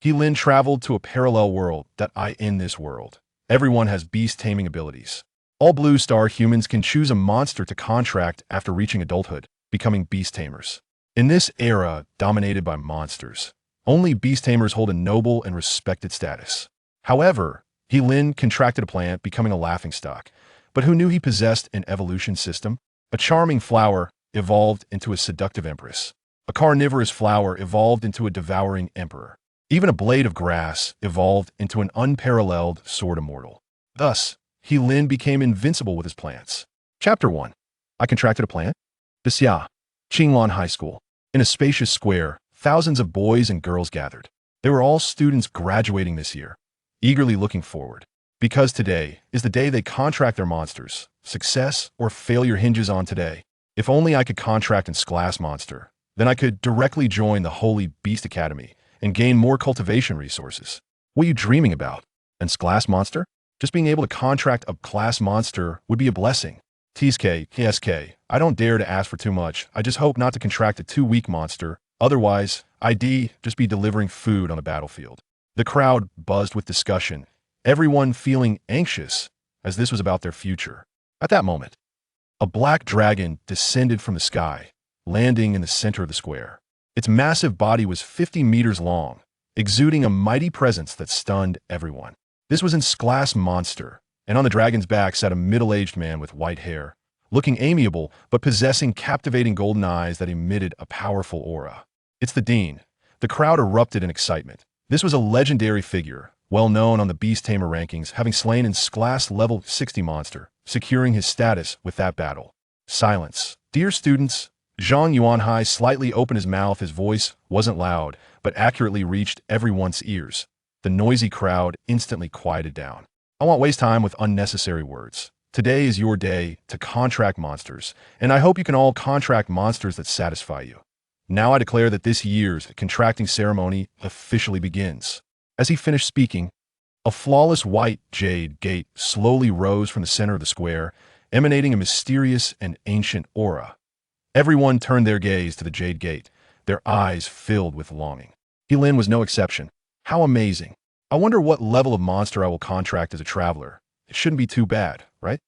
Lin traveled to a parallel world that I in this world. Everyone has beast taming abilities. All blue star humans can choose a monster to contract after reaching adulthood, becoming beast tamers. In this era dominated by monsters, only beast tamers hold a noble and respected status. However, Lin contracted a plant, becoming a laughingstock. But who knew he possessed an evolution system? A charming flower evolved into a seductive empress. A carnivorous flower evolved into a devouring emperor. Even a blade of grass evolved into an unparalleled Sword Immortal. Thus, Lin became invincible with his plants. Chapter 1. I contracted a plant. Xia, Qinglan High School. In a spacious square, thousands of boys and girls gathered. They were all students graduating this year, eagerly looking forward. Because today is the day they contract their monsters. Success or failure hinges on today. If only I could contract an class monster, then I could directly join the Holy Beast Academy and gain more cultivation resources. What are you dreaming about? An class monster? Just being able to contract a class monster would be a blessing. TSK, I don't dare to ask for too much. I just hope not to contract a too weak monster. Otherwise, I'd just be delivering food on the battlefield. The crowd buzzed with discussion, everyone feeling anxious as this was about their future. At that moment, a black dragon descended from the sky, landing in the center of the square. Its massive body was 50 meters long, exuding a mighty presence that stunned everyone. This was an class monster, and on the dragon's back sat a middle-aged man with white hair, looking amiable but possessing captivating golden eyes that emitted a powerful aura. It's the Dean. The crowd erupted in excitement. This was a legendary figure, well known on the Beast Tamer rankings, having slain an class level 60 monster, securing his status with that battle. Silence. Dear students, Zhang Yuanhai slightly opened his mouth. His voice wasn't loud, but accurately reached everyone's ears. The noisy crowd instantly quieted down. I won't waste time with unnecessary words. Today is your day to contract monsters, and I hope you can all contract monsters that satisfy you. Now I declare that this year's contracting ceremony officially begins. As he finished speaking, a flawless white jade gate slowly rose from the center of the square, emanating a mysterious and ancient aura. Everyone turned their gaze to the jade gate, their eyes filled with longing. Lin was no exception. How amazing. I wonder what level of monster I will contract as a traveler. It shouldn't be too bad, right?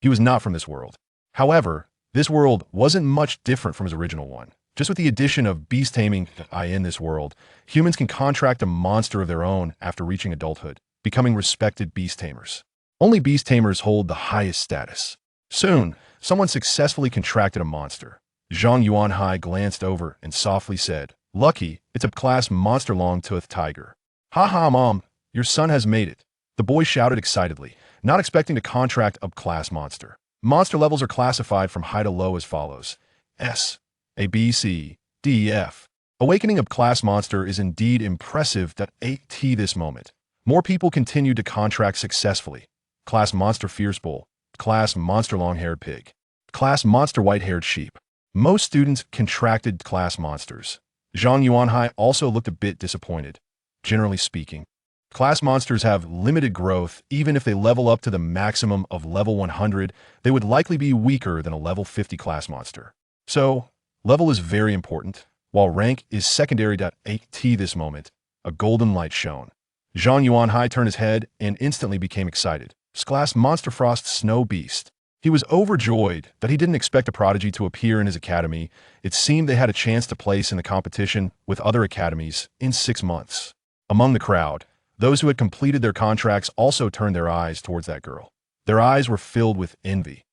He was not from this world. However, this world wasn't much different from his original one. Just with the addition of beast taming in this world, humans can contract a monster of their own after reaching adulthood, becoming respected beast tamers. Only beast tamers hold the highest status. Soon, someone successfully contracted a monster. Zhang Yuanhai glanced over and softly said, "Lucky, it's a class monster long-toothed tiger." "Ha, Mom, your son has made it." The boy shouted excitedly, not expecting to contract a class monster. Monster levels are classified from high to low as follows. S. A, B, C, D, E, F. Awakening of class monster is indeed impressive that at this moment. More people continue to contract successfully. Class monster fierce bull. Class monster long-haired pig. Class monster white-haired sheep. Most students contracted class monsters. Zhang Yuanhai also looked a bit disappointed. Generally speaking, class monsters have limited growth. Even if they level up to the maximum of level 100, they would likely be weaker than a level 50 class monster. So, level is very important, while rank is secondary. At this moment, a golden light shone. Zhang Yuanhai turned his head and instantly became excited. Class Monster Frost Snow Beast. He was overjoyed that he didn't expect a prodigy to appear in his academy. It seemed they had a chance to place in the competition with other academies in 6 months. Among the crowd, those who had completed their contracts also turned their eyes towards that girl. Their eyes were filled with envy.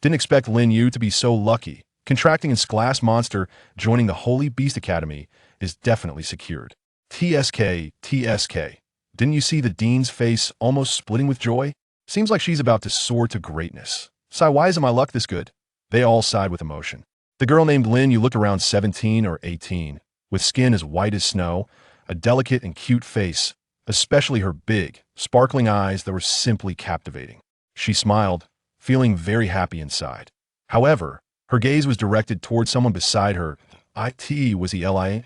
Didn't expect Lin Yu to be so lucky. Contracting its class monster, joining the Holy Beast Academy, is definitely secured. TSK. Didn't you see the dean's face almost splitting with joy? Seems like she's about to soar to greatness. Sai, why isn't my luck this good? They all sighed with emotion. The girl named Lin Yu looked around 17 or 18, with skin as white as snow, a delicate and cute face, especially her big, sparkling eyes that were simply captivating. She smiled, feeling very happy inside. However, her gaze was directed towards someone beside her. It was the Lin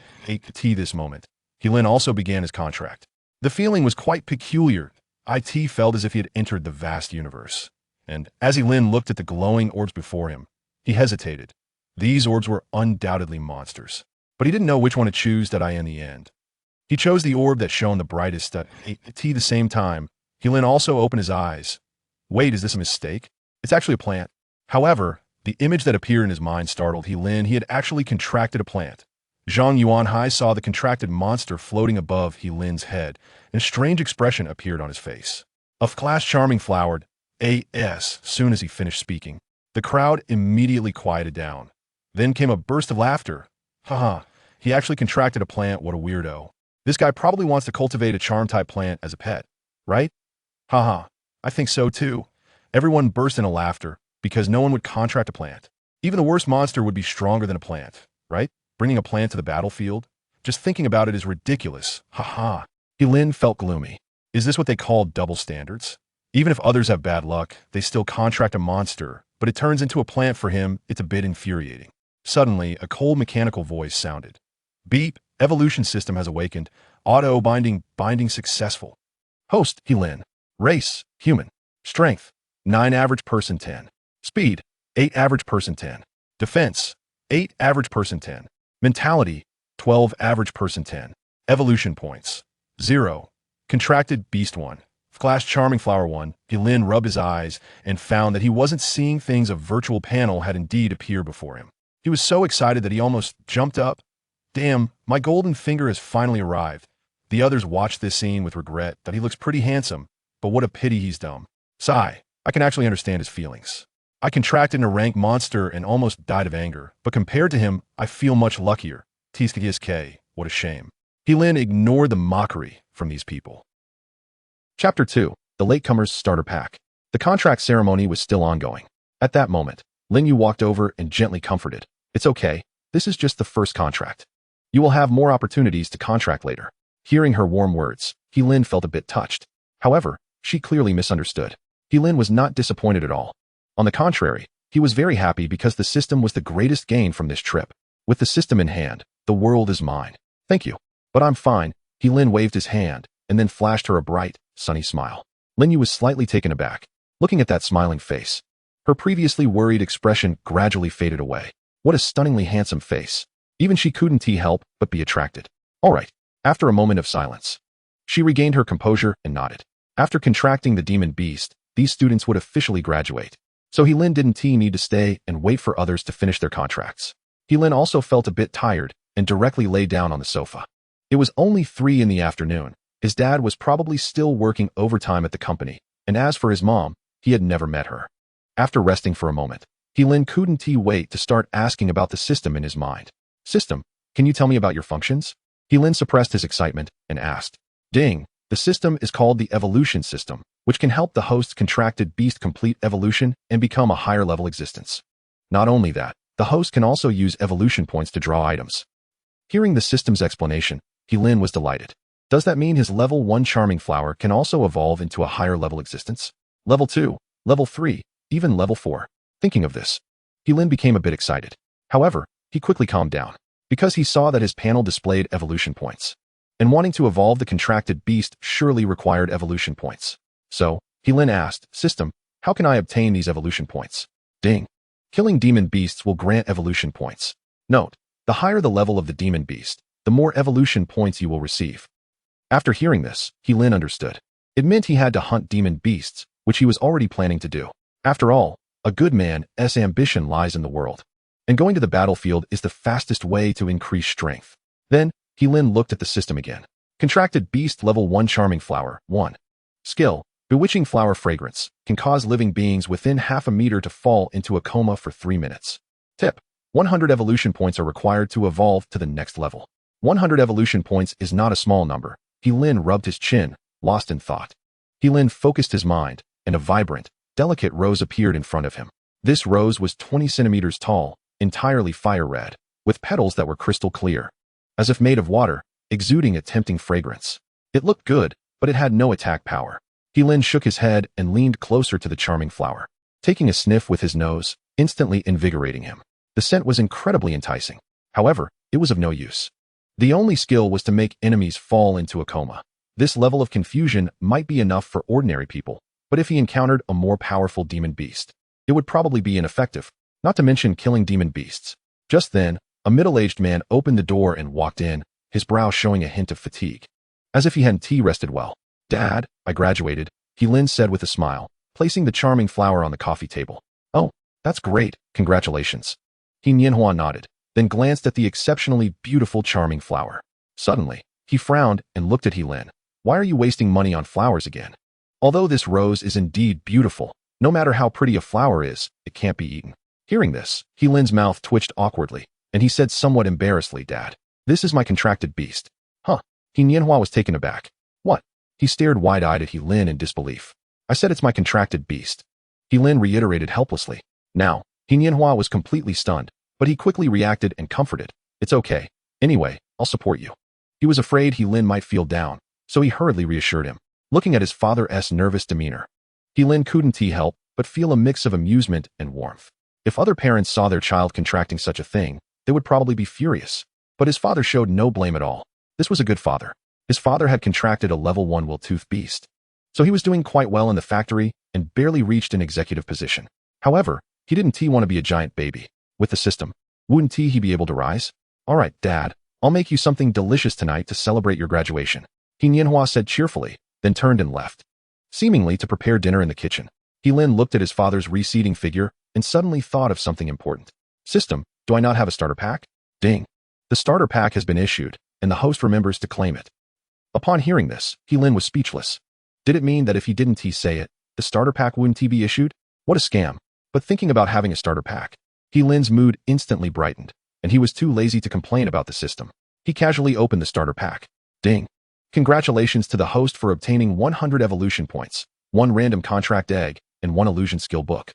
this moment. Lin also began his contract. The feeling was quite peculiar. It felt as if he had entered the vast universe. And as Lin looked at the glowing orbs before him, he hesitated. These orbs were undoubtedly monsters, but he didn't know which one to choose in the end. He chose the orb that shone the brightest at the same time. Heelin also opened his eyes. Wait, is this a mistake? It's actually a plant. However, the image that appeared in his mind startled Heelin. He had actually contracted a plant. Zhang Yuanhai saw the contracted monster floating above Heelin's head, and a strange expression appeared on his face. A class charming flowered as soon as he finished speaking. The crowd immediately quieted down. Then came a burst of laughter. Haha, he actually contracted a plant, what a weirdo. This guy probably wants to cultivate a charm-type plant as a pet, right? Haha, I think so too. Everyone burst into laughter, because no one would contract a plant. Even the worst monster would be stronger than a plant, right? Bringing a plant to the battlefield? Just thinking about it is ridiculous. Haha. Heelin felt gloomy. Is this what they call double standards? Even if others have bad luck, they still contract a monster, but it turns into a plant for him. It's a bit infuriating. Suddenly, a cold mechanical voice sounded. Beep, evolution system has awakened. Auto-binding successful. Host, Heelin. Race, human. Strength, 9 average person 10. Speed, 8 average person 10. Defense, 8 average person 10. Mentality, 12 average person 10. Evolution points, 0. Contracted Beast 1. Class Charming Flower 1. Heelin rubbed his eyes and found that he wasn't seeing things. A virtual panel had indeed appeared before him. He was so excited that he almost jumped up. Damn, my golden finger has finally arrived. The others watched this scene with regret that he looks pretty handsome, but what a pity he's dumb. Sigh, I can actually understand his feelings. I contracted a rank monster and almost died of anger, but compared to him, I feel much luckier. Tsk, what a shame. Heelin ignored the mockery from these people. Chapter 2. The Latecomers Starter Pack. The contract ceremony was still ongoing. At that moment, Lin Yu walked over and gently comforted. It's okay, this is just the first contract. You will have more opportunities to contract later. Hearing her warm words, Heelin felt a bit touched. However, she clearly misunderstood. Heelin was not disappointed at all. On the contrary, he was very happy because the system was the greatest gain from this trip. With the system in hand, the world is mine. Thank you. But I'm fine. Heelin waved his hand, and then flashed her a bright, sunny smile. Lin Yu was slightly taken aback, looking at that smiling face. Her previously worried expression gradually faded away. What a stunningly handsome face. Even she couldn't help but be attracted. All right. After a moment of silence, she regained her composure and nodded. After contracting the demon beast, these students would officially graduate. So Heelin didn't need to stay and wait for others to finish their contracts. Heelin also felt a bit tired and directly lay down on the sofa. It was only 3 in the afternoon. His dad was probably still working overtime at the company, and as for his mom, he had never met her. After resting for a moment, Heelin couldn't wait to start asking about the system in his mind. System, can you tell me about your functions? Heelin suppressed his excitement and asked. Ding, the system is called the evolution system, which can help the host's contracted beast complete evolution and become a higher level existence. Not only that, the host can also use evolution points to draw items. Hearing the system's explanation, Heelin was delighted. Does that mean his level 1 charming flower can also evolve into a higher level existence? Level 2, level 3, even level 4. Thinking of this, Heelin became a bit excited. However, he quickly calmed down, because he saw that his panel displayed evolution points. And wanting to evolve the contracted beast surely required evolution points. So, Heelin asked, System, how can I obtain these evolution points? Ding. Killing demon beasts will grant evolution points. Note, the higher the level of the demon beast, the more evolution points you will receive. After hearing this, Heelin understood. It meant he had to hunt demon beasts, which he was already planning to do. After all, a good man's ambition lies in the world. And going to the battlefield is the fastest way to increase strength. Then, Heelin looked at the system again. Contracted beast level 1 charming flower, 1. Skill, bewitching flower fragrance, can cause living beings within half a meter to fall into a coma for 3 minutes. Tip, 100 evolution points are required to evolve to the next level. 100 evolution points is not a small number. Heelin rubbed his chin, lost in thought. Heelin focused his mind, and a vibrant, delicate rose appeared in front of him. This rose was 20 centimeters tall, entirely fire red, with petals that were crystal clear, as if made of water, exuding a tempting fragrance. It looked good, but it had no attack power. Heelin shook his head and leaned closer to the charming flower, taking a sniff with his nose, instantly invigorating him. The scent was incredibly enticing. However, it was of no use. The only skill was to make enemies fall into a coma. This level of confusion might be enough for ordinary people, but if he encountered a more powerful demon beast, it would probably be ineffective, not to mention killing demon beasts. Just then, a middle-aged man opened the door and walked in, his brow showing a hint of fatigue, as if he hadn't rested well. Dad, I graduated, He-Lin said with a smile, placing the charming flower on the coffee table. Oh, that's great, congratulations. He-Nianhua nodded, then glanced at the exceptionally beautiful charming flower. Suddenly, he frowned and looked at He-Lin. Why are you wasting money on flowers again? Although this rose is indeed beautiful, no matter how pretty a flower is, it can't be eaten. Hearing this, He-Lin's mouth twitched awkwardly, and he said somewhat embarrassedly, Dad, this is my contracted beast. Huh? He-Nianhua was taken aback. What? He stared wide-eyed at He-Lin in disbelief. I said it's my contracted beast. He-Lin reiterated helplessly. Now, He-Nianhua was completely stunned, but he quickly reacted and comforted. It's okay. Anyway, I'll support you. He was afraid He-Lin might feel down, so he hurriedly reassured him, looking at his father's nervous demeanor. He-Lin couldn't help but feel a mix of amusement and warmth. If other parents saw their child contracting such a thing, they would probably be furious. But his father showed no blame at all. This was a good father. His father had contracted a level 1 will-tooth beast, so he was doing quite well in the factory and barely reached an executive position. However, he didn't want to be a giant baby. With the system, wouldn't he be able to rise? All right, Dad, I'll make you something delicious tonight to celebrate your graduation, He-Nianhua said cheerfully, then turned and left. Seemingly to prepare dinner in the kitchen, He-Lin looked at his father's receding figure and suddenly thought of something important. System, do I not have a starter pack? Ding. The starter pack has been issued, and the host remembers to claim it. Upon hearing this, He-Lin was speechless. Did it mean that if he didn't say it, the starter pack wouldn't be issued? What a scam. But thinking about having a starter pack, He-Lin's mood instantly brightened, and he was too lazy to complain about the system. He casually opened the starter pack. Ding. Congratulations to the host for obtaining 100 evolution points, 1 random contract egg, and 1 illusion skill book.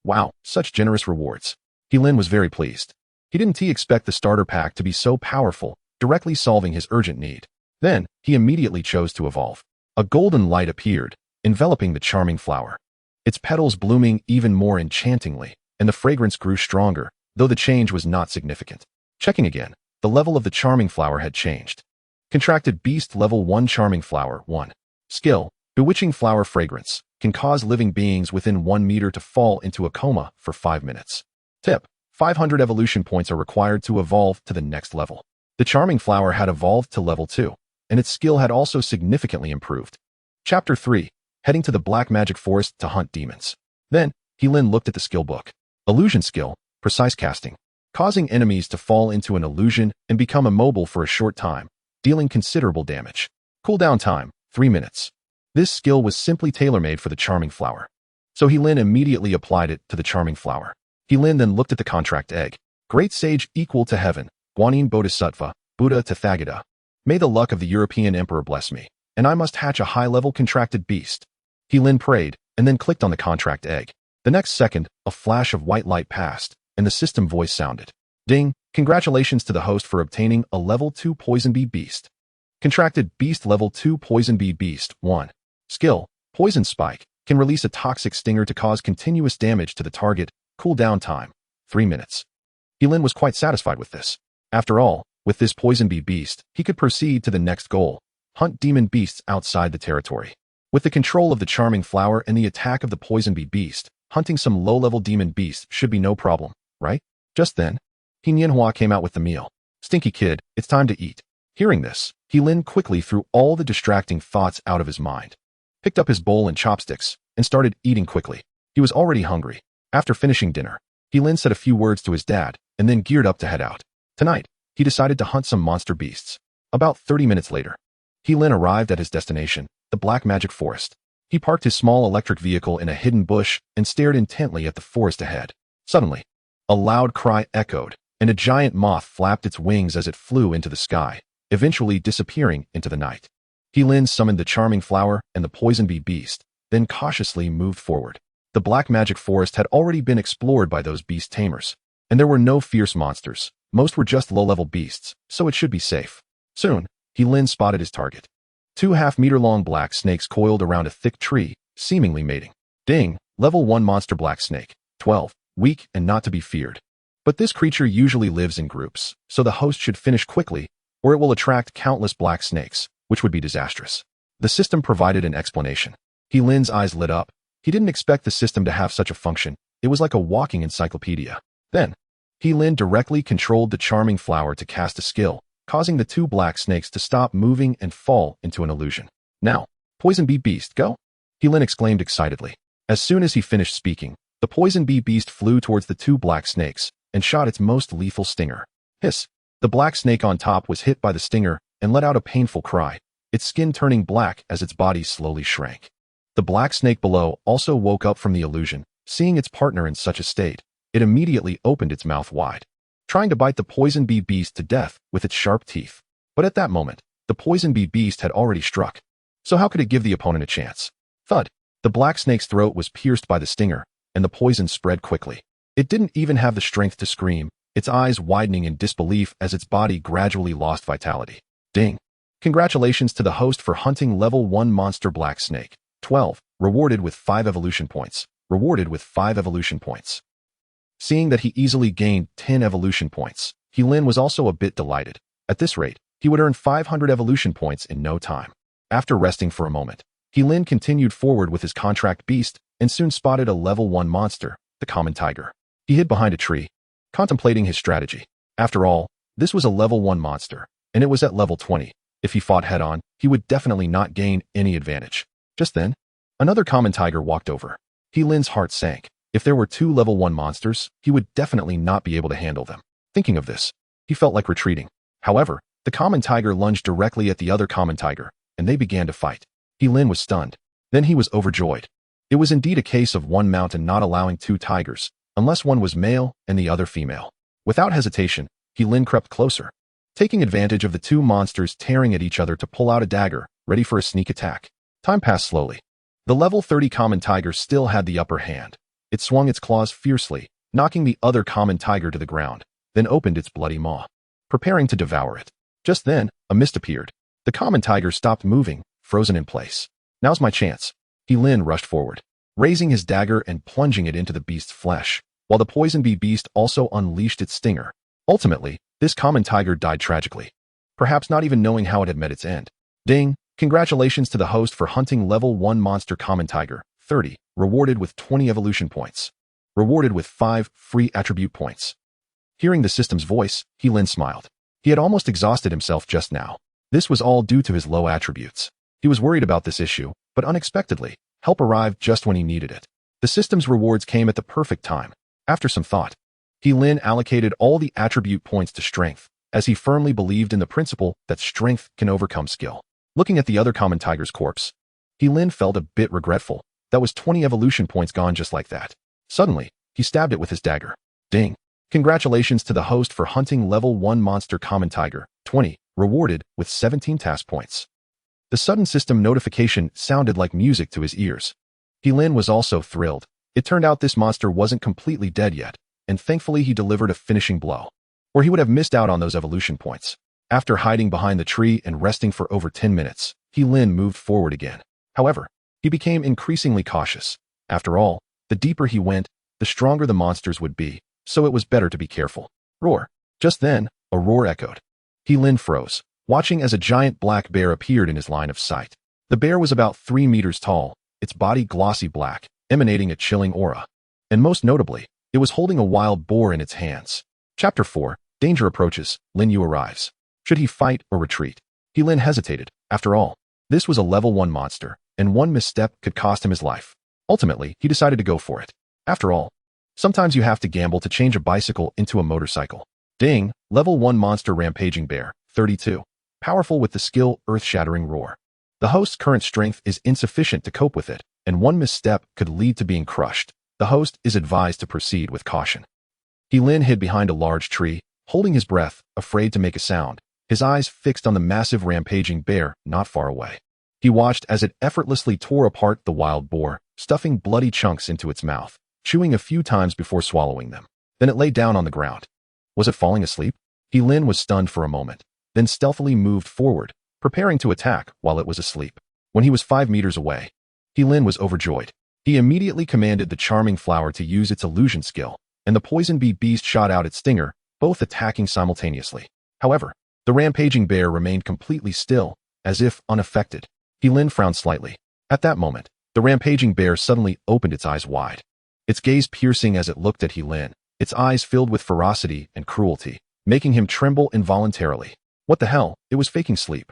Wow, such generous rewards. He-Lin was very pleased. He didn't expect the starter pack to be so powerful, directly solving his urgent need. Then, he immediately chose to evolve. A golden light appeared, enveloping the charming flower. Its petals blooming even more enchantingly, and the fragrance grew stronger, though the change was not significant. Checking again, the level of the charming flower had changed. Contracted Beast Level 1 Charming Flower 1. Skill, Bewitching Flower Fragrance, can cause living beings within 1 meter to fall into a coma for 5 minutes. Tip, 500 evolution points are required to evolve to the next level. The charming flower had evolved to level 2, and its skill had also significantly improved. Chapter 3. Heading to the Black Magic Forest to hunt demons. Then, He-Lin looked at the skill book. Illusion Skill, Precise Casting. Causing enemies to fall into an illusion and become immobile for a short time, dealing considerable damage. Cooldown time, 3 minutes. This skill was simply tailor-made for the charming flower. So He-Lin immediately applied it to the charming flower. He-Lin then looked at the contract egg. Great Sage equal to heaven, Guanyin Bodhisattva, Buddha Tathagata. May the luck of the European Emperor bless me, and I must hatch a high-level contracted beast. He-Lin prayed, and then clicked on the contract egg. The next second, a flash of white light passed, and the system voice sounded. Ding, congratulations to the host for obtaining a level 2 Poison Bee Beast. Contracted Beast Level 2 Poison Bee Beast 1. Skill, Poison Spike, can release a toxic stinger to cause continuous damage to the target, cooldown time, 3 minutes. He-Lin was quite satisfied with this. After all, with this Poison Bee Beast, he could proceed to the next goal, hunt demon beasts outside the territory. With the control of the charming flower and the attack of the Poison Bee Beast, hunting some low-level demon beasts should be no problem, right? Just then, He-Nianhua came out with the meal. Stinky kid, it's time to eat. Hearing this, He-Lin quickly threw all the distracting thoughts out of his mind, picked up his bowl and chopsticks, and started eating quickly. He was already hungry. After finishing dinner, He-Lin said a few words to his dad, and then geared up to head out. Tonight, he decided to hunt some monster beasts. About 30 minutes later, He-Lin arrived at his destination, the Black Magic Forest. He parked his small electric vehicle in a hidden bush and stared intently at the forest ahead. Suddenly, a loud cry echoed, and a giant moth flapped its wings as it flew into the sky, eventually disappearing into the night. He-Lin summoned the charming flower and the Poison Bee Beast, then cautiously moved forward. The Black Magic Forest had already been explored by those beast tamers, and there were no fierce monsters. Most were just low-level beasts, so it should be safe. Soon, He-Lin spotted his target. 2 half-meter-long black snakes coiled around a thick tree, seemingly mating. Ding, level 1 monster black snake, 12, weak and not to be feared. But this creature usually lives in groups, so the host should finish quickly, or it will attract countless black snakes, which would be disastrous. The system provided an explanation. He-Lin's eyes lit up. He didn't expect the system to have such a function. It was like a walking encyclopedia. Then, He-Lin directly controlled the charming flower to cast a skill, causing the two black snakes to stop moving and fall into an illusion. Now, Poison Bee Beast, go! He-Lin exclaimed excitedly. As soon as he finished speaking, the Poison Bee Beast flew towards the two black snakes and shot its most lethal stinger. Hiss! The black snake on top was hit by the stinger and let out a painful cry, its skin turning black as its body slowly shrank. The black snake below also woke up from the illusion. Seeing its partner in such a state, it immediately opened its mouth wide, trying to bite the Poison Bee Beast to death with its sharp teeth. But at that moment, the Poison Bee Beast had already struck. So how could it give the opponent a chance? Thud! The black snake's throat was pierced by the stinger, and the poison spread quickly. It didn't even have the strength to scream, its eyes widening in disbelief as its body gradually lost vitality. Ding! Congratulations to the host for hunting level 1 monster black snake. 12. Rewarded with 5 evolution points. Rewarded with 5 evolution points. Seeing that he easily gained 10 evolution points, He-Lin was also a bit delighted. At this rate, he would earn 500 evolution points in no time. After resting for a moment, He-Lin continued forward with his contract beast and soon spotted a level 1 monster, the common tiger. He hid behind a tree, contemplating his strategy. After all, this was a level 1 monster, and it was at level 20. If he fought head-on, he would definitely not gain any advantage. Just then, another common tiger walked over. He-Lin's heart sank. If there were 2 level 1 monsters, he would definitely not be able to handle them. Thinking of this, he felt like retreating. However, the common tiger lunged directly at the other common tiger, and they began to fight. He-Lin was stunned. Then he was overjoyed. It was indeed a case of one mountain not allowing 2 tigers, unless one was male and the other female. Without hesitation, He-Lin crept closer, taking advantage of the 2 monsters tearing at each other to pull out a dagger, ready for a sneak attack. Time passed slowly. The level 30 common tiger still had the upper hand. It swung its claws fiercely, knocking the other common tiger to the ground, then opened its bloody maw, preparing to devour it. Just then, a mist appeared. The common tiger stopped moving, frozen in place. Now's my chance. He-Lin rushed forward, raising his dagger and plunging it into the beast's flesh, while the Poison Bee Beast also unleashed its stinger. Ultimately, this common tiger died tragically, perhaps not even knowing how it had met its end. Ding! Congratulations to the host for hunting level 1 monster common tiger. 30. Rewarded with 20 evolution points. Rewarded with 5 free attribute points. Hearing the system's voice, He-Lin smiled. He had almost exhausted himself just now. This was all due to his low attributes. He was worried about this issue, but unexpectedly, help arrived just when he needed it. The system's rewards came at the perfect time. After some thought, He-Lin allocated all the attribute points to strength, as he firmly believed in the principle that strength can overcome skill. Looking at the other common tiger's corpse, He-Lin felt a bit regretful. That was 20 evolution points gone just like that. Suddenly, he stabbed it with his dagger. Ding! Congratulations to the host for hunting level 1 monster common tiger. 20. Rewarded with 17 task points. The sudden system notification sounded like music to his ears. He-Lin was also thrilled. It turned out this monster wasn't completely dead yet, and thankfully he delivered a finishing blow, or he would have missed out on those evolution points. After hiding behind the tree and resting for over 10 minutes, He-Lin moved forward again. However, he became increasingly cautious. After all, the deeper he went, the stronger the monsters would be, so it was better to be careful. Roar! Just then, a roar echoed. He-Lin froze, watching as a giant black bear appeared in his line of sight. The bear was about 3 meters tall, its body glossy black, emanating a chilling aura. And most notably, it was holding a wild boar in its hands. Chapter 4. Danger approaches. Lin Yu arrives. Should he fight or retreat? He-Lin hesitated. After all, this was a level 1 monster, and one misstep could cost him his life. Ultimately, he decided to go for it. After all, sometimes you have to gamble to change a bicycle into a motorcycle. Ding! Level 1 monster rampaging bear. 32. Powerful with the skill earth-shattering roar. The host's current strength is insufficient to cope with it, and one misstep could lead to being crushed. The host is advised to proceed with caution. He-Lin hid behind a large tree, holding his breath, afraid to make a sound, his eyes fixed on the massive rampaging bear not far away. He watched as it effortlessly tore apart the wild boar, stuffing bloody chunks into its mouth, chewing a few times before swallowing them. Then it lay down on the ground. Was it falling asleep? He-Lin was stunned for a moment, then stealthily moved forward, preparing to attack while it was asleep. When he was 5 meters away, He-Lin was overjoyed. He immediately commanded the charming flower to use its illusion skill, and the Poison Bee Beast shot out its stinger, both attacking simultaneously. However, the rampaging bear remained completely still, as if unaffected. He-Lin frowned slightly. At that moment, the rampaging bear suddenly opened its eyes wide, its gaze piercing as it looked at He-Lin, its eyes filled with ferocity and cruelty, making him tremble involuntarily. What the hell? It was faking sleep.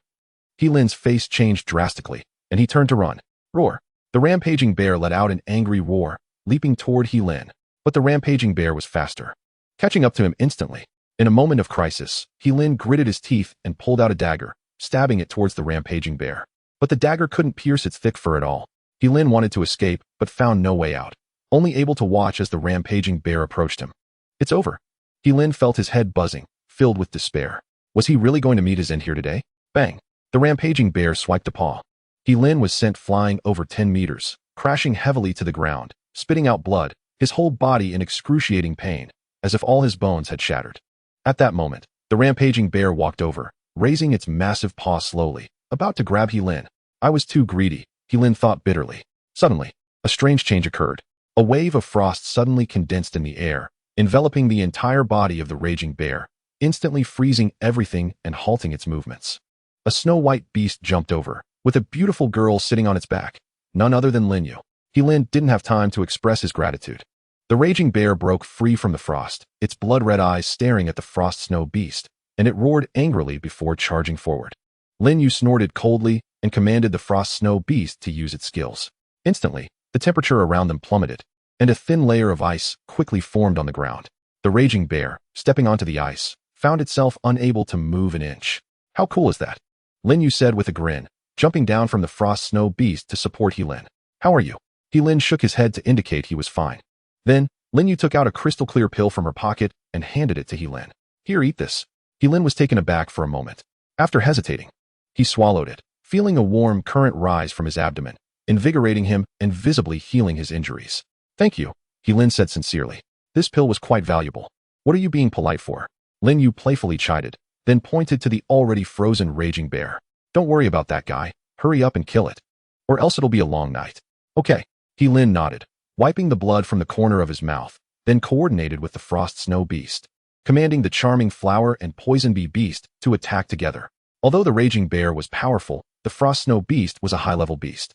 Heelin's face changed drastically, and he turned to run. Roar. The rampaging bear let out an angry roar, leaping toward Heelin. But the rampaging bear was faster, catching up to him instantly. In a moment of crisis, Heelin gritted his teeth and pulled out a dagger, stabbing it towards the rampaging bear. But the dagger couldn't pierce its thick fur at all. Heelin wanted to escape, but found no way out, only able to watch as the rampaging bear approached him. It's over. Heelin felt his head buzzing, filled with despair. Was he really going to meet his end here today? Bang! The rampaging bear swiped a paw. Heelin was sent flying over 10 meters, crashing heavily to the ground, spitting out blood, his whole body in excruciating pain, as if all his bones had shattered. At that moment, the rampaging bear walked over, raising its massive paw slowly, about to grab Heelin. I was too greedy, Heelin thought bitterly. Suddenly, a strange change occurred. A wave of frost suddenly condensed in the air, enveloping the entire body of the raging bear, instantly freezing everything and halting its movements. A snow-white beast jumped over, with a beautiful girl sitting on its back, none other than Linyu. Heelin didn't have time to express his gratitude. The raging bear broke free from the frost, its blood-red eyes staring at the frost snow beast, and it roared angrily before charging forward. Linyu snorted coldly and commanded the frost snow beast to use its skills. Instantly, the temperature around them plummeted, and a thin layer of ice quickly formed on the ground. The raging bear, stepping onto the ice, found itself unable to move an inch. How cool is that? Linyu said with a grin, jumping down from the frost snow beast to support Heelin. How are you? Heelin shook his head to indicate he was fine. Then, Linyu took out a crystal-clear pill from her pocket and handed it to Heelin. Here, eat this. Heelin was taken aback for a moment. After hesitating, he swallowed it, feeling a warm current rise from his abdomen, invigorating him and visibly healing his injuries. Thank you, Heelin said sincerely. This pill was quite valuable. What are you being polite for? Linyu playfully chided, then pointed to the already frozen raging bear. Don't worry about that guy. Hurry up and kill it. Or else it'll be a long night. Okay. Heelin nodded, wiping the blood from the corner of his mouth, then coordinated with the frost snow beast, commanding the charming flower and poison bee beast to attack together. Although the raging bear was powerful, the frost snow beast was a high-level beast.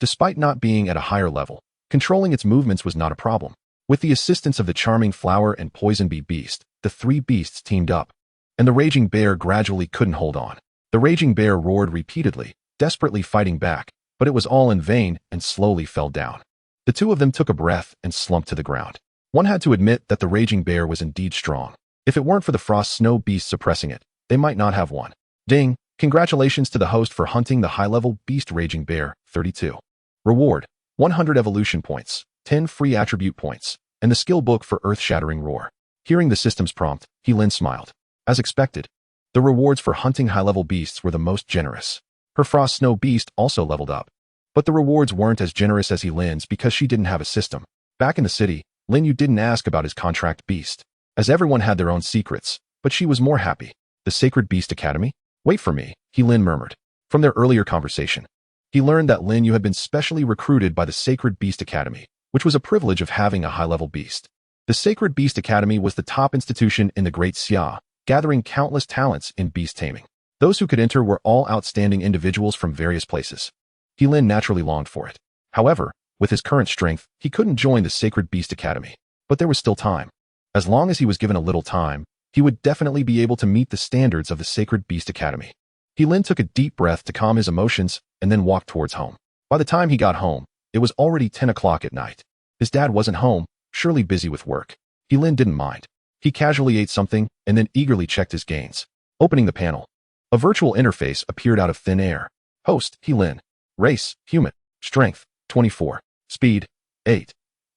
Despite not being at a higher level, controlling its movements was not a problem. With the assistance of the charming flower and poison bee beast, the three beasts teamed up, and the raging bear gradually couldn't hold on. The raging bear roared repeatedly, desperately fighting back, but it was all in vain and slowly fell down. The two of them took a breath and slumped to the ground. One had to admit that the raging bear was indeed strong. If it weren't for the frost snow beast suppressing it, they might not have won. Ding! Congratulations to the host for hunting the high-level beast raging bear, 32. Reward, 100 evolution points, 10 free attribute points, and the skill book for earth-shattering roar. Hearing the system's prompt, Heelin smiled. As expected, the rewards for hunting high-level beasts were the most generous. Her frost snow beast also leveled up. But the rewards weren't as generous as Heelin's because she didn't have a system. Back in the city, Linyu didn't ask about his contract beast, as everyone had their own secrets, but she was more happy. The Sacred Beast Academy? Wait for me, Heelin murmured. From their earlier conversation, he learned that Linyu had been specially recruited by the Sacred Beast Academy, which was a privilege of having a high-level beast. The Sacred Beast Academy was the top institution in the Great Xia, gathering countless talents in beast taming. Those who could enter were all outstanding individuals from various places. Heelin naturally longed for it. However, with his current strength, he couldn't join the Sacred Beast Academy. But there was still time. As long as he was given a little time, he would definitely be able to meet the standards of the Sacred Beast Academy. Heelin took a deep breath to calm his emotions and then walked towards home. By the time he got home, it was already 10 o'clock at night. His dad wasn't home, surely busy with work. Heelin didn't mind. He casually ate something and then eagerly checked his gains. Opening the panel, a virtual interface appeared out of thin air. Host, Heelin. Race, human. Strength, 24. Speed, 8.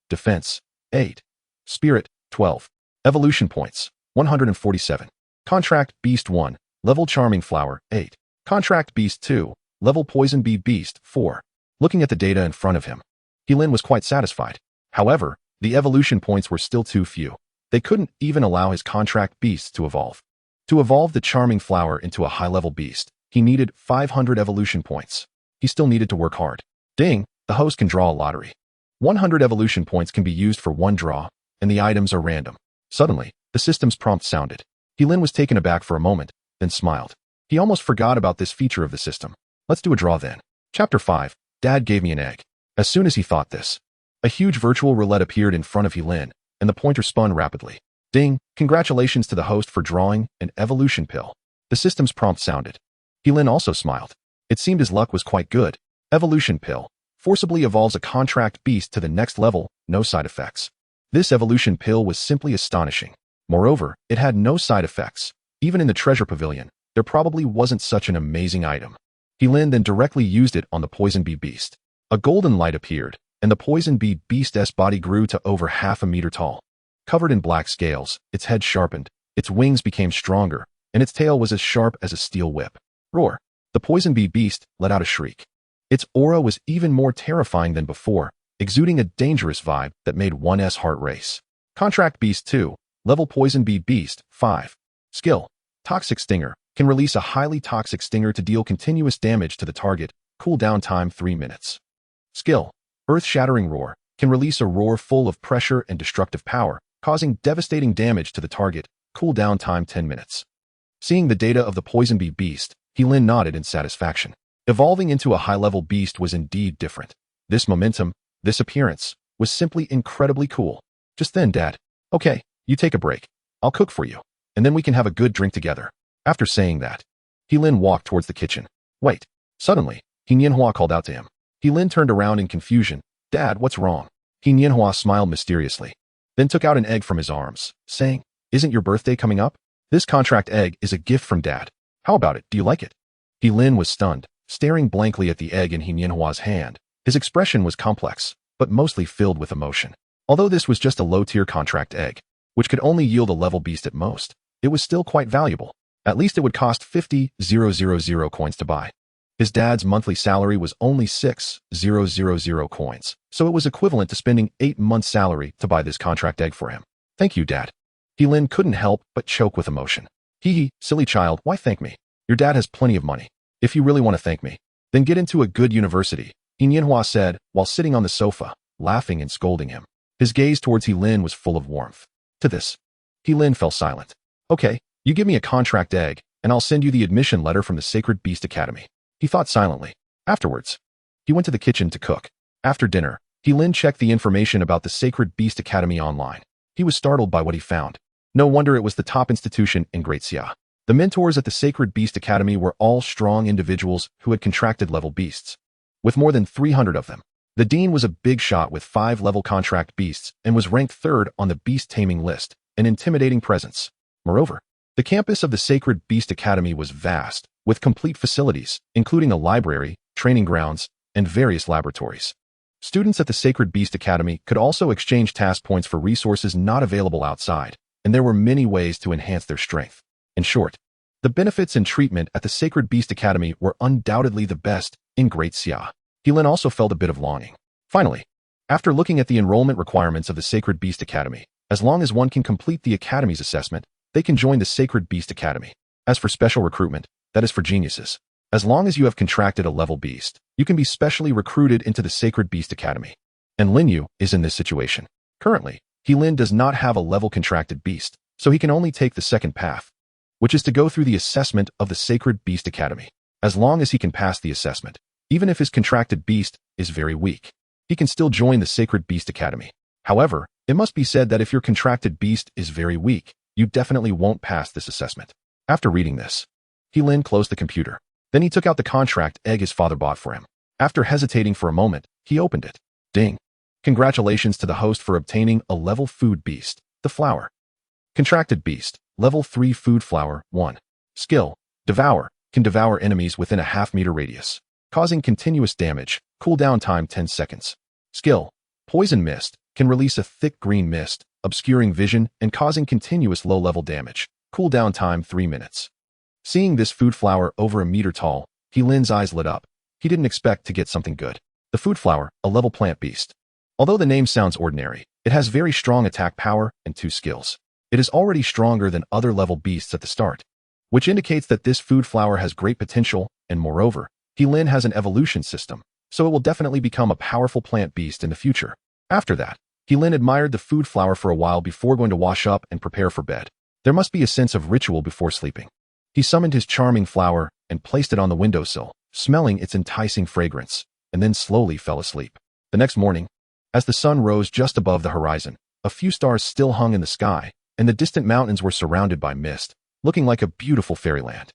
Defense, 8. Spirit, 12. Evolution points, 147. Contract Beast 1. Level Charming Flower, 8. Contract Beast 2. Level Poison Bee Beast, 4. Looking at the data in front of him, Heelin was quite satisfied. However, the evolution points were still too few. They couldn't even allow his contract beasts to evolve. To evolve the Charming Flower into a high-level beast, he needed 500 evolution points. He still needed to work hard. Ding! The host can draw a lottery. 100 evolution points can be used for one draw, and the items are random. Suddenly, the system's prompt sounded. Heelin was taken aback for a moment, then smiled. He almost forgot about this feature of the system. Let's do a draw then. Chapter 5. Dad gave me an egg. As soon as he thought this, a huge virtual roulette appeared in front of Heelin, and the pointer spun rapidly. Ding! Congratulations to the host for drawing an evolution pill. The system's prompt sounded. Heilin also smiled. It seemed his luck was quite good. Evolution pill. Forcibly evolves a contract beast to the next level, no side effects. This evolution pill was simply astonishing. Moreover, it had no side effects. Even in the treasure pavilion, there probably wasn't such an amazing item. Heilin then directly used it on the poison bee beast. A golden light appeared, and the poison bee beast's body grew to over half a meter tall. Covered in black scales, its head sharpened, its wings became stronger, and its tail was as sharp as a steel whip. Roar! The poison bee beast let out a shriek. Its aura was even more terrifying than before, exuding a dangerous vibe that made one's heart race. Contract Beast 2, Level Poison Bee Beast, 5. Skill: Toxic Stinger, can release a highly toxic stinger to deal continuous damage to the target, cooldown time 3 minutes. Skill: Earth-Shattering Roar, can release a roar full of pressure and destructive power, causing devastating damage to the target, cooldown time 10 minutes. Seeing the data of the poison bee beast, Heilin nodded in satisfaction. Evolving into a high-level beast was indeed different. This momentum, this appearance, was simply incredibly cool. Just then, Dad. Okay, you take a break. I'll cook for you, and then we can have a good drink together. After saying that, Heilin walked towards the kitchen. Wait. Suddenly, He Nianhua called out to him. Heilin turned around in confusion. Dad, what's wrong? He Nianhua smiled mysteriously, then took out an egg from his arms, saying, Isn't your birthday coming up? This contract egg is a gift from Dad. How about it? Do you like it? Heilin was stunned, staring blankly at the egg in He Nianhua's hand. His expression was complex, but mostly filled with emotion. Although this was just a low-tier contract egg, which could only yield a level beast at most, it was still quite valuable. At least it would cost 50,000 coins to buy. His dad's monthly salary was only 6,000 coins, so it was equivalent to spending 8 months' salary to buy this contract egg for him. Thank you, Dad. Heilin couldn't help but choke with emotion. Hee, silly child, why thank me? Your dad has plenty of money. If you really want to thank me, then get into a good university, He Nianhua said, while sitting on the sofa, laughing and scolding him. His gaze towards Heilin was full of warmth. To this, Heilin fell silent. Okay, you give me a contract egg, and I'll send you the admission letter from the Sacred Beast Academy. He thought silently. Afterwards, he went to the kitchen to cook. After dinner, Heilin checked the information about the Sacred Beast Academy online. He was startled by what he found. No wonder it was the top institution in Great Xia. The mentors at the Sacred Beast Academy were all strong individuals who had contracted level beasts. With more than 300 of them, the dean was a big shot with 5 level contract beasts and was ranked 3rd on the Beast Taming list, an intimidating presence. Moreover, the campus of the Sacred Beast Academy was vast, with complete facilities, including a library, training grounds, and various laboratories. Students at the Sacred Beast Academy could also exchange task points for resources not available outside, and there were many ways to enhance their strength. In short, the benefits and treatment at the Sacred Beast Academy were undoubtedly the best in Great Xia. Heilin also felt a bit of longing. Finally, after looking at the enrollment requirements of the Sacred Beast Academy, as long as one can complete the Academy's assessment, they can join the Sacred Beast Academy. As for special recruitment, that is for geniuses. As long as you have contracted a level beast, you can be specially recruited into the Sacred Beast Academy. And Linyu is in this situation. Currently, Heilin does not have a level contracted beast, so he can only take the second path, which is to go through the assessment of the Sacred Beast Academy. As long as he can pass the assessment, even if his contracted beast is very weak, he can still join the Sacred Beast Academy. However, it must be said that if your contracted beast is very weak, you definitely won't pass this assessment. After reading this, Heilin closed the computer. Then he took out the contract egg his father bought for him. After hesitating for a moment, he opened it. Ding! Congratulations to the host for obtaining a level food beast, the flower. Contracted beast, level 3 food flower, 1. Skill: Devour, can devour enemies within a half-meter radius, causing continuous damage, cooldown time 10 seconds. Skill: Poison Mist, can release a thick green mist, obscuring vision and causing continuous low-level damage, cooldown time 3 minutes. Seeing this food flower over a meter tall, Heilin's eyes lit up. He didn't expect to get something good. The food flower, a level plant beast. Although the name sounds ordinary, it has very strong attack power and 2 skills. It is already stronger than other level beasts at the start, which indicates that this food flower has great potential, and moreover, Heilin has an evolution system, so it will definitely become a powerful plant beast in the future. After that, Heilin admired the food flower for a while before going to wash up and prepare for bed. There must be a sense of ritual before sleeping. He summoned his charming flower and placed it on the windowsill, smelling its enticing fragrance, and then slowly fell asleep. The next morning, as the sun rose just above the horizon, a few stars still hung in the sky, and the distant mountains were surrounded by mist, looking like a beautiful fairyland.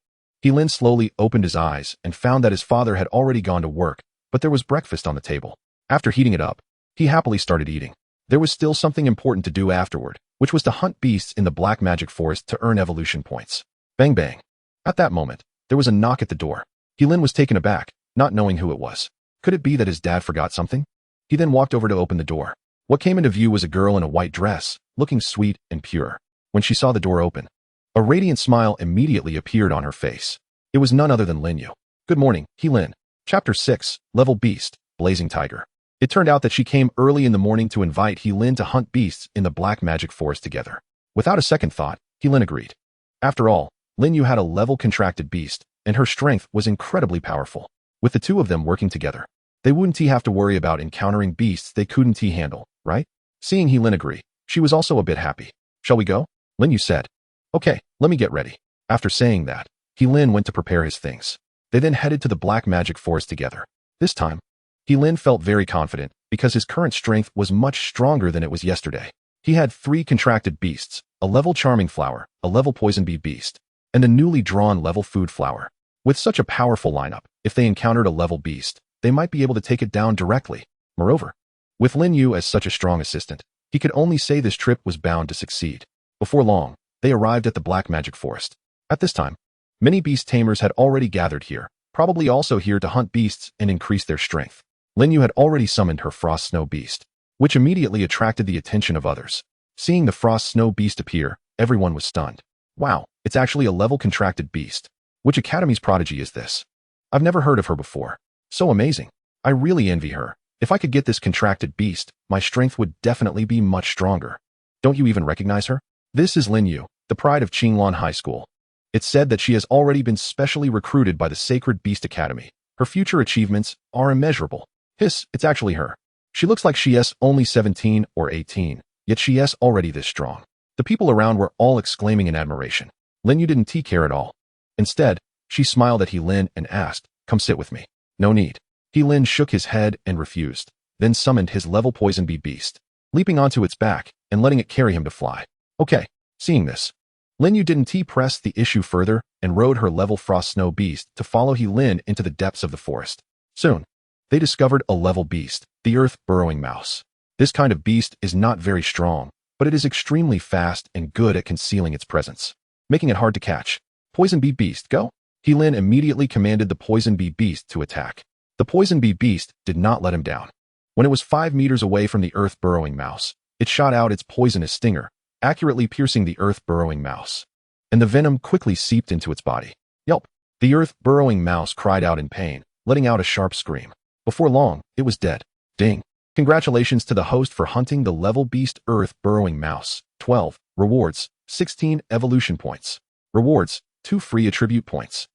Lin slowly opened his eyes and found that his father had already gone to work, but there was breakfast on the table. After heating it up, he happily started eating. There was still something important to do afterward, which was to hunt beasts in the black magic forest to earn evolution points. Bang bang. At that moment, there was a knock at the door. Lin was taken aback, not knowing who it was. Could it be that his dad forgot something? He then walked over to open the door. What came into view was a girl in a white dress, looking sweet and pure. When she saw the door open, a radiant smile immediately appeared on her face. It was none other than Linyu. Good morning, Lin. Chapter 6, Level Beast, Blazing Tiger. It turned out that she came early in the morning to invite Lin to hunt beasts in the black magic forest together. Without a second thought, Lin agreed. After all, Linyu had a level contracted beast, and her strength was incredibly powerful. With the two of them working together, they wouldn't have to worry about encountering beasts they couldn't handle, right? Seeing Lin agree, she was also a bit happy. Shall we go? Linyu said. Okay, let me get ready. After saying that, Lin went to prepare his things. They then headed to the black magic forest together. This time, Lin felt very confident because his current strength was much stronger than it was yesterday. He had 3 contracted beasts, a level charming flower, a level poison bee beast, and a newly drawn level food flower. With such a powerful lineup, if they encountered a level beast, they might be able to take it down directly. Moreover, with Linyu as such a strong assistant, he could only say this trip was bound to succeed. Before long, they arrived at the black magic forest. At this time, many beast tamers had already gathered here, probably also here to hunt beasts and increase their strength. Linyu had already summoned her frost snow beast, which immediately attracted the attention of others. Seeing the frost snow beast appear, everyone was stunned. Wow, it's actually a level contracted beast. Which academy's prodigy is this? I've never heard of her before. So amazing. I really envy her. If I could get this contracted beast, my strength would definitely be much stronger. Don't you even recognize her? This is Linyu, the pride of Qinglan High School. It's said that she has already been specially recruited by the Sacred Beast Academy. Her future achievements are immeasurable. Hiss, it's actually her. She looks like she's only 17 or 18, yet she's already this strong. The people around were all exclaiming in admiration. Linyu didn't care at all. Instead, she smiled at Lin and asked, come sit with me. No need. Lin shook his head and refused, then summoned his level poison bee beast, leaping onto its back and letting it carry him to fly. Okay, seeing this, Linyu didn't press the issue further and rode her level frost snow beast to follow Lin into the depths of the forest. Soon, they discovered a level beast, the earth burrowing mouse. This kind of beast is not very strong, but it is extremely fast and good at concealing its presence, making it hard to catch. Poison bee beast, go! Lin immediately commanded the poison bee beast to attack. The poison bee beast did not let him down. When it was 5 meters away from the earth burrowing mouse, it shot out its poisonous stinger, accurately piercing the earth burrowing mouse. And the venom quickly seeped into its body. Yelp! The earth burrowing mouse cried out in pain, letting out a sharp scream. Before long, it was dead. Ding! Congratulations to the host for hunting the level beast earth burrowing mouse. 12. Rewards. 16 evolution points. Rewards. 2 free attribute points.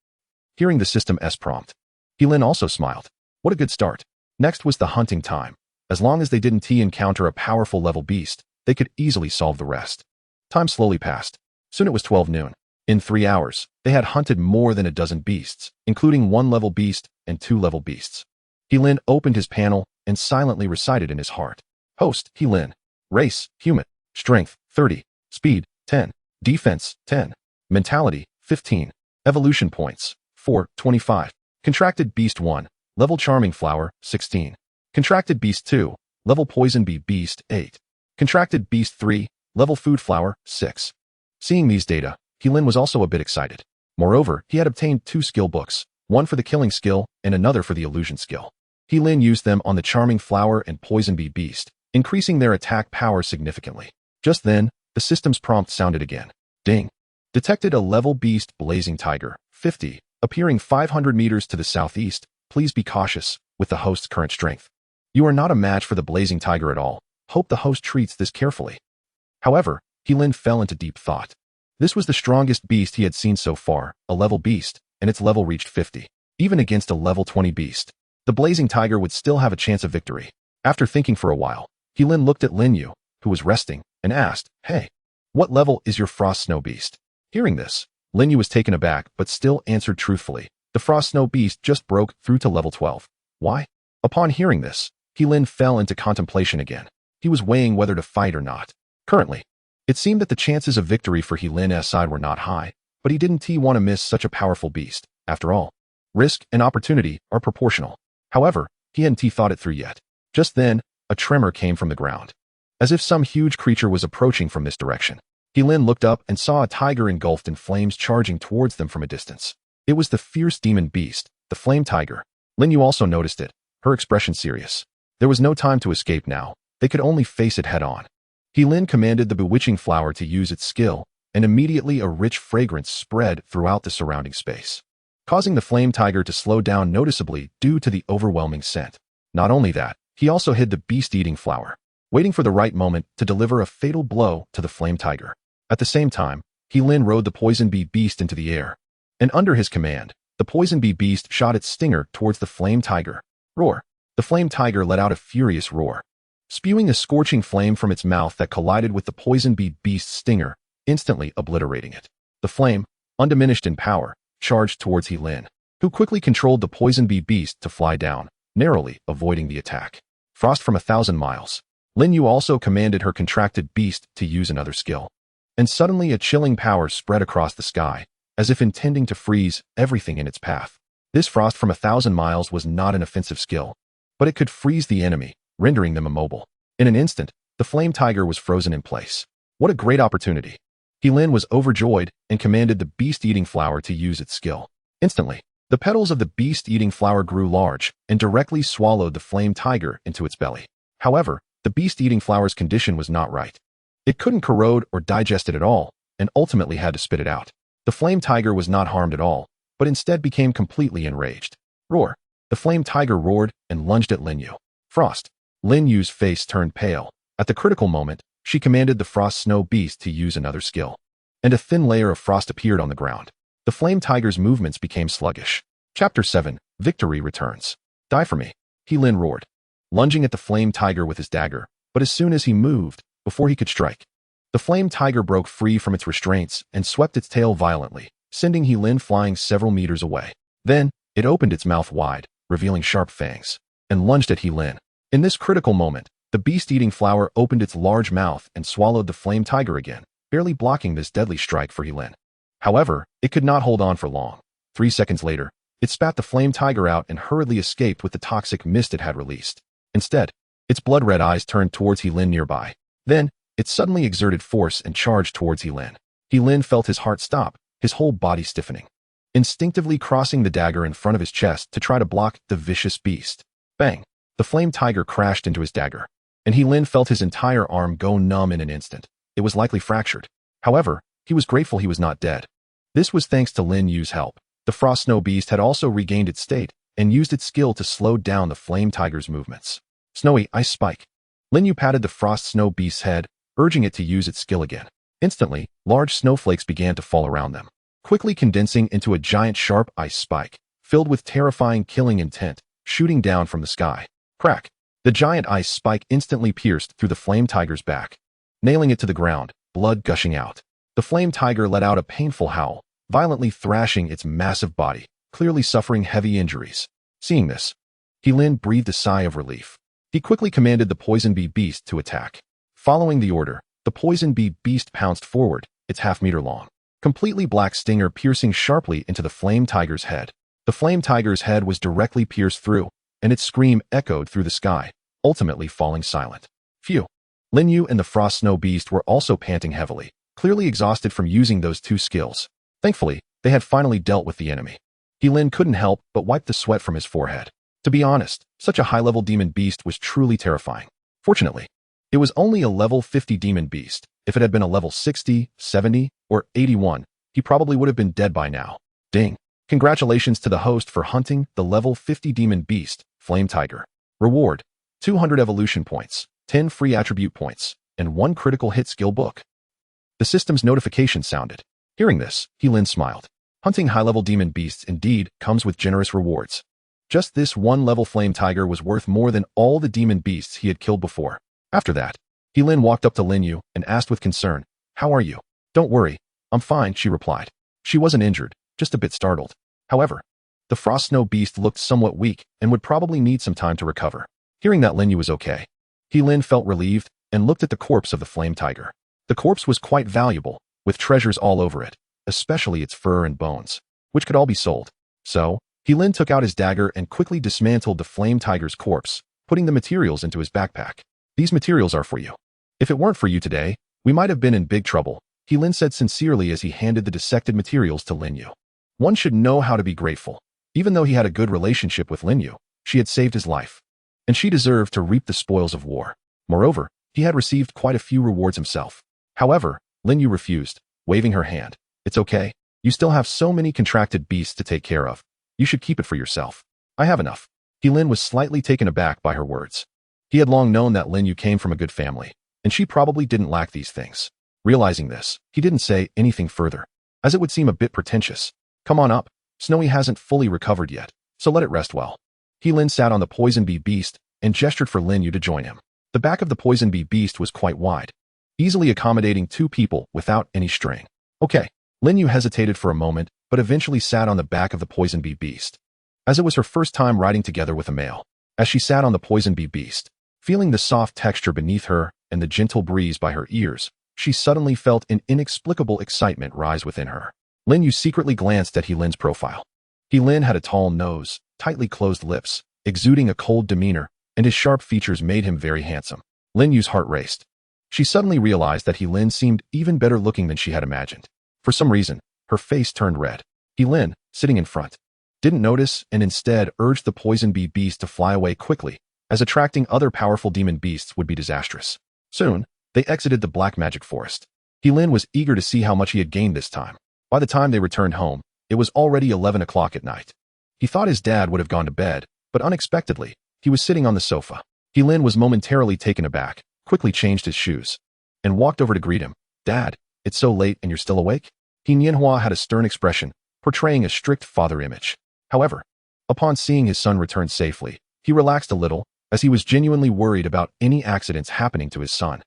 Hearing the System S prompt, Lin also smiled. What a good start. Next was the hunting time. As long as they didn't encounter a powerful level beast, they could easily solve the rest. Time slowly passed. Soon it was 12 noon. In 3 hours, they had hunted more than a dozen beasts, including 1 level beast and 2 level beasts. Lin opened his panel and silently recited in his heart. Host, Lin. Race, human. Strength, 30. Speed, 10. Defense, 10. Mentality, 15. Evolution points, 425. Contracted Beast 1, Level Charming Flower, 16. Contracted Beast 2, Level Poison Bee Beast, 8. Contracted Beast 3, Level Food Flower, 6. Seeing these data, Lin was also a bit excited. Moreover, he had obtained 2 skill books, one for the killing skill and another for the illusion skill. Lin used them on the Charming Flower and Poison Bee Beast, increasing their attack power significantly. Just then, the system's prompt sounded again. Ding! Detected a level beast blazing tiger, 50, appearing 500 meters to the southeast. Please be cautious with the host's current strength. You are not a match for the blazing tiger at all. Hope the host treats this carefully. However, Lin fell into deep thought. This was the strongest beast he had seen so far, a level beast, and its level reached 50. Even against a level 20 beast, the blazing tiger would still have a chance of victory. After thinking for a while, Lin looked at Linyu, who was resting, and asked, Hey, what level is your frost snow beast? Hearing this, Linyu was taken aback but still answered truthfully. The frost snow beast just broke through to level 12. Why? Upon hearing this, Lin fell into contemplation again. He was weighing whether to fight or not. Currently, it seemed that the chances of victory for Lin's side were not high, but he didn't want to miss such a powerful beast. After all, risk and opportunity are proportional. However, he hadn't thought it through yet. Just then, a tremor came from the ground, as if some huge creature was approaching from this direction. Lin looked up and saw a tiger engulfed in flames charging towards them from a distance. It was the fierce demon beast, the flame tiger. Lin also noticed it, her expression serious. There was no time to escape now. They could only face it head-on. Lin commanded the bewitching flower to use its skill, and immediately a rich fragrance spread throughout the surrounding space, causing the flame tiger to slow down noticeably due to the overwhelming scent. Not only that, he also hid the beast-eating flower, waiting for the right moment to deliver a fatal blow to the flame tiger. At the same time, Lin rode the poison bee beast into the air, and under his command, the poison bee beast shot its stinger towards the flame tiger. Roar! The flame tiger let out a furious roar, spewing a scorching flame from its mouth that collided with the poison bee beast's stinger, instantly obliterating it. The flame, undiminished in power, charged towards Lin, who quickly controlled the poison bee beast to fly down, narrowly avoiding the attack. Frost from 1,000 miles. Lin also commanded her contracted beast to use another skill. And suddenly a chilling power spread across the sky, as if intending to freeze everything in its path. This frost from 1,000 miles was not an offensive skill, but it could freeze the enemy, rendering them immobile. In an instant, the flame tiger was frozen in place. What a great opportunity! Lin was overjoyed and commanded the beast-eating flower to use its skill. Instantly, the petals of the beast-eating flower grew large and directly swallowed the flame tiger into its belly. However, the beast-eating flower's condition was not right. It couldn't corrode or digest it at all, and ultimately had to spit it out. The flame tiger was not harmed at all, but instead became completely enraged. Roar! The flame tiger roared and lunged at Lin. Frost! Lin face turned pale. At the critical moment, she commanded the frost snow beast to use another skill, and a thin layer of frost appeared on the ground. The flame tiger's movements became sluggish. Chapter 7, Victory Returns. Die for me! Lin roared, lunging at the flame tiger with his dagger, but as soon as he moved, before he could strike, the flame tiger broke free from its restraints and swept its tail violently, sending Lin flying several meters away. Then, it opened its mouth wide, revealing sharp fangs, and lunged at Lin. In this critical moment, the beast-eating flower opened its large mouth and swallowed the flame tiger again, barely blocking this deadly strike for Lin. However, it could not hold on for long. 3 seconds later, it spat the flame tiger out and hurriedly escaped with the toxic mist it had released. Instead, its blood-red eyes turned towards Lin nearby. Then, it suddenly exerted force and charged towards Lin. Lin felt his heart stop, his whole body stiffening, instinctively crossing the dagger in front of his chest to try to block the vicious beast. Bang! The flame tiger crashed into his dagger, and Lin felt his entire arm go numb in an instant. It was likely fractured. However, he was grateful he was not dead. This was thanks to Lin's help. The frost snow beast had also regained its state and used its skill to slow down the flame tiger's movements. Snowy Ice Spike. Lin patted the frost snow beast's head, urging it to use its skill again. Instantly, large snowflakes began to fall around them, quickly condensing into a giant sharp ice spike, filled with terrifying killing intent, shooting down from the sky. Crack! The giant ice spike instantly pierced through the flame tiger's back, nailing it to the ground, blood gushing out. The flame tiger let out a painful howl, violently thrashing its massive body, clearly suffering heavy injuries. Seeing this, Lin breathed a sigh of relief. He quickly commanded the poison bee beast to attack. Following the order, the poison bee beast pounced forward, its half-meter-long, completely black stinger piercing sharply into the flame tiger's head. The flame tiger's head was directly pierced through, and its scream echoed through the sky, ultimately falling silent. Phew! Lin and the frost snow beast were also panting heavily, clearly exhausted from using those two skills. Thankfully, they had finally dealt with the enemy. Lin couldn't help but wipe the sweat from his forehead. To be honest, such a high-level demon beast was truly terrifying. Fortunately, it was only a level 50 demon beast. If it had been a level 60, 70, or 81, he probably would have been dead by now. Ding! Congratulations to the host for hunting the level 50 demon beast, Flame Tiger. Reward: 200 evolution points, 10 free attribute points, and 1 critical hit skill book. The system's notification sounded. Hearing this, Lin smiled. Hunting high-level demon beasts indeed comes with generous rewards. Just this one level flame tiger was worth more than all the demon beasts he had killed before. After that, Lin walked up to Lin and asked with concern, "How are you?" "Don't worry, I'm fine," she replied. She wasn't injured, just a bit startled. However, the frost snow beast looked somewhat weak and would probably need some time to recover. Hearing that Lin was okay, Lin felt relieved and looked at the corpse of the flame tiger. The corpse was quite valuable, with treasures all over it, especially its fur and bones, which could all be sold. So, Lin took out his dagger and quickly dismantled the flame tiger's corpse, putting the materials into his backpack. These materials are for you. If it weren't for you today, we might have been in big trouble, Lin said sincerely as he handed the dissected materials to Lin Yu. One should know how to be grateful. Even though he had a good relationship with Lin Yu, she had saved his life, and she deserved to reap the spoils of war. Moreover, he had received quite a few rewards himself. However, Lin Yu refused, waving her hand. It's okay. You still have so many contracted beasts to take care of. You should keep it for yourself. I have enough. Lin was slightly taken aback by her words. He had long known that Lin Yu came from a good family, and she probably didn't lack these things. Realizing this, he didn't say anything further, as it would seem a bit pretentious. Come on up. Snowy hasn't fully recovered yet, so let it rest well. Lin sat on the poison bee beast and gestured for Lin Yu to join him. The back of the poison bee beast was quite wide, easily accommodating 2 people without any strain. Okay. Lin Yu hesitated for a moment, but eventually sat on the back of the poison bee beast, as it was her first time riding together with a male. As she sat on the poison bee beast, feeling the soft texture beneath her and the gentle breeze by her ears, she suddenly felt an inexplicable excitement rise within her. Lin Yu secretly glanced at Lin's profile. Lin had a tall nose, tightly closed lips, exuding a cold demeanor, and his sharp features made him very handsome. Lin Yu's heart raced. She suddenly realized that Lin seemed even better looking than she had imagined. For some reason, her face turned red. Lin, sitting in front, didn't notice and instead urged the poison bee beast to fly away quickly, as attracting other powerful demon beasts would be disastrous. Soon, they exited the black magic forest. Lin was eager to see how much he had gained this time. By the time they returned home, it was already 11 o'clock at night. He thought his dad would have gone to bed, but unexpectedly, he was sitting on the sofa. Lin was momentarily taken aback, quickly changed his shoes, and walked over to greet him. Dad, it's so late and you're still awake? Nianhua had a stern expression, portraying a strict father image. However, upon seeing his son return safely, he relaxed a little, as he was genuinely worried about any accidents happening to his son.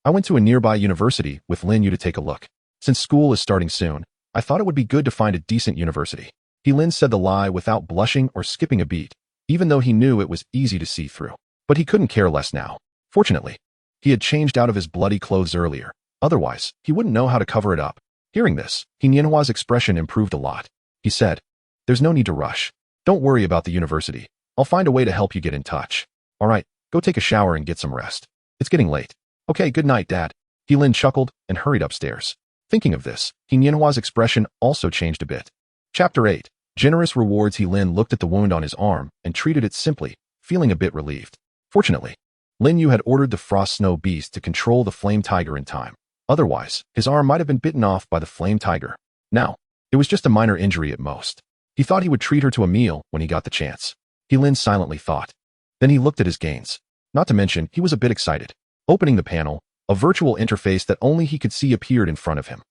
I went to a nearby university with Lin Yu to take a look. Since school is starting soon, I thought it would be good to find a decent university. Lin said the lie without blushing or skipping a beat, even though he knew it was easy to see through. But he couldn't care less now. Fortunately, he had changed out of his bloody clothes earlier. Otherwise, he wouldn't know how to cover it up. Hearing this, Nianhua's expression improved a lot. He said, there's no need to rush. Don't worry about the university. I'll find a way to help you get in touch. All right, go take a shower and get some rest. It's getting late. Okay, good night, Dad. Lin chuckled and hurried upstairs. Thinking of this, Nianhua's expression also changed a bit. Chapter 8. Generous rewards. Lin looked at the wound on his arm and treated it simply, feeling a bit relieved. Fortunately, Lin Yu had ordered the frost snow beast to control the flame tiger in time. Otherwise, his arm might have been bitten off by the flame tiger. Now, it was just a minor injury at most. He thought he would treat her to a meal when he got the chance. Lin silently thought. Then he looked at his gains. Not to mention, he was a bit excited. Opening the panel, a virtual interface that only he could see appeared in front of him.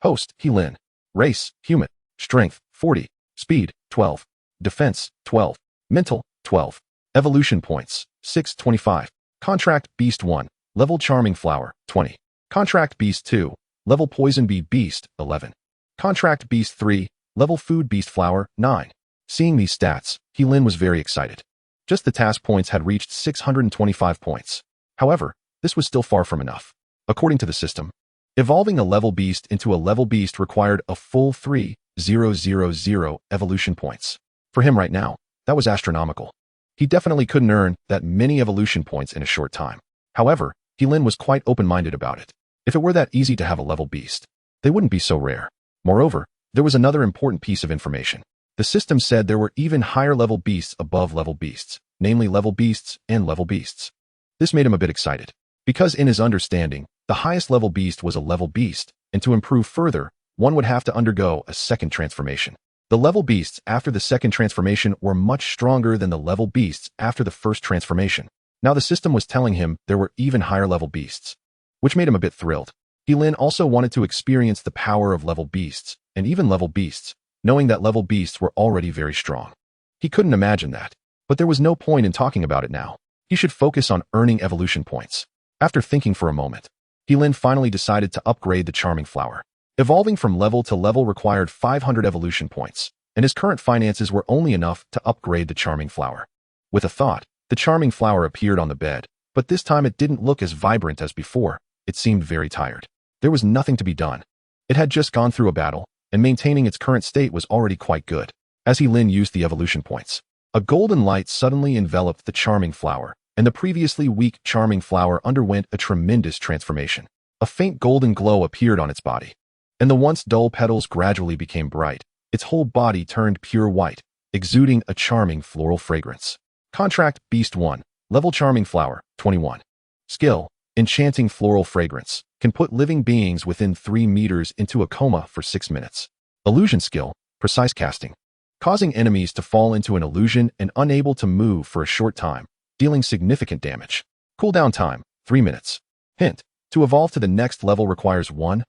Host, Lin. Race, human. Strength, 40. Speed, 12. Defense, 12. Mental, 12. Evolution points, 625. Contract Beast 1. Level Charming Flower, 20. Contract Beast 2. Level Poison Bee Beast, 11. Contract Beast 3. Level Food Beast Flower, 9. Seeing these stats, Lin was very excited. Just the task points had reached 625 points. However, this was still far from enough. According to the system, evolving a level beast into a level beast required a full 3,000 evolution points. For him right now, that was astronomical. He definitely couldn't earn that many evolution points in a short time. However, Lin was quite open-minded about it. If it were that easy to have a level beast, they wouldn't be so rare. Moreover, there was another important piece of information. The system said there were even higher level beasts above level beasts, namely level beasts and level beasts. This made him a bit excited, because in his understanding, the highest level beast was a level beast, and to improve further, one would have to undergo a second transformation. The level beasts after the second transformation were much stronger than the level beasts after the first transformation. Now the system was telling him there were even higher level beasts, which made him a bit thrilled. Lin also wanted to experience the power of level beasts, and even level beasts, knowing that level beasts were already very strong. He couldn't imagine that, but there was no point in talking about it now. He should focus on earning evolution points. After thinking for a moment, Lin finally decided to upgrade the Charming Flower. Evolving from level to level required 500 evolution points, and his current finances were only enough to upgrade the Charming Flower. With a thought, the Charming Flower appeared on the bed, but this time it didn't look as vibrant as before. It seemed very tired. There was nothing to be done. It had just gone through a battle, and maintaining its current state was already quite good. As Lin used the evolution points, a golden light suddenly enveloped the charming flower, and the previously weak charming flower underwent a tremendous transformation. A faint golden glow appeared on its body, and the once dull petals gradually became bright. Its whole body turned pure white, exuding a charming floral fragrance. Contract Beast 1. Level Charming Flower, 21. Skill: Enchanting Floral Fragrance. Can put living beings within 3 meters into a coma for 6 minutes. Illusion Skill: Precise Casting. Causing enemies to fall into an illusion and unable to move for a short time, dealing significant damage. Cooldown time: 3 minutes. Hint: to evolve to the next level requires 1,000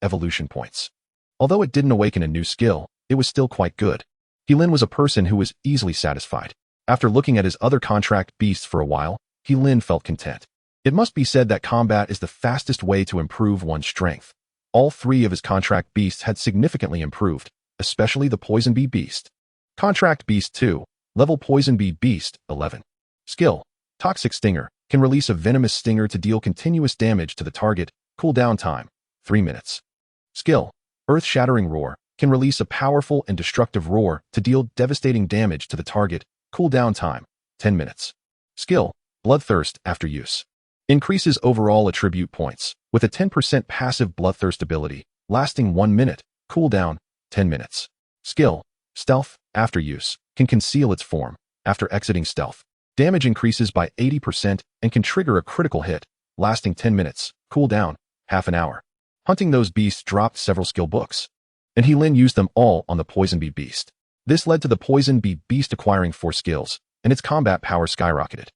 evolution points. Although it didn't awaken a new skill, it was still quite good. Lin was a person who was easily satisfied. After looking at his other contract beasts for a while, Lin felt content. It must be said that combat is the fastest way to improve one's strength. All 3 of his contract beasts had significantly improved, especially the Poison Bee Beast. Contract Beast 2. Level Poison Bee Beast, 11. Skill: Toxic Stinger. Can release a venomous stinger to deal continuous damage to the target. Cooldown time: 3 minutes. Skill: Earth-Shattering Roar. Can release a powerful and destructive roar to deal devastating damage to the target. Cooldown time: 10 minutes. Skill: Bloodthirst after use. Increases overall attribute points, with a 10% passive Bloodthirst ability, lasting 1 minute. Cooldown: 10 minutes. Skill: Stealth after use. Can conceal its form. After exiting stealth, damage increases by 80% and can trigger a critical hit, lasting 10 minutes. Cooldown: half an hour. Hunting those beasts dropped several skill books, and Lin used them all on the Poison Bee Beast. This led to the Poison Bee Beast acquiring 4 skills, and its combat power skyrocketed.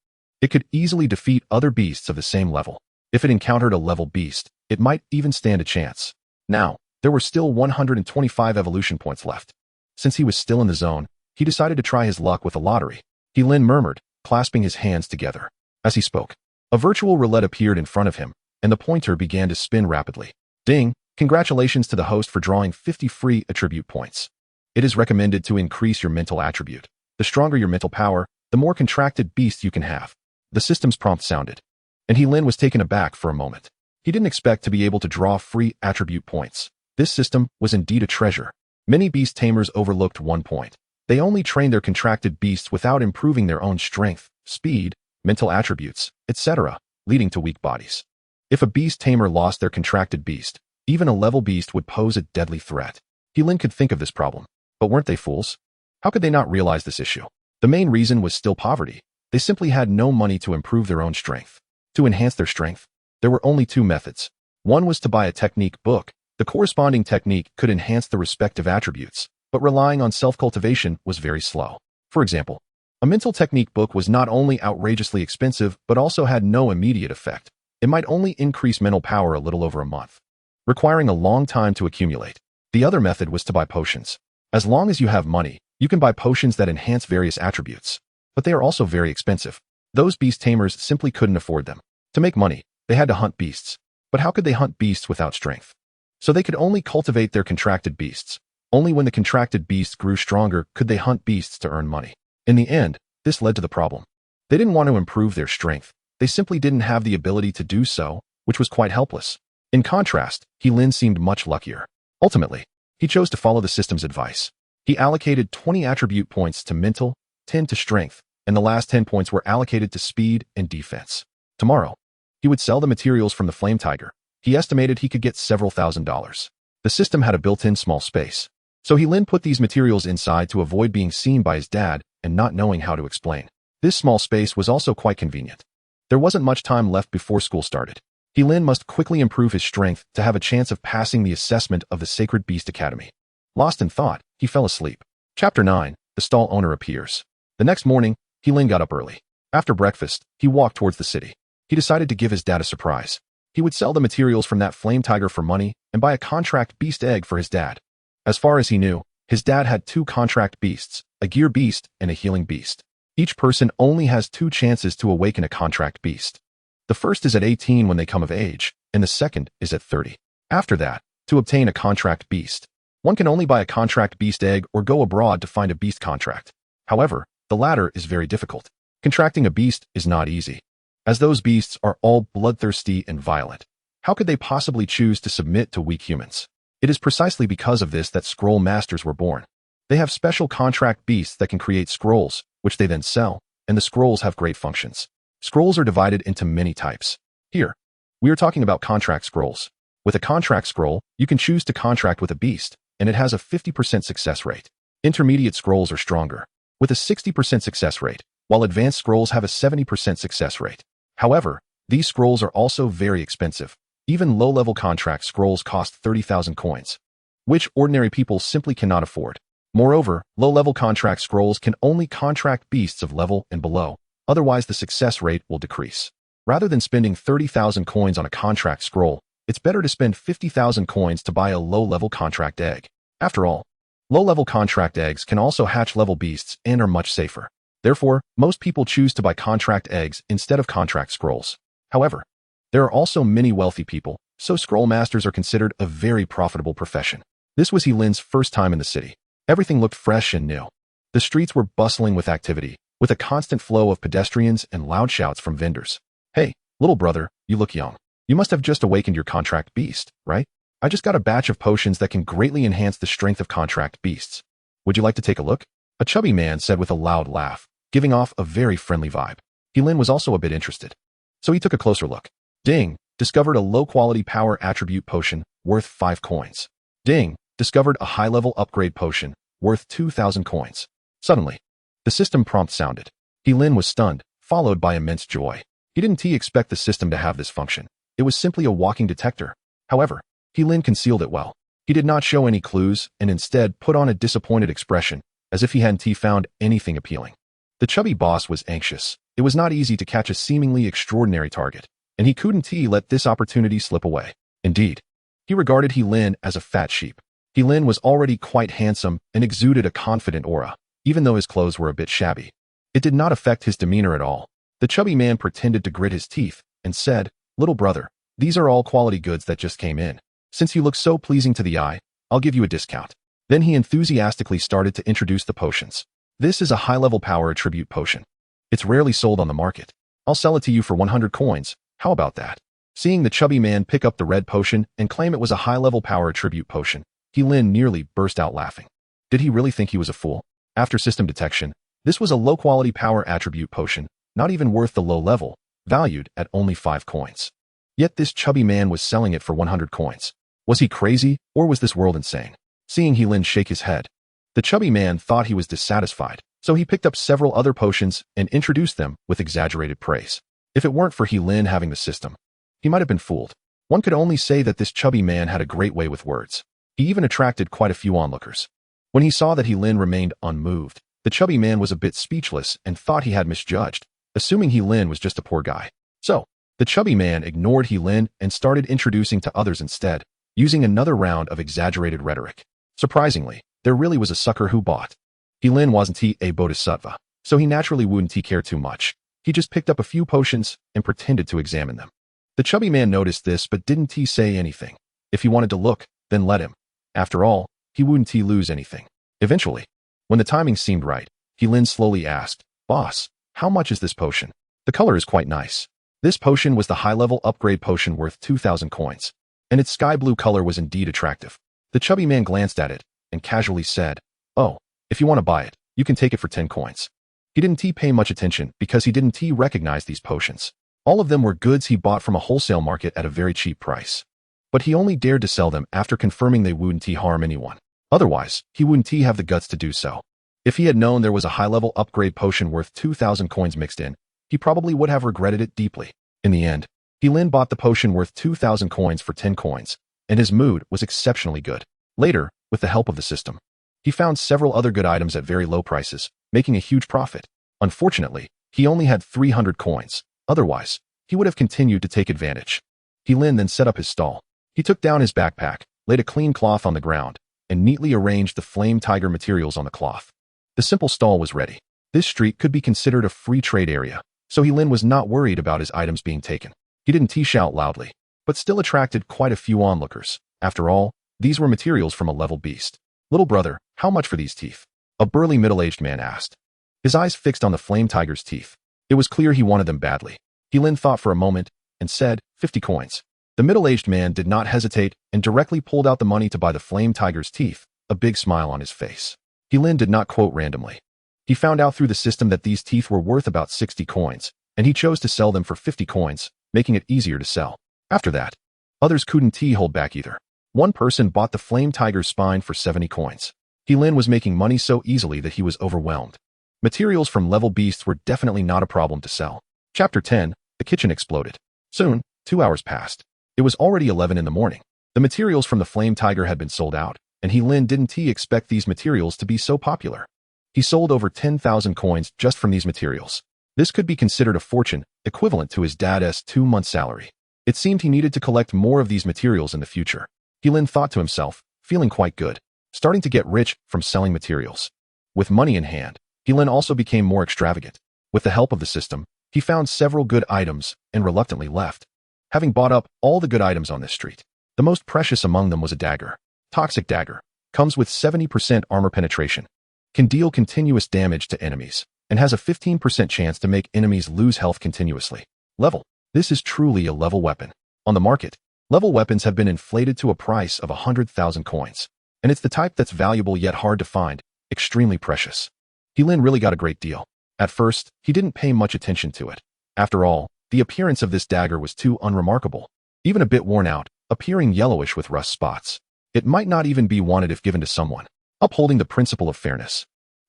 It could easily defeat other beasts of the same level. If it encountered a level beast, it might even stand a chance. Now, there were still 125 evolution points left. Since he was still in the zone, he decided to try his luck with a lottery. Lin murmured, clasping his hands together. As he spoke, a virtual roulette appeared in front of him, and the pointer began to spin rapidly. Ding! Congratulations to the host for drawing 50 free attribute points. It is recommended to increase your mental attribute. The stronger your mental power, the more contracted beasts you can have. The system's prompt sounded, and Lin was taken aback for a moment. He didn't expect to be able to draw free attribute points. This system was indeed a treasure. Many beast tamers overlooked one point. They only trained their contracted beasts without improving their own strength, speed, mental attributes, etc., leading to weak bodies. If a beast tamer lost their contracted beast, even a level beast would pose a deadly threat. Lin could think of this problem. But weren't they fools? How could they not realize this issue? The main reason was still poverty. They simply had no money to improve their own strength. To enhance their strength, there were only 2 methods. One was to buy a technique book. The corresponding technique could enhance the respective attributes, but relying on self-cultivation was very slow. For example, a mental technique book was not only outrageously expensive, but also had no immediate effect. It might only increase mental power a little over a month, requiring a long time to accumulate. The other method was to buy potions. As long as you have money, you can buy potions that enhance various attributes, but they are also very expensive. Those beast tamers simply couldn't afford them. To make money, they had to hunt beasts. But how could they hunt beasts without strength? So they could only cultivate their contracted beasts. Only when the contracted beasts grew stronger could they hunt beasts to earn money. In the end, this led to the problem. They didn't want to improve their strength. They simply didn't have the ability to do so, which was quite helpless. In contrast, Lin seemed much luckier. Ultimately, he chose to follow the system's advice. He allocated 20 attribute points to mental, 10 to strength, and the last 10 points were allocated to speed and defense. Tomorrow, he would sell the materials from the Flame Tiger. He estimated he could get several $1,000s. The system had a built-in small space, so Lin put these materials inside to avoid being seen by his dad and not knowing how to explain. This small space was also quite convenient. There wasn't much time left before school started. Lin must quickly improve his strength to have a chance of passing the assessment of the Sacred Beast Academy. Lost in thought, he fell asleep. Chapter 9. The stall owner appears. The next morning, Lin got up early. After breakfast, he walked towards the city. He decided to give his dad a surprise. He would sell the materials from that Flame Tiger for money and buy a contract beast egg for his dad. As far as he knew, his dad had 2 contract beasts, a gear beast and a healing beast. Each person only has 2 chances to awaken a contract beast. The first is at 18 when they come of age, and the second is at 30. After that, to obtain a contract beast, one can only buy a contract beast egg or go abroad to find a beast contract. However, the latter is very difficult. Contracting a beast is not easy, as those beasts are all bloodthirsty and violent. How could they possibly choose to submit to weak humans? It is precisely because of this that scroll masters were born. They have special contract beasts that can create scrolls, which they then sell, and the scrolls have great functions. Scrolls are divided into many types. Here, we are talking about contract scrolls. With a contract scroll, you can choose to contract with a beast, and it has a 50% success rate. Intermediate scrolls are stronger, with a 60% success rate, while advanced scrolls have a 70% success rate. However, these scrolls are also very expensive. Even low-level contract scrolls cost 30,000 coins, which ordinary people simply cannot afford. Moreover, low-level contract scrolls can only contract beasts of level and below, otherwise the success rate will decrease. Rather than spending 30,000 coins on a contract scroll, it's better to spend 50,000 coins to buy a low-level contract egg. After all, low-level contract eggs can also hatch level beasts and are much safer. Therefore, most people choose to buy contract eggs instead of contract scrolls. However, there are also many wealthy people, so scroll masters are considered a very profitable profession. This was Helin's first time in the city. Everything looked fresh and new. The streets were bustling with activity, with a constant flow of pedestrians and loud shouts from vendors. Hey, little brother, you look young. You must have just awakened your contract beast, right? I just got a batch of potions that can greatly enhance the strength of contract beasts. Would you like to take a look? A chubby man said with a loud laugh, giving off a very friendly vibe. Helin was also a bit interested, so he took a closer look. Ding, discovered a low-quality power attribute potion worth 5 coins. Ding, discovered a high-level upgrade potion worth 2,000 coins. Suddenly, the system prompt sounded. Helin was stunned, followed by immense joy. He didn't expect the system to have this function. It was simply a walking detector. However, Helin concealed it well. He did not show any clues and instead put on a disappointed expression, as if he hadn't found anything appealing. The chubby boss was anxious. It was not easy to catch a seemingly extraordinary target, and he couldn't let this opportunity slip away. Indeed, he regarded Helin as a fat sheep. Helin was already quite handsome and exuded a confident aura, even though his clothes were a bit shabby. It did not affect his demeanor at all. The chubby man pretended to grit his teeth and said, "Little brother, these are all quality goods that just came in. Since you look so pleasing to the eye, I'll give you a discount." Then he enthusiastically started to introduce the potions. This is a high-level power attribute potion. It's rarely sold on the market. I'll sell it to you for 100 coins. How about that? Seeing the chubby man pick up the red potion and claim it was a high-level power attribute potion, Helin nearly burst out laughing. Did he really think he was a fool? After system detection, this was a low-quality power attribute potion, not even worth the low level, valued at only 5 coins. Yet this chubby man was selling it for 100 coins. Was he crazy, or was this world insane? Seeing Helin shake his head, the chubby man thought he was dissatisfied, so he picked up several other potions and introduced them with exaggerated praise. If it weren't for Helin having the system, he might have been fooled. One could only say that this chubby man had a great way with words. He even attracted quite a few onlookers. When he saw that Helin remained unmoved, the chubby man was a bit speechless and thought he had misjudged, assuming Helin was just a poor guy. So, the chubby man ignored Helin and started introducing to others instead, using another round of exaggerated rhetoric. Surprisingly, there really was a sucker who bought. Helin wasn't a bodhisattva, so he naturally wouldn't care too much. He just picked up a few potions and pretended to examine them. The chubby man noticed this but didn't say anything. If he wanted to look, then let him. After all, he wouldn't lose anything. Eventually, when the timing seemed right, Helin slowly asked, "Boss, how much is this potion? The color is quite nice." This potion was the high-level upgrade potion worth 2,000 coins, and its sky blue color was indeed attractive. The chubby man glanced at it and casually said, "Oh, if you want to buy it, you can take it for 10 coins. He didn't pay much attention because he didn't recognize these potions. All of them were goods he bought from a wholesale market at a very cheap price. But he only dared to sell them after confirming they wouldn't harm anyone. Otherwise, he wouldn't have the guts to do so. If he had known there was a high-level upgrade potion worth 2,000 coins mixed in, he probably would have regretted it deeply. In the end, Helin bought the potion worth 2,000 coins for 10 coins, and his mood was exceptionally good. Later, with the help of the system, he found several other good items at very low prices, making a huge profit. Unfortunately, he only had 300 coins. Otherwise, he would have continued to take advantage. Helin then set up his stall. He took down his backpack, laid a clean cloth on the ground, and neatly arranged the flame tiger materials on the cloth. The simple stall was ready. This street could be considered a free trade area, so Helin was not worried about his items being taken. He didn't shout loudly, but still attracted quite a few onlookers. After all, these were materials from a level beast. "Little brother, how much for these teeth?" a burly middle-aged man asked. His eyes fixed on the flame tiger's teeth. It was clear he wanted them badly. Helin thought for a moment and said, 50 coins. The middle-aged man did not hesitate and directly pulled out the money to buy the flame tiger's teeth, a big smile on his face. Lin did not quote randomly. He found out through the system that these teeth were worth about 60 coins, and he chose to sell them for 50 coins, making it easier to sell. After that, others couldn't hold back either. One person bought the flame tiger's spine for 70 coins. Lin was making money so easily that he was overwhelmed. Materials from level beasts were definitely not a problem to sell. Chapter 10, the kitchen exploded. Soon, 2 hours passed. It was already 11 in the morning. The materials from the flame tiger had been sold out, and Lin didn't expect these materials to be so popular. He sold over 10,000 coins just from these materials. This could be considered a fortune, equivalent to his dad's 2-month salary. It seemed he needed to collect more of these materials in the future. Lin thought to himself, feeling quite good, starting to get rich from selling materials. With money in hand, Lin also became more extravagant. With the help of the system, he found several good items and reluctantly left. Having bought up all the good items on this street, the most precious among them was a dagger. Toxic dagger. Comes with 70% armor penetration. Can deal continuous damage to enemies, and has a 15% chance to make enemies lose health continuously. Level. This is truly a level weapon. On the market, level weapons have been inflated to a price of 100,000 coins. And it's the type that's valuable yet hard to find, extremely precious. Lin really got a great deal. At first, he didn't pay much attention to it. After all, the appearance of this dagger was too unremarkable. Even a bit worn out, appearing yellowish with rust spots. It might not even be wanted if given to someone. Upholding the principle of fairness,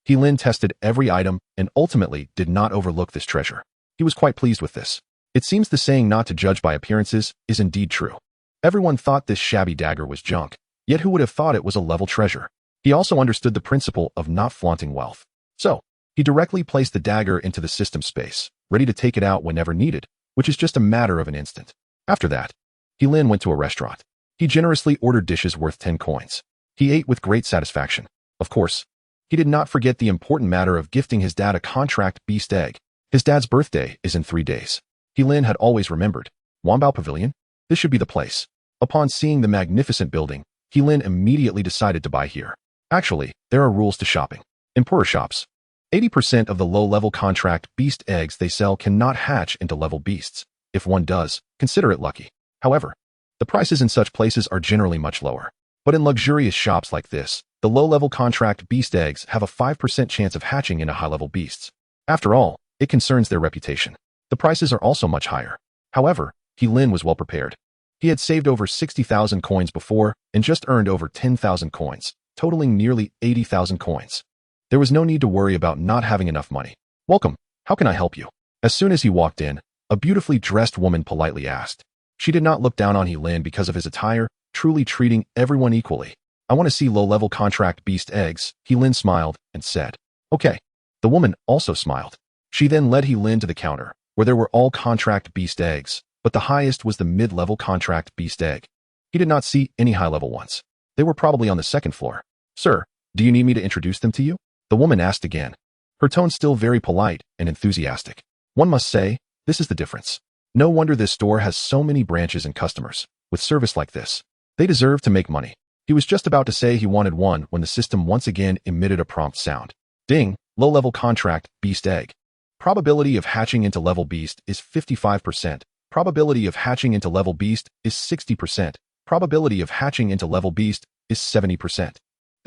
Lin tested every item and ultimately did not overlook this treasure. He was quite pleased with this. It seems the saying not to judge by appearances is indeed true. Everyone thought this shabby dagger was junk, yet who would have thought it was a level treasure? He also understood the principle of not flaunting wealth. So, he directly placed the dagger into the system space, ready to take it out whenever needed, which is just a matter of an instant. After that, Lin went to a restaurant. He generously ordered dishes worth 10 coins. He ate with great satisfaction. Of course, he did not forget the important matter of gifting his dad a contract beast egg. His dad's birthday is in 3 days. Lin had always remembered. Wambao Pavilion? This should be the place. Upon seeing the magnificent building, Lin immediately decided to buy here. Actually, there are rules to shopping. Emperor shops. 80% of the low-level contract beast eggs they sell cannot hatch into level beasts. If one does, consider it lucky. However, the prices in such places are generally much lower. But in luxurious shops like this, the low-level contract beast eggs have a 5% chance of hatching into high-level beasts. After all, it concerns their reputation. The prices are also much higher. However, Lin was well prepared. He had saved over 60,000 coins before and just earned over 10,000 coins, totaling nearly 80,000 coins. There was no need to worry about not having enough money. Welcome, how can I help you? As soon as he walked in, a beautifully dressed woman politely asked. She did not look down on Lin because of his attire, truly treating everyone equally. I want to see low-level contract beast eggs. Lin smiled and said, okay. The woman also smiled. She then led Lin to the counter, where there were all contract beast eggs, but the highest was the mid-level contract beast egg. He did not see any high-level ones. They were probably on the second floor. Sir, do you need me to introduce them to you? The woman asked again. Her tone still very polite and enthusiastic. One must say, this is the difference. No wonder this store has so many branches and customers. With service like this, they deserve to make money. He was just about to say he wanted one when the system once again emitted a prompt sound. Ding, low-level contract, beast egg. Probability of hatching into level beast is 55%. Probability of hatching into level beast is 60%. Probability of hatching into level beast is 70%.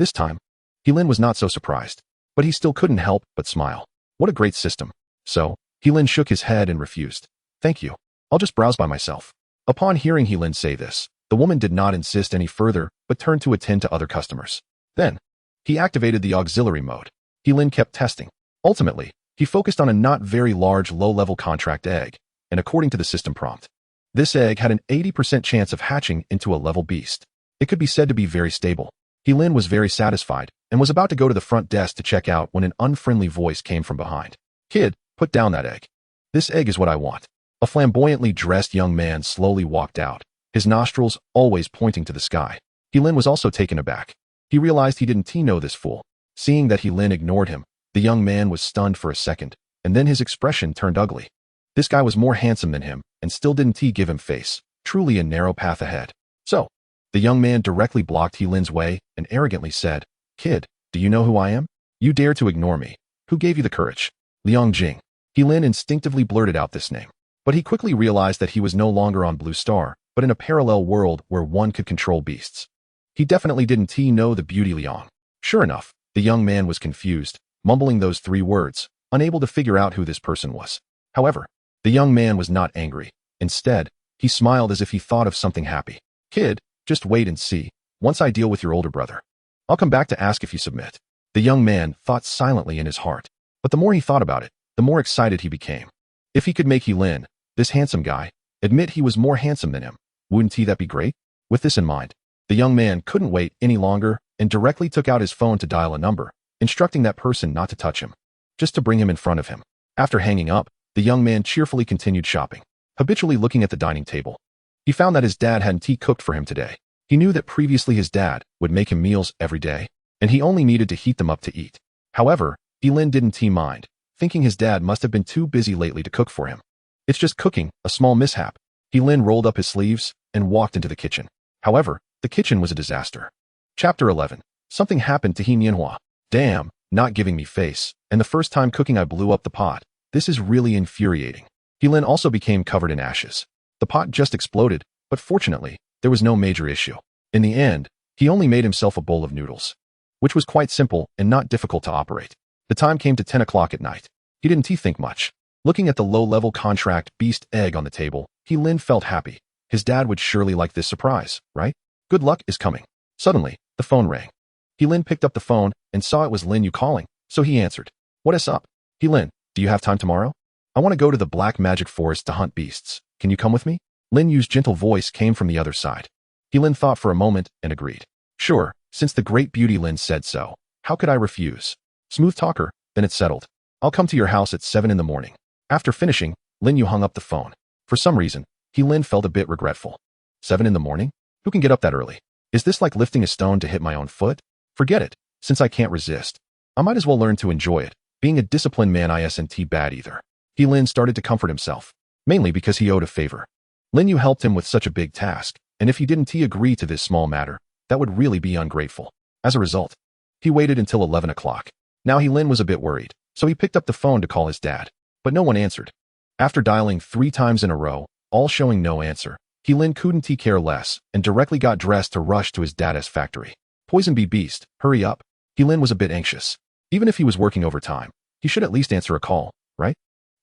This time, Lin was not so surprised, but he still couldn't help but smile. What a great system. So, Lin shook his head and refused. Thank you. I'll just browse by myself. Upon hearing Lin say this, the woman did not insist any further, but turned to attend to other customers. Then, he activated the auxiliary mode. Lin kept testing. Ultimately, he focused on a not very large low-level contract egg, and according to the system prompt, this egg had an 80% chance of hatching into a level beast. It could be said to be very stable. Lin was very satisfied, and was about to go to the front desk to check out when an unfriendly voice came from behind. Kid, put down that egg. This egg is what I want. A flamboyantly dressed young man slowly walked out, his nostrils always pointing to the sky. Lin was also taken aback. He realized he didn't know this fool. Seeing that Lin ignored him, the young man was stunned for a second, and then his expression turned ugly. This guy was more handsome than him, and still didn't give him face. Truly a narrow path ahead. So, the young man directly blocked Lin's way and arrogantly said, Kid, do you know who I am? You dare to ignore me. Who gave you the courage? Liang Jing. Lin instinctively blurted out this name. But he quickly realized that he was no longer on Blue Star, but in a parallel world where one could control beasts. He definitely didn't know the beauty Liang. Sure enough, the young man was confused, mumbling those 3 words, unable to figure out who this person was. However, the young man was not angry. Instead, he smiled as if he thought of something happy. Kid, just wait and see. Once I deal with your older brother, I'll come back to ask if you submit. The young man thought silently in his heart, but the more he thought about it, the more excited he became. If he could make Heilin, this handsome guy, admit he was more handsome than him, wouldn't that be great? With this in mind, the young man couldn't wait any longer and directly took out his phone to dial a number, instructing that person not to touch him, just to bring him in front of him. After hanging up, the young man cheerfully continued shopping, habitually looking at the dining table. He found that his dad hadn't cooked for him today. He knew that previously his dad would make him meals every day, and he only needed to heat them up to eat. However, Heilin didn't mind, thinking his dad must have been too busy lately to cook for him. It's just cooking, a small mishap. Heilin rolled up his sleeves and walked into the kitchen. However, the kitchen was a disaster. Chapter 11. Something happened to He Nianhua. Damn, not giving me face, and the first time cooking I blew up the pot. This is really infuriating. Heilin also became covered in ashes. The pot just exploded, but fortunately, there was no major issue. In the end, he only made himself a bowl of noodles, which was quite simple and not difficult to operate. The time came to 10 o'clock at night. He didn't think much. Looking at the low-level contract beast egg on the table, Heilin felt happy. His dad would surely like this surprise, right? Good luck is coming. Suddenly, the phone rang. Heilin picked up the phone and saw it was Lin Yu calling, so he answered. What is up? Heilin, do you have time tomorrow? I want to go to the Black Magic Forest to hunt beasts. Can you come with me? Lin Yu's gentle voice came from the other side. Heilin thought for a moment and agreed. Sure, since the great beauty Lin said so. How could I refuse? Smooth talker, then it's settled. I'll come to your house at 7 in the morning. After finishing, Lin Yu hung up the phone. For some reason, Heilin felt a bit regretful. 7 in the morning? Who can get up that early? Is this like lifting a stone to hit my own foot? Forget it, since I can't resist. I might as well learn to enjoy it. Being a disciplined man isn't bad either. Heilin started to comfort himself, mainly because he owed a favor. Lin Yu helped him with such a big task, and if he didn't agree to this small matter, that would really be ungrateful. As a result, he waited until 11 o'clock. Now Heilin was a bit worried, so he picked up the phone to call his dad, but no one answered. After dialing 3 times in a row, all showing no answer, Heilin couldn't care less and directly got dressed to rush to his dad's factory. Poison Bee Beast, hurry up. Heilin was a bit anxious. Even if he was working overtime, he should at least answer a call, right?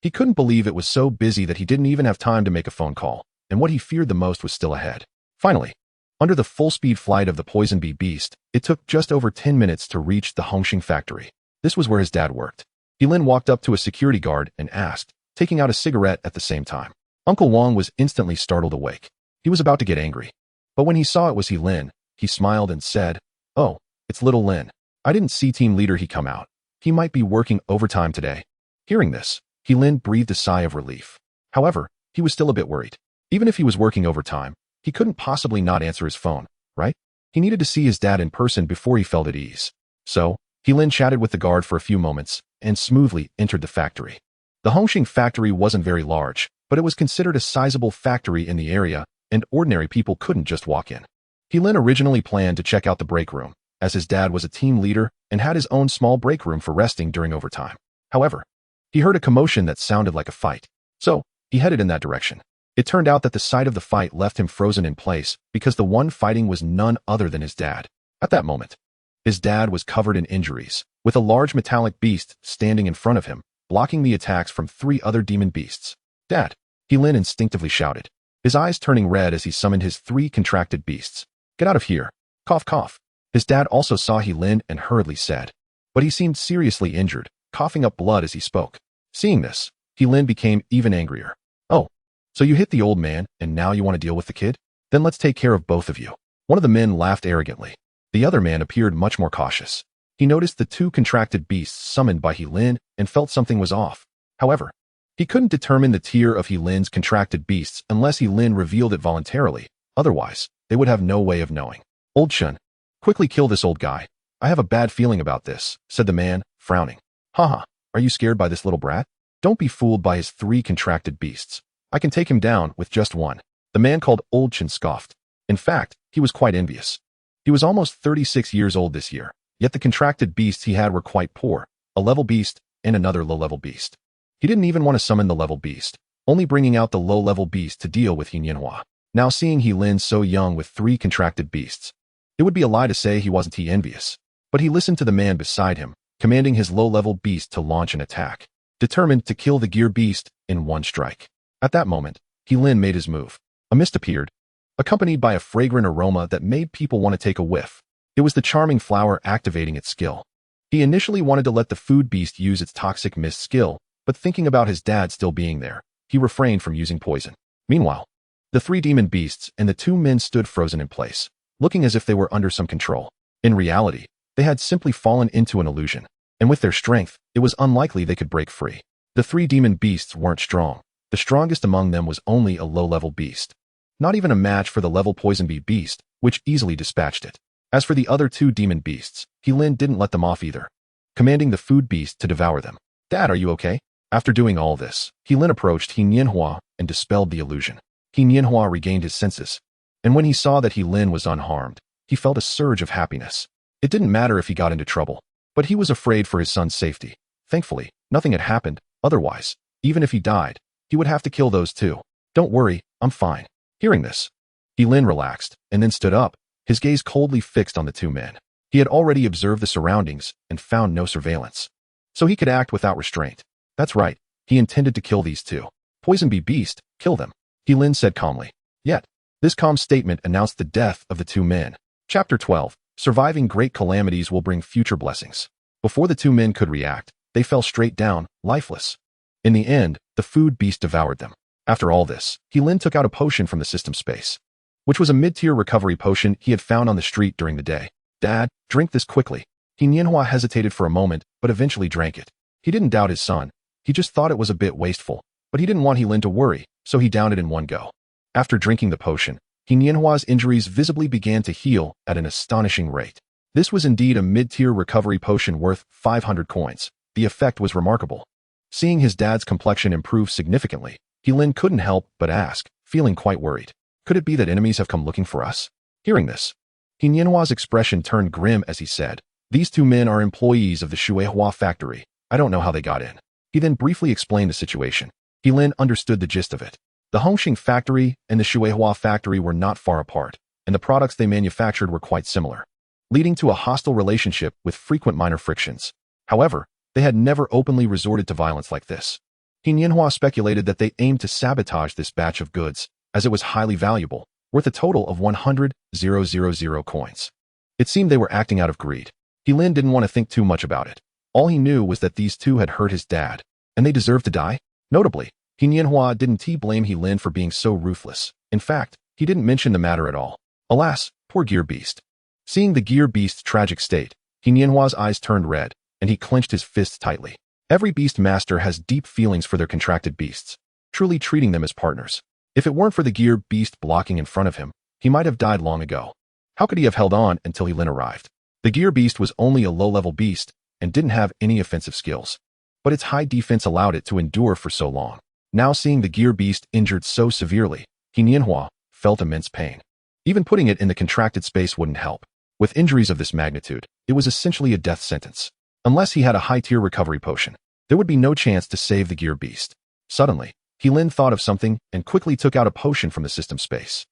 He couldn't believe it was so busy that he didn't even have time to make a phone call, and what he feared the most was still ahead. Finally, under the full-speed flight of the Poison Bee Beast, it took just over 10 minutes to reach the Hongxing factory. This was where his dad worked. Heilin walked up to a security guard and asked, taking out a cigarette at the same time. Uncle Wang was instantly startled awake. He was about to get angry. But when he saw it was Heilin, he smiled and said, Oh, it's little Lin. I didn't see team leader he come out. He might be working overtime today. Hearing this, Heilin breathed a sigh of relief. However, he was still a bit worried. Even if he was working overtime, he couldn't possibly not answer his phone, right? He needed to see his dad in person before he felt at ease. So, Heilin chatted with the guard for a few moments and smoothly entered the factory. The Hongxing factory wasn't very large, but it was considered a sizable factory in the area, and ordinary people couldn't just walk in. Heilin originally planned to check out the break room, as his dad was a team leader and had his own small break room for resting during overtime. However, he heard a commotion that sounded like a fight, so he headed in that direction. It turned out that the sight of the fight left him frozen in place because the one fighting was none other than his dad. At that moment, his dad was covered in injuries, with a large metallic beast standing in front of him, blocking the attacks from 3 other demon beasts. Dad, Heilin instinctively shouted, his eyes turning red as he summoned his 3 contracted beasts. Get out of here. Cough cough. His dad also saw Heilin and hurriedly said, but he seemed seriously injured, coughing up blood as he spoke. Seeing this, Heilin became even angrier. Oh, so you hit the old man and now you want to deal with the kid? Then let's take care of both of you. One of the men laughed arrogantly. The other man appeared much more cautious. He noticed the 2 contracted beasts summoned by Heilin and felt something was off. However, he couldn't determine the tier of Heilin's contracted beasts unless Heilin revealed it voluntarily. Otherwise, they would have no way of knowing. Old Chun, quickly kill this old guy. I have a bad feeling about this, said the man, frowning. Haha, are you scared by this little brat? Don't be fooled by his 3 contracted beasts. I can take him down with just 1. The man called Old Chun scoffed. In fact, he was quite envious. He was almost 36 years old this year, yet the contracted beasts he had were quite poor, a level beast and another low-level beast. He didn't even want to summon the level beast, only bringing out the low-level beast to deal with He Nianhua. Now seeing He Lin so young with 3 contracted beasts, it would be a lie to say he wasn't envious. But he listened to the man beside him, commanding his low-level beast to launch an attack, determined to kill the gear beast in one strike. At that moment, He Lin made his move. A mist appeared, accompanied by a fragrant aroma that made people want to take a whiff. It was the charming flower activating its skill. He initially wanted to let the food beast use its toxic mist skill, but thinking about his dad still being there, he refrained from using poison. Meanwhile, the 3 demon beasts and the 2 men stood frozen in place, looking as if they were under some control. In reality, they had simply fallen into an illusion, and with their strength, it was unlikely they could break free. The 3 demon beasts weren't strong. The strongest among them was only a low-level beast. Not even a match for the level Poison Bee beast, which easily dispatched it. As for the other 2 demon beasts, He Lin didn't let them off either, commanding the food beast to devour them. Dad, are you okay? After doing all this, He Lin approached He Nianhua and dispelled the illusion. He Nianhua regained his senses, and when he saw that He Lin was unharmed, he felt a surge of happiness. It didn't matter if he got into trouble, but he was afraid for his son's safety. Thankfully, nothing had happened. Otherwise, even if he died, he would have to kill those 2. Don't worry, I'm fine. Hearing this, He Lin relaxed and then stood up, his gaze coldly fixed on the 2 men. He had already observed the surroundings and found no surveillance, so he could act without restraint. That's right, he intended to kill these 2. Poison Bee beast, kill them, He Lin said calmly. Yet, this calm statement announced the death of the 2 men. Chapter 12. Surviving great calamities will bring future blessings. Before the 2 men could react, they fell straight down, lifeless. In the end, the food beast devoured them. After all this, He Lin took out a potion from the system space, which was a mid-tier recovery potion he had found on the street during the day. Dad, drink this quickly. He Nianhua hesitated for a moment, but eventually drank it. He didn't doubt his son. He just thought it was a bit wasteful, but he didn't want He Lin to worry, so he downed it in one go. After drinking the potion, He Nianhua's injuries visibly began to heal at an astonishing rate. This was indeed a mid-tier recovery potion worth 500 coins. The effect was remarkable. Seeing his dad's complexion improve significantly, He Lin couldn't help but ask, feeling quite worried. Could it be that enemies have come looking for us? Hearing this, He Nianhua's expression turned grim as he said, These 2 men are employees of the Shueihua factory. I don't know how they got in. He then briefly explained the situation. He Lin understood the gist of it. The Hongxing factory and the Shueihua factory were not far apart, and the products they manufactured were quite similar, leading to a hostile relationship with frequent minor frictions. However, they had never openly resorted to violence like this. He Nianhua speculated that they aimed to sabotage this batch of goods, as it was highly valuable, worth a total of 100,000 coins. It seemed they were acting out of greed. He Lin didn't want to think too much about it. All he knew was that these 2 had hurt his dad, and they deserved to die. Notably, He Nianhua didn't blame He Lin for being so ruthless. In fact, he didn't mention the matter at all. Alas, poor Gear Beast. Seeing the Gear Beast's tragic state, He Nianhua's eyes turned red, and he clenched his fists tightly. Every beast master has deep feelings for their contracted beasts, truly treating them as partners. If it weren't for the Gear Beast blocking in front of him, he might have died long ago. How could he have held on until He Lin arrived? The Gear Beast was only a low-level beast and didn't have any offensive skills, but its high defense allowed it to endure for so long. Now seeing the Gear Beast injured so severely, He Nianhua felt immense pain. Even putting it in the contracted space wouldn't help. With injuries of this magnitude, it was essentially a death sentence. Unless he had a high-tier recovery potion, there would be no chance to save the Gear Beast. Suddenly, He Lin thought of something and quickly took out a potion from the system space.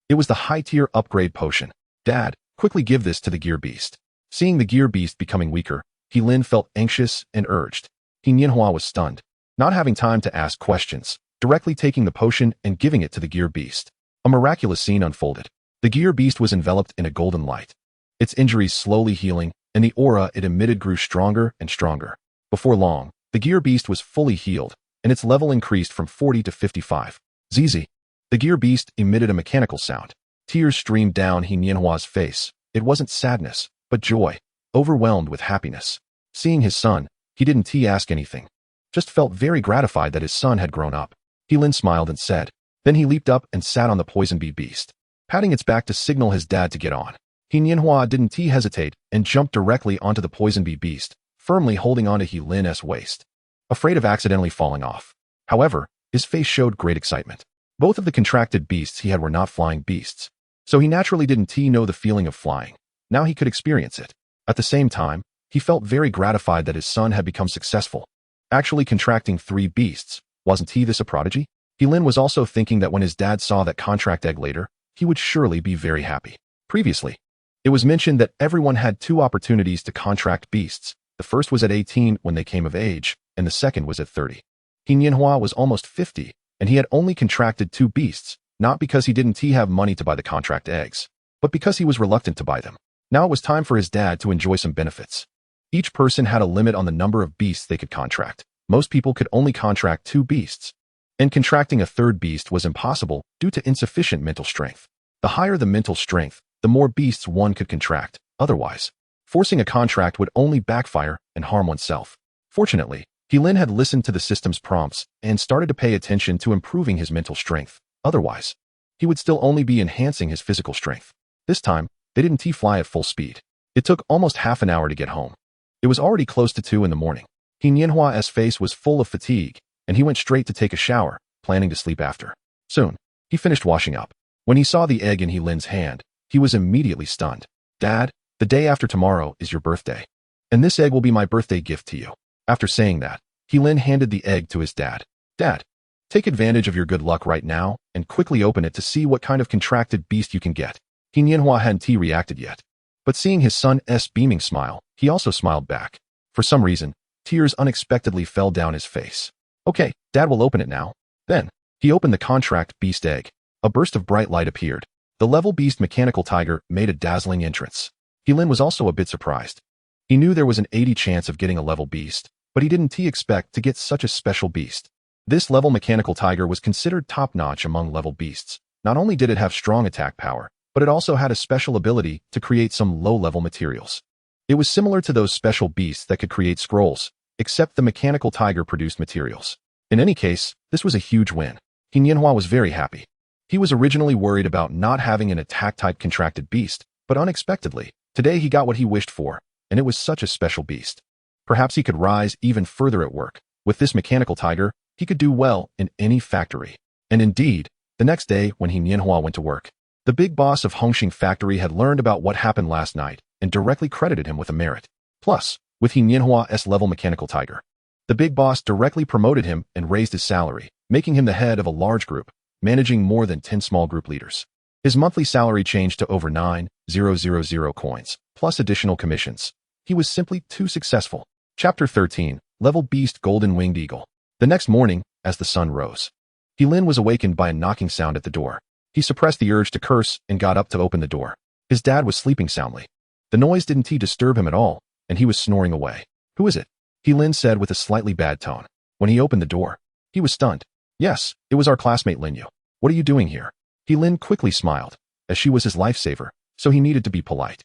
It was the high-tier upgrade potion. Dad, quickly give this to the Gear Beast. Seeing the Gear Beast becoming weaker, He Lin felt anxious and urged. He Nianhua was stunned, not having time to ask questions, directly taking the potion and giving it to the Gear Beast. A miraculous scene unfolded. The Gear Beast was enveloped in a golden light, its injuries slowly healing, and the aura it emitted grew stronger and stronger. Before long, the Gear Beast was fully healed, and its level increased from 40 to 55. ZZ. The Gear Beast emitted a mechanical sound. Tears streamed down He Nianhua's face. It wasn't sadness, but joy, overwhelmed with happiness. Seeing his son, he didn't ask anything, just felt very gratified that his son had grown up. He Lin smiled and said. Then he leaped up and sat on the Poison Bee beast, patting its back to signal his dad to get on. He Nianhua didn't hesitate and jumped directly onto the Poison Bee beast, firmly holding onto He Lin's waist, afraid of accidentally falling off. However, his face showed great excitement. Both of the contracted beasts he had were not flying beasts, so he naturally didn't know the feeling of flying. Now he could experience it. At the same time, he felt very gratified that his son had become successful, actually contracting 3 beasts. Wasn't this a prodigy? Lin was also thinking that when his dad saw that contract egg later, he would surely be very happy. Previously, it was mentioned that everyone had 2 opportunities to contract beasts. The first was at 18 when they came of age, and the second was at 30. Nianhua was almost 50, and he had only contracted 2 beasts, not because he didn't have money to buy the contract eggs, but because he was reluctant to buy them. Now it was time for his dad to enjoy some benefits. Each person had a limit on the number of beasts they could contract. Most people could only contract 2 beasts, and contracting a 3rd beast was impossible due to insufficient mental strength. The higher the mental strength, the more beasts one could contract. Otherwise, forcing a contract would only backfire and harm oneself. Fortunately, Lin had listened to the system's prompts and started to pay attention to improving his mental strength. Otherwise, he would still only be enhancing his physical strength. This time, they didn't fly at full speed. It took almost half an hour to get home. It was already close to 2 in the morning. Nianhua's face was full of fatigue, and he went straight to take a shower, planning to sleep after. Soon, he finished washing up. When he saw the egg in Lin's hand, he was immediately stunned. "Dad, the day after tomorrow is your birthday, and this egg will be my birthday gift to you." After saying that, Lin handed the egg to his dad. "Dad, take advantage of your good luck right now and quickly open it to see what kind of contracted beast you can get." Nianhua hadn't reacted yet, but seeing his son's beaming smile, he also smiled back. For some reason, tears unexpectedly fell down his face. "Okay, Dad will open it now." Then, he opened the contract beast egg. A burst of bright light appeared. The level beast mechanical tiger made a dazzling entrance. Lin was also a bit surprised. He knew there was an 80 chance of getting a level beast, but he didn't expect to get such a special beast. This level mechanical tiger was considered top-notch among level beasts. Not only did it have strong attack power, but it also had a special ability to create some low-level materials. It was similar to those special beasts that could create scrolls, except the mechanical tiger produced materials. In any case, this was a huge win. Nianhua was very happy. He was originally worried about not having an attack-type contracted beast, but unexpectedly, today he got what he wished for, and it was such a special beast. Perhaps he could rise even further at work. With this mechanical tiger, he could do well in any factory. And indeed, the next day when Nianhua went to work, the big boss of Hongxing Factory had learned about what happened last night and directly credited him with a merit. Plus, with Nianhua's level mechanical tiger, the big boss directly promoted him and raised his salary, making him the head of a large group, managing more than 10 small group leaders. His monthly salary changed to over 9,000 coins, plus additional commissions. He was simply too successful. Chapter 13, Level Beast Golden Winged Eagle. The next morning, as the sun rose, Lin was awakened by a knocking sound at the door. He suppressed the urge to curse and got up to open the door. His dad was sleeping soundly. The noise didn't disturb him at all, and he was snoring away. "Who is it?" Lin said with a slightly bad tone. When he opened the door, he was stunned. "Yes, it was our classmate Linyu. What are you doing here?" Lin quickly smiled, as she was his lifesaver, so he needed to be polite.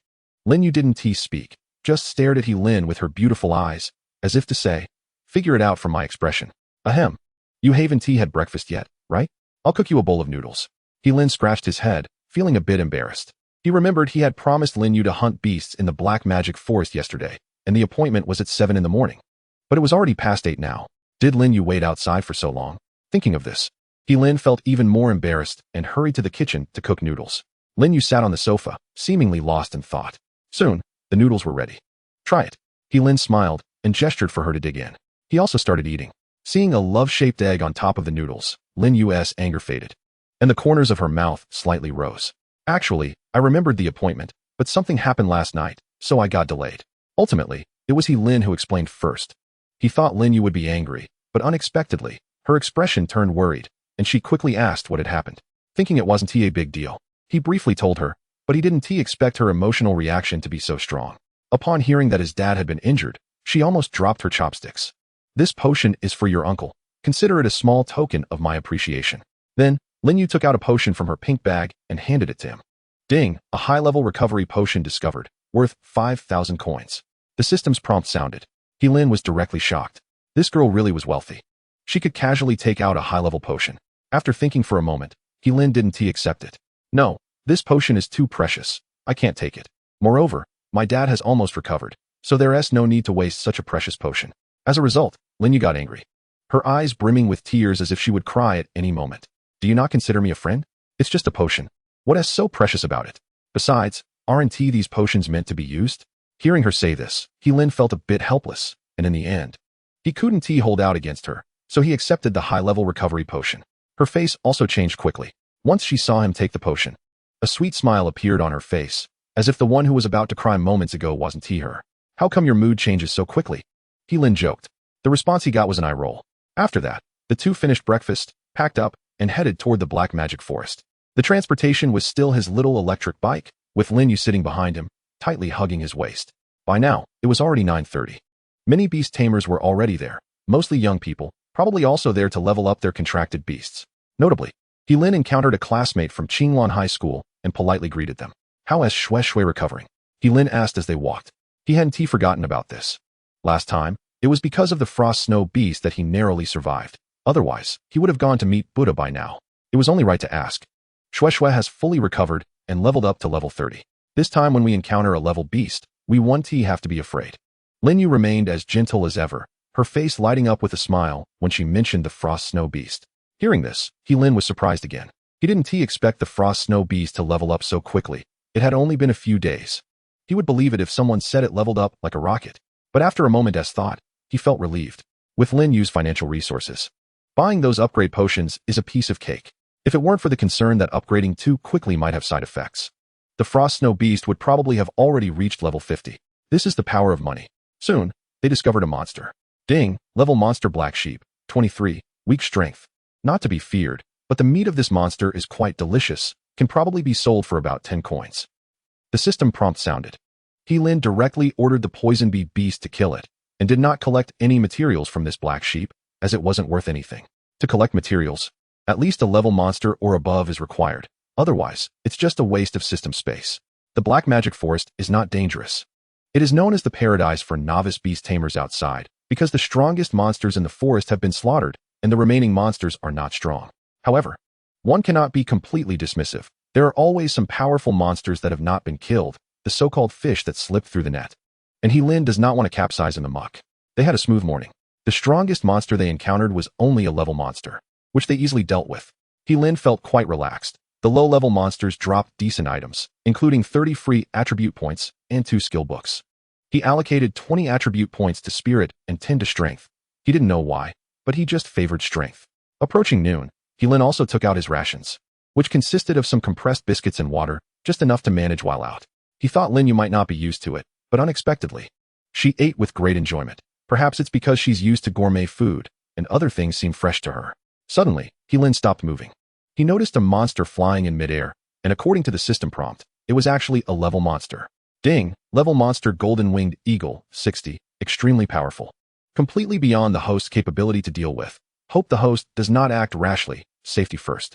Linyu didn't speak, just stared at Lin with her beautiful eyes, as if to say, "Figure it out from my expression." "Ahem. You haven't had breakfast yet, right? I'll cook you a bowl of noodles." Lin scratched his head, feeling a bit embarrassed. He remembered he had promised Linyu to hunt beasts in the Black Magic Forest yesterday, and the appointment was at 7 in the morning. But it was already past 8 now. Did Linyu wait outside for so long? Thinking of this, Lin felt even more embarrassed and hurried to the kitchen to cook noodles. Linyu sat on the sofa, seemingly lost in thought. Soon, the noodles were ready. "Try it." Lin smiled and gestured for her to dig in. He also started eating. Seeing a love-shaped egg on top of the noodles, Linyu's anger faded, and the corners of her mouth slightly rose. "Actually, I remembered the appointment, but something happened last night, so I got delayed." Ultimately, it was Lin who explained first. He thought Linyu would be angry, but unexpectedly, her expression turned worried, and she quickly asked what had happened. Thinking it wasn't a big deal, he briefly told her, but he didn't expect her emotional reaction to be so strong. Upon hearing that his dad had been injured, she almost dropped her chopsticks. "This potion is for your uncle. Consider it a small token of my appreciation." Then, Linyu took out a potion from her pink bag and handed it to him. Ding, a high-level recovery potion discovered, worth 5,000 coins. The system's prompt sounded. Lin was directly shocked. This girl really was wealthy. She could casually take out a high-level potion. After thinking for a moment, Lin didn't accept it. "No, this potion is too precious. I can't take it. Moreover, my dad has almost recovered, so there's no need to waste such a precious potion." As a result, Linyu got angry, her eyes brimming with tears as if she would cry at any moment. "Do you not consider me a friend? It's just a potion. What is so precious about it? Besides, aren't these potions meant to be used?" Hearing her say this, Lin felt a bit helpless, and in the end, he couldn't hold out against her, so he accepted the high-level recovery potion. Her face also changed quickly. Once she saw him take the potion, a sweet smile appeared on her face, as if the one who was about to cry moments ago wasn't her. How come your mood changes so quickly? Lin joked. The response he got was an eye roll. After that, the two finished breakfast, packed up, and headed toward the black magic forest. The transportation was still his little electric bike, with Lin sitting behind him, tightly hugging his waist. By now, it was already 9:30. Many beast tamers were already there, mostly young people, probably also there to level up their contracted beasts. Notably, Lin encountered a classmate from Qinglan High School and politely greeted them. How is Shui recovering? Lin asked as they walked. He hadn't forgotten about this. Last time, it was because of the frost snow beast that he narrowly survived. Otherwise, he would have gone to meet Buddha by now. It was only right to ask. Shui has fully recovered and leveled up to level 30. This time when we encounter a level beast, we won't have to be afraid. Lin Yu remained as gentle as ever, her face lighting up with a smile when she mentioned the frost snow beast. Hearing this, Lin was surprised again. He didn't expect the frost snow beast to level up so quickly. It had only been a few days. He would believe it if someone said it leveled up like a rocket. But after a moment's thought, he felt relieved. With Lin Yu's financial resources, buying those upgrade potions is a piece of cake. If it weren't for the concern that upgrading too quickly might have side effects, the frost snow beast would probably have already reached level 50. This is the power of money. Soon, they discovered a monster. Ding, level monster black sheep, 23, weak strength. Not to be feared, but the meat of this monster is quite delicious, can probably be sold for about 10 coins. The system prompt sounded. Lin directly ordered the poison bee beast to kill it, and did not collect any materials from this black sheep, as it wasn't worth anything. To collect materials, at least a level monster or above is required. Otherwise, it's just a waste of system space. The black magic forest is not dangerous. It is known as the paradise for novice beast tamers outside, because the strongest monsters in the forest have been slaughtered, and the remaining monsters are not strong. However, one cannot be completely dismissive. There are always some powerful monsters that have not been killed, the so-called fish that slipped through the net. And Lin does not want to capsize in the muck. They had a smooth morning. The strongest monster they encountered was only a level monster, which they easily dealt with. Lin felt quite relaxed. The low-level monsters dropped decent items, including 30 free attribute points and 2 skill books. He allocated 20 attribute points to spirit and 10 to strength. He didn't know why, but he just favored strength. Approaching noon, Lin also took out his rations, which consisted of some compressed biscuits and water, just enough to manage while out. He thought Lin Yu might not be used to it, but unexpectedly, she ate with great enjoyment. Perhaps it's because she's used to gourmet food, and other things seem fresh to her. Suddenly, Lin stopped moving. He noticed a monster flying in midair, and according to the system prompt, it was actually a level monster. Ding, level monster golden winged eagle, 60, extremely powerful. Completely beyond the host's capability to deal with. Hope the host does not act rashly, safety first.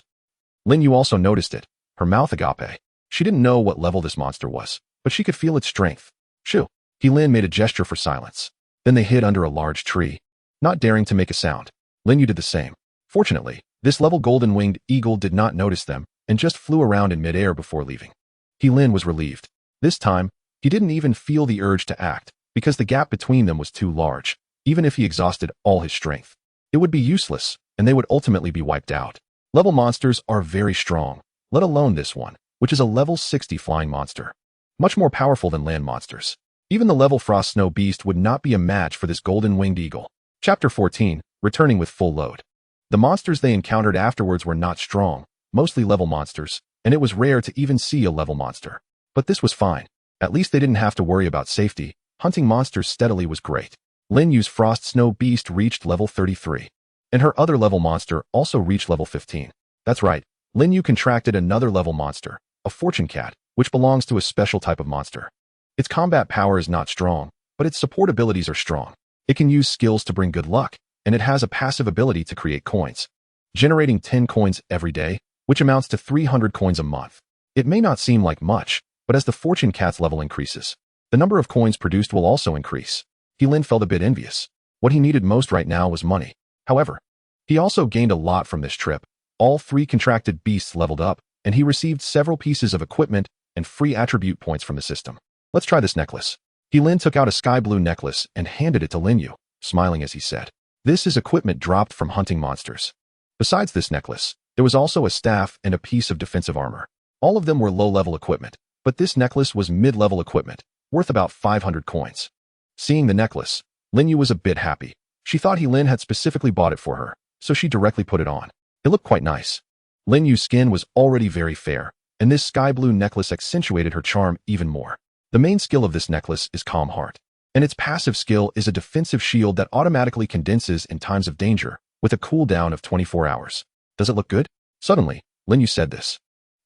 Lin Yu also noticed it, her mouth agape. She didn't know what level this monster was, but she could feel its strength. Shoo. Lin made a gesture for silence. Then they hid under a large tree, not daring to make a sound. Lin Yu did the same. Fortunately, this level golden winged eagle did not notice them and just flew around in midair before leaving. Lin was relieved. This time, he didn't even feel the urge to act, because the gap between them was too large. Even if he exhausted all his strength, it would be useless, and they would ultimately be wiped out. Level monsters are very strong, let alone this one, which is a level 60 flying monster. Much more powerful than land monsters. Even the level frost snow beast would not be a match for this golden winged eagle. Chapter 14, returning with full load. The monsters they encountered afterwards were not strong, mostly level monsters, and it was rare to even see a level monster. But this was fine. At least they didn't have to worry about safety. Hunting monsters steadily was great. Lin Yu's frost snow beast reached level 33. And her other level monster also reached level 15. That's right, Lin Yu contracted another level monster, a fortune cat, which belongs to a special type of monster. Its combat power is not strong, but its support abilities are strong. It can use skills to bring good luck, and it has a passive ability to create coins, generating 10 coins every day, which amounts to 300 coins a month. It may not seem like much, but as the fortune cat's level increases, the number of coins produced will also increase. Lin felt a bit envious. What he needed most right now was money. However, he also gained a lot from this trip. All 3 contracted beasts leveled up, and he received several pieces of equipment and free attribute points from the system. Let's try this necklace. Lin took out a sky blue necklace and handed it to Lin Yu, smiling as he said, "This is equipment dropped from hunting monsters." Besides this necklace, there was also a staff and a piece of defensive armor. All of them were low-level equipment, but this necklace was mid-level equipment, worth about 500 coins. Seeing the necklace, Lin Yu was a bit happy. She thought Lin had specifically bought it for her, so she directly put it on. It looked quite nice. Lin Yu's skin was already very fair, and this sky blue necklace accentuated her charm even more. The main skill of this necklace is Calm Heart, and its passive skill is a defensive shield that automatically condenses in times of danger, with a cooldown of 24 hours. Does it look good? Suddenly, Lin Yu said this.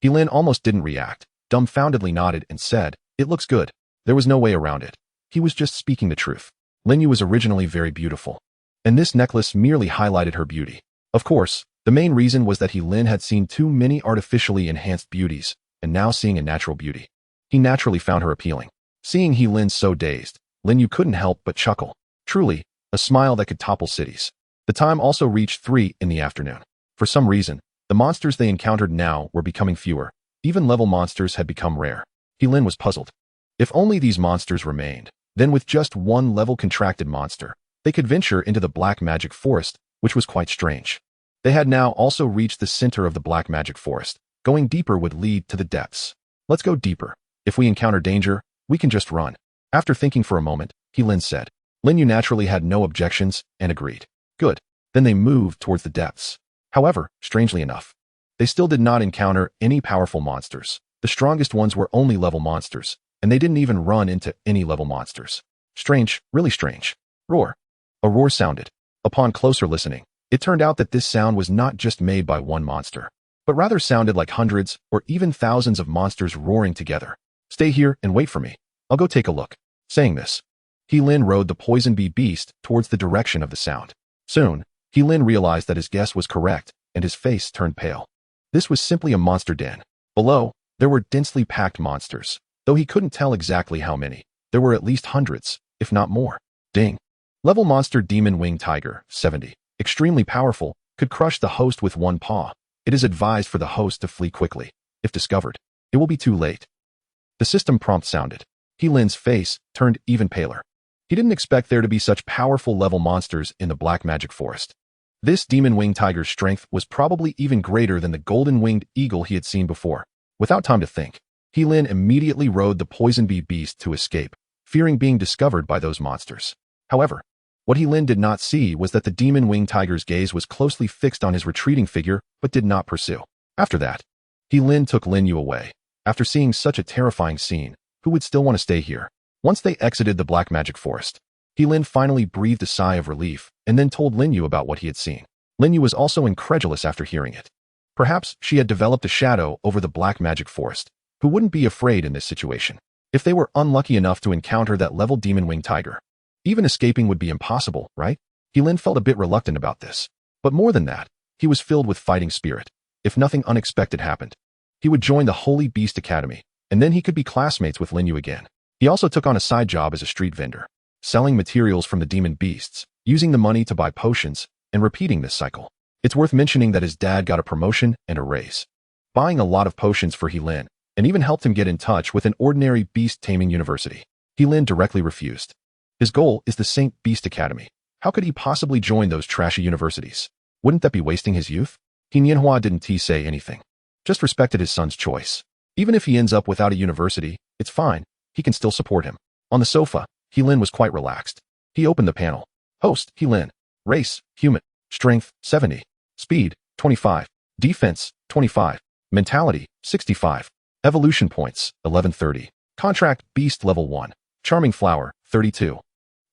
Lin almost didn't react, dumbfoundedly nodded and said, "It looks good." There was no way around it. He was just speaking the truth. Lin Yu was originally very beautiful, and this necklace merely highlighted her beauty. Of course, the main reason was that Lin had seen too many artificially enhanced beauties, and now seeing a natural beauty. He naturally found her appealing. Seeing Lin so dazed, Lin Yu couldn't help but chuckle. Truly, a smile that could topple cities. The time also reached 3 in the afternoon. For some reason, the monsters they encountered now were becoming fewer. Even level monsters had become rare. Lin was puzzled. If only these monsters remained, then with just one level contracted monster, they could venture into the black magic forest, which was quite strange. They had now also reached the center of the black magic forest. Going deeper would lead to the depths. Let's go deeper. If we encounter danger, we can just run. After thinking for a moment, Lin said. Lin Yu naturally had no objections and agreed. Good. Then they moved towards the depths. However, strangely enough, they still did not encounter any powerful monsters. The strongest ones were only level monsters, and they didn't even run into any level monsters. Strange, really strange. Roar. A roar sounded. Upon closer listening, it turned out that this sound was not just made by one monster, but rather sounded like hundreds or even thousands of monsters roaring together. Stay here and wait for me. I'll go take a look. Saying this, Lin rode the poison bee beast towards the direction of the sound. Soon, Lin realized that his guess was correct, and his face turned pale. This was simply a monster den. Below, there were densely packed monsters. Though he couldn't tell exactly how many, there were at least hundreds, if not more. Ding. Level monster Demon Wing Tiger, 70. Extremely powerful, could crush the host with one paw. It is advised for the host to flee quickly. If discovered, it will be too late. The system prompt sounded. Lin's face turned even paler. He didn't expect there to be such powerful level monsters in the black magic forest. This Demon Wing Tiger's strength was probably even greater than the golden-winged eagle he had seen before. Without time to think, Lin immediately rode the poison bee beast to escape, fearing being discovered by those monsters. However, what Lin did not see was that the Demon Wing Tiger's gaze was closely fixed on his retreating figure, but did not pursue. After that, Lin took Lin Yu away. After seeing such a terrifying scene, who would still want to stay here? Once they exited the black magic forest, Lin finally breathed a sigh of relief and then told Lin Yu about what he had seen. Lin Yu was also incredulous after hearing it. Perhaps she had developed a shadow over the black magic forest, who wouldn't be afraid in this situation. If they were unlucky enough to encounter that level Demon Wing Tiger, even escaping would be impossible, right? Lin felt a bit reluctant about this. But more than that, he was filled with fighting spirit. If nothing unexpected happened, he would join the Holy Beast Academy, and then he could be classmates with Lin Yu again. He also took on a side job as a street vendor, selling materials from the demon beasts, using the money to buy potions, and repeating this cycle. It's worth mentioning that his dad got a promotion and a raise, buying a lot of potions for Lin, and even helped him get in touch with an ordinary Beast Taming university. Lin directly refused. His goal is the Saint Beast Academy. How could he possibly join those trashy universities? Wouldn't that be wasting his youth? Nianhua didn't say anything, just respected his son's choice. Even if he ends up without a university, it's fine. He can still support him. On the sofa, Lin was quite relaxed. He opened the panel. Host, Lin. Race, human. Strength, 70. Speed, 25. Defense, 25. Mentality, 65. Evolution points, 1130. Contract Beast Level 1. Charming Flower, 32.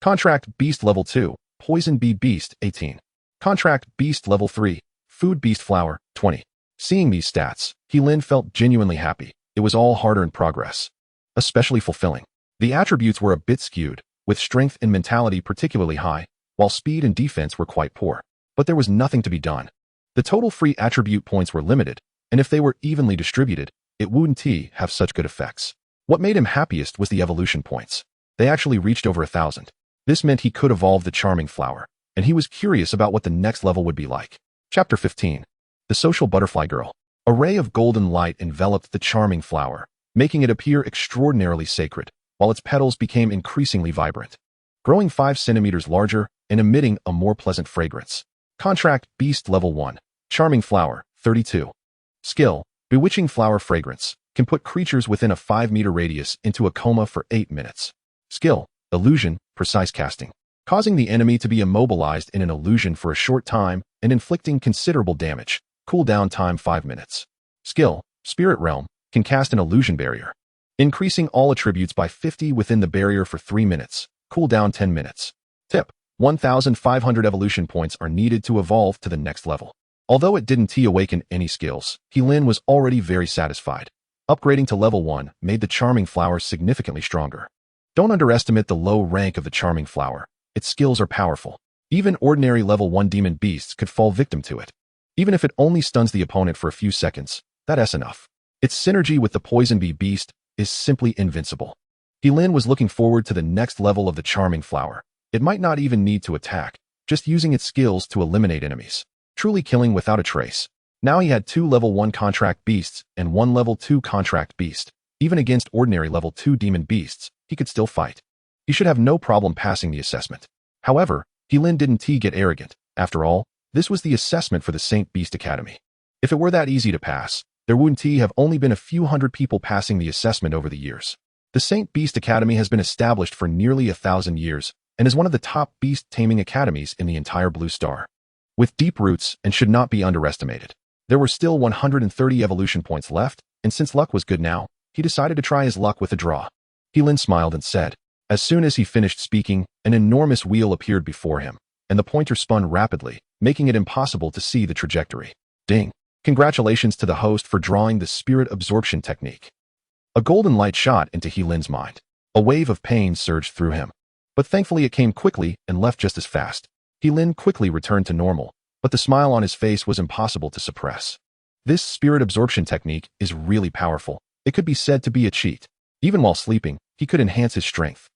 Contract Beast Level 2. Poison Bee Beast, 18. Contract Beast Level 3. Food Beast Flower, 20. Seeing these stats, Lin felt genuinely happy. It was all hard-earned progress, especially fulfilling. The attributes were a bit skewed, with strength and mentality particularly high, while speed and defense were quite poor. But there was nothing to be done. The total free attribute points were limited, and if they were evenly distributed, it wouldn't have such good effects. What made him happiest was the evolution points. They actually reached over 1,000. This meant he could evolve the Charming Flower, and he was curious about what the next level would be like. Chapter 15. The Social Butterfly Girl. A ray of golden light enveloped the Charming Flower, making it appear extraordinarily sacred, while its petals became increasingly vibrant, growing 5 centimeters larger and emitting a more pleasant fragrance. Contract Beast Level 1. Charming Flower, 32. Skill, Bewitching Flower Fragrance, can put creatures within a 5-meter radius into a coma for 8 minutes. Skill, Illusion, Precise Casting, causing the enemy to be immobilized in an illusion for a short time and inflicting considerable damage. cooldown time 5 minutes. Skill, Spirit Realm, can cast an illusion barrier, increasing all attributes by 50 within the barrier for 3 minutes, cooldown 10 minutes. Tip: 1,500 evolution points are needed to evolve to the next level. Although it didn't awaken any skills, Heilin was already very satisfied. Upgrading to level 1 made the Charming Flower significantly stronger. Don't underestimate the low rank of the Charming Flower. Its skills are powerful. Even ordinary level 1 demon beasts could fall victim to it. Even if it only stuns the opponent for a few seconds, that's enough. Its synergy with the Poison Bee beast is simply invincible. Heilin was looking forward to the next level of the Charming Flower. It might not even need to attack, just using its skills to eliminate enemies, truly killing without a trace. Now he had 2 level 1 contract beasts and 1 level 2 contract beast. Even against ordinary level 2 demon beasts, he could still fight. He should have no problem passing the assessment. However, Heilin didn't get arrogant. After all, this was the assessment for the Saint Beast Academy. If it were that easy to pass, there wouldn't have only been a few hundred people passing the assessment over the years. The Saint Beast Academy has been established for nearly 1,000 years and is one of the top beast taming academies in the entire Blue Star. With deep roots and should not be underestimated. There were still 130 evolution points left, and since luck was good now, he decided to try his luck with a draw. Heilin smiled and said. As soon as he finished speaking, an enormous wheel appeared before him, and the pointer spun rapidly, making it impossible to see the trajectory. Ding! Congratulations to the host for drawing the spirit absorption technique. A golden light shot into Heilin's mind. A wave of pain surged through him. But thankfully it came quickly and left just as fast. Heilin quickly returned to normal, but the smile on his face was impossible to suppress. This spirit absorption technique is really powerful. It could be said to be a cheat. Even while sleeping, he could enhance his strength.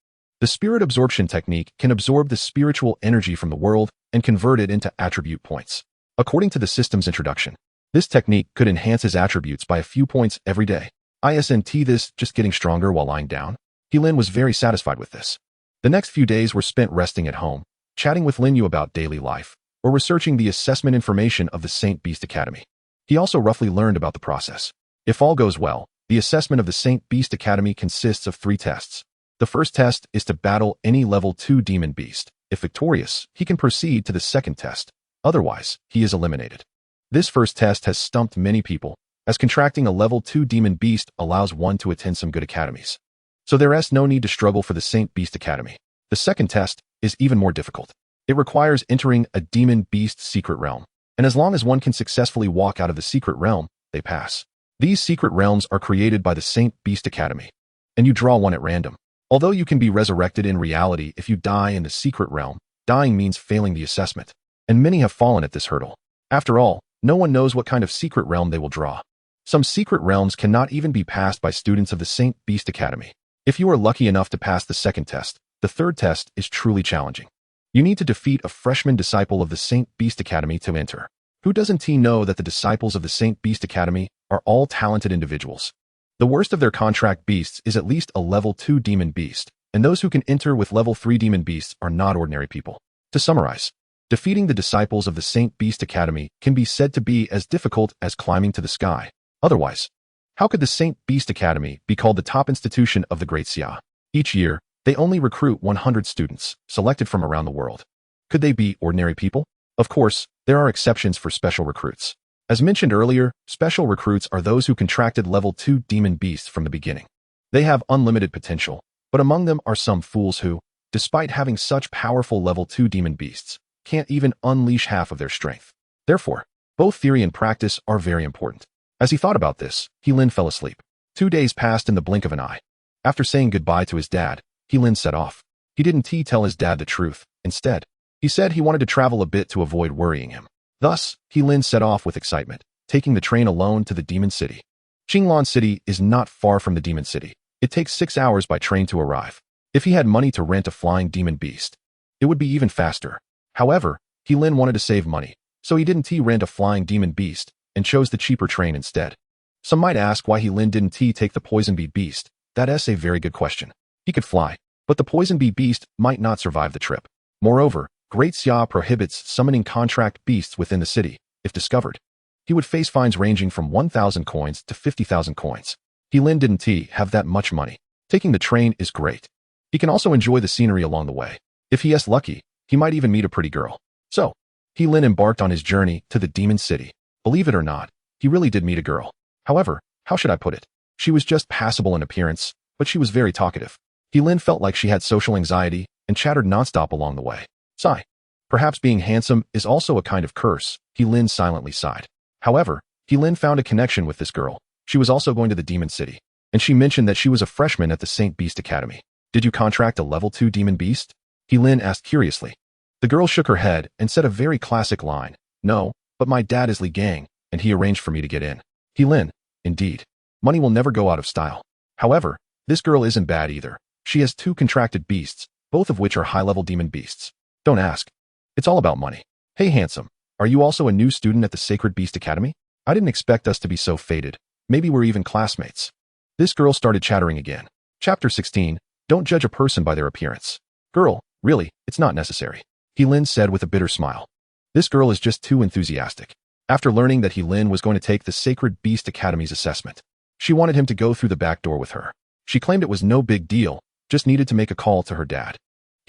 The spirit absorption technique can absorb the spiritual energy from the world and convert it into attribute points. According to the system's introduction, this technique could enhance his attributes by a few points every day. Isn't this just getting stronger while lying down? Heilin was very satisfied with this. The next few days were spent resting at home, chatting with Linyu about daily life, or researching the assessment information of the Saint Beast Academy. He also roughly learned about the process. If all goes well, the assessment of the Saint Beast Academy consists of 3 tests. The first test is to battle any level 2 demon beast. If victorious, he can proceed to the second test. Otherwise, he is eliminated. This first test has stumped many people, as contracting a level 2 demon beast allows one to attend some good academies. So there is no need to struggle for the Saint Beast Academy. The second test is even more difficult. It requires entering a demon beast secret realm, and as long as one can successfully walk out of the secret realm, they pass. These secret realms are created by the Saint Beast Academy, and you draw one at random. Although you can be resurrected in reality if you die in the secret realm, dying means failing the assessment, and many have fallen at this hurdle. After all, no one knows what kind of secret realm they will draw. Some secret realms cannot even be passed by students of the Saint Beast Academy. If you are lucky enough to pass the second test, the third test is truly challenging. You need to defeat a freshman disciple of the Saint Beast Academy to enter. Who doesn't know that the disciples of the Saint Beast Academy are all talented individuals? The worst of their contract beasts is at least a level 2 demon beast, and those who can enter with level 3 demon beasts are not ordinary people. To summarize, defeating the disciples of the Saint Beast Academy can be said to be as difficult as climbing to the sky. Otherwise, how could the Saint Beast Academy be called the top institution of the Great Xia? Each year, they only recruit 100 students, selected from around the world. Could they be ordinary people? Of course, there are exceptions for special recruits. As mentioned earlier, special recruits are those who contracted level 2 demon beasts from the beginning. They have unlimited potential, but among them are some fools who, despite having such powerful level 2 demon beasts, can't even unleash half of their strength. Therefore, both theory and practice are very important. As he thought about this, Heilin fell asleep. 2 days passed in the blink of an eye. After saying goodbye to his dad, Heilin set off. He didn't tell his dad the truth. Instead, he said he wanted to travel a bit to avoid worrying him. Thus, Heilin set off with excitement, taking the train alone to the Demon City. Qinglan City is not far from the Demon City. It takes 6 hours by train to arrive. If he had money to rent a flying demon beast, it would be even faster. However, Heilin wanted to save money, so he didn't rent a flying demon beast and chose the cheaper train instead. Some might ask why Heilin didn't take the poison bee beast. That is a very good question. He could fly, but the poison bee beast might not survive the trip. Moreover, Great Xia prohibits summoning contract beasts within the city. If discovered, he would face fines ranging from 1,000 coins to 50,000 coins. Heilin didn't have that much money. Taking the train is great. He can also enjoy the scenery along the way. If he is lucky, he might even meet a pretty girl. So, Heilin embarked on his journey to the Demon City. Believe it or not, he really did meet a girl. However, how should I put it? She was just passable in appearance, but she was very talkative. Lin felt like she had social anxiety and chattered nonstop along the way. Sigh. Perhaps being handsome is also a kind of curse, Lin silently sighed. However, Lin found a connection with this girl. She was also going to the Demon City, and she mentioned that she was a freshman at the St. Beast Academy. Did you contract a level 2 demon beast? Lin asked curiously. The girl shook her head and said a very classic line. No, but my dad is Li Gang, and he arranged for me to get in. Lin, indeed. Money will never go out of style. However, this girl isn't bad either. She has 2 contracted beasts, both of which are high-level demon beasts. Don't ask. It's all about money. Hey handsome, are you also a new student at the Sacred Beast Academy? I didn't expect us to be so fated. Maybe we're even classmates. This girl started chattering again. Chapter 16, Don't judge a person by their appearance. Girl, really, it's not necessary. Lin said with a bitter smile. This girl is just too enthusiastic. After learning that Lin was going to take the Sacred Beast Academy's assessment, she wanted him to go through the back door with her. She claimed it was no big deal, just needed to make a call to her dad.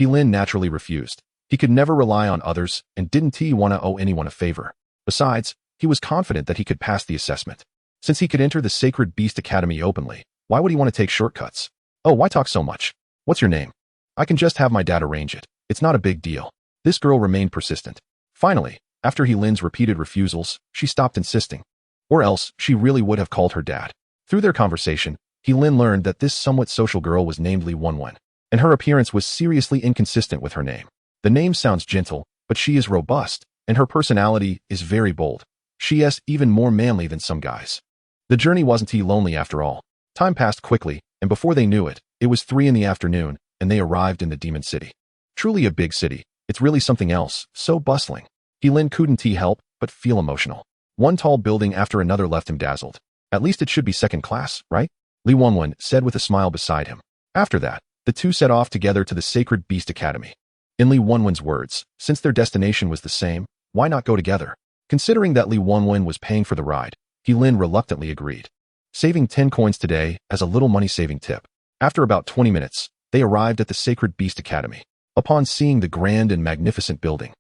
Lin naturally refused. He could never rely on others and didn't want to owe anyone a favor. Besides, he was confident that he could pass the assessment. Since he could enter the Sacred Beast Academy openly, why would he want to take shortcuts? Oh, why talk so much? What's your name? I can just have my dad arrange it. It's not a big deal. This girl remained persistent. Finally, after Lin's repeated refusals, she stopped insisting. Or else, she really would have called her dad. Through their conversation, Lin learned that this somewhat social girl was named Li Wenwen, and her appearance was seriously inconsistent with her name. The name sounds gentle, but she is robust, and her personality is very bold. She is even more manly than some guys. The journey wasn't too lonely after all. Time passed quickly, and before they knew it, it was 3 in the afternoon, and they arrived in the Demon City. Truly a big city. It's really something else, so bustling. Lin couldn't help but feel emotional. One tall building after another left him dazzled. At least it should be second class, right? Li Wenwen said with a smile beside him. After that, the two set off together to the Sacred Beast Academy. In Li Wenwen's words, since their destination was the same, why not go together? Considering that Li Wenwen was paying for the ride, Lin reluctantly agreed. Saving 10 coins today as a little money-saving tip. After about 20 minutes, they arrived at the Sacred Beast Academy. Upon seeing the grand and magnificent building,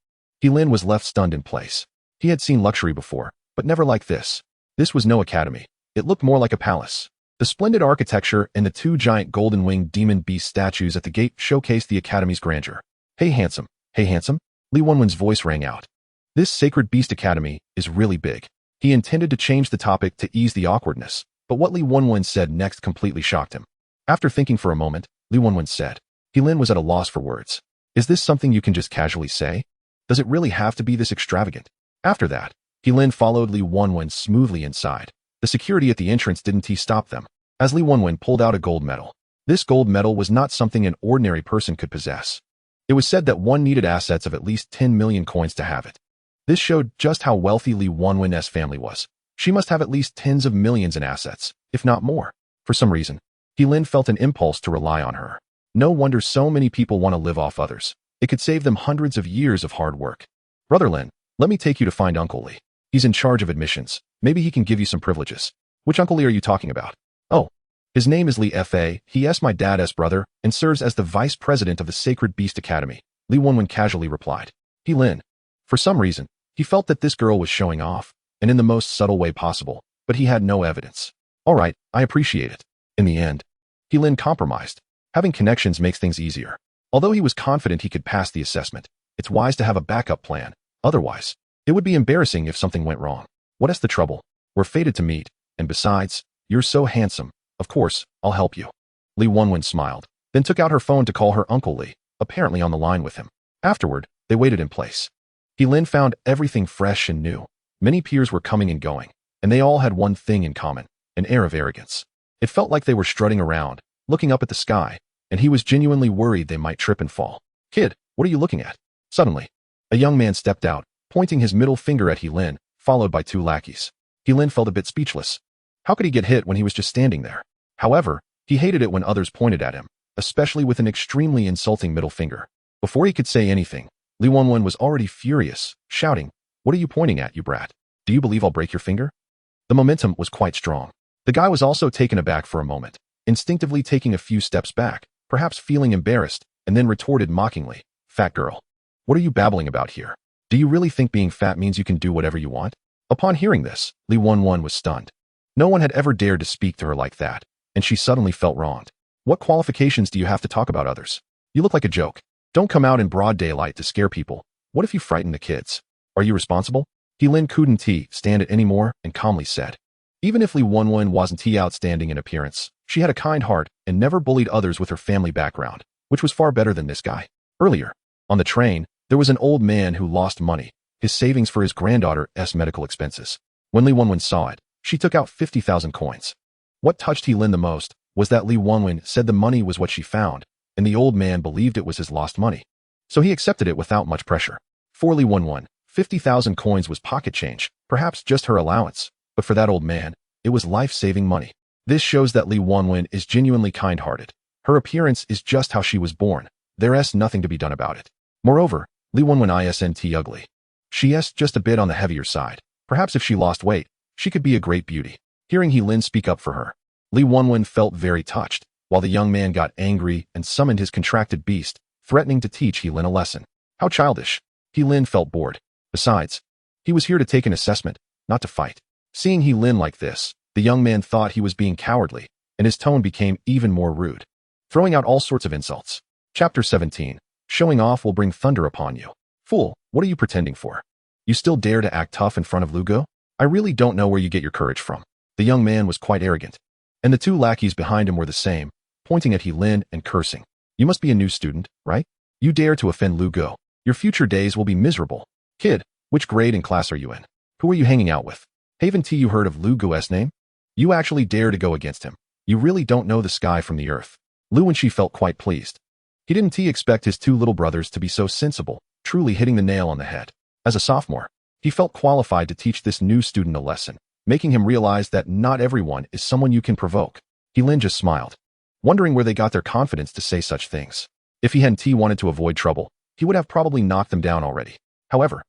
Lin was left stunned in place. He had seen luxury before, but never like this. This was no academy. It looked more like a palace. The splendid architecture and the 2 giant golden-winged demon beast statues at the gate showcased the academy's grandeur. Hey handsome, Li Wenwen's voice rang out. This Sacred Beast Academy is really big. He intended to change the topic to ease the awkwardness, but what Li Wenwen said next completely shocked him. After thinking for a moment, Li Wenwen said. Lin was at a loss for words. Is this something you can just casually say? Does it really have to be this extravagant? After that, Lin followed Li Wenwen smoothly inside. The security at the entrance didn't stop them, as Li Wenwen pulled out a gold medal. This gold medal was not something an ordinary person could possess. It was said that one needed assets of at least 10 million coins to have it. This showed just how wealthy Li Wenwen's family was. She must have at least tens of millions in assets, if not more. For some reason, Lin felt an impulse to rely on her. No wonder so many people want to live off others. It could save them hundreds of years of hard work. Brother Lin, let me take you to find Uncle Li. He's in charge of admissions. Maybe he can give you some privileges. Which Uncle Li are you talking about? Oh, his name is Li Fa. He is my dad's brother and serves as the vice president of the Sacred Beast Academy. Li Wenwen casually replied. Lin. For some reason, he felt that this girl was showing off, and in the most subtle way possible, but he had no evidence. All right, I appreciate it. In the end, Lin compromised. Having connections makes things easier. Although he was confident he could pass the assessment, it's wise to have a backup plan. Otherwise, it would be embarrassing if something went wrong. What is the trouble? We're fated to meet, and besides, you're so handsome. Of course, I'll help you. Li Wenwen smiled, then took out her phone to call her Uncle Li, apparently on the line with him. Afterward, they waited in place. Lin found everything fresh and new. Many peers were coming and going, and they all had one thing in common, an air of arrogance. It felt like they were strutting around, looking up at the sky, and he was genuinely worried they might trip and fall. Kid, what are you looking at? Suddenly, a young man stepped out, pointing his middle finger at Lin, followed by 2 lackeys. Lin felt a bit speechless. How could he get hit when he was just standing there? However, he hated it when others pointed at him, especially with an extremely insulting middle finger. Before he could say anything, Li Wenwen was already furious, shouting, What are you pointing at, you brat? Do you believe I'll break your finger? The momentum was quite strong. The guy was also taken aback for a moment, instinctively taking a few steps back, perhaps feeling embarrassed, and then retorted mockingly, Fat girl. What are you babbling about here? Do you really think being fat means you can do whatever you want? Upon hearing this, Li Wenwen was stunned. No one had ever dared to speak to her like that, and she suddenly felt wronged. What qualifications do you have to talk about others? You look like a joke. Don't come out in broad daylight to scare people. What if you frighten the kids? Are you responsible? Lin couldn't stand it anymore and calmly said. Even if Li Wenwen wasn't outstanding in appearance, she had a kind heart and never bullied others with her family background, which was far better than this guy. Earlier, on the train, there was an old man who lost money, his savings for his granddaughter's medical expenses. When Li Wenwen saw it, she took out 50,000 coins. What touched Lin the most was that Li Wenwen said the money was what she found, and the old man believed it was his lost money. So he accepted it without much pressure. For Li Wenwen, 50,000 coins was pocket change, perhaps just her allowance, but for that old man, it was life-saving money. This shows that Li Wenwen is genuinely kind-hearted. Her appearance is just how she was born. There's nothing to be done about it. Moreover, Li Wenwen isn't ugly. She is just a bit on the heavier side. Perhaps if she lost weight, she could be a great beauty. Hearing Lin speak up for her, Li Wenwen felt very touched, while the young man got angry and summoned his contracted beast, threatening to teach Lin a lesson. How childish. Lin felt bored. Besides, he was here to take an assessment, not to fight. Seeing Lin like this, the young man thought he was being cowardly, and his tone became even more rude, throwing out all sorts of insults. Chapter 17. Showing off will bring thunder upon you. Fool, what are you pretending for? You still dare to act tough in front of Lugo? I really don't know where you get your courage from. The young man was quite arrogant, and the two lackeys behind him were the same, pointing at Lin and cursing. You must be a new student, right? You dare to offend Lugo. Your future days will be miserable. Kid, which grade and class are you in? Who are you hanging out with? Haven't you heard of Lugo's name? You actually dare to go against him. You really don't know the sky from the earth. Lu Wenqi felt quite pleased. He didn't expect his two little brothers to be so sensible, truly hitting the nail on the head. As a sophomore, he felt qualified to teach this new student a lesson, making him realize that not everyone is someone you can provoke. Lin just smiled, wondering where they got their confidence to say such things. If he hadn't wanted to avoid trouble, he would have probably knocked them down already. However,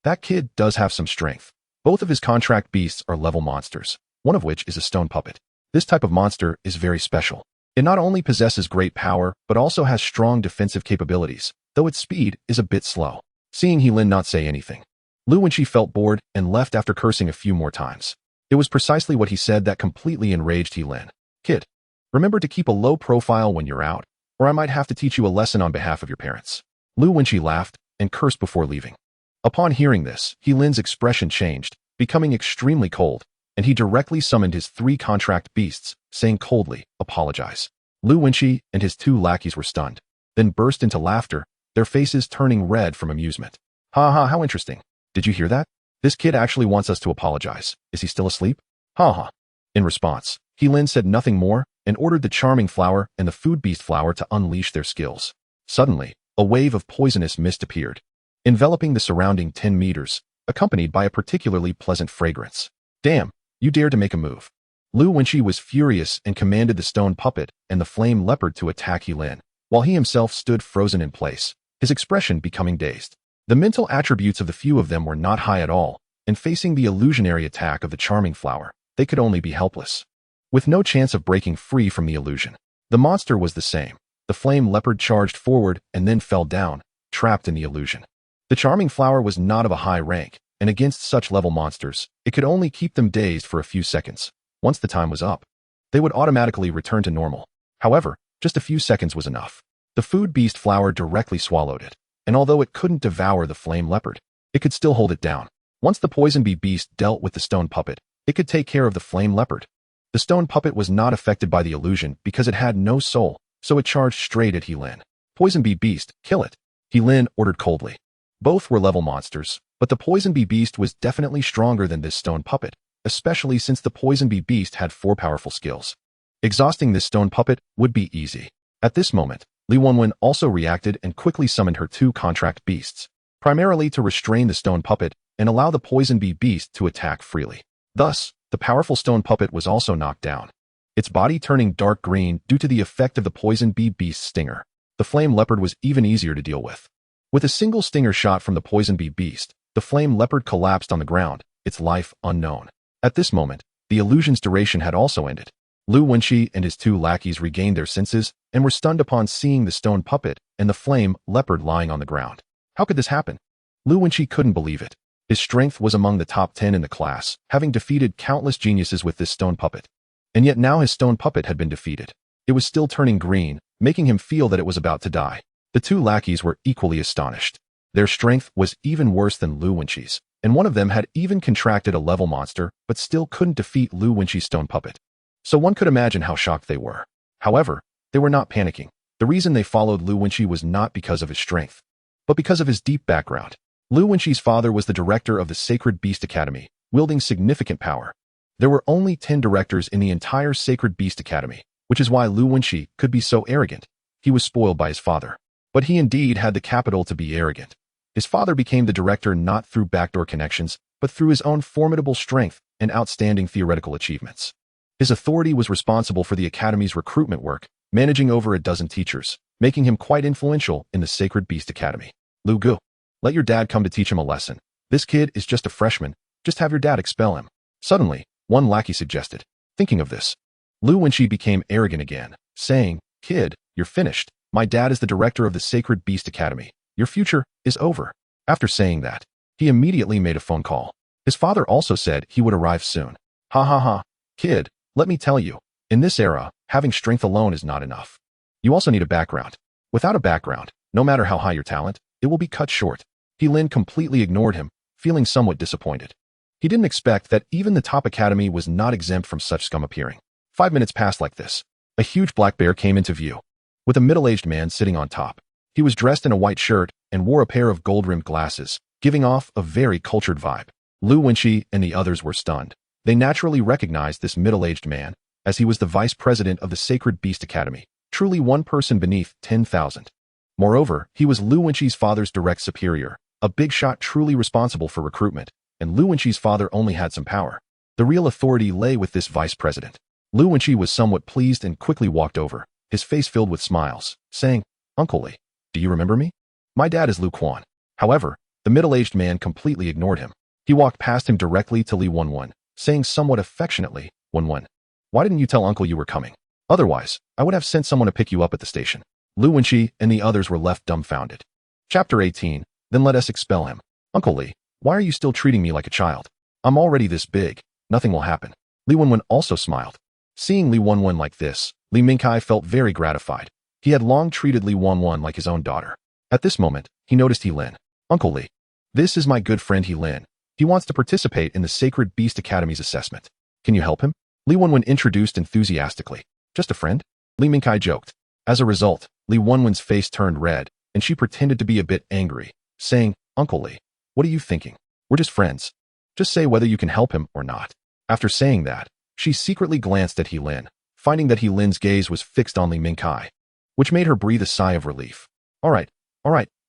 that kid does have some strength. Both of his contract beasts are level monsters, one of which is a stone puppet. This type of monster is very special. It not only possesses great power, but also has strong defensive capabilities, though its speed is a bit slow. Seeing Lin not say anything, Lu Wenqi felt bored and left after cursing a few more times. It was precisely what he said that completely enraged Lin. Kid, remember to keep a low profile when you're out, or I might have to teach you a lesson on behalf of your parents. Lu Wenqi laughed and cursed before leaving. Upon hearing this, Lin's expression changed, becoming extremely cold, and he directly summoned his 3 contract beasts, saying coldly, apologize. Lu Wenqi and his 2 lackeys were stunned, then burst into laughter, their faces turning red from amusement. Ha ha, how interesting. Did you hear that? This kid actually wants us to apologize. Is he still asleep? Ha ha. In response, Lin said nothing more and ordered the charming flower and the food beast flower to unleash their skills. Suddenly, a wave of poisonous mist appeared, enveloping the surrounding 10 meters, accompanied by a particularly pleasant fragrance. Damn, you dared to make a move. Lu Wenqi was furious and commanded the stone puppet and the flame leopard to attack Lin, while he himself stood frozen in place, his expression becoming dazed. The mental attributes of the few of them were not high at all, and facing the illusionary attack of the charming flower, they could only be helpless, with no chance of breaking free from the illusion. The monster was the same. The flame leopard charged forward and then fell down, trapped in the illusion. The charming flower was not of a high rank, and against such level monsters, it could only keep them dazed for a few seconds. Once the time was up, they would automatically return to normal. However, just a few seconds was enough. The food beast flower directly swallowed it, and although it couldn't devour the flame leopard, it could still hold it down. Once the poison bee beast dealt with the stone puppet, it could take care of the flame leopard. The stone puppet was not affected by the illusion because it had no soul, so it charged straight at Lin. Poison bee beast, kill it. Lin ordered coldly. Both were level monsters, but the poison bee beast was definitely stronger than this stone puppet, especially since the poison bee beast had 4 powerful skills. Exhausting this stone puppet would be easy. At this moment, Li Wenwen also reacted and quickly summoned her 2 contract beasts, primarily to restrain the stone puppet and allow the poison bee beast to attack freely. Thus, the powerful stone puppet was also knocked down, its body turning dark green due to the effect of the poison bee beast's stinger. The flame leopard was even easier to deal with. With a single stinger shot from the poison bee beast, the flame leopard collapsed on the ground, its life unknown. At this moment, the illusion's duration had also ended. Lu Wenqi and his 2 lackeys regained their senses and were stunned upon seeing the stone puppet and the flame leopard lying on the ground. How could this happen? Lu Wenqi couldn't believe it. His strength was among the top 10 in the class, having defeated countless geniuses with this stone puppet. And yet now his stone puppet had been defeated. It was still turning green, making him feel that it was about to die. The two lackeys were equally astonished. Their strength was even worse than Lu Wenqi's, and one of them had even contracted a level monster, but still couldn't defeat Lu Wenqi's stone puppet. So one could imagine how shocked they were. However, they were not panicking. The reason they followed Lu Wenqi was not because of his strength, but because of his deep background. Lu Wenqi's father was the director of the Sacred Beast Academy, wielding significant power. There were only 10 directors in the entire Sacred Beast Academy, which is why Lu Wenqi could be so arrogant. He was spoiled by his father. But he indeed had the capital to be arrogant. His father became the director not through backdoor connections, but through his own formidable strength and outstanding theoretical achievements. His authority was responsible for the Academy's recruitment work, managing over a dozen teachers, making him quite influential in the Sacred Beast Academy. Lu Gu, let your dad come to teach him a lesson. This kid is just a freshman. Just have your dad expel him. Suddenly, one lackey suggested. Thinking of this, Lu Wenqi became arrogant again, saying, "Kid, you're finished. My dad is the director of the Sacred Beast Academy. Your future is over." After saying that, he immediately made a phone call. His father also said he would arrive soon. Ha ha ha. Kid, let me tell you, in this era, having strength alone is not enough. You also need a background. Without a background, no matter how high your talent, it will be cut short. He Lin completely ignored him, feeling somewhat disappointed. He didn't expect that even the top academy was not exempt from such scum appearing. 5 minutes passed like this. A huge black bear came into view, with a middle-aged man sitting on top. He was dressed in a white shirt and wore a pair of gold-rimmed glasses, giving off a very cultured vibe. Lu Wenqi and the others were stunned. They naturally recognized this middle-aged man, as he was the vice president of the Sacred Beast Academy, truly one person beneath 10,000. Moreover, he was Lu Wenqi's father's direct superior, a big shot truly responsible for recruitment, and Lu Wenqi's father only had some power. The real authority lay with this vice president. Lu Wenqi was somewhat pleased and quickly walked over, his face filled with smiles, saying, "Uncle Li, do you remember me? My dad is Lu Quan." However, the middle-aged man completely ignored him. He walked past him directly to Li Wenwen, saying somewhat affectionately, "Wenwen, why didn't you tell Uncle you were coming? Otherwise, I would have sent someone to pick you up at the station." Lu Wenqi and the others were left dumbfounded. Chapter 18, Then let us expel him. "Uncle Li, why are you still treating me like a child? I'm already this big. Nothing will happen." Li Wenwen also smiled. Seeing Li Wenwen like this, Li Mingkai felt very gratified. He had long treated Li Wenwen like his own daughter. At this moment, he noticed He Lin. "Uncle Li, this is my good friend He Lin. He wants to participate in the Sacred Beast Academy's assessment. Can you help him?" Li Wenwen introduced enthusiastically. "Just a friend?" Li Mingkai joked. As a result, Li Wenwen's face turned red, and she pretended to be a bit angry, saying, "Uncle Li, what are you thinking? We're just friends. Just say whether you can help him or not." After saying that, she secretly glanced at He Lin, finding that He Lin's gaze was fixed on Li Mingkai, which made her breathe a sigh of relief. All right,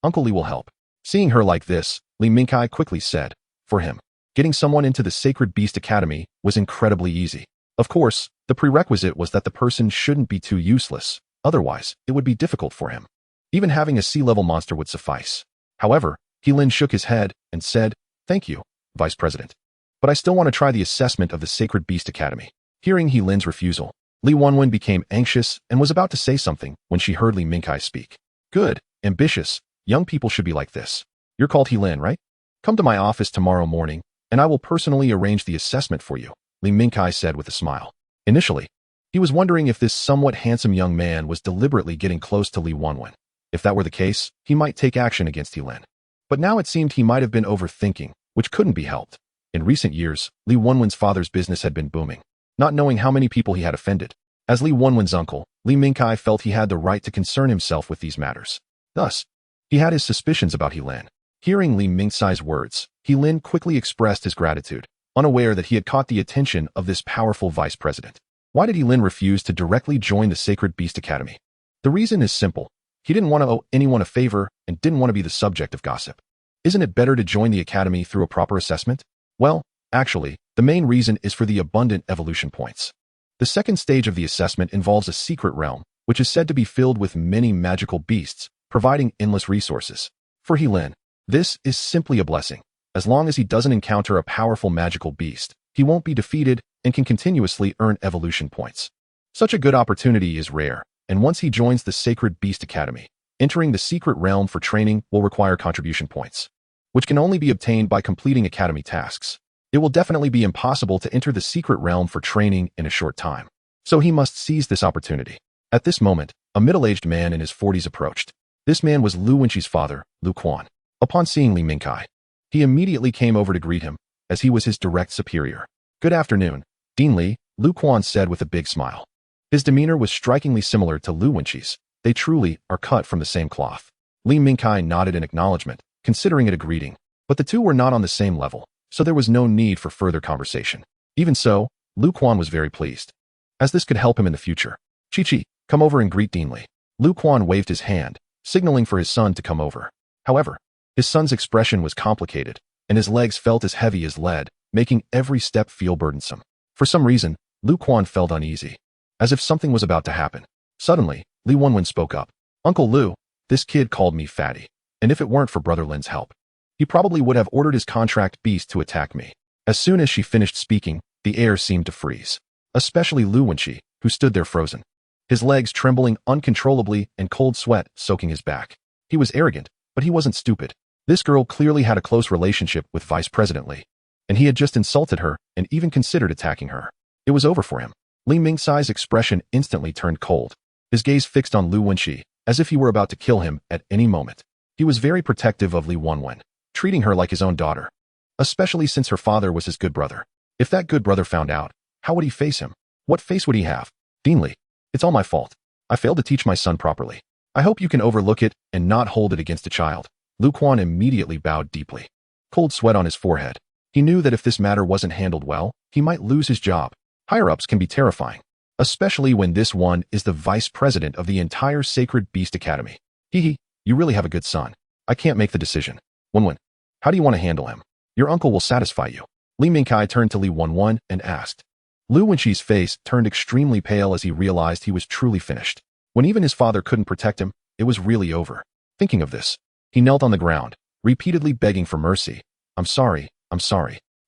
Uncle Li will help." Seeing her like this, Li Mingkai quickly said, "For him, getting someone into the Sacred Beast Academy was incredibly easy. Of course, the prerequisite was that the person shouldn't be too useless, otherwise it would be difficult for him. Even having a sea-level monster would suffice." However, He Lin shook his head and said, "Thank you, Vice President. But I still want to try the assessment of the Sacred Beast Academy." Hearing He Lin's refusal, Li Wenwen became anxious and was about to say something when she heard Li Mingkai speak. "Good, ambitious, young people should be like this. You're called He Lin, right? Come to my office tomorrow morning, and I will personally arrange the assessment for you," Li Mingkai said with a smile. Initially, he was wondering if this somewhat handsome young man was deliberately getting close to Li Wenwen. If that were the case, he might take action against He Lin. But now it seemed he might have been overthinking, which couldn't be helped. In recent years, Li Wenwen's father's business had been booming, not knowing how many people he had offended. As Li Wenwen's uncle, Li Mingkai felt he had the right to concern himself with these matters. Thus, he had his suspicions about He Lin. Hearing Li Mingkai's words, He Lin quickly expressed his gratitude, unaware that he had caught the attention of this powerful vice president. Why did He Lin refuse to directly join the Sacred Beast Academy? The reason is simple. He didn't want to owe anyone a favor and didn't want to be the subject of gossip. Isn't it better to join the academy through a proper assessment? Well, actually, the main reason is for the abundant evolution points. The second stage of the assessment involves a secret realm, which is said to be filled with many magical beasts, providing endless resources. For He Lin, this is simply a blessing. As long as he doesn't encounter a powerful magical beast, he won't be defeated and can continuously earn evolution points. Such a good opportunity is rare, and once he joins the Sacred Beast Academy, entering the secret realm for training will require contribution points. which can only be obtained by completing academy tasks. It will definitely be impossible to enter the secret realm for training in a short time. So he must seize this opportunity. At this moment, a middle-aged man in his 40s approached. This man was Lu Wenqi's father, Lu Quan. Upon seeing Li Mingkai, he immediately came over to greet him, as he was his direct superior. "Good afternoon, Dean Li," Lu Quan said with a big smile. His demeanor was strikingly similar to Lu Wenqi's. They truly are cut from the same cloth. Li Mingkai nodded in acknowledgement, considering it a greeting, but the two were not on the same level, so there was no need for further conversation. Even so, Lu Quan was very pleased, as this could help him in the future. "Chi-Chi, come over and greet Dean Li." Lu Quan waved his hand, signaling for his son to come over. However, his son's expression was complicated, and his legs felt as heavy as lead, making every step feel burdensome. For some reason, Lu Quan felt uneasy, as if something was about to happen. Suddenly, Li Wenwen spoke up. "Uncle Lu, this kid called me fatty, and if it weren't for Brother Lin's help, he probably would have ordered his contract beast to attack me." As soon as she finished speaking, the air seemed to freeze, especially Lu Wenqi, who stood there frozen, his legs trembling uncontrollably and cold sweat soaking his back. He was arrogant, but he wasn't stupid. This girl clearly had a close relationship with Vice President Li, and he had just insulted her and even considered attacking her. It was over for him. Li Mingcai's expression instantly turned cold, his gaze fixed on Lu Wenqi, as if he were about to kill him at any moment. He was very protective of Li Wenwen, treating her like his own daughter, especially since her father was his good brother. If that good brother found out, how would he face him? What face would he have? "Dean Li, it's all my fault. I failed to teach my son properly. I hope you can overlook it and not hold it against a child." Lu Quan immediately bowed deeply, cold sweat on his forehead. He knew that if this matter wasn't handled well, he might lose his job. Higher-ups can be terrifying, especially when this one is the vice president of the entire Sacred Beast Academy. "Hee, you really have a good son. I can't make the decision. Wenwen, how do you want to handle him? Your uncle will satisfy you." Li Mingkai turned to Li Wenwen and asked. Lu Wenqi's face turned extremely pale as he realized he was truly finished. When even his father couldn't protect him, it was really over. Thinking of this, he knelt on the ground, repeatedly begging for mercy. I'm sorry.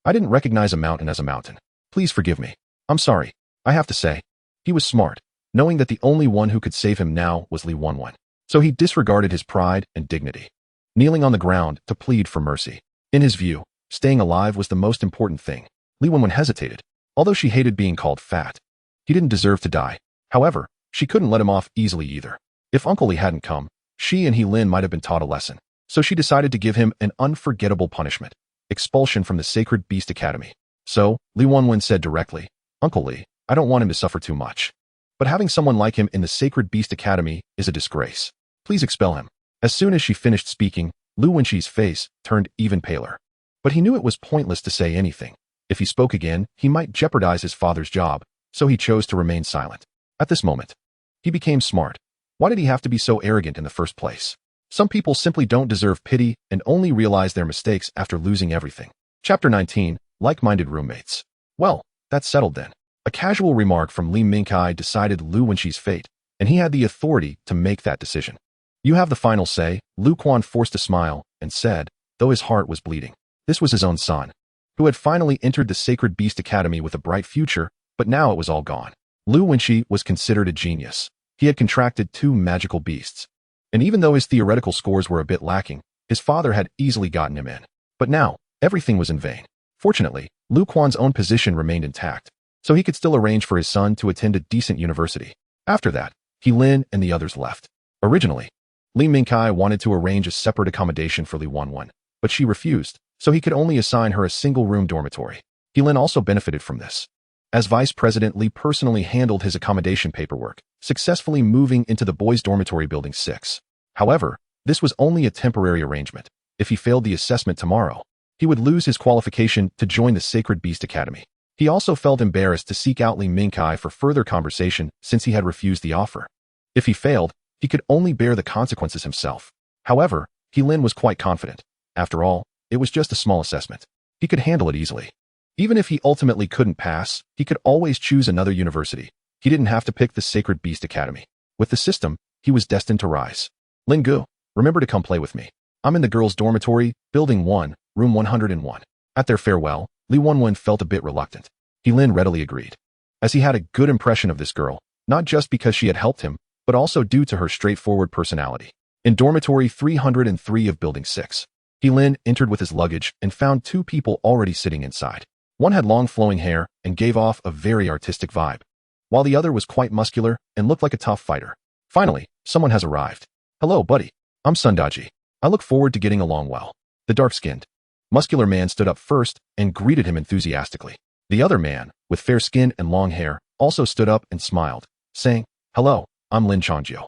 I didn't recognize a mountain as a mountain. Please forgive me. I'm sorry. I have to say." He was smart, knowing that the only one who could save him now was Li Wenwen. So he disregarded his pride and dignity, kneeling on the ground to plead for mercy. In his view, staying alive was the most important thing. Li Wenwen hesitated. Although she hated being called fat, he didn't deserve to die. However, she couldn't let him off easily either. If Uncle Li hadn't come, she and He Lin might have been taught a lesson. So she decided to give him an unforgettable punishment: expulsion from the Sacred Beast Academy. So, Li Wenwen said directly, "Uncle Li, I don't want him to suffer too much. But having someone like him in the Sacred Beast Academy is a disgrace. Please expel him." As soon as she finished speaking, Lu Wenqi's face turned even paler. But he knew it was pointless to say anything. If he spoke again, he might jeopardize his father's job, so he chose to remain silent. At this moment, he became smart. Why did he have to be so arrogant in the first place? Some people simply don't deserve pity and only realize their mistakes after losing everything. Chapter 19, Like-Minded Roommates. Well, that's settled then. A casual remark from Li Mingkai decided Lu Wenqi's fate, and he had the authority to make that decision. "You have the final say," Lu Quan forced a smile and said, though his heart was bleeding. This was his own son, who had finally entered the Sacred Beast Academy with a bright future, but now it was all gone. Lu Wenqi was considered a genius. He had contracted 2 magical beasts, and even though his theoretical scores were a bit lacking, his father had easily gotten him in. But now, everything was in vain. Fortunately, Lu Quan's own position remained intact, so he could still arrange for his son to attend a decent university. After that, He Lin and the others left. Originally, Li Mingkai wanted to arrange a separate accommodation for Li Wenwen, but she refused, so he could only assign her a single-room dormitory. He Lin also benefited from this, as Vice President Li personally handled his accommodation paperwork, successfully moving into the boys' dormitory building 6. However, this was only a temporary arrangement. If he failed the assessment tomorrow, he would lose his qualification to join the Sacred Beast Academy. He also felt embarrassed to seek out Li Mingkai for further conversation since he had refused the offer. If he failed, he could only bear the consequences himself. However, He Lin was quite confident. After all, it was just a small assessment. He could handle it easily. Even if he ultimately couldn't pass, he could always choose another university. He didn't have to pick the Sacred Beast Academy. With the system, he was destined to rise. "Ling Gu, remember to come play with me. I'm in the girls' dormitory, building 1, room 101. At their farewell, Li Wenwen felt a bit reluctant. He Lin readily agreed, as he had a good impression of this girl, not just because she had helped him, but also due to her straightforward personality. In dormitory 303 of building 6, Lin entered with his luggage and found two people already sitting inside. One had long flowing hair and gave off a very artistic vibe, while the other was quite muscular and looked like a tough fighter. Finally, someone has arrived. Hello, buddy. I'm Sundaji. I look forward to getting along well. The dark-skinned, muscular man stood up first and greeted him enthusiastically. The other man, with fair skin and long hair, also stood up and smiled, saying, Hello, I'm Lin Changjiu.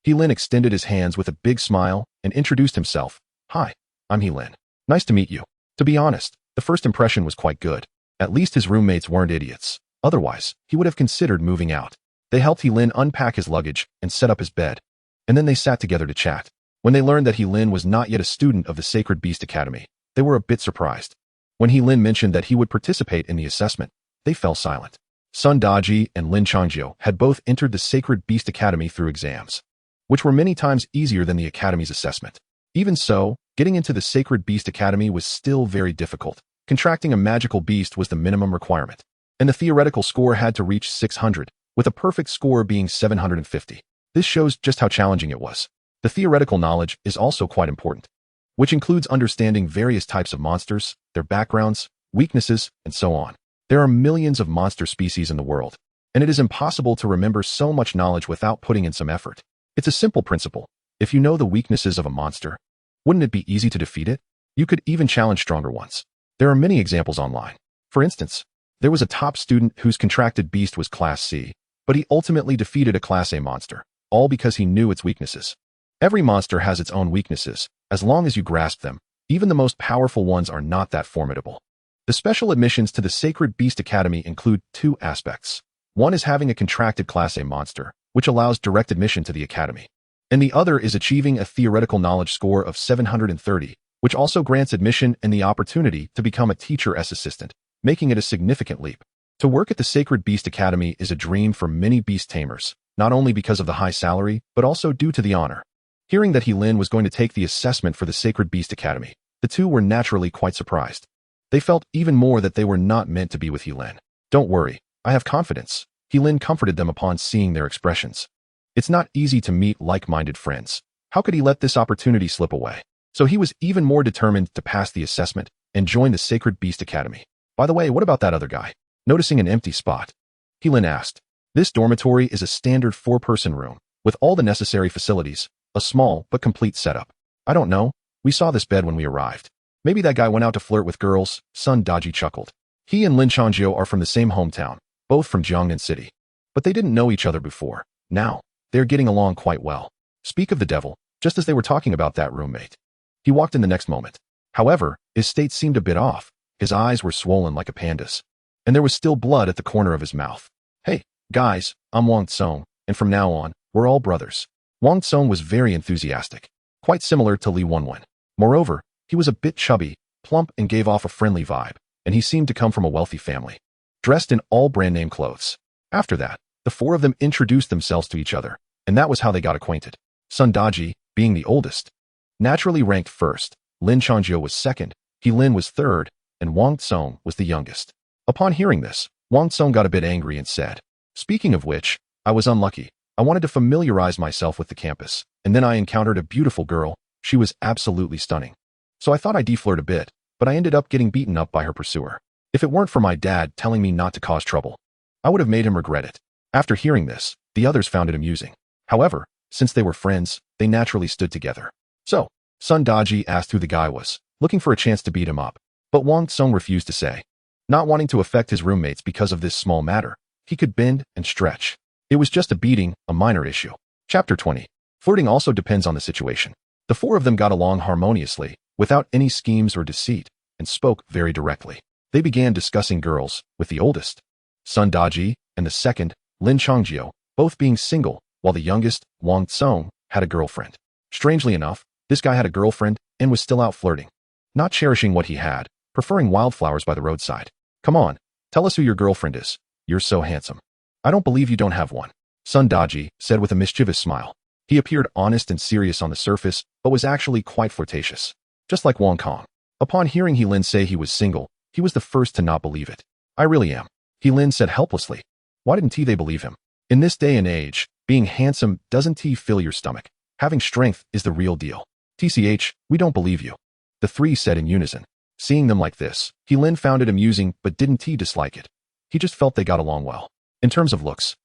Lin extended his hands with a big smile and introduced himself. Hi, I'm Lin. Nice to meet you. To be honest, the first impression was quite good. At least his roommates weren't idiots. Otherwise, he would have considered moving out. They helped Lin unpack his luggage and set up his bed. And then they sat together to chat. When they learned that Lin was not yet a student of the Sacred Beast Academy, they were a bit surprised. When Lin mentioned that he would participate in the assessment, they fell silent. Sun Daji and Lin Changjiu had both entered the Sacred Beast Academy through exams, which were many times easier than the Academy's assessment. Even so, getting into the Sacred Beast Academy was still very difficult. Contracting a magical beast was the minimum requirement, and the theoretical score had to reach 600, with a perfect score being 750. This shows just how challenging it was. The theoretical knowledge is also quite important, which includes understanding various types of monsters, their backgrounds, weaknesses, and so on. There are millions of monster species in the world, and it is impossible to remember so much knowledge without putting in some effort. It's a simple principle. If you know the weaknesses of a monster, wouldn't it be easy to defeat it? You could even challenge stronger ones. There are many examples online. For instance, there was a top student whose contracted beast was Class C, but he ultimately defeated a Class A monster, all because he knew its weaknesses. Every monster has its own weaknesses. As long as you grasp them, even the most powerful ones are not that formidable. The special admissions to the Sacred Beast Academy include two aspects. One is having a contracted Class A monster, which allows direct admission to the Academy. And the other is achieving a theoretical knowledge score of 730, which also grants admission and the opportunity to become a teacher's assistant, making it a significant leap. To work at the Sacred Beast Academy is a dream for many beast tamers, not only because of the high salary, but also due to the honor. Hearing that Lin was going to take the assessment for the Sacred Beast Academy, the two were naturally quite surprised. They felt even more that they were not meant to be with Lin. Don't worry, I have confidence. Lin comforted them upon seeing their expressions. It's not easy to meet like-minded friends. How could he let this opportunity slip away? So he was even more determined to pass the assessment and join the Sacred Beast Academy. By the way, what about that other guy? Noticing an empty spot, Lin asked. This dormitory is a standard 4-person room, with all the necessary facilities, a small but complete setup. I don't know. We saw this bed when we arrived. Maybe that guy went out to flirt with girls, Sun Daji chuckled. He and Lin Changjiu are from the same hometown, both from Jiangnan City. But they didn't know each other before. Now, they're getting along quite well. Speak of the devil, just as they were talking about that roommate. He walked in the next moment. However, his state seemed a bit off. His eyes were swollen like a panda's, and there was still blood at the corner of his mouth. Hey, guys, I'm Wang Tsong, and from now on, we're all brothers. Wang Tsong was very enthusiastic, quite similar to Li Wenwen. Moreover, he was a bit chubby, plump, and gave off a friendly vibe, and he seemed to come from a wealthy family, dressed in all brand-name clothes. After that, the four of them introduced themselves to each other, and that was how they got acquainted. Sun Daji, being the oldest, naturally ranked first. Lin Changjiu was second, Lin was third, and Wang Tsong was the youngest. Upon hearing this, Wang Tsong got a bit angry and said, Speaking of which, I was unlucky. I wanted to familiarize myself with the campus, and then I encountered a beautiful girl. She was absolutely stunning. So I thought I'd flirt a bit, but I ended up getting beaten up by her pursuer. If it weren't for my dad telling me not to cause trouble, I would have made him regret it. After hearing this, the others found it amusing. However, since they were friends, they naturally stood together. So, Sun Daji asked who the guy was, looking for a chance to beat him up. But Wang Tsong refused to say. Not wanting to affect his roommates because of this small matter, he could bend and stretch. It was just a beating, a minor issue. Chapter 20. Flirting also depends on the situation. The four of them got along harmoniously, without any schemes or deceit, and spoke very directly. They began discussing girls, with the oldest, Sun Daji, and the second, Lin Changjiu, both being single, while the youngest, Wang Tsong, had a girlfriend. Strangely enough, this guy had a girlfriend and was still out flirting, not cherishing what he had, preferring wildflowers by the roadside. Come on, tell us who your girlfriend is. You're so handsome. I don't believe you don't have one, Sun Daji said with a mischievous smile. He appeared honest and serious on the surface, but was actually quite flirtatious. Just like Wang Kong. Upon hearing Lin say he was single, he was the first to not believe it. I really am, Lin said helplessly. Why didn't they believe him? In this day and age, being handsome doesn't fill your stomach. Having strength is the real deal. TCH, we don't believe you. the three said in unison. Seeing them like this, Lin found it amusing but didn't dislike it. He just felt they got along well. In terms of looks,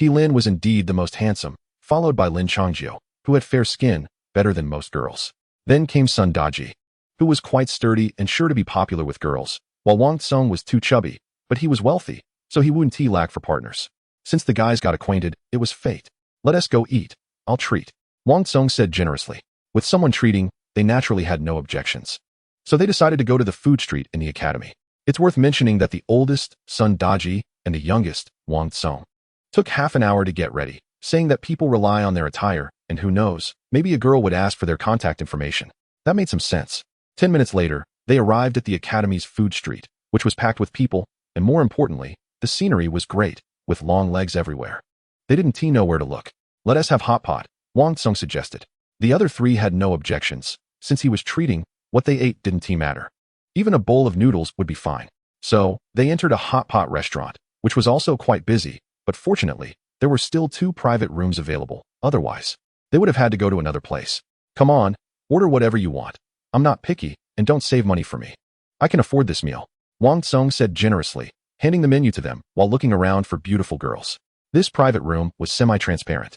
Lin was indeed the most handsome, followed by Lin Changjio, who had fair skin, better than most girls. Then came Sun Daji, who was quite sturdy and sure to be popular with girls, while Wang Tsung was too chubby, but he was wealthy, so he wouldn't lack for partners. Since the guys got acquainted, it was fate. Let us go eat. I'll treat. Wang Tsung said generously. With someone treating, they naturally had no objections. So they decided to go to the food street in the academy. It's worth mentioning that the oldest, Sun Daji, and the youngest, Wang Tsung, took half an hour to get ready, saying that people rely on their attire, and who knows, maybe a girl would ask for their contact information. That made some sense. 10 minutes later, they arrived at the academy's food street, which was packed with people, and more importantly, the scenery was great, with long legs everywhere. They didn't know where to look. Let us have hot pot, Wang Tsung suggested. The other three had no objections. Since he was treating, what they ate didn't matter. Even a bowl of noodles would be fine. So, they entered a hot pot restaurant, which was also quite busy, but fortunately, there were still 2 private rooms available. Otherwise, they would have had to go to another place. Come on, order whatever you want. I'm not picky, and don't save money for me. I can afford this meal, Wang Tsung said generously, handing the menu to them while looking around for beautiful girls. This private room was semi-transparent,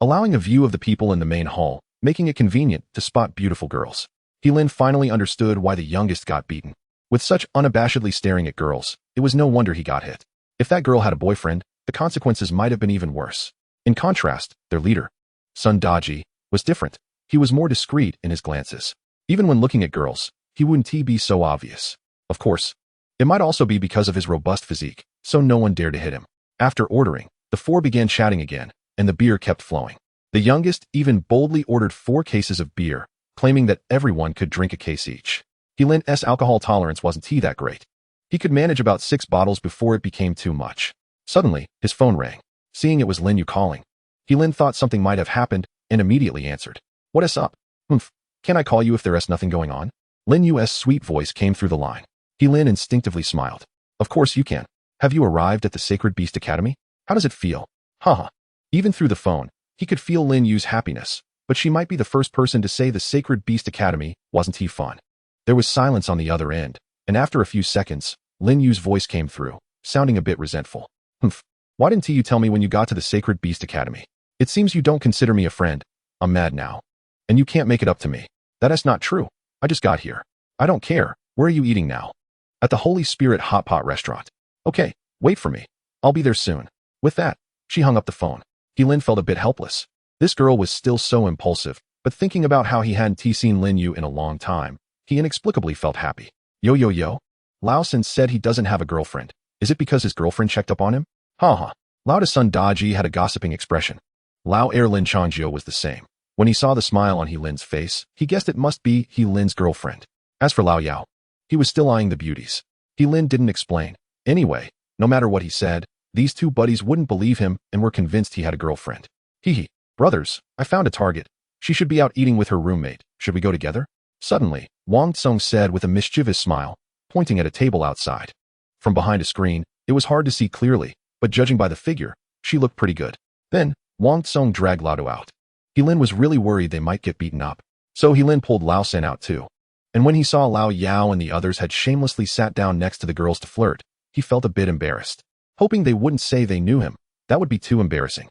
allowing a view of the people in the main hall, making it convenient to spot beautiful girls. Lin finally understood why the youngest got beaten. With such unabashedly staring at girls, it was no wonder he got hit. If that girl had a boyfriend, the consequences might have been even worse. In contrast, their leader, Sun Daji, was different. He was more discreet in his glances. Even when looking at girls, he wouldn't be so obvious. Of course, it might also be because of his robust physique, so no one dared to hit him. After ordering, the 4 began chatting again, and the beer kept flowing. The youngest even boldly ordered 4 cases of beer, claiming that everyone could drink a case each. Lin's alcohol tolerance wasn't that great. He could manage about 6 bottles before it became too much. Suddenly, his phone rang. Seeing it was Lin Yu calling, Lin thought something might have happened and immediately answered. What is up? Can I call you if there's nothing going on? Lin Yu's sweet voice came through the line. Lin instinctively smiled. Of course you can. Have you arrived at the Sacred Beast Academy? How does it feel? Haha. Even through the phone, he could feel Lin Yu's happiness, but she might be the first person to say the Sacred Beast Academy wasn't fun. There was silence on the other end, and after a few seconds, Lin Yu's voice came through, sounding a bit resentful. Why didn't you tell me when you got to the Sacred Beast Academy? It seems you don't consider me a friend. I'm mad now. And you can't make it up to me. That is not true. I just got here. I don't care. Where are you eating now? At the Holy Spirit Hot Pot restaurant. Okay, wait for me. I'll be there soon. With that, she hung up the phone. Lin felt a bit helpless. This girl was still so impulsive, but thinking about how he hadn't seen Lin Yu in a long time, he inexplicably felt happy. Yo. Lao San said he doesn't have a girlfriend. Is it because his girlfriend checked up on him? Haha. Lao's Sun Daji had a gossiping expression. Lao Lin Changjio was the same. When he saw the smile on Lin's face, he guessed it must be Lin's girlfriend. As for Lao Yao, he was still eyeing the beauties. Lin didn't explain. Anyway, no matter what he said, these 2 buddies wouldn't believe him and were convinced he had a girlfriend. Brothers, I found a target. She should be out eating with her roommate. Should we go together? Suddenly, Wang Tsung said with a mischievous smile, pointing at a table outside. From behind a screen, it was hard to see clearly, but judging by the figure, she looked pretty good. Then, Wang Tsung dragged Lao out. Lin was really worried they might get beaten up, so Lin pulled Lao San out too. And when he saw Lao Yao and the others had shamelessly sat down next to the girls to flirt, he felt a bit embarrassed. Hoping they wouldn't say they knew him, that would be too embarrassing.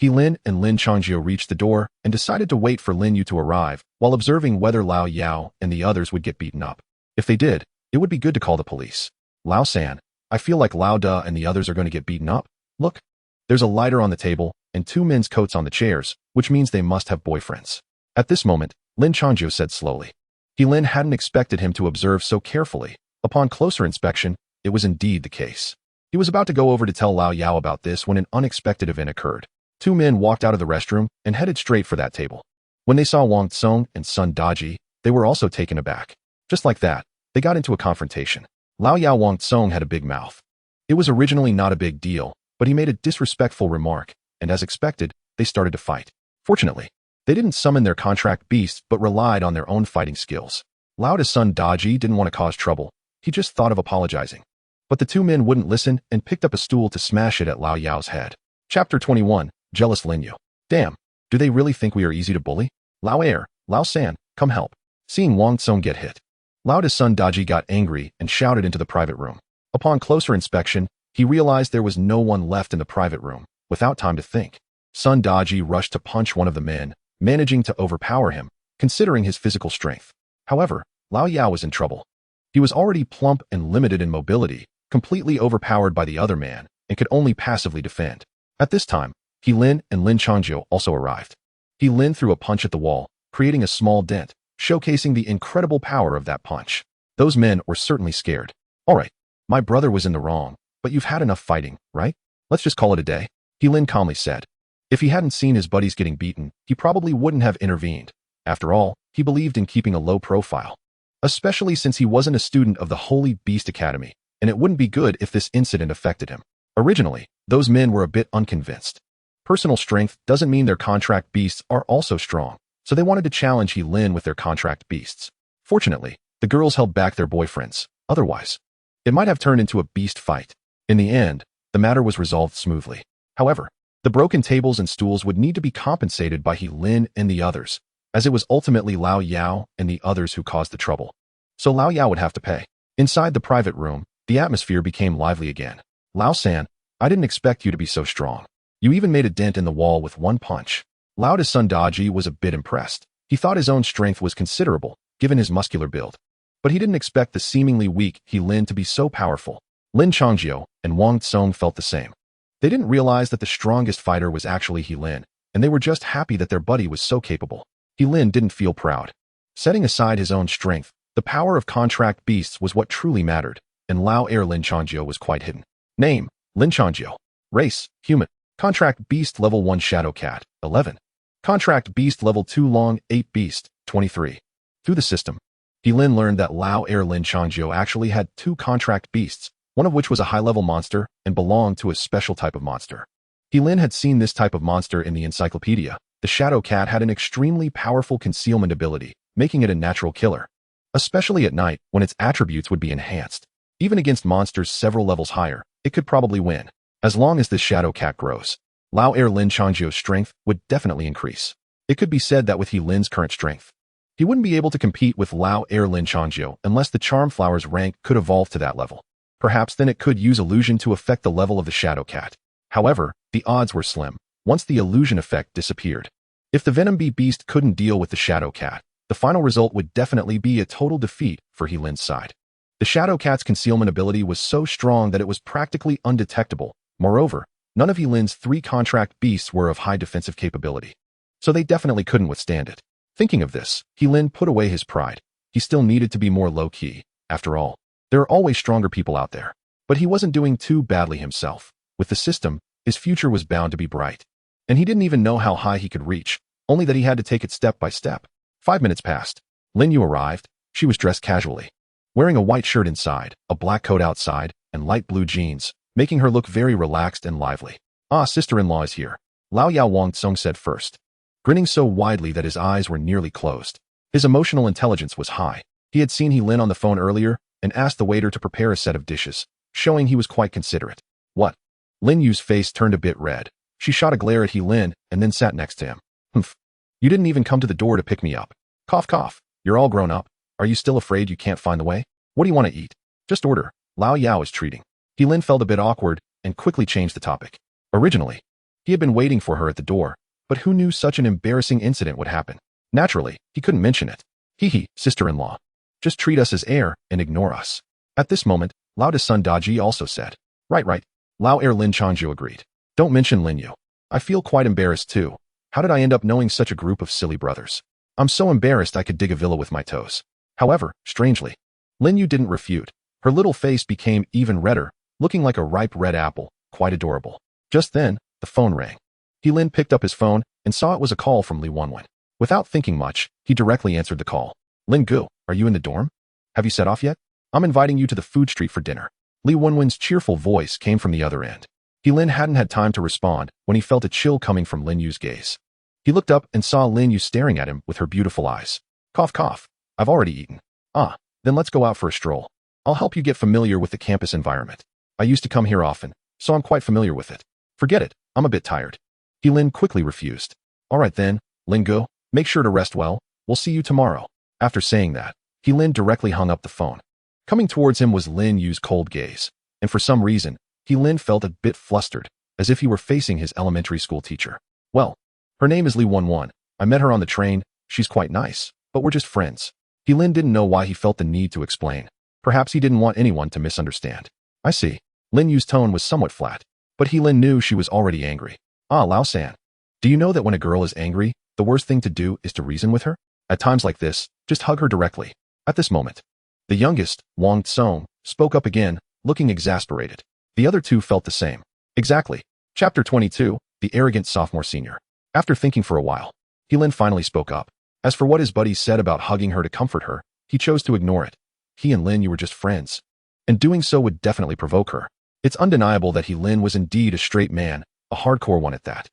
Lin and Lin Changjio reached the door and decided to wait for Lin Yu to arrive while observing whether Lao Yao and the others would get beaten up. If they did, it would be good to call the police. Lao San, I feel like Lao Da and the others are going to get beaten up. Look, there's a lighter on the table and 2 men's coats on the chairs, which means they must have boyfriends. At this moment, Lin Changjio said slowly. Lin hadn't expected him to observe so carefully. Upon closer inspection, it was indeed the case. He was about to go over to tell Lao Yao about this when an unexpected event occurred. 2 men walked out of the restroom and headed straight for that table. When they saw Wang Tsung and Sun Daji, they were also taken aback. Just like that, they got into a confrontation. Lao Yao Wang Tsung had a big mouth. It was originally not a big deal, but he made a disrespectful remark, and as expected, they started to fight. Fortunately, they didn't summon their contract beasts but relied on their own fighting skills. Lao's Sun Daji didn't want to cause trouble. He just thought of apologizing. But the 2 men wouldn't listen and picked up a stool to smash it at Lao Yao's head. Chapter 21. Jealous Lin Yu. Damn, do they really think we are easy to bully? Lao San, come help. Seeing Wang Tsung get hit, Laoda's son Daji got angry and shouted into the private room. Upon closer inspection, he realized there was no one left in the private room. Without time to think, Son Daji rushed to punch one of the men, managing to overpower him, considering his physical strength. However, Lao Yao was in trouble. He was already plump and limited in mobility, completely overpowered by the other man, and could only passively defend. At this time, He Lin and Lin Changjiu also arrived. He Lin threw a punch at the wall, creating a small dent, showcasing the incredible power of that punch. Those men were certainly scared. All right, my brother was in the wrong, but you've had enough fighting, right? Let's just call it a day, He Lin calmly said. If he hadn't seen his buddies getting beaten, he probably wouldn't have intervened. After all, he believed in keeping a low profile, especially since he wasn't a student of the Holy Beast Academy, and it wouldn't be good if this incident affected him. Originally, those men were a bit unconvinced. Personal strength doesn't mean their contract beasts are also strong, so they wanted to challenge He Lin with their contract beasts. Fortunately, the girls held back their boyfriends. Otherwise, it might have turned into a beast fight. In the end, the matter was resolved smoothly. However, the broken tables and stools would need to be compensated by He Lin and the others, as it was ultimately Lao Yao and the others who caused the trouble. So Lao Yao would have to pay. Inside the private room, the atmosphere became lively again. Lao-san, I didn't expect you to be so strong. You even made a dent in the wall with one punch. Laoda's son Daji was a bit impressed. He thought his own strength was considerable, given his muscular build. But he didn't expect the seemingly weak He Lin to be so powerful. Lin Changjiu and Wang Tsong felt the same. They didn't realize that the strongest fighter was actually He Lin, and they were just happy that their buddy was so capable. He Lin didn't feel proud. Setting aside his own strength, the power of contract beasts was what truly mattered, and Lao Heir Lin Changjiu was quite hidden. Name, Lin Changjiu. Race, human. Contract beast level 1 Shadow Cat, 11. Contract beast level 2 Long 8 Beast, 23. Through the system, He Lin learned that Lao Heir Lin Changjiu actually had 2 contract beasts, one of which was a high-level monster and belonged to a special type of monster. He Lin had seen this type of monster in the encyclopedia. The Shadow Cat had an extremely powerful concealment ability, making it a natural killer, especially at night when its attributes would be enhanced. Even against monsters several levels higher, it could probably win. As long as this Shadow Cat grows, Lao Heir Lin Changjiu's strength would definitely increase. It could be said that with He Lin's current strength, he wouldn't be able to compete with Lao Heir Lin Changjiu unless the Charm Flower's rank could evolve to that level. Perhaps then it could use illusion to affect the level of the Shadow Cat. However, the odds were slim, once the illusion effect disappeared. If the Venom Bee Beast couldn't deal with the Shadow Cat, the final result would definitely be a total defeat for He Lin's side. The Shadow Cat's concealment ability was so strong that it was practically undetectable. Moreover, none of He Lin's 3 contract beasts were of high defensive capability, so they definitely couldn't withstand it. Thinking of this, He Lin put away his pride. He still needed to be more low-key. After all, there are always stronger people out there. But he wasn't doing too badly himself. With the system, his future was bound to be bright. And he didn't even know how high he could reach, only that he had to take it step by step. 5 minutes passed. Lin Yu arrived. She was dressed casually, wearing a white shirt inside, a black coat outside, and light blue jeans, making her look very relaxed and lively. Ah, sister-in-law is here, Lao Yao Wang Tsong said first, grinning so widely that his eyes were nearly closed. His emotional intelligence was high. He had seen He Lin on the phone earlier and asked the waiter to prepare a set of dishes, showing he was quite considerate. What? Lin Yu's face turned a bit red. She shot a glare at He Lin and then sat next to him. Humph. You didn't even come to the door to pick me up. Cough cough. You're all grown up. Are you still afraid you can't find the way? What do you want to eat? Just order. Lao Yao is treating. He Lin felt a bit awkward and quickly changed the topic. Originally, he had been waiting for her at the door, but who knew such an embarrassing incident would happen? Naturally, he couldn't mention it. Hee, sister-in-law. Just treat us as heir and ignore us. At this moment, Laoda's son Daji also said. Right. Lao Heir Lin Changjiu agreed. Don't mention Lin Yu. I feel quite embarrassed too. How did I end up knowing such a group of silly brothers? I'm so embarrassed I could dig a villa with my toes. However, strangely, Lin Yu didn't refute. Her little face became even redder, looking like a ripe red apple, quite adorable. Just then, the phone rang. He Lin picked up his phone and saw it was a call from Li Wenwen. Without thinking much, he directly answered the call. Lin Gu, are you in the dorm? Have you set off yet? I'm inviting you to the food street for dinner. Li Wenwen's cheerful voice came from the other end. He Lin hadn't had time to respond when he felt a chill coming from Lin Yu's gaze. He looked up and saw Lin Yu staring at him with her beautiful eyes. Cough cough. I've already eaten. Ah, then let's go out for a stroll. I'll help you get familiar with the campus environment. I used to come here often, so I'm quite familiar with it. Forget it, I'm a bit tired. He Lin quickly refused. Alright then, Lin Gu, make sure to rest well. We'll see you tomorrow. After saying that, Lin directly hung up the phone. Coming towards him was Lin Yu's cold gaze, and for some reason, Lin felt a bit flustered, as if he were facing his elementary school teacher. Well, her name is Li 11. I met her on the train. She's quite nice, but we're just friends. Lin didn't know why he felt the need to explain. Perhaps he didn't want anyone to misunderstand. I see. Lin Yu's tone was somewhat flat, but Lin knew she was already angry. Ah, Lao-san. Do you know that when a girl is angry, the worst thing to do is to reason with her? At times like this, just hug her directly. At this moment, the youngest, Wang Tsong, spoke up again, looking exasperated. The other two felt the same. Exactly. Chapter 22, The Arrogant Sophomore Senior. After thinking for a while, Lin finally spoke up. As for what his buddies said about hugging her to comfort her, he chose to ignore it. He and Lin Yu were just friends, and doing so would definitely provoke her. It's undeniable that Lin was indeed a straight man, a hardcore one at that.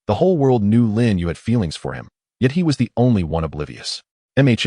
The whole world knew Lin Yu had feelings for him, yet he was the only one oblivious. Lin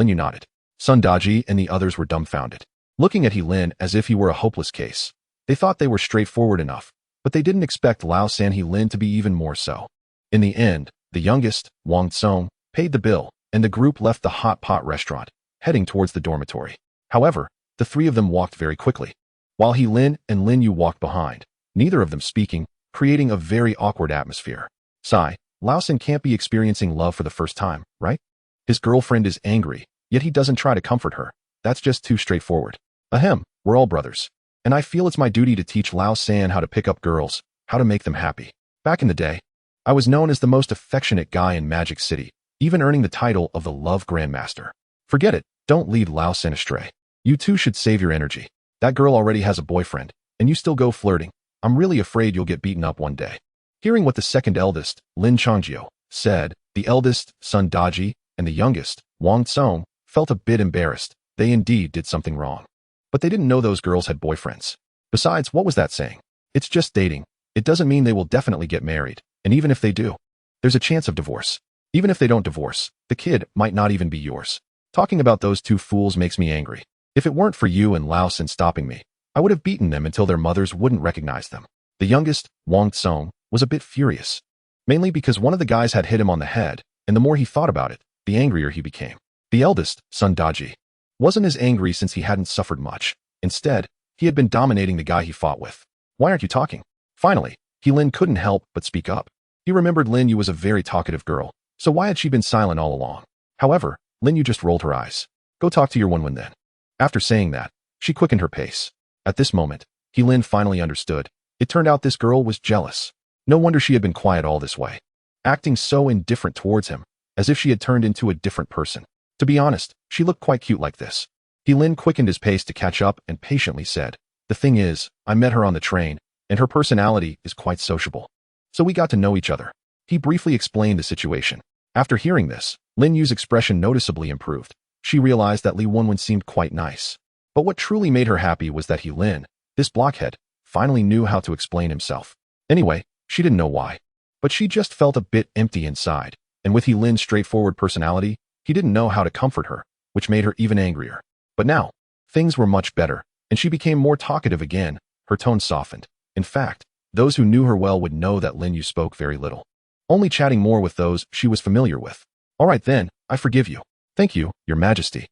Yu nodded. Sun Daji and the others were dumbfounded, looking at Lin as if he were a hopeless case. They thought they were straightforward enough, but they didn't expect Lao-san Lin to be even more so. In the end, the youngest, Wang Tsong, paid the bill, and the group left the hot pot restaurant, heading towards the dormitory. However, the three of them walked very quickly, while Lin and Lin Yu walked behind, neither of them speaking, creating a very awkward atmosphere. Sigh, Lao-san can't be experiencing love for the first time, right? His girlfriend is angry, yet he doesn't try to comfort her. That's just too straightforward. Ahem, we're all brothers. And I feel it's my duty to teach Lao-san how to pick up girls, how to make them happy. Back in the day, I was known as the most affectionate guy in Magic City, even earning the title of the Love Grandmaster. Forget it, don't lead Lao-san astray. You two should save your energy. That girl already has a boyfriend, and you still go flirting. I'm really afraid you'll get beaten up one day. Hearing what the second eldest, Lin Changjio, said, the eldest, Sun Daji, and the youngest, Wang Tsong, felt a bit embarrassed. They indeed did something wrong. But they didn't know those girls had boyfriends. Besides, what was that saying? It's just dating. It doesn't mean they will definitely get married, and even if they do, there's a chance of divorce. Even if they don't divorce, the kid might not even be yours. Talking about those two fools makes me angry. If it weren't for you and Lao-san stopping me, I would have beaten them until their mothers wouldn't recognize them. The youngest, Wang Tsong, was a bit furious, mainly because one of the guys had hit him on the head, and the more he thought about it, the angrier he became. The eldest, Sun Daji, wasn't as angry since he hadn't suffered much. Instead, he had been dominating the guy he fought with. Why aren't you talking? Finally, Lin couldn't help but speak up. He remembered Lin Yu was a very talkative girl, so why had she been silent all along? However, Lin Yu just rolled her eyes. Go talk to your Wen then. After saying that, she quickened her pace. At this moment, Lin finally understood. It turned out this girl was jealous. No wonder she had been quiet all this way, acting so indifferent towards him, as if she had turned into a different person. To be honest, she looked quite cute like this. Lin quickened his pace to catch up and patiently said, the thing is, I met her on the train, and her personality is quite sociable. So we got to know each other. He briefly explained the situation. After hearing this, Lin Yu's expression noticeably improved. She realized that Li Wenwen seemed quite nice. But what truly made her happy was that Lin, this blockhead, finally knew how to explain himself. Anyway, she didn't know why. But she just felt a bit empty inside, and with Lin's straightforward personality, he didn't know how to comfort her, which made her even angrier. But now, things were much better, and she became more talkative again. Her tone softened. In fact, those who knew her well would know that Lin Yu spoke very little, only chatting more with those she was familiar with. All right then, I forgive you. Thank you, Your Majesty.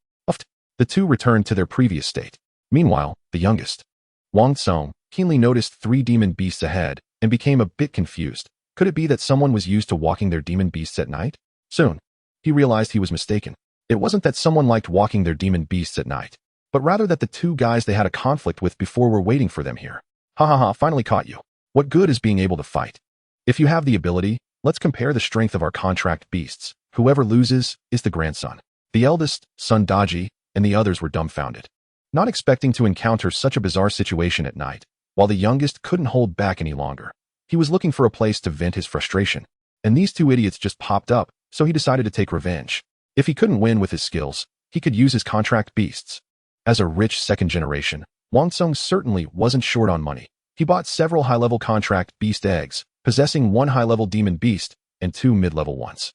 The two returned to their previous state. Meanwhile, the youngest, Wang Tsong, keenly noticed 3 demon beasts ahead and became a bit confused. Could it be that someone was used to walking their demon beasts at night? Soon, he realized he was mistaken. It wasn't that someone liked walking their demon beasts at night, but rather that the 2 guys they had a conflict with before were waiting for them here. Ha ha ha, finally caught you. What good is being able to fight? If you have the ability, let's compare the strength of our contract beasts. Whoever loses is the grandson. The eldest, Sun Daji, and the others were dumbfounded, not expecting to encounter such a bizarre situation at night, while the youngest couldn't hold back any longer. He was looking for a place to vent his frustration, and these 2 idiots just popped up, so he decided to take revenge. If he couldn't win with his skills, he could use his contract beasts. As a rich second generation, Wang Tsong certainly wasn't short on money. He bought several high-level contract beast eggs, possessing 1 high-level demon beast and 2 mid-level ones.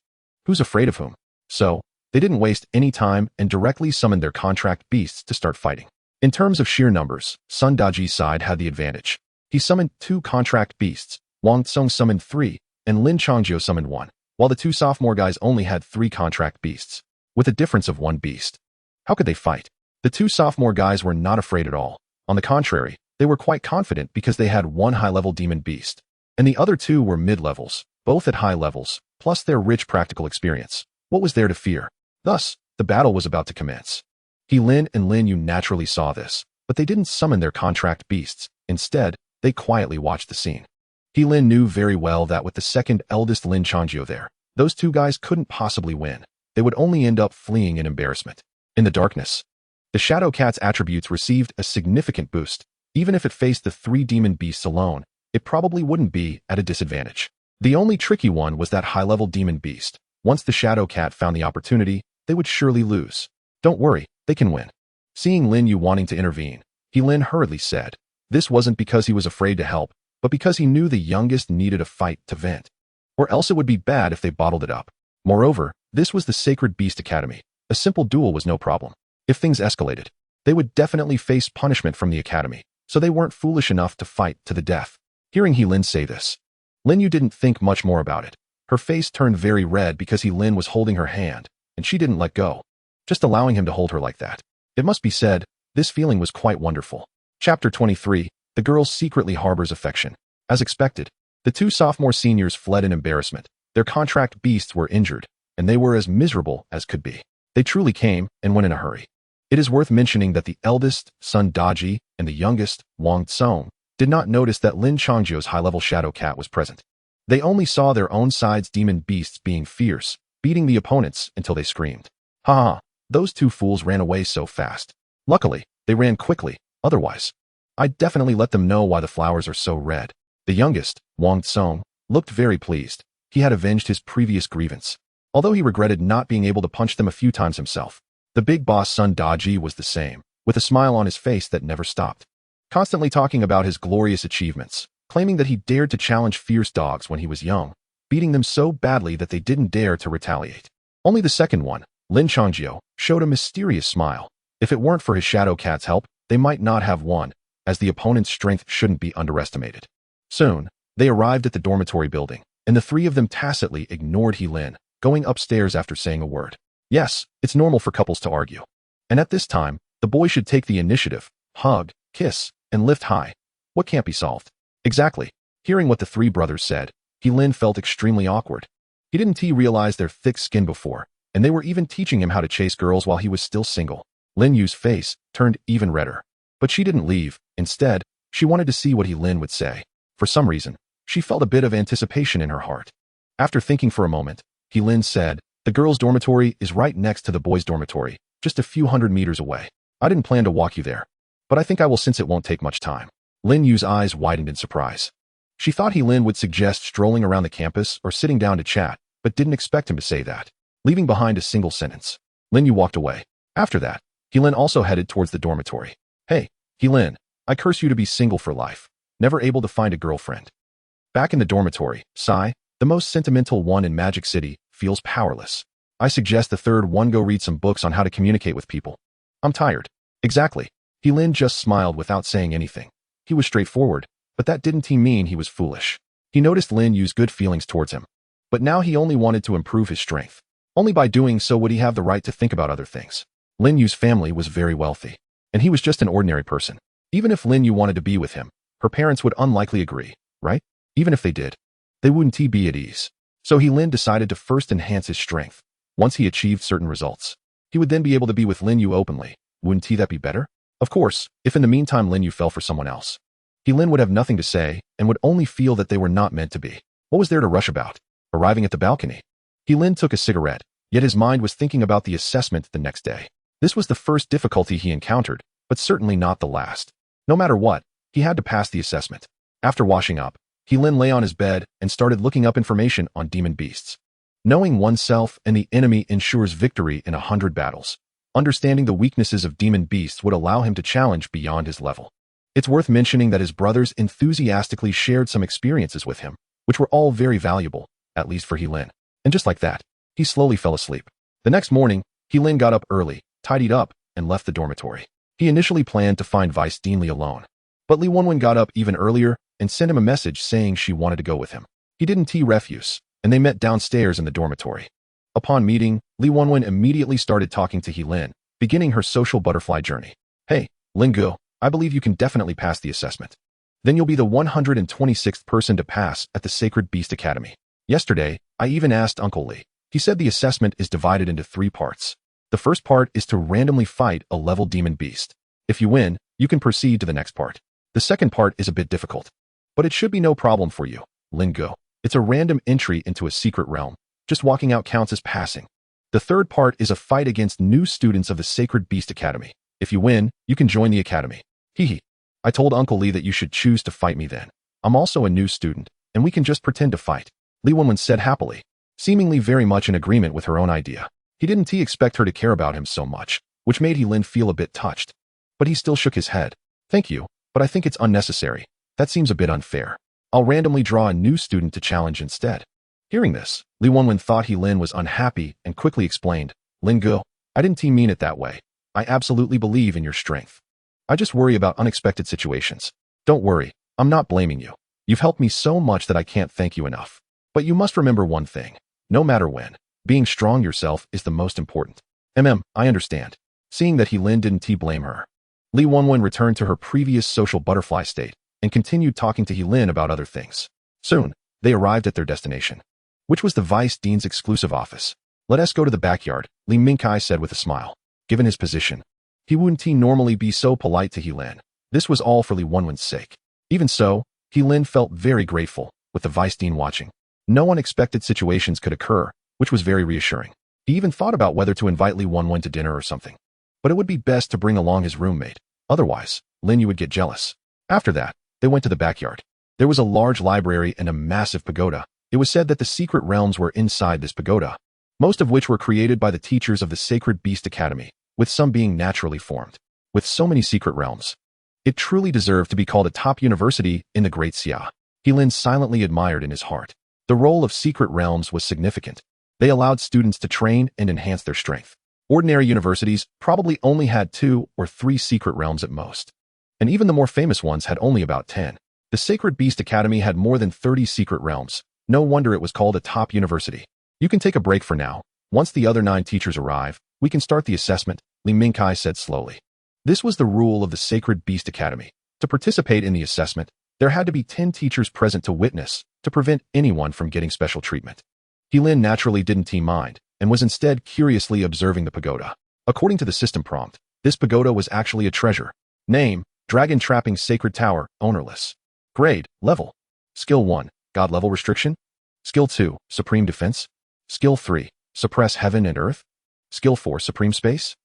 Who's afraid of whom? So, they didn't waste any time and directly summoned their contract beasts to start fighting. In terms of sheer numbers, Sun Daji's side had the advantage. He summoned 2 contract beasts, Wang Tsong summoned 3, and Lin Changjio summoned 1, while the 2 sophomore guys only had 3 contract beasts, with a difference of 1 beast. How could they fight? The two sophomore guys were not afraid at all. On the contrary, they were quite confident because they had one high-level demon beast, and the other two were mid-levels, both at high levels, plus their rich practical experience. What was there to fear? Thus, the battle was about to commence. He-Lin and Lin Yu naturally saw this, but they didn't summon their contract beasts. Instead, they quietly watched the scene. He-Lin knew very well that with the second eldest Lin Changjiu there, those two guys couldn't possibly win. They would only end up fleeing in embarrassment. In the darkness, the Shadow Cat's attributes received a significant boost. Even if it faced the three demon beasts alone, it probably wouldn't be at a disadvantage. The only tricky one was that high-level demon beast. Once the Shadow Cat found the opportunity, they would surely lose. Don't worry, they can win. Seeing Lin Yu wanting to intervene, He-Lin hurriedly said. This wasn't because he was afraid to help, but because he knew the youngest needed a fight to vent. Or else it would be bad if they bottled it up. Moreover, this was the Sacred Beast Academy. A simple duel was no problem. If things escalated, they would definitely face punishment from the academy, so they weren't foolish enough to fight to the death. Hearing He-Lin say this, Lin Yu didn't think much more about it. Her face turned very red because He-Lin was holding her hand, and she didn't let go. Just allowing him to hold her like that. It must be said, this feeling was quite wonderful. Chapter 23, The Girl Secretly Harbors Affection. As expected, the two sophomore seniors fled in embarrassment. Their contract beasts were injured, and they were as miserable as could be. They truly came and went in a hurry. It is worth mentioning that the eldest, Sun Daji, and the youngest, Wang Tsong, did not notice that Lin Changjiu's high-level Shadow Cat was present. They only saw their own side's demon beasts being fierce, beating the opponents until they screamed. Ha ha, those two fools ran away so fast. Luckily, they ran quickly, otherwise, I'd definitely let them know why the flowers are so red. The youngest, Wang Tsong, looked very pleased. He had avenged his previous grievance. Although he regretted not being able to punch them a few times himself. The big boss Sun Daji was the same, with a smile on his face that never stopped. Constantly talking about his glorious achievements, claiming that he dared to challenge fierce dogs when he was young, beating them so badly that they didn't dare to retaliate. Only the second one, Lin Changjiu, showed a mysterious smile. If it weren't for his Shadow Cat's help, they might not have won, as the opponent's strength shouldn't be underestimated. Soon, they arrived at the dormitory building, and the three of them tacitly ignored He-Lin, going upstairs after saying a word. Yes, it's normal for couples to argue. And at this time, the boy should take the initiative, hug, kiss, and lift high. What can't be solved? Exactly. Hearing what the three brothers said, He-Lin felt extremely awkward. He didn't realize their thick skin before, and they were even teaching him how to chase girls while he was still single. Lin Yu's face turned even redder. But she didn't leave. Instead, she wanted to see what He-Lin would say. For some reason, she felt a bit of anticipation in her heart. After thinking for a moment, He-Lin said, the girls' dormitory is right next to the boys' dormitory, just a few hundred meters away. I didn't plan to walk you there, but I think I will since it won't take much time. Lin Yu's eyes widened in surprise. She thought He-Lin would suggest strolling around the campus or sitting down to chat, but didn't expect him to say that. Leaving behind a single sentence, Lin Yu walked away. After that, He-Lin also headed towards the dormitory. Hey, He-Lin, I curse you to be single for life, never able to find a girlfriend. Back in the dormitory, Sai, the most sentimental one in Magic City, feels powerless. I suggest the third one go read some books on how to communicate with people. I'm tired. Exactly. He-Lin just smiled without saying anything. He was straightforward, but that didn't mean he was foolish. He noticed Lin Yu's good feelings towards him. But now he only wanted to improve his strength. Only by doing so would he have the right to think about other things. Lin Yu's family was very wealthy, and he was just an ordinary person. Even if Lin Yu wanted to be with him, her parents would unlikely agree, right? Even if they did, they wouldn't be at ease. So He-Lin decided to first enhance his strength. Once he achieved certain results, he would then be able to be with Lin Yu openly. Wouldn't that be better? Of course, if in the meantime Lin Yu fell for someone else, He-Lin would have nothing to say and would only feel that they were not meant to be. What was there to rush about? Arriving at the balcony, He-Lin took a cigarette, yet his mind was thinking about the assessment the next day. This was the first difficulty he encountered, but certainly not the last. No matter what, he had to pass the assessment. After washing up, He-Lin lay on his bed and started looking up information on demon beasts. Knowing oneself and the enemy ensures victory in 100 battles. Understanding the weaknesses of demon beasts would allow him to challenge beyond his level. It's worth mentioning that his brothers enthusiastically shared some experiences with him, which were all very valuable, at least for He-Lin. And just like that, he slowly fell asleep. The next morning, He-Lin got up early, tidied up, and left the dormitory. He initially planned to find Vice Dean Li alone. But Li Wenwen got up even earlier and sent him a message saying she wanted to go with him. He didn't refuse, and they met downstairs in the dormitory. Upon meeting, Li Wenwen immediately started talking to He-Lin, beginning her social butterfly journey. Hey, Lingo, I believe you can definitely pass the assessment. Then you'll be the 126th person to pass at the Sacred Beast Academy. Yesterday, I even asked Uncle Lee. He said the assessment is divided into 3 parts. The first part is to randomly fight a level demon beast. If you win, you can proceed to the next part. The second part is a bit difficult, but it should be no problem for you, Lingo. It's a random entry into a secret realm. Just walking out counts as passing. The third part is a fight against new students of the Sacred Beast Academy. If you win, you can join the academy. Hee. I told Uncle Lee that you should choose to fight me then. I'm also a new student, and we can just pretend to fight. Li Wenwen said happily, seemingly very much in agreement with her own idea. He didn't expect her to care about him so much, which made Lin feel a bit touched. But he still shook his head. Thank you, but I think it's unnecessary. That seems a bit unfair. I'll randomly draw a new student to challenge instead. Hearing this, Li Wenwen thought Lin was unhappy and quickly explained, Lingo, I didn't mean it that way. I absolutely believe in your strength. I just worry about unexpected situations. Don't worry, I'm not blaming you. You've helped me so much that I can't thank you enough. But you must remember one thing. No matter when, being strong yourself is the most important. I understand. Seeing that Lin didn't blame her, Li Wenwen returned to her previous social butterfly state and continued talking to Lin about other things. Soon, they arrived at their destination, which was the Vice Dean's exclusive office. Let us go to the backyard, Li Mingkai said with a smile. Given his position, he wouldn't normally be so polite to Lin. This was all for Li Wenwen's sake. Even so, Lin felt very grateful, with the Vice Dean watching. No unexpected situations could occur, which was very reassuring. He even thought about whether to invite Li Wenwen to dinner or something. But it would be best to bring along his roommate. Otherwise, Lin would get jealous. After that, they went to the backyard. There was a large library and a massive pagoda. It was said that the secret realms were inside this pagoda, most of which were created by the teachers of the Sacred Beast Academy, with some being naturally formed. With so many secret realms, it truly deserved to be called a top university in the Great Xia. Lin silently admired in his heart. The role of secret realms was significant. They allowed students to train and enhance their strength. Ordinary universities probably only had 2 or 3 secret realms at most. And even the more famous ones had only about 10. The Sacred Beast Academy had more than 30 secret realms. No wonder it was called a top university. You can take a break for now. Once the other 9 teachers arrive, we can start the assessment, Li Mingkai said slowly. This was the rule of the Sacred Beast Academy. To participate in the assessment, there had to be 10 teachers present to witness, to prevent anyone from getting special treatment. Lin naturally didn't mind, and was instead curiously observing the pagoda. According to the system prompt, this pagoda was actually a treasure. Name, Dragon Trapping Sacred Tower, ownerless. Grade, level. Skill 1, God level restriction. Skill 2, Supreme Defense. Skill 3, Suppress Heaven and Earth. Skill 4, Supreme Space.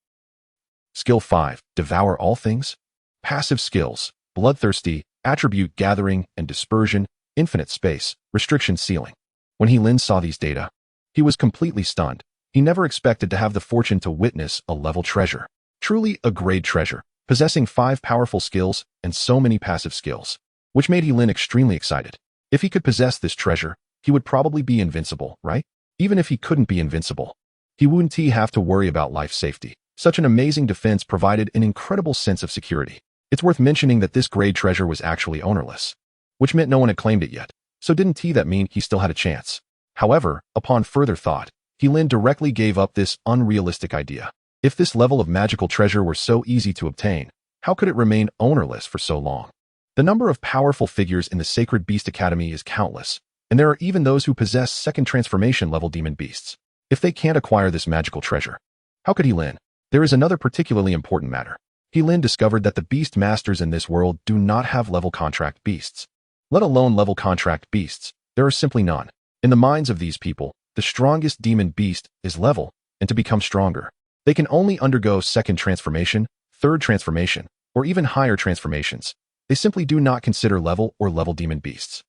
Skill 5, Devour All Things. Passive skills, Bloodthirsty, Attribute Gathering and Dispersion, Infinite Space, Restriction Ceiling. When Lin saw these data, he was completely stunned. He never expected to have the fortune to witness a level treasure. Truly a grade treasure, possessing 5 powerful skills and so many passive skills, which made Lin extremely excited. If he could possess this treasure, he would probably be invincible, right? Even if he couldn't be invincible, he wouldn't have to worry about life safety. Such an amazing defense provided an incredible sense of security. It's worth mentioning that this grade treasure was actually ownerless, which meant no one had claimed it yet. So didn't that mean he still had a chance? However, upon further thought, Lin directly gave up this unrealistic idea. If this level of magical treasure were so easy to obtain, how could it remain ownerless for so long? The number of powerful figures in the Sacred Beast Academy is countless, and there are even those who possess second transformation level demon beasts. If they can't acquire this magical treasure, how could Lin? There is another particularly important matter. Lin discovered that the beast masters in this world do not have level contract beasts. Let alone level contract beasts, there are simply none. In the minds of these people, the strongest demon beast is level, and to become stronger, they can only undergo second transformation, third transformation, or even higher transformations. They simply do not consider level or level demon beasts.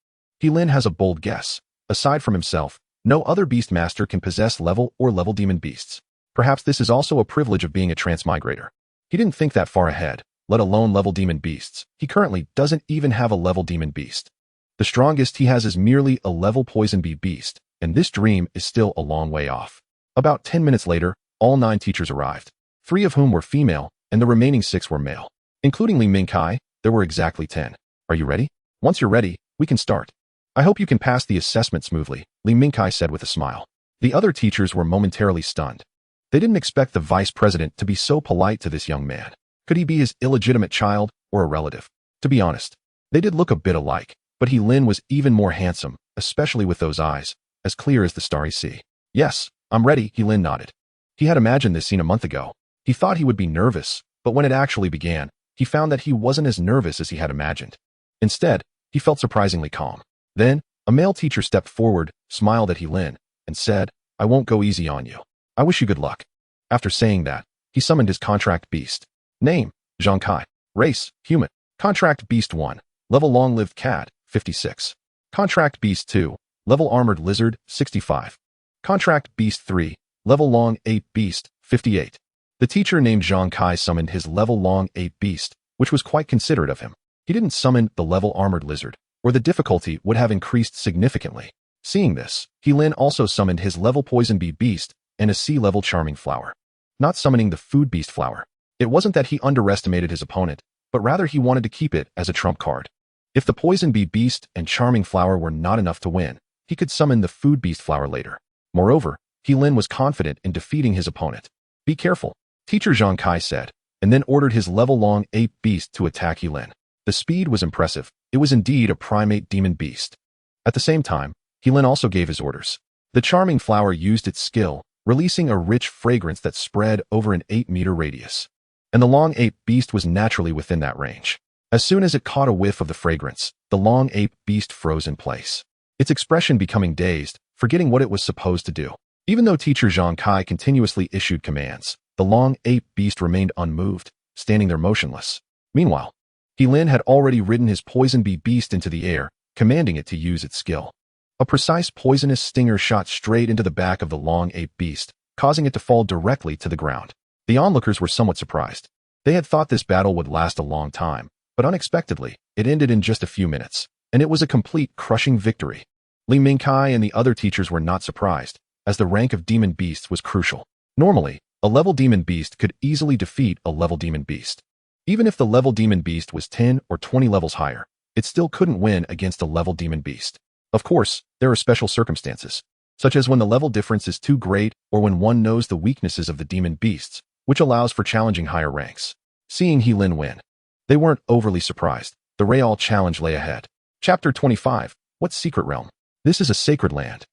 Lin has a bold guess. Aside from himself, no other beast master can possess level or level demon beasts. Perhaps this is also a privilege of being a transmigrator. He didn't think that far ahead, let alone level demon beasts. He currently doesn't even have a level demon beast. The strongest he has is merely a level poison bee beast, and this dream is still a long way off. About 10 minutes later, all 9 teachers arrived, 3 of whom were female, and the remaining 6 were male. Including Li Mingkai, there were exactly 10. Are you ready? Once you're ready, we can start. I hope you can pass the assessment smoothly, Li Mingkai said with a smile. The other teachers were momentarily stunned. They didn't expect the vice president to be so polite to this young man. Could he be his illegitimate child or a relative? To be honest, they did look a bit alike, but Lin was even more handsome, especially with those eyes, as clear as the starry sea. Yes, I'm ready, Lin nodded. He had imagined this scene a month ago. He thought he would be nervous, but when it actually began, he found that he wasn't as nervous as he had imagined. Instead, he felt surprisingly calm. Then, a male teacher stepped forward, smiled at Lin, and said, "I won't go easy on you. I wish you good luck." After saying that, he summoned his contract beast. Name, Zhang Kai. Race, human. Contract beast 1, level long-lived cat, 56. Contract beast 2, level armored lizard, 65. Contract beast 3, level long ape beast, 58. The teacher named Zhang Kai summoned his level long ape beast, which was quite considerate of him. He didn't summon the level armored lizard, or the difficulty would have increased significantly. Seeing this, Lin also summoned his level poison bee beast and a sea-level charming flower. Not summoning the food beast flower. It wasn't that he underestimated his opponent, but rather he wanted to keep it as a trump card. If the poison bee beast and charming flower were not enough to win, he could summon the food beast flower later. Moreover, Lin was confident in defeating his opponent. Be careful, Teacher Zhang Kai said, and then ordered his level-long ape beast to attack Lin. The speed was impressive. It was indeed a primate demon beast. At the same time, Lin also gave his orders. The charming flower used its skill, releasing a rich fragrance that spread over an 8-meter radius. And the long ape beast was naturally within that range. As soon as it caught a whiff of the fragrance, the long ape beast froze in place, its expression becoming dazed, forgetting what it was supposed to do. Even though Teacher Zhang Kai continuously issued commands, the long ape beast remained unmoved, standing there motionless. Meanwhile, Lin had already ridden his poison bee beast into the air, commanding it to use its skill. A precise poisonous stinger shot straight into the back of the long ape beast, causing it to fall directly to the ground. The onlookers were somewhat surprised. They had thought this battle would last a long time, but unexpectedly, it ended in just a few minutes, and it was a complete crushing victory. Li Mingkai and the other teachers were not surprised, as the rank of demon beasts was crucial. Normally, a level demon beast could easily defeat a level demon beast. Even if the level demon beast was 10 or 20 levels higher, it still couldn't win against a level demon beast. Of course, there are special circumstances, such as when the level difference is too great or when one knows the weaknesses of the demon beasts, which allows for challenging higher ranks. Seeing Lin win, they weren't overly surprised. The real challenge lay ahead. Chapter 25, What Secret Realm? This is a sacred land.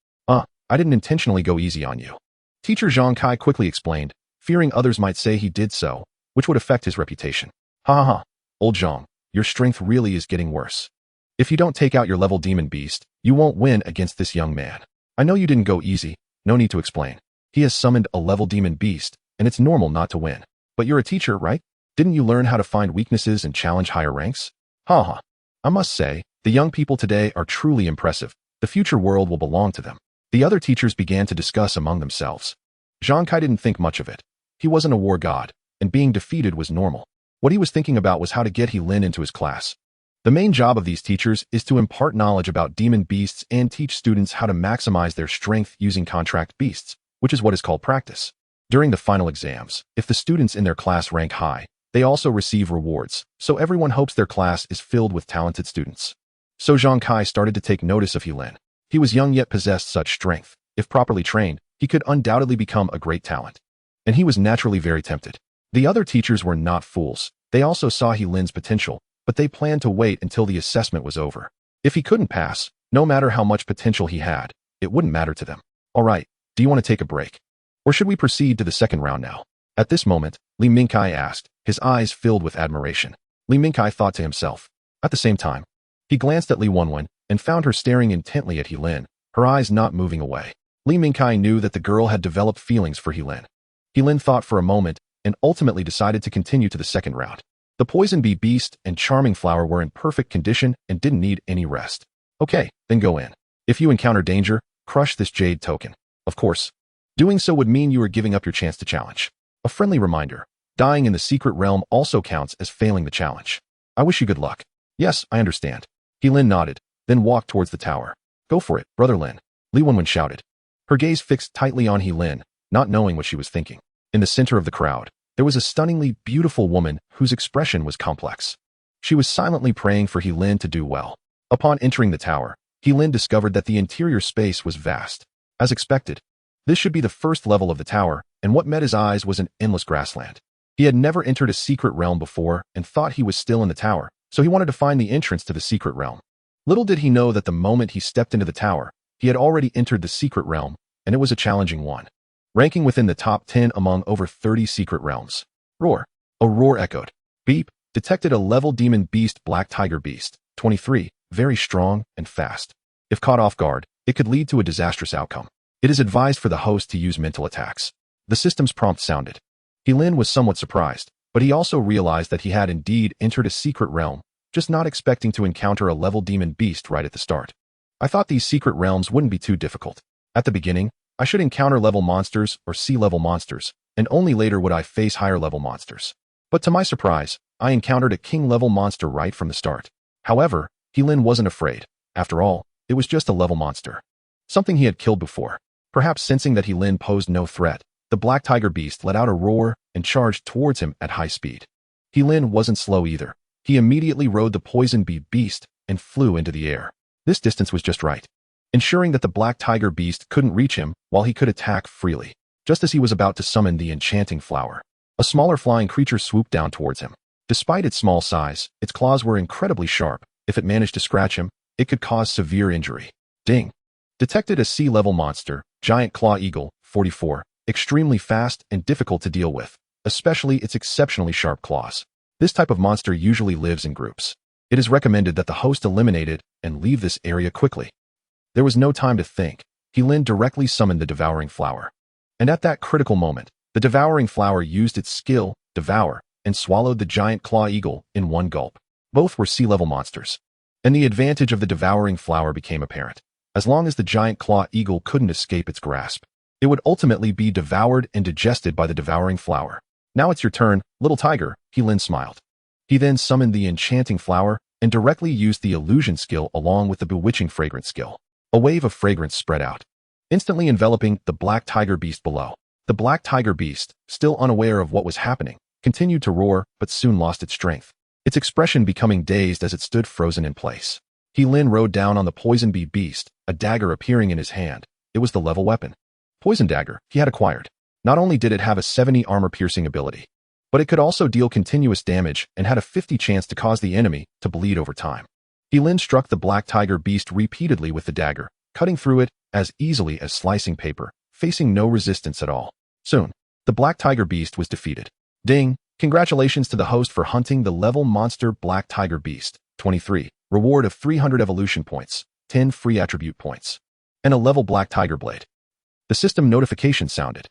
I didn't intentionally go easy on you. Teacher Zhang Kai quickly explained, fearing others might say he did so, which would affect his reputation. Ha ha ha, old Zhang, your strength really is getting worse. If you don't take out your level demon beast, you won't win against this young man. I know you didn't go easy, no need to explain. He has summoned a level demon beast, and it's normal not to win. But you're a teacher, right? Didn't you learn how to find weaknesses and challenge higher ranks? Ha ha. I must say, the young people today are truly impressive. The future world will belong to them. The other teachers began to discuss among themselves. Zhang Kai didn't think much of it. He wasn't a war god, and being defeated was normal. What he was thinking about was how to get Lin into his class. The main job of these teachers is to impart knowledge about demon beasts and teach students how to maximize their strength using contract beasts, which is what is called practice. During the final exams, if the students in their class rank high, they also receive rewards, so everyone hopes their class is filled with talented students. So Zhang Kai started to take notice of Lin. He was young yet possessed such strength. If properly trained, he could undoubtedly become a great talent. And he was naturally very tempted. The other teachers were not fools. They also saw Lin's potential, but they planned to wait until the assessment was over. If he couldn't pass, no matter how much potential he had, it wouldn't matter to them. All right, do you want to take a break? Or should we proceed to the second round now? At this moment, Li Mingkai asked, his eyes filled with admiration. Li Mingkai thought to himself. At the same time, he glanced at Li Wenwen and found her staring intently at Lin, her eyes not moving away. Li Mingkai knew that the girl had developed feelings for Lin. Lin thought for a moment and ultimately decided to continue to the second round. The poison bee beast and charming flower were in perfect condition and didn't need any rest. Okay, then go in. If you encounter danger, crush this jade token. Of course, doing so would mean you are giving up your chance to challenge. A friendly reminder, dying in the secret realm also counts as failing the challenge. I wish you good luck. Yes, I understand. Lin nodded, then walked towards the tower. Go for it, brother Lin, Li Wenwen shouted. Her gaze fixed tightly on Lin, not knowing what she was thinking. In the center of the crowd, there was a stunningly beautiful woman whose expression was complex. She was silently praying for Lin to do well. Upon entering the tower, Lin discovered that the interior space was vast. As expected, This should be the first level of the tower, and what met his eyes was an endless grassland. He had never entered a secret realm before and thought he was still in the tower, so he wanted to find the entrance to the secret realm. Little did he know that the moment he stepped into the tower, he had already entered the secret realm, and it was a challenging one. Ranking within the top 10 among over 30 secret realms. Roar. A roar echoed. Beep. Detected a level demon beast black tiger beast. 23. Very strong and fast. If caught off guard, it could lead to a disastrous outcome. It is advised for the host to use mental attacks. The system's prompt sounded. Lin was somewhat surprised, but he also realized that he had indeed entered a secret realm, just not expecting to encounter a level demon beast right at the start. I thought these secret realms wouldn't be too difficult. At the beginning, I should encounter level monsters or sea-level monsters, and only later would I face higher-level monsters. But to my surprise, I encountered a king-level monster right from the start. However, Lin wasn't afraid. After all, it was just a level monster. Something he had killed before. Perhaps sensing that Lin posed no threat, the black tiger beast let out a roar and charged towards him at high speed. Lin wasn't slow either. He immediately rode the poison bee beast and flew into the air. This distance was just right, ensuring that the black tiger beast couldn't reach him while he could attack freely. Just as he was about to summon the enchanting flower, a smaller flying creature swooped down towards him. Despite its small size, its claws were incredibly sharp. If it managed to scratch him, it could cause severe injury. Ding. Detected a sea-level monster, giant claw eagle, 44, extremely fast and difficult to deal with, especially its exceptionally sharp claws. This type of monster usually lives in groups. It is recommended that the host eliminate it and leave this area quickly. There was no time to think. Lin directly summoned the devouring flower. And at that critical moment, the devouring flower used its skill, devour, and swallowed the giant claw eagle in one gulp. Both were sea-level monsters. And the advantage of the devouring flower became apparent. As long as the giant claw eagle couldn't escape its grasp, it would ultimately be devoured and digested by the devouring flower. Now it's your turn, little tiger, Lin smiled. He then summoned the enchanting flower and directly used the illusion skill along with the bewitching fragrance skill. A wave of fragrance spread out, instantly enveloping the black tiger beast below. The black tiger beast, still unaware of what was happening, continued to roar but soon lost its strength, its expression becoming dazed as it stood frozen in place. Lin rode down on the poison bee beast, a dagger appearing in his hand. It was the level weapon. Poison dagger he had acquired. Not only did it have a 70 armor-piercing ability, but it could also deal continuous damage and had a 50 chance to cause the enemy to bleed over time. Lin struck the black tiger beast repeatedly with the dagger, cutting through it as easily as slicing paper, facing no resistance at all. Soon, the black tiger beast was defeated. Ding! Congratulations to the host for hunting the level monster black tiger beast. 23. Reward of 300 evolution points, 10 free attribute points, and a level black tiger blade. The system notification sounded.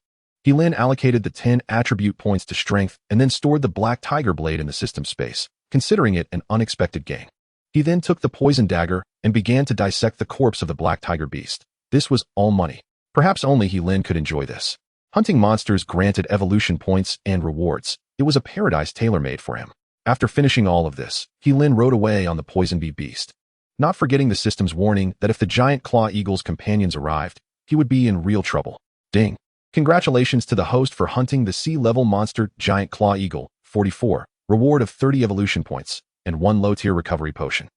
Lin allocated the 10 attribute points to strength and then stored the black tiger blade in the system space, considering it an unexpected gain. He then took the poison dagger and began to dissect the corpse of the black tiger beast. This was all money. Perhaps only Lin could enjoy this. Hunting monsters granted evolution points and rewards. It was a paradise tailor-made for him. After finishing all of this, Lin rode away on the poison bee beast, not forgetting the system's warning that if the giant claw eagle's companions arrived, he would be in real trouble. Ding! Congratulations to the host for hunting the sea-level monster giant claw eagle, 44, reward of 30 evolution points, and 1 low-tier recovery potion.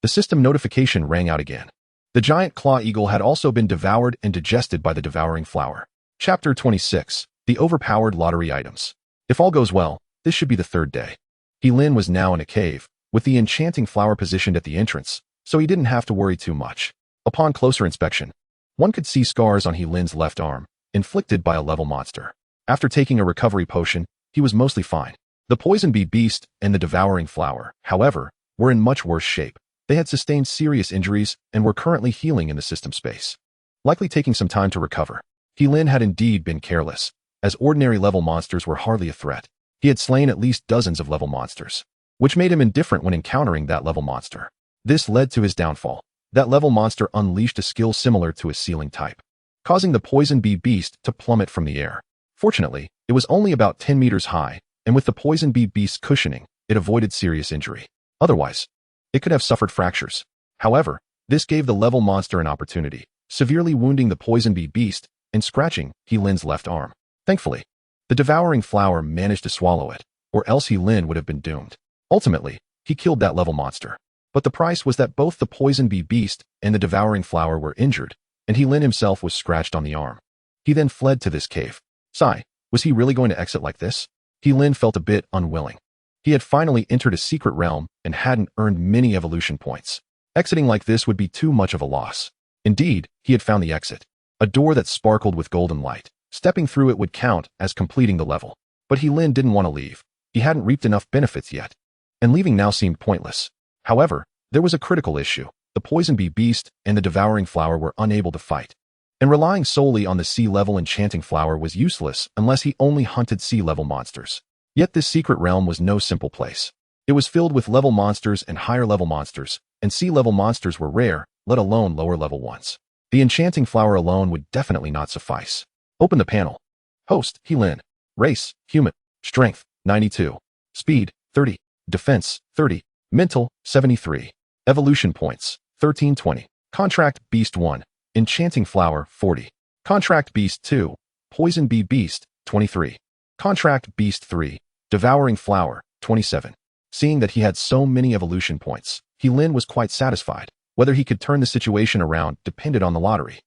The system notification rang out again. The giant claw eagle had also been devoured and digested by the devouring flower. Chapter 26. The Overpowered Lottery Items. If all goes well, this should be the third day. Lin was now in a cave, with the enchanting flower positioned at the entrance, so he didn't have to worry too much. Upon closer inspection, one could see scars on Lin's left arm, inflicted by a level monster. After taking a recovery potion, he was mostly fine. The poison bee beast and the devouring flower, however, were in much worse shape. They had sustained serious injuries and were currently healing in the system space, likely taking some time to recover. Lin had indeed been careless, as ordinary level monsters were hardly a threat. He had slain at least dozens of level monsters, which made him indifferent when encountering that level monster. This led to his downfall. That level monster unleashed a skill similar to his sealing type, causing the poison bee beast to plummet from the air. Fortunately, it was only about 10 meters high, and with the poison bee beast's cushioning, it avoided serious injury. Otherwise, it could have suffered fractures. However, this gave the level monster an opportunity, severely wounding the poison bee beast and scratching Lin's left arm. Thankfully, the devouring flower managed to swallow it, or else Lin would have been doomed. Ultimately, he killed that level monster. But the price was that both the poison bee beast and the devouring flower were injured, and Lin himself was scratched on the arm. He then fled to this cave. Sigh, was he really going to exit like this? Lin felt a bit unwilling. He had finally entered a secret realm and hadn't earned many evolution points. Exiting like this would be too much of a loss. Indeed, he had found the exit. A door that sparkled with golden light. Stepping through it would count as completing the level. But Lin didn't want to leave. He hadn't reaped enough benefits yet. And leaving now seemed pointless. However, there was a critical issue. The Poison Bee Beast and the Devouring Flower were unable to fight. And relying solely on the sea-level enchanting flower was useless unless he only hunted sea-level monsters. Yet this secret realm was no simple place. It was filled with level monsters and higher-level monsters, and sea-level monsters were rare, let alone lower-level ones. The enchanting flower alone would definitely not suffice. Open the panel. Host, Lin. Race, human. Strength, 92. Speed, 30. Defense, 30. Mental, 73. Evolution points, 1320. Contract Beast 1. Enchanting Flower, 40. Contract Beast 2. Poison Bee Beast, 23. Contract Beast 3. Devouring Flower, 27. Seeing that he had so many evolution points, Lin was quite satisfied. Whether he could turn the situation around depended on the lottery.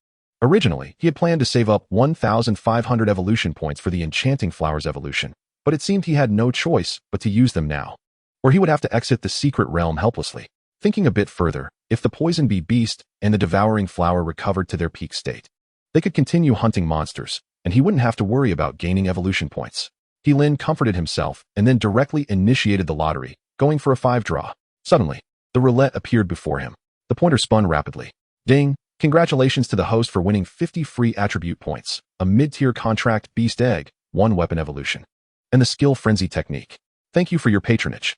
Originally, he had planned to save up 1,500 evolution points for the Enchanting Flower's evolution, but it seemed he had no choice but to use them now, or he would have to exit the secret realm helplessly. Thinking a bit further, if the Poison Bee Beast and the Devouring Flower recovered to their peak state, they could continue hunting monsters, and he wouldn't have to worry about gaining evolution points. Lin comforted himself and then directly initiated the lottery, going for a 5-draw. Suddenly, the roulette appeared before him. The pointer spun rapidly. Ding! Congratulations to the host for winning 50 free attribute points, a mid-tier contract Beast Egg, 1 weapon evolution, and the skill Frenzy technique. Thank you for your patronage.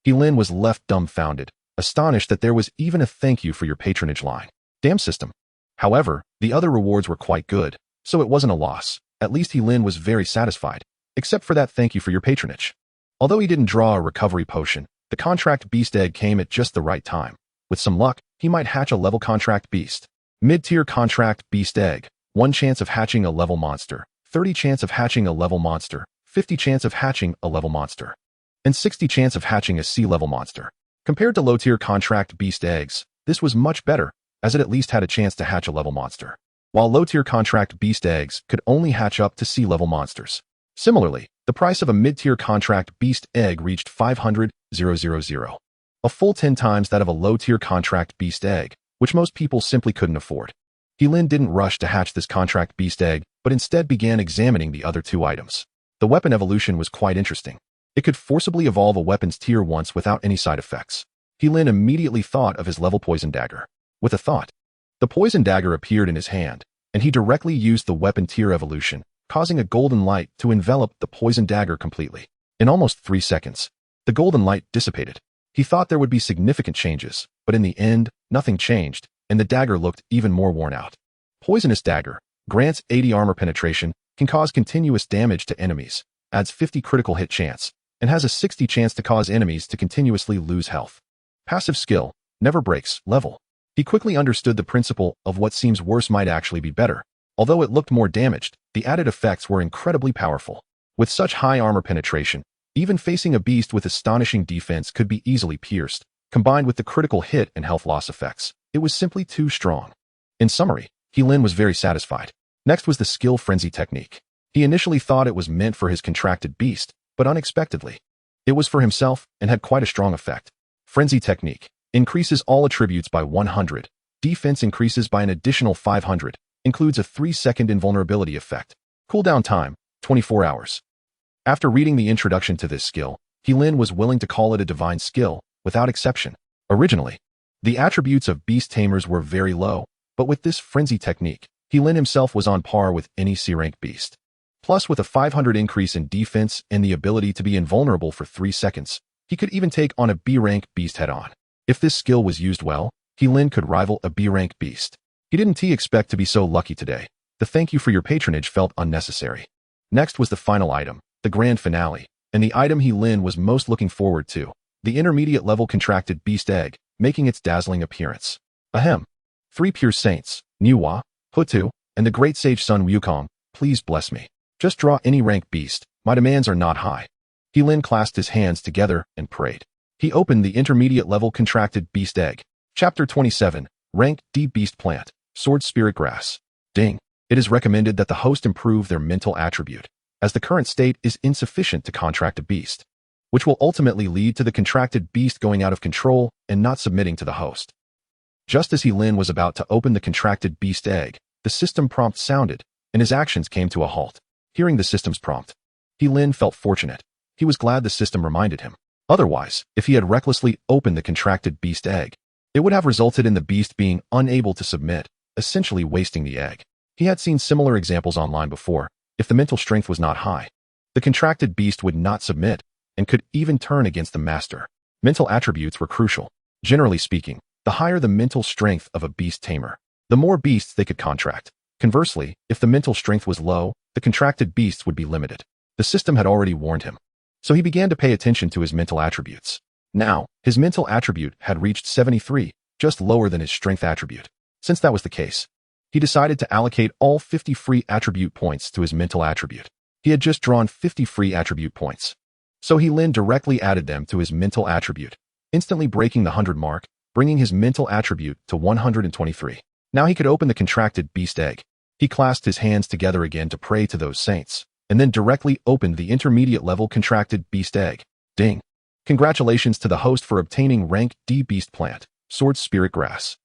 Lin was left dumbfounded, astonished that there was even a thank you for your patronage line. Damn system. However, the other rewards were quite good, so it wasn't a loss. At least Lin was very satisfied, except for that thank you for your patronage. Although he didn't draw a recovery potion, the contract Beast Egg came at just the right time. With some luck, he might hatch a level contract beast. Mid-tier contract Beast Egg, 1 chance of hatching a level monster, 30 chance of hatching a level monster, 50 chance of hatching a level monster, and 60 chance of hatching a sea-level monster. Compared to low-tier contract Beast Eggs, this was much better, as it at least had a chance to hatch a level monster, while low-tier contract Beast Eggs could only hatch up to sea-level monsters. Similarly, the price of a mid-tier contract Beast Egg reached 500,000, a full 10 times that of a low-tier contract Beast Egg, which most people simply couldn't afford. Lin didn't rush to hatch this contract Beast Egg, but instead began examining the other 2 items. The weapon evolution was quite interesting. It could forcibly evolve a weapon's tier once without any side effects. Lin immediately thought of his level Poison Dagger. With a thought, the Poison Dagger appeared in his hand, and he directly used the weapon tier evolution, causing a golden light to envelop the Poison Dagger completely. In almost 3 seconds, the golden light dissipated. He thought there would be significant changes, but in the end, nothing changed, and the dagger looked even more worn out. Poisonous Dagger grants 80 armor penetration, can cause continuous damage to enemies, adds 50 critical hit chance, and has a 60 chance to cause enemies to continuously lose health. Passive skill, never breaks, level. He quickly understood the principle of what seems worse might actually be better. Although it looked more damaged, the added effects were incredibly powerful. With such high armor penetration, even facing a beast with astonishing defense could be easily pierced. Combined with the critical hit and health loss effects, it was simply too strong. In summary, Lin was very satisfied. Next was the skill Frenzy technique. He initially thought it was meant for his contracted beast, but unexpectedly, it was for himself and had quite a strong effect. Frenzy technique increases all attributes by 100, defense increases by an additional 500, includes a 3-second invulnerability effect. Cooldown time, 24 hours. After reading the introduction to this skill, Lin was willing to call it a divine skill, without exception. Originally, the attributes of beast tamers were very low, but with this frenzy technique, Lin himself was on par with any C-rank beast. Plus, with a 500 increase in defense and the ability to be invulnerable for 3 seconds, he could even take on a B-rank beast head-on. If this skill was used well, Lin could rival a B-rank beast. He didn't expect to be so lucky today. The thank you for your patronage felt unnecessary. Next was the final item, the grand finale, and the item Lin was most looking forward to, the intermediate level contracted Beast Egg, making its dazzling appearance. Ahem. 3 pure saints, Niwa, Hutu, and the great sage Sun Wukong, please bless me. Just draw any rank beast, my demands are not high. Lin clasped his hands together and prayed. He opened the intermediate level contracted Beast Egg. Chapter 27, Rank D Beast Plant, Sword Spirit Grass. Ding. It is recommended that the host improve their mental attribute, as the current state is insufficient to contract a beast, which will ultimately lead to the contracted beast going out of control and not submitting to the host. Just as Lin was about to open the contracted beast egg, the system prompt sounded, and his actions came to a halt. Hearing the system's prompt, Lin felt fortunate. He was glad the system reminded him. Otherwise, if he had recklessly opened the contracted beast egg, it would have resulted in the beast being unable to submit, essentially wasting the egg. He had seen similar examples online before. If the mental strength was not high, the contracted beast would not submit and could even turn against the master. Mental attributes were crucial. Generally speaking, the higher the mental strength of a beast tamer, the more beasts they could contract. Conversely, if the mental strength was low, the contracted beasts would be limited. The system had already warned him, so he began to pay attention to his mental attributes. Now, his mental attribute had reached 73, just lower than his strength attribute. Since that was the case, he decided to allocate all 50 free attribute points to his mental attribute. He had just drawn 50 free attribute points, so Lin directly added them to his mental attribute, instantly breaking the 100 mark, bringing his mental attribute to 123. Now he could open the contracted beast egg. He clasped his hands together again to pray to those saints, and then directly opened the intermediate level contracted beast egg. Ding! Congratulations to the host for obtaining rank D beast plant, Sword Spirit Grass.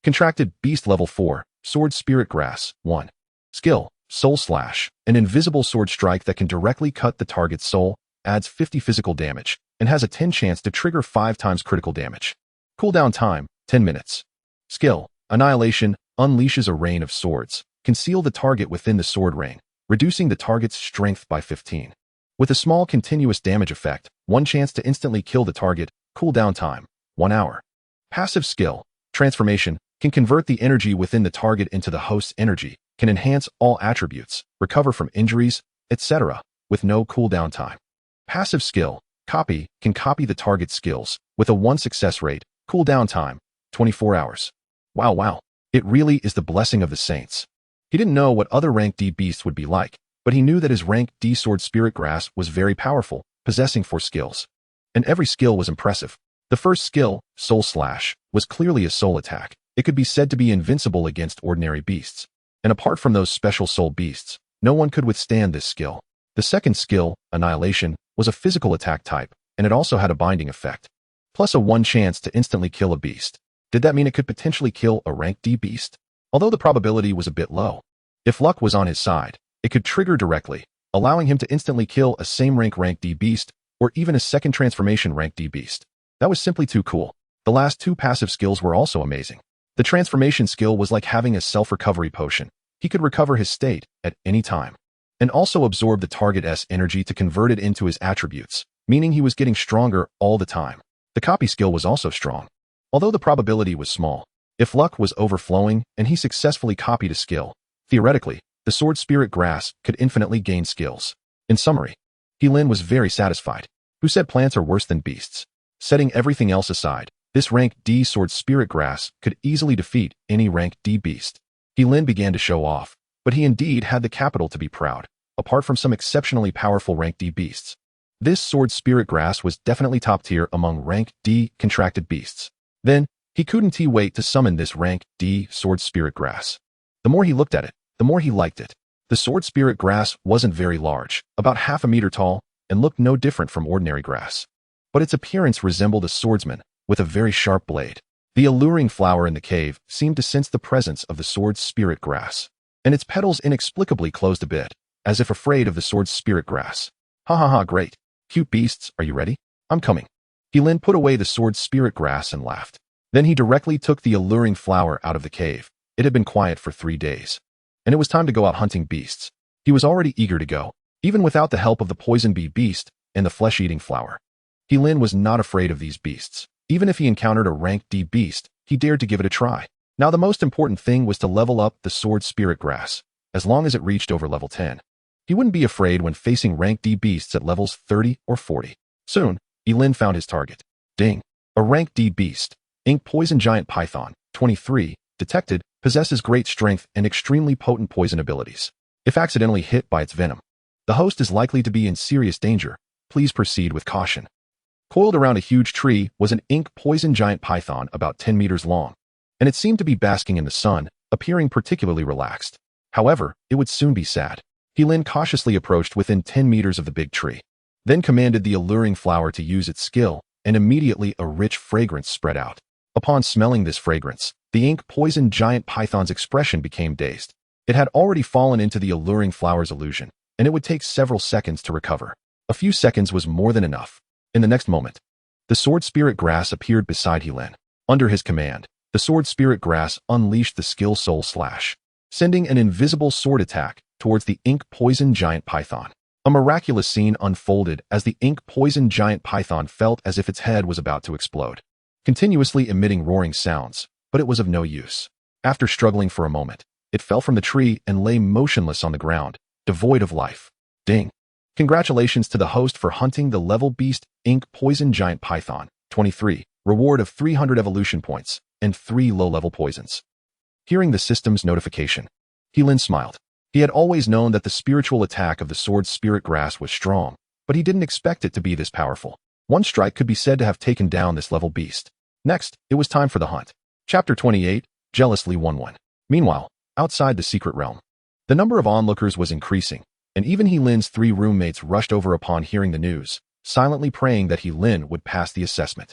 Contracted beast level 4, Sword Spirit Grass, 1. Skill, Soul Slash, an invisible sword strike that can directly cut the target's soul, adds 50 physical damage, and has a 10 chance to trigger 5 times critical damage. Cooldown time, 10 minutes. Skill, Annihilation, unleashes a rain of swords. Conceal the target within the sword rain, reducing the target's strength by 15. With a small continuous damage effect, 1 chance to instantly kill the target, cooldown time, 1 hour. Passive skill, Transformation, can convert the energy within the target into the host's energy, can enhance all attributes, recover from injuries, etc., with no cooldown time. Passive skill, Copy, can copy the target's skills, with a 1 success rate, cooldown time, 24 hours. Wow, it really is the blessing of the saints. He didn't know what other rank D beasts would be like, but he knew that his rank D Sword Spirit Grass was very powerful, possessing 4 skills. And every skill was impressive. The first skill, Soul Slash, was clearly a soul attack. It could be said to be invincible against ordinary beasts. And apart from those special soul beasts, no one could withstand this skill. The second skill, Annihilation, was a physical attack type, and it also had a binding effect, plus a 1 chance to instantly kill a beast. Did that mean it could potentially kill a rank D beast? Although the probability was a bit low. If luck was on his side, it could trigger directly, allowing him to instantly kill a same rank D beast, or even a second transformation rank D beast. That was simply too cool. The last 2 passive skills were also amazing. The transformation skill was like having a self-recovery potion. He could recover his state at any time, and also absorb the target's energy to convert it into his attributes, meaning he was getting stronger all the time. The copy skill was also strong, although the probability was small. If luck was overflowing and he successfully copied a skill, theoretically, the Sword Spirit Grass could infinitely gain skills. In summary, Lin was very satisfied. Who said plants are worse than beasts? Setting everything else aside, this rank D Sword Spirit Grass could easily defeat any rank D beast. Lin began to show off, but he indeed had the capital to be proud, apart from some exceptionally powerful rank D beasts. This Sword Spirit Grass was definitely top tier among rank D contracted beasts. Then, he couldn't wait to summon this rank D Sword Spirit Grass. The more he looked at it, the more he liked it. The Sword Spirit Grass wasn't very large, about half a meter tall, and looked no different from ordinary grass. But its appearance resembled a swordsman, with a very sharp blade. The alluring flower in the cave seemed to sense the presence of the Sword Spirit Grass, and its petals inexplicably closed a bit, as if afraid of the Sword Spirit Grass. Ha, great. Cute beasts, are you ready? I'm coming. Lin put away the Sword Spirit Grass and laughed. Then he directly took the alluring flower out of the cave. It had been quiet for 3 days, and it was time to go out hunting beasts. He was already eager to go, even without the help of the poison bee beast and the flesh-eating flower. Lin was not afraid of these beasts. Even if he encountered a rank D beast, he dared to give it a try. Now the most important thing was to level up the Sword Spirit Grass, as long as it reached over level 10. He wouldn't be afraid when facing rank D beasts at levels 30 or 40. Soon, Lin found his target. Ding! A rank D beast, Ink Poison Giant Python, 23, detected, possesses great strength and extremely potent poison abilities. If accidentally hit by its venom, the host is likely to be in serious danger. Please proceed with caution. Coiled around a huge tree was an Ink Poison Giant Python about 10 meters long, and it seemed to be basking in the sun, appearing particularly relaxed. However, it would soon be sad. Lin cautiously approached within 10 meters of the big tree, then commanded the alluring flower to use its skill, and immediately a rich fragrance spread out. Upon smelling this fragrance, the ink-poisoned giant python's expression became dazed. It had already fallen into the alluring flower's illusion, and it would take several seconds to recover. A few seconds was more than enough. In the next moment, the sword spirit grass appeared beside Lin. Under his command, the sword spirit grass unleashed the skill soul slash, sending an invisible sword attack towards the ink-poisoned giant python. A miraculous scene unfolded as the ink-poisoned giant python felt as if its head was about to explode, continuously emitting roaring sounds, but it was of no use. After struggling for a moment, it fell from the tree and lay motionless on the ground, devoid of life. Ding! Congratulations to the host for hunting the level beast ink-poisoned giant python. 23. Reward of 300 evolution points and 3 low-level poisons. Hearing the system's notification, Lin smiled. He had always known that the spiritual attack of the sword spirit grass was strong, but he didn't expect it to be this powerful. One strike could be said to have taken down this level beast. Next, it was time for the hunt. Chapter 28, Jealous Li Wanwan. Meanwhile, outside the secret realm, the number of onlookers was increasing, and even Lin's 3 roommates rushed over upon hearing the news, silently praying that Lin would pass the assessment.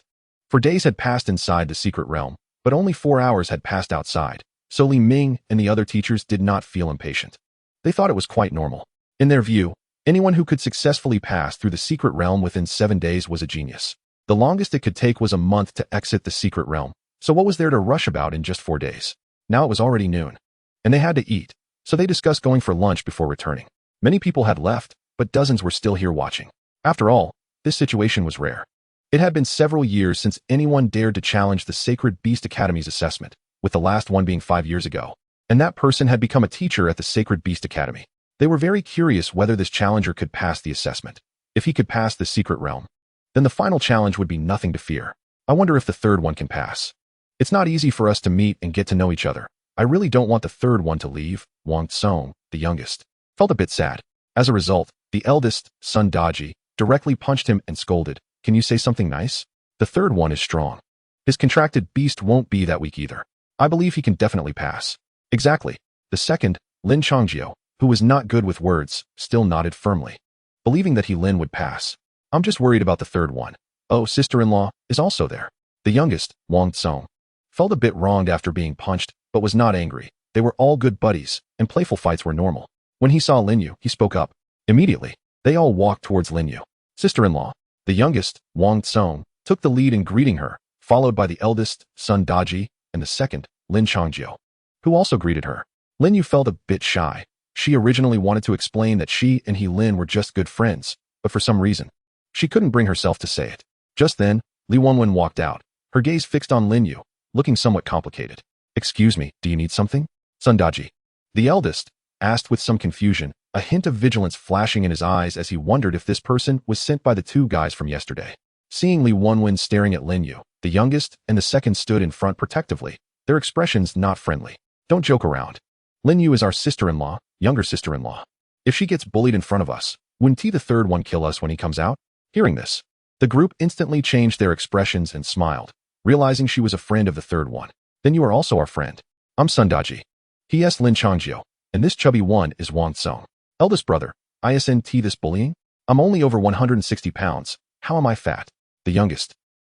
For days had passed inside the secret realm, but only 4 hours had passed outside, so Li Ming and the other teachers did not feel impatient. They thought it was quite normal. In their view, anyone who could successfully pass through the secret realm within 7 days was a genius. The longest it could take was a month to exit the secret realm, so what was there to rush about in just 4 days? Now it was already noon, and they had to eat, so they discussed going for lunch before returning. Many people had left, but dozens were still here watching. After all, this situation was rare. It had been several years since anyone dared to challenge the Sacred Beast Academy's assessment, with the last one being 5 years ago, and that person had become a teacher at the Sacred Beast Academy. They were very curious whether this challenger could pass the assessment. If he could pass the secret realm, then the final challenge would be nothing to fear. I wonder if the third one can pass. It's not easy for us to meet and get to know each other. I really don't want the third one to leave. Wang Song, the youngest, felt a bit sad. As a result, the eldest, Sun Daji, directly punched him and scolded, "Can you say something nice? The third one is strong. His contracted beast won't be that weak either. I believe he can definitely pass." Exactly. The second, Lin Changjiu, who was not good with words, still nodded firmly, believing that Lin would pass. "I'm just worried about the third one. Oh, sister-in-law is also there." The youngest, Wang Song, felt a bit wronged after being punched, but was not angry. They were all good buddies, and playful fights were normal. When he saw Lin Yu, he spoke up. Immediately, they all walked towards Lin Yu. Sister-in-law, the youngest, Wang Song, took the lead in greeting her, followed by the eldest, Sun Daji, and the second, Lin Changjiu, who also greeted her. Lin Yu felt a bit shy. She originally wanted to explain that she and Lin were just good friends, but for some reason, she couldn't bring herself to say it. Just then, Li Wanwan walked out, her gaze fixed on Lin Yu, looking somewhat complicated. "Excuse me, do you need something?" Sun Daji, the eldest, asked with some confusion, a hint of vigilance flashing in his eyes as he wondered if this person was sent by the 2 guys from yesterday. Seeing Li Wanwan staring at Lin Yu, the youngest and the second stood in front protectively, their expressions not friendly. "Don't joke around. Lin Yu is our sister-in-law, younger sister-in-law. If she gets bullied in front of us, wouldn't the third one kill us when he comes out?" Hearing this, the group instantly changed their expressions and smiled, realizing she was a friend of the third one. "Then you are also our friend." "I'm Sun Daji. He.S. Lin Changjiu, and this chubby one is Wang Song. Eldest brother, isn't this bullying? I'm only over 160 pounds. How am I fat?" The youngest,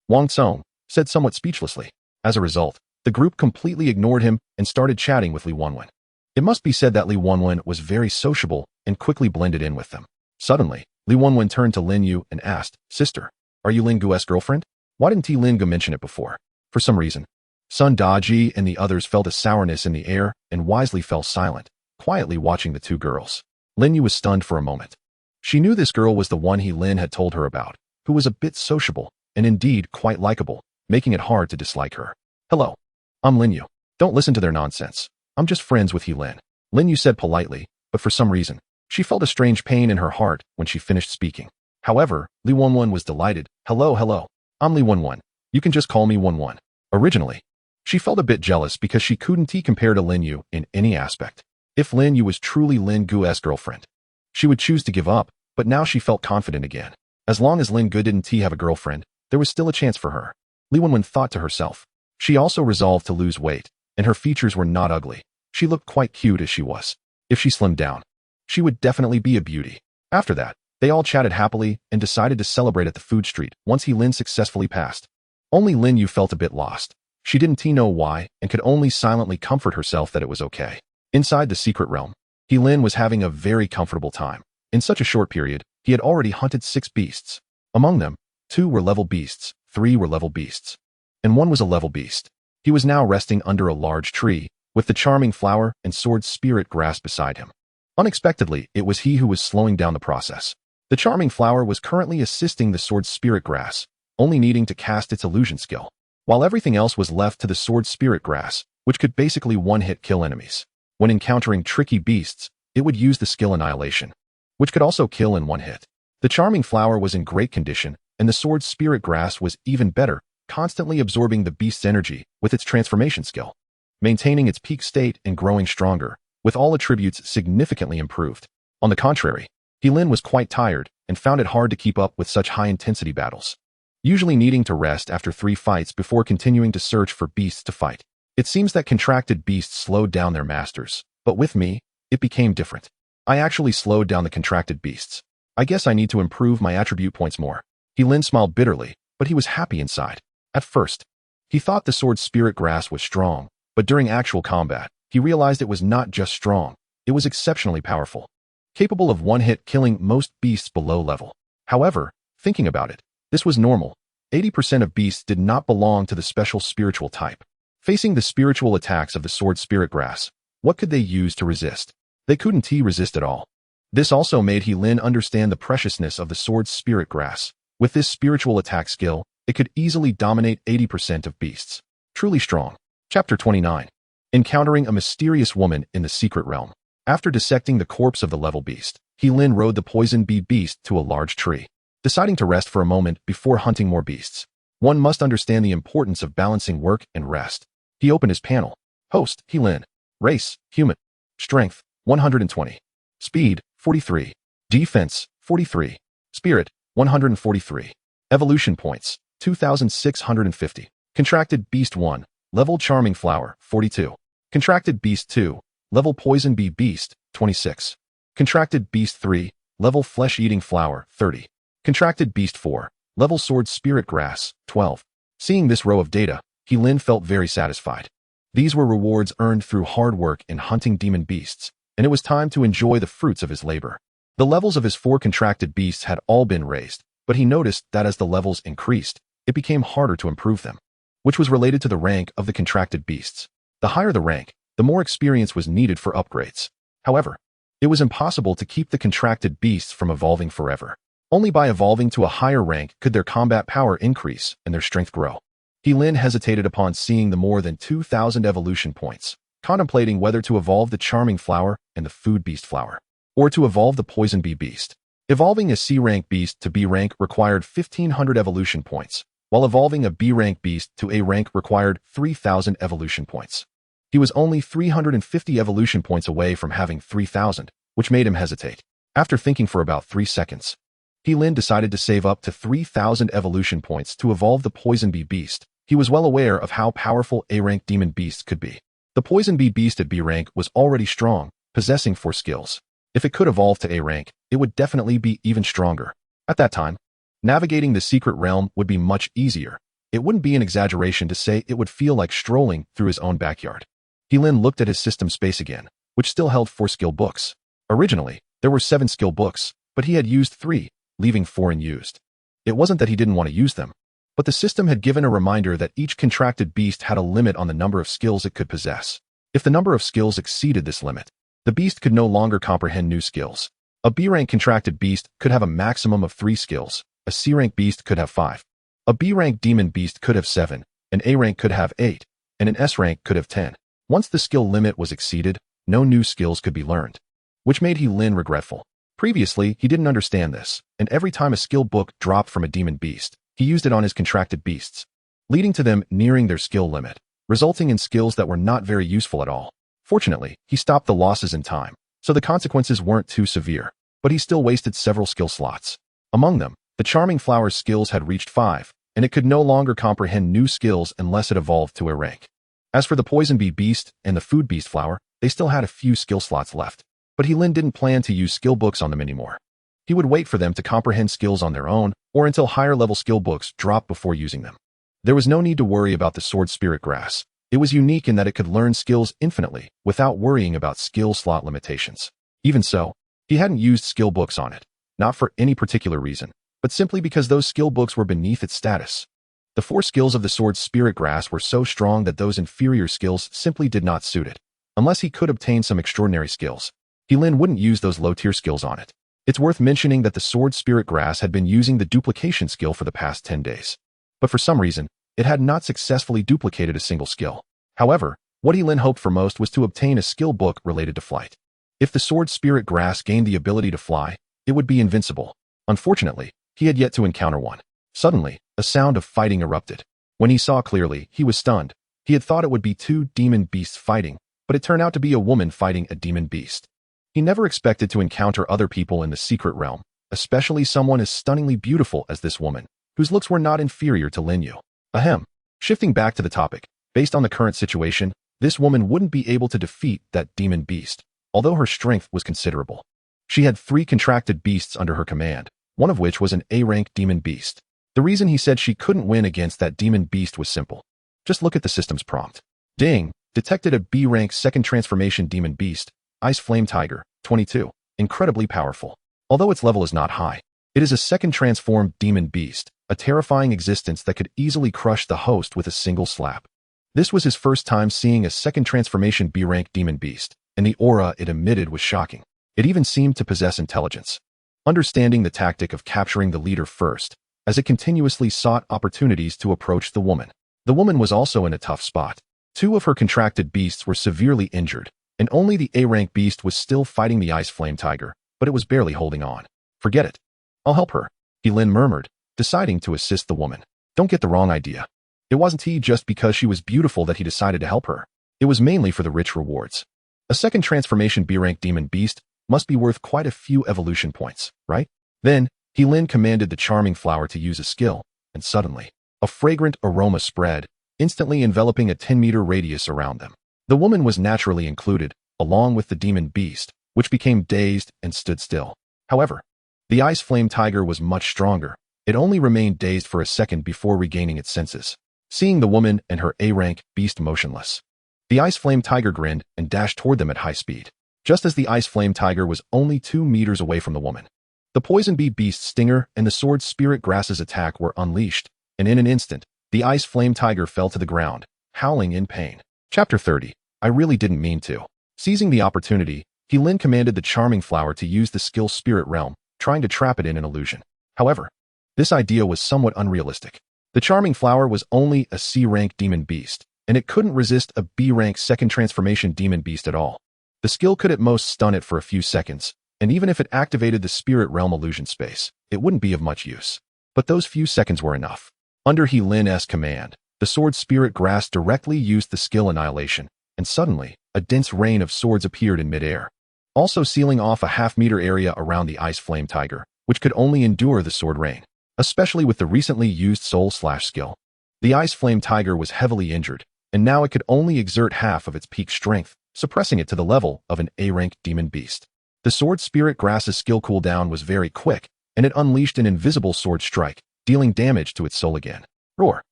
Wang Song, said somewhat speechlessly. As a result, the group completely ignored him and started chatting with Li Wanwan. It must be said that Li Wanwan was very sociable and quickly blended in with them. Suddenly, Li Wanwan turned to Lin Yu and asked, "Sister, are you Lin Gu's girlfriend? Why didn't Lin Gu mention it before?" For some reason, Sun Daji and the others felt a sourness in the air and wisely fell silent, quietly watching the 2 girls. Lin Yu was stunned for a moment. She knew this girl was the one Lin had told her about, who was a bit sociable and indeed quite likable, making it hard to dislike her. "Hello. I'm Lin Yu. Don't listen to their nonsense. I'm just friends with Lin." Lin Yu said politely, but for some reason, she felt a strange pain in her heart when she finished speaking. However, Li Wanwan was delighted. Hello. I'm Li Wanwan. You can just call me Wanwan." Originally, she felt a bit jealous because she couldn't compare to Lin Yu in any aspect. If Lin Yu was truly Lin Gu's girlfriend, she would choose to give up, but now she felt confident again. As long as Lin Gu didn't have a girlfriend, there was still a chance for her. Li Wanwan thought to herself. She also resolved to lose weight, and her features were not ugly. She looked quite cute as she was. If she slimmed down, she would definitely be a beauty. After that, they all chatted happily and decided to celebrate at the food street once Lin successfully passed. Only Lin Yu felt a bit lost. She didn't know why and could only silently comfort herself that it was okay. Inside the secret realm, Lin was having a very comfortable time. In such a short period, he had already hunted 6 beasts. Among them, 2 were level beasts, 3 were level beasts, and 1 was a level beast. He was now resting under a large tree, with the charming flower and sword spirit grass beside him. Unexpectedly, it was he who was slowing down the process. The charming flower was currently assisting the sword spirit grass, only needing to cast its illusion skill, while everything else was left to the sword spirit grass, which could basically one-hit kill enemies. When encountering tricky beasts, it would use the skill Annihilation, which could also kill in one hit. The charming flower was in great condition, and the sword spirit grass was even better, constantly absorbing the beast's energy with its transformation skill, maintaining its peak state and growing stronger, with all attributes significantly improved. On the contrary, Lin was quite tired and found it hard to keep up with such high-intensity battles, usually needing to rest after 3 fights before continuing to search for beasts to fight. It seems that contracted beasts slowed down their masters, but with me, it became different. I actually slowed down the contracted beasts. I guess I need to improve my attribute points more. Lin smiled bitterly, but he was happy inside. At first, he thought the sword spirit grass was strong, but during actual combat, he realized it was not just strong, it was exceptionally powerful, capable of one-hit killing most beasts below level. However, thinking about it, this was normal. 80% of beasts did not belong to the special spiritual type. Facing the spiritual attacks of the sword spirit grass, what could they use to resist? They couldn't resist at all. This also made Lin understand the preciousness of the sword spirit grass. With this spiritual attack skill, it could easily dominate 80% of beasts. Truly strong. Chapter 29. Encountering a mysterious woman in the secret realm. After dissecting the corpse of the level beast, Lin rode the poison bee beast to a large tree, deciding to rest for a moment before hunting more beasts. One must understand the importance of balancing work and rest. He opened his panel. Host, Lin. Race, human. Strength, 120. Speed, 43. Defense, 43. Spirit, 143. Evolution points, 2,650. Contracted Beast 1, level Charming Flower, 42. Contracted Beast 2, level Poison Bee Beast, 26. Contracted Beast 3, level Flesh Eating Flower, 30. Contracted Beast 4, level Sword Spirit Grass, 12. Seeing this row of data, Lin felt very satisfied. These were rewards earned through hard work in hunting demon beasts, and it was time to enjoy the fruits of his labor. The levels of his 4 contracted beasts had all been raised, but he noticed that as the levels increased, it became harder to improve them, which was related to the rank of the contracted beasts. The higher the rank, the more experience was needed for upgrades. However, it was impossible to keep the contracted beasts from evolving forever. Only by evolving to a higher rank could their combat power increase and their strength grow. Lin hesitated upon seeing the more than 2,000 evolution points, contemplating whether to evolve the Charming Flower and the Food Beast Flower, or to evolve the Poison Bee Beast. Evolving a C-rank beast to B-rank required 1,500 evolution points, while evolving a B-rank beast to A-rank required 3,000 evolution points. He was only 350 evolution points away from having 3,000, which made him hesitate. After thinking for about 3 seconds, Lin decided to save up to 3,000 evolution points to evolve the Poison Bee Beast. He was well aware of how powerful A-rank demon beasts could be. The Poison Bee Beast at B-rank was already strong, possessing 4 skills. If it could evolve to A-rank, it would definitely be even stronger. At that time, navigating the secret realm would be much easier. It wouldn't be an exaggeration to say it would feel like strolling through his own backyard. Lin looked at his system space again, which still held 4 skill books. Originally, there were 7 skill books, but he had used 3, leaving 4 unused. It wasn't that he didn't want to use them, but the system had given a reminder that each contracted beast had a limit on the number of skills it could possess. If the number of skills exceeded this limit, the beast could no longer comprehend new skills. A B-rank contracted beast could have a maximum of 3 skills, a C-rank beast could have 5. A B-rank demon beast could have 7, an A-rank could have 8, and an S-rank could have 10. Once the skill limit was exceeded, no new skills could be learned, which made Lin regretful. Previously, he didn't understand this, and every time a skill book dropped from a demon beast, he used it on his contracted beasts, leading to them nearing their skill limit, resulting in skills that were not very useful at all. Fortunately, he stopped the losses in time, so the consequences weren't too severe, but he still wasted several skill slots. Among them, the Charming Flower's skills had reached 5, and it could no longer comprehend new skills unless it evolved to a rank. As for the Poison Bee Beast and the Food Beast Flower, they still had a few skill slots left. But Lin didn't plan to use skill books on them anymore. He would wait for them to comprehend skills on their own, or until higher-level skill books dropped before using them. There was no need to worry about the Sword Spirit Grass. It was unique in that it could learn skills infinitely, without worrying about skill slot limitations. Even so, he hadn't used skill books on it, not for any particular reason, but simply because those skill books were beneath its status. The 4 skills of the Sword Spirit Grass were so strong that those inferior skills simply did not suit it. Unless he could obtain some extraordinary skills, Lin wouldn't use those low-tier skills on it. It's worth mentioning that the Sword Spirit Grass had been using the duplication skill for the past 10 days. But for some reason, it had not successfully duplicated a single skill. However, what Lin hoped for most was to obtain a skill book related to flight. If the Sword Spirit Grass gained the ability to fly, it would be invincible. Unfortunately, he had yet to encounter one. Suddenly, a sound of fighting erupted. When he saw clearly, he was stunned. He had thought it would be 2 demon beasts fighting, but it turned out to be a woman fighting a demon beast. He never expected to encounter other people in the secret realm, especially someone as stunningly beautiful as this woman, whose looks were not inferior to Lin Yu. Ahem. Shifting back to the topic, based on the current situation, this woman wouldn't be able to defeat that demon beast, although her strength was considerable. She had 3 contracted beasts under her command, one of which was an A-rank demon beast. The reason he said she couldn't win against that demon beast was simple. Just look at the system's prompt. Ding! Detected a B-rank second transformation demon beast, Ice Flame Tiger, 22. Incredibly powerful. Although its level is not high, it is a second transformed demon beast, a terrifying existence that could easily crush the host with a single slap. This was his first time seeing a second transformation B-rank demon beast, and the aura it emitted was shocking. It even seemed to possess intelligence. Understanding the tactic of capturing the leader first, as it continuously sought opportunities to approach the woman. The woman was also in a tough spot. 2 of her contracted beasts were severely injured, and only the A-rank beast was still fighting the Ice Flame Tiger, but it was barely holding on. Forget it. I'll help her, Lin murmured, deciding to assist the woman. Don't get the wrong idea. It wasn't just because she was beautiful that he decided to help her. It was mainly for the rich rewards. A second transformation B-rank demon beast must be worth quite a few evolution points, right? Then, Lin commanded the charming flower to use a skill, and suddenly, a fragrant aroma spread, instantly enveloping a 10-meter radius around them. The woman was naturally included, along with the demon beast, which became dazed and stood still. However, the Ice Flame Tiger was much stronger. It only remained dazed for a second before regaining its senses, seeing the woman and her A-rank beast motionless. The Ice Flame Tiger grinned and dashed toward them at high speed, just as the Ice Flame Tiger was only 2 meters away from the woman. The Poison Bee Beast's stinger and the Sword Spirit Grass's attack were unleashed, and in an instant, the Ice Flame Tiger fell to the ground, howling in pain. Chapter 30. I really didn't mean to. Seizing the opportunity, Lin commanded the charming flower to use the skill Spirit Realm, trying to trap it in an illusion. However, this idea was somewhat unrealistic. The charming flower was only a C-rank demon beast, and it couldn't resist a B-rank second transformation demon beast at all. The skill could at most stun it for a few seconds, and even if it activated the Spirit Realm illusion space, it wouldn't be of much use. But those few seconds were enough. Under Lin's command, the Sword Spirit Grass directly used the skill Annihilation, and suddenly, a dense rain of swords appeared in midair, also sealing off a half-meter area around the Ice Flame Tiger, which could only endure the sword rain, especially with the recently used Soul Slash skill. The Ice Flame Tiger was heavily injured, and now it could only exert half of its peak strength, suppressing it to the level of an A-rank demon beast. The Sword Spirit Grass's skill cooldown was very quick, and it unleashed an invisible sword strike, dealing damage to its soul again. Roar!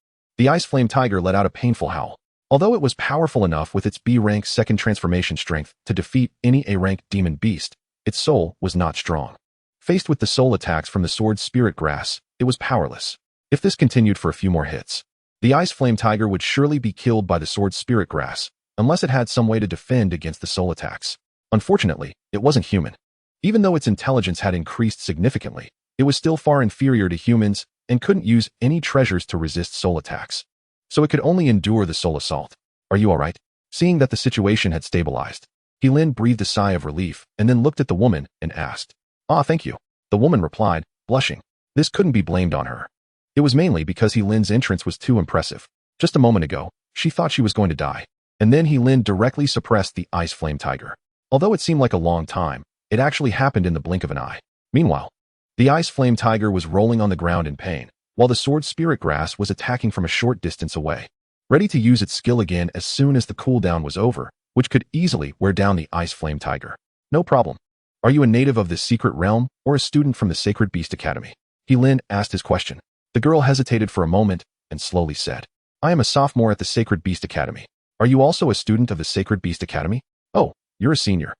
The Ice Flame Tiger let out a painful howl. Although it was powerful enough with its B-rank second transformation strength to defeat any A-rank demon beast, its soul was not strong. Faced with the soul attacks from the Sword Spirit Grass, it was powerless. If this continued for a few more hits, the Ice Flame Tiger would surely be killed by the Sword Spirit Grass, unless it had some way to defend against the soul attacks. Unfortunately, it wasn't human. Even though its intelligence had increased significantly, it was still far inferior to humans and couldn't use any treasures to resist soul attacks. So it could only endure the soul assault. Are you alright? Seeing that the situation had stabilized, Lin breathed a sigh of relief and then looked at the woman and asked, "Ah, thank you." The woman replied, blushing. This couldn't be blamed on her. It was mainly because Lin's entrance was too impressive. Just a moment ago, she thought she was going to die. And then Lin directly suppressed the Ice Flame Tiger. Although it seemed like a long time, it actually happened in the blink of an eye. Meanwhile, the Ice Flame Tiger was rolling on the ground in pain, while the Sword Spirit Grass was attacking from a short distance away, ready to use its skill again as soon as the cooldown was over, which could easily wear down the Ice Flame Tiger. No problem. Are you a native of this secret realm or a student from the Sacred Beast Academy? Lin asked his question. The girl hesitated for a moment and slowly said, I am a sophomore at the Sacred Beast Academy. Are you also a student of the Sacred Beast Academy? Oh, you're a senior.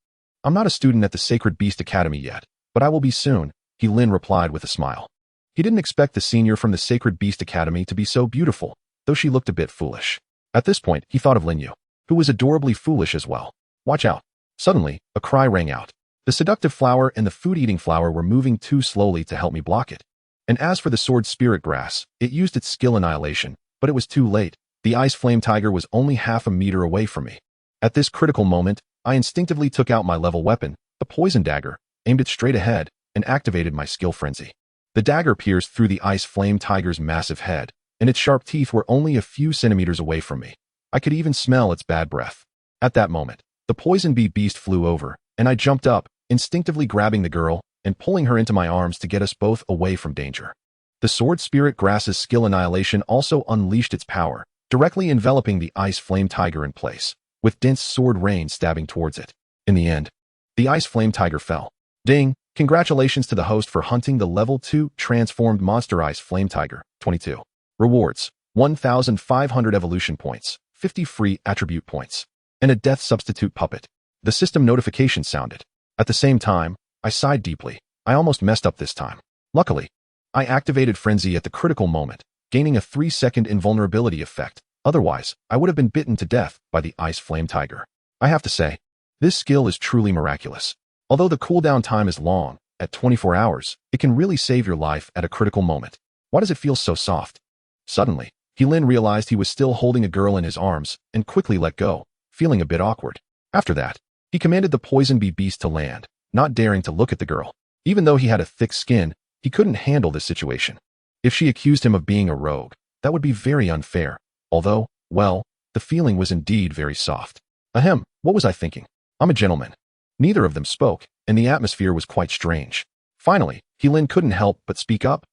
I'm not a student at the Sacred Beast Academy yet, but I will be soon, Lin replied with a smile. He didn't expect the senior from the Sacred Beast Academy to be so beautiful, though she looked a bit foolish. At this point, he thought of Lin Yu, who was adorably foolish as well. Watch out. Suddenly, a cry rang out. The seductive flower and the food-eating flower were moving too slowly to help me block it. And as for the sword spirit grass, it used its skill annihilation, but it was too late. The ice flame tiger was only half a meter away from me. At this critical moment, I instinctively took out my level weapon, the poison dagger, aimed it straight ahead, and activated my skill frenzy. The dagger pierced through the ice flame tiger's massive head, and its sharp teeth were only a few centimeters away from me. I could even smell its bad breath. At that moment, the poison bee beast flew over, and I jumped up, instinctively grabbing the girl and pulling her into my arms to get us both away from danger. The sword spirit grass's skill annihilation also unleashed its power, directly enveloping the ice flame tiger in place, with dense sword rain stabbing towards it. In the end, the ice flame tiger fell. Ding! Congratulations to the host for hunting the level 2 transformed monster ice flame tiger. 22. Rewards: 1,500 evolution points, 50 free attribute points, and a death substitute puppet. The system notification sounded. At the same time, I sighed deeply. I almost messed up this time. Luckily, I activated Frenzy at the critical moment, gaining a 3-second invulnerability effect. Otherwise, I would have been bitten to death by the ice flame tiger. I have to say, this skill is truly miraculous. Although the cooldown time is long, at 24 hours, it can really save your life at a critical moment. Why does it feel so soft? Suddenly, Lin realized he was still holding a girl in his arms and quickly let go, feeling a bit awkward. After that, he commanded the poison bee beast to land, not daring to look at the girl. Even though he had a thick skin, he couldn't handle this situation. If she accused him of being a rogue, that would be very unfair. Although, well, the feeling was indeed very soft. Ahem, what was I thinking? I'm a gentleman. Neither of them spoke, and the atmosphere was quite strange. Finally, Lin couldn't help but speak up.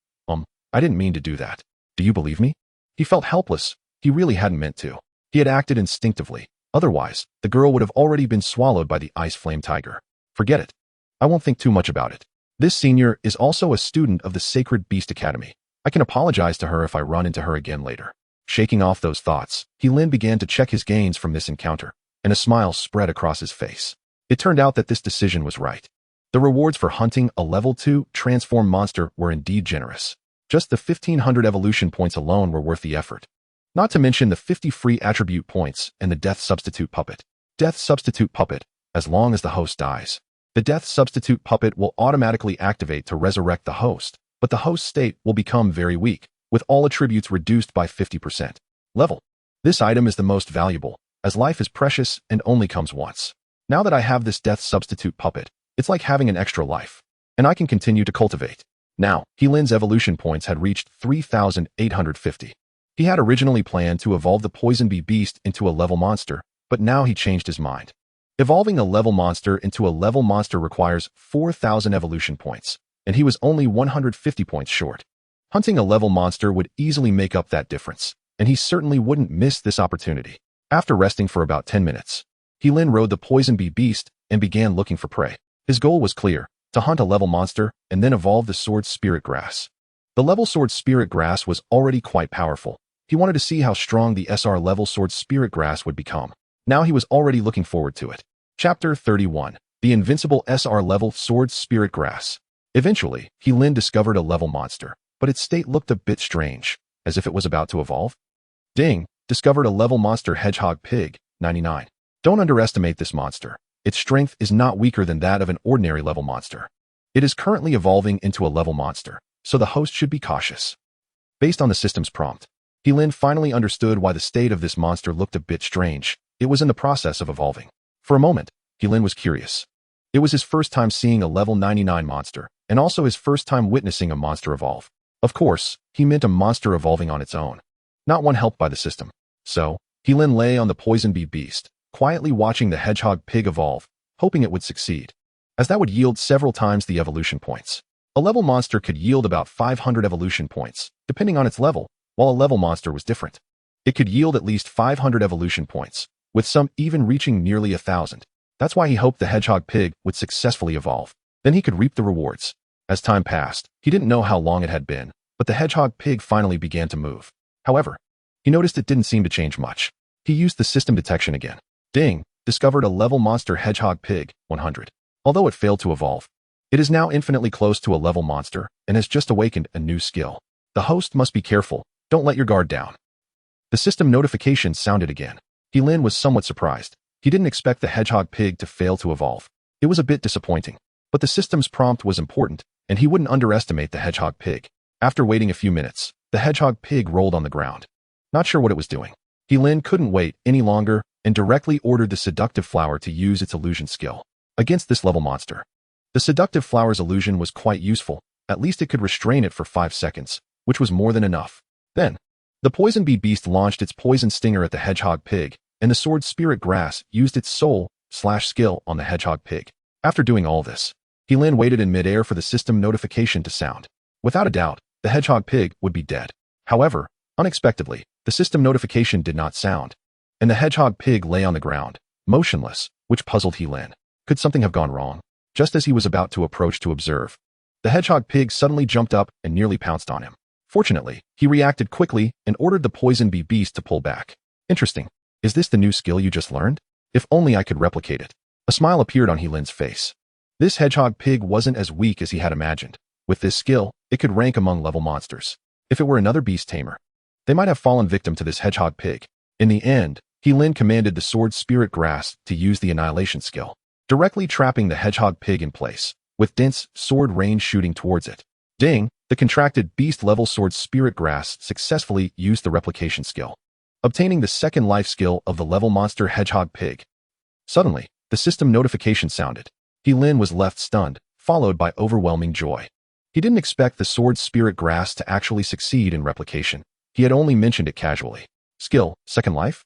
I didn't mean to do that. Do you believe me? He felt helpless. He really hadn't meant to. He had acted instinctively. Otherwise, the girl would have already been swallowed by the ice flame tiger. Forget it. I won't think too much about it. This senior is also a student of the Sacred Beast Academy. I can apologize to her if I run into her again later. Shaking off those thoughts, Lin began to check his gains from this encounter, and a smile spread across his face. It turned out that this decision was right. The rewards for hunting a level 2 transform monster were indeed generous. Just the 1,500 evolution points alone were worth the effort. Not to mention the 50 free attribute points and the death substitute puppet. Death substitute puppet, as long as the host dies. The death substitute puppet will automatically activate to resurrect the host, but the host's state will become very weak, with all attributes reduced by 50%. Level. This item is the most valuable, as life is precious and only comes once. Now that I have this death substitute puppet, it's like having an extra life, and I can continue to cultivate. Now, Lin's evolution points had reached 3,850. He had originally planned to evolve the poison bee beast into a level monster, but now he changed his mind. Evolving a level monster into a level monster requires 4,000 evolution points, and he was only 150 points short. Hunting a level monster would easily make up that difference, and he certainly wouldn't miss this opportunity. After resting for about 10 minutes, Lin rode the poison bee beast and began looking for prey. His goal was clear: to hunt a level monster and then evolve the sword spirit grass. The level sword spirit grass was already quite powerful. He wanted to see how strong the SR level sword spirit grass would become. Now he was already looking forward to it. Chapter 31. The invincible SR level sword spirit grass. Eventually, Lin discovered a level monster, but its state looked a bit strange, as if it was about to evolve. Ding! Discovered a level monster hedgehog pig, 99. Don't underestimate this monster. Its strength is not weaker than that of an ordinary level monster. It is currently evolving into a level monster, so the host should be cautious. Based on the system's prompt, Lin finally understood why the state of this monster looked a bit strange. It was in the process of evolving. For a moment, Lin was curious. It was his first time seeing a level 99 monster, and also his first time witnessing a monster evolve. Of course, he meant a monster evolving on its own, not one helped by the system. So, Lin lay on the poison bee beast, quietly watching the hedgehog pig evolve, hoping it would succeed, as that would yield several times the evolution points. A level monster could yield about 500 evolution points, depending on its level, while a level monster was different. It could yield at least 500 evolution points, with some even reaching nearly 1,000. That's why he hoped the hedgehog pig would successfully evolve. Then he could reap the rewards. As time passed, he didn't know how long it had been, but the hedgehog pig finally began to move. However, he noticed it didn't seem to change much. He used the system detection again. Ding! Discovered a level monster hedgehog pig, 100. Although it failed to evolve, it is now infinitely close to a level monster and has just awakened a new skill. The host must be careful. Don't let your guard down. The system notification sounded again. Lin was somewhat surprised. He didn't expect the hedgehog pig to fail to evolve. It was a bit disappointing. But the system's prompt was important, and he wouldn't underestimate the hedgehog pig. After waiting a few minutes, the hedgehog pig rolled on the ground. Not sure what it was doing. Lin couldn't wait any longer and directly ordered the seductive flower to use its illusion skill against this level monster. The seductive flower's illusion was quite useful. At least it could restrain it for 5 seconds, which was more than enough. Then, the poison bee beast launched its poison stinger at the hedgehog pig, and the sword spirit grass used its soul/skill on the hedgehog pig. After doing all this, Lin waited in midair for the system notification to sound. Without a doubt, the hedgehog pig would be dead. However, unexpectedly, the system notification did not sound, and the hedgehog pig lay on the ground, motionless, which puzzled Lin. Could something have gone wrong? Just as he was about to approach to observe, the hedgehog pig suddenly jumped up and nearly pounced on him. Fortunately, he reacted quickly and ordered the poison bee beast to pull back. Interesting. Is this the new skill you just learned? If only I could replicate it. A smile appeared on Lin's face. This hedgehog pig wasn't as weak as he had imagined. With this skill, it could rank among level monsters. If it were another beast tamer, they might have fallen victim to this hedgehog pig. In the end, Lin commanded the sword spirit grass to use the annihilation skill, directly trapping the hedgehog pig in place, with dense sword rain shooting towards it. Ding! The contracted beast-level sword spirit grass successfully used the replication skill, obtaining the second life skill of the level monster hedgehog pig. Suddenly, the system notification sounded. Lin was left stunned, followed by overwhelming joy. He didn't expect the sword spirit grass to actually succeed in replication. He had only mentioned it casually. Skill, second life?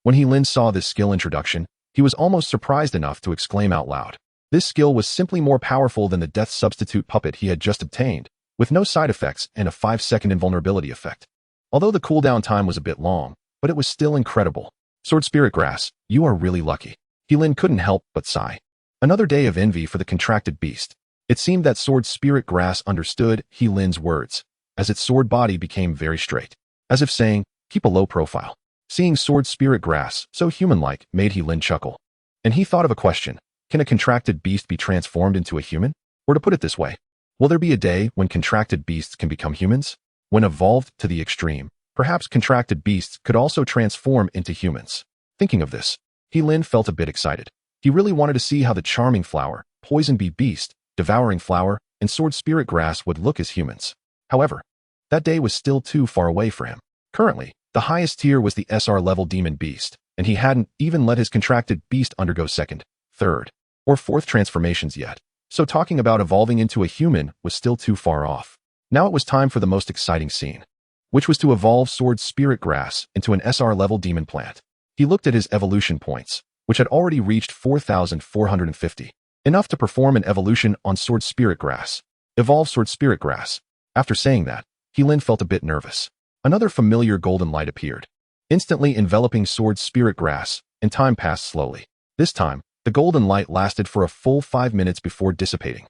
When Lin saw this skill introduction, he was almost surprised enough to exclaim out loud. This skill was simply more powerful than the death substitute puppet he had just obtained, with no side effects and a 5-second invulnerability effect. Although the cooldown time was a bit long, but it was still incredible. Sword Spirit Grass, you are really lucky. Lin couldn't help but sigh. Another day of envy for the contracted beast. It seemed that Sword Spirit Grass understood Lin's words, as its sword body became very straight, as if saying, keep a low profile. Seeing Sword Spirit Grass, so human-like, made Lin chuckle. And he thought of a question. Can a contracted beast be transformed into a human? Or to put it this way, will there be a day when contracted beasts can become humans? When evolved to the extreme, perhaps contracted beasts could also transform into humans. Thinking of this, Lin felt a bit excited. He really wanted to see how the charming flower, poison bee beast, devouring flower, and sword spirit grass would look as humans. However, that day was still too far away for him. Currently, the highest tier was the SR level demon beast, and he hadn't even let his contracted beast undergo second, third, or fourth transformations yet. So talking about evolving into a human was still too far off. Now it was time for the most exciting scene, which was to evolve Sword Spirit Grass into an SR-level demon plant. He looked at his evolution points, which had already reached 4,450, enough to perform an evolution on Sword Spirit Grass. Evolve Sword Spirit Grass. After saying that, Lin felt a bit nervous. Another familiar golden light appeared, instantly enveloping Sword Spirit Grass, and time passed slowly. This time, the golden light lasted for a full 5 minutes before dissipating.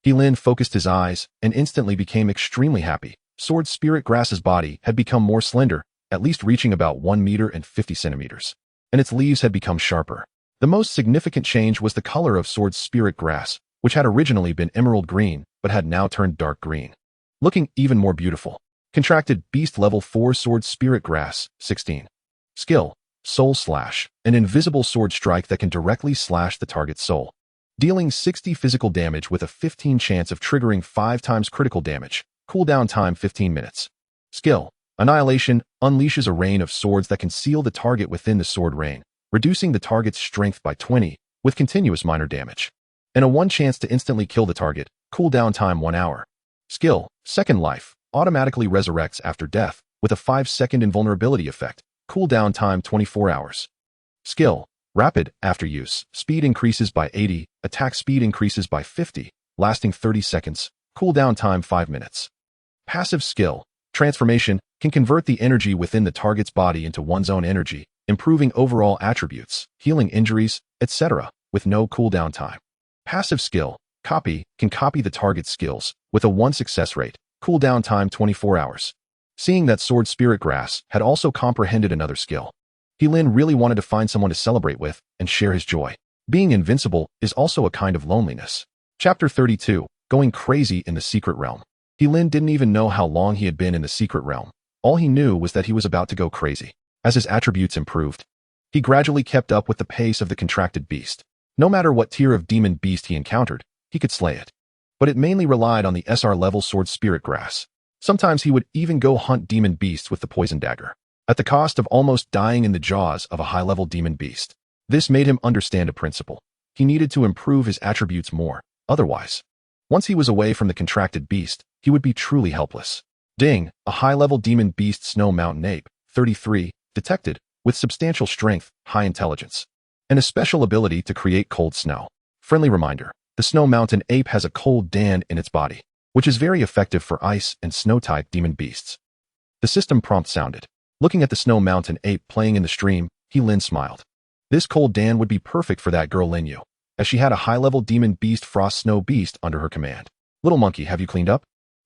Lin focused his eyes and instantly became extremely happy. Sword Spirit Grass's body had become more slender, at least reaching about 1 meter and 50 centimeters, and its leaves had become sharper. The most significant change was the color of Sword Spirit Grass, which had originally been emerald green, but had now turned dark green, looking even more beautiful. Contracted Beast Level 4 Sword Spirit Grass, 16. Skill, Soul Slash, an invisible sword strike that can directly slash the target's soul, dealing 60 physical damage with a 15 chance of triggering 5 times critical damage. Cooldown time 15 minutes. Skill, Annihilation, unleashes a rain of swords that can seal the target within the sword rain, reducing the target's strength by 20, with continuous minor damage. And a 1 chance to instantly kill the target. Cooldown time 1 hour. Skill, Second Life, automatically resurrects after death, with a 5-second invulnerability effect. Cooldown time 24 hours. Skill, Rapid, after use, speed increases by 80, attack speed increases by 50, lasting 30 seconds, cooldown time 5 minutes. Passive skill, Transformation, can convert the energy within the target's body into one's own energy, improving overall attributes, healing injuries, etc., with no cooldown time. Passive skill, copy, can copy the target's skills, with a 1 success rate, cooldown time 24 hours. Seeing that Sword Spirit Grass had also comprehended another skill, Lin really wanted to find someone to celebrate with and share his joy. Being invincible is also a kind of loneliness. Chapter 32, Going Crazy in the Secret Realm. Lin didn't even know how long he had been in the Secret Realm. All he knew was that he was about to go crazy. As his attributes improved, he gradually kept up with the pace of the contracted beast. No matter what tier of demon beast he encountered, he could slay it. But it mainly relied on the SR-level Sword Spirit Grass. Sometimes he would even go hunt demon beasts with the poison dagger, at the cost of almost dying in the jaws of a high-level demon beast. This made him understand a principle. He needed to improve his attributes more. Otherwise, once he was away from the contracted beast, he would be truly helpless. Ding, a high-level demon beast Snow Mountain Ape, 33, detected, with substantial strength, high intelligence, and a special ability to create cold snow. Friendly reminder, the Snow Mountain Ape has a cold dan in its body, which is very effective for ice and snow-type demon beasts. The system prompt sounded. Looking at the Snow Mountain Ape playing in the stream, Lin smiled. This cold dan would be perfect for that girl Linyu, as she had a high-level demon beast Frost Snow Beast under her command. Little monkey, have you cleaned up?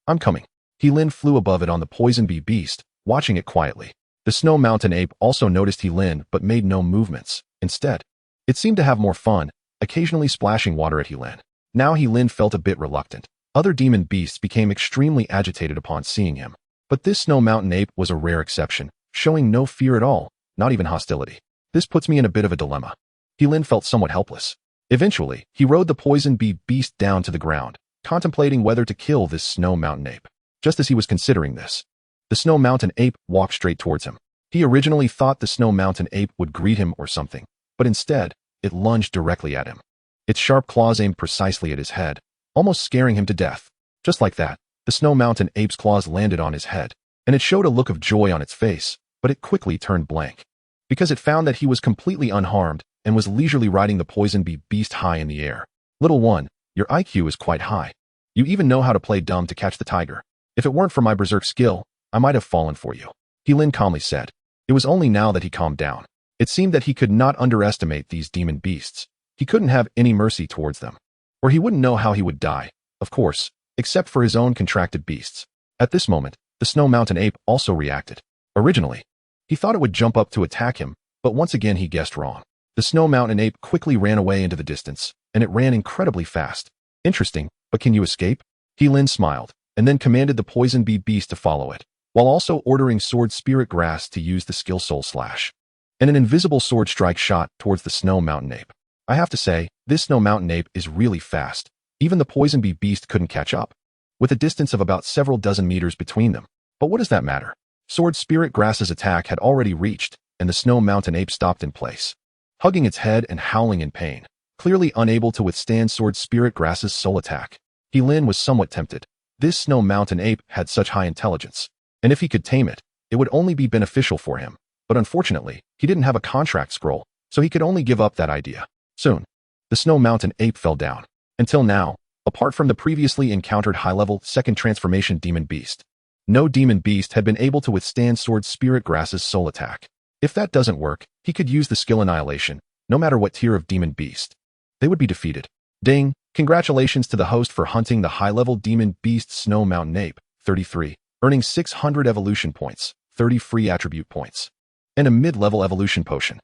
I'm coming. Lin flew above it on the Poison Bee beast, watching it quietly. The Snow Mountain Ape also noticed Lin but made no movements. Instead, it seemed to have more fun, occasionally splashing water at Lin. Now Lin felt a bit reluctant. Other demon beasts became extremely agitated upon seeing him. But this Snow Mountain Ape was a rare exception, showing no fear at all, not even hostility. This puts me in a bit of a dilemma. Lin felt somewhat helpless. Eventually, he rode the Poison Bee beast down to the ground, contemplating whether to kill this Snow Mountain Ape. Just as he was considering this, the Snow Mountain Ape walked straight towards him. He originally thought the Snow Mountain Ape would greet him or something, but instead, it lunged directly at him. Its sharp claws aimed precisely at his head, almost scaring him to death. Just like that, the Snow Mountain Ape's claws landed on his head, and it showed a look of joy on its face, but it quickly turned blank, because it found that he was completely unharmed and was leisurely riding the Poison Bee beast high in the air. Little one, your IQ is quite high. You even know how to play dumb to catch the tiger. If it weren't for my berserk skill, I might have fallen for you, Lin calmly said. It was only now that he calmed down. It seemed that he could not underestimate these demon beasts. He couldn't have any mercy towards them, or he wouldn't know how he would die, of course, except for his own contracted beasts. At this moment, the Snow Mountain Ape also reacted. Originally, he thought it would jump up to attack him, but once again he guessed wrong. The Snow Mountain Ape quickly ran away into the distance, and it ran incredibly fast. Interesting, but can you escape? Lin smiled, and then commanded the Poison Bee beast to follow it, while also ordering Sword Spirit Grass to use the skill Soul Slash, and an invisible sword strike shot towards the Snow Mountain Ape. I have to say, this Snow Mountain Ape is really fast. Even the Poison Bee beast couldn't catch up, with a distance of about several dozen meters between them. But what does that matter? Sword Spirit Grass's attack had already reached, and the Snow Mountain Ape stopped in place, hugging its head and howling in pain, clearly unable to withstand Sword Spirit Grass's soul attack. Lin was somewhat tempted. This Snow Mountain Ape had such high intelligence, and if he could tame it, it would only be beneficial for him. But unfortunately, he didn't have a contract scroll, so he could only give up that idea. Soon, the Snow Mountain Ape fell down. Until now, apart from the previously encountered high-level second transformation demon beast, no demon beast had been able to withstand Sword Spirit Grass's soul attack. If that doesn't work, he could use the skill Annihilation, no matter what tier of demon beast. They would be defeated. Ding! Congratulations to the host for hunting the high-level demon beast Snow Mountain Ape, 33, earning 600 evolution points, 30 free attribute points, and a mid-level evolution potion.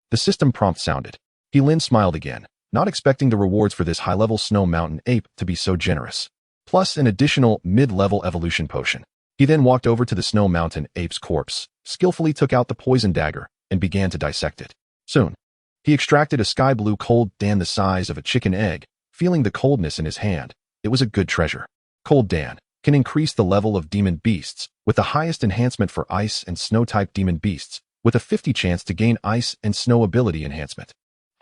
The system prompt sounded. Lin smiled again, not expecting the rewards for this high-level Snow Mountain Ape to be so generous, plus an additional mid-level evolution potion. He then walked over to the Snow Mountain Ape's corpse, skillfully took out the poison dagger, and began to dissect it. Soon, he extracted a sky-blue cold dan the size of a chicken egg. Feeling the coldness in his hand, it was a good treasure. Cold Dan can increase the level of demon beasts, with the highest enhancement for ice and snow-type demon beasts, with a 50 chance to gain ice and snow ability enhancement.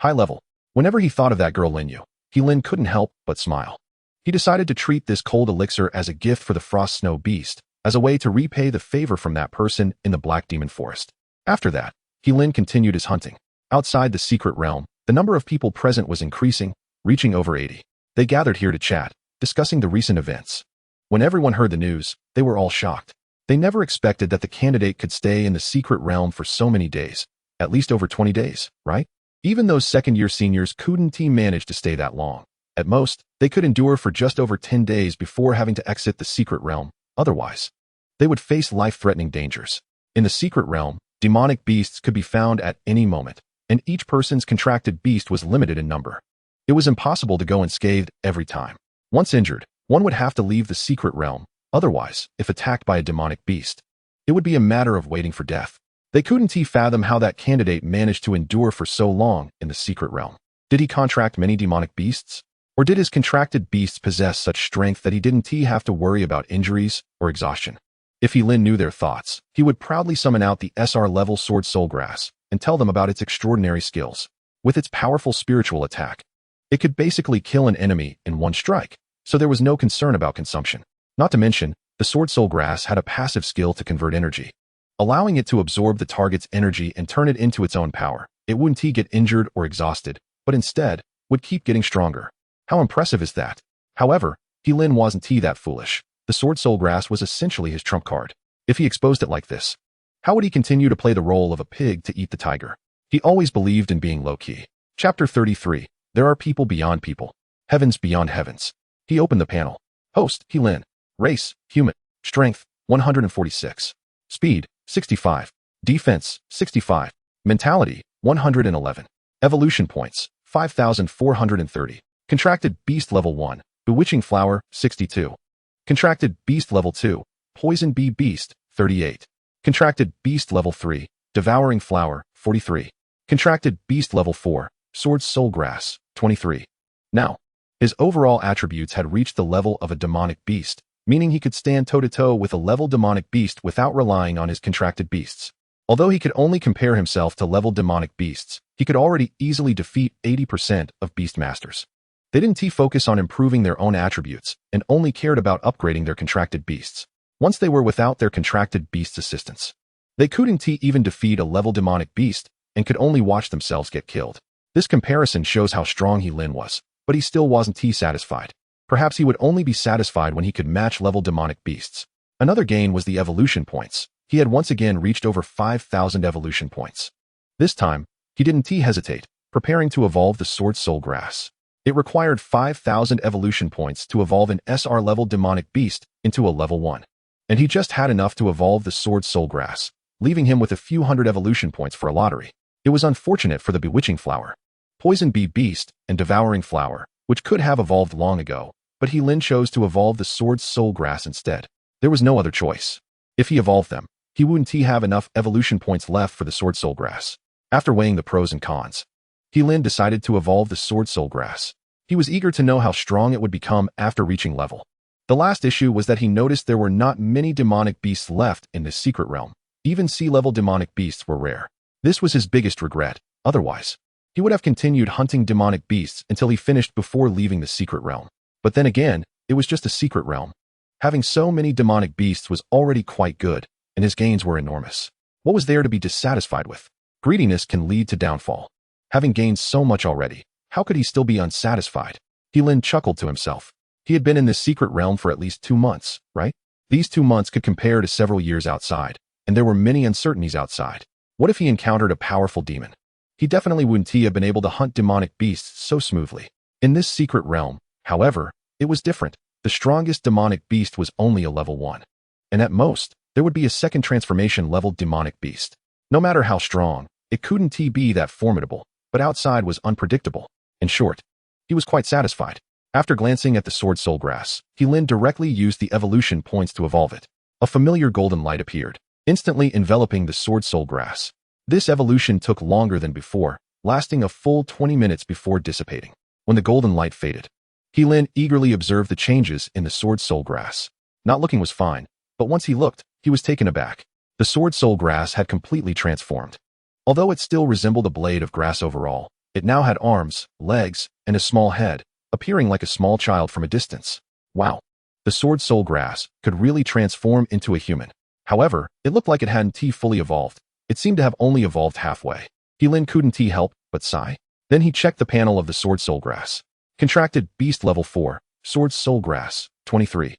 High level. Whenever he thought of that girl Linyu, Lin couldn't help but smile. He decided to treat this cold elixir as a gift for the Frost Snow Beast, as a way to repay the favor from that person in the Black Demon Forest. After that, Lin continued his hunting. Outside the secret realm, the number of people present was increasing, reaching over 80. They gathered here to chat, discussing the recent events. When everyone heard the news, they were all shocked. They never expected that the candidate could stay in the secret realm for so many days, at least over 20 days, right? Even those second-year seniors couldn't manage to stay that long. At most, they could endure for just over 10 days before having to exit the secret realm. Otherwise, they would face life-threatening dangers. In the secret realm, demonic beasts could be found at any moment, and each person's contracted beast was limited in number. It was impossible to go unscathed every time. Once injured, one would have to leave the secret realm. Otherwise, if attacked by a demonic beast, it would be a matter of waiting for death. They couldn't fathom how that candidate managed to endure for so long in the secret realm. Did he contract many demonic beasts? Or did his contracted beasts possess such strength that he didn't have to worry about injuries or exhaustion? If Lin knew their thoughts, he would proudly summon out the SR-level Sword Soulgrass and tell them about its extraordinary skills. With its powerful spiritual attack, it could basically kill an enemy in one strike, so there was no concern about consumption. Not to mention, the Sword Soulgrass had a passive skill to convert energy, allowing it to absorb the target's energy and turn it into its own power. It wouldn't get injured or exhausted, but instead would keep getting stronger. How impressive is that? However, Lin wasn't that foolish. The Sword Soulgrass was essentially his trump card. If he exposed it like this, how would he continue to play the role of a pig to eat the tiger? He always believed in being low-key. Chapter 33. There are people beyond people. Heavens beyond heavens. He opened the panel. Host, Lin. Race, human. Strength, 146. Speed, 65. Defense, 65. Mentality, 111. Evolution points, 5,430. Contracted Beast Level 1, Bewitching Flower, 62. Contracted Beast Level 2, Poison Bee Beast, 38. Contracted Beast Level 3, Devouring Flower, 43. Contracted Beast Level 4, Sword Soulgrass, 23. Now, his overall attributes had reached the level of a demonic beast, meaning he could stand toe-to-toe with a level demonic beast without relying on his contracted beasts. Although he could only compare himself to level demonic beasts, he could already easily defeat 80% of Beastmasters. They didn't focus on improving their own attributes and only cared about upgrading their contracted beasts. Once they were without their contracted beast's assistance, they couldn't even defeat a level demonic beast and could only watch themselves get killed. This comparison shows how strong Lin was, but he still wasn't satisfied. Perhaps he would only be satisfied when he could match level demonic beasts. Another gain was the evolution points. He had once again reached over 5,000 evolution points. This time, he didn't hesitate, preparing to evolve the Sword Soulgrass. It required 5,000 evolution points to evolve an SR-level demonic beast into a level 1. And he just had enough to evolve the Sword Soulgrass, leaving him with a few hundred evolution points for a lottery. It was unfortunate for the Bewitching Flower, Poison Bee Beast, and Devouring Flower, which could have evolved long ago, but Lin chose to evolve the Sword Soulgrass instead. There was no other choice. If he evolved them, he wouldn't have enough evolution points left for the Sword Soulgrass. After weighing the pros and cons, Lin decided to evolve the Sword Soulgrass. He was eager to know how strong it would become after reaching level. The last issue was that he noticed there were not many demonic beasts left in this secret realm. Even sea-level demonic beasts were rare. This was his biggest regret. Otherwise, he would have continued hunting demonic beasts until he finished before leaving the secret realm. But then again, it was just a secret realm. Having so many demonic beasts was already quite good, and his gains were enormous. What was there to be dissatisfied with? Greediness can lead to downfall. Having gained so much already, how could he still be unsatisfied? Lin chuckled to himself. He had been in this secret realm for at least 2 months, right? These 2 months could compare to several years outside, and there were many uncertainties outside. What if he encountered a powerful demon? He definitely wouldn't have been able to hunt demonic beasts so smoothly. In this secret realm, however, it was different. The strongest demonic beast was only a level 1. And at most, there would be a second transformation level demonic beast. No matter how strong, it couldn't be that formidable, but outside was unpredictable. In short, he was quite satisfied. After glancing at the Sword Soulgrass, Lin directly used the evolution points to evolve it. A familiar golden light appeared, instantly enveloping the Sword Soulgrass. This evolution took longer than before, lasting a full 20 minutes before dissipating. When the golden light faded, Lin eagerly observed the changes in the Sword Soulgrass. Not looking was fine, but once he looked, he was taken aback. The Sword Soulgrass had completely transformed. Although it still resembled a blade of grass overall, it now had arms, legs, and a small head, appearing like a small child from a distance. Wow! The Sword Soulgrass could really transform into a human. However, it looked like it hadn't fully evolved. It seemed to have only evolved halfway. Lin couldn't help but sigh. Then he checked the panel of the Sword Soulgrass. Contracted Beast Level 4, Sword Soulgrass, 23.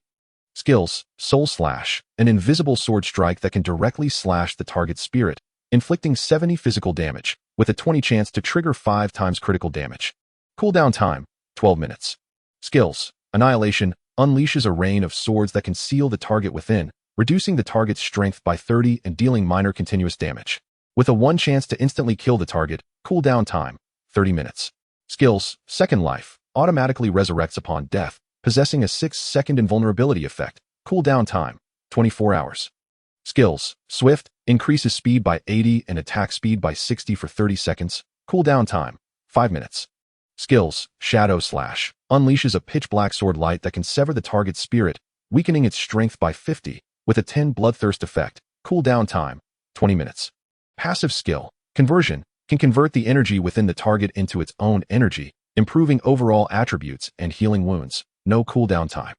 Skills, Soul Slash, an invisible sword strike that can directly slash the target's spirit, inflicting 70 physical damage. with a 20 chance to trigger 5 times critical damage. Cooldown time, 12 minutes. Skills: Annihilation unleashes a rain of swords that can seal the target within, reducing the target's strength by 30 and dealing minor continuous damage. With a 1 chance to instantly kill the target, cooldown time, 30 minutes. Skills: Second Life automatically resurrects upon death, possessing a 6-second invulnerability effect. Cooldown time, 24 hours. Skills: Swift increases speed by 80 and attack speed by 60 for 30 seconds. Cooldown time, 5 minutes. Skills: Shadow Slash unleashes a pitch-black sword light that can sever the target's spirit, weakening its strength by 50, with a 10 bloodthirst effect. Cooldown time, 20 minutes. Passive skill: Conversion can convert the energy within the target into its own energy, improving overall attributes and healing wounds. No cooldown time.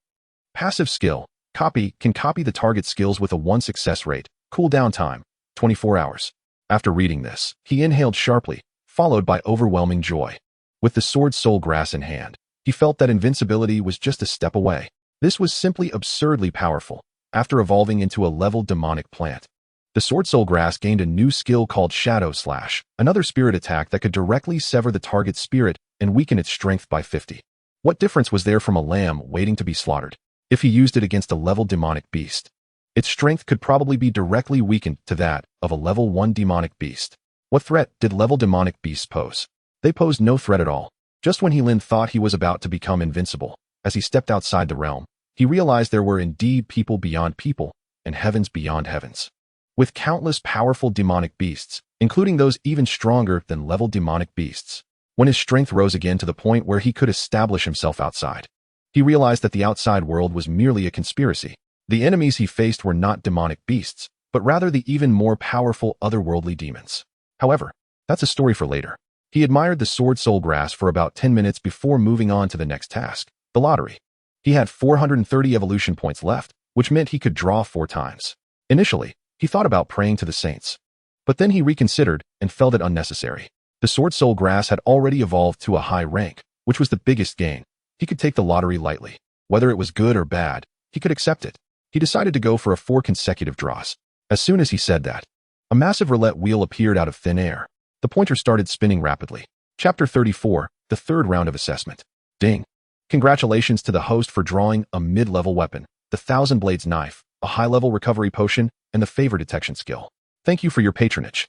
Passive skill: Copy can copy the target's skills with a 1 success rate. Cooldown time, 24 hours. After reading this, he inhaled sharply, followed by overwhelming joy. With the Sword Soul Grass in hand, he felt that invincibility was just a step away. This was simply absurdly powerful. After evolving into a level demonic plant, the Sword Soul Grass gained a new skill called Shadow Slash, another spirit attack that could directly sever the target's spirit and weaken its strength by 50. What difference was there from a lamb waiting to be slaughtered? If he used it against a level demonic beast, its strength could probably be directly weakened to that of a level 1 demonic beast. What threat did level demonic beasts pose? They posed no threat at all. Just when Lin thought he was about to become invincible, as he stepped outside the realm, he realized there were indeed people beyond people and heavens beyond heavens. With countless powerful demonic beasts, including those even stronger than level demonic beasts. When his strength rose again to the point where he could establish himself outside, he realized that the outside world was merely a conspiracy. The enemies he faced were not demonic beasts, but rather the even more powerful otherworldly demons. However, that's a story for later. He admired the Sword Soul Grass for about 10 minutes before moving on to the next task, the lottery. He had 430 evolution points left, which meant he could draw 4 times. Initially, he thought about praying to the saints, but then he reconsidered and felt it unnecessary. The Sword Soul Grass had already evolved to a high rank, which was the biggest gain. He could take the lottery lightly. Whether it was good or bad, he could accept it. He decided to go for 4 consecutive draws. As soon as he said that, a massive roulette wheel appeared out of thin air. The pointer started spinning rapidly. Chapter 34, the 3rd round of assessment. Ding. Congratulations to the host for drawing a mid-level weapon, the Thousand Blades Knife, a high-level recovery potion, and the favor detection skill. Thank you for your patronage.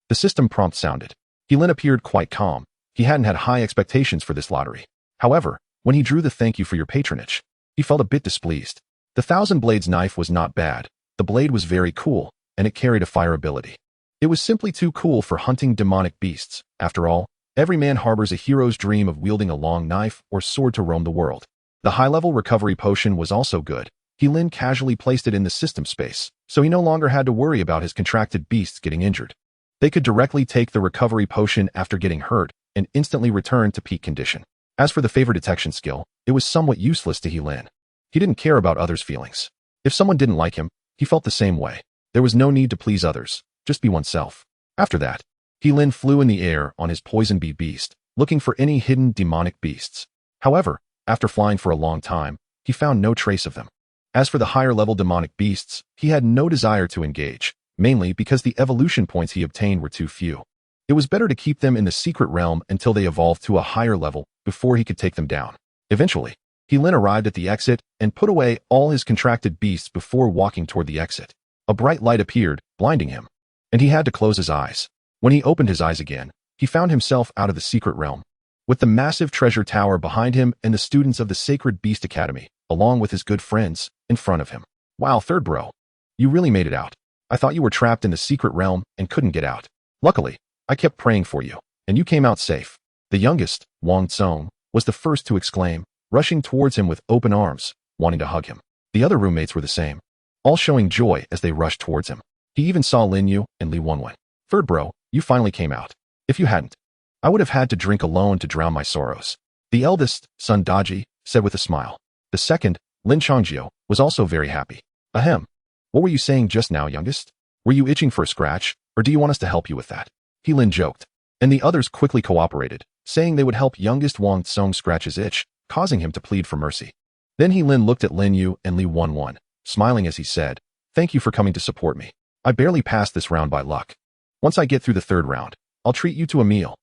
The system prompt sounded. Lin appeared quite calm. He hadn't had high expectations for this lottery. However, when he drew the thank you for your patronage, he felt a bit displeased. The Thousand Blades Knife was not bad. The blade was very cool, and it carried a fire ability. It was simply too cool for hunting demonic beasts. After all, every man harbors a hero's dream of wielding a long knife or sword to roam the world. The high-level recovery potion was also good. Lin casually placed it in the system space, so he no longer had to worry about his contracted beasts getting injured. They could directly take the recovery potion after getting hurt and instantly return to peak condition. As for the favor detection skill, it was somewhat useless to Lin. He didn't care about others' feelings. If someone didn't like him, he felt the same way. There was no need to please others, just be oneself. After that, Lin flew in the air on his poison bee beast, looking for any hidden demonic beasts. However, after flying for a long time, he found no trace of them. As for the higher-level demonic beasts, he had no desire to engage, mainly because the evolution points he obtained were too few. It was better to keep them in the secret realm until they evolved to a higher level before he could take them down. Eventually, Lin arrived at the exit and put away all his contracted beasts before walking toward the exit. A bright light appeared, blinding him, and he had to close his eyes. When he opened his eyes again, he found himself out of the secret realm, with the massive treasure tower behind him and the students of the Sacred Beast Academy, along with his good friends, in front of him. Wow, third bro. You really made it out. I thought you were trapped in the secret realm and couldn't get out. Luckily, I kept praying for you, and you came out safe. The youngest, Wang Tsong, was the first to exclaim, rushing towards him with open arms, wanting to hug him. The other roommates were the same, all showing joy as they rushed towards him. He even saw Lin Yu and Li Wenwen. Third bro, you finally came out. If you hadn't, I would have had to drink alone to drown my sorrows. The eldest, son Daji, said with a smile. The second, Lin Changjiu, was also very happy. Ahem. What were you saying just now, youngest? Were you itching for a scratch, or do you want us to help you with that? Lin joked, and the others quickly cooperated, saying they would help youngest Wang Tsong scratch his itch, causing him to plead for mercy. Then Lin looked at Lin Yu and Li Wenwen, smiling as he said, "Thank you for coming to support me. I barely passed this round by luck. Once I get through the third round, I'll treat you to a meal.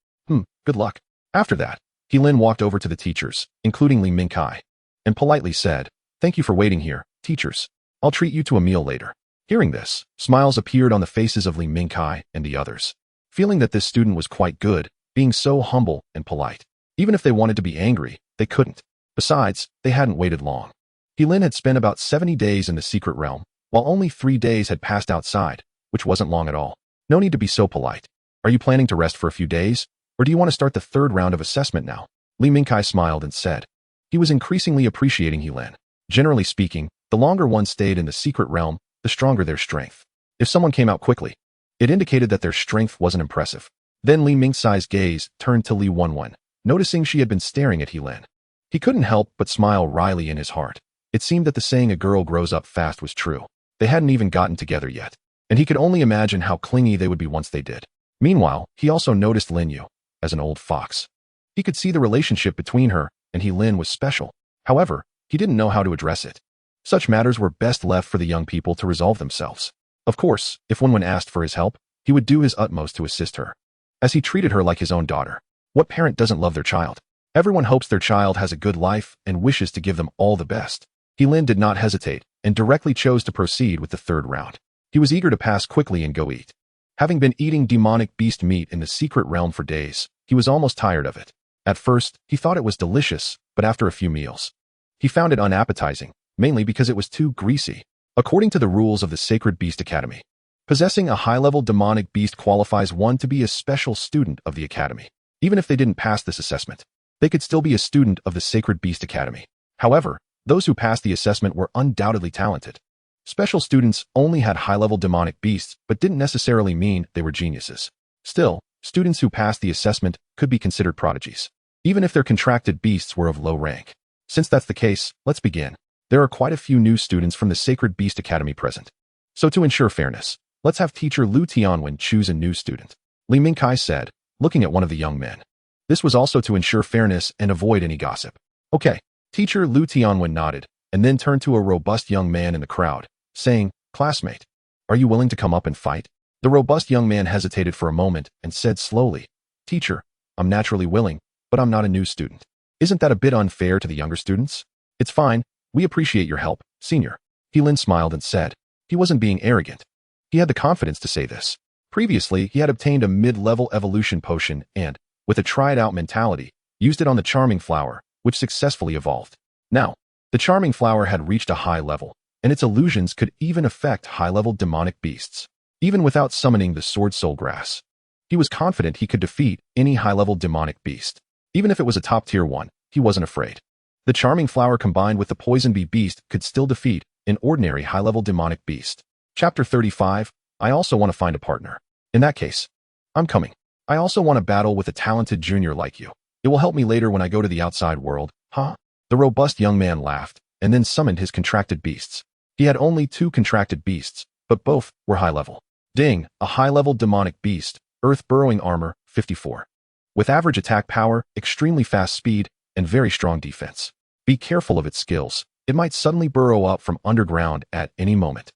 Good luck. After that, Lin walked over to the teachers, including Li Mingkai, and politely said, "Thank you for waiting here, teachers. I'll treat you to a meal later." Hearing this, smiles appeared on the faces of Li Mingkai and the others, feeling that this student was quite good, being so humble and polite. Even if they wanted to be angry, they couldn't. Besides, they hadn't waited long. Lin had spent about 70 days in the secret realm, while only 3 days had passed outside, which wasn't long at all. No need to be so polite. Are you planning to rest for a few days, or do you want to start the 3rd round of assessment now? Li Mingkai smiled and said. He was increasingly appreciating Lin. Generally speaking, the longer one stayed in the secret realm, the stronger their strength. If someone came out quickly, it indicated that their strength wasn't impressive. Then Li Mingkai's gaze turned to Li Wenwen, noticing she had been staring at Lin. He couldn't help but smile wryly in his heart. It seemed that the saying a girl grows up fast was true. They hadn't even gotten together yet, and he could only imagine how clingy they would be once they did. Meanwhile, he also noticed Lin Yu as an old fox. He could see the relationship between her and Lin was special. However, he didn't know how to address it. Such matters were best left for the young people to resolve themselves. Of course, if Wenwen asked for his help, he would do his utmost to assist her, as he treated her like his own daughter. What parent doesn't love their child? Everyone hopes their child has a good life and wishes to give them all the best. Lin did not hesitate and directly chose to proceed with the 3rd round. He was eager to pass quickly and go eat. Having been eating demonic beast meat in the secret realm for days, he was almost tired of it. At first, he thought it was delicious, but after a few meals, he found it unappetizing, mainly because it was too greasy. According to the rules of the Sacred Beast Academy, possessing a high-level demonic beast qualifies one to be a special student of the academy. Even if they didn't pass this assessment, they could still be a student of the Sacred Beast Academy. However, those who passed the assessment were undoubtedly talented. Special students only had high-level demonic beasts, but didn't necessarily mean they were geniuses. Still, students who passed the assessment could be considered prodigies, even if their contracted beasts were of low rank. Since that's the case, let's begin. There are quite a few new students from the Sacred Beast Academy present. So to ensure fairness, let's have teacher Lu Tianwen choose a new student. Li Mingkai said, looking at one of the young men. This was also to ensure fairness and avoid any gossip. Okay. Teacher Lu Tianwen nodded, and then turned to a robust young man in the crowd, saying, "Classmate, are you willing to come up and fight?" The robust young man hesitated for a moment and said slowly, "Teacher, I'm naturally willing, but I'm not a new student. Isn't that a bit unfair to the younger students?" "It's fine. We appreciate your help, senior." Lin smiled and said. He wasn't being arrogant. He had the confidence to say this. Previously, he had obtained a mid-level evolution potion and, with a try-it-out mentality, used it on the charming flower, which successfully evolved. Now, the charming flower had reached a high level, and its illusions could even affect high-level demonic beasts. Even without summoning the sword soul grass, he was confident he could defeat any high-level demonic beast. Even if it was a top-tier one, he wasn't afraid. The charming flower combined with the poison bee beast could still defeat an ordinary high-level demonic beast. Chapter 35, I also want to find a partner. In that case, I'm coming. I also want to battle with a talented junior like you. It will help me later when I go to the outside world, huh? The robust young man laughed, and then summoned his contracted beasts. He had only 2 contracted beasts, but both were high level. Ding, a high-level demonic beast, earth burrowing armor, 54. With average attack power, extremely fast speed, and very strong defense. Be careful of its skills. It might suddenly burrow up from underground at any moment.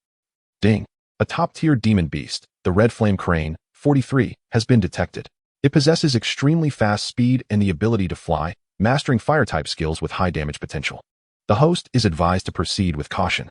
Ding, a top-tier demon beast, the red flame crane, 43, has been detected. It possesses extremely fast speed and the ability to fly, mastering fire-type skills with high damage potential. The host is advised to proceed with caution.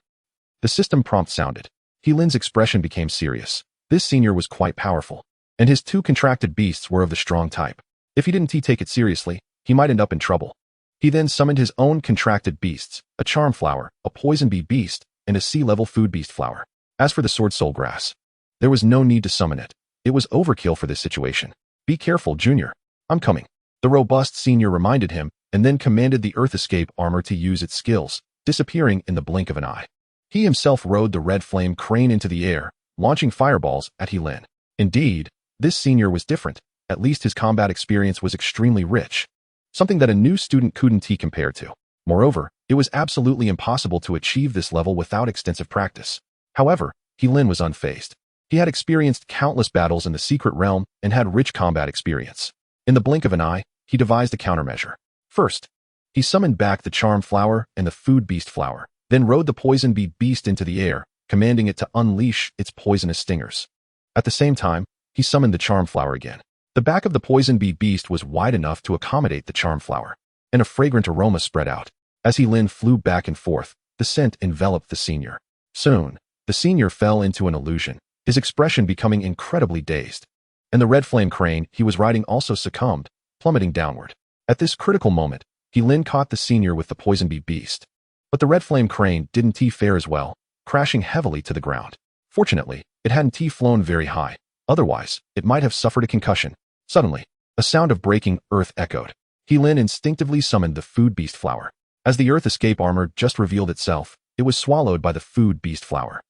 The system prompt sounded. Lin's expression became serious. This senior was quite powerful, and his 2 contracted beasts were of the strong type. If he didn't take it seriously, he might end up in trouble. He then summoned his own contracted beasts, a charm flower, a poison bee beast, and a sea-level food beast flower. As for the sword soul grass, there was no need to summon it. It was overkill for this situation. Be careful, junior. I'm coming. The robust senior reminded him, and then commanded the earth escape armor to use its skills, disappearing in the blink of an eye. He himself rode the red flame crane into the air, launching fireballs at Lin. Indeed, this senior was different. At least his combat experience was extremely rich, something that a new student couldn't compare to. Moreover, it was absolutely impossible to achieve this level without extensive practice. However, Lin was unfazed. He had experienced countless battles in the secret realm and had rich combat experience. In the blink of an eye, he devised a countermeasure. First, he summoned back the charm flower and the food beast flower, then rode the poison bee beast into the air, commanding it to unleash its poisonous stingers. At the same time, he summoned the charm flower again. The back of the poison bee beast was wide enough to accommodate the charm flower, and a fragrant aroma spread out. As Lin flew back and forth, the scent enveloped the senior. Soon, the senior fell into an illusion, his expression becoming incredibly dazed. And the red flame crane he was riding also succumbed, plummeting downward. At this critical moment, Lin caught the senior with the poison bee beast. But the red flame crane didn't fare as well, crashing heavily to the ground. Fortunately, it hadn't flown very high. Otherwise, it might have suffered a concussion. Suddenly, a sound of breaking earth echoed. Lin instinctively summoned the food beast flower. As the earth escape armor just revealed itself, it was swallowed by the food beast flower.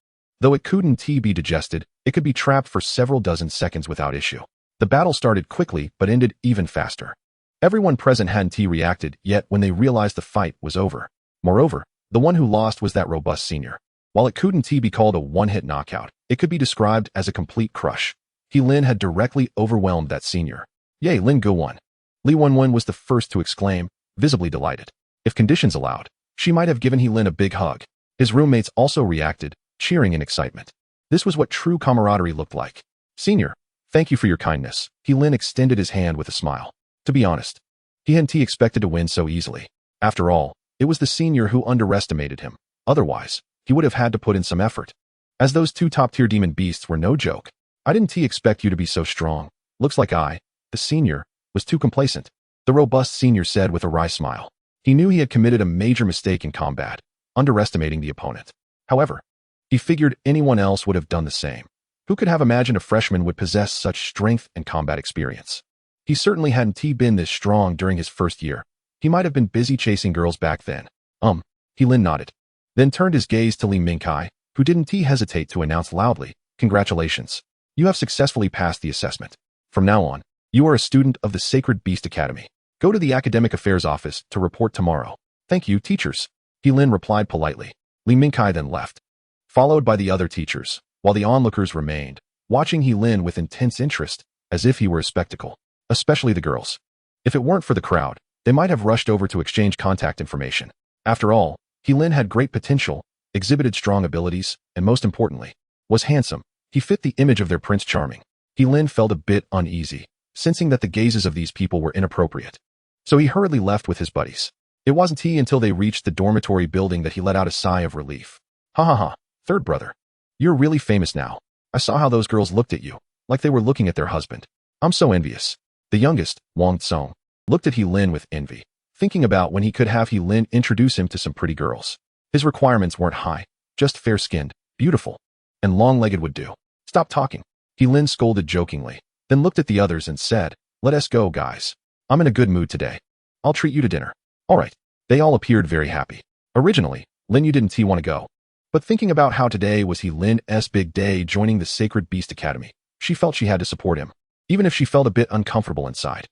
Though it couldn't be digested, it could be trapped for several dozen seconds without issue. The battle started quickly but ended even faster. Everyone present hadn't reacted yet when they realized the fight was over. Moreover, the one who lost was that robust senior. While it couldn't be called a one-hit knockout, it could be described as a complete crush. Lin had directly overwhelmed that senior. Yay, Lin go one. Li Wenwen was the first to exclaim, visibly delighted. If conditions allowed, she might have given Lin a big hug. His roommates also reacted, cheering in excitement. This was what true camaraderie looked like. Senior, thank you for your kindness. Lin extended his hand with a smile. To be honest, he hadn't expected to win so easily. After all, it was the senior who underestimated him. Otherwise, he would have had to put in some effort. As those two top-tier demon beasts were no joke. I didn't expect you to be so strong. Looks like the senior, was too complacent. The robust senior said with a wry smile. He knew he had committed a major mistake in combat, underestimating the opponent. However, he figured anyone else would have done the same. Who could have imagined a freshman would possess such strength and combat experience? He certainly hadn't been this strong during his first year. He might have been busy chasing girls back then. Lin nodded. Then turned his gaze to Li Mingkai, who didn't hesitate to announce loudly, congratulations. You have successfully passed the assessment. From now on, you are a student of the Sacred Beast Academy. Go to the Academic Affairs office to report tomorrow. Thank you, teachers. Lin replied politely. Li Mingkai then left, followed by the other teachers, while the onlookers remained, watching Lin with intense interest, as if he were a spectacle, especially the girls. If it weren't for the crowd, they might have rushed over to exchange contact information. After all, Lin had great potential, exhibited strong abilities, and most importantly, was handsome. He fit the image of their Prince Charming. Lin felt a bit uneasy, sensing that the gazes of these people were inappropriate. So he hurriedly left with his buddies. It wasn't until they reached the dormitory building that he let out a sigh of relief. Ha ha ha, third brother. You're really famous now. I saw how those girls looked at you, like they were looking at their husband. I'm so envious. The youngest, Wang Tsong, looked at Lin with envy, thinking about when he could have Lin introduce him to some pretty girls. His requirements weren't high, just fair-skinned, beautiful, and long-legged would do. Stop talking. Lin scolded jokingly, then looked at the others and said, let us go, guys. I'm in a good mood today. I'll treat you to dinner. All right. They all appeared very happy. Originally, Lin Yu didn't want to go. But thinking about how today was Lin's big day joining the Sacred Beast Academy, she felt she had to support him, even if she felt a bit uncomfortable inside.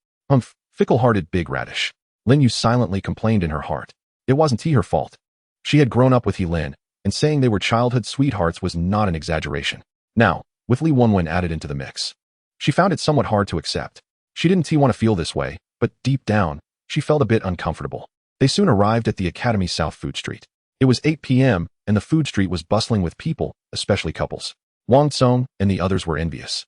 Fickle-hearted big radish. Lin Yu silently complained in her heart. It wasn't her fault. She had grown up with Lin, and saying they were childhood sweethearts was not an exaggeration. Now, with Li Wenwen added into the mix, she found it somewhat hard to accept. She didn't want to feel this way, but deep down, she felt a bit uncomfortable. They soon arrived at the Academy's South Food Street. It was 8 p.m., and the food street was bustling with people, especially couples. Wang Tsong and the others were envious.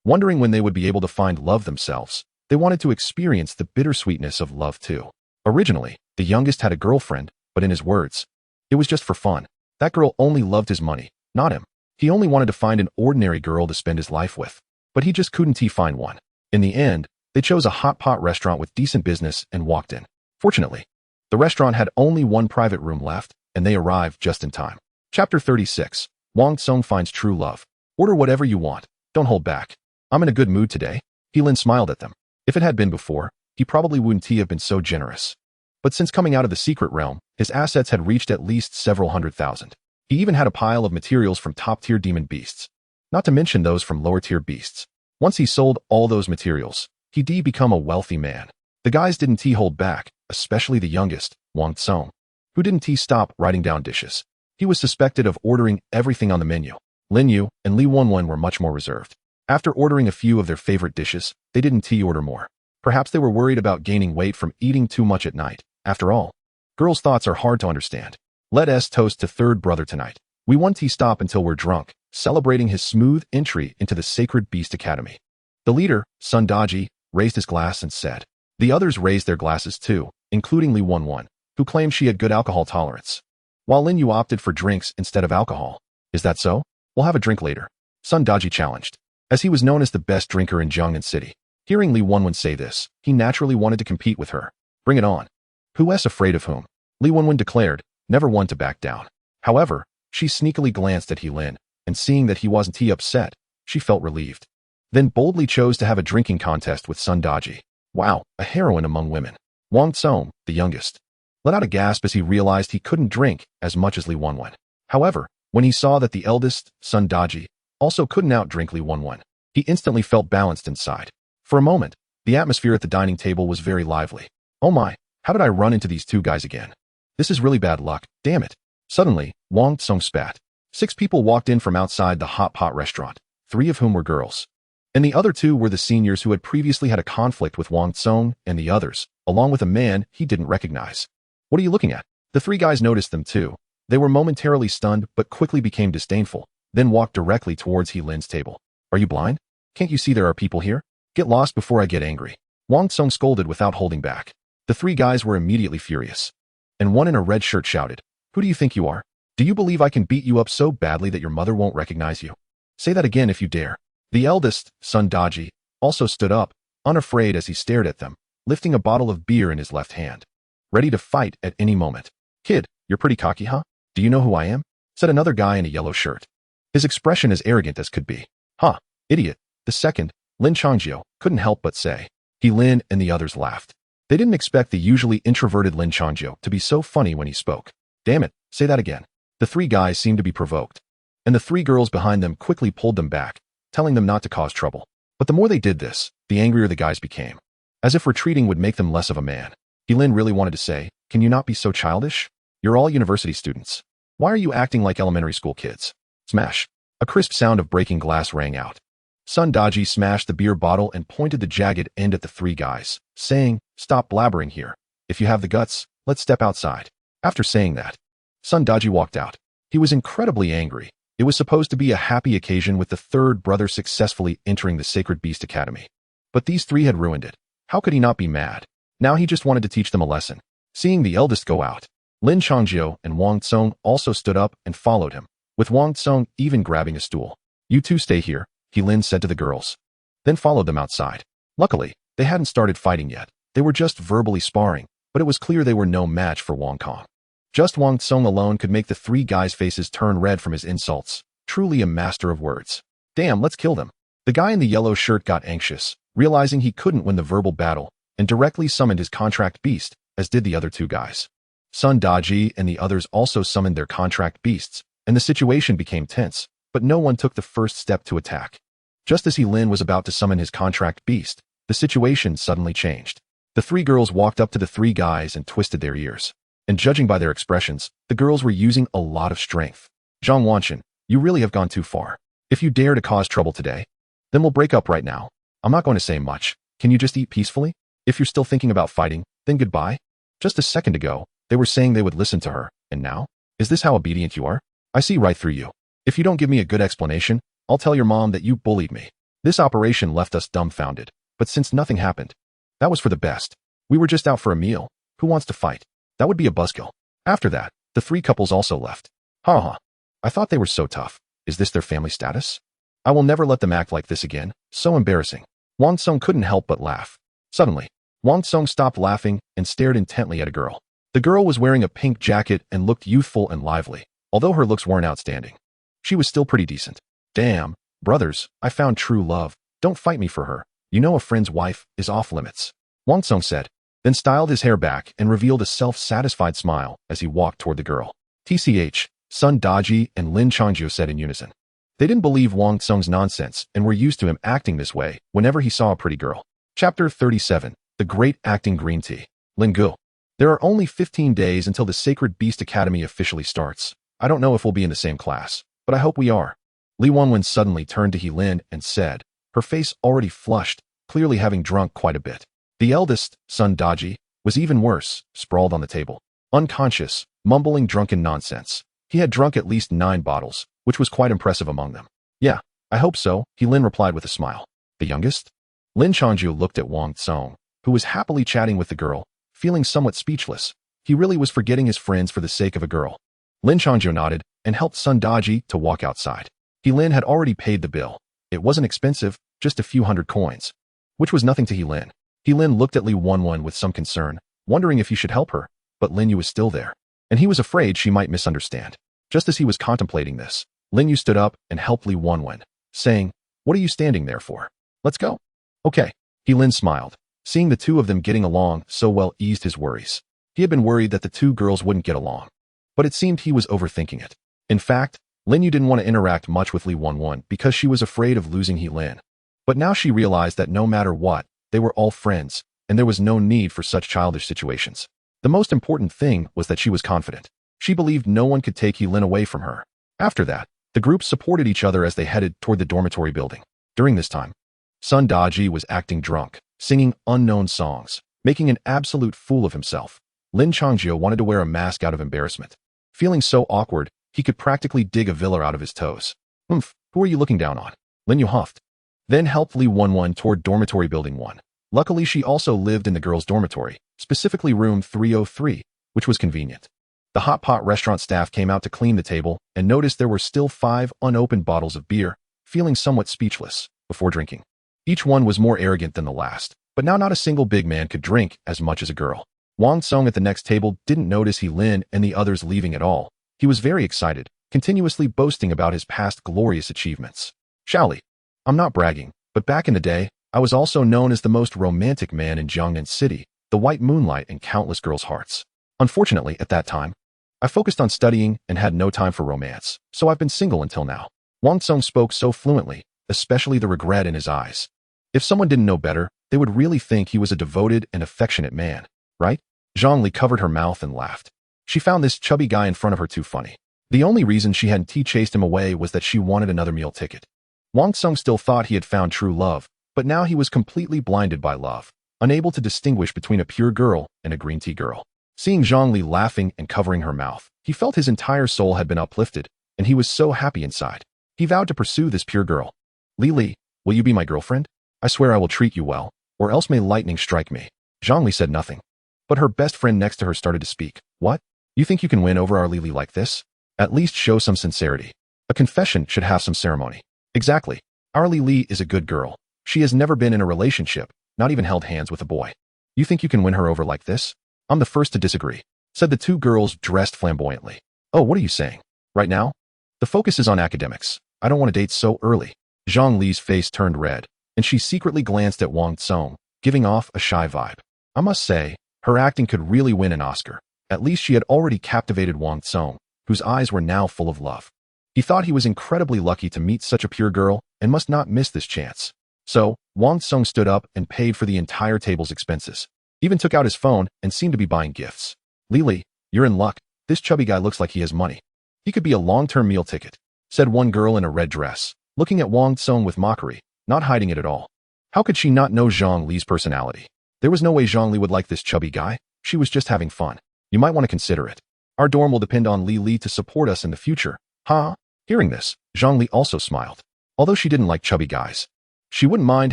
Wondering when they would be able to find love themselves, they wanted to experience the bittersweetness of love too. Originally, the youngest had a girlfriend, but in his words, it was just for fun. That girl only loved his money, not him. He only wanted to find an ordinary girl to spend his life with, but he just couldn't find one. In the end, they chose a hot pot restaurant with decent business and walked in. Fortunately, the restaurant had only one private room left, and they arrived just in time. Chapter 36. Wang Tsong finds true love. Order whatever you want. Don't hold back. I'm in a good mood today. Lin smiled at them. If it had been before, he probably wouldn't have been so generous. But since coming out of the secret realm, his assets had reached at least several hundred thousand. He even had a pile of materials from top-tier demon beasts, not to mention those from lower-tier beasts. Once he sold all those materials, he'd become a wealthy man. The guys didn't hold back, especially the youngest, Wang Tsong, who didn't stop writing down dishes. He was suspected of ordering everything on the menu. Lin Yu and Li Wenwen were much more reserved. After ordering a few of their favorite dishes, they didn't order more. Perhaps they were worried about gaining weight from eating too much at night. After all, girls' thoughts are hard to understand. Let us toast to third brother tonight. We won't stop until we're drunk, celebrating his smooth entry into the Sacred Beast Academy. The leader, Sun Daji, raised his glass and said. The others raised their glasses too, including Li Wanwan, who claimed she had good alcohol tolerance. While Lin Yu opted for drinks instead of alcohol. Is that so? We'll have a drink later. Sun Daji challenged, as he was known as the best drinker in Jiangnan City. Hearing Li Wanwan say this, he naturally wanted to compete with her. Bring it on. Who's afraid of whom? Li Wanwan declared, never one to back down. However, she sneakily glanced at He Lin, and seeing that he wasn't upset, she felt relieved. Then boldly chose to have a drinking contest with Sun Daji. Wow, a heroine among women. Wang Tsong, the youngest, let out a gasp as he realized he couldn't drink as much as Li Wanwan. However, when he saw that the eldest, Sun Daji, also couldn't outdrink Li Wanwan, he instantly felt balanced inside. For a moment, the atmosphere at the dining table was very lively. Oh my, how did I run into these two guys again? This is really bad luck, damn it. Suddenly, Wang Tsong spat. 6 people walked in from outside the hot pot restaurant, 3 of whom were girls. And the other 2 were the seniors who had previously had a conflict with Wang Tsong and the others, along with a man he didn't recognize. What are you looking at? The 3 guys noticed them too. They were momentarily stunned but quickly became disdainful, then walked directly towards He Lin's table. Are you blind? Can't you see there are people here? Get lost before I get angry. Wang Tsong scolded without holding back. The 3 guys were immediately furious. And one in a red shirt shouted, who do you think you are? Do you believe I can beat you up so badly that your mother won't recognize you? Say that again if you dare. The eldest, Sun Daji, also stood up, unafraid as he stared at them, lifting a bottle of beer in his left hand. Ready to fight at any moment. Kid, you're pretty cocky, huh? Do you know who I am? Said another guy in a yellow shirt. His expression as arrogant as could be. Huh, idiot. The second, Lin Changjiu, couldn't help but say. He Lin and the others laughed. They didn't expect the usually introverted Lin Changjiu to be so funny when he spoke. Damn it, say that again. The 3 guys seemed to be provoked. And the 3 girls behind them quickly pulled them back, telling them not to cause trouble. But the more they did this, the angrier the guys became. As if retreating would make them less of a man. He Lin really wanted to say, can you not be so childish? You're all university students. Why are you acting like elementary school kids? Smash. A crisp sound of breaking glass rang out. Sun Daji smashed the beer bottle and pointed the jagged end at the 3 guys, saying, stop blabbering here. If you have the guts, let's step outside. After saying that, Sun Daji walked out. He was incredibly angry. It was supposed to be a happy occasion with the 3rd brother successfully entering the Sacred Beast Academy. But these 3 had ruined it. How could he not be mad? Now he just wanted to teach them a lesson. Seeing the eldest go out, Lin Changjiu and Wang Tsong also stood up and followed him, with Wang Tsong even grabbing a stool. You 2 stay here, He Lin said to the girls. Then followed them outside. Luckily, they hadn't started fighting yet. They were just verbally sparring, but it was clear they were no match for Wang Kong. Just Wang Tsong alone could make the 3 guys' faces turn red from his insults. Truly a master of words. Damn, let's kill them. The guy in the yellow shirt got anxious, realizing he couldn't win the verbal battle, and directly summoned his contract beast, as did the other 2 guys. Sun Daji and the others also summoned their contract beasts, and the situation became tense, but no one took the first step to attack. Just as He Lin was about to summon his contract beast, the situation suddenly changed. The 3 girls walked up to the 3 guys and twisted their ears. And judging by their expressions, the girls were using a lot of strength. Zhang Wanchen, you really have gone too far. If you dare to cause trouble today, then we'll break up right now. I'm not going to say much. Can you just eat peacefully? If you're still thinking about fighting, then goodbye. Just a second ago, they were saying they would listen to her, and now? Is this how obedient you are? I see right through you. If you don't give me a good explanation, I'll tell your mom that you bullied me. This operation left us dumbfounded, but since nothing happened, that was for the best. We were just out for a meal. Who wants to fight? That would be a buzzkill. After that, the 3 couples also left. Ha. I thought they were so tough. Is this their family status? I will never let them act like this again. So embarrassing. Wang Tsong couldn't help but laugh. Suddenly, Wang Tsong stopped laughing and stared intently at a girl. The girl was wearing a pink jacket and looked youthful and lively, although her looks weren't outstanding. She was still pretty decent. Damn, brothers, I found true love. Don't fight me for her. You know a friend's wife is off limits. Wang Tsong said, then styled his hair back and revealed a self-satisfied smile as he walked toward the girl. TCH, Sun Daji and Lin Changjiu said in unison. They didn't believe Wang Tsong's nonsense and were used to him acting this way whenever he saw a pretty girl. Chapter 37, The Great Acting Green Tea. Lingu. There are only 15 days until the Sacred Beast Academy officially starts. I don't know if we'll be in the same class, but I hope we are. Li Wanwen suddenly turned to He Lin and said, her face already flushed, clearly having drunk quite a bit. The eldest, Sun Daji, was even worse, sprawled on the table, unconscious, mumbling drunken nonsense. He had drunk at least 9 bottles, which was quite impressive among them. Yeah, I hope so, He Lin replied with a smile. The youngest? Lin Changjiu looked at Wang Tsong, who was happily chatting with the girl, feeling somewhat speechless. He really was forgetting his friends for the sake of a girl. Lin Changjiu nodded and helped Sun Daji to walk outside. Lin had already paid the bill. It wasn't expensive, just a few hundred coins, which was nothing to Lin. Lin looked at Li Wenwen with some concern, wondering if he should help her, but Lin Yu was still there, and he was afraid she might misunderstand. Just as he was contemplating this, Lin Yu stood up and helped Li Wenwen, saying, "What are you standing there for? Let's go." "Okay." Lin smiled. Seeing the two of them getting along so well eased his worries. He had been worried that the two girls wouldn't get along, but it seemed he was overthinking it. In fact, Lin Yu didn't want to interact much with Li Wenwen because she was afraid of losing Lin. But now she realized that no matter what, they were all friends, and there was no need for such childish situations. The most important thing was that she was confident. She believed no one could take Lin away from her. After that, the groups supported each other as they headed toward the dormitory building. During this time, Sun Daji was acting drunk, singing unknown songs, making an absolute fool of himself. Lin Changjiu wanted to wear a mask out of embarrassment. Feeling so awkward, he could practically dig a villa out of his toes. Who are you looking down on?" Lin Yu huffed. Then helped Li Wenwen toward dormitory building 1. Luckily, she also lived in the girls' dormitory, specifically room 303, which was convenient. The hot pot restaurant staff came out to clean the table and noticed there were still 5 unopened bottles of beer, feeling somewhat speechless before drinking. Each one was more arrogant than the last, but now not a single big man could drink as much as a girl. Wang Tsong at the next table didn't notice Lin and the others leaving at all. He was very excited, continuously boasting about his past glorious achievements. "Shaoli, I'm not bragging, but back in the day, I was also known as the most romantic man in Jiangnan City, the white moonlight in countless girls' hearts. Unfortunately, at that time, I focused on studying and had no time for romance, so I've been single until now." Wang Tsong spoke so fluently, especially the regret in his eyes. If someone didn't know better, they would really think he was a devoted and affectionate man, right? Zhongli covered her mouth and laughed. She found this chubby guy in front of her too funny. The only reason she hadn't chased him away was that she wanted another meal ticket. Wang Tsung still thought he had found true love, but now he was completely blinded by love, unable to distinguish between a pure girl and a green tea girl. Seeing Zhongli laughing and covering her mouth, he felt his entire soul had been uplifted, and he was so happy inside. He vowed to pursue this pure girl. "Li, will you be my girlfriend? I swear I will treat you well, or else may lightning strike me." Zhongli said nothing, but her best friend next to her started to speak. "What? You think you can win over our Li like this? At least show some sincerity. A confession should have some ceremony." "Exactly. Our Li is a good girl. She has never been in a relationship, not even held hands with a boy. You think you can win her over like this?" "I'm the first to disagree," said the two girls dressed flamboyantly. "Oh, what are you saying? Right now? The focus is on academics. I don't want to date so early." Zhang Li's face turned red, and she secretly glanced at Wang Tsong, giving off a shy vibe. I must say, her acting could really win an Oscar. At least she had already captivated Wang Tsong, whose eyes were now full of love. He thought he was incredibly lucky to meet such a pure girl and must not miss this chance. So, Wang Tsong stood up and paid for the entire table's expenses. Even took out his phone and seemed to be buying gifts. "Li, you're in luck. This chubby guy looks like he has money. He could be a long-term meal ticket," said one girl in a red dress, looking at Wang Tsong with mockery, not hiding it at all. How could she not know Zhang Li's personality? There was no way Zhang Li would like this chubby guy. She was just having fun. "You might want to consider it. Our dorm will depend on Li to support us in the future." "Huh?" Hearing this, Zhang Li also smiled. Although she didn't like chubby guys, she wouldn't mind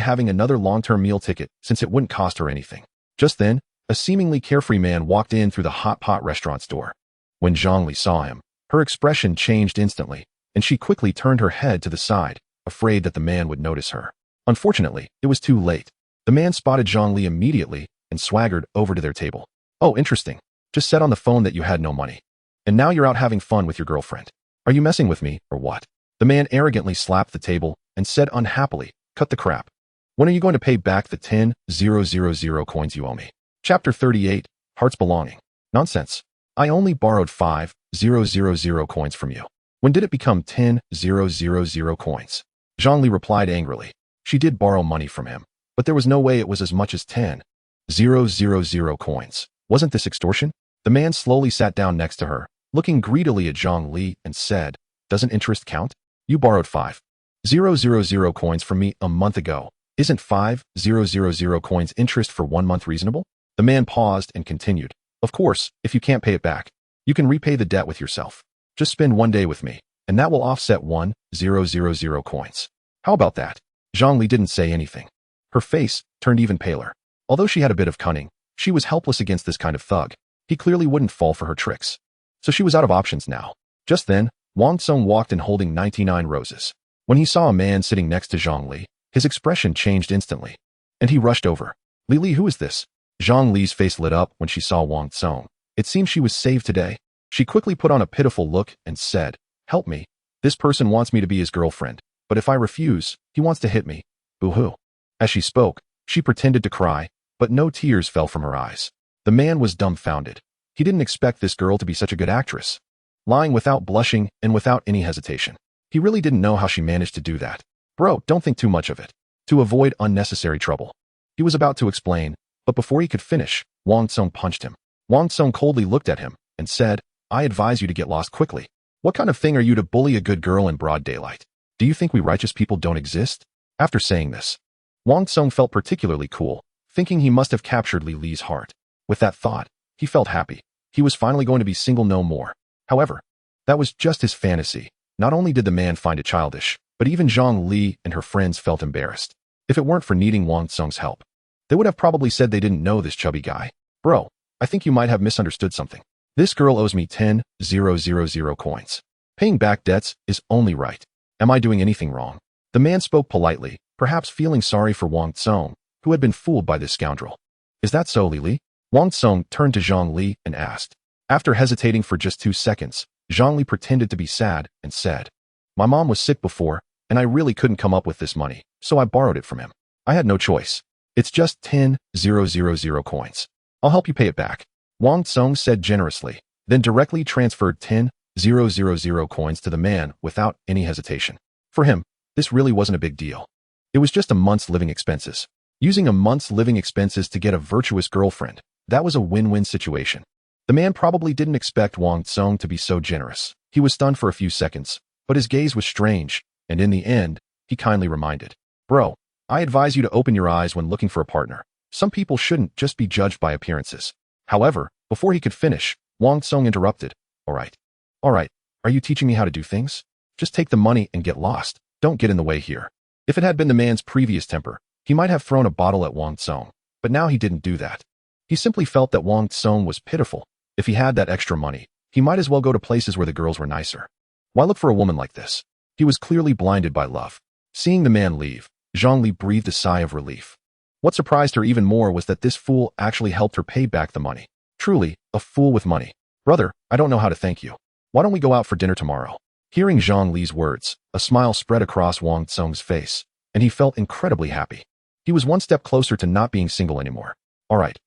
having another long-term meal ticket since it wouldn't cost her anything. Just then, a seemingly carefree man walked in through the hot pot restaurant's door. When Zhang Li saw him, her expression changed instantly, and she quickly turned her head to the side, afraid that the man would notice her. Unfortunately, it was too late. The man spotted Zhang Li immediately and swaggered over to their table. "Oh, interesting. Just said on the phone that you had no money. And now you're out having fun with your girlfriend. Are you messing with me, or what?" The man arrogantly slapped the table and said unhappily, "Cut the crap. When are you going to pay back the 10,000 coins you owe me?" Chapter 38, Heart's Belonging. "Nonsense. I only borrowed 5,000 coins from you. When did it become 10,000 coins? Zhang Li replied angrily. She did borrow money from him, but there was no way it was as much as 10,000 coins. Wasn't this extortion? The man slowly sat down next to her, looking greedily at Zhang Li and said, "Doesn't interest count? You borrowed 5,000 coins from me a month ago. Isn't 5,000 coins interest for 1 month reasonable?" The man paused and continued, "Of course, if you can't pay it back, you can repay the debt with yourself. Just spend 1 day with me, and that will offset 1,000 coins. How about that?" Zhang Li didn't say anything. Her face turned even paler. Although she had a bit of cunning, she was helpless against this kind of thug. He clearly wouldn't fall for her tricks. So she was out of options now. Just then, Wang Tsung walked in holding 99 roses. When he saw a man sitting next to Zhang Li, his expression changed instantly. And he rushed over. Li, who is this? Zhang Li's face lit up when she saw Wang Tsung. It seemed she was saved today. She quickly put on a pitiful look and said, "Help me. This person wants me to be his girlfriend, but if I refuse, he wants to hit me. Boo-hoo." As she spoke, she pretended to cry, but no tears fell from her eyes. The man was dumbfounded. He didn't expect this girl to be such a good actress. Lying without blushing and without any hesitation. He really didn't know how she managed to do that. Bro, don't think too much of it. To avoid unnecessary trouble. He was about to explain, but before he could finish, Wang Tsung punched him. Wang Tsung coldly looked at him and said, "I advise you to get lost quickly. What kind of thing are you to bully a good girl in broad daylight? Do you think we righteous people don't exist?" After saying this, Wang Tsung felt particularly cool, thinking he must have captured Li Li's heart. With that thought, he felt happy. He was finally going to be single no more. However, that was just his fantasy. Not only did the man find it childish, but even Zhang Li and her friends felt embarrassed. If it weren't for needing Wang Tsung's help, they would have probably said they didn't know this chubby guy. "Bro, I think you might have misunderstood something. This girl owes me 10,000 coins. Paying back debts is only right. Am I doing anything wrong?" The man spoke politely, perhaps feeling sorry for Wang Tsung, who had been fooled by this scoundrel. "Is that so, Li Li?" Wang Tsung turned to Zhang Li and asked. After hesitating for just 2 seconds, Zhang Li pretended to be sad and said, "My mom was sick before, and I really couldn't come up with this money, so I borrowed it from him. I had no choice. It's just 10,000 coins. I'll help you pay it back." Wang Tsung said generously, then directly transferred 10,000 coins to the man without any hesitation. For him, this really wasn't a big deal. It was just a month's living expenses. Using a month's living expenses to get a virtuous girlfriend, that was a win-win situation. The man probably didn't expect Wang Tsung to be so generous. He was stunned for a few seconds, but his gaze was strange, and in the end, he kindly reminded, "Bro, I advise you to open your eyes when looking for a partner. Some people shouldn't just be judged by appearances." However, before he could finish, Wang Tsung interrupted. All right. Are you teaching me how to do things? Just take the money and get lost. Don't get in the way here." If it had been the man's previous temper, he might have thrown a bottle at Wang Tsung, but now he didn't do that. He simply felt that Wang Tsung was pitiful. If he had that extra money, he might as well go to places where the girls were nicer. Why look for a woman like this? He was clearly blinded by love. Seeing the man leave, Zhang Li breathed a sigh of relief. What surprised her even more was that this fool actually helped her pay back the money. Truly, a fool with money. "Brother, I don't know how to thank you. Why don't we go out for dinner tomorrow?" Hearing Zhang Li's words, a smile spread across Wang Tsung's face, and he felt incredibly happy. He was one step closer to not being single anymore. All right,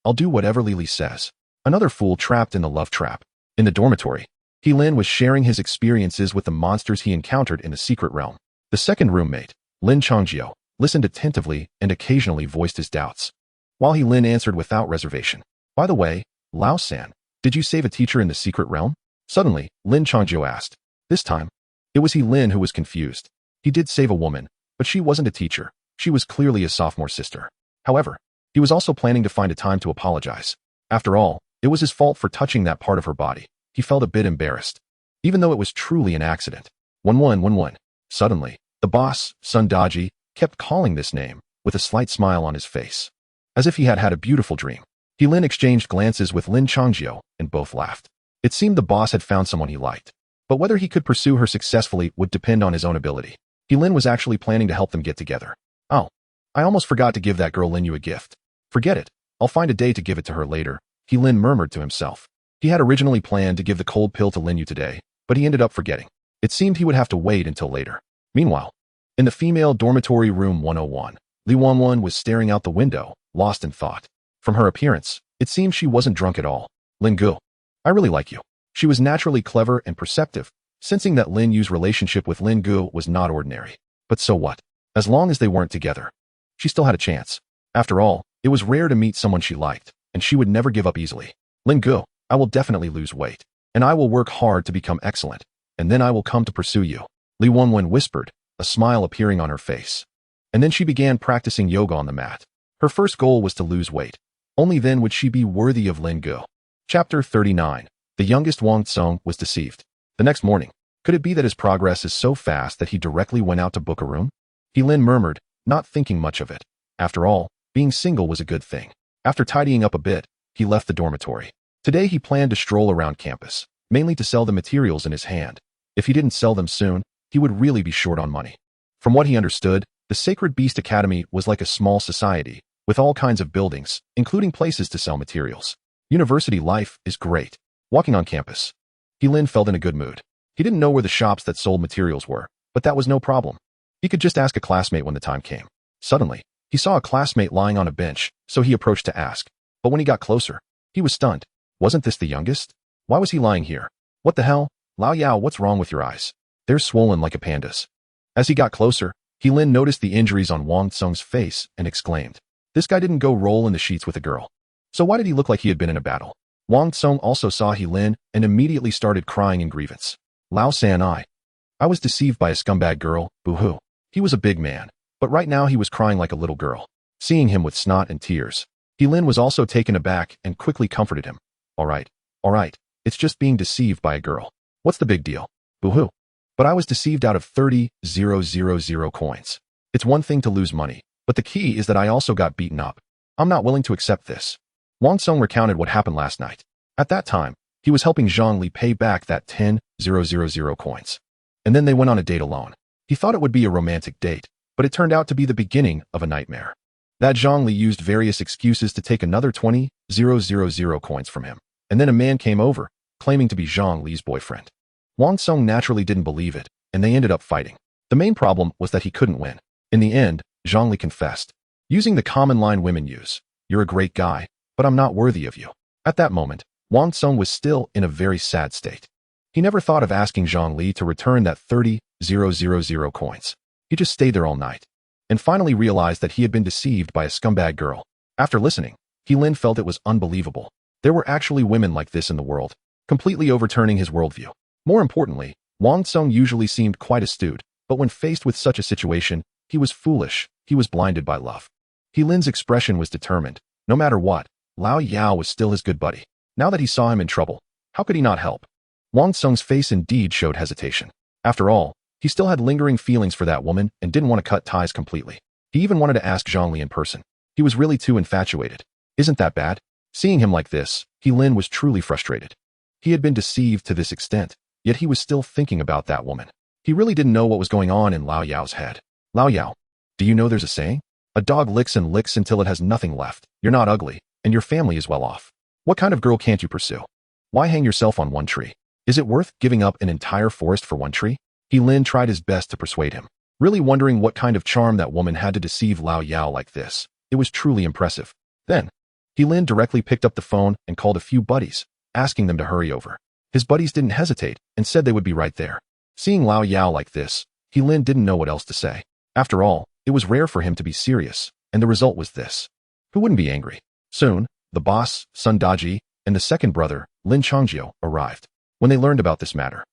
I'll do whatever Li Li says." Another fool trapped in the love trap. In the dormitory, Lin was sharing his experiences with the monsters he encountered in the secret realm. The second roommate, Lin Changjio, listened attentively and occasionally voiced his doubts, while Lin answered without reservation. "By the way, Lao-san, did you save a teacher in the secret realm?" Suddenly, Lin Changjio asked. This time, it was Lin who was confused. He did save a woman, but she wasn't a teacher. She was clearly his sophomore sister. However, he was also planning to find a time to apologize. After all, it was his fault for touching that part of her body. He felt a bit embarrassed, even though it was truly an accident. 1111. Suddenly, the boss, Sun Daji, kept calling this name, with a slight smile on his face, as if he had had a beautiful dream. Lin exchanged glances with Lin Changjio, and both laughed. It seemed the boss had found someone he liked, but whether he could pursue her successfully would depend on his own ability. Lin was actually planning to help them get together. "Oh, I almost forgot to give that girl Lin Yu a gift." "Forget it. I'll find a day to give it to her later," Lin murmured to himself. He had originally planned to give the cold pill to Lin Yu today, but he ended up forgetting. It seemed he would have to wait until later. Meanwhile, in the female dormitory room 101, Li Wanwan was staring out the window, lost in thought. From her appearance, it seemed she wasn't drunk at all. "Lin Gu, I really like you." She was naturally clever and perceptive, sensing that Lin Yu's relationship with Lin Gu was not ordinary. But so what? As long as they weren't together, she still had a chance. After all, it was rare to meet someone she liked, and she would never give up easily. "Lin Gu, I will definitely lose weight, and I will work hard to become excellent, and then I will come to pursue you," Li Wanwan whispered, a smile appearing on her face. And then she began practicing yoga on the mat. Her first goal was to lose weight. Only then would she be worthy of Lin Gu. Chapter 39. The youngest Wang Tsung was deceived. The next morning, could it be that his progress is so fast that he directly went out to book a room? Lin murmured, not thinking much of it. After all, being single was a good thing. After tidying up a bit, he left the dormitory. Today he planned to stroll around campus, mainly to sell the materials in his hand. If he didn't sell them soon, he would really be short on money. From what he understood, the Sacred Beast Academy was like a small society, with all kinds of buildings, including places to sell materials. University life is great. Walking on campus, Lin felt in a good mood. He didn't know where the shops that sold materials were, but that was no problem. He could just ask a classmate when the time came. Suddenly, he saw a classmate lying on a bench, so he approached to ask. But when he got closer, he was stunned. Wasn't this the youngest? Why was he lying here? What the hell? Lao Yao, what's wrong with your eyes? They're swollen like a panda's. As he got closer, Lin noticed the injuries on Wang Tsung's face and exclaimed, "This guy didn't go roll in the sheets with a girl. So why did he look like he had been in a battle?" Wang Tsung also saw Lin and immediately started crying in grievance. Lao San, I was deceived by a scumbag girl, boo-hoo. He was a big man, but right now he was crying like a little girl. Seeing him with snot and tears, Lin was also taken aback and quickly comforted him. All right, it's just being deceived by a girl. What's the big deal? Boo-hoo. But I was deceived out of 30,000 coins. It's one thing to lose money, but the key is that I also got beaten up. I'm not willing to accept this. Wang Tsung recounted what happened last night. At that time, he was helping Zhongli pay back that 10,000 coins. And then they went on a date alone. He thought it would be a romantic date, but it turned out to be the beginning of a nightmare. That Zhongli used various excuses to take another 20,000 coins from him. And then a man came over, claiming to be Zhongli's boyfriend. Wang Tsung naturally didn't believe it, and they ended up fighting. The main problem was that he couldn't win. In the end, Zhongli confessed, using the common line women use, "You're a great guy, but I'm not worthy of you." At that moment, Wang Tsung was still in a very sad state. He never thought of asking Zhongli to return that 30,000 coins. He just stayed there all night, and finally realized that he had been deceived by a scumbag girl. After listening, Lin felt it was unbelievable. There were actually women like this in the world, completely overturning his worldview. More importantly, Wang Tsung usually seemed quite astute, but when faced with such a situation, he was foolish. He was blinded by love. Lin's expression was determined. No matter what, Lao Yao was still his good buddy. Now that he saw him in trouble, how could he not help? Wang Tsung's face indeed showed hesitation. After all, he still had lingering feelings for that woman and didn't want to cut ties completely. He even wanted to ask Zhongli in person. He was really too infatuated. Isn't that bad? Seeing him like this, Lin was truly frustrated. He had been deceived to this extent, yet he was still thinking about that woman. He really didn't know what was going on in Lao Yao's head. Lao Yao, do you know there's a saying? A dog licks and licks until it has nothing left. You're not ugly, and your family is well off. What kind of girl can't you pursue? Why hang yourself on one tree? Is it worth giving up an entire forest for one tree? Lin tried his best to persuade him, really wondering what kind of charm that woman had to deceive Lao Yao like this. It was truly impressive. Then, Lin directly picked up the phone and called a few buddies, asking them to hurry over. His buddies didn't hesitate and said they would be right there. Seeing Lao Yao like this, Lin didn't know what else to say. After all, it was rare for him to be serious, and the result was this. Who wouldn't be angry? Soon, the boss, Sun Daji, and the second brother, Lin Changjiu, arrived. When they learned about this matter,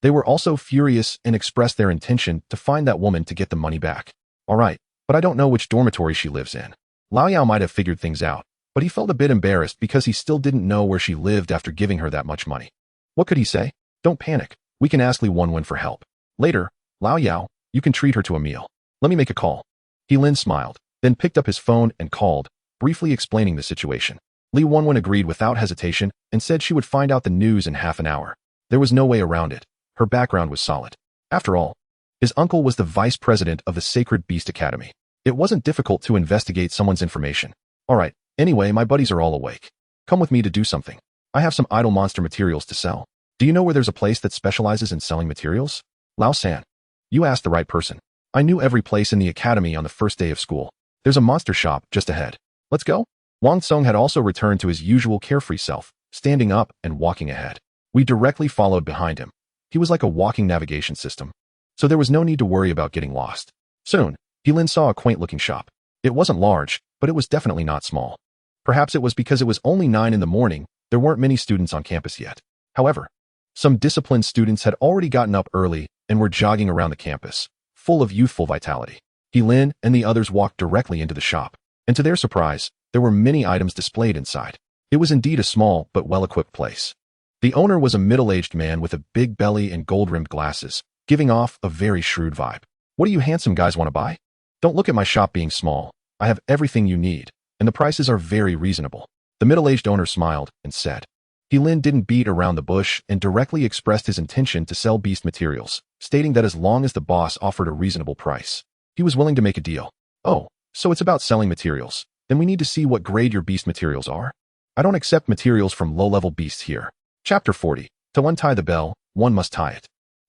they were also furious and expressed their intention to find that woman to get the money back. All right, but I don't know which dormitory she lives in. Lao Yao might have figured things out, but he felt a bit embarrassed because he still didn't know where she lived after giving her that much money. What could he say? Don't panic. We can ask Li Wenwen for help. Later, Lao Yao, you can treat her to a meal. Let me make a call. Lin smiled, then picked up his phone and called, briefly explaining the situation. Li Wenwen agreed without hesitation and said she would find out the news in half an hour. There was no way around it. Her background was solid. After all, his uncle was the vice president of the Sacred Beast Academy. It wasn't difficult to investigate someone's information. All right, anyway, my buddies are all awake. Come with me to do something. I have some idle monster materials to sell. Do you know where there's a place that specializes in selling materials? Lao San. You asked the right person. I knew every place in the academy on the first day of school. There's a monster shop just ahead. Let's go. Wang Tsung had also returned to his usual carefree self, standing up and walking ahead. We directly followed behind him. He was like a walking navigation system, so there was no need to worry about getting lost. Soon, Lin saw a quaint-looking shop. It wasn't large, but it was definitely not small. Perhaps it was because it was only 9 in the morning, there weren't many students on campus yet. However, some disciplined students had already gotten up early and were jogging around the campus, full of youthful vitality. Lin and the others walked directly into the shop, and to their surprise, there were many items displayed inside. It was indeed a small but well-equipped place. The owner was a middle-aged man with a big belly and gold-rimmed glasses, giving off a very shrewd vibe. What do you handsome guys want to buy? Don't look at my shop being small. I have everything you need, and the prices are very reasonable. The middle-aged owner smiled and said. Lin didn't beat around the bush and directly expressed his intention to sell beast materials, stating that as long as the boss offered a reasonable price, he was willing to make a deal. Oh, so it's about selling materials. Then we need to see what grade your beast materials are. I don't accept materials from low-level beasts here. Chapter 40. To untie the bell, one must tie it.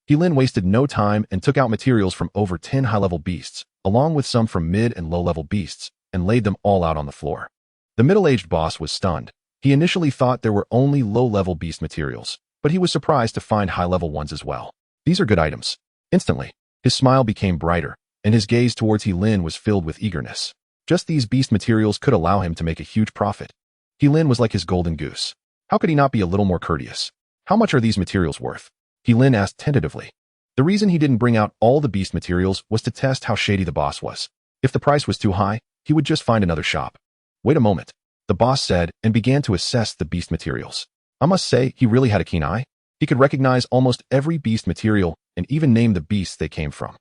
Lin wasted no time and took out materials from over 10 high-level beasts, along with some from mid and low-level beasts, and laid them all out on the floor. The middle-aged boss was stunned. He initially thought there were only low-level beast materials, but he was surprised to find high-level ones as well. These are good items. Instantly, his smile became brighter, and his gaze towards Lin was filled with eagerness. Just these beast materials could allow him to make a huge profit. Lin was like his golden goose. How could he not be a little more courteous? How much are these materials worth? Lin asked tentatively. The reason he didn't bring out all the beast materials was to test how shady the boss was. If the price was too high, he would just find another shop. Wait a moment, the boss said and began to assess the beast materials. I must say, he really had a keen eye. He could recognize almost every beast material and even name the beasts they came from.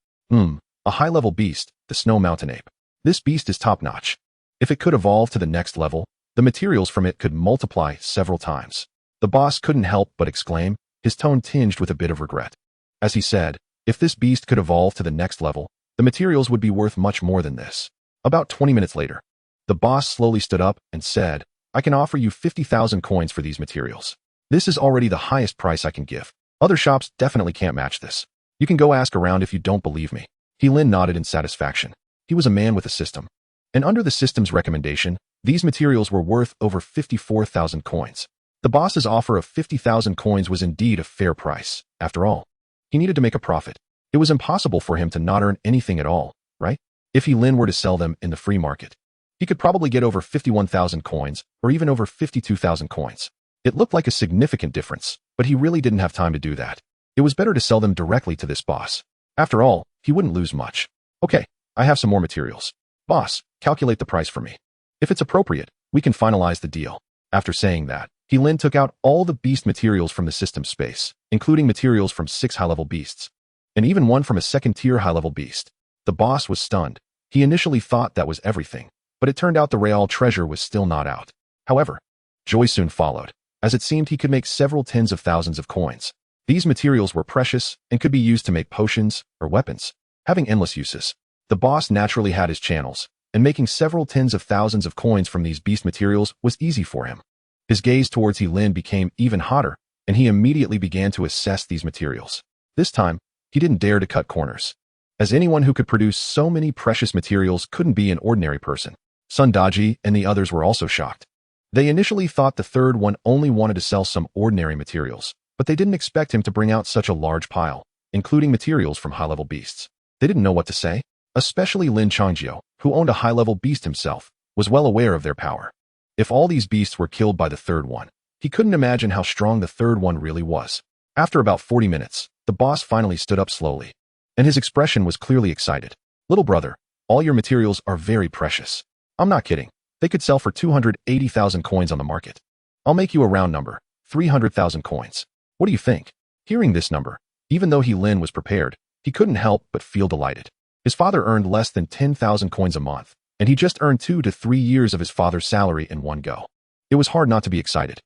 A high-level beast, the snow mountain ape. This beast is top-notch. If it could evolve to the next level, the materials from it could multiply several times. The boss couldn't help but exclaim, his tone tinged with a bit of regret. As he said, if this beast could evolve to the next level, the materials would be worth much more than this. About 20 minutes later, the boss slowly stood up and said, I can offer you 50,000 coins for these materials. This is already the highest price I can give. Other shops definitely can't match this. You can go ask around if you don't believe me. Lin nodded in satisfaction. He was a man with a system. And under the system's recommendation, these materials were worth over 54,000 coins. The boss's offer of 50,000 coins was indeed a fair price. After all, he needed to make a profit. It was impossible for him to not earn anything at all, right? If Lin were to sell them in the free market, he could probably get over 51,000 coins or even over 52,000 coins. It looked like a significant difference, but he really didn't have time to do that. It was better to sell them directly to this boss. After all, he wouldn't lose much. Okay, I have some more materials. Boss, calculate the price for me. If it's appropriate, we can finalize the deal. After saying that, Lin took out all the beast materials from the system space, including materials from 6 high-level beasts, and even one from a second-tier high-level beast. The boss was stunned. He initially thought that was everything, but it turned out the real treasure was still not out. However, joy soon followed, as it seemed he could make several tens of thousands of coins. These materials were precious and could be used to make potions or weapons, having endless uses. The boss naturally had his channels, and making several tens of thousands of coins from these beast materials was easy for him. His gaze towards Lin became even hotter, and he immediately began to assess these materials. This time, he didn't dare to cut corners, as anyone who could produce so many precious materials couldn't be an ordinary person. Sun Daji and the others were also shocked. They initially thought the third one only wanted to sell some ordinary materials, but they didn't expect him to bring out such a large pile, including materials from high-level beasts. They didn't know what to say. Especially Lin Changjiu, who owned a high-level beast himself, was well aware of their power. If all these beasts were killed by the third one, he couldn't imagine how strong the third one really was. After about 40 minutes, the boss finally stood up slowly, and his expression was clearly excited. Little brother, all your materials are very precious. I'm not kidding. They could sell for 280,000 coins on the market. I'll make you a round number, 300,000 coins. What do you think? Hearing this number, even though Lin was prepared, he couldn't help but feel delighted. His father earned less than 10,000 coins a month, and he just earned 2 to 3 years of his father's salary in one go. It was hard not to be excited.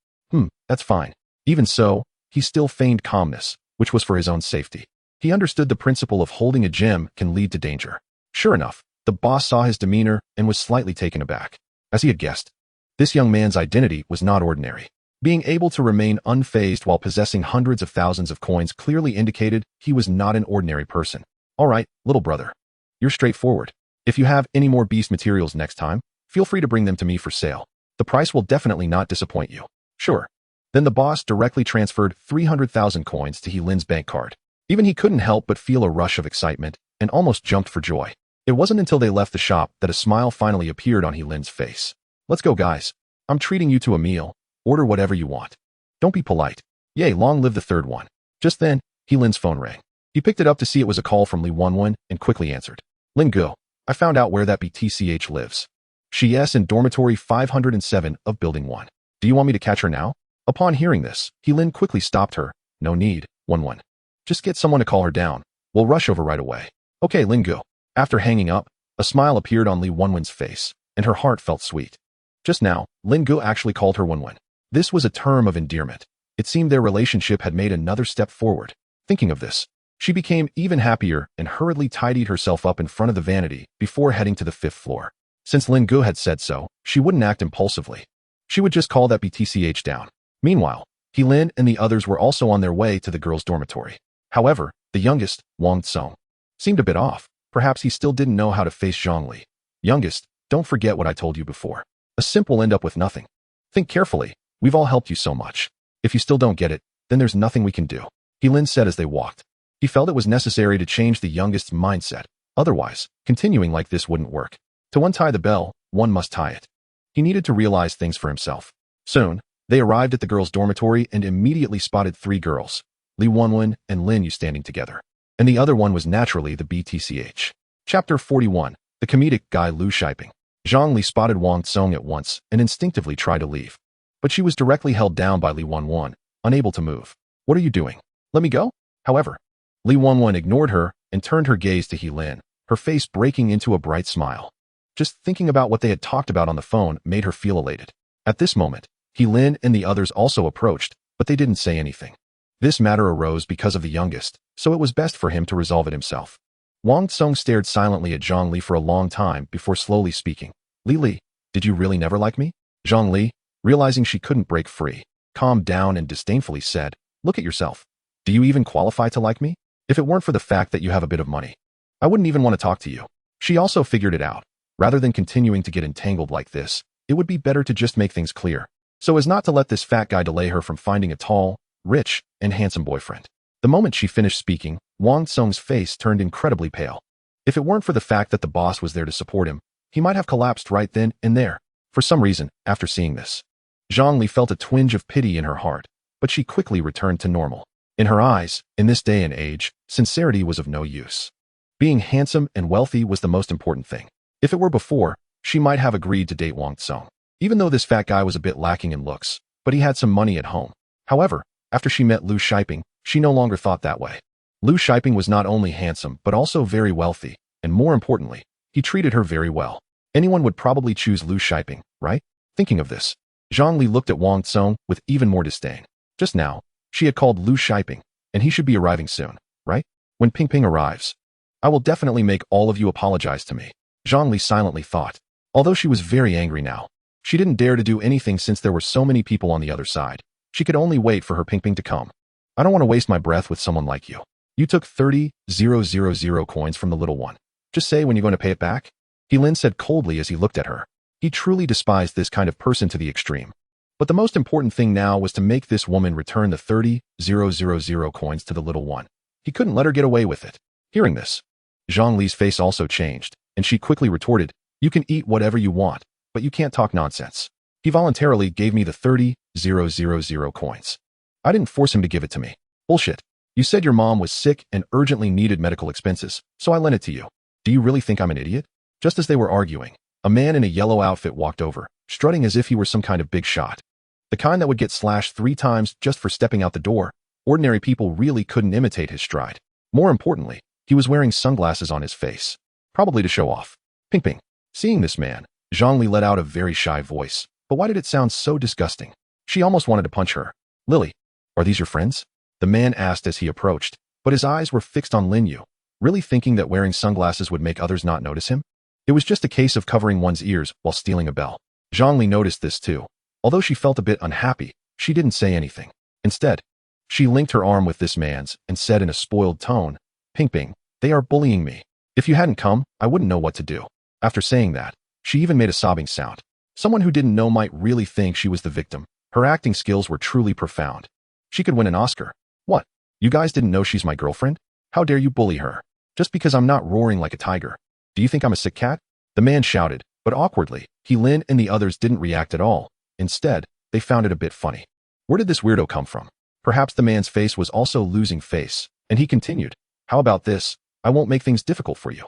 That's fine. Even so, he still feigned calmness, which was for his own safety. He understood the principle of holding a gem can lead to danger. Sure enough, the boss saw his demeanor and was slightly taken aback. As he had guessed, this young man's identity was not ordinary. Being able to remain unfazed while possessing hundreds of thousands of coins clearly indicated he was not an ordinary person. All right, little brother. You're straightforward. If you have any more beast materials next time, feel free to bring them to me for sale. The price will definitely not disappoint you. Sure. Then the boss directly transferred 300,000 coins to Lin's bank card. Even he couldn't help but feel a rush of excitement and almost jumped for joy. It wasn't until they left the shop that a smile finally appeared on Lin's face. Let's go, guys. I'm treating you to a meal. Order whatever you want. Don't be polite. Yay, long live the third one. Just then, Lin's phone rang. He picked it up to see it was a call from Li Wanwen and quickly answered. Lin Go, I found out where that BTCH lives. She is in dormitory 507 of Building 1. Do you want me to catch her now? Upon hearing this, Lin quickly stopped her. No need, Wanwen. Just get someone to call her down. We'll rush over right away. Okay, Lin Go. After hanging up, A smile appeared on Li Wenwen's face, and her heart felt sweet. Just now, Lin Gu actually called her Wenwen. This was a term of endearment. It seemed their relationship had made another step forward. Thinking of this, she became even happier and hurriedly tidied herself up in front of the vanity before heading to the 5th floor. Since Lin Gu had said so, she wouldn't act impulsively. She would just call that BTCH down. Meanwhile, He Lin and the others were also on their way to the girls' dormitory. However, the youngest, Wang Tsong, seemed a bit off. Perhaps he still didn't know how to face Zhongli. Youngest, don't forget what I told you before. A simp will end up with nothing. Think carefully. We've all helped you so much. If you still don't get it, then there's nothing we can do. He Lin said as they walked. He felt it was necessary to change the youngest's mindset. Otherwise, continuing like this wouldn't work. To untie the bell, one must tie it. He needed to realize things for himself. Soon, they arrived at the girls' dormitory and immediately spotted 3 girls, Li Wenwen and Lin Yu standing together. And the other one was naturally the BTCH. Chapter 41. The comedic guy Lu Shiping. Zhongli spotted Wang Tsong at once and instinctively tried to leave. But she was directly held down by Li Wenwen, unable to move. What are you doing? Let me go? However, Li Wenwen ignored her and turned her gaze to He Lin, her face breaking into a bright smile. Just thinking about what they had talked about on the phone made her feel elated. At this moment, He Lin and the others also approached, but they didn't say anything. This matter arose because of the youngest, so it was best for him to resolve it himself. Wang Tsong stared silently at Zhongli for a long time before slowly speaking. Li, did you really never like me? Zhongli, realizing she couldn't break free, calmed down and disdainfully said, look at yourself. Do you even qualify to like me? If it weren't for the fact that you have a bit of money, I wouldn't even want to talk to you. She also figured it out. Rather than continuing to get entangled like this, it would be better to just make things clear, so as not to let this fat guy delay her from finding a tall, rich, and handsome boyfriend. The moment she finished speaking, Wang Tsong's face turned incredibly pale. If it weren't for the fact that the boss was there to support him, he might have collapsed right then and there. For some reason, after seeing this, Zhongli felt a twinge of pity in her heart, but she quickly returned to normal. In her eyes, in this day and age, sincerity was of no use. Being handsome and wealthy was the most important thing. If it were before, she might have agreed to date Wang Tsong, even though this fat guy was a bit lacking in looks, but he had some money at home. However, after she met Lu Shiping, she no longer thought that way. Lu Shiping was not only handsome but also very wealthy, and more importantly, he treated her very well. Anyone would probably choose Lu Shiping, right? Thinking of this, Zhongli looked at Wang Tsong with even more disdain. Just now, she had called Lu Shiping, and he should be arriving soon, right? When Ping Ping arrives, I will definitely make all of you apologize to me. Zhongli silently thought. Although she was very angry now, she didn't dare to do anything since there were so many people on the other side. She could only wait for her Ping Ping to come. I don't want to waste my breath with someone like you. You took 30,000 coins from the little one. Just say when you're going to pay it back. He Lin said coldly as he looked at her. He truly despised this kind of person to the extreme. But the most important thing now was to make this woman return the 30,000 coins to the little one. He couldn't let her get away with it. Hearing this, Zhongli's face also changed, and she quickly retorted, you can eat whatever you want, but you can't talk nonsense. He voluntarily gave me the 30,000 coins. I didn't force him to give it to me. Bullshit. You said your mom was sick and urgently needed medical expenses, so I lent it to you. Do you really think I'm an idiot? Just as they were arguing, a man in a yellow outfit walked over, strutting as if he were some kind of big shot. The kind that would get slashed 3 times just for stepping out the door. Ordinary people really couldn't imitate his stride. More importantly, he was wearing sunglasses on his face, probably to show off. Ping Ping. Seeing this man, Zhongli let out a very shy voice. But why did it sound so disgusting? She almost wanted to punch her. Lily, are these your friends? The man asked as he approached, but his eyes were fixed on Lin Yu, really thinking that wearing sunglasses would make others not notice him? It was just a case of covering one's ears while stealing a bell. Zhongli noticed this too. Although she felt a bit unhappy, she didn't say anything. Instead, she linked her arm with this man's and said in a spoiled tone, Ping Ping, they are bullying me. If you hadn't come, I wouldn't know what to do. After saying that, she even made a sobbing sound. Someone who didn't know might really think she was the victim. Her acting skills were truly profound. She could win an Oscar. What? You guys didn't know she's my girlfriend? How dare you bully her? Just because I'm not roaring like a tiger. Do you think I'm a sick cat? The man shouted, but awkwardly. He Lin and the others didn't react at all. Instead, they found it a bit funny. Where did this weirdo come from? Perhaps the man's face was also losing face, and he continued, how about this? I won't make things difficult for you.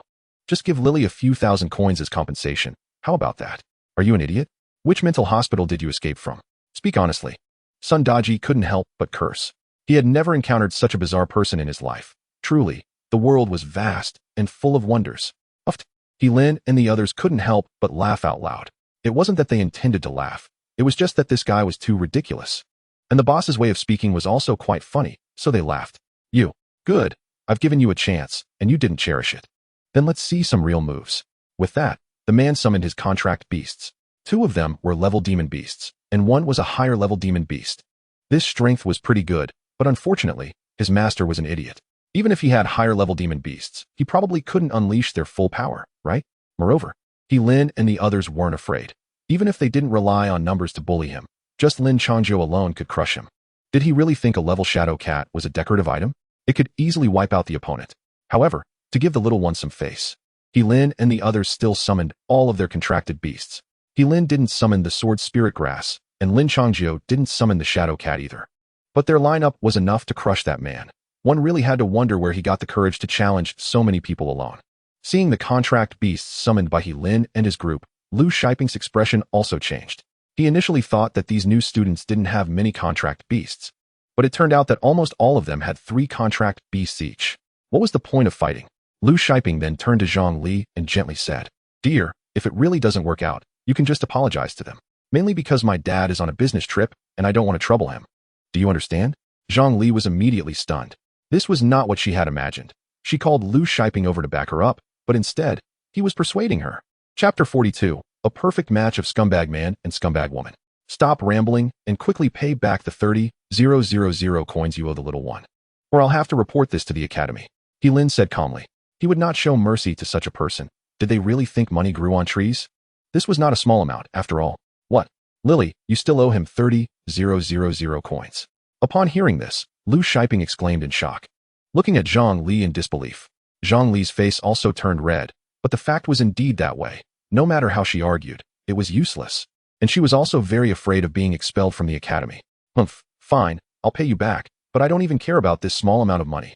Just give Lily a few thousand coins as compensation. How about that? Are you an idiot? Which mental hospital did you escape from? Speak honestly. Sun Daji couldn't help but curse. He had never encountered such a bizarre person in his life. Truly, the world was vast and full of wonders. Uft. Lin and the others couldn't help but laugh out loud. It wasn't that they intended to laugh. It was just that this guy was too ridiculous. And the boss's way of speaking was also quite funny, so they laughed. You. Good. I've given you a chance, and you didn't cherish it. Then let's see some real moves. With that, the man summoned his contract beasts. 2 of them were level demon beasts, and 1 was a higher level demon beast. This strength was pretty good, but unfortunately, his master was an idiot. Even if he had higher level demon beasts, he probably couldn't unleash their full power, right? Moreover, Lin and the others weren't afraid. Even if they didn't rely on numbers to bully him, just Lin Changzhou alone could crush him. Did he really think a level shadow cat was a decorative item? It could easily wipe out the opponent. However, to give the little one some face, Lin and the others still summoned all of their contracted beasts. Lin didn't summon the sword spirit grass, and Lin Changzhou didn't summon the shadow cat either. But their lineup was enough to crush that man. One really had to wonder where he got the courage to challenge so many people alone. Seeing the contract beasts summoned by Lin and his group, Lu Shiping's expression also changed. He initially thought that these new students didn't have many contract beasts, but it turned out that almost all of them had 3 contract beasts each. What was the point of fighting? Lu Shiping then turned to Zhang Li and gently said, "Dear, if it really doesn't work out, you can just apologize to them. Mainly because my dad is on a business trip and I don't want to trouble him. Do you understand?" Zhang Li was immediately stunned. This was not what she had imagined. She called Lu Shiping over to back her up, but instead, he was persuading her. Chapter 42, a perfect match of scumbag man and scumbag woman. Stop rambling and quickly pay back the 30,000 coins you owe the little one, or I'll have to report this to the academy. Lin said calmly. He would not show mercy to such a person. Did they really think money grew on trees? This was not a small amount, after all. What? Lily, you still owe him 30,000 coins. Upon hearing this, Lu Shiping exclaimed in shock, looking at Zhang Li in disbelief. Zhang Li's face also turned red, but the fact was indeed that way. No matter how she argued, it was useless. And she was also very afraid of being expelled from the academy. Humph, fine, I'll pay you back, but I don't even care about this small amount of money.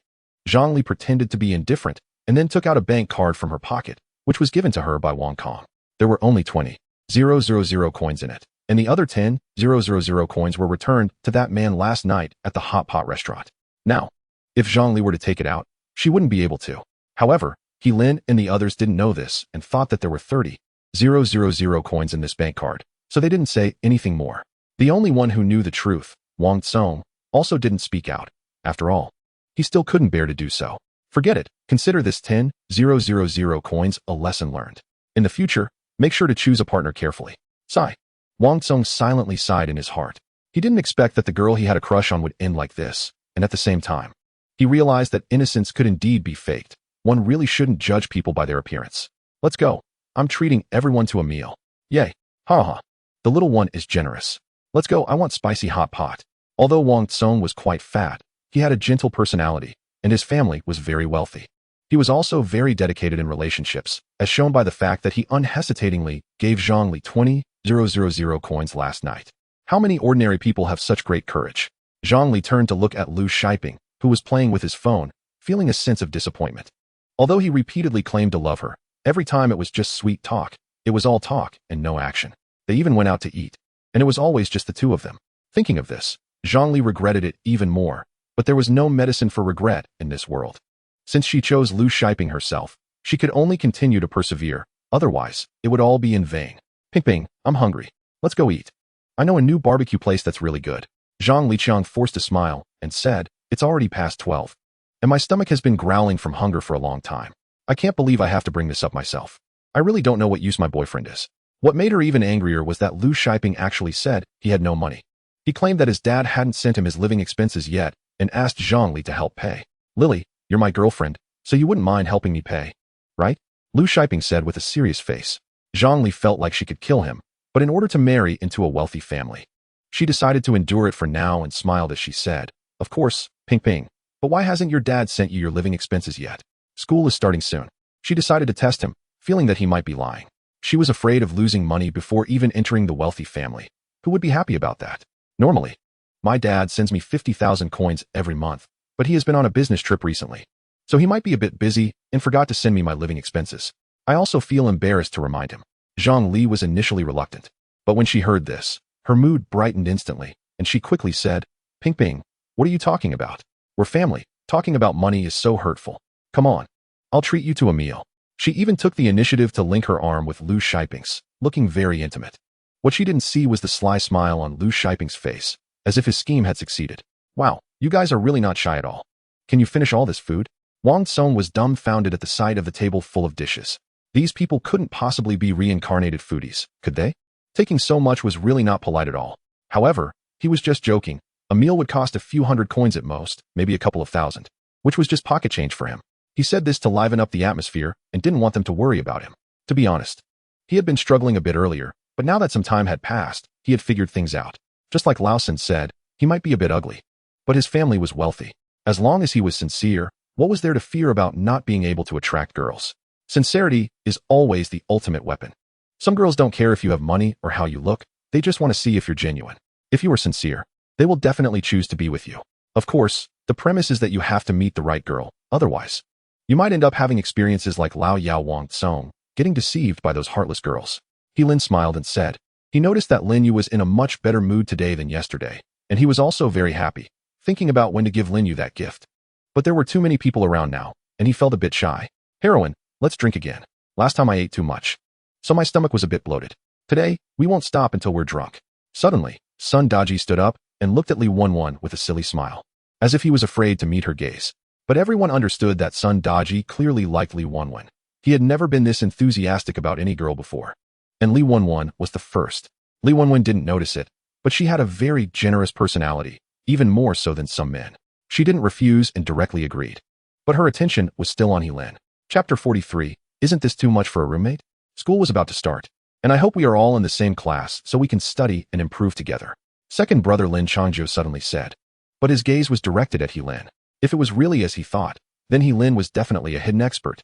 Zhang Li pretended to be indifferent, and then took out a bank card from her pocket, which was given to her by Wang Kong. There were only 20,000 coins in it, and the other 10,000 coins were returned to that man last night at the hot pot restaurant. Now, if Zhang Li were to take it out, she wouldn't be able to. However, Lin and the others didn't know this and thought that there were 30,000 coins in this bank card, so they didn't say anything more. The only one who knew the truth, Wang Tsong, also didn't speak out. After all, he still couldn't bear to do so. Forget it. Consider this 10,000 coins a lesson learned. In the future, make sure to choose a partner carefully. Sigh. Wang Tsong silently sighed in his heart. He didn't expect that the girl he had a crush on would end like this, and at the same time, he realized that innocence could indeed be faked. One really shouldn't judge people by their appearance. Let's go. I'm treating everyone to a meal. Yay. Ha ha. The little one is generous. Let's go. I want spicy hot pot. Although Wang Tsong was quite fat, he had a gentle personality, and his family was very wealthy. He was also very dedicated in relationships, as shown by the fact that he unhesitatingly gave Zhang Li 20,000 coins last night. How many ordinary people have such great courage? Zhang Li turned to look at Lu Shiping, who was playing with his phone, feeling a sense of disappointment. Although he repeatedly claimed to love her, every time it was just sweet talk. It was all talk and no action. They even went out to eat, and it was always just the 2 of them. Thinking of this, Zhang Li regretted it even more, but there was no medicine for regret in this world. Since she chose Lu Shiping herself, she could only continue to persevere, otherwise, it would all be in vain. Ping Ping, I'm hungry. Let's go eat. I know a new barbecue place that's really good. Zhang Liqiang forced a smile and said, it's already past 12. And my stomach has been growling from hunger for a long time. I can't believe I have to bring this up myself. I really don't know what use my boyfriend is. What made her even angrier was that Lu Shiping actually said he had no money. He claimed that his dad hadn't sent him his living expenses yet and asked Zhang Li to help pay. Lily, you're my girlfriend, so you wouldn't mind helping me pay, right? Lu Shiping said with a serious face. Zhang Li felt like she could kill him, but in order to marry into a wealthy family, she decided to endure it for now and smiled as she said, of course, Ping Ping. But why hasn't your dad sent you your living expenses yet? School is starting soon. She decided to test him, feeling that he might be lying. She was afraid of losing money before even entering the wealthy family. Who would be happy about that? Normally, my dad sends me 50,000 coins every month, but he has been on a business trip recently, so he might be a bit busy and forgot to send me my living expenses. I also feel embarrassed to remind him. Zhang Li was initially reluctant, but when she heard this, her mood brightened instantly, and she quickly said, Ping Ping, what are you talking about? We're family. Talking about money is so hurtful. Come on. I'll treat you to a meal. She even took the initiative to link her arm with Lu Shiping's, looking very intimate. What she didn't see was the sly smile on Lu Shiping's face, as if his scheme had succeeded. Wow, you guys are really not shy at all. Can you finish all this food? Wang Tsong was dumbfounded at the sight of the table full of dishes. These people couldn't possibly be reincarnated foodies, could they? Taking so much was really not polite at all. However, he was just joking. A meal would cost a few hundred coins at most, maybe a couple of thousand, which was just pocket change for him. He said this to liven up the atmosphere and didn't want them to worry about him. To be honest, he had been struggling a bit earlier, but now that some time had passed, he had figured things out. Just like Lausen said, he might be a bit ugly, but his family was wealthy. As long as he was sincere, what was there to fear about not being able to attract girls? Sincerity is always the ultimate weapon. Some girls don't care if you have money or how you look, they just want to see if you're genuine. If you are sincere, they will definitely choose to be with you. Of course, the premise is that you have to meet the right girl, otherwise, you might end up having experiences like Lao Yao Wang Tsong, getting deceived by those heartless girls. He Lin smiled and said. He noticed that Lin Yu was in a much better mood today than yesterday, and he was also very happy, thinking about when to give Lin Yu that gift. But there were too many people around now, and he felt a bit shy. Heroine, let's drink again. Last time I ate too much, so my stomach was a bit bloated. Today, we won't stop until we're drunk. Suddenly, Sun Daji stood up and looked at Li Wenwen with a silly smile, as if he was afraid to meet her gaze. But everyone understood that Sun Daji clearly liked Li Wenwen. He had never been this enthusiastic about any girl before. And Li Wenwen was the first. Li Wenwen didn't notice it, but she had a very generous personality, even more so than some men. She didn't refuse and directly agreed. But her attention was still on Helin. Chapter 43, Isn't this too much for a roommate? School was about to start, and I hope we are all in the same class so we can study and improve together. Second brother Lin Changzhou suddenly said. But his gaze was directed at Helin. If it was really as he thought, then Helin was definitely a hidden expert.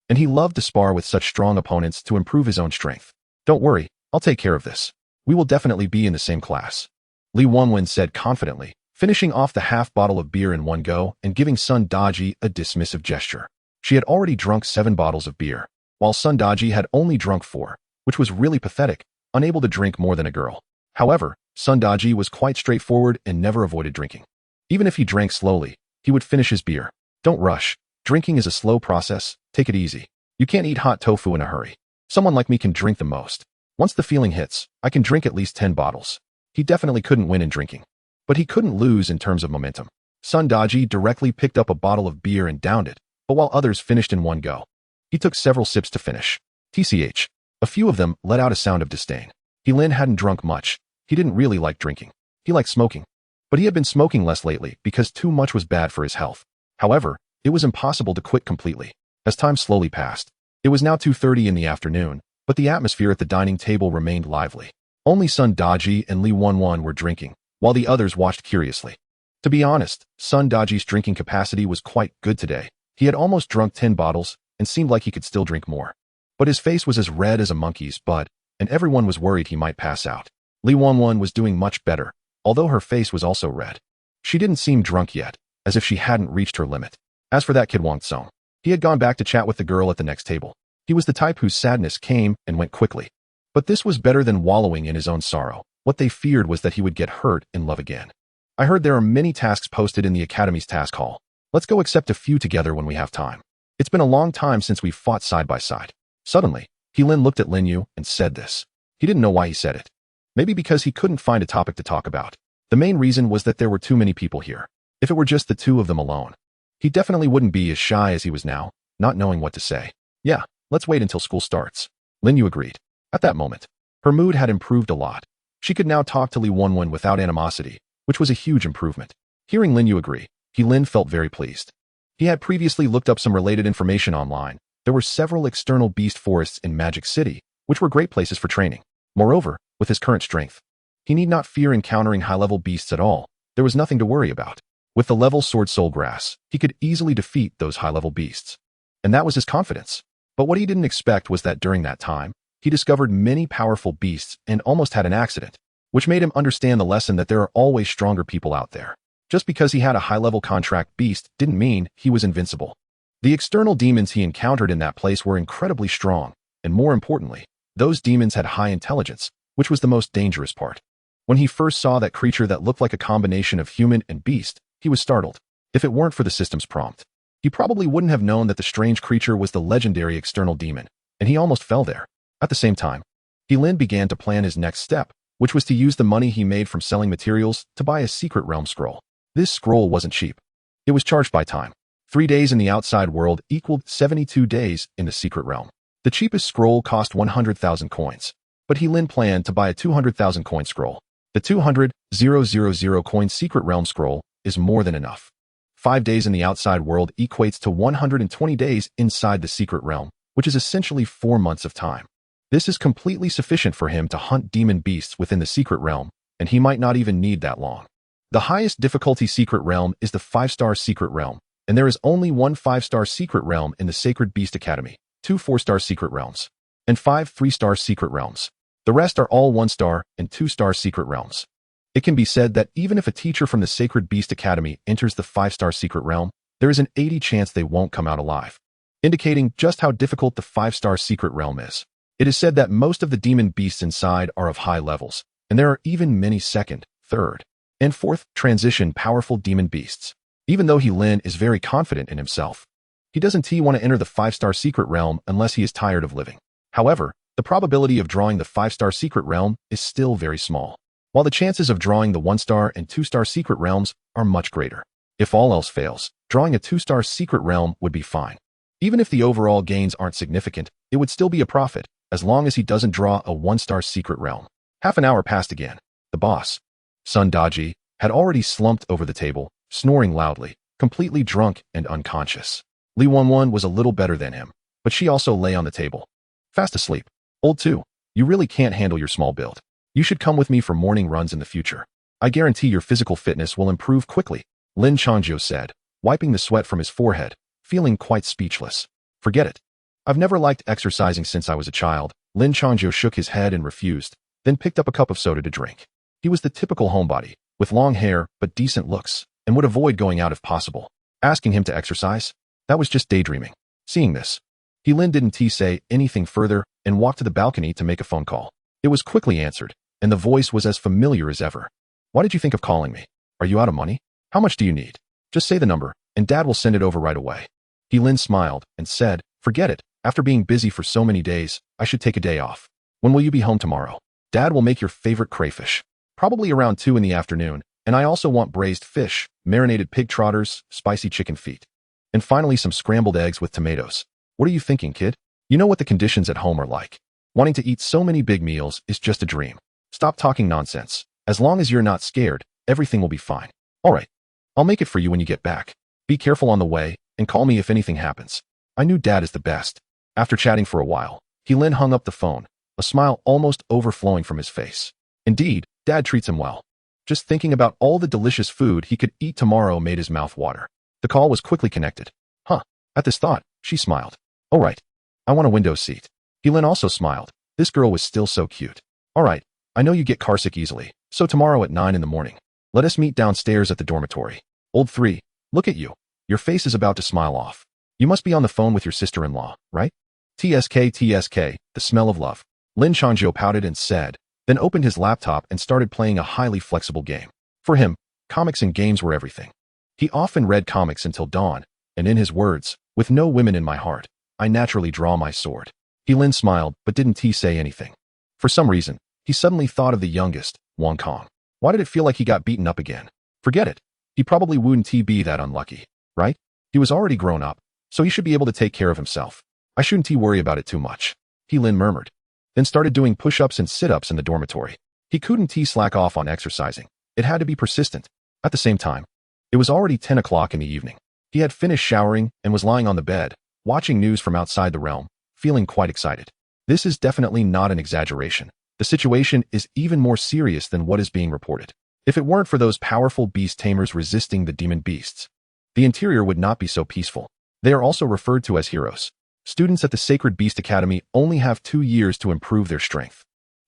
And he loved to spar with such strong opponents to improve his own strength. Don't worry, I'll take care of this. We will definitely be in the same class. Li Wenwen said confidently, finishing off the half bottle of beer in one go and giving Sun Daji a dismissive gesture. She had already drunk 7 bottles of beer, while Sun Daji had only drunk 4, which was really pathetic, unable to drink more than a girl. However, Sun Daji was quite straightforward and never avoided drinking. Even if he drank slowly, he would finish his beer. Don't rush. Drinking is a slow process, take it easy. You can't eat hot tofu in a hurry. Someone like me can drink the most. Once the feeling hits, I can drink at least 10 bottles. He definitely couldn't win in drinking. But he couldn't lose in terms of momentum. Sun Daji directly picked up a bottle of beer and downed it, but while others finished in one go. He took several sips to finish. TCH. A few of them let out a sound of disdain. Helin hadn't drunk much. He didn't really like drinking. He liked smoking. But he had been smoking less lately because too much was bad for his health. However, it was impossible to quit completely. As time slowly passed, it was now 2:30 in the afternoon, but the atmosphere at the dining table remained lively. Only Sun Daji and Li Wenwen were drinking, while the others watched curiously. To be honest, Sun Daji's drinking capacity was quite good today. He had almost drunk 10 bottles and seemed like he could still drink more. But his face was as red as a monkey's bud, and everyone was worried he might pass out. Li Wenwen was doing much better, although her face was also red. She didn't seem drunk yet, as if she hadn't reached her limit. As for that kid Wang Tsong, he had gone back to chat with the girl at the next table. He was the type whose sadness came and went quickly. But this was better than wallowing in his own sorrow. What they feared was that he would get hurt in love again. I heard there are many tasks posted in the Academy's task hall. Let's go accept a few together when we have time. It's been a long time since we've fought side by side. Suddenly, Helin looked at Lin Yu and said this. He didn't know why he said it. Maybe because he couldn't find a topic to talk about. The main reason was that there were too many people here. If it were just the two of them alone, he definitely wouldn't be as shy as he was now, not knowing what to say. Yeah, let's wait until school starts. Lin Yu agreed. At that moment, her mood had improved a lot. She could now talk to Li Wenwen without animosity, which was a huge improvement. Hearing Lin Yu agree, Helin felt very pleased. He had previously looked up some related information online. There were several external beast forests in Magic City, which were great places for training. Moreover, with his current strength, he need not fear encountering high-level beasts at all. There was nothing to worry about. With the level Sword Soul Grass, he could easily defeat those high-level beasts. And that was his confidence. But what he didn't expect was that during that time, he discovered many powerful beasts and almost had an accident, which made him understand the lesson that there are always stronger people out there. Just because he had a high-level contract beast didn't mean he was invincible. The external demons he encountered in that place were incredibly strong, and more importantly, those demons had high intelligence, which was the most dangerous part. When he first saw that creature that looked like a combination of human and beast, he was startled. If it weren't for the system's prompt, He probably wouldn't have known that the strange creature was the legendary external demon, and he almost fell there. At the same time, Lin began to plan his next step, which was to use the money he made from selling materials to buy a secret realm scroll. This scroll wasn't cheap. It was charged by time. 3 days in the outside world equaled 72 days in the secret realm. The cheapest scroll cost 100,000 coins, but Lin planned to buy a 200,000 coin scroll. The 200,000 coin secret realm scroll is more than enough. 5 days in the outside world equates to 120 days inside the secret realm, which is essentially 4 months of time. This is completely sufficient for him to hunt demon beasts within the secret realm, and he might not even need that long. The highest difficulty secret realm is the 5-star secret realm, and there is only one 5-star secret realm in the Sacred Beast Academy, 2 4-star secret realms, and 5 3-star secret realms. The rest are all 1-star and 2-star secret realms. It can be said that even if a teacher from the Sacred Beast Academy enters the 5-star secret realm, there is an 80% chance they won't come out alive, indicating just how difficult the 5-star secret realm is. It is said that most of the demon beasts inside are of high levels, and there are even many 2nd, 3rd, and 4th transition powerful demon beasts. Even though Lin is very confident in himself, he doesn't want to enter the 5-star secret realm unless he is tired of living. However, the probability of drawing the 5-star secret realm is still very small, while the chances of drawing the 1-star and 2-star secret realms are much greater. If all else fails, drawing a 2-star secret realm would be fine. Even if the overall gains aren't significant, it would still be a profit, as long as he doesn't draw a 1-star secret realm. Half an hour passed again. The boss, Sun Daji, had already slumped over the table, snoring loudly, completely drunk and unconscious. Li Wanwan was a little better than him, but she also lay on the table, fast asleep. Old 2, you really can't handle your small build. You should come with me for morning runs in the future. I guarantee your physical fitness will improve quickly, Lin Changzhou said, wiping the sweat from his forehead, feeling quite speechless. Forget it. I've never liked exercising since I was a child. Lin Changzhou shook his head and refused, then picked up a cup of soda to drink. He was the typical homebody, with long hair but decent looks, and would avoid going out if possible. Asking him to exercise? That was just daydreaming. Seeing this, Lin didn't say anything further and walked to the balcony to make a phone call. It was quickly answered, and the voice was as familiar as ever. Why did you think of calling me? Are you out of money? How much do you need? Just say the number, and Dad will send it over right away. Lin smiled and said, forget it. After being busy for so many days, I should take a day off. When will you be home tomorrow? Dad will make your favorite crayfish. Probably around 2 in the afternoon, and I also want braised fish, marinated pig trotters, spicy chicken feet, and finally some scrambled eggs with tomatoes. What are you thinking, kid? You know what the conditions at home are like. Wanting to eat so many big meals is just a dream. Stop talking nonsense. As long as you're not scared, everything will be fine. All right. I'll make it for you when you get back. Be careful on the way, and call me if anything happens. I knew Dad is the best. After chatting for a while, Lin hung up the phone, a smile almost overflowing from his face. Indeed, Dad treats him well. Just thinking about all the delicious food he could eat tomorrow made his mouth water. The call was quickly connected. Huh. At this thought, she smiled. All right. I want a window seat. Lin also smiled. This girl was still so cute. All right. I know you get carsick easily, so tomorrow at 9 in the morning, let us meet downstairs at the dormitory. Old 3, look at you. Your face is about to smile off. You must be on the phone with your sister-in-law, right? TSK, the smell of love. Lin Changzhou pouted and said, then opened his laptop and started playing a highly flexible game. For him, comics and games were everything. He often read comics until dawn, and in his words, with no women in my heart, I naturally draw my sword. Lin smiled but didn't say anything. For some reason, he suddenly thought of the youngest, Wang Kong. Why did it feel like he got beaten up again? Forget it. He probably wouldn't be that unlucky, right? He was already grown up, so he should be able to take care of himself. I shouldn't worry about it too much. Lin murmured, then started doing push-ups and sit-ups in the dormitory. He couldn't slack off on exercising. It had to be persistent. At the same time, it was already 10 o'clock in the evening. He had finished showering and was lying on the bed, watching news from outside the realm, feeling quite excited. This is definitely not an exaggeration. The situation is even more serious than what is being reported. If it weren't for those powerful beast tamers resisting the demon beasts, the interior would not be so peaceful. They are also referred to as heroes. Students at the Sacred Beast Academy only have 2 years to improve their strength.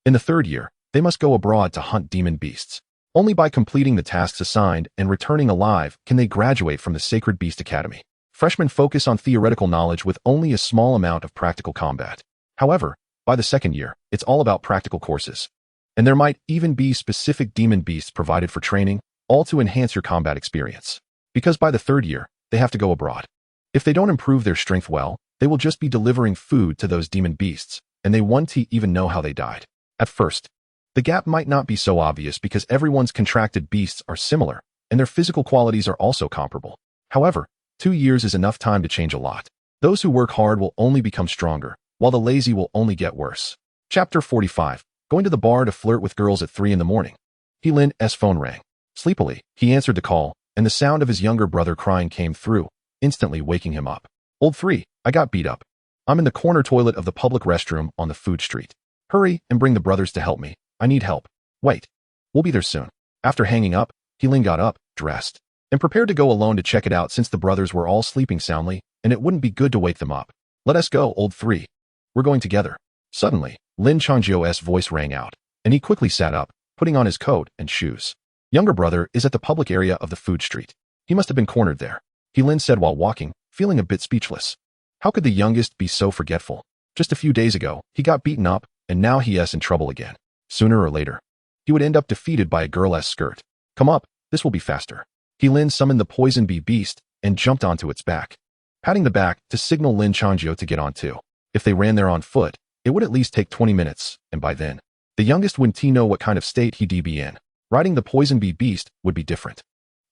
In the 3rd year, they must go abroad to hunt demon beasts. Only by completing the tasks assigned and returning alive can they graduate from the Sacred Beast Academy. Freshmen focus on theoretical knowledge with only a small amount of practical combat. However, by the 2nd year, it's all about practical courses. And there might even be specific demon beasts provided for training, all to enhance your combat experience. Because by the 3rd year, they have to go abroad. If they don't improve their strength well, they will just be delivering food to those demon beasts, and they won't even know how they died. At first, the gap might not be so obvious because everyone's contracted beasts are similar, and their physical qualities are also comparable. However, 2 years is enough time to change a lot. Those who work hard will only become stronger, while the lazy will only get worse. Chapter 45. Going to the bar to flirt with girls at 3 in the morning. Lin's phone rang. Sleepily, he answered the call, and the sound of his younger brother crying came through, instantly waking him up. Old 3, I got beat up. I'm in the corner toilet of the public restroom on the food street. Hurry and bring the brothers to help me. I need help. Wait. We'll be there soon. After hanging up, Lin got up, dressed, and prepared to go alone to check it out since the brothers were all sleeping soundly, and it wouldn't be good to wake them up. Let us go, old 3. We're going together. Suddenly, Lin Changio's voice rang out, and he quickly sat up, putting on his coat and shoes. Younger brother is at the public area of the food street. He must have been cornered there. Lin said while walking, feeling a bit speechless. How could the youngest be so forgetful? Just a few days ago, he got beaten up, and now he's in trouble again. Sooner or later, he would end up defeated by a girl's skirt. Come up, this will be faster. Lin summoned the poison bee beast and jumped onto its back, patting the back to signal Lin Changio to get on too. If they ran there on foot, it would at least take 20 minutes, and by then, the youngest wouldn't know what kind of state he'd be in. Riding the poison bee beast would be different.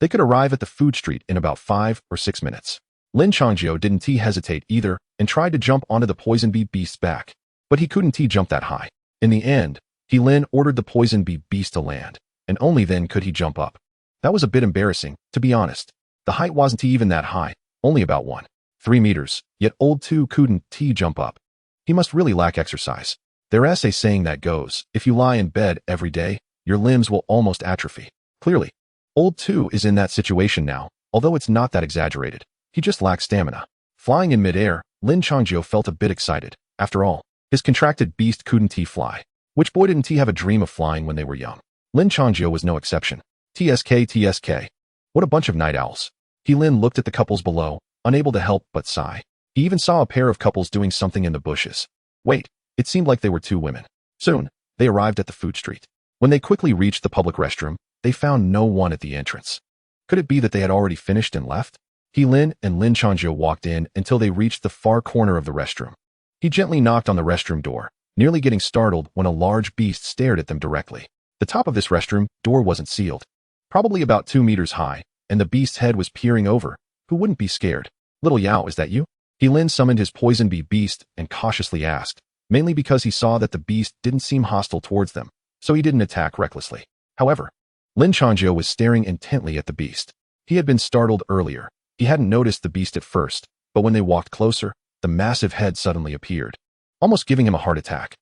They could arrive at the food street in about 5 or 6 minutes. Lin Changio didn't hesitate either and tried to jump onto the poison bee beast's back, but he couldn't jump that high. In the end, Lin ordered the poison bee beast to land, and only then could he jump up. That was a bit embarrassing, to be honest. The height wasn't even that high, only about 1.3 meters, yet old 2 couldn't jump up. He must really lack exercise. There's a saying that goes, if you lie in bed every day, your limbs will almost atrophy. Clearly, old 2 is in that situation now, although it's not that exaggerated. He just lacks stamina. Flying in midair, Lin Changio felt a bit excited. After all, his contracted beast couldn't fly. Which boy didn't have a dream of flying when they were young? Lin Changio was no exception. TSK. What a bunch of night owls. Lin looked at the couples below, unable to help but sigh. He even saw a pair of couples doing something in the bushes. Wait, it seemed like they were 2 women. Soon, they arrived at the food street. When they quickly reached the public restroom, they found no one at the entrance. Could it be that they had already finished and left? Lin and Lin Changio walked in until they reached the far corner of the restroom. He gently knocked on the restroom door, nearly getting startled when a large beast stared at them directly. The top of this restroom door wasn't sealed, probably about 2 meters high, and the beast's head was peering over. Who wouldn't be scared? Little Yao, is that you? Lin summoned his poison bee beast and cautiously asked, mainly because he saw that the beast didn't seem hostile towards them, so he didn't attack recklessly. However, Lin Changio was staring intently at the beast. He had been startled earlier. He hadn't noticed the beast at first, but when they walked closer, the massive head suddenly appeared, almost giving him a heart attack.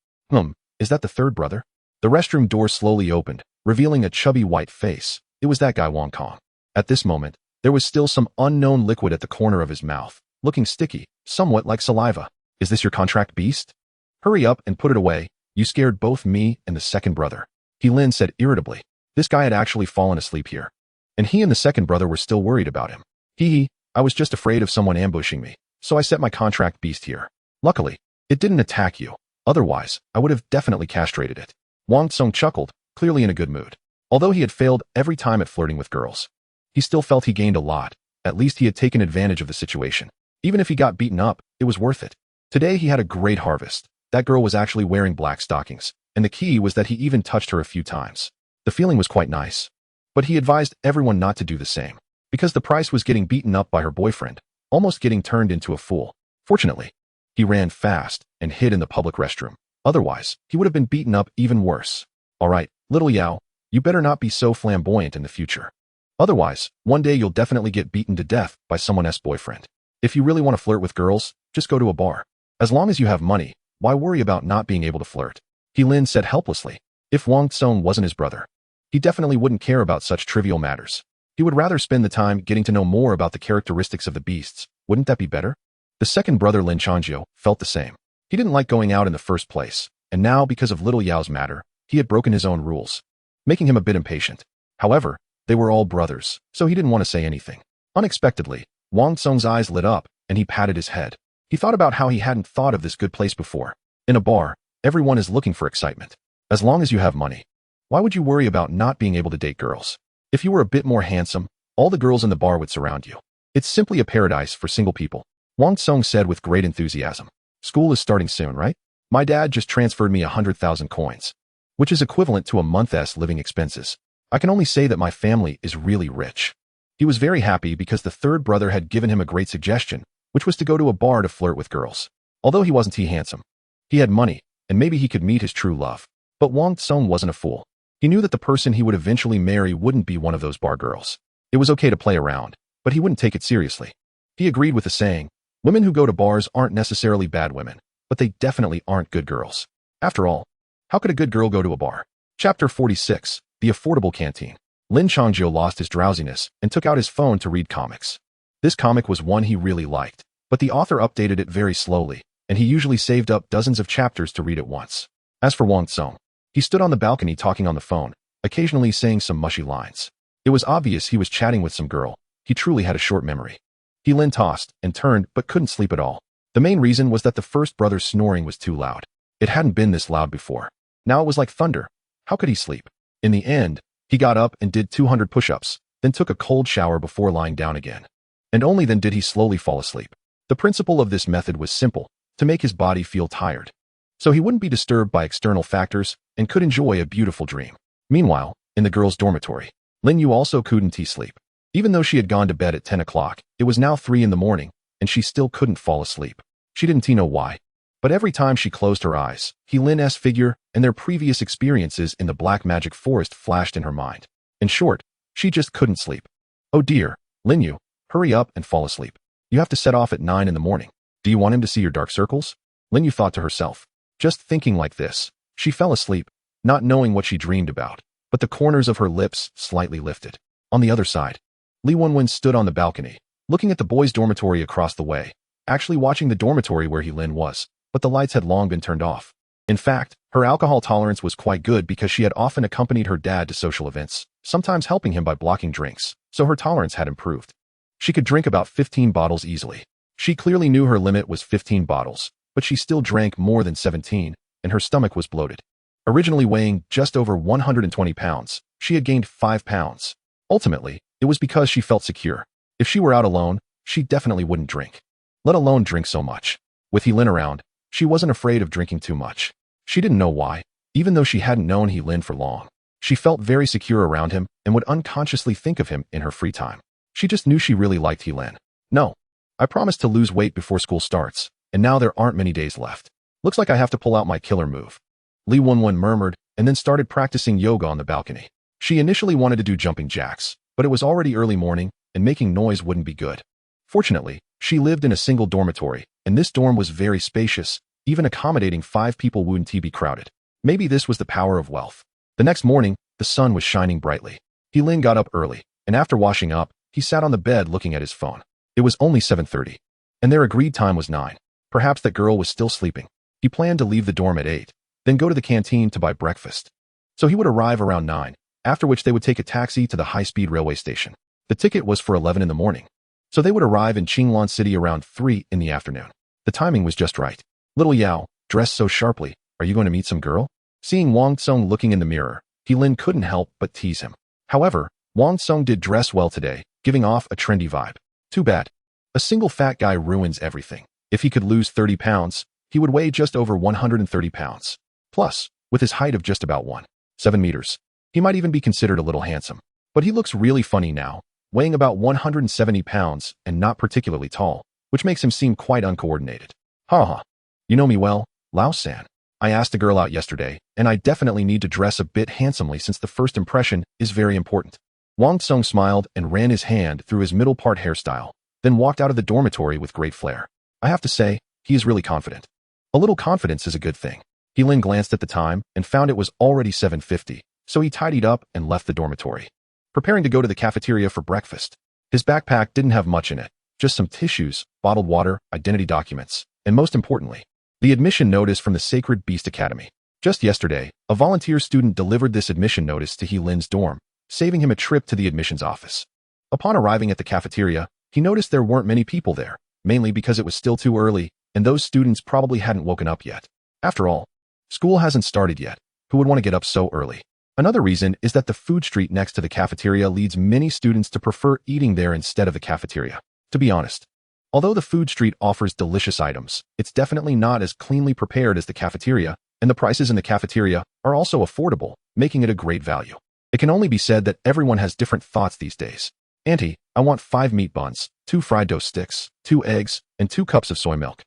Is that the third brother? The restroom door slowly opened, revealing a chubby white face. It was that guy Wong Kong. At this moment, there was still some unknown liquid at the corner of his mouth, looking sticky, somewhat like saliva. Is this your contract beast? Hurry up and put it away. You scared both me and the second brother. Lin said irritably. This guy had actually fallen asleep here, and he and the second brother were still worried about him. I was just afraid of someone ambushing me, so I set my contract beast here. Luckily, it didn't attack you. Otherwise, I would have definitely castrated it. Wang Tsung chuckled, clearly in a good mood. Although he had failed every time at flirting with girls, he still felt he gained a lot. At least he had taken advantage of the situation. Even if he got beaten up, it was worth it. Today he had a great harvest. That girl was actually wearing black stockings, and the key was that he even touched her a few times. The feeling was quite nice. But he advised everyone not to do the same, because the price was getting beaten up by her boyfriend, almost getting turned into a fool. Fortunately, he ran fast and hid in the public restroom. Otherwise, he would have been beaten up even worse. All right, little Yao, you better not be so flamboyant in the future. Otherwise, one day you'll definitely get beaten to death by someone's boyfriend. If you really want to flirt with girls, just go to a bar. As long as you have money, why worry about not being able to flirt? Lin said helplessly. If Wang Tsung wasn't his brother, he definitely wouldn't care about such trivial matters. He would rather spend the time getting to know more about the characteristics of the beasts. Wouldn't that be better? The second brother Lin Changio felt the same. He didn't like going out in the first place, and now because of little Yao's matter, he had broken his own rules, making him a bit impatient. However, they were all brothers, so he didn't want to say anything. Unexpectedly, Wang Tsung's eyes lit up, and he patted his head. He thought about how he hadn't thought of this good place before. In a bar, everyone is looking for excitement. As long as you have money, why would you worry about not being able to date girls? If you were a bit more handsome, all the girls in the bar would surround you. It's simply a paradise for single people. Wang Song said with great enthusiasm. School is starting soon, right? My dad just transferred me 100,000 coins, which is equivalent to a month's living expenses. I can only say that my family is really rich. He was very happy because the third brother had given him a great suggestion, which was to go to a bar to flirt with girls. Although he wasn't handsome, he had money, and maybe he could meet his true love. But Wang Song wasn't a fool. He knew that the person he would eventually marry wouldn't be one of those bar girls. It was okay to play around, but he wouldn't take it seriously. He agreed with the saying, women who go to bars aren't necessarily bad women, but they definitely aren't good girls. After all, how could a good girl go to a bar? Chapter 46, The Affordable Canteen. Lin Changjiu lost his drowsiness and took out his phone to read comics. This comic was one he really liked, but the author updated it very slowly, and he usually saved up dozens of chapters to read at once. As for Wang Song, he stood on the balcony talking on the phone, occasionally saying some mushy lines. It was obvious he was chatting with some girl. He truly had a short memory. Lin tossed and turned but couldn't sleep at all. The main reason was that the first brother's snoring was too loud. It hadn't been this loud before. Now it was like thunder. How could he sleep? In the end, he got up and did 200 push-ups, then took a cold shower before lying down again. And only then did he slowly fall asleep. The principle of this method was simple, to make his body feel tired, so he wouldn't be disturbed by external factors and could enjoy a beautiful dream. Meanwhile, in the girls' dormitory, Lin Yu also couldn't sleep. Even though she had gone to bed at 10 o'clock, it was now 3 in the morning, and she still couldn't fall asleep. She didn't know why. But every time she closed her eyes, Lin's figure and their previous experiences in the black magic forest flashed in her mind. In short, she just couldn't sleep. Oh dear, Lin Yu, hurry up and fall asleep. You have to set off at 9 in the morning. Do you want him to see your dark circles? Lin Yu thought to herself. Just thinking like this, she fell asleep, not knowing what she dreamed about, but the corners of her lips slightly lifted. On the other side, Li Wenwen stood on the balcony, looking at the boys' dormitory across the way, actually watching the dormitory where Lin was, but the lights had long been turned off. In fact, her alcohol tolerance was quite good because she had often accompanied her dad to social events, sometimes helping him by blocking drinks, so her tolerance had improved. She could drink about 15 bottles easily. She clearly knew her limit was 15 bottles, but she still drank more than 17, and her stomach was bloated. Originally weighing just over 120 pounds, she had gained 5 pounds. Ultimately, it was because she felt secure. If she were out alone, she definitely wouldn't drink, let alone drink so much. With Lin around, she wasn't afraid of drinking too much. She didn't know why, even though she hadn't known Lin for long. She felt very secure around him and would unconsciously think of him in her free time. She just knew she really liked Lin. No, I promised to lose weight before school starts, and now there aren't many days left. Looks like I have to pull out my killer move. Li Wenwen murmured and then started practicing yoga on the balcony. She initially wanted to do jumping jacks, but it was already early morning and making noise wouldn't be good. Fortunately, she lived in a single dormitory, and this dorm was very spacious, even accommodating 5 people wouldn't be crowded. Maybe this was the power of wealth. The next morning, the sun was shining brightly. Lin got up early, and after washing up, he sat on the bed looking at his phone. It was only 7:30, and their agreed time was 9. Perhaps that girl was still sleeping. He planned to leave the dorm at 8, then go to the canteen to buy breakfast. So he would arrive around 9, after which they would take a taxi to the high-speed railway station. The ticket was for 11 in the morning, so they would arrive in Qinglan City around 3 in the afternoon. The timing was just right. Little Yao, dressed so sharply, are you going to meet some girl? Seeing Wang Song looking in the mirror, Lin couldn't help but tease him. However, Wang Song did dress well today, giving off a trendy vibe. Too bad. A single fat guy ruins everything. If he could lose 30 pounds, he would weigh just over 130 pounds. Plus, with his height of just about 1.7 meters, he might even be considered a little handsome. But he looks really funny now, weighing about 170 pounds and not particularly tall, which makes him seem quite uncoordinated. Ha. You know me well, Lao-san. I asked a girl out yesterday, and I definitely need to dress a bit handsomely since the first impression is very important. Wang Song smiled and ran his hand through his middle part hairstyle, then walked out of the dormitory with great flair. I have to say, he is really confident. A little confidence is a good thing. Lin glanced at the time and found it was already 7:50, so he tidied up and left the dormitory, preparing to go to the cafeteria for breakfast. His backpack didn't have much in it, just some tissues, bottled water, identity documents, and most importantly, the admission notice from the Sacred Beast Academy. Just yesterday, a volunteer student delivered this admission notice to Lin's dorm, saving him a trip to the admissions office. Upon arriving at the cafeteria, he noticed there weren't many people there, mainly because it was still too early, and those students probably hadn't woken up yet. After all, school hasn't started yet. Who would want to get up so early? Another reason is that the food street next to the cafeteria leads many students to prefer eating there instead of the cafeteria. To be honest, Although the food street offers delicious items, it's definitely not as cleanly prepared as the cafeteria, and the prices in the cafeteria are also affordable, making it a great value. It can only be said that everyone has different thoughts these days. Auntie, I want 5 meat buns, 2 fried dough sticks, 2 eggs, and 2 cups of soy milk.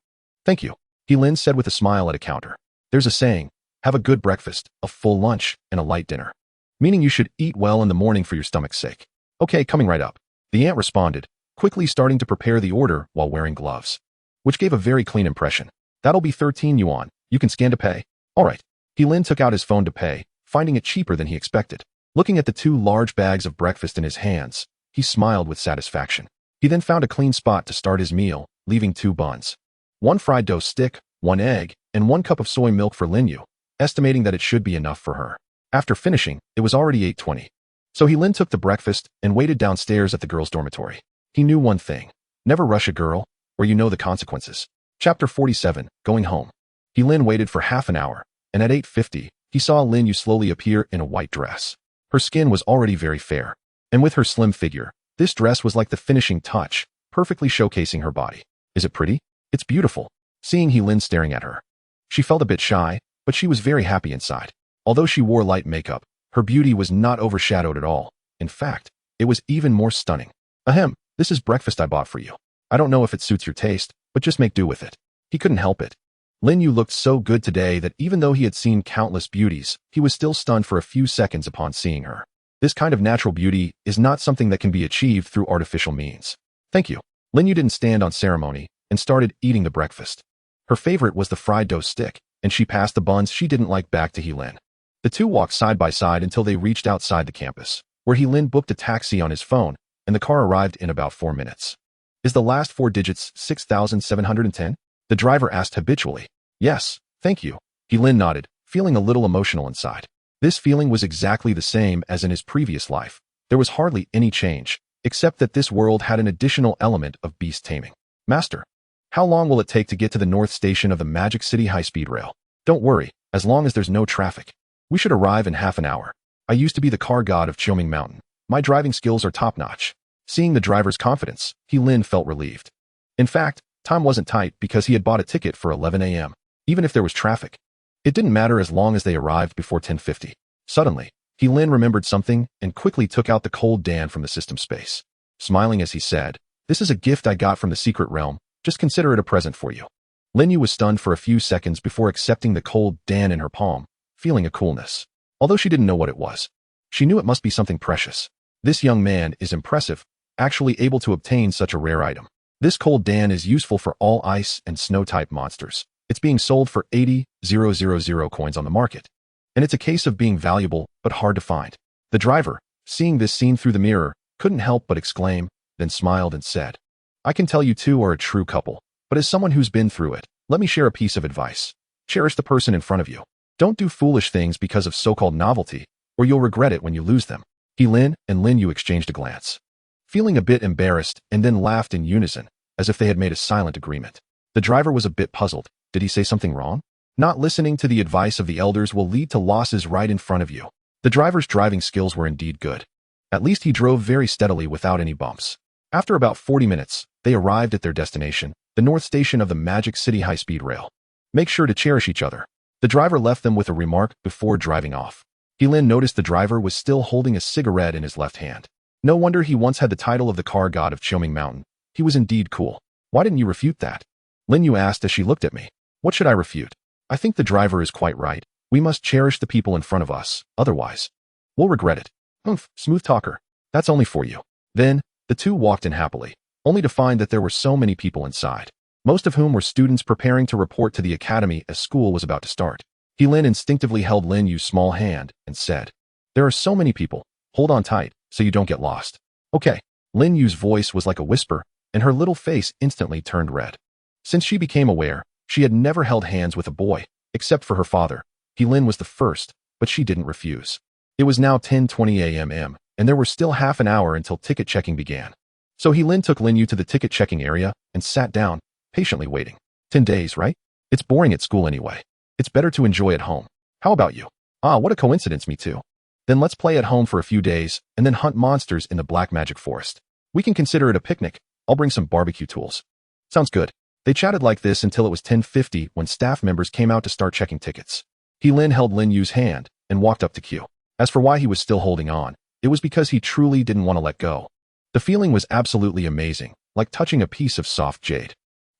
Thank you, Lin said with a smile at a counter. There's a saying, have a good breakfast, a full lunch, and a light dinner. Meaning you should eat well in the morning for your stomach's sake. Okay, coming right up. The aunt responded, quickly starting to prepare the order while wearing gloves, which gave a very clean impression. That'll be 13 yuan. You can scan to pay. All right. Lin took out his phone to pay, finding it cheaper than he expected. Looking at the 2 large bags of breakfast in his hands, he smiled with satisfaction. He then found a clean spot to start his meal, leaving 2 buns, 1 fried dough stick, 1 egg, and 1 cup of soy milk for Linyu, estimating that it should be enough for her. After finishing, it was already 8:20. So Lin took the breakfast and waited downstairs at the girls' dormitory. He knew one thing. Never rush a girl, or you know the consequences. Chapter 47, Going Home. Lin waited for half an hour, and at 8:50, he saw Linyu slowly appear in a white dress. Her skin was already very fair, and with her slim figure, this dress was like the finishing touch, perfectly showcasing her body. Is it pretty? It's beautiful. Seeing Lin staring at her, she felt a bit shy, but she was very happy inside. Although she wore light makeup, her beauty was not overshadowed at all. In fact, it was even more stunning. Ahem, this is breakfast I bought for you. I don't know if it suits your taste, but just make do with it. He couldn't help it. Linyu looked so good today that even though he had seen countless beauties, he was still stunned for a few seconds upon seeing her. This kind of natural beauty is not something that can be achieved through artificial means. Thank you. Linyu didn't stand on ceremony and started eating the breakfast. Her favorite was the fried dough stick, and she passed the buns she didn't like back to Lin. The 2 walked side by side until they reached outside the campus, where Lin booked a taxi on his phone, and the car arrived in about 4 minutes. Is the last 4 digits 6,710? The driver asked habitually. Yes, thank you. Lin nodded, feeling a little emotional inside. This feeling was exactly the same as in his previous life. There was hardly any change, except that this world had an additional element of beast taming. Master, how long will it take to get to the north station of the Magic City high-speed rail? Don't worry, as long as there's no traffic. We should arrive in half an hour. I used to be the car god of Qiuming Mountain. My driving skills are top-notch. Seeing the driver's confidence, Lin felt relieved. In fact, time wasn't tight because he had bought a ticket for 11 a.m., even if there was traffic. It didn't matter as long as they arrived before 10:50. Suddenly, Lin remembered something and quickly took out the cold Dan from the system space. Smiling as he said, "This is a gift I got from the secret realm. Just consider it a present for you." Linyu was stunned for a few seconds before accepting the cold Dan in her palm, feeling a coolness. Although she didn't know what it was, she knew it must be something precious. This young man is impressive, actually able to obtain such a rare item. This cold Dan is useful for all ice and snow-type monsters. It's being sold for 80,000 coins on the market. And it's a case of being valuable, but hard to find. The driver, seeing this scene through the mirror, couldn't help but exclaim, then smiled and said, I can tell you two are a true couple, but as someone who's been through it, let me share a piece of advice. Cherish the person in front of you. Don't do foolish things because of so-called novelty, or you'll regret it when you lose them. Lin and Linyu exchanged a glance, feeling a bit embarrassed, and then laughed in unison, as if they had made a silent agreement. The driver was a bit puzzled. Did he say something wrong? Not listening to the advice of the elders will lead to losses right in front of you. The driver's driving skills were indeed good. At least he drove very steadily without any bumps. After about 40 minutes, they arrived at their destination, the north station of the Magic City high-speed rail. Make sure to cherish each other. The driver left them with a remark before driving off. Lin noticed the driver was still holding a cigarette in his left hand. No wonder he once had the title of the car god of Qiuming Mountain. He was indeed cool. Why didn't you refute that? Linyu asked as she looked at me. What should I refute? I think the driver is quite right. We must cherish the people in front of us, otherwise we'll regret it. Smooth talker. That's only for you. Then, the two walked in happily, only to find that there were so many people inside, most of whom were students preparing to report to the academy as school was about to start. Lin instinctively held Linyu's small hand and said, There are so many people. Hold on tight, so you don't get lost. Okay. Linyu's voice was like a whisper, and her little face instantly turned red. Since she became aware, she had never held hands with a boy, except for her father. Lin was the first, but she didn't refuse. It was now 10:20 a.m., and there were still half an hour until ticket checking began. So Lin took Linyu to the ticket checking area and sat down, patiently waiting. 10 days, right? It's boring at school anyway. It's better to enjoy at home. How about you? Ah, what a coincidence, me too. Then let's play at home for a few days, and then hunt monsters in the Black Magic Forest. We can consider it a picnic. I'll bring some barbecue tools. Sounds good. They chatted like this until it was 10:50 when staff members came out to start checking tickets. Lin held Lin Yu's hand and walked up to Q. As for why he was still holding on, it was because he truly didn't want to let go. The feeling was absolutely amazing, like touching a piece of soft jade.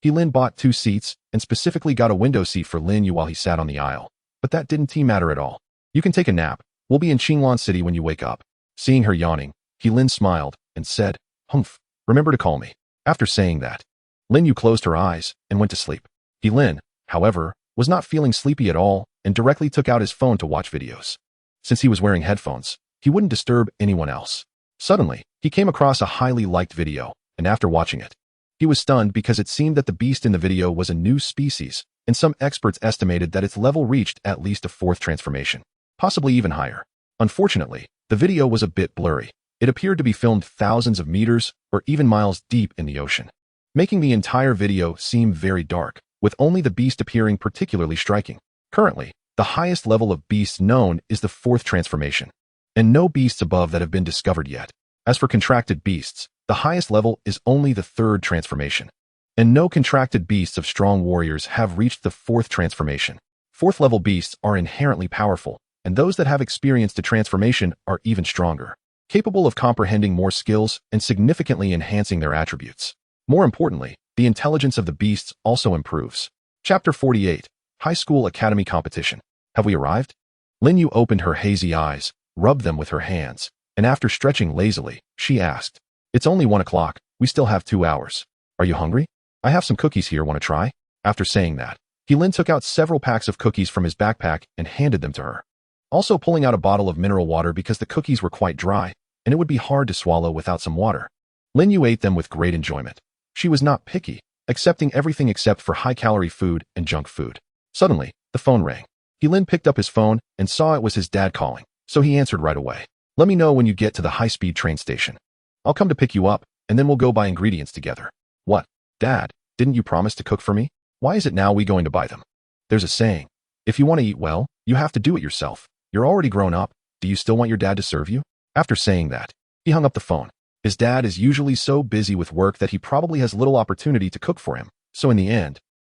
Lin bought 2 seats and specifically got a window seat for Lin Yu while he sat on the aisle. But that didn't matter at all. You can take a nap. We'll be in Qinglan City when you wake up. Seeing her yawning, Lin smiled and said, "Humph, remember to call me." After saying that, Lin Yu closed her eyes and went to sleep. Lin, however, was not feeling sleepy at all and directly took out his phone to watch videos. Since he was wearing headphones, he wouldn't disturb anyone else. Suddenly, he came across a highly liked video, and after watching it, he was stunned because it seemed that the beast in the video was a new species, and some experts estimated that its level reached at least a 4th transformation, possibly even higher. Unfortunately, the video was a bit blurry. It appeared to be filmed thousands of meters or even miles deep in the ocean, making the entire video seem very dark, with only the beast appearing particularly striking. Currently, the highest level of beasts known is the 4th transformation, and no beasts above that have been discovered yet. As for contracted beasts, the highest level is only the 3rd transformation, and no contracted beasts of strong warriors have reached the 4th transformation. 4th level beasts are inherently powerful, and those that have experienced a transformation are even stronger, capable of comprehending more skills and significantly enhancing their attributes. More importantly, the intelligence of the beasts also improves. Chapter 48, High School Academy Competition. Have we arrived? Lin Yu opened her hazy eyes, rubbed them with her hands, and after stretching lazily, she asked, "It's only 1 o'clock, we still have 2 hours. Are you hungry? I have some cookies here, want to try?" After saying that, Lin took out several packs of cookies from his backpack and handed them to her, also pulling out a bottle of mineral water because the cookies were quite dry, and it would be hard to swallow without some water. Lin Yu ate them with great enjoyment. She was not picky, accepting everything except for high-calorie food and junk food. Suddenly, the phone rang. Lin picked up his phone and saw it was his dad calling, so he answered right away. "Let me know when you get to the high-speed train station. I'll come to pick you up, and then we'll go buy ingredients together." "What? Dad, didn't you promise to cook for me? Why is it now we going to buy them?" There's a saying, if you want to eat well, you have to do it yourself. You're already grown up. Do you still want your dad to serve you? After saying that, he hung up the phone. His dad is usually so busy with work that he probably has little opportunity to cook for him, so in the end,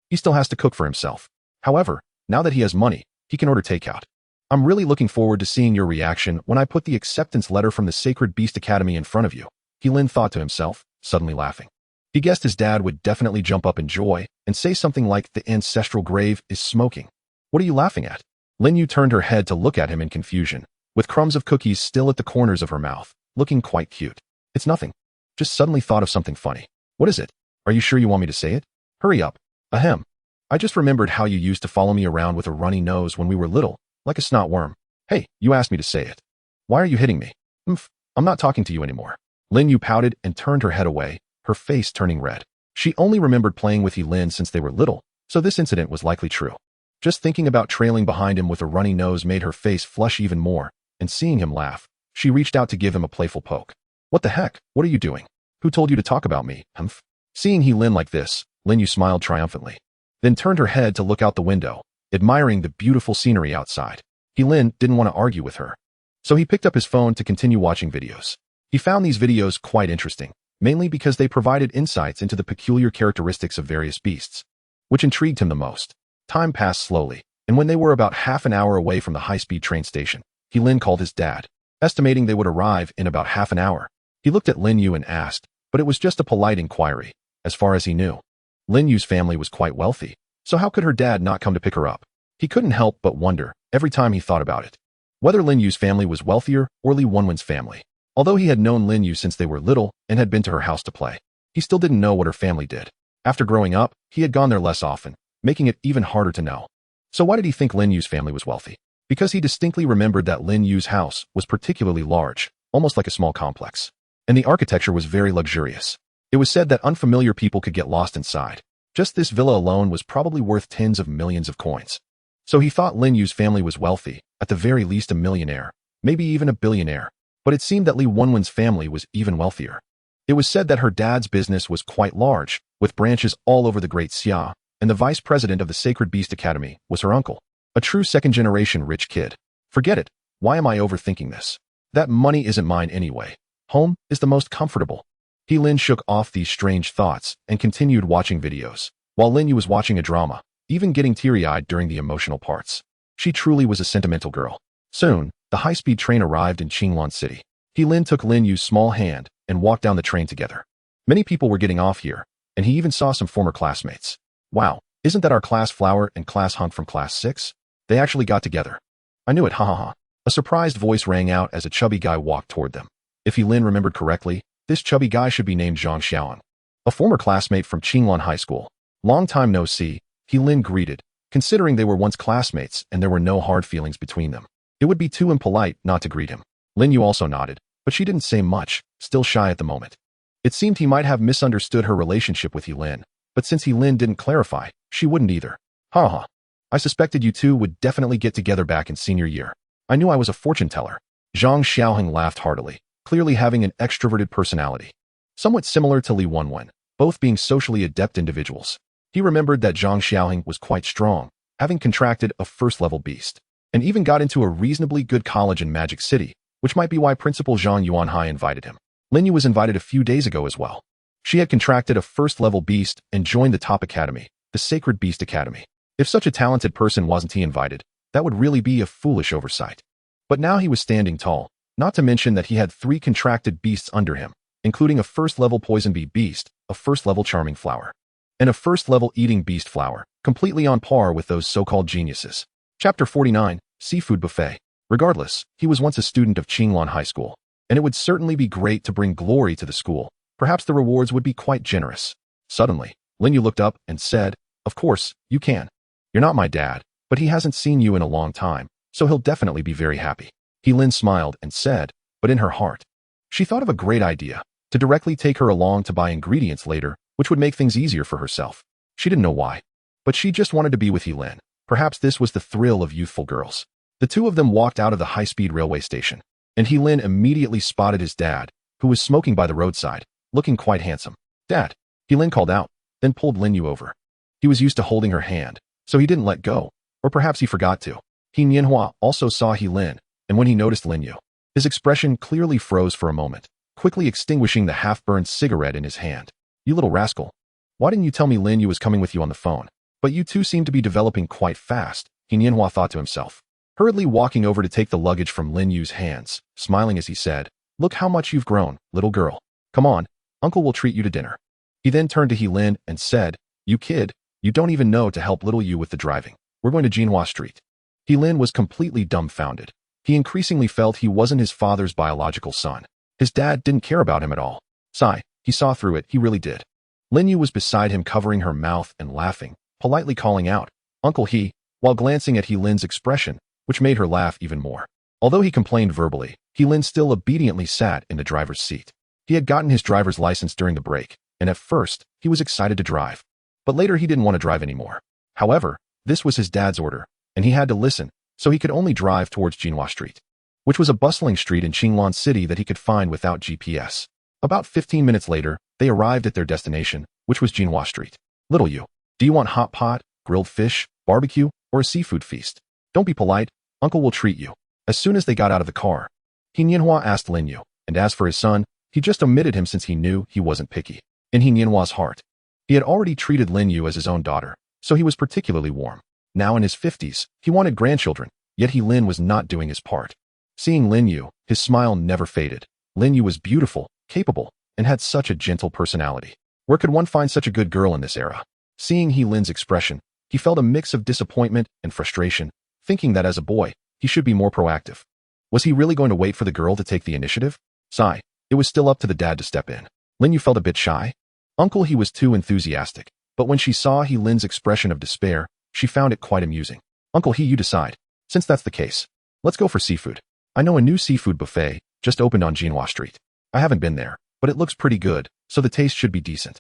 he still has to cook for himself. However, now that he has money, he can order takeout. "I'm really looking forward to seeing your reaction when I put the acceptance letter from the Sacred Beast Academy in front of you," Lin thought to himself, suddenly laughing. He guessed his dad would definitely jump up in joy and say something like the ancestral grave is smoking. "What are you laughing at?" Lin Yu turned her head to look at him in confusion, with crumbs of cookies still at the corners of her mouth, looking quite cute. "It's nothing. Just suddenly thought of something funny." "What is it? Are you sure you want me to say it?" "Hurry up." "Ahem. I just remembered how you used to follow me around with a runny nose when we were little, like a snot worm." "Hey, you asked me to say it. Why are you hitting me?" I'm not talking to you anymore." Lin Yu pouted and turned her head away, her face turning red. She only remembered playing with Lin since they were little, so this incident was likely true. Just thinking about trailing behind him with a runny nose made her face flush even more, and seeing him laugh, she reached out to give him a playful poke. "What the heck? What are you doing? Who told you to talk about me, humph?" Seeing Lin like this, Lin Yu smiled triumphantly, then turned her head to look out the window, admiring the beautiful scenery outside. Lin didn't want to argue with her, so he picked up his phone to continue watching videos. He found these videos quite interesting, mainly because they provided insights into the peculiar characteristics of various beasts, which intrigued him the most. Time passed slowly, and when they were about half an hour away from the high-speed train station, Lin called his dad, estimating they would arrive in about half an hour. He looked at Lin Yu and asked, but it was just a polite inquiry. As far as he knew, Lin Yu's family was quite wealthy, so how could her dad not come to pick her up? He couldn't help but wonder every time he thought about it, whether Lin Yu's family was wealthier or Li Wenwen's family. Although he had known Lin Yu since they were little and had been to her house to play, he still didn't know what her family did. After growing up, he had gone there less often, making it even harder to know. So why did he think Lin Yu's family was wealthy? Because he distinctly remembered that Lin Yu's house was particularly large, almost like a small complex, and the architecture was very luxurious. It was said that unfamiliar people could get lost inside. Just this villa alone was probably worth tens of millions of coins. So he thought Lin Yu's family was wealthy, at the very least a millionaire, maybe even a billionaire. But it seemed that Li Wenwen's family was even wealthier. It was said that her dad's business was quite large, with branches all over the Great Xia, and the vice president of the Sacred Beast Academy was her uncle, a true second-generation rich kid. Forget it. Why am I overthinking this? That money isn't mine anyway. Home is the most comfortable. Lin shook off these strange thoughts and continued watching videos, while Lin Yu was watching a drama, even getting teary-eyed during the emotional parts. She truly was a sentimental girl. Soon, the high-speed train arrived in Qinglan City. Lin took Lin Yu's small hand and walked down the train together. Many people were getting off here, and he even saw some former classmates. Wow, isn't that our class Flower and class Hunk from class 6? They actually got together. I knew it, ha ha ha. A surprised voice rang out as a chubby guy walked toward them. If Lin remembered correctly, this chubby guy should be named Zhang Xiaoan, a former classmate from Qinglan High School. Long time no see, Lin greeted, considering they were once classmates and there were no hard feelings between them. It would be too impolite not to greet him. Lin Yu also nodded, but she didn't say much, still shy at the moment. It seemed he might have misunderstood her relationship with Lin, but since Lin didn't clarify, she wouldn't either. Ha ha. I suspected you two would definitely get together back in senior year. I knew I was a fortune teller. Zhang Xiaoheng laughed heartily, clearly having an extroverted personality. Somewhat similar to Li Wenwen, both being socially adept individuals. He remembered that Zhang Xiaoheng was quite strong, having contracted a first-level beast, and even got into a reasonably good college in Magic City, which might be why Principal Zhang Yuanhai invited him. Lin Yu was invited a few days ago as well. She had contracted a first-level beast and joined the top academy, the Sacred Beast Academy. If such a talented person wasn't invited, that would really be a foolish oversight. But now he was standing tall, not to mention that he had 3 contracted beasts under him, including a first-level Poison Bee beast, a first-level Charming Flower, and a first-level Eating Beast Flower, completely on par with those so-called geniuses. Chapter 49, Seafood Buffet. Regardless, he was once a student of Qinglan High School, and it would certainly be great to bring glory to the school. Perhaps the rewards would be quite generous. Suddenly, Lin Yu looked up and said, "Of course, you can. You're not my dad, but he hasn't seen you in a long time, so he'll definitely be very happy." Lin smiled and said, but in her heart, she thought of a great idea, to directly take her along to buy ingredients later, which would make things easier for herself. She didn't know why, but she just wanted to be with Lin. Perhaps this was the thrill of youthful girls. The two of them walked out of the high-speed railway station, and Lin immediately spotted his dad, who was smoking by the roadside, looking quite handsome. "Dad," Lin called out, then pulled Lin Yu over. He was used to holding her hand, so he didn't let go, or perhaps he forgot to. Nianhua also saw Lin, and when he noticed Lin Yu, his expression clearly froze for a moment, quickly extinguishing the half-burned cigarette in his hand. "You little rascal. Why didn't you tell me Lin Yu was coming with you on the phone? But you two seem to be developing quite fast," Nianhua thought to himself, hurriedly walking over to take the luggage from Lin Yu's hands, smiling as he said, "Look how much you've grown, little girl. Come on, Uncle will treat you to dinner." He then turned to Lin and said, "You kid, you don't even know to help little Yu with the driving. We're going to Jinhua Street." Lin was completely dumbfounded. He increasingly felt he wasn't his father's biological son. His dad didn't care about him at all. Sigh, he saw through it, he really did. Lin Yu was beside him, covering her mouth and laughing, politely calling out, "Uncle he," while glancing at Lin's expression, which made her laugh even more. Although he complained verbally, Lin still obediently sat in the driver's seat. He had gotten his driver's license during the break, and at first, he was excited to drive. But later he didn't want to drive anymore. However, this was his dad's order, and he had to listen, so he could only drive towards Jinhua Street, which was a bustling street in Qinglan City that he could find without GPS. About 15 minutes later, they arrived at their destination, which was Jinhua Street. "Little Yu, do you want hot pot, grilled fish, barbecue, or a seafood feast? Don't be polite, Uncle will treat you." As soon as they got out of the car, Nianhua asked Lin Yu, and as for his son, he just omitted him since he knew he wasn't picky. In Nianhua's heart, he had already treated Lin Yu as his own daughter, so he was particularly warm. Now in his 50s, he wanted grandchildren, yet Lin was not doing his part. Seeing Lin Yu, his smile never faded. Lin Yu was beautiful, capable, and had such a gentle personality. Where could one find such a good girl in this era? Seeing Lin's expression, he felt a mix of disappointment and frustration, thinking that as a boy, he should be more proactive. Was he really going to wait for the girl to take the initiative? Sigh, it was still up to the dad to step in. Lin Yu felt a bit shy. Uncle he was too enthusiastic, but when she saw Lin's expression of despair, she found it quite amusing. "Uncle you decide. Since that's the case, let's go for seafood. I know a new seafood buffet, just opened on Jinhua Street. I haven't been there, but it looks pretty good, so the taste should be decent."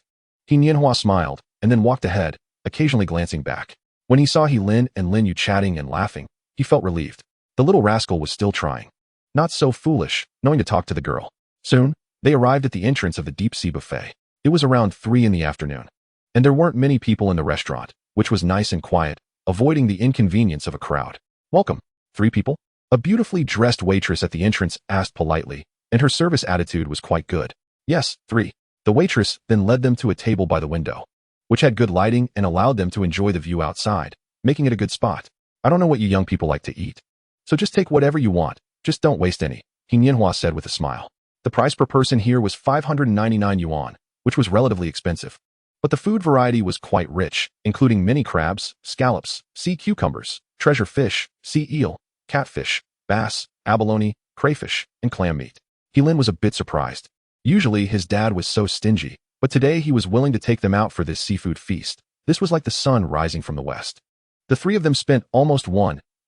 Nianhua smiled, and then walked ahead, occasionally glancing back. When he saw Lin and Lin Yu chatting and laughing, he felt relieved. The little rascal was still trying. Not so foolish, knowing to talk to the girl. Soon, they arrived at the entrance of the deep-sea buffet. It was around 3 in the afternoon, and there weren't many people in the restaurant, which was nice and quiet, avoiding the inconvenience of a crowd. "Welcome, 3 people?" A beautifully dressed waitress at the entrance asked politely, and her service attitude was quite good. "Yes, 3. The waitress then led them to a table by the window, which had good lighting and allowed them to enjoy the view outside, making it a good spot. I don't know what you young people like to eat, so just take whatever you want, just don't waste any, He Nianhua said with a smile. The price per person here was 599 yuan, which was relatively expensive. But the food variety was quite rich, including mini crabs, scallops, sea cucumbers, treasure fish, sea eel, catfish, bass, abalone, crayfish, and clam meat. Heilin was a bit surprised. Usually his dad was so stingy, but today he was willing to take them out for this seafood feast. This was like the sun rising from the west. The three of them spent almost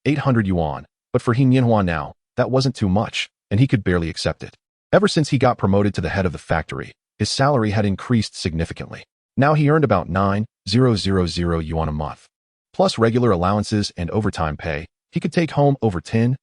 800 yuan, but for He Nianhua now, that wasn't too much, and he could barely accept it. Ever since he got promoted to the head of the factory, his salary had increased significantly. Now he earned about 9,000 yuan a month. Plus regular allowances and overtime pay, he could take home over 10,000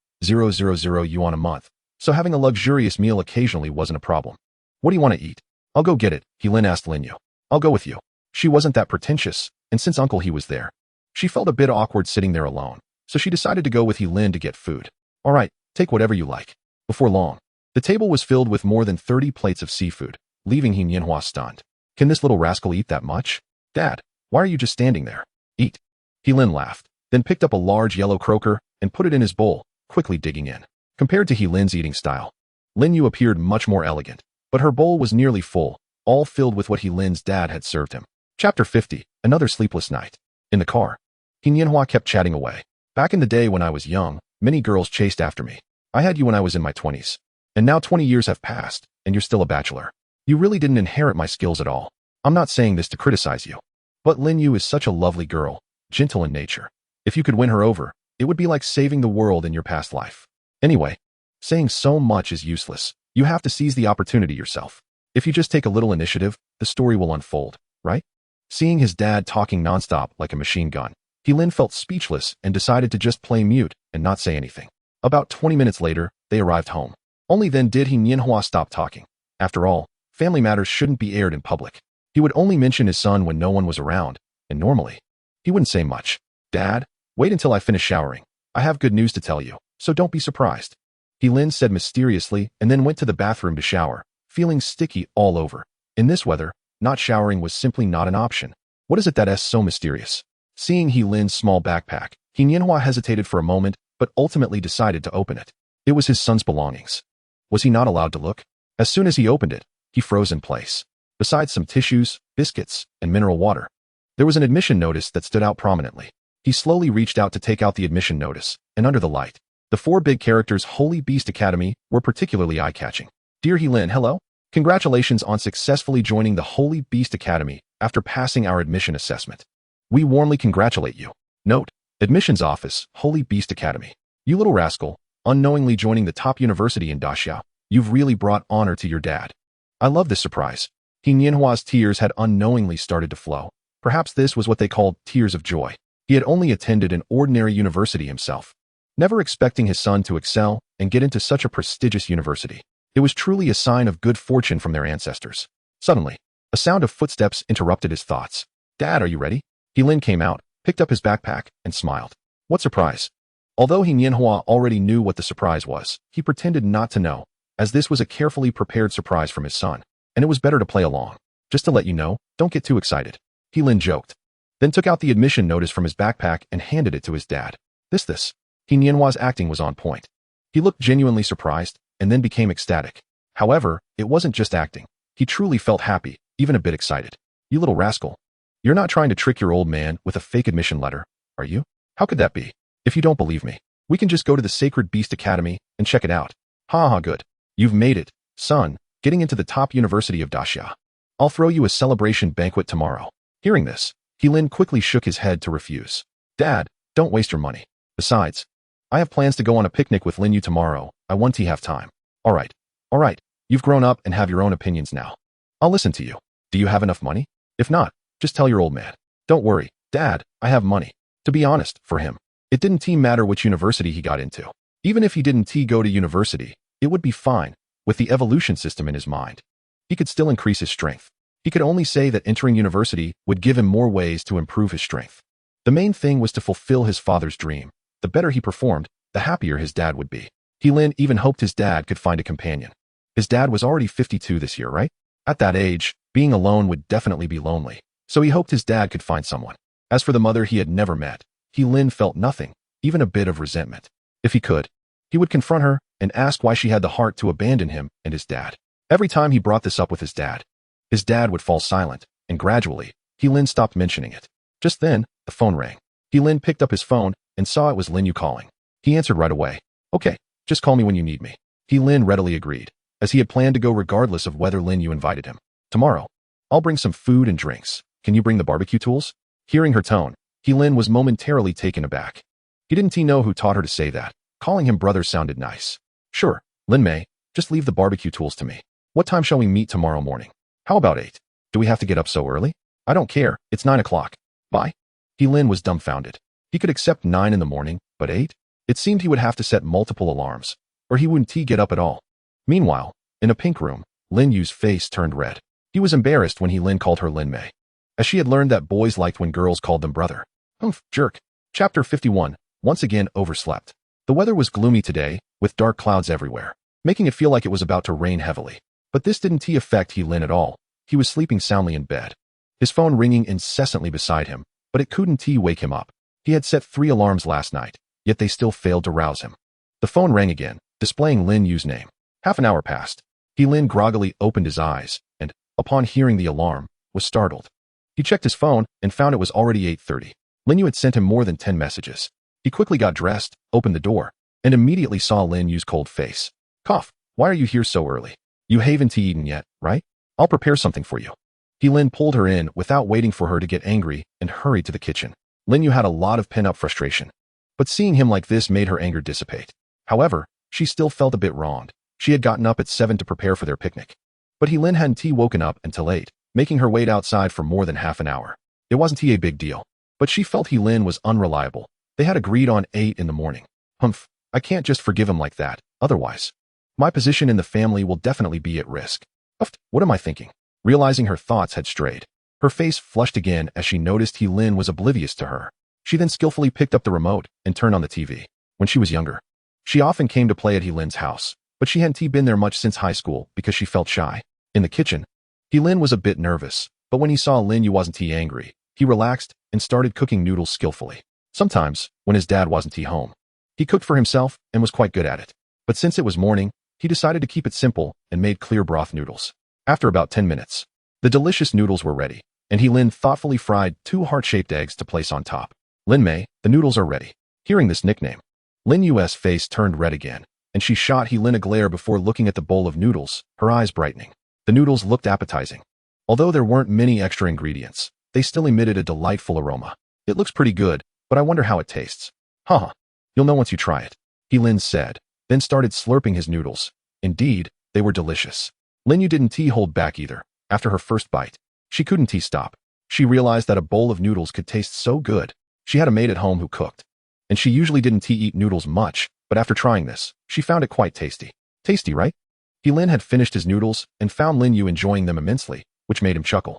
yuan a month, so having a luxurious meal occasionally wasn't a problem. What do you want to eat? I'll go get it, Heilin asked Linyu. I'll go with you. She wasn't that pretentious, and since Uncle He was there, she felt a bit awkward sitting there alone, so she decided to go with Heilin to get food. All right, take whatever you like. Before long, the table was filled with more than 30 plates of seafood, leaving He Nianhua stunned. Can this little rascal eat that much? Dad, why are you just standing there? Eat. Heilin laughed, then picked up a large yellow croaker and put it in his bowl, quickly digging in. Compared to Heilin's eating style, Linyu appeared much more elegant, but her bowl was nearly full, all filled with what Heilin's dad had served him. Chapter 50, Another Sleepless Night. In the car, He Nianhua kept chatting away. Back in the day when I was young, many girls chased after me. I had you when I was in my 20s. And now 20 years have passed, and you're still a bachelor. You really didn't inherit my skills at all. I'm not saying this to criticize you. But Linyu is such a lovely girl, gentle in nature. If you could win her over, it would be like saving the world in your past life. Anyway, saying so much is useless. You have to seize the opportunity yourself. If you just take a little initiative, the story will unfold, right? Seeing his dad talking nonstop like a machine gun, Heilin felt speechless and decided to just play mute and not say anything. About 20 minutes later, they arrived home. Only then did He Nianhua stop talking. After all, family matters shouldn't be aired in public. He would only mention his son when no one was around, and normally, he wouldn't say much. Dad, wait until I finish showering. I have good news to tell you, so don't be surprised. Heilin said mysteriously and then went to the bathroom to shower, feeling sticky all over. In this weather, not showering was simply not an option. What is it that is so mysterious? Seeing Heilin's small backpack, He Nianhua hesitated for a moment, but ultimately decided to open it. It was his son's belongings. Was he not allowed to look? As soon as he opened it, he froze in place. Besides some tissues, biscuits, and mineral water, there was an admission notice that stood out prominently. He slowly reached out to take out the admission notice, and under the light, the four big characters Holy Beast Academy were particularly eye-catching. Dear Heilin, hello. Congratulations on successfully joining the Holy Beast Academy after passing our admission assessment. We warmly congratulate you. Note, admissions office, Holy Beast Academy. You little rascal, unknowingly joining the top university in Daxia. You've really brought honor to your dad. I love this surprise. He Nianhua's tears had unknowingly started to flow. Perhaps this was what they called tears of joy. He had only attended an ordinary university himself, never expecting his son to excel and get into such a prestigious university. It was truly a sign of good fortune from their ancestors. Suddenly, a sound of footsteps interrupted his thoughts. Dad, are you ready? Heilin came out, picked up his backpack, and smiled. What surprise? Although He Nianhua already knew what the surprise was, he pretended not to know, as this was a carefully prepared surprise from his son, and it was better to play along. Just to let you know, don't get too excited. Heilin joked, then took out the admission notice from his backpack and handed it to his dad. This. He Nianhua's acting was on point. He looked genuinely surprised, and then became ecstatic. However, it wasn't just acting. He truly felt happy, even a bit excited. You little rascal. You're not trying to trick your old man with a fake admission letter, are you? How could that be? If you don't believe me, we can just go to the Sacred Beast Academy and check it out. Ha ha, good. You've made it, son, getting into the top university of Daxia. I'll throw you a celebration banquet tomorrow. Hearing this, Heilin quickly shook his head to refuse. Dad, don't waste your money. Besides, I have plans to go on a picnic with Linyu tomorrow. I want to have time. All right. You've grown up and have your own opinions now. I'll listen to you. Do you have enough money? If not, just tell your old man. Don't worry, Dad, I have money. To be honest, for him, it didn't matter which university he got into. Even if he didn't go to university, it would be fine. With the evolution system in his mind, he could still increase his strength. He could only say that entering university would give him more ways to improve his strength. The main thing was to fulfill his father's dream. The better he performed, the happier his dad would be. Heilin even hoped his dad could find a companion. His dad was already 52 this year, right? At that age, Being alone would definitely be lonely, so he hoped his dad could find someone. As for the mother he had never met, Lin felt nothing, even a bit of resentment. If he could, he would confront her and ask why she had the heart to abandon him and his dad. Every time he brought this up with his dad would fall silent, and gradually, Lin stopped mentioning it. Just then, the phone rang. Lin picked up his phone and saw it was Lin Yu calling. He answered right away. Okay, just call me when you need me. Lin readily agreed, as he had planned to go regardless of whether Lin Yu invited him. Tomorrow, I'll bring some food and drinks. Can you bring the barbecue tools? Hearing her tone, Lin was momentarily taken aback. He didn't know who taught her to say that. Calling him brother sounded nice. Sure, Lin Mei, just leave the barbecue tools to me. What time shall we meet tomorrow morning? How about 8? Do we have to get up so early? I don't care, it's 9 o'clock. Bye. Lin was dumbfounded. He could accept 9 in the morning, but 8? It seemed he would have to set multiple alarms, or he wouldn't get up at all. Meanwhile, in a pink room, Lin Yu's face turned red. He was embarrassed when Lin called her Lin Mei, as she had learned that boys liked when girls called them brother. Jerk. Chapter 51, once again overslept. The weather was gloomy today, with dark clouds everywhere, making it feel like it was about to rain heavily. But this didn't affect Lin at all. He was sleeping soundly in bed, his phone ringing incessantly beside him, but it couldn't wake him up. He had set 3 alarms last night, yet they still failed to rouse him. The phone rang again, displaying Lin Yu's name. Half an hour passed. Lin groggily opened his eyes, and, upon hearing the alarm, was startled. He checked his phone and found it was already 8:30. Lin Yu had sent him more than 10 messages. He quickly got dressed, opened the door, and immediately saw Lin Yu's cold face. Cough, why are you here so early? You haven't eaten yet, right? I'll prepare something for you. Lin pulled her in without waiting for her to get angry and hurried to the kitchen. Lin Yu had a lot of pent-up frustration, but seeing him like this made her anger dissipate. However, she still felt a bit wronged. She had gotten up at 7 to prepare for their picnic. But Lin hadn't woken up until 8, making her wait outside for more than half an hour. It wasn't a big deal, but she felt Lin was unreliable. They had agreed on 8 in the morning. I can't just forgive him like that, otherwise my position in the family will definitely be at risk. What am I thinking? Realizing her thoughts had strayed, her face flushed again as she noticed Lin was oblivious to her. She then skillfully picked up the remote and turned on the TV. When she was younger, she often came to play at Lin's house, but she hadn't been there much since high school because she felt shy. In the kitchen, Lin was a bit nervous, but when he saw Lin Yu wasn't angry, he relaxed and started cooking noodles skillfully. Sometimes, when his dad wasn't home, he cooked for himself and was quite good at it. But since it was morning, he decided to keep it simple and made clear broth noodles. After about 10 minutes, the delicious noodles were ready, and Lin thoughtfully fried 2 heart-shaped eggs to place on top. Lin Mei, the noodles are ready. Hearing this nickname, Lin Yu's face turned red again, and she shot Lin a glare before looking at the bowl of noodles, her eyes brightening. The noodles looked appetizing. Although there weren't many extra ingredients, they still emitted a delightful aroma. It looks pretty good, but I wonder how it tastes. You'll know once you try it, Lin said, then started slurping his noodles. Indeed, they were delicious. Lin Yu didn't hold back either. After her first bite, she couldn't stop. She realized that a bowl of noodles could taste so good. She had a maid at home who cooked, and she usually didn't eat noodles much, but after trying this, she found it quite tasty. Tasty, right? Lin had finished his noodles and found Lin Yu enjoying them immensely, which made him chuckle.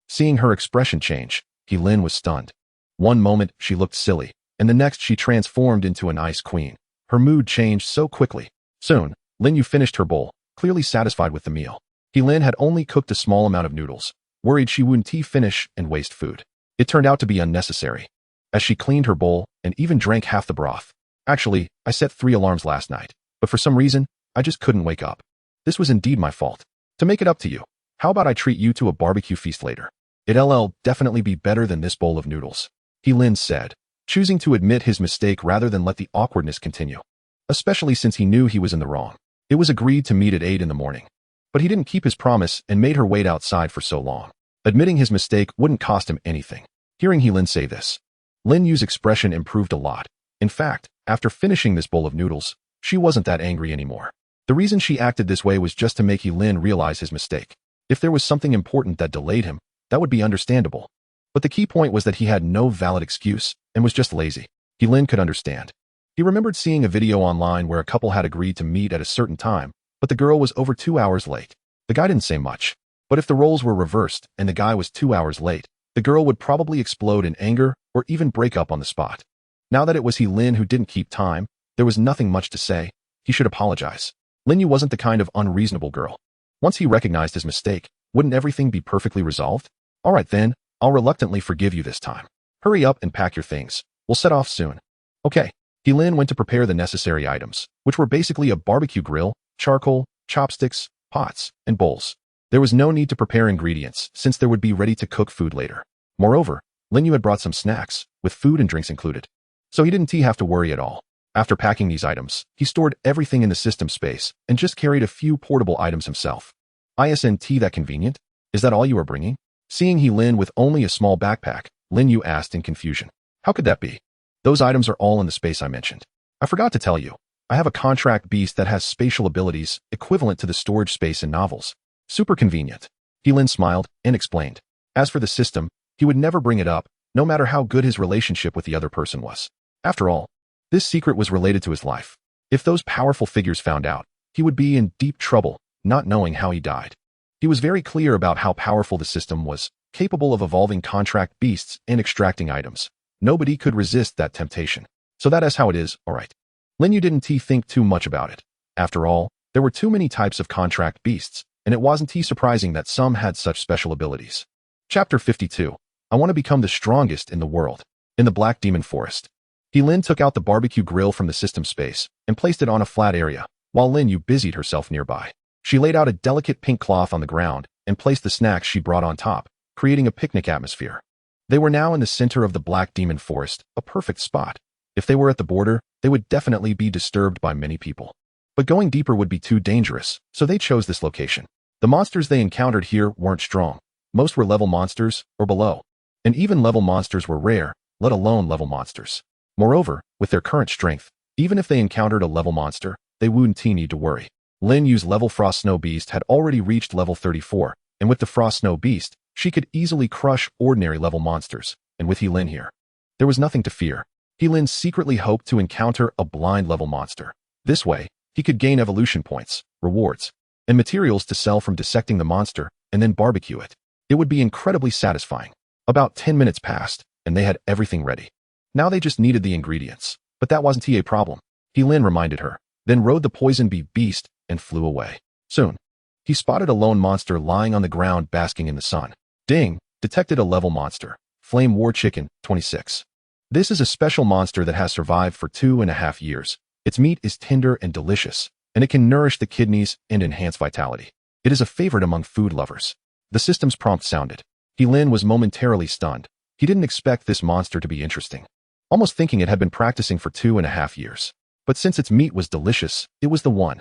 Seeing her expression change, Lin was stunned. One moment, she looked silly, and the next she transformed into an ice queen. Her mood changed so quickly. Soon, Lin Yu finished her bowl, clearly satisfied with the meal. Lin had only cooked a small amount of noodles, worried she wouldn't finish and waste food. It turned out to be unnecessary, as she cleaned her bowl and even drank half the broth. Actually, I set 3 alarms last night, but for some reason, I just couldn't wake up. This was indeed my fault. To make it up to you, how about I treat you to a barbecue feast later? It'll definitely be better than this bowl of noodles, Lin said, choosing to admit his mistake rather than let the awkwardness continue. Especially since he knew he was in the wrong. It was agreed to meet at 8 in the morning. But he didn't keep his promise and made her wait outside for so long. Admitting his mistake wouldn't cost him anything. Hearing Lin say this, Lin Yu's expression improved a lot. In fact, after finishing this bowl of noodles, she wasn't that angry anymore. The reason she acted this way was just to make Lin realize his mistake. If there was something important that delayed him, that would be understandable. But the key point was that he had no valid excuse and was just lazy. Lin could understand. He remembered seeing a video online where a couple had agreed to meet at a certain time, but the girl was over 2 hours late. The guy didn't say much, but if the roles were reversed and the guy was 2 hours late, the girl would probably explode in anger or even break up on the spot. Now that it was Lin who didn't keep time, there was nothing much to say. He should apologize. Lin Yu wasn't the kind of unreasonable girl. Once he recognized his mistake, Wouldn't everything be perfectly resolved? All right then, I'll reluctantly forgive you this time. Hurry up and pack your things. We'll set off soon. Okay. Lin went to prepare the necessary items, which were basically a barbecue grill, charcoal, chopsticks, pots, and bowls. There was no need to prepare ingredients, since there would be ready-to-cook food later. Moreover, Linyu had brought some snacks, with food and drinks included. So he didn't have to worry at all. After packing these items, he stored everything in the system space and just carried a few portable items himself. Isn't that convenient? Is that all you are bringing? Seeing Lin with only a small backpack, Linyu asked in confusion. How could that be? Those items are all in the space I mentioned. I forgot to tell you. I have a contract beast that has spatial abilities equivalent to the storage space in novels. Super convenient. Lin smiled and explained. As for the system, he would never bring it up, no matter how good his relationship with the other person was. After all, this secret was related to his life. If those powerful figures found out, he would be in deep trouble, not knowing how he died. He was very clear about how powerful the system was, capable of evolving contract beasts and extracting items. Nobody could resist that temptation. So that is how it is, alright. Linyu didn't think too much about it. After all, there were too many types of contract beasts, and it wasn't surprising that some had such special abilities. Chapter 52. I want to become the strongest in the world. In the Black Demon Forest. Lin took out the barbecue grill from the system space and placed it on a flat area, while Linyu busied herself nearby. She laid out a delicate pink cloth on the ground and placed the snacks she brought on top, creating a picnic atmosphere. They were now in the center of the Black Demon Forest, a perfect spot. If they were at the border, they would definitely be disturbed by many people. But going deeper would be too dangerous, so they chose this location. The monsters they encountered here weren't strong. Most were level monsters or below. And even level monsters were rare, let alone level monsters. Moreover, with their current strength, even if they encountered a level monster, they wouldn't need to worry. Linyu's level Frost Snow Beast had already reached level 34, and with the Frost Snow Beast, she could easily crush ordinary level monsters, and with Lin here, there was nothing to fear. Lin secretly hoped to encounter a blind level monster. This way, he could gain evolution points, rewards, and materials to sell from dissecting the monster and then barbecue it. It would be incredibly satisfying. About 10 minutes passed, and they had everything ready. Now they just needed the ingredients, but that wasn't a problem. Lin reminded her, then rode the poison bee beast and flew away. Soon, he spotted a lone monster lying on the ground basking in the sun. Ding! Detected a level monster. Flame War Chicken, 26. This is a special monster that has survived for 2.5 years. Its meat is tender and delicious, and it can nourish the kidneys and enhance vitality. It is a favorite among food lovers. The system's prompt sounded. Lin was momentarily stunned. He didn't expect this monster to be interesting. Almost thinking it had been practicing for 2.5 years. But since its meat was delicious, it was the one.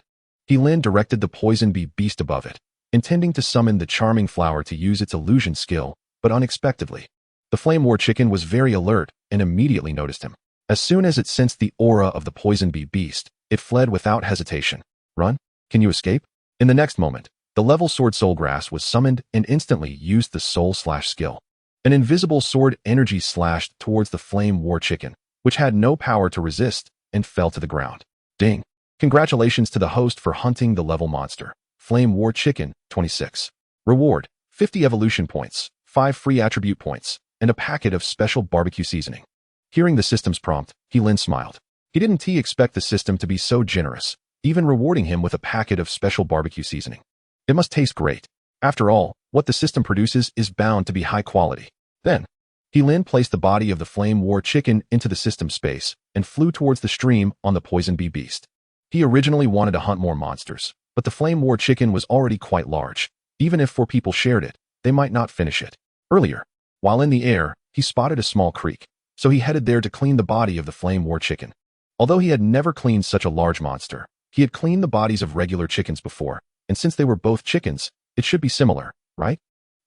Lin directed the poison bee beast above it, intending to summon the charming flower to use its illusion skill, but unexpectedly. The Flame War Chicken was very alert and immediately noticed him. As soon as it sensed the aura of the poison bee beast, it fled without hesitation. Run? Can you escape? In the next moment, the level sword Soul Grass was summoned and instantly used the Soul Slash skill. An invisible sword energy slashed towards the Flame War Chicken, which had no power to resist, and fell to the ground. Ding! Congratulations to the host for hunting the level monster. Flame War Chicken, 26. Reward, 50 evolution points, 5 free attribute points, and a packet of special barbecue seasoning. Hearing the system's prompt, Lin smiled. He didn't expect the system to be so generous, even rewarding him with a packet of special barbecue seasoning. It must taste great. After all, what the system produces is bound to be high quality. Then, Lin placed the body of the Flame War Chicken into the system space and flew towards the stream on the poison bee beast. He originally wanted to hunt more monsters, but the Flame War Chicken was already quite large. Even if 4 people shared it, they might not finish it. Earlier, while in the air, he spotted a small creek, so he headed there to clean the body of the Flame War Chicken. Although he had never cleaned such a large monster, he had cleaned the bodies of regular chickens before, and since they were both chickens, it should be similar, right?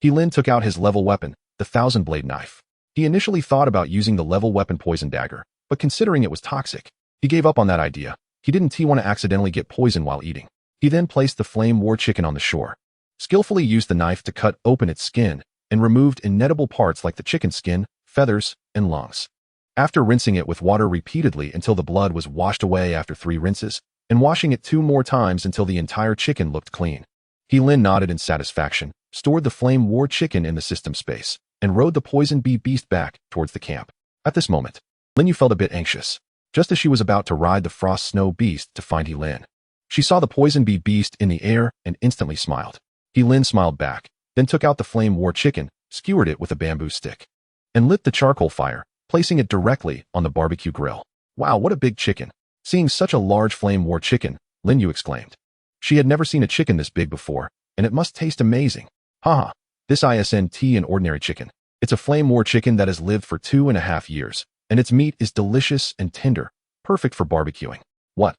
Lin took out his level weapon, the Thousand Blade Knife. He initially thought about using the level weapon Poison Dagger, but considering it was toxic, he gave up on that idea. He didn't want to accidentally get poisoned while eating. He then placed the Flame War Chicken on the shore, skillfully used the knife to cut open its skin, and removed inedible parts like the chicken skin, feathers, and lungs. After rinsing it with water repeatedly until the blood was washed away after 3 rinses, and washing it 2 more times until the entire chicken looked clean, Lin nodded in satisfaction, stored the Flame War Chicken in the system space, and rode the poison bee beast back towards the camp. At this moment, Linyu felt a bit anxious, just as she was about to ride the Frost Snow Beast to find Lin. She saw the poison bee beast in the air and instantly smiled. Lin smiled back, then took out the flame war chicken, skewered it with a bamboo stick, and lit the charcoal fire, placing it directly on the barbecue grill. Wow, what a big chicken! Seeing such a large flame war chicken, Lin Yu exclaimed. She had never seen a chicken this big before, and it must taste amazing. Haha, this isn't an ordinary chicken. It's a flame war chicken that has lived for 2.5 years, and its meat is delicious and tender, perfect for barbecuing. What?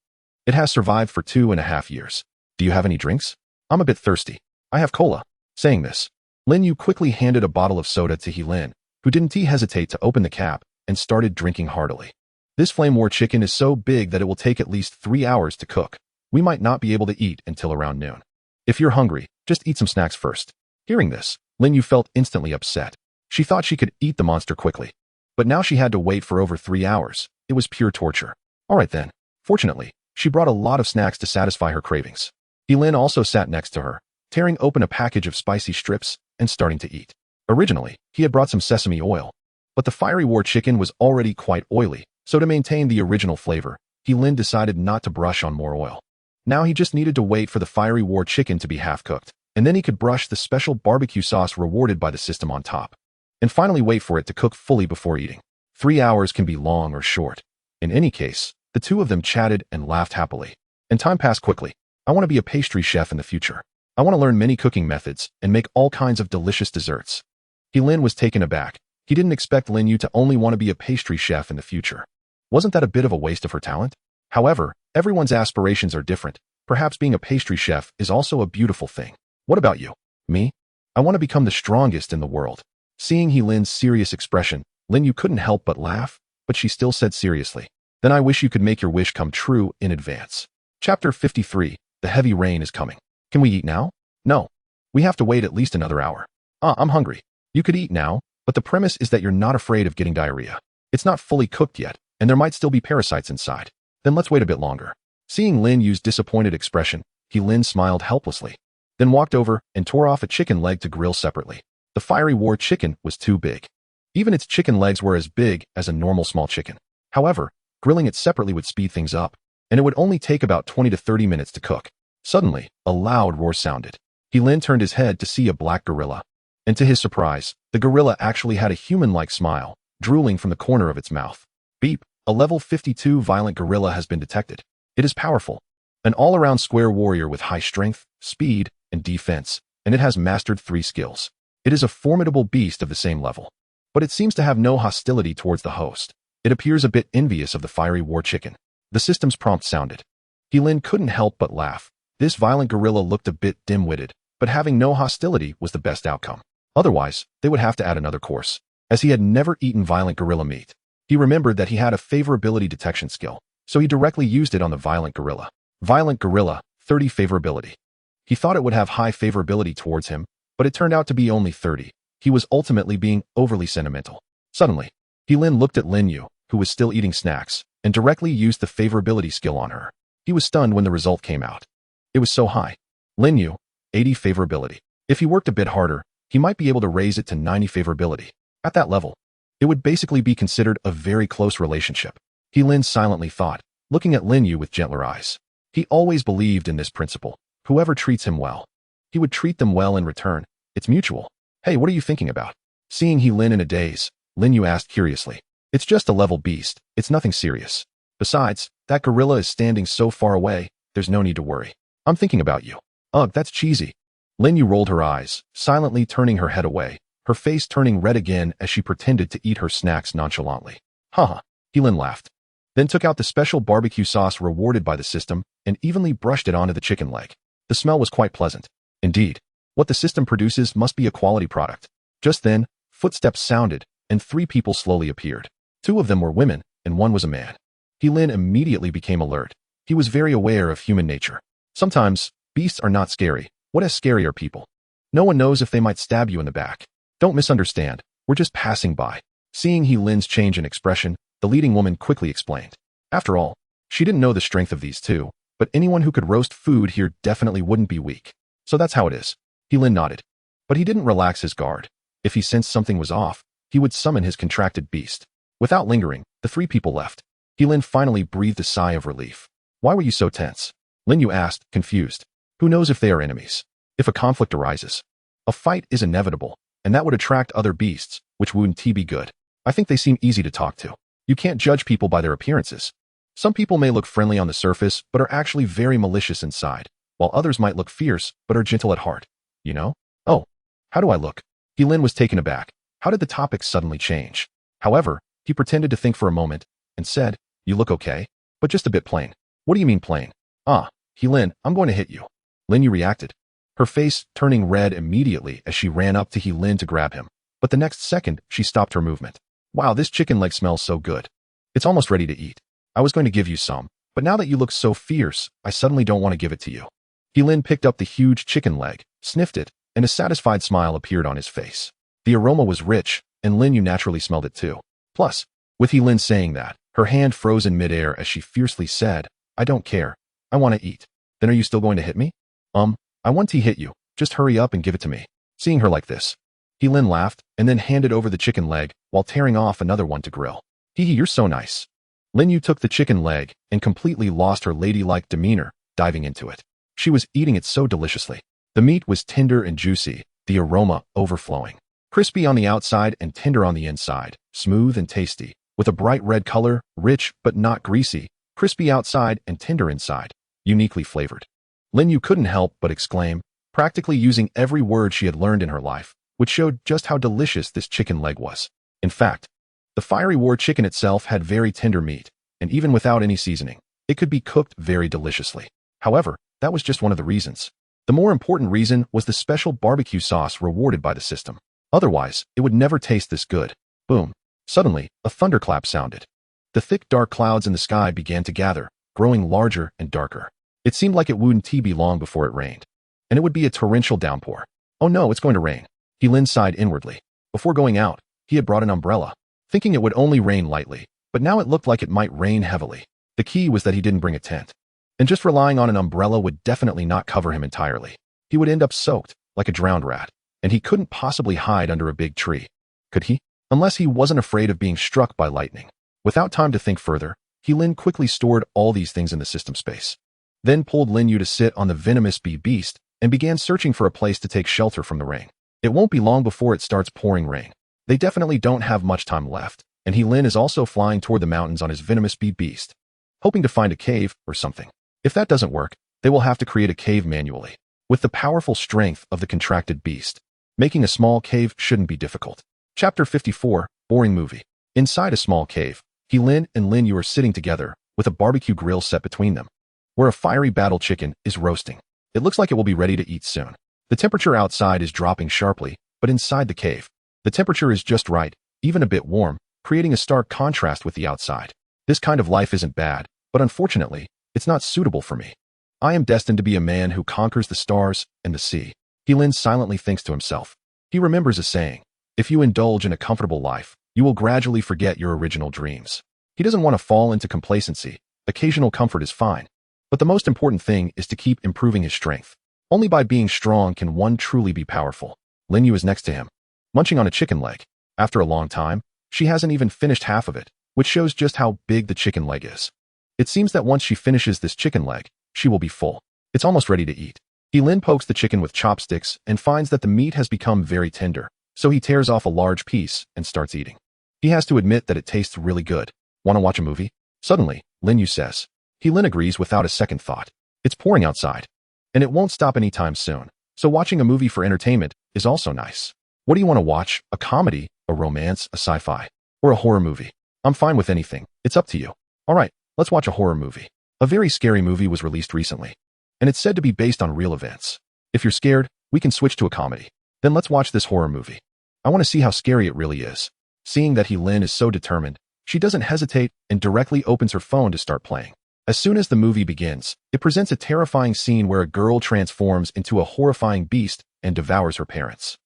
It has survived for 2.5 years. Do you have any drinks? I'm a bit thirsty. I have cola. Saying this, Lin Yu quickly handed a bottle of soda to He-Lin, who didn't hesitate to open the cap and started drinking heartily. This flame war chicken is so big that it will take at least 3 hours to cook. We might not be able to eat until around noon. If you're hungry, just eat some snacks first. Hearing this, Lin Yu felt instantly upset. She thought she could eat the monster quickly, but now she had to wait for over 3 hours. It was pure torture. Alright then. Fortunately, she brought a lot of snacks to satisfy her cravings. He-Lin also sat next to her, tearing open a package of spicy strips and starting to eat. Originally, he had brought some sesame oil, but the fiery war chicken was already quite oily, so to maintain the original flavor, He-Lin decided not to brush on more oil. Now he just needed to wait for the fiery war chicken to be half-cooked, and then he could brush the special barbecue sauce rewarded by the system on top, and finally wait for it to cook fully before eating. 3 hours can be long or short. In any case, the two of them chatted and laughed happily, and time passed quickly. I want to be a pastry chef in the future. I want to learn many cooking methods and make all kinds of delicious desserts. He-Lin was taken aback. He didn't expect Lin Yu to only want to be a pastry chef in the future. Wasn't that a bit of a waste of her talent? However, everyone's aspirations are different. Perhaps being a pastry chef is also a beautiful thing. What about you? Me? I want to become the strongest in the world. Seeing He-Lin's serious expression, Lin Yu couldn't help but laugh, but she still said seriously, "Then I wish you could make your wish come true in advance." Chapter 53, The Heavy Rain is Coming. Can we eat now? No. We have to wait at least another hour. I'm hungry. You could eat now, but the premise is that you're not afraid of getting diarrhea. It's not fully cooked yet, and there might still be parasites inside. Then let's wait a bit longer. Seeing Lin Yu's disappointed expression, He-Lin smiled helplessly, then walked over and tore off a chicken leg to grill separately. The fiery war chicken was too big. Even its chicken legs were as big as a normal small chicken. However, grilling it separately would speed things up, and it would only take about 20 to 30 minutes to cook. Suddenly, a loud roar sounded. He-Lin turned his head to see a black gorilla, and to his surprise, the gorilla actually had a human-like smile, drooling from the corner of its mouth. Beep, a level 52 violent gorilla has been detected. It is powerful, an all-around square warrior with high strength, speed, and defense, and it has mastered 3 skills. It is a formidable beast of the same level, but it seems to have no hostility towards the host. It appears a bit envious of the fiery war chicken. The system's prompt sounded. He-Lin couldn't help but laugh. This violent gorilla looked a bit dim-witted, but having no hostility was the best outcome. Otherwise, they would have to add another course. As he had never eaten violent gorilla meat, he remembered that he had a favorability detection skill, so he directly used it on the violent gorilla. Violent gorilla, 30 favorability. He thought it would have high favorability towards him, but it turned out to be only 30. He was ultimately being overly sentimental. Suddenly, He-Lin looked at Lin Yu, who was still eating snacks, and directly used the favorability skill on her. He was stunned when the result came out. It was so high. Lin Yu, 80 favorability. If he worked a bit harder, he might be able to raise it to 90 favorability. At that level, it would basically be considered a very close relationship. He-Lin silently thought, looking at Lin Yu with gentler eyes. He always believed in this principle. Whoever treats him well, he would treat them well in return. It's mutual. Hey, what are you thinking about? Seeing He-Lin in a daze, Lin Yu asked curiously. It's just a level beast. It's nothing serious. Besides, that gorilla is standing so far away, there's no need to worry. I'm thinking about you. Ugh, that's cheesy. Lin Yu rolled her eyes, silently turning her head away, her face turning red again as she pretended to eat her snacks nonchalantly. Haha, He-Lin laughed, then took out the special barbecue sauce rewarded by the system and evenly brushed it onto the chicken leg. The smell was quite pleasant. Indeed, what the system produces must be a quality product. Just then, footsteps sounded, and 3 people slowly appeared. 2 of them were women, and 1 was a man. He-Lin immediately became alert. He was very aware of human nature. Sometimes, beasts are not scary. What is scary are people. No one knows if they might stab you in the back. Don't misunderstand. We're just passing by. Seeing He-Lin's change in expression, the leading woman quickly explained. After all, she didn't know the strength of these 2, but anyone who could roast food here definitely wouldn't be weak. So that's how it is. He-Lin nodded. But he didn't relax his guard. If he sensed something was off, he would summon his contracted beast. Without lingering, the 3 people left. He-Lin finally breathed a sigh of relief. Why were you so tense? Lin Yu asked, confused. Who knows if they are enemies? If a conflict arises, A fight is inevitable, and that would attract other beasts, which wouldn't be good. I think they seem easy to talk to. You can't judge people by their appearances. Some people may look friendly on the surface, but are actually very malicious inside, while others might look fierce, but are gentle at heart. You know? Oh, how do I look? Lin was taken aback. How did the topic suddenly change? However, he pretended to think for a moment, and said, "You look okay, but just a bit plain." "What do you mean plain?" "Ah, Lin, I'm going to hit you." Lin Yu reacted, her face turning red immediately as she ran up to Lin to grab him, but the next second she stopped her movement. "Wow, this chicken leg smells so good. It's almost ready to eat. I was going to give you some, but now that you look so fierce, I suddenly don't want to give it to you." Lin picked up the huge chicken leg, sniffed it, and a satisfied smile appeared on his face. The aroma was rich, and Lin Yu naturally smelled it too. Plus, with Lin saying that, her hand froze in midair as she fiercely said, "I don't care. I want to eat." "Then are you still going to hit me?" I want to hit you. Just hurry up and give it to me." Seeing her like this, Lin laughed and then handed over the chicken leg while tearing off another one to grill. You're so nice." Lin Yu took the chicken leg and completely lost her ladylike demeanor, diving into it. She was eating it so deliciously. The meat was tender and juicy, the aroma overflowing. Crispy on the outside and tender on the inside, smooth and tasty, with a bright red color, rich but not greasy, crispy outside and tender inside, uniquely flavored. Lin Yu couldn't help but exclaim, practically using every word she had learned in her life, which showed just how delicious this chicken leg was. In fact, the fiery war chicken itself had very tender meat, and even without any seasoning, it could be cooked very deliciously. However, that was just one of the reasons. The more important reason was the special barbecue sauce rewarded by the system. Otherwise, it would never taste this good. Boom. Suddenly, a thunderclap sounded. The thick dark clouds in the sky began to gather, growing larger and darker. It seemed like it wouldn't be long before it rained. And it would be a torrential downpour. "Oh no, it's going to rain." Lin sighed inwardly. Before going out, he had brought an umbrella, thinking it would only rain lightly, but now it looked like it might rain heavily. The key was that he didn't bring a tent. And just relying on an umbrella would definitely not cover him entirely. He would end up soaked, like a drowned rat, and he couldn't possibly hide under a big tree. Could he? Unless he wasn't afraid of being struck by lightning. Without time to think further, Lin quickly stored all these things in the system space. Then pulled Lin Yu to sit on the venomous bee beast and began searching for a place to take shelter from the rain. It won't be long before it starts pouring rain. They definitely don't have much time left, and Lin is also flying toward the mountains on his venomous bee beast, hoping to find a cave or something. If that doesn't work, they will have to create a cave manually. With the powerful strength of the contracted beast, making a small cave shouldn't be difficult. Chapter 54, Boring Movie. Inside a small cave, Lin and Lin Yu are sitting together, with a barbecue grill set between them, where a fiery battle chicken is roasting. It looks like it will be ready to eat soon. The temperature outside is dropping sharply, but inside the cave, the temperature is just right, even a bit warm, creating a stark contrast with the outside. This kind of life isn't bad, but unfortunately, it's not suitable for me. I am destined to be a man who conquers the stars and the sea. Lin silently thinks to himself. He remembers a saying, if you indulge in a comfortable life, you will gradually forget your original dreams. He doesn't want to fall into complacency. Occasional comfort is fine. But the most important thing is to keep improving his strength. Only by being strong can one truly be powerful. Lin Yu is next to him, munching on a chicken leg. After a long time, she hasn't even finished half of it, which shows just how big the chicken leg is. It seems that once she finishes this chicken leg, she will be full. It's almost ready to eat. Lin pokes the chicken with chopsticks and finds that the meat has become very tender, so he tears off a large piece and starts eating. He has to admit that it tastes really good. Want to watch a movie? Suddenly, Lin Yu says. Lin agrees without a second thought. It's pouring outside, and it won't stop anytime soon, so watching a movie for entertainment is also nice. What do you want to watch? A comedy, a romance, a sci-fi, or a horror movie? I'm fine with anything. It's up to you. Alright, let's watch a horror movie. A very scary movie was released recently, and it's said to be based on real events. If you're scared, we can switch to a comedy. Then let's watch this horror movie. I want to see how scary it really is. Seeing that Lin is so determined, she doesn't hesitate and directly opens her phone to start playing. As soon as the movie begins, it presents a terrifying scene where a girl transforms into a horrifying beast and devours her parents.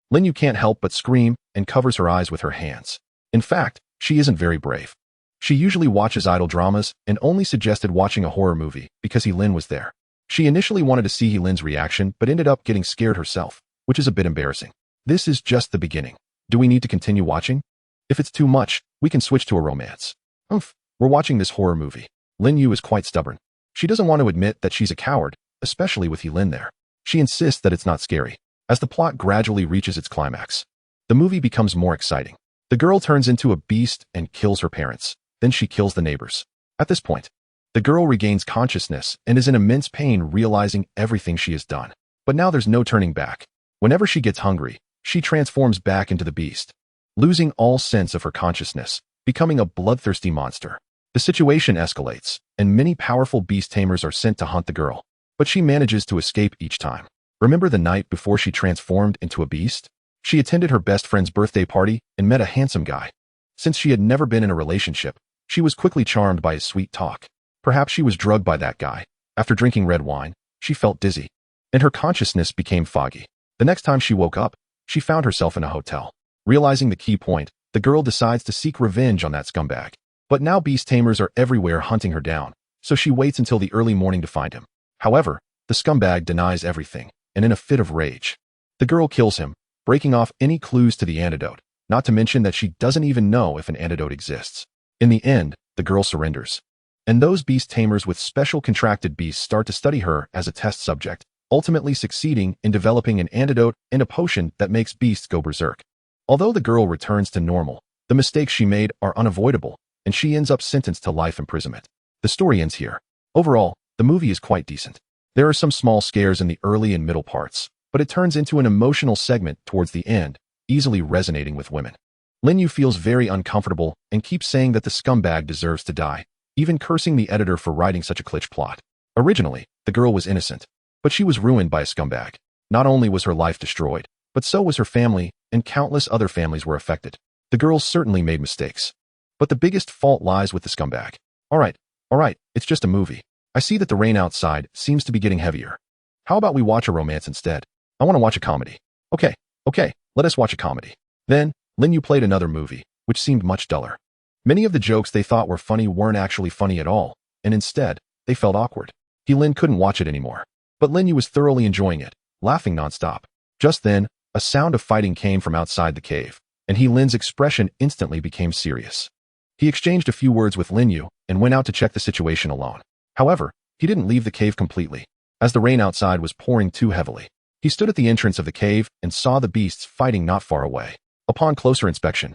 Lin Yu can't help but scream and covers her eyes with her hands. In fact, she isn't very brave. She usually watches idol dramas and only suggested watching a horror movie because Lin was there. She initially wanted to see Lin's reaction but ended up getting scared herself, which is a bit embarrassing. This is just the beginning. Do we need to continue watching? If it's too much, we can switch to a romance. We're watching this horror movie. Lin Yu is quite stubborn. She doesn't want to admit that she's a coward, especially with Lin there. She insists that it's not scary. As the plot gradually reaches its climax, the movie becomes more exciting. The girl turns into a beast and kills her parents. Then she kills the neighbors. At this point, the girl regains consciousness and is in immense pain realizing everything she has done. But now there's no turning back. Whenever she gets hungry, she transforms back into the beast, losing all sense of her consciousness, becoming a bloodthirsty monster. The situation escalates, and many powerful beast tamers are sent to hunt the girl. But she manages to escape each time. Remember the night before she transformed into a beast? She attended her best friend's birthday party and met a handsome guy. Since she had never been in a relationship, she was quickly charmed by his sweet talk. Perhaps she was drugged by that guy. After drinking red wine, she felt dizzy, and her consciousness became foggy. The next time she woke up, she found herself in a hotel. Realizing the key point, the girl decides to seek revenge on that scumbag. But now beast tamers are everywhere hunting her down, so she waits until the early morning to find him. However, the scumbag denies everything, and in a fit of rage, the girl kills him, breaking off any clues to the antidote, not to mention that she doesn't even know if an antidote exists. In the end, the girl surrenders. And those beast tamers with special contracted beasts start to study her as a test subject, ultimately succeeding in developing an antidote and a potion that makes beasts go berserk. Although the girl returns to normal, the mistakes she made are unavoidable, and she ends up sentenced to life imprisonment. The story ends here. Overall, the movie is quite decent. There are some small scares in the early and middle parts, but it turns into an emotional segment towards the end, easily resonating with women. Lin Yu feels very uncomfortable and keeps saying that the scumbag deserves to die, even cursing the editor for writing such a glitch plot. Originally, the girl was innocent, but she was ruined by a scumbag. Not only was her life destroyed, but so was her family, and countless other families were affected. The girl certainly made mistakes. But the biggest fault lies with the scumbag. Alright, it's just a movie. I see that the rain outside seems to be getting heavier. How about we watch a romance instead? I want to watch a comedy. Okay, let us watch a comedy. Then, Lin Yu played another movie, which seemed much duller. Many of the jokes they thought were funny weren't actually funny at all, and instead, they felt awkward. Lin couldn't watch it anymore. But Lin Yu was thoroughly enjoying it, laughing nonstop. Just then, a sound of fighting came from outside the cave, and Lin's expression instantly became serious. He exchanged a few words with Lin Yu and went out to check the situation alone. However, he didn't leave the cave completely, as the rain outside was pouring too heavily. He stood at the entrance of the cave and saw the beasts fighting not far away. Upon closer inspection,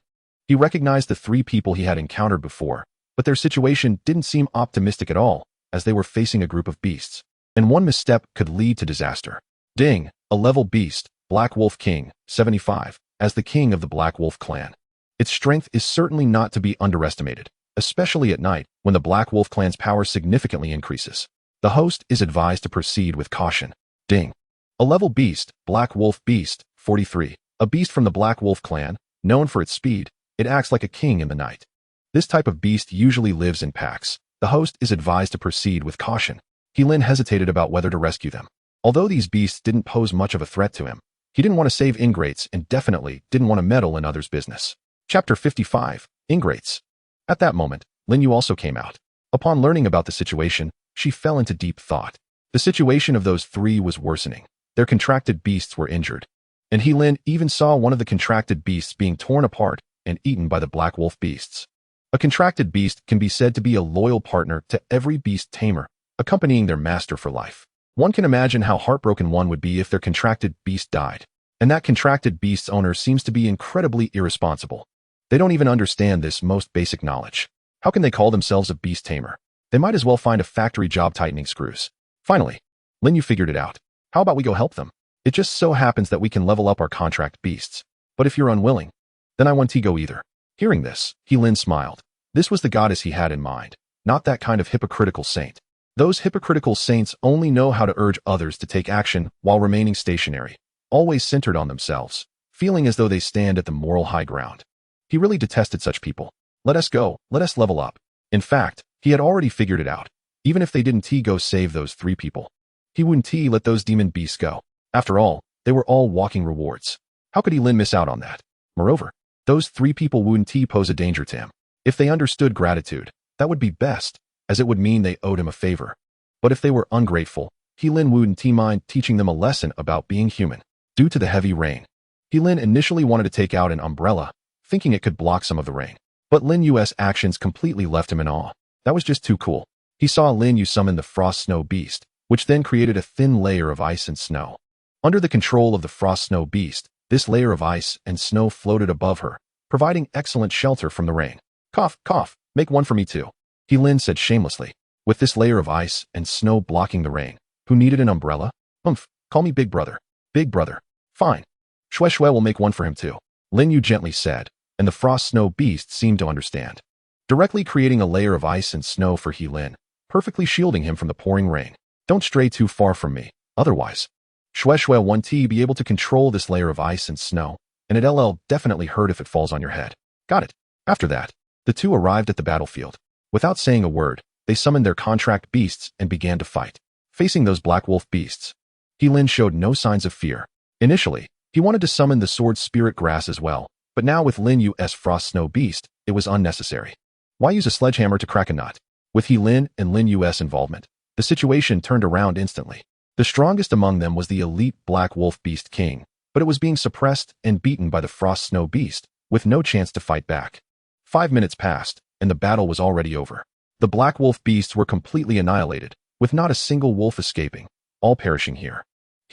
he recognized the three people he had encountered before, but their situation didn't seem optimistic at all, as they were facing a group of beasts, and one misstep could lead to disaster. Ding, a level beast, Black Wolf King, 75, as the king of the Black Wolf clan. Its strength is certainly not to be underestimated, especially at night when the Black Wolf clan's power significantly increases. The host is advised to proceed with caution. Ding. A level beast, Black Wolf Beast, 43, a beast from the Black Wolf clan, known for its speed, it acts like a king in the night. This type of beast usually lives in packs. The host is advised to proceed with caution. Lin hesitated about whether to rescue them. Although these beasts didn't pose much of a threat to him, he didn't want to save ingrates and definitely didn't want to meddle in others' business. Chapter 55, Ingrates. At that moment, Lin Yu also came out. Upon learning about the situation, she fell into deep thought. The situation of those three was worsening. Their contracted beasts were injured, and Lin even saw one of the contracted beasts being torn apart and eaten by the Black Wolf beasts. A contracted beast can be said to be a loyal partner to every beast tamer, accompanying their master for life. One can imagine how heartbroken one would be if their contracted beast died. And that contracted beast's owner seems to be incredibly irresponsible. They don't even understand this most basic knowledge. How can they call themselves a beast tamer? They might as well find a factory job tightening screws. Finally, Lin Yu figured it out. How about we go help them? It just so happens that we can level up our contract beasts. But if you're unwilling, then I won't go either. Hearing this, Lin smiled. This was the goddess he had in mind, not that kind of hypocritical saint. Those hypocritical saints only know how to urge others to take action while remaining stationary, always centered on themselves, feeling as though they stand at the moral high ground. He really detested such people. Let us go, let us level up. In fact, he had already figured it out. Even if they didn't go save those three people, he wouldn't let those demon beasts go. After all, they were all walking rewards. How could Lin miss out on that? Moreover, those three people wouldn't pose a danger to him. If they understood gratitude, that would be best, as it would mean they owed him a favor. But if they were ungrateful, Lin wouldn't mind teaching them a lesson about being human. Due to the heavy rain, Lin initially wanted to take out an umbrella, thinking it could block some of the rain. But Lin Yu's actions completely left him in awe. That was just too cool. He saw Lin Yu summon the Frost Snow Beast, which then created a thin layer of ice and snow. Under the control of the frost snow beast, this layer of ice and snow floated above her, providing excellent shelter from the rain. Cough, cough, make one for me too, Lin said shamelessly. With this layer of ice and snow blocking the rain, who needed an umbrella? Call me Big Brother. Big Brother. Fine. Shue Shue will make one for him too, Lin Yu gently said, and the frost snow beast seemed to understand. Directly creating a layer of ice and snow for Lin, perfectly shielding him from the pouring rain. Don't stray too far from me, otherwise. Shue Shue won't be able to control this layer of ice and snow, and it'll definitely hurt if it falls on your head. Got it. After that, the two arrived at the battlefield. Without saying a word, they summoned their contract beasts and began to fight. Facing those black wolf beasts, Lin showed no signs of fear. Initially, he wanted to summon the sword spirit grass as well, but now with Lin Yu's frost snow beast, it was unnecessary. Why use a sledgehammer to crack a nut? With Lin and Lin Yu's involvement, the situation turned around instantly. The strongest among them was the elite Black Wolf Beast King, but it was being suppressed and beaten by the Frost Snow Beast, with no chance to fight back. 5 minutes passed, and the battle was already over. The Black Wolf Beasts were completely annihilated, with not a single wolf escaping, all perishing here.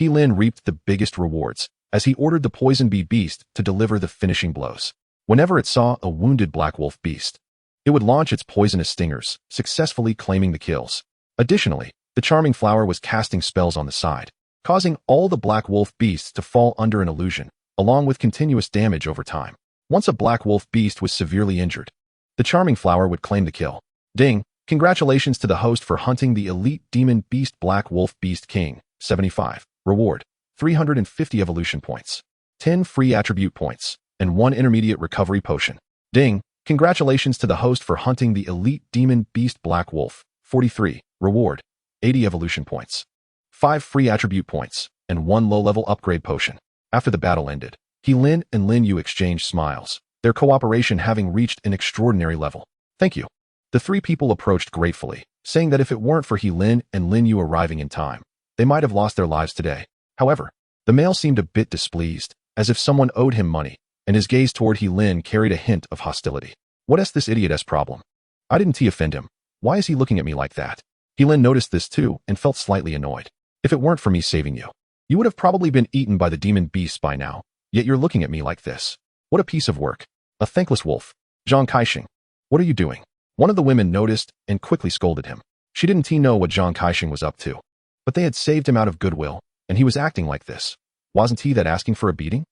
Lin reaped the biggest rewards, as he ordered the Poison Bee Beast to deliver the finishing blows. Whenever it saw a wounded Black Wolf Beast, it would launch its poisonous stingers, successfully claiming the kills. Additionally, the Charming Flower was casting spells on the side, causing all the Black Wolf Beasts to fall under an illusion, along with continuous damage over time. Once a Black Wolf Beast was severely injured, the Charming Flower would claim the kill. Ding! Congratulations to the host for hunting the elite demon beast Black Wolf Beast King. 75. Reward: 350 evolution points, 10 free attribute points, and 1 intermediate recovery potion. Ding! Congratulations to the host for hunting the elite demon beast Black Wolf. 43. Reward: 80 evolution points, 5 free attribute points, and 1 low-level upgrade potion. After the battle ended, Lin and Lin Yu exchanged smiles, their cooperation having reached an extraordinary level. Thank you. The three people approached gratefully, saying that if it weren't for Lin and Lin Yu arriving in time, they might have lost their lives today. However, the male seemed a bit displeased, as if someone owed him money, and his gaze toward Lin carried a hint of hostility. What's this idiot's problem? I didn't offend him. Why is he looking at me like that? Lin noticed this too and felt slightly annoyed. If it weren't for me saving you, you would have probably been eaten by the demon beasts by now, yet you're looking at me like this. What a piece of work. A thankless wolf. Zhang Kaixing. What are you doing? One of the women noticed and quickly scolded him. She didn't know what Zhang Kaixing was up to, but they had saved him out of goodwill, and he was acting like this. Wasn't he that asking for a beating?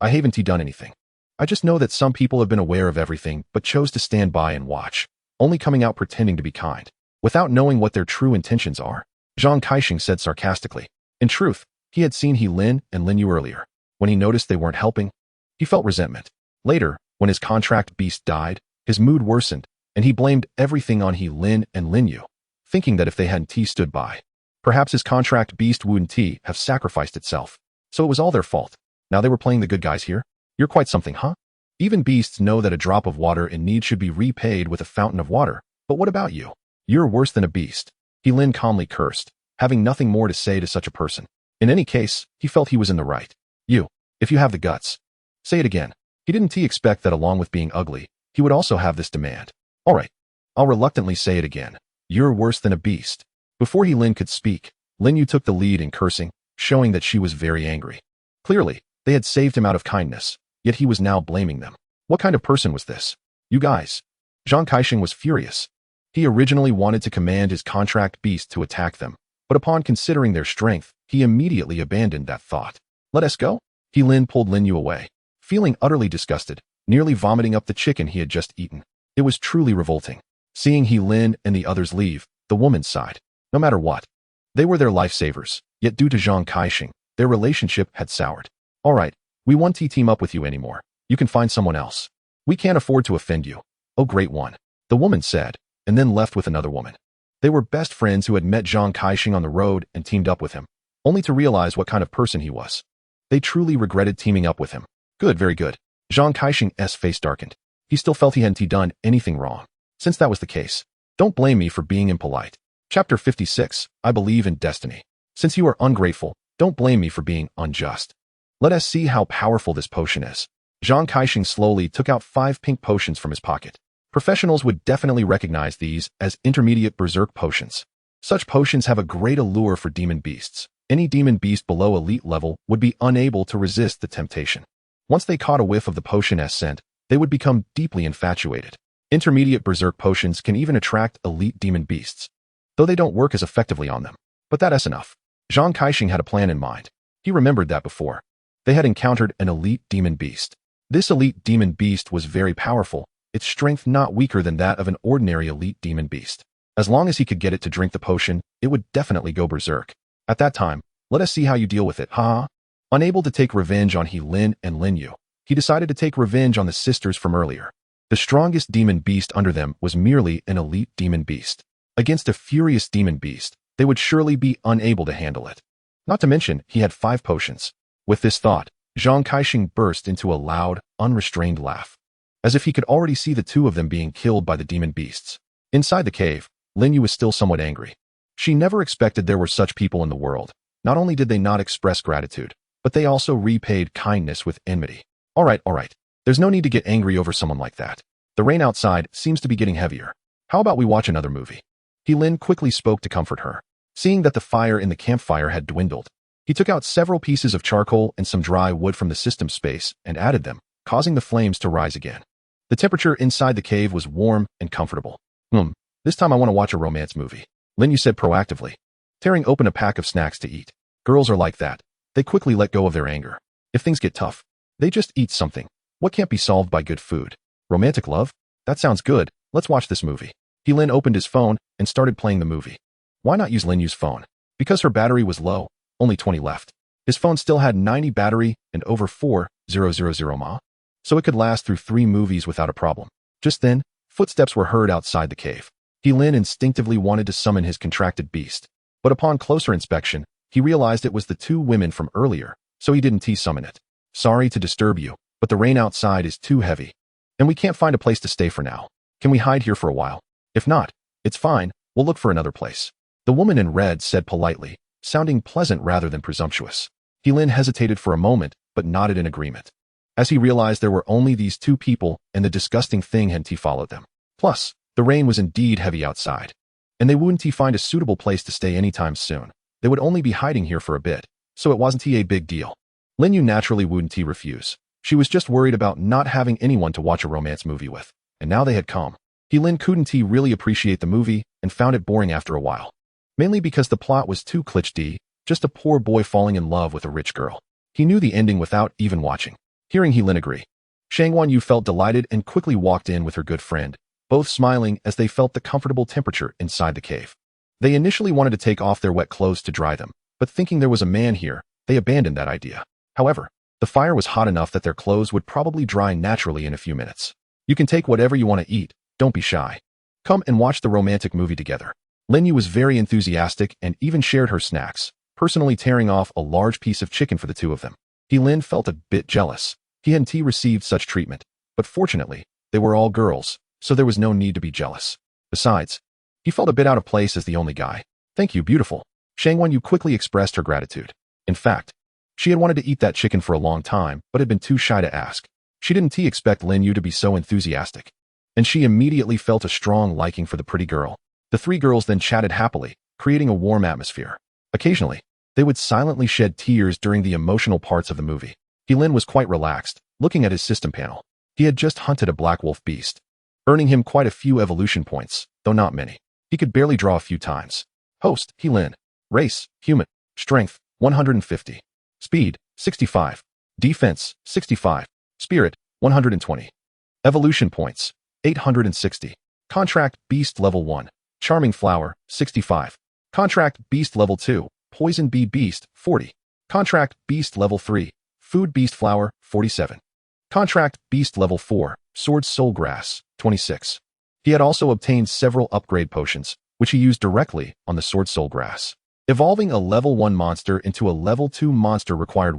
I haven't done anything. I just know that some people have been aware of everything but chose to stand by and watch, only coming out pretending to be kind, without knowing what their true intentions are, Zhang Kaixing said sarcastically. In truth, he had seen Lin and Lin Yu earlier. When he noticed they weren't helping, he felt resentment. Later, when his contract beast died, his mood worsened, and he blamed everything on Lin and Lin Yu, thinking that if they hadn't stood by, perhaps his contract beast wouldn't have sacrificed itself. So it was all their fault. Now they were playing the good guys here? You're quite something, huh? Even beasts know that a drop of water in need should be repaid with a fountain of water, but what about you? You're worse than a beast. Lin calmly cursed, having nothing more to say to such a person. In any case, he felt he was in the right. You, if you have the guts. Say it again. He didn't expect that along with being ugly, he would also have this demand. All right. I'll reluctantly say it again. You're worse than a beast. Before Lin could speak, Lin Yu took the lead in cursing, showing that she was very angry. Clearly, they had saved him out of kindness, yet he was now blaming them. What kind of person was this? You guys. Zhang Kaixing was furious. He originally wanted to command his contract beast to attack them, but upon considering their strength, he immediately abandoned that thought. Let us go? Lin pulled Lin Yu away, feeling utterly disgusted, nearly vomiting up the chicken he had just eaten. It was truly revolting. Seeing Lin and the others leave, the woman sighed. No matter what, they were their lifesavers, yet due to Zhang Kaixing, their relationship had soured. All right, we won't team up with you anymore. You can find someone else. We can't afford to offend you. Oh, great one, the woman said, and then left with another woman. They were best friends who had met Zhang Kaixing on the road and teamed up with him, only to realize what kind of person he was. They truly regretted teaming up with him. Good, very good. Zhang Kaixing's face darkened. He still felt he hadn't done anything wrong. Since that was the case, don't blame me for being impolite. Chapter 56, I believe in destiny. Since you are ungrateful, don't blame me for being unjust. Let us see how powerful this potion is. Zhang Kaixing slowly took out 5 pink potions from his pocket. Professionals would definitely recognize these as intermediate berserk potions. Such potions have a great allure for demon beasts, Any demon beast below elite level would be unable to resist the temptation. Once they caught a whiff of the potion's scent, they would become deeply infatuated. Intermediate berserk potions can even attract elite demon beasts, though they don't work as effectively on them. But that's enough. Zhang Kaixing had a plan in mind. He remembered that before. They had encountered an elite demon beast. This elite demon beast was very powerful, its strength not weaker than that of an ordinary elite demon beast. As long as he could get it to drink the potion, it would definitely go berserk. At that time, let us see how you deal with it, ha? Unable to take revenge on He Lin and Lin Yu, he decided to take revenge on the sisters from earlier. The strongest demon beast under them was merely an elite demon beast. Against a furious demon beast, they would surely be unable to handle it. Not to mention, he had 5 potions. With this thought, Zhang Kaixing burst into a loud, unrestrained laugh, as if he could already see the two of them being killed by the demon beasts. Inside the cave, Lin Yu was still somewhat angry. She never expected there were such people in the world. Not only did they not express gratitude, but they also repaid kindness with enmity. All right. There's no need to get angry over someone like that. The rain outside seems to be getting heavier. How about we watch another movie? He Lin quickly spoke to comfort her. Seeing that the fire in the campfire had dwindled, he took out several pieces of charcoal and some dry wood from the system space and added them, causing the flames to rise again. The temperature inside the cave was warm and comfortable. This time I want to watch a romance movie, Lin Yu said proactively, tearing open a pack of snacks to eat. Girls are like that. They quickly let go of their anger. If things get tough, they just eat something. What can't be solved by good food? Romantic love? That sounds good. Let's watch this movie. He Lin opened his phone and started playing the movie. Why not use Lin Yu's phone? Because her battery was low, only 20 left. His phone still had 90 battery and over 4,000 mAh, so it could last through 3 movies without a problem. Just then, footsteps were heard outside the cave. He Lin instinctively wanted to summon his contracted beast, but upon closer inspection, he realized it was the 2 women from earlier, so he didn't summon it. Sorry to disturb you, but the rain outside is too heavy, and we can't find a place to stay for now. Can we hide here for a while? If not, it's fine, we'll look for another place. The woman in red said politely, sounding pleasant rather than presumptuous. He Lin hesitated for a moment, but nodded in agreement, as he realized there were only these 2 people and the disgusting thing hadn't followed them. Plus, the rain was indeed heavy outside, and they wouldn't find a suitable place to stay anytime soon. They would only be hiding here for a bit, so it wasn't a big deal. Lin Yu naturally wouldn't refuse. She was just worried about not having anyone to watch a romance movie with, and now they had come. He Lin couldn't really appreciate the movie and found it boring after a while, mainly because the plot was too cliché, just a poor boy falling in love with a rich girl. He knew the ending without even watching. Hearing He Lin agree, Shang Wanyu felt delighted and quickly walked in with her good friend, both smiling as they felt the comfortable temperature inside the cave. They initially wanted to take off their wet clothes to dry them, but thinking there was a man here, they abandoned that idea. However, the fire was hot enough that their clothes would probably dry naturally in a few minutes. You can take whatever you want to eat, don't be shy. Come and watch the romantic movie together. Lin Yu was very enthusiastic and even shared her snacks, personally tearing off a large piece of chicken for the 2 of them. He Lin felt a bit jealous. He hadn't received such treatment, but fortunately, they were all girls, so there was no need to be jealous. Besides, he felt a bit out of place as the only guy. Thank you, beautiful. Shang Wanyu quickly expressed her gratitude. In fact, she had wanted to eat that chicken for a long time, but had been too shy to ask. She didn't expect Lin Yu to be so enthusiastic, and she immediately felt a strong liking for the pretty girl. The 3 girls then chatted happily, creating a warm atmosphere. Occasionally, they would silently shed tears during the emotional parts of the movie. He Lin was quite relaxed, looking at his system panel. He had just hunted a black wolf beast, earning him quite a few evolution points, though not many. He could barely draw a few times. Host, He Lin. Race, human. Strength, 150. Speed, 65. Defense, 65. Spirit, 120. Evolution points, 860. Contract Beast Level 1. Charming Flower, 65. Contract Beast Level 2. Poison Bee Beast, 40. Contract Beast Level 3. Food Beast Flower, 47. Contract Beast Level 4. Sword Soul Grass, 26. He had also obtained several upgrade potions, which he used directly on the Sword Soul Grass. Evolving a Level 1 monster into a Level 2 monster required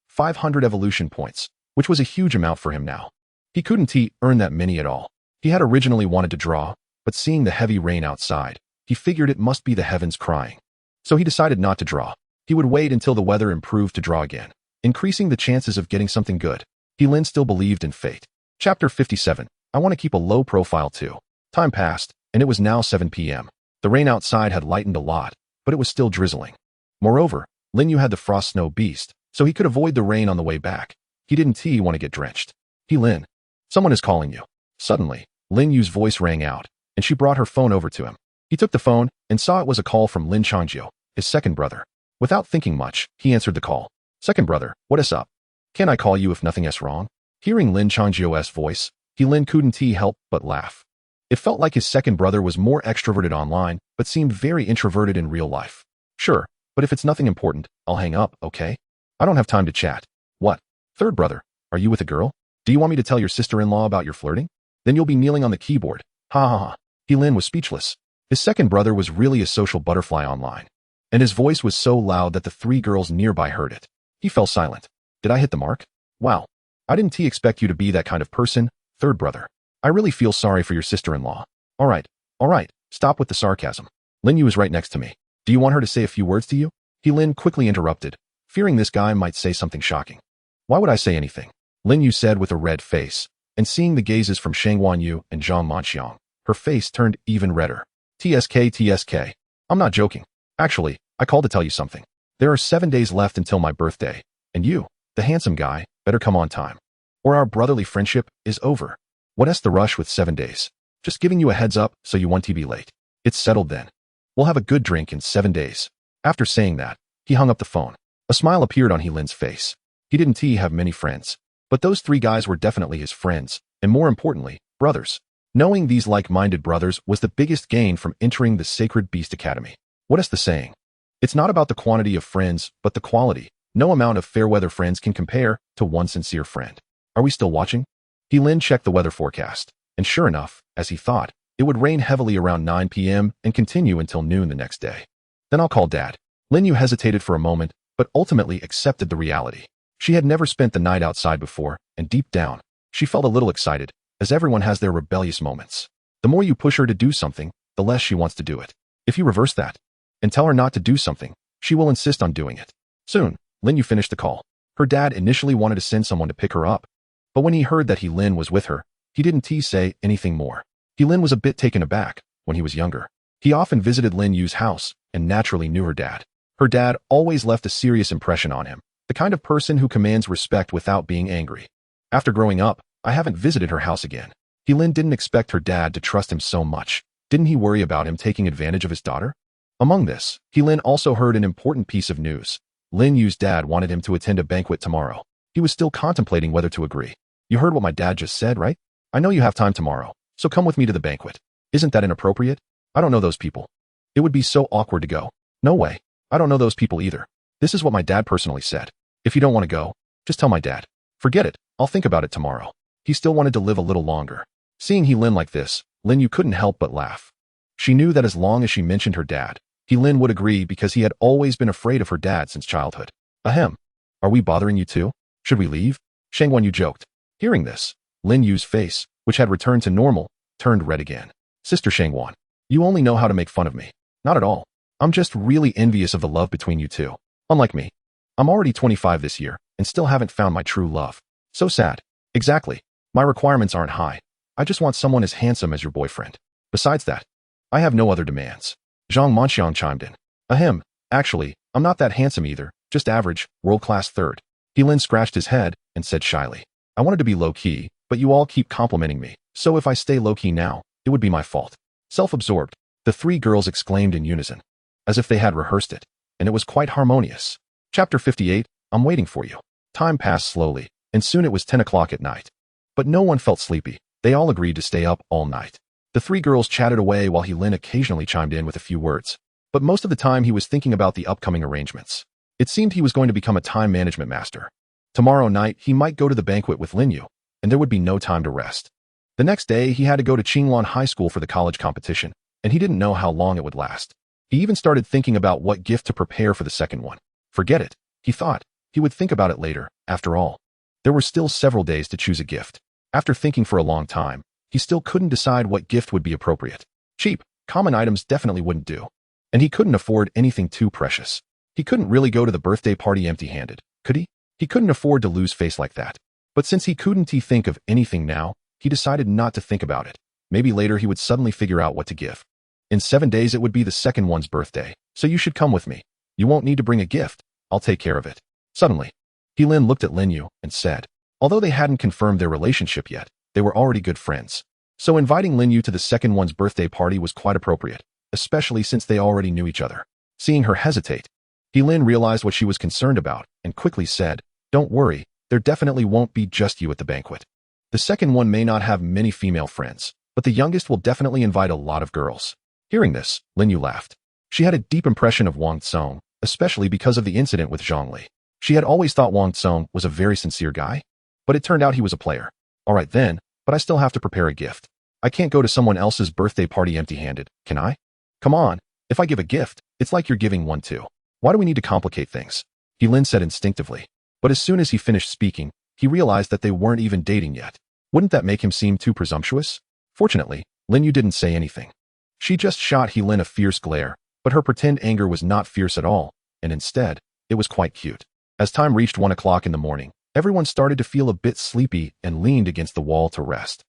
500 evolution points, which was a huge amount for him now. He couldn't earn that many at all. He had originally wanted to draw, but seeing the heavy rain outside, he figured it must be the heavens crying. So he decided not to draw. He would wait until the weather improved to draw again, increasing the chances of getting something good. He Lin still believed in fate. Chapter 57. I want to keep a low profile too. Time passed, and it was now 7 p.m. The rain outside had lightened a lot, but it was still drizzling. Moreover, Lin Yu had the frost snow beast, so he could avoid the rain on the way back. He didn't want to get drenched. Lin. Someone is calling you. Suddenly, Lin Yu's voice rang out, and she brought her phone over to him. He took the phone and saw it was a call from Lin Changjiu, his second brother. Without thinking much, he answered the call. Second brother, what is up? Can I call you if nothing is wrong? Hearing Lin Changjiu's voice, Lin couldn't help but laugh. It felt like his second brother was more extroverted online, but seemed very introverted in real life. Sure, but if it's nothing important, I'll hang up, okay? I don't have time to chat. What? Third brother, are you with a girl? Do you want me to tell your sister-in-law about your flirting? Then you'll be kneeling on the keyboard. Ha ha ha. Lin was speechless. His second brother was really a social butterfly online, and his voice was so loud that the three girls nearby heard it. He fell silent. Did I hit the mark? Wow. I didn't expect you to be that kind of person, third brother. I really feel sorry for your sister-in-law. All right, stop with the sarcasm. Lin Yu is right next to me. Do you want her to say a few words to you? Lin quickly interrupted, fearing this guy might say something shocking. Why would I say anything? Lin Yu said with a red face, and seeing the gazes from Shang Wanyu and Zhang Manxiang, her face turned even redder. TSK. I'm not joking. Actually, I called to tell you something. There are 7 days left until my birthday, and you, the handsome guy, better come on time, or our brotherly friendship is over. What's the rush with 7 days? Just giving you a heads up so you won't be late. It's settled then. We'll have a good drink in 7 days. After saying that, he hung up the phone. A smile appeared on Lin's face. He didn't have many friends, but those three guys were definitely his friends, and more importantly, brothers. Knowing these like-minded brothers was the biggest gain from entering the Sacred Beast Academy. What is the saying? It's not about the quantity of friends, but the quality. No amount of fair-weather friends can compare to one sincere friend. Are we still watching? Lin checked the weather forecast, and sure enough, as he thought, it would rain heavily around 9 p.m. and continue until noon the next day. Then I'll call Dad. Lin Yu hesitated for a moment, but ultimately accepted the reality. She had never spent the night outside before, and deep down, she felt a little excited, as everyone has their rebellious moments. The more you push her to do something, the less she wants to do it. If you reverse that, and tell her not to do something, she will insist on doing it. Soon, Lin Yu finished the call. Her dad initially wanted to send someone to pick her up, but when he heard that Lin was with her, he didn't say anything more. Lin was a bit taken aback. When he was younger, he often visited Lin Yu's house and naturally knew her dad. Her dad always left a serious impression on him, the kind of person who commands respect without being angry. After growing up, I haven't visited her house again. Lin didn't expect her dad to trust him so much. Didn't he worry about him taking advantage of his daughter? Among this, Lin also heard an important piece of news. Lin Yu's dad wanted him to attend a banquet tomorrow. He was still contemplating whether to agree. You heard what my dad just said, right? I know you have time tomorrow, so come with me to the banquet. Isn't that inappropriate? I don't know those people. It would be so awkward to go. No way. I don't know those people either. This is what my dad personally said. If you don't want to go, just tell my dad. Forget it. I'll think about it tomorrow. He still wanted to live a little longer. Seeing Lin like this, Lin Yu couldn't help but laugh. She knew that as long as she mentioned her dad, Lin would agree because he had always been afraid of her dad since childhood. Ahem. Are we bothering you too? Should we leave? Shang Wanyu joked. Hearing this, Lin Yu's face, which had returned to normal, turned red again. Sister Shang Wan, you only know how to make fun of me. Not at all. I'm just really envious of the love between you two. Unlike me. I'm already 25 this year, and still haven't found my true love. So sad. Exactly. My requirements aren't high. I just want someone as handsome as your boyfriend. Besides that, I have no other demands. Zhang Manxiang chimed in. Ahem. Actually, I'm not that handsome either, just average, world-class third. Lin scratched his head and said shyly. I wanted to be low-key, but you all keep complimenting me, so if I stay low-key now, it would be my fault. Self-absorbed, the three girls exclaimed in unison, as if they had rehearsed it, and it was quite harmonious. Chapter 58, I'm waiting for you. Time passed slowly, and soon it was 10 o'clock at night. But no one felt sleepy. They all agreed to stay up all night. The three girls chatted away while Lin occasionally chimed in with a few words. But most of the time he was thinking about the upcoming arrangements. It seemed he was going to become a time management master. Tomorrow night, he might go to the banquet with Lin Yu, and there would be no time to rest. The next day, he had to go to Qinglan High School for the college competition, and he didn't know how long it would last. He even started thinking about what gift to prepare for the second one. Forget it, he thought. He would think about it later, after all. There were still several days to choose a gift. After thinking for a long time, he still couldn't decide what gift would be appropriate. Cheap, common items definitely wouldn't do. And he couldn't afford anything too precious. He couldn't really go to the birthday party empty-handed, could he? He couldn't afford to lose face like that. But since he couldn't think of anything now, he decided not to think about it. Maybe later he would suddenly figure out what to give. In 7 days it would be the second one's birthday, so you should come with me. You won't need to bring a gift. I'll take care of it. Suddenly, Heilin looked at Linyu and said, although they hadn't confirmed their relationship yet, they were already good friends. So inviting Linyu to the second one's birthday party was quite appropriate, especially since they already knew each other. Seeing her hesitate, Heilin realized what she was concerned about and quickly said, don't worry, there definitely won't be just you at the banquet. The second one may not have many female friends, but the youngest will definitely invite a lot of girls. Hearing this, Linyu laughed. She had a deep impression of Wang Tsong, especially because of the incident with Zhongli. She had always thought Wang Tsong was a very sincere guy, but it turned out he was a player. All right then, but I still have to prepare a gift. I can't go to someone else's birthday party empty-handed, can I? Come on, if I give a gift, it's like you're giving one too. Why do we need to complicate things? Heilin said instinctively. But as soon as he finished speaking, he realized that they weren't even dating yet. Wouldn't that make him seem too presumptuous? Fortunately, Linyu didn't say anything. She just shot Heilin a fierce glare, but her pretend anger was not fierce at all, and instead, it was quite cute. As time reached 1 o'clock in the morning, everyone started to feel a bit sleepy and leaned against the wall to rest.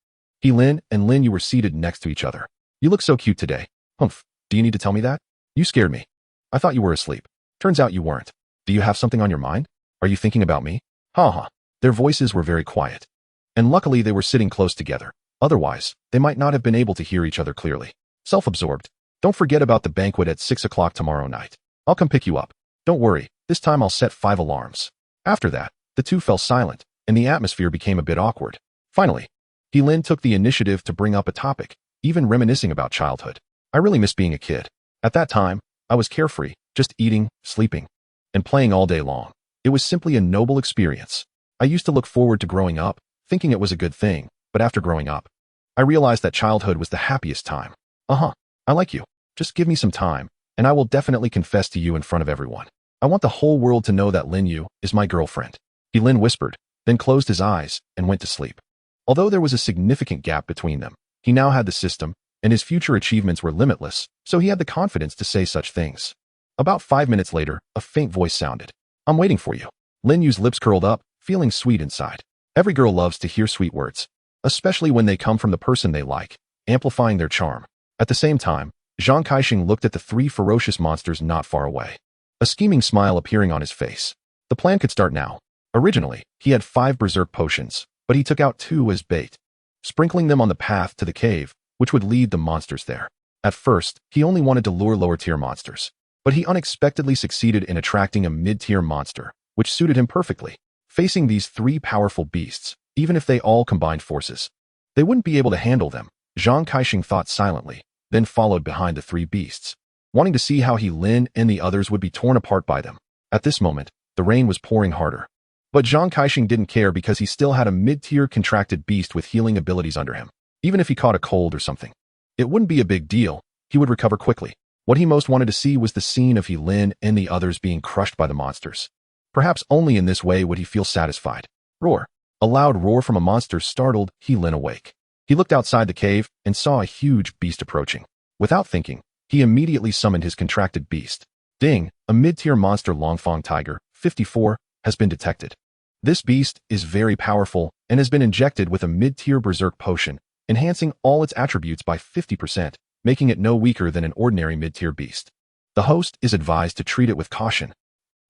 Heilin and Linyu were seated next to each other. You look so cute today. Humph, do you need to tell me that? You scared me. I thought you were asleep. Turns out you weren't. Do you have something on your mind? Are you thinking about me? Ha ha. Their voices were very quiet. And luckily they were sitting close together. Otherwise, they might not have been able to hear each other clearly. Self-absorbed. Don't forget about the banquet at 6 o'clock tomorrow night. I'll come pick you up. Don't worry, this time I'll set 5 alarms. After that, the two fell silent, and the atmosphere became a bit awkward. Finally, Heilin took the initiative to bring up a topic, even reminiscing about childhood. I really miss being a kid. At that time, I was carefree, just eating, sleeping, and playing all day long. It was simply a noble experience. I used to look forward to growing up, thinking it was a good thing, but after growing up, I realized that childhood was the happiest time. I like you. Just give me some time, and I will definitely confess to you in front of everyone. I want the whole world to know that Linyu is my girlfriend. Heilin whispered, then closed his eyes and went to sleep. Although there was a significant gap between them, he now had the system, and his future achievements were limitless, so he had the confidence to say such things. About 5 minutes later, a faint voice sounded. I'm waiting for you. Linyu's lips curled up, feeling sweet inside. Every girl loves to hear sweet words, especially when they come from the person they like, amplifying their charm. At the same time, Zhang Kaixing looked at the 3 ferocious monsters not far away, a scheming smile appearing on his face. The plan could start now. Originally, he had 5 berserk potions, but he took out 2 as bait, sprinkling them on the path to the cave, which would lead the monsters there. At first, he only wanted to lure lower-tier monsters, but he unexpectedly succeeded in attracting a mid-tier monster, which suited him perfectly. Facing these 3 powerful beasts, even if they all combined forces, they wouldn't be able to handle them. Zhang Kaixing thought silently, then followed behind the 3 beasts, wanting to see how Heilin and the others would be torn apart by them. At this moment, the rain was pouring harder. But Zhang Kaixing didn't care because he still had a mid-tier contracted beast with healing abilities under him. Even if he caught a cold or something, it wouldn't be a big deal. He would recover quickly. What he most wanted to see was the scene of Heilin and the others being crushed by the monsters. Perhaps only in this way would he feel satisfied. Roar. A loud roar from a monster startled Heilin awake. He looked outside the cave and saw a huge beast approaching. Without thinking, he immediately summoned his contracted beast. Ding, a mid-tier monster Longfang Tiger, 54, has been detected. This beast is very powerful and has been injected with a mid-tier berserk potion, enhancing all its attributes by 50%, making it no weaker than an ordinary mid-tier beast. The host is advised to treat it with caution.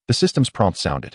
The system's prompt sounded.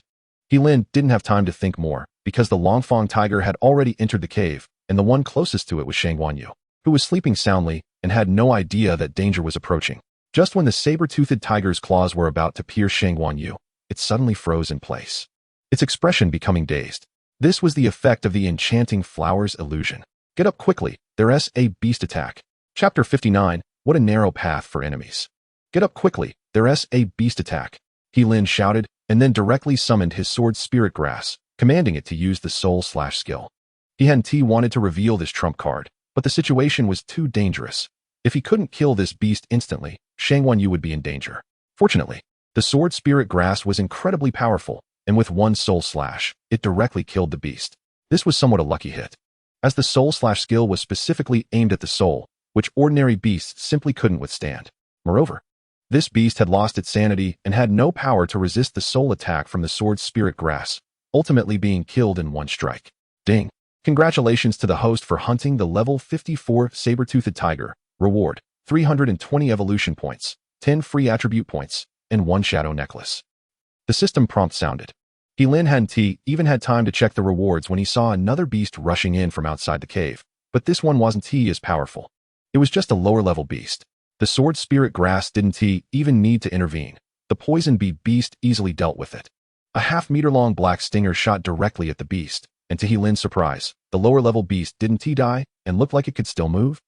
Heilin didn't have time to think more, because the Longfang Tiger had already entered the cave, and the one closest to it was Shang Wanyu, who was sleeping soundly and had no idea that danger was approaching. Just when the saber-toothed tiger's claws were about to pierce Shang Wanyu, it suddenly froze in place, its expression becoming dazed. This was the effect of the enchanting flower's illusion. Get up quickly, there's a beast attack. Chapter 59, What a Narrow Path for Enemies. Get up quickly, there's a beast attack. Heilin shouted, and then directly summoned his sword Spirit Grass, commanding it to use the soul/skill. He hadn't wanted to reveal this trump card, but the situation was too dangerous. If he couldn't kill this beast instantly, Shang Wanyu would be in danger. Fortunately, the sword Spirit Grass was incredibly powerful, and with one soul slash, it directly killed the beast. This was somewhat a lucky hit, as the soul/skill was specifically aimed at the soul, which ordinary beasts simply couldn't withstand. Moreover, this beast had lost its sanity and had no power to resist the soul attack from the sword Spirit Grass, ultimately being killed in one strike. Ding! Congratulations to the host for hunting the level 54 saber-toothed tiger. Reward, 320 evolution points, 10 free attribute points, and 1 shadow necklace. The system prompt sounded. Lin hadn't even had time to check the rewards when he saw another beast rushing in from outside the cave. But this one wasn't as powerful. It was just a lower-level beast. The sword spirit grass didn't even need to intervene. The poison bee beast easily dealt with it. A half-meter-long black stinger shot directly at the beast, and to Lin's surprise, the lower-level beast didn't die and looked like it could still move.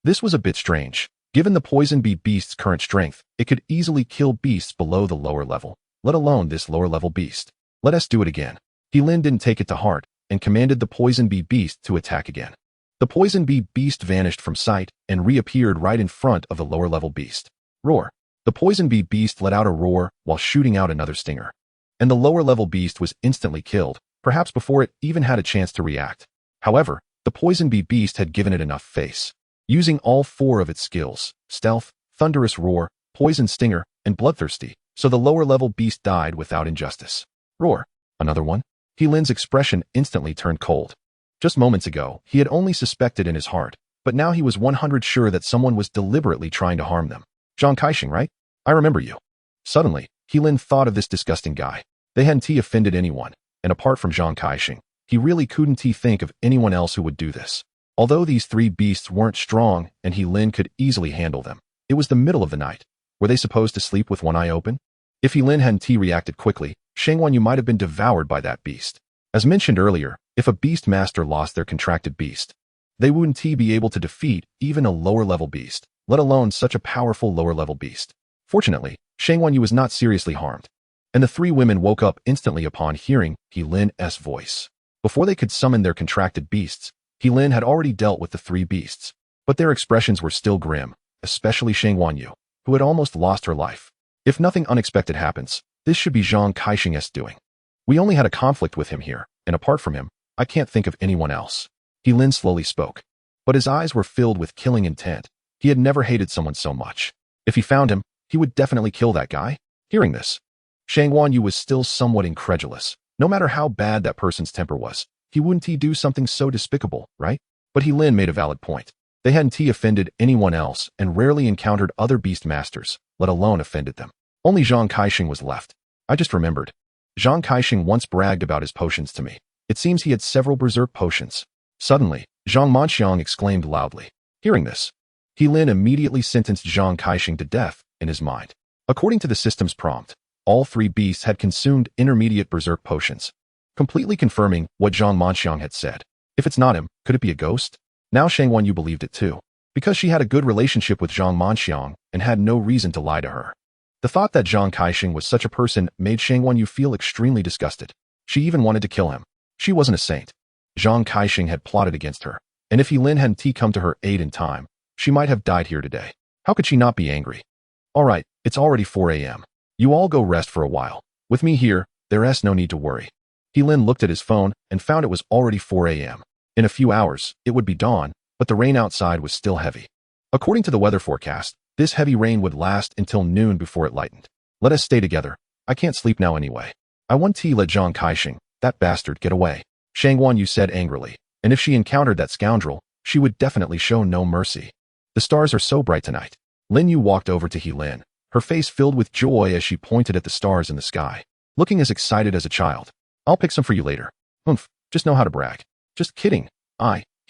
This was a bit strange. Given the poison bee beast's current strength, it could easily kill beasts below the lower level, let alone this lower-level beast. Let us do it again. Lin didn't take it to heart and commanded the poison bee beast to attack again. The poison bee beast vanished from sight and reappeared right in front of the lower-level beast. Roar. The poison bee beast let out a roar while shooting out another stinger. And the lower-level beast was instantly killed, perhaps before it even had a chance to react. However, the poison bee beast had given it enough face. Using all 4 of its skills, stealth, thunderous roar, poison stinger, and bloodthirsty, so the lower-level beast died without injustice. Roar. Another one? Lin's expression instantly turned cold. Just moments ago, he had only suspected in his heart, but now he was 100% sure that someone was deliberately trying to harm them. Zhang Kaixing, right? I remember you. Suddenly, Lin thought of this disgusting guy. They hadn't offended anyone, and apart from Zhang Kaixing, he really couldn't think of anyone else who would do this. Although these 3 beasts weren't strong and Lin could easily handle them, it was the middle of the night. Were they supposed to sleep with one eye open? If Lin hadn't reacted quickly, Shangwanyu might have been devoured by that beast. As mentioned earlier, if a beast master lost their contracted beast, they wouldn't be able to defeat even a lower-level beast, let alone such a powerful lower-level beast. Fortunately, Shangwanyu was not seriously harmed, and the 3 women woke up instantly upon hearing Lin's voice. Before they could summon their contracted beasts, Lin had already dealt with the 3 beasts, but their expressions were still grim, especially Shangwanyu, who had almost lost her life. If nothing unexpected happens, this should be Zhang Kaixing's doing. We only had a conflict with him here, and apart from him, I can't think of anyone else. Lin slowly spoke, but his eyes were filled with killing intent. He had never hated someone so much. If he found him, he would definitely kill that guy. Hearing this, Shangwanyu was still somewhat incredulous. No matter how bad that person's temper was, he wouldn't do something so despicable, right? But Lin made a valid point. They hadn't offended anyone else and rarely encountered other beast masters, let alone offended them. Only Zhang Kaixing was left. I just remembered. Zhang Kaixing once bragged about his potions to me. It seems he had several berserk potions. Suddenly, Zhang Manxiang exclaimed loudly. Hearing this, Lin immediately sentenced Zhang Kaixing to death in his mind. According to the system's prompt, all 3 beasts had consumed intermediate berserk potions, completely confirming what Zhang Manxiang had said. If it's not him, could it be a ghost? Now Shangwanyu believed it too, because she had a good relationship with Zhang Manxiang and had no reason to lie to her. The thought that Zhang Kaixing was such a person made Shangwanyu feel extremely disgusted. She even wanted to kill him. She wasn't a saint. Zhang Kaixing had plotted against her, and if Lin hadn't come to her aid in time, she might have died here today. How could she not be angry? Alright, it's already 4 a.m. You all go rest for a while. With me here, there's no need to worry. Lin looked at his phone and found it was already 4 a.m. In a few hours, it would be dawn, but the rain outside was still heavy. According to the weather forecast, this heavy rain would last until noon before it lightened. Let us stay together. I can't sleep now anyway. I want to let Zhang Kaixing, that bastard, get away. Shangwanyu said angrily, and if she encountered that scoundrel, she would definitely show no mercy. The stars are so bright tonight. Lin Yu walked over to Lin, her face filled with joy as she pointed at the stars in the sky, looking as excited as a child. I'll pick some for you later. Just know how to brag. Just kidding.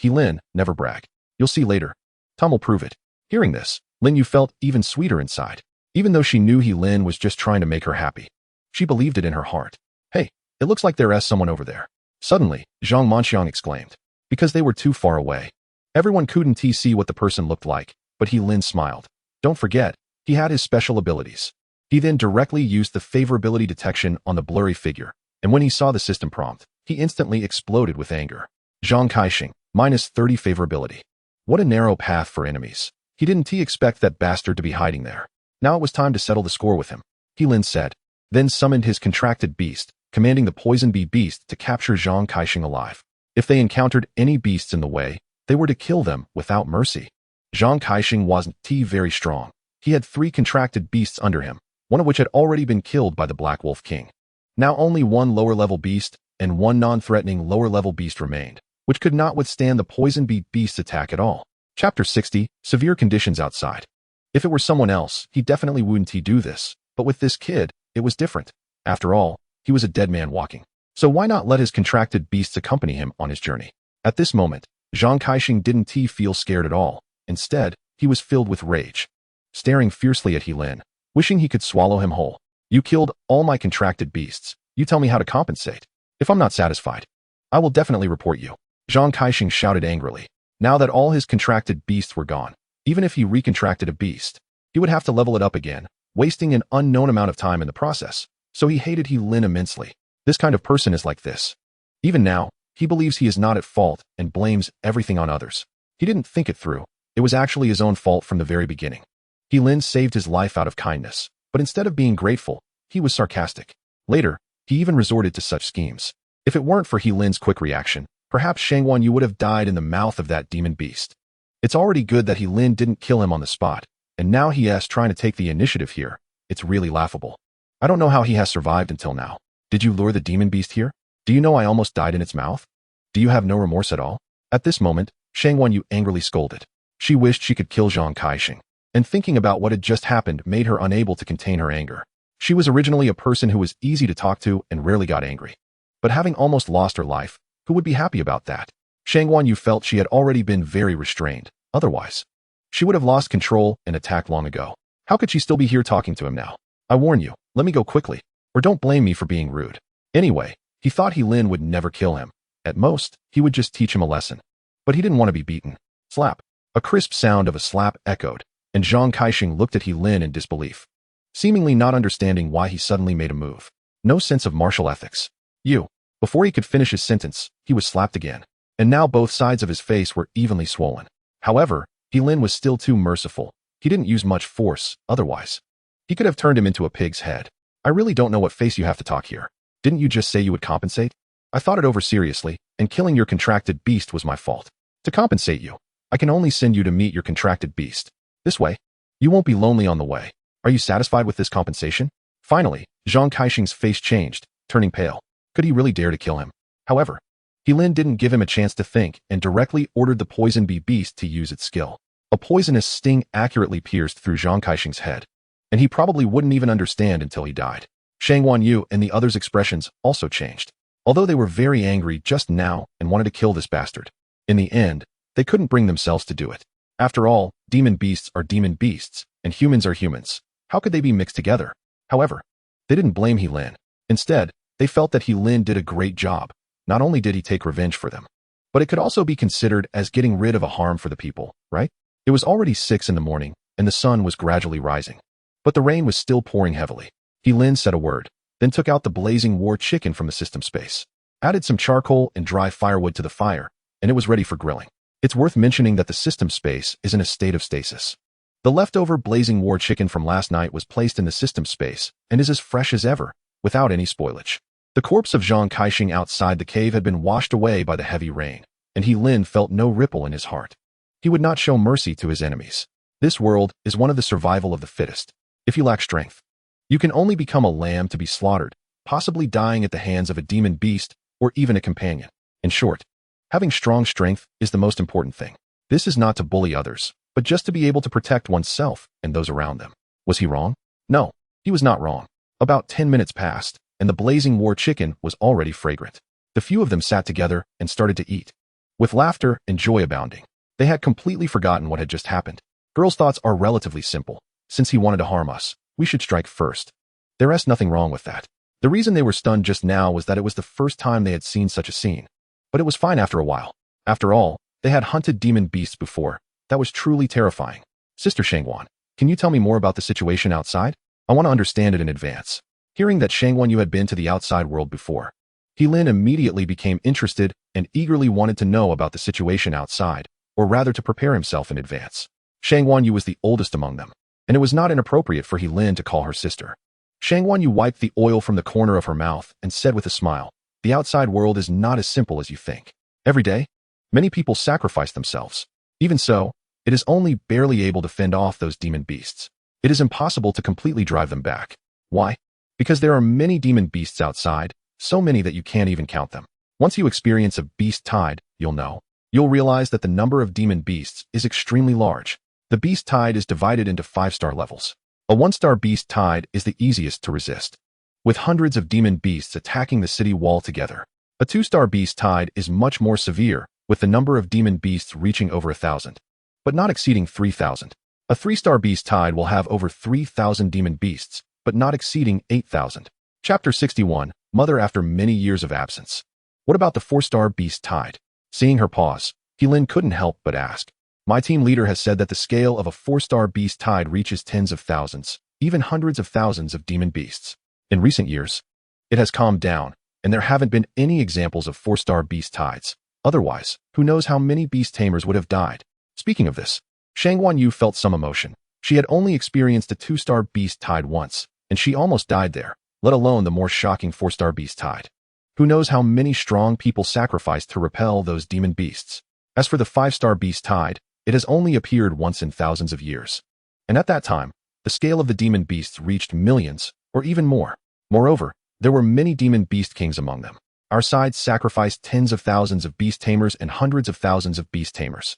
Lin, never brag. You'll see later. Tom will prove it. Hearing this, Lin Yu felt even sweeter inside. Even though she knew Lin was just trying to make her happy, she believed it in her heart. Hey, it looks like there's someone over there. Suddenly, Zhang Manxiang exclaimed, because they were too far away. Everyone couldn't see what the person looked like, but Lin smiled. Don't forget, he had his special abilities. He then directly used the favorability detection on the blurry figure, and when he saw the system prompt, he instantly exploded with anger. Zhang Kaixing, -30 favorability. What a narrow path for enemies. He didn't expect that bastard to be hiding there. Now it was time to settle the score with him, Lin said, then summoned his contracted beast, commanding the poison bee beast to capture Zhang Kaixing alive. If they encountered any beasts in the way, they were to kill them without mercy. Zhang Kaixing wasn't very strong. He had 3 contracted beasts under him, one of which had already been killed by the Black Wolf King. Now only 1 lower-level beast and 1 non-threatening lower-level beast remained, which could not withstand the poison bee beast's attack at all. Chapter 60, Severe Conditions Outside. If it were someone else, he definitely wouldn't do this, but with this kid, it was different. After all, he was a dead man walking. So why not let his contracted beasts accompany him on his journey? At this moment, Zhang Kaixing didn't feel scared at all. Instead, he was filled with rage. Staring fiercely at He Lin, wishing he could swallow him whole. You killed all my contracted beasts. You tell me how to compensate. If I'm not satisfied, I will definitely report you. Zhang Kaixing shouted angrily. Now that all his contracted beasts were gone, even if he recontracted a beast, he would have to level it up again, wasting an unknown amount of time in the process. So he hated He Lin immensely. This kind of person is like this. Even now, he believes he is not at fault and blames everything on others. He didn't think it through. It was actually his own fault from the very beginning. He Lin saved his life out of kindness, but instead of being grateful, he was sarcastic. Later, he even resorted to such schemes. If it weren't for He Lin's quick reaction, perhaps Shangguan Yu would have died in the mouth of that demon beast. It's already good that He Lin didn't kill him on the spot, and now he is trying to take the initiative here. It's really laughable. I don't know how he has survived until now. Did you lure the demon beast here? Do you know I almost died in its mouth? Do you have no remorse at all? At this moment, Shangguan Yu angrily scolded. She wished she could kill Zhang Kaixing, and thinking about what had just happened made her unable to contain her anger. She was originally a person who was easy to talk to and rarely got angry. But having almost lost her life, who would be happy about that? Shangguan Yu felt she had already been very restrained. Otherwise, she would have lost control and attacked long ago. How could she still be here talking to him now? I warn you, let me go quickly, or don't blame me for being rude. Anyway, he thought He Lin would never kill him. At most, he would just teach him a lesson. But he didn't want to be beaten. Slap. A crisp sound of a slap echoed, and Zhang Kaixing looked at He Lin in disbelief, seemingly not understanding why he suddenly made a move. No sense of martial ethics. You. Before he could finish his sentence, he was slapped again, and now both sides of his face were evenly swollen. However, He Lin was still too merciful. He didn't use much force, otherwise he could have turned him into a pig's head. I really don't know what face you have to talk here. Didn't you just say you would compensate? I thought it over seriously, and killing your contracted beast was my fault. To compensate you, I can only send you to meet your contracted beast. This way, you won't be lonely on the way. Are you satisfied with this compensation? Finally, Zhang Kaixing's face changed, turning pale. Could he really dare to kill him? However, He Lin didn't give him a chance to think and directly ordered the poison bee beast to use its skill. A poisonous sting accurately pierced through Zhang Kaixing's head, and he probably wouldn't even understand until he died. Shangguan Yu and the others' expressions also changed, although they were very angry just now and wanted to kill this bastard. In the end, they couldn't bring themselves to do it. After all, demon beasts are demon beasts, and humans are humans. How could they be mixed together? However, they didn't blame He Lin. Instead, they felt that He Lin did a great job. Not only did he take revenge for them, but it could also be considered as getting rid of a harm for the people, right? It was already 6 in the morning, and the sun was gradually rising. But the rain was still pouring heavily. He Lin said a word, then took out the blazing war chicken from the system space, added some charcoal and dry firewood to the fire, and it was ready for grilling. It's worth mentioning that the system space is in a state of stasis. The leftover blazing war chicken from last night was placed in the system space and is as fresh as ever, without any spoilage. The corpse of Zhang Kaixing outside the cave had been washed away by the heavy rain, and He Lin felt no ripple in his heart. He would not show mercy to his enemies. This world is one of the survival of the fittest. If you lack strength, you can only become a lamb to be slaughtered, possibly dying at the hands of a demon beast or even a companion. In short, having strong strength is the most important thing. This is not to bully others, but just to be able to protect oneself and those around them. Was he wrong? No, he was not wrong. About 10 minutes passed, and the blazing war chicken was already fragrant. The few of them sat together and started to eat, with laughter and joy abounding. They had completely forgotten what had just happened. Girl's thoughts are relatively simple. Since he wanted to harm us, we should strike first. There is nothing wrong with that. The reason they were stunned just now was that it was the first time they had seen such a scene. But it was fine after a while. After all, they had hunted demon beasts before. That was truly terrifying. Sister Shangguan, can you tell me more about the situation outside? I want to understand it in advance. Hearing that Shangguan Yu had been to the outside world before, He Lin immediately became interested and eagerly wanted to know about the situation outside, or rather to prepare himself in advance. Shangguan Yu was the oldest among them, and it was not inappropriate for He Lin to call her sister. Shangguan Yu wiped the oil from the corner of her mouth and said with a smile, "The outside world is not as simple as you think. Every day, many people sacrifice themselves. Even so, it is only barely able to fend off those demon beasts. It is impossible to completely drive them back. Why? Because there are many demon beasts outside, so many that you can't even count them. Once you experience a beast tide, you'll know. You'll realize that the number of demon beasts is extremely large. The beast tide is divided into 5-star levels. A 1-star beast tide is the easiest to resist. with hundreds of demon beasts attacking the city wall together. A 2-star beast tide is much more severe, with the number of demon beasts reaching over 1,000, but not exceeding 3,000. A 3-star beast tide will have over 3,000 demon beasts, but not exceeding 8,000. Chapter 61, Mother after many years of absence. What about the 4-star beast tide? Seeing her pause, Lin couldn't help but ask. My team leader has said that the scale of a 4-star beast tide reaches tens of thousands, even hundreds of thousands of demon beasts. In recent years, it has calmed down, and there haven't been any examples of 4-star beast tides. Otherwise, who knows how many beast tamers would have died. Speaking of this, Shangguan Yu felt some emotion. She had only experienced a 2-star beast tide once, and she almost died there, let alone the more shocking 4-star beast tide. Who knows how many strong people sacrificed to repel those demon beasts. As for the 5-star beast tide, it has only appeared once in thousands of years. And at that time, the scale of the demon beasts reached millions, or even more. Moreover, there were many demon beast kings among them. Our side sacrificed tens of thousands of beast tamers and hundreds of thousands of beast tamers.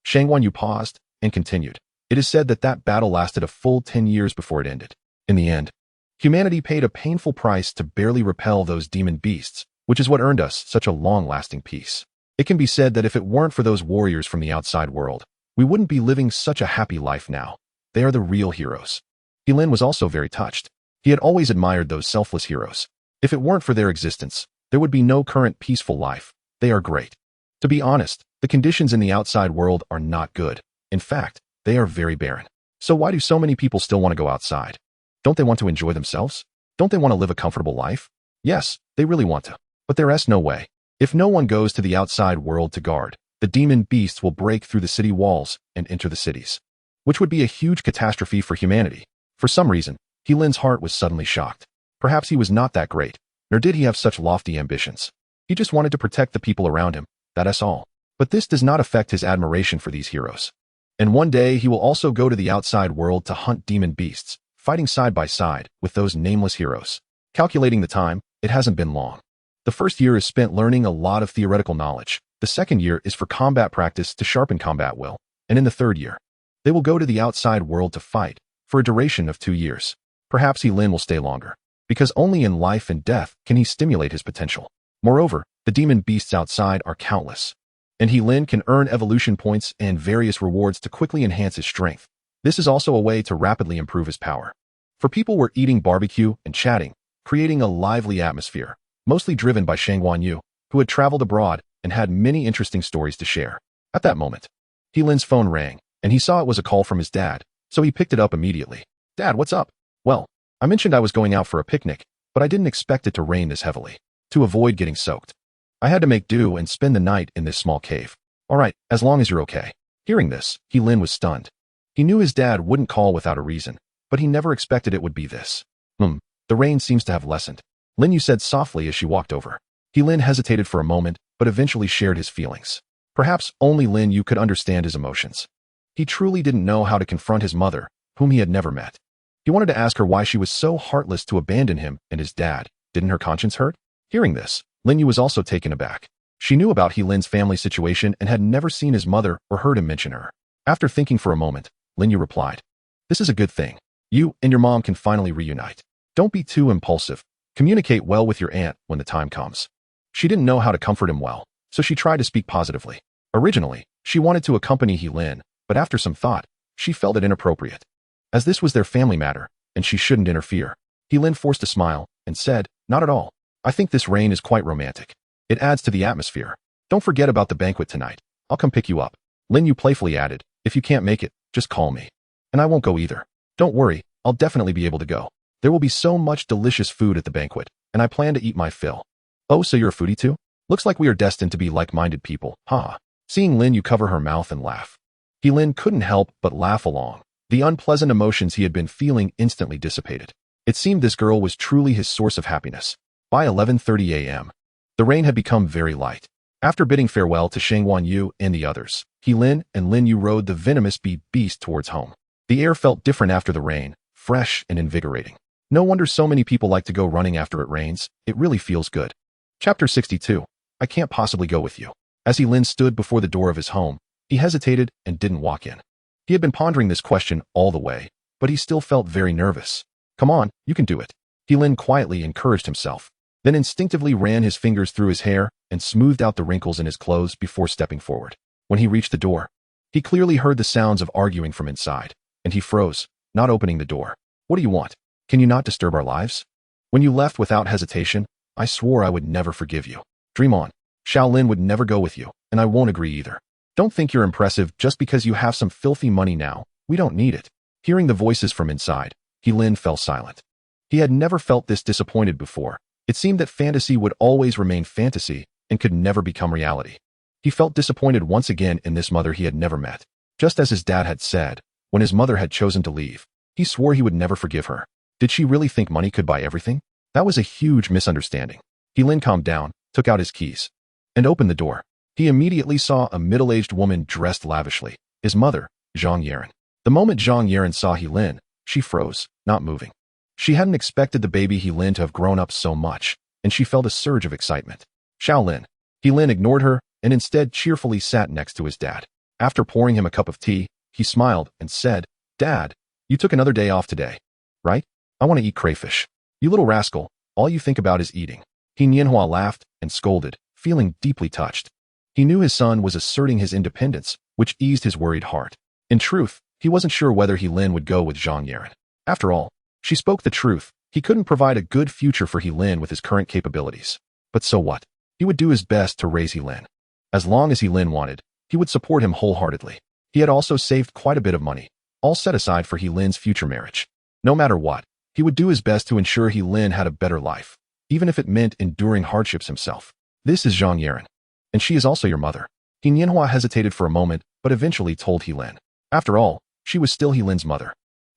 Shangguan Yu paused and continued. It is said that that battle lasted a full 10 years before it ended. In the end, humanity paid a painful price to barely repel those demon beasts, which is what earned us such a long-lasting peace. It can be said that if it weren't for those warriors from the outside world, we wouldn't be living such a happy life now. They are the real heroes. Lin was also very touched. He had always admired those selfless heroes. If it weren't for their existence, there would be no current peaceful life. They are great. To be honest, the conditions in the outside world are not good. In fact, they are very barren. So why do so many people still want to go outside? Don't they want to enjoy themselves? Don't they want to live a comfortable life? Yes, they really want to. But there's no way. If no one goes to the outside world to guard, the demon beasts will break through the city walls and enter the cities, which would be a huge catastrophe for humanity. For some reason, Lin's heart was suddenly shocked. Perhaps he was not that great, nor did he have such lofty ambitions. He just wanted to protect the people around him, that's all. But this does not affect his admiration for these heroes. And one day he will also go to the outside world to hunt demon beasts, fighting side by side with those nameless heroes. Calculating the time, it hasn't been long. The first year is spent learning a lot of theoretical knowledge. The second year is for combat practice to sharpen combat will. And in the third year, they will go to the outside world to fight, for a duration of 2 years. Perhaps Lin will stay longer, because only in life and death can he stimulate his potential. Moreover, the demon beasts outside are countless, and Lin can earn evolution points and various rewards to quickly enhance his strength. This is also a way to rapidly improve his power. For people were eating barbecue and chatting, creating a lively atmosphere, mostly driven by Shangguan Yu, who had traveled abroad and had many interesting stories to share. At that moment, Lin's phone rang, and he saw it was a call from his dad, so he picked it up immediately. Dad, what's up? Well, I mentioned I was going out for a picnic, but I didn't expect it to rain this heavily. To avoid getting soaked, I had to make do and spend the night in this small cave. All right, as long as you're okay. Hearing this, Lin was stunned. He knew his dad wouldn't call without a reason, but he never expected it would be this. The rain seems to have lessened, Lin Yu said softly as she walked over. Lin hesitated for a moment, but eventually shared his feelings. Perhaps only Lin Yu could understand his emotions. He truly didn't know how to confront his mother, whom he had never met. He wanted to ask her why she was so heartless to abandon him and his dad. Didn't her conscience hurt? Hearing this, Lin Yu was also taken aback. She knew about Lin's family situation and had never seen his mother or heard him mention her. After thinking for a moment, Lin Yu replied, "This is a good thing. You and your mom can finally reunite. Don't be too impulsive. Communicate well with your aunt when the time comes." She didn't know how to comfort him well, so she tried to speak positively. Originally, she wanted to accompany Lin, but after some thought, she felt it inappropriate. As this was their family matter, and she shouldn't interfere, Lin forced a smile and said, "Not at all. I think this rain is quite romantic. It adds to the atmosphere. Don't forget about the banquet tonight. I'll come pick you up." Lin Yu playfully added, "If you can't make it, just call me. And I won't go either. Don't worry, I'll definitely be able to go. There will be so much delicious food at the banquet, and I plan to eat my fill." "Oh, so you're a foodie too? Looks like we are destined to be like-minded people, huh?" Seeing Lin Yu cover her mouth and laugh, Lin couldn't help but laugh along. The unpleasant emotions he had been feeling instantly dissipated. It seemed this girl was truly his source of happiness. By 11:30 a.m., the rain had become very light. After bidding farewell to Shangguan Yu and the others, Lin and Lin Yu rode the venomous beast towards home. The air felt different after the rain, fresh and invigorating. No wonder so many people like to go running after it rains. It really feels good. Chapter 62. I can't possibly go with you. As Lin stood before the door of his home, he hesitated and didn't walk in. He had been pondering this question all the way, but he still felt very nervous. "Come on, you can do it." Lin quietly encouraged himself, then instinctively ran his fingers through his hair and smoothed out the wrinkles in his clothes before stepping forward. When he reached the door, he clearly heard the sounds of arguing from inside, and he froze, not opening the door. What do you want? Can you not disturb our lives? When you left without hesitation, I swore I would never forgive you. Dream on. Shaolin would never go with you, and I won't agree either. Don't think you're impressive just because you have some filthy money now. We don't need it. Hearing the voices from inside, Lin fell silent. He had never felt this disappointed before. It seemed that fantasy would always remain fantasy and could never become reality. He felt disappointed once again in this mother he had never met. Just as his dad had said, when his mother had chosen to leave, he swore he would never forgive her. Did she really think money could buy everything? That was a huge misunderstanding. Lin calmed down, took out his keys, and opened the door. He immediately saw a middle-aged woman dressed lavishly, his mother, Zhang Yaren. The moment Zhang Yaren saw Lin, she froze, not moving. She hadn't expected the baby Lin to have grown up so much, and she felt a surge of excitement. Shaolin. Lin ignored her and instead cheerfully sat next to his dad. After pouring him a cup of tea, he smiled and said, "Dad, you took another day off today, right? I want to eat crayfish." "You little rascal, all you think about is eating." Nianhua laughed and scolded, feeling deeply touched. He knew his son was asserting his independence, which eased his worried heart. In truth, he wasn't sure whether Lin would go with Zhang Yaren. After all, she spoke the truth. He couldn't provide a good future for Lin with his current capabilities. But so what? He would do his best to raise Lin. As long as Lin wanted, he would support him wholeheartedly. He had also saved quite a bit of money, all set aside for Lin's future marriage. No matter what, he would do his best to ensure Lin had a better life, even if it meant enduring hardships himself. "This is Zhang Yaren, and she is also your mother." Nianhua hesitated for a moment, but eventually told Lin. After all, she was still Lin's mother,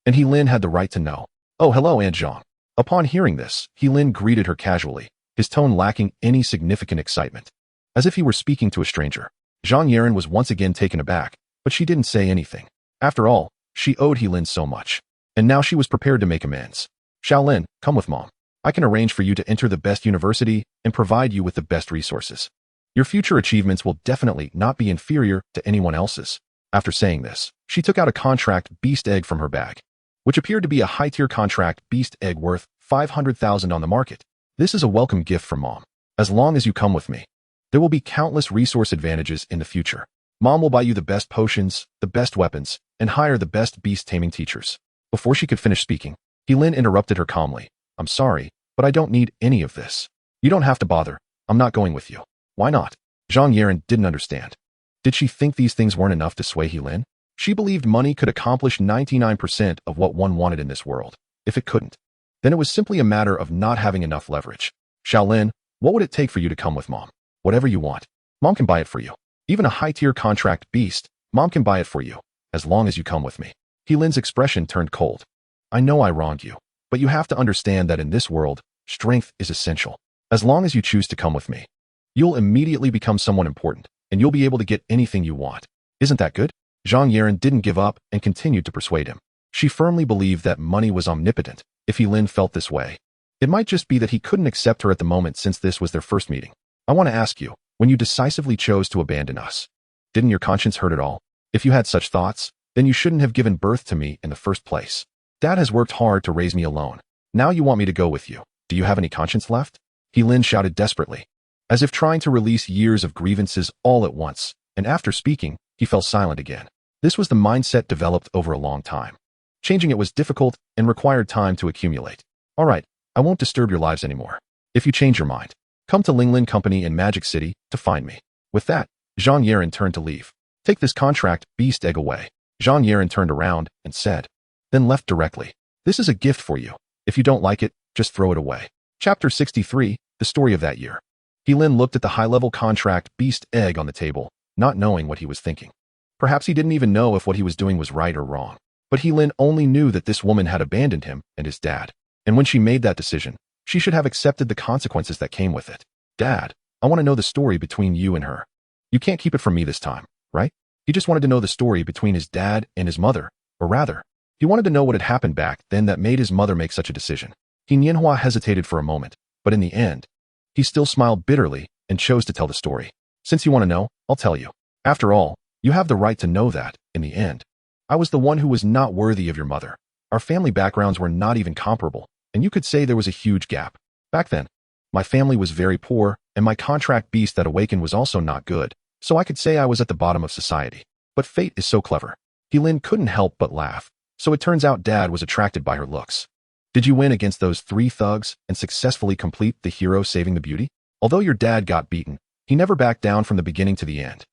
and Lin had the right to know. "Oh, hello, Aunt Zhang." Upon hearing this, Lin greeted her casually, his tone lacking any significant excitement, as if he were speaking to a stranger. Zhang Yaren was once again taken aback, but she didn't say anything. After all, she owed Lin so much, and now she was prepared to make amends. "Shaolin, come with Mom. I can arrange for you to enter the best university and provide you with the best resources. Your future achievements will definitely not be inferior to anyone else's." After saying this, she took out a contract beast egg from her bag, which appeared to be a high-tier contract beast egg worth 500,000 on the market. "This is a welcome gift from Mom. As long as you come with me, there will be countless resource advantages in the future. Mom will buy you the best potions, the best weapons, and hire the best beast taming teachers." Before she could finish speaking, Lin interrupted her calmly. "I'm sorry, but I don't need any of this. You don't have to bother. I'm not going with you." "Why not?" Zhang Yaren didn't understand. Did she think these things weren't enough to sway Lin? She believed money could accomplish 99% of what one wanted in this world. If it couldn't, then it was simply a matter of not having enough leverage. "Shaolin, what would it take for you to come with Mom?" "Whatever you want. Mom can buy it for you. Even a high-tier contract beast, Mom can buy it for you, as long as you come with me." Lin's expression turned cold. "I know I wronged you, but you have to understand that in this world, strength is essential. As long as you choose to come with me, you'll immediately become someone important, and you'll be able to get anything you want. Isn't that good?" Zhang Yaren didn't give up and continued to persuade him. She firmly believed that money was omnipotent. If Lin felt this way, it might just be that he couldn't accept her at the moment since this was their first meeting. "I want to ask you, when you decisively chose to abandon us, didn't your conscience hurt at all? If you had such thoughts, then you shouldn't have given birth to me in the first place. Dad has worked hard to raise me alone. Now you want me to go with you. Do you have any conscience left?" Lin shouted desperately, as if trying to release years of grievances all at once, and after speaking, he fell silent again. This was the mindset developed over a long time. Changing it was difficult and required time to accumulate. "All right, I won't disturb your lives anymore. If you change your mind, come to Linglin Company in Magic City to find me." With that, Zhang Yaren turned to leave. "Take this contract beast egg away." Zhang Yaren turned around and said, then left directly. "This is a gift for you. If you don't like it, just throw it away." Chapter 63, The Story of That Year. Lin looked at the high-level contract beast egg on the table, not knowing what he was thinking. Perhaps he didn't even know if what he was doing was right or wrong. But Lin only knew that this woman had abandoned him and his dad. And when she made that decision, she should have accepted the consequences that came with it. "Dad, I want to know the story between you and her. You can't keep it from me this time, right?" He just wanted to know the story between his dad and his mother, or rather, he wanted to know what had happened back then that made his mother make such a decision. Nianhua hesitated for a moment, but in the end, he still smiled bitterly and chose to tell the story. "Since you want to know, I'll tell you. After all, you have the right to know that, in the end, I was the one who was not worthy of your mother. Our family backgrounds were not even comparable, and you could say there was a huge gap. Back then, my family was very poor, and my contract beast that awakened was also not good, so I could say I was at the bottom of society. But fate is so clever. Lin couldn't help but laugh, so it turns out Dad was attracted by her looks. Did you win against those 3 thugs and successfully complete the hero saving the beauty? Although your dad got beaten, he never backed down from the beginning to the end.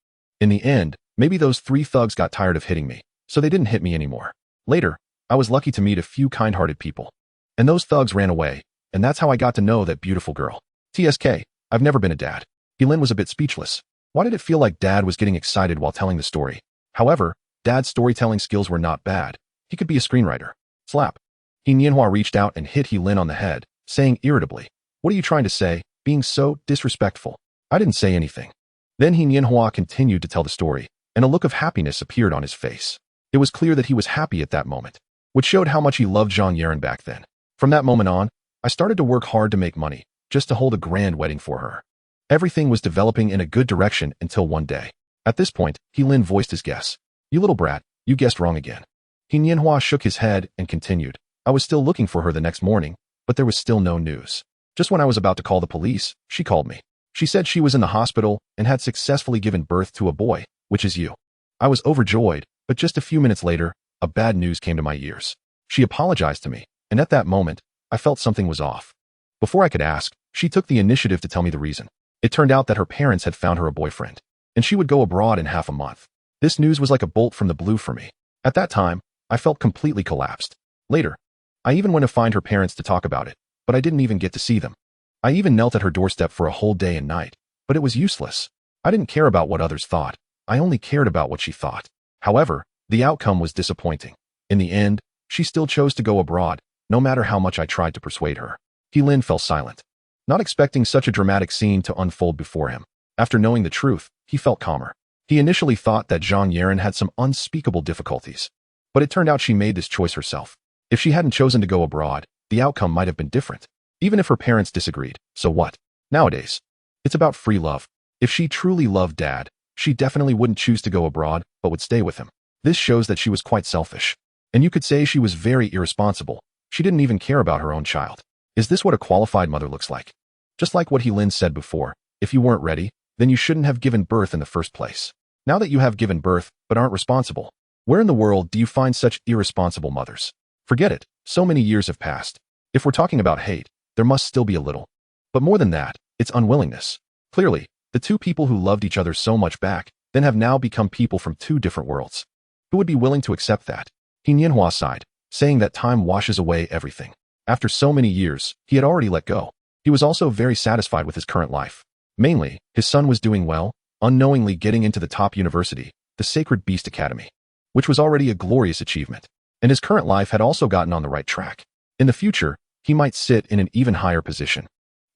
In the end, maybe those 3 thugs got tired of hitting me, so they didn't hit me anymore. Later, I was lucky to meet a few kind-hearted people. And those thugs ran away, and that's how I got to know that beautiful girl. TSK, I've never been a dad. Lin was a bit speechless. Why did it feel like Dad was getting excited while telling the story? However, Dad's storytelling skills were not bad. He could be a screenwriter. Slap. Nianhua reached out and hit Lin on the head, saying irritably, "What are you trying to say, being so disrespectful?" I didn't say anything. Then Nianhua continued to tell the story, and a look of happiness appeared on his face. It was clear that he was happy at that moment, which showed how much he loved Zhang Yaren back then. From that moment on, I started to work hard to make money, just to hold a grand wedding for her. Everything was developing in a good direction until one day. At this point, Lin voiced his guess. "You little brat, you guessed wrong again." Nianhua shook his head and continued. "I was still looking for her the next morning, but there was still no news. Just when I was about to call the police, she called me. She said she was in the hospital and had successfully given birth to a boy, which is you." I was overjoyed, but just a few minutes later, a bad news came to my ears. She apologized to me, and at that moment, I felt something was off. Before I could ask, she took the initiative to tell me the reason. It turned out that her parents had found her a boyfriend, and she would go abroad in half a month. This news was like a bolt from the blue for me. At that time, I felt completely collapsed. Later, I even went to find her parents to talk about it, but I didn't even get to see them. I even knelt at her doorstep for a whole day and night, but it was useless. I didn't care about what others thought. I only cared about what she thought. However, the outcome was disappointing. In the end, she still chose to go abroad, no matter how much I tried to persuade her. Lin fell silent, not expecting such a dramatic scene to unfold before him. After knowing the truth, he felt calmer. He initially thought that Zhang Yaren had some unspeakable difficulties, but it turned out she made this choice herself. If she hadn't chosen to go abroad, the outcome might have been different. Even if her parents disagreed, so what? Nowadays, it's about free love. If she truly loved Dad, she definitely wouldn't choose to go abroad, but would stay with him. This shows that she was quite selfish. And you could say she was very irresponsible. She didn't even care about her own child. Is this what a qualified mother looks like? Just like what Lin said before, if you weren't ready, then you shouldn't have given birth in the first place. Now that you have given birth, but aren't responsible, where in the world do you find such irresponsible mothers? Forget it, so many years have passed. If we're talking about hate, there must still be a little. But more than that, it's unwillingness. Clearly, the 2 people who loved each other so much back then have now become people from 2 different worlds. Who would be willing to accept that? Nianhua sighed, saying that time washes away everything. After so many years, he had already let go. He was also very satisfied with his current life. Mainly, his son was doing well, unknowingly getting into the top university, the Sacred Beast Academy, which was already a glorious achievement. And his current life had also gotten on the right track. In the future, he might sit in an even higher position,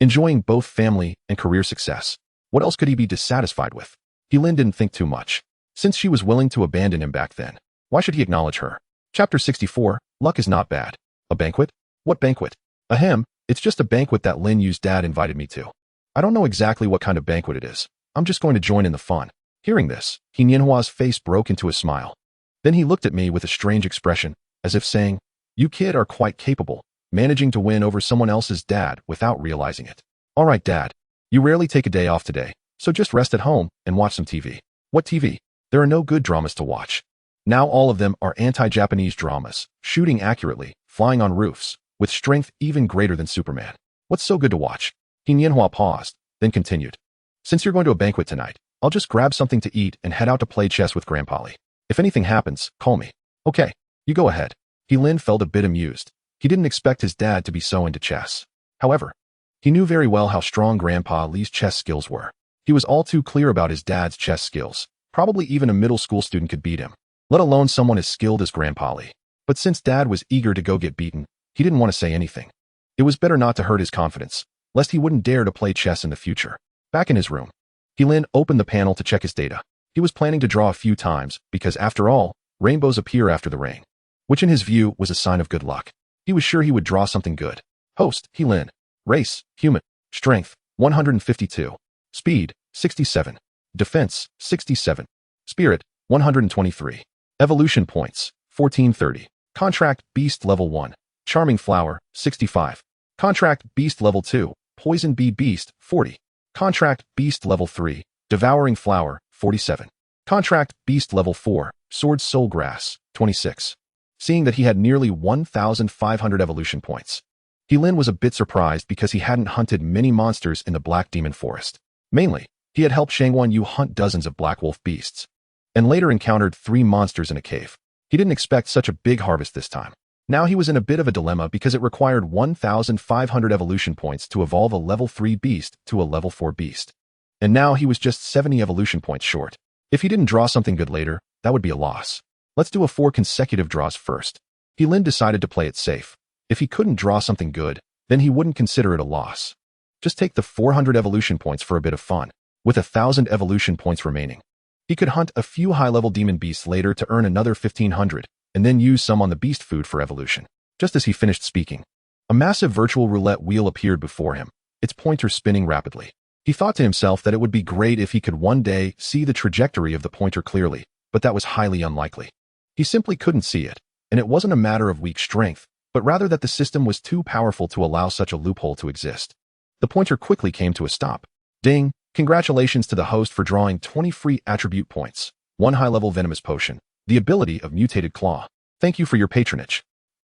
enjoying both family and career success. What else could he be dissatisfied with? Lin didn't think too much. Since she was willing to abandon him back then, why should he acknowledge her? Chapter 64, Luck is not bad. A banquet? What banquet? Ahem, it's just a banquet that Lin Yu's dad invited me to. I don't know exactly what kind of banquet it is. I'm just going to join in the fun. Hearing this, Nianhua's face broke into a smile. Then he looked at me with a strange expression, as if saying, "You kid are quite capable, managing to win over someone else's dad without realizing it. All right, Dad. You rarely take a day off today, so just rest at home and watch some TV." What TV? There are no good dramas to watch. Now all of them are anti-Japanese dramas, shooting accurately, flying on roofs, with strength even greater than Superman. What's so good to watch? Nianhua paused, then continued. "Since you're going to a banquet tonight, I'll just grab something to eat and head out to play chess with Grandpa Lee. If anything happens, call me." "Okay, you go ahead." Lin felt a bit amused. He didn't expect his dad to be so into chess. However, he knew very well how strong Grandpa Lee's chess skills were. He was all too clear about his dad's chess skills. Probably even a middle school student could beat him, let alone someone as skilled as Grandpa Lee. But since Dad was eager to go get beaten, he didn't want to say anything. It was better not to hurt his confidence, lest he wouldn't dare to play chess in the future. Back in his room, Lin opened the panel to check his data. He was planning to draw a few times because, after all, rainbows appear after the rain, which in his view was a sign of good luck. He was sure he would draw something good. Host, Lin. Race, human. Strength, 152. Speed, 67. Defense, 67. Spirit, 123. Evolution points, 1430. Contract, Beast Level 1. Charming Flower, 65. Contract Beast Level 2, Poison Bee Beast, 40. Contract Beast Level 3, Devouring Flower, 47. Contract Beast Level 4, Sword Soul Grass, 26. Seeing that he had nearly 1,500 evolution points, Lin was a bit surprised because he hadn't hunted many monsters in the Black Demon Forest. Mainly, he had helped Shangguan Yu hunt dozens of Black Wolf beasts, and later encountered 3 monsters in a cave. He didn't expect such a big harvest this time. Now he was in a bit of a dilemma because it required 1,500 evolution points to evolve a level 3 beast to a level 4 beast. And now he was just 70 evolution points short. If he didn't draw something good later, that would be a loss. Let's do 4 consecutive draws first. Lin decided to play it safe. If he couldn't draw something good, then he wouldn't consider it a loss. Just take the 400 evolution points for a bit of fun. With 1,000 evolution points remaining, he could hunt a few high-level demon beasts later to earn another 1,500, and then use some on the beast food for evolution. Just as he finished speaking, a massive virtual roulette wheel appeared before him, its pointer spinning rapidly. He thought to himself that it would be great if he could one day see the trajectory of the pointer clearly, but that was highly unlikely. He simply couldn't see it, and it wasn't a matter of weak strength, but rather that the system was too powerful to allow such a loophole to exist. The pointer quickly came to a stop. Ding! Congratulations to the host for drawing 20 free attribute points, 1 high-level venomous potion, the ability of Mutated Claw. Thank you for your patronage.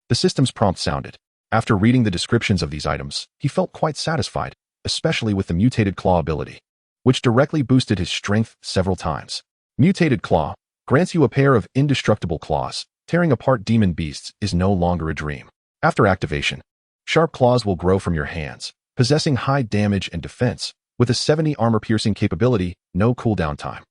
The system's prompt sounded. After reading the descriptions of these items, he felt quite satisfied, especially with the Mutated Claw ability, which directly boosted his strength several times. Mutated Claw grants you a pair of indestructible claws. Tearing apart demon beasts is no longer a dream. After activation, sharp claws will grow from your hands, possessing high damage and defense, with a 70 armor-piercing capability, no cooldown time.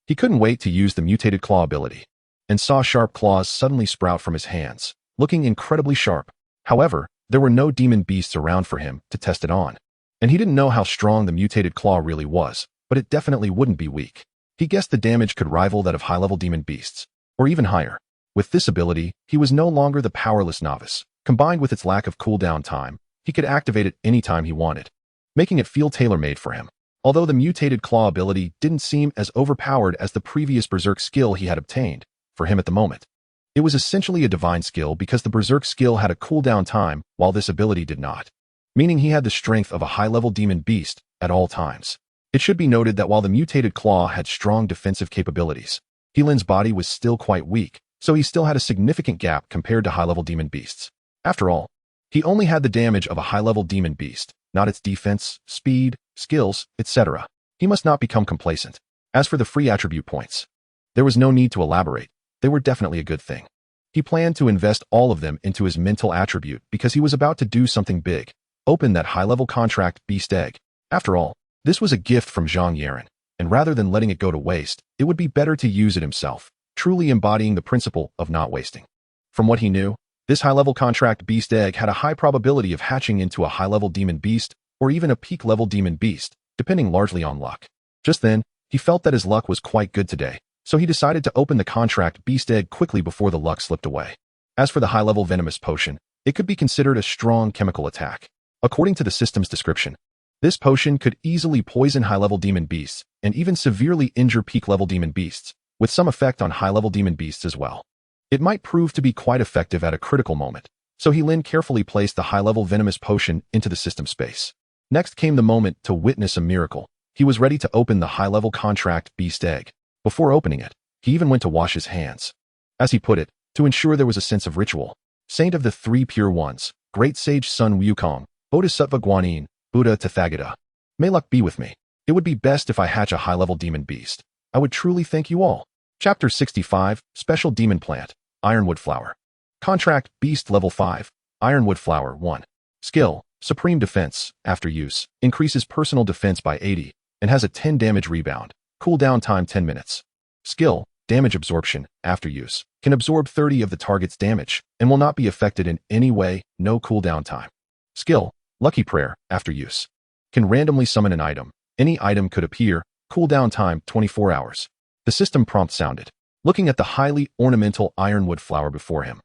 He couldn't wait to use the Mutated Claw ability, and saw sharp claws suddenly sprout from his hands, looking incredibly sharp. However, there were no demon beasts around for him to test it on, and he didn't know how strong the Mutated Claw really was, but it definitely wouldn't be weak. He guessed the damage could rival that of high-level demon beasts, or even higher. With this ability, he was no longer the powerless novice. Combined with its lack of cooldown time, he could activate it anytime he wanted, making it feel tailor-made for him. Although the Mutated Claw ability didn't seem as overpowered as the previous Berserk skill he had obtained, for him at the moment, it was essentially a divine skill because the Berserk skill had a cooldown time while this ability did not, meaning he had the strength of a high-level demon beast at all times. It should be noted that while the Mutated Claw had strong defensive capabilities, Lin's body was still quite weak, so he still had a significant gap compared to high-level demon beasts. After all, he only had the damage of a high-level demon beast, not its defense, speed, skills, etc. He must not become complacent. As for the free attribute points, there was no need to elaborate. They were definitely a good thing. He planned to invest all of them into his mental attribute because he was about to do something big, open that high-level contract beast egg. After all, this was a gift from Zhang Yaren, and rather than letting it go to waste, it would be better to use it himself, truly embodying the principle of not wasting. From what he knew, this high-level contract beast egg had a high probability of hatching into a high-level demon beast or even a peak-level demon beast, depending largely on luck. Just then, he felt that his luck was quite good today, so he decided to open the contract beast egg quickly before the luck slipped away. As for the high-level venomous potion, it could be considered a strong chemical attack. According to the system's description, this potion could easily poison high-level demon beasts and even severely injure peak-level demon beasts, with some effect on high-level demon beasts as well. It might prove to be quite effective at a critical moment, so Lin carefully placed the high-level venomous potion into the system space. Next came the moment to witness a miracle. He was ready to open the high-level contract beast egg. Before opening it, he even went to wash his hands. As he put it, to ensure there was a sense of ritual. Saint of the Three Pure Ones, Great Sage Sun Wukong, Bodhisattva Guanyin, Buddha Tathagata. May luck be with me. It would be best if I hatch a high-level demon beast. I would truly thank you all. Chapter 65, Special Demon Plant, Ironwood Flower. Contract Beast Level 5, Ironwood Flower 1. Skill, Supreme Defense, after use, increases personal defense by 80, and has a 10 damage rebound. Cooldown time 10 minutes. Skill, Damage Absorption, after use, can absorb 30 of the target's damage, and will not be affected in any way, no cooldown time. Skill, Lucky Prayer, after use, can randomly summon an item. Any item could appear, cooldown time 24 hours. The system prompt sounded. Looking at the highly ornamental ironwood flower before him,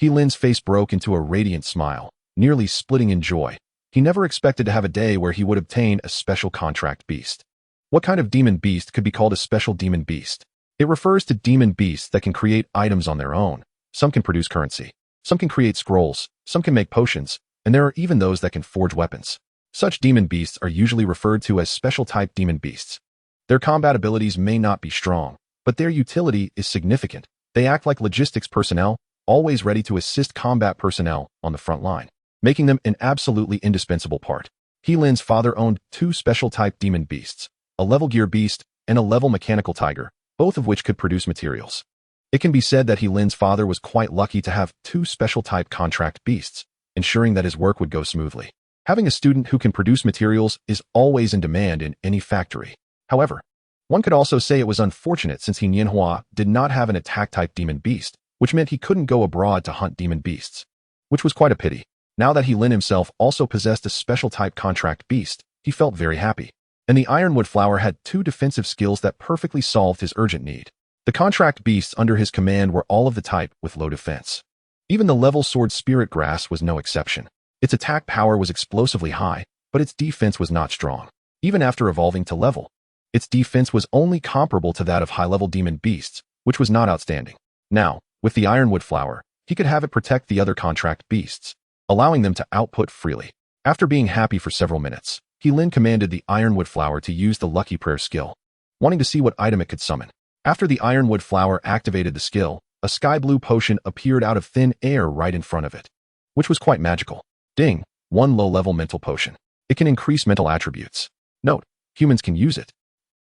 Lin's face broke into a radiant smile, nearly splitting in joy. He never expected to have a day where he would obtain a special contract beast. What kind of demon beast could be called a special demon beast? It refers to demon beasts that can create items on their own. Some can produce currency. Some can create scrolls, some can make potions, and there are even those that can forge weapons. Such demon beasts are usually referred to as special-type demon beasts. Their combat abilities may not be strong, but their utility is significant. They act like logistics personnel, always ready to assist combat personnel on the front line, making them an absolutely indispensable part. He-Lin's father owned 2 special-type demon beasts, a level gear beast and a level mechanical tiger, both of which could produce materials. It can be said that He-Lin's father was quite lucky to have 2 special-type contract beasts, ensuring that his work would go smoothly. Having a student who can produce materials is always in demand in any factory. However, one could also say it was unfortunate since He-Nianhua did not have an attack-type demon beast, which meant he couldn't go abroad to hunt demon beasts, which was quite a pity. Now that He-Lin himself also possessed a special-type contract beast, he felt very happy. And the Ironwood Flower had 2 defensive skills that perfectly solved his urgent need. The contract beasts under his command were all of the type with low defense. Even the level sword Spirit Grass was no exception. Its attack power was explosively high, but its defense was not strong. Even after evolving to level, its defense was only comparable to that of high-level demon beasts, which was not outstanding. Now, with the Ironwood Flower, he could have it protect the other contract beasts, allowing them to output freely. After being happy for several minutes, He-Lin commanded the Ironwood Flower to use the Lucky Prayer skill, wanting to see what item it could summon. After the Ironwood Flower activated the skill, a sky blue potion appeared out of thin air right in front of it, which was quite magical. Ding! 1 low-level mental potion. It can increase mental attributes. Note: humans can use it.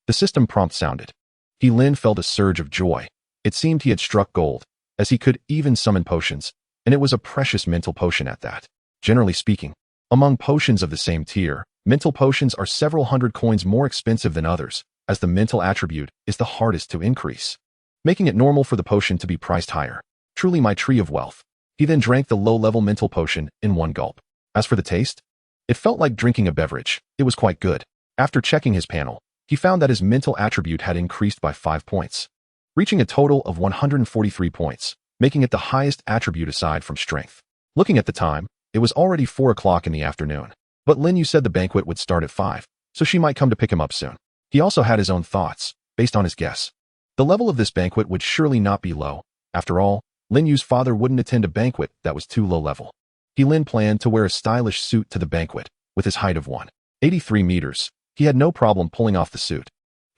The system prompt sounded. He-Lin felt a surge of joy. It seemed he had struck gold, as he could even summon potions, and it was a precious mental potion at that. Generally speaking, among potions of the same tier, mental potions are several hundred coins more expensive than others, as the mental attribute is the hardest to increase, making it normal for the potion to be priced higher. Truly my tree of wealth. He then drank the low-level mental potion in 1 gulp. As for the taste, it felt like drinking a beverage. It was quite good. After checking his panel, he found that his mental attribute had increased by 5 points, reaching a total of 143 points, making it the highest attribute aside from strength. Looking at the time, it was already 4 o'clock in the afternoon. But Lin Yu said the banquet would start at 5, so she might come to pick him up soon. He also had his own thoughts, based on his guess. The level of this banquet would surely not be low. After all, Lin Yu's father wouldn't attend a banquet that was too low level. He-Lin planned to wear a stylish suit to the banquet. With his height of 183 meters, he had no problem pulling off the suit.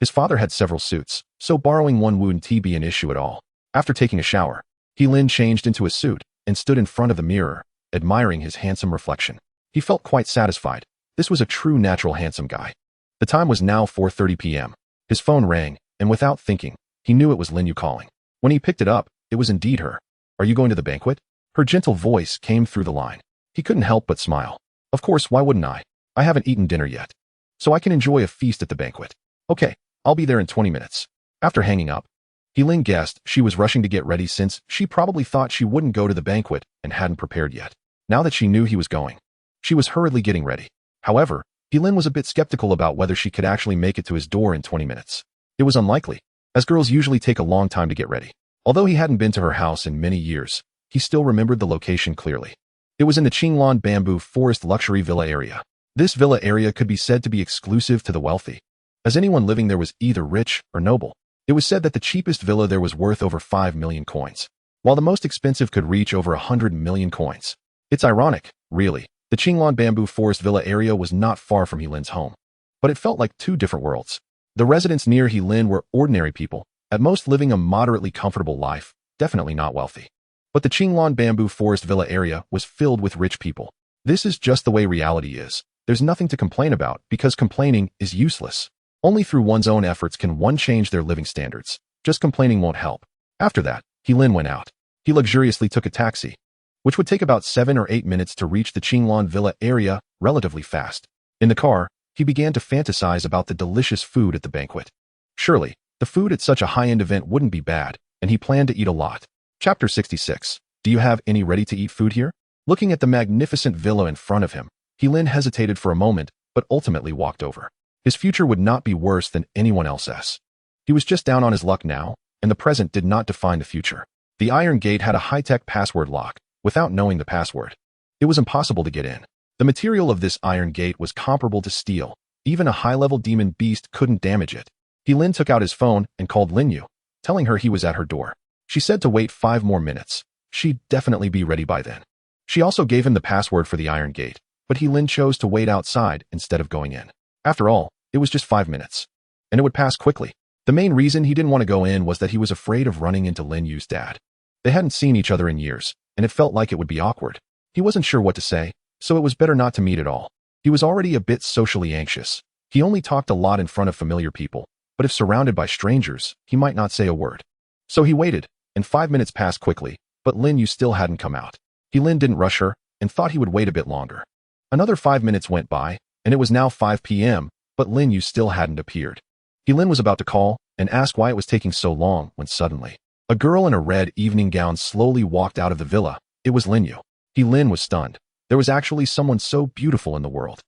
His father had several suits, so borrowing one wouldn't be an issue at all. After taking a shower, He-Lin changed into a suit and stood in front of the mirror, admiring his handsome reflection. He felt quite satisfied. This was a true natural handsome guy. The time was now 4:30 p.m. His phone rang, and without thinking, he knew it was Lin Yu calling. When he picked it up, it was indeed her. "Are you going to the banquet?" Her gentle voice came through the line. He couldn't help but smile. "Of course, why wouldn't I? I haven't eaten dinner yet, so I can enjoy a feast at the banquet." "Okay, I'll be there in 20 minutes. After hanging up, He-Lin guessed she was rushing to get ready since she probably thought she wouldn't go to the banquet and hadn't prepared yet. Now that she knew he was going, she was hurriedly getting ready. However, He-Lin was a bit skeptical about whether she could actually make it to his door in 20 minutes. It was unlikely, as girls usually take a long time to get ready. Although he hadn't been to her house in many years, he still remembered the location clearly. It was in the Qinglan Bamboo Forest Luxury Villa area. This villa area could be said to be exclusive to the wealthy, as anyone living there was either rich or noble. It was said that the cheapest villa there was worth over 5 million coins, while the most expensive could reach over 100 million coins. It's ironic, really. The Qinglan Bamboo Forest Villa area was not far from He-Lin's home, but it felt like 2 different worlds. The residents near He-Lin were ordinary people, at most living a moderately comfortable life, definitely not wealthy. But the Qinglan Bamboo Forest Villa area was filled with rich people. This is just the way reality is. There's nothing to complain about because complaining is useless. Only through one's own efforts can one change their living standards. Just complaining won't help. After that, He-Lin went out. He luxuriously took a taxi, which would take about 7 or 8 minutes to reach the Qinglan Villa area relatively fast. In the car, he began to fantasize about the delicious food at the banquet. Surely, the food at such a high-end event wouldn't be bad, and he planned to eat a lot. Chapter 66. Do you have any ready-to-eat food here? Looking at the magnificent villa in front of him, He-Lin hesitated for a moment, but ultimately walked over. His future would not be worse than anyone else's. He was just down on his luck now, and the present did not define the future. The iron gate had a high-tech password lock. Without knowing the password, it was impossible to get in. The material of this iron gate was comparable to steel. Even a high-level demon beast couldn't damage it. He-Lin took out his phone and called Lin Yu, telling her he was at her door. She said to wait 5 more minutes. she'd definitely be ready by then. She also gave him the password for the iron gate, but Lin chose to wait outside instead of going in. After all, it was just 5 minutes. And it would pass quickly. The main reason he didn't want to go in was that he was afraid of running into Lin Yu's dad. They hadn't seen each other in years, and it felt like it would be awkward. He wasn't sure what to say, so it was better not to meet at all. He was already a bit socially anxious. He only talked a lot in front of familiar people, but if surrounded by strangers, he might not say a word. So he waited, and 5 minutes passed quickly, but Lin Yu still hadn't come out. Lin didn't rush her, and thought he would wait a bit longer. Another 5 minutes went by, and it was now 5 p.m., but Lin Yu still hadn't appeared. Lin was about to call and ask why it was taking so long when suddenly, a girl in a red evening gown slowly walked out of the villa. It was Lin Yu. Lin was stunned. There was actually someone so beautiful in the world.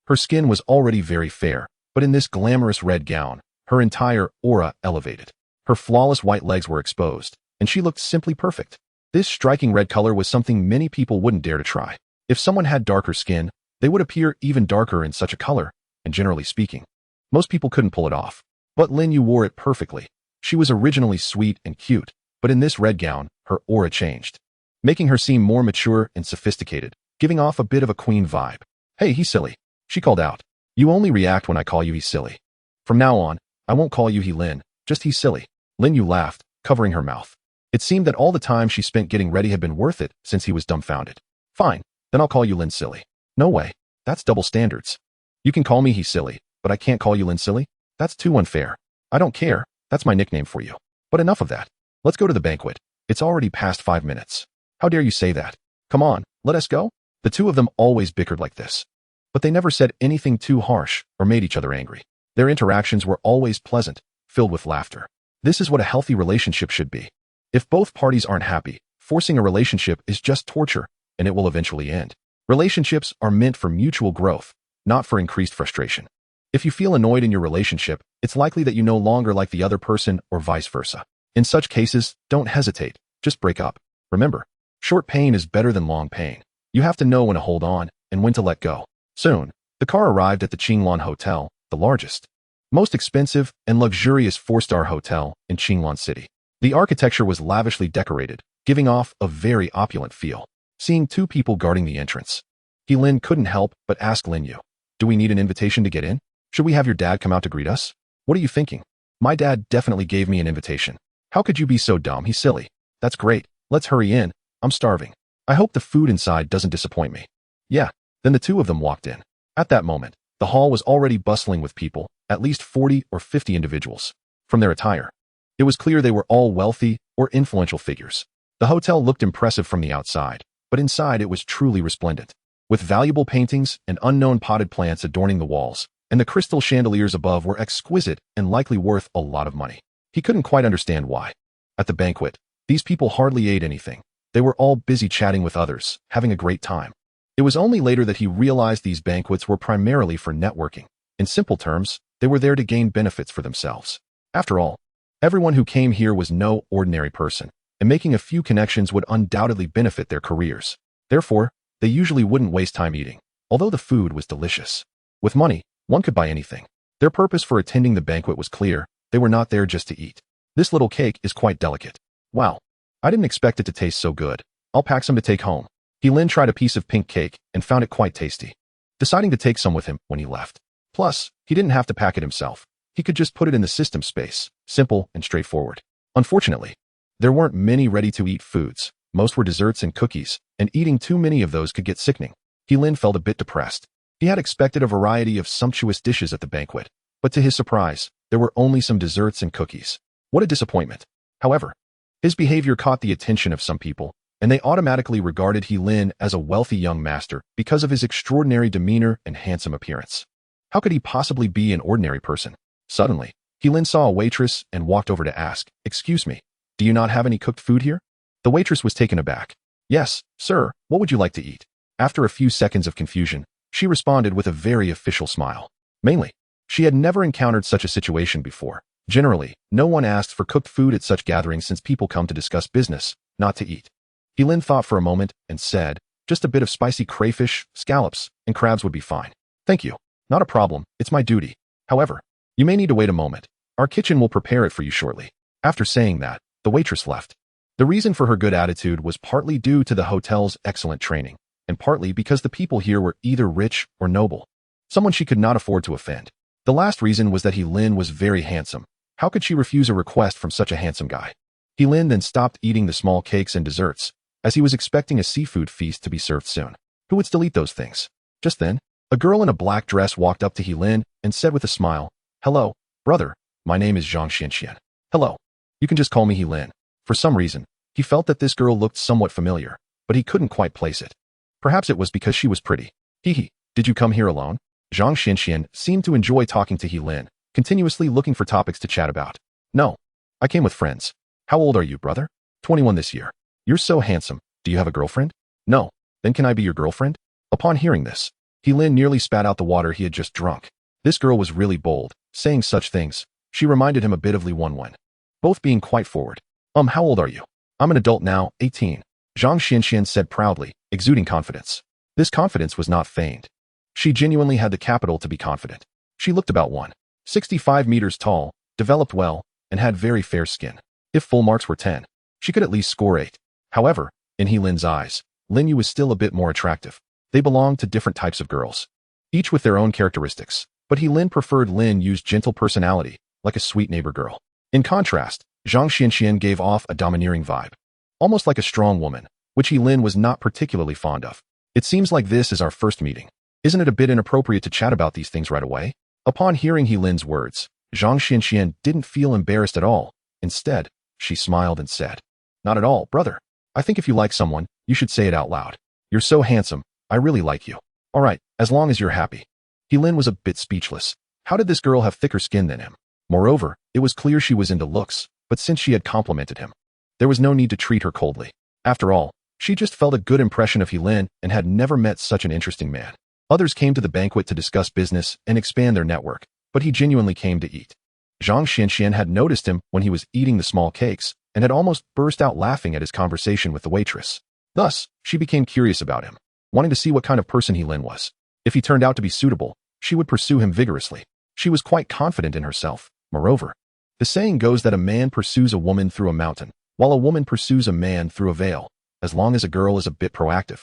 Her skin was already very fair, but in this glamorous red gown, her entire aura elevated. Her flawless white legs were exposed, and she looked simply perfect. This striking red color was something many people wouldn't dare to try. If someone had darker skin, they would appear even darker in such a color, and generally speaking, most people couldn't pull it off. But Lin Yu wore it perfectly. She was originally sweet and cute, but in this red gown, her aura changed, making her seem more mature and sophisticated, giving off a bit of a queen vibe. "Hey, he's silly," she called out. "You only react when I call you he's silly. From now on, I won't call you Lin, just he's silly." Lin Yu laughed, covering her mouth. It seemed that all the time she spent getting ready had been worth it since he was dumbfounded. "Fine, then I'll call you Lin silly." "No way. That's double standards. You can call me he's silly, but I can't call you Lin silly? That's too unfair." "I don't care. That's my nickname for you. But enough of that. Let's go to the banquet. It's already past 5 minutes." "How dare you say that? Come on, let us go." The two of them always bickered like this. But they never said anything too harsh or made each other angry. Their interactions were always pleasant, filled with laughter. This is what a healthy relationship should be. If both parties aren't happy, forcing a relationship is just torture, and it will eventually end. Relationships are meant for mutual growth, not for increased frustration. If you feel annoyed in your relationship, it's likely that you no longer like the other person or vice versa. In such cases, don't hesitate, just break up. Remember, short pain is better than long pain. You have to know when to hold on and when to let go. Soon, the car arrived at the Qinglan Hotel, the largest, most expensive and luxurious 4-star hotel in Qinglan City. The architecture was lavishly decorated, giving off a very opulent feel. Seeing two people guarding the entrance, Lin couldn't help but ask Lin Yu, "Do we need an invitation to get in? Should we have your dad come out to greet us? What are you thinking?" "My dad definitely gave me an invitation." "How could you be so dumb? He's silly." "That's great. Let's hurry in. I'm starving. I hope the food inside doesn't disappoint me." "Yeah." Then the two of them walked in. At that moment, the hall was already bustling with people, at least 40 or 50 individuals. From their attire, it was clear they were all wealthy or influential figures. The hotel looked impressive from the outside, but inside it was truly resplendent, with valuable paintings and unknown potted plants adorning the walls, and the crystal chandeliers above were exquisite and likely worth a lot of money. He couldn't quite understand why. At the banquet, these people hardly ate anything. They were all busy chatting with others, having a great time. It was only later that he realized these banquets were primarily for networking. In simple terms, they were there to gain benefits for themselves. After all, everyone who came here was no ordinary person, and making a few connections would undoubtedly benefit their careers. Therefore, they usually wouldn't waste time eating, although the food was delicious. With money, one could buy anything. Their purpose for attending the banquet was clear. They were not there just to eat. "This little cake is quite delicate. Wow, I didn't expect it to taste so good. I'll pack some to take home." Lin tried a piece of pink cake and found it quite tasty, deciding to take some with him when he left. Plus, he didn't have to pack it himself. He could just put it in the system space, simple and straightforward. Unfortunately, there weren't many ready-to-eat foods. Most were desserts and cookies, and eating too many of those could get sickening. Lin felt a bit depressed. He had expected a variety of sumptuous dishes at the banquet, but to his surprise, there were only some desserts and cookies. What a disappointment. However, his behavior caught the attention of some people, and they automatically regarded Lin as a wealthy young master because of his extraordinary demeanor and handsome appearance. How could he possibly be an ordinary person? Suddenly, Lin saw a waitress and walked over to ask, "Excuse me, do you not have any cooked food here?" The waitress was taken aback. "Yes, sir, what would you like to eat?" After a few seconds of confusion, she responded with a very official smile. Mainly, she had never encountered such a situation before. Generally, no one asked for cooked food at such gatherings since people come to discuss business, not to eat. Lin thought for a moment and said, "Just a bit of spicy crayfish, scallops, and crabs would be fine." "Thank you. Not a problem, it's my duty. However, you may need to wait a moment. Our kitchen will prepare it for you shortly." After saying that, the waitress left. The reason for her good attitude was partly due to the hotel's excellent training, and partly because the people here were either rich or noble, someone she could not afford to offend. The last reason was that Lin was very handsome. How could she refuse a request from such a handsome guy? Lin then stopped eating the small cakes and desserts, as he was expecting a seafood feast to be served soon. Who would still eat those things? Just then, a girl in a black dress walked up to Lin and said with a smile, "Hello, brother. My name is Zhang Xianxian." "Hello. You can just call me Lin." For some reason, he felt that this girl looked somewhat familiar, but he couldn't quite place it. Perhaps it was because she was pretty. Did you come here alone?" Zhang Xianxian seemed to enjoy talking to Lin, continuously looking for topics to chat about. "No. I came with friends." "How old are you, brother?" 21 this year. "You're so handsome. Do you have a girlfriend?" "No." "Then can I be your girlfriend?" Upon hearing this, Lin nearly spat out the water he had just drunk. This girl was really bold, saying such things. She reminded him a bit of Li Wenwen, both being quite forward. How old are you?" "I'm an adult now, 18. Zhang Xianxian said proudly, exuding confidence. This confidence was not feigned. She genuinely had the capital to be confident. She looked about 165 meters tall, developed well, and had very fair skin. If full marks were 10, she could at least score 8. However, in Lin's eyes, Lin Yu was still a bit more attractive. They belonged to different types of girls, each with their own characteristics, but Lin preferred Lin Yu's gentle personality, like a sweet neighbor girl. In contrast, Zhang Xianxian gave off a domineering vibe, almost like a strong woman, which Lin was not particularly fond of. "It seems like this is our first meeting. Isn't it a bit inappropriate to chat about these things right away?" Upon hearing Lin's words, Zhang Xianxian didn't feel embarrassed at all. Instead, she smiled and said, "Not at all, brother. I think if you like someone, you should say it out loud. You're so handsome. I really like you. All right, as long as you're happy." Lin was a bit speechless. How did this girl have thicker skin than him? Moreover, it was clear she was into looks, but since she had complimented him, there was no need to treat her coldly. After all, she just felt a good impression of Lin and had never met such an interesting man. Others came to the banquet to discuss business and expand their network, but he genuinely came to eat. Zhang Xianxian had noticed him when he was eating the small cakes and had almost burst out laughing at his conversation with the waitress. Thus, she became curious about him, wanting to see what kind of person Lin was. If he turned out to be suitable, she would pursue him vigorously. She was quite confident in herself. Moreover, the saying goes that a man pursues a woman through a mountain, while a woman pursues a man through a veil, as long as a girl is a bit proactive.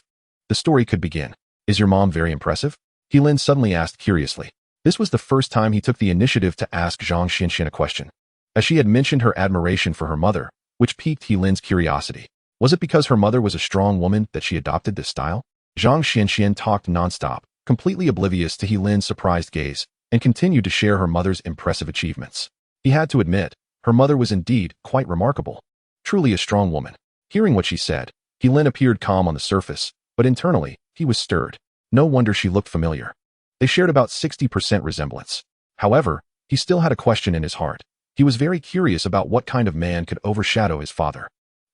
The story could begin. "Is your mom very impressive?" Lin suddenly asked curiously. This was the first time he took the initiative to ask Zhang Xianxian a question, as she had mentioned her admiration for her mother, which piqued Lin's curiosity. Was it because her mother was a strong woman that she adopted this style? Zhang Xianxian talked nonstop, completely oblivious to Lin's surprised gaze, and continued to share her mother's impressive achievements. He had to admit, her mother was indeed quite remarkable. Truly a strong woman. Hearing what she said, Lin appeared calm on the surface, but internally, he was stirred. No wonder she looked familiar. They shared about 60% resemblance. However, he still had a question in his heart. He was very curious about what kind of man could overshadow his father.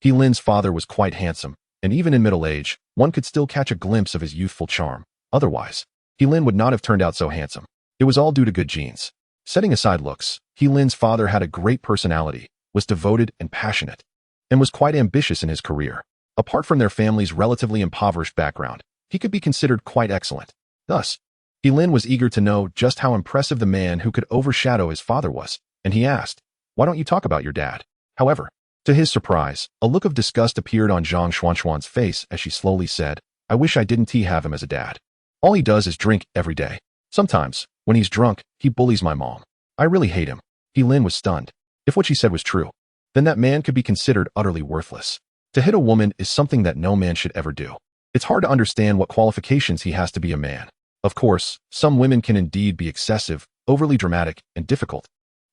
Lin's father was quite handsome, and even in middle age, one could still catch a glimpse of his youthful charm. Otherwise, Lin would not have turned out so handsome. It was all due to good genes. Setting aside looks, Lin's father had a great personality, was devoted and passionate, and was quite ambitious in his career. Apart from their family's relatively impoverished background, he could be considered quite excellent. Thus, Lin was eager to know just how impressive the man who could overshadow his father was, and he asked, "Why don't you talk about your dad?" However, to his surprise, a look of disgust appeared on Zhang Xuanxuan's face as she slowly said, "I wish I didn't have him as a dad. All he does is drink every day. Sometimes, when he's drunk, he bullies my mom. I really hate him." Lin was stunned. If what she said was true, then that man could be considered utterly worthless. To hit a woman is something that no man should ever do. It's hard to understand what qualifications he has to be a man. Of course, some women can indeed be excessive, overly dramatic, and difficult.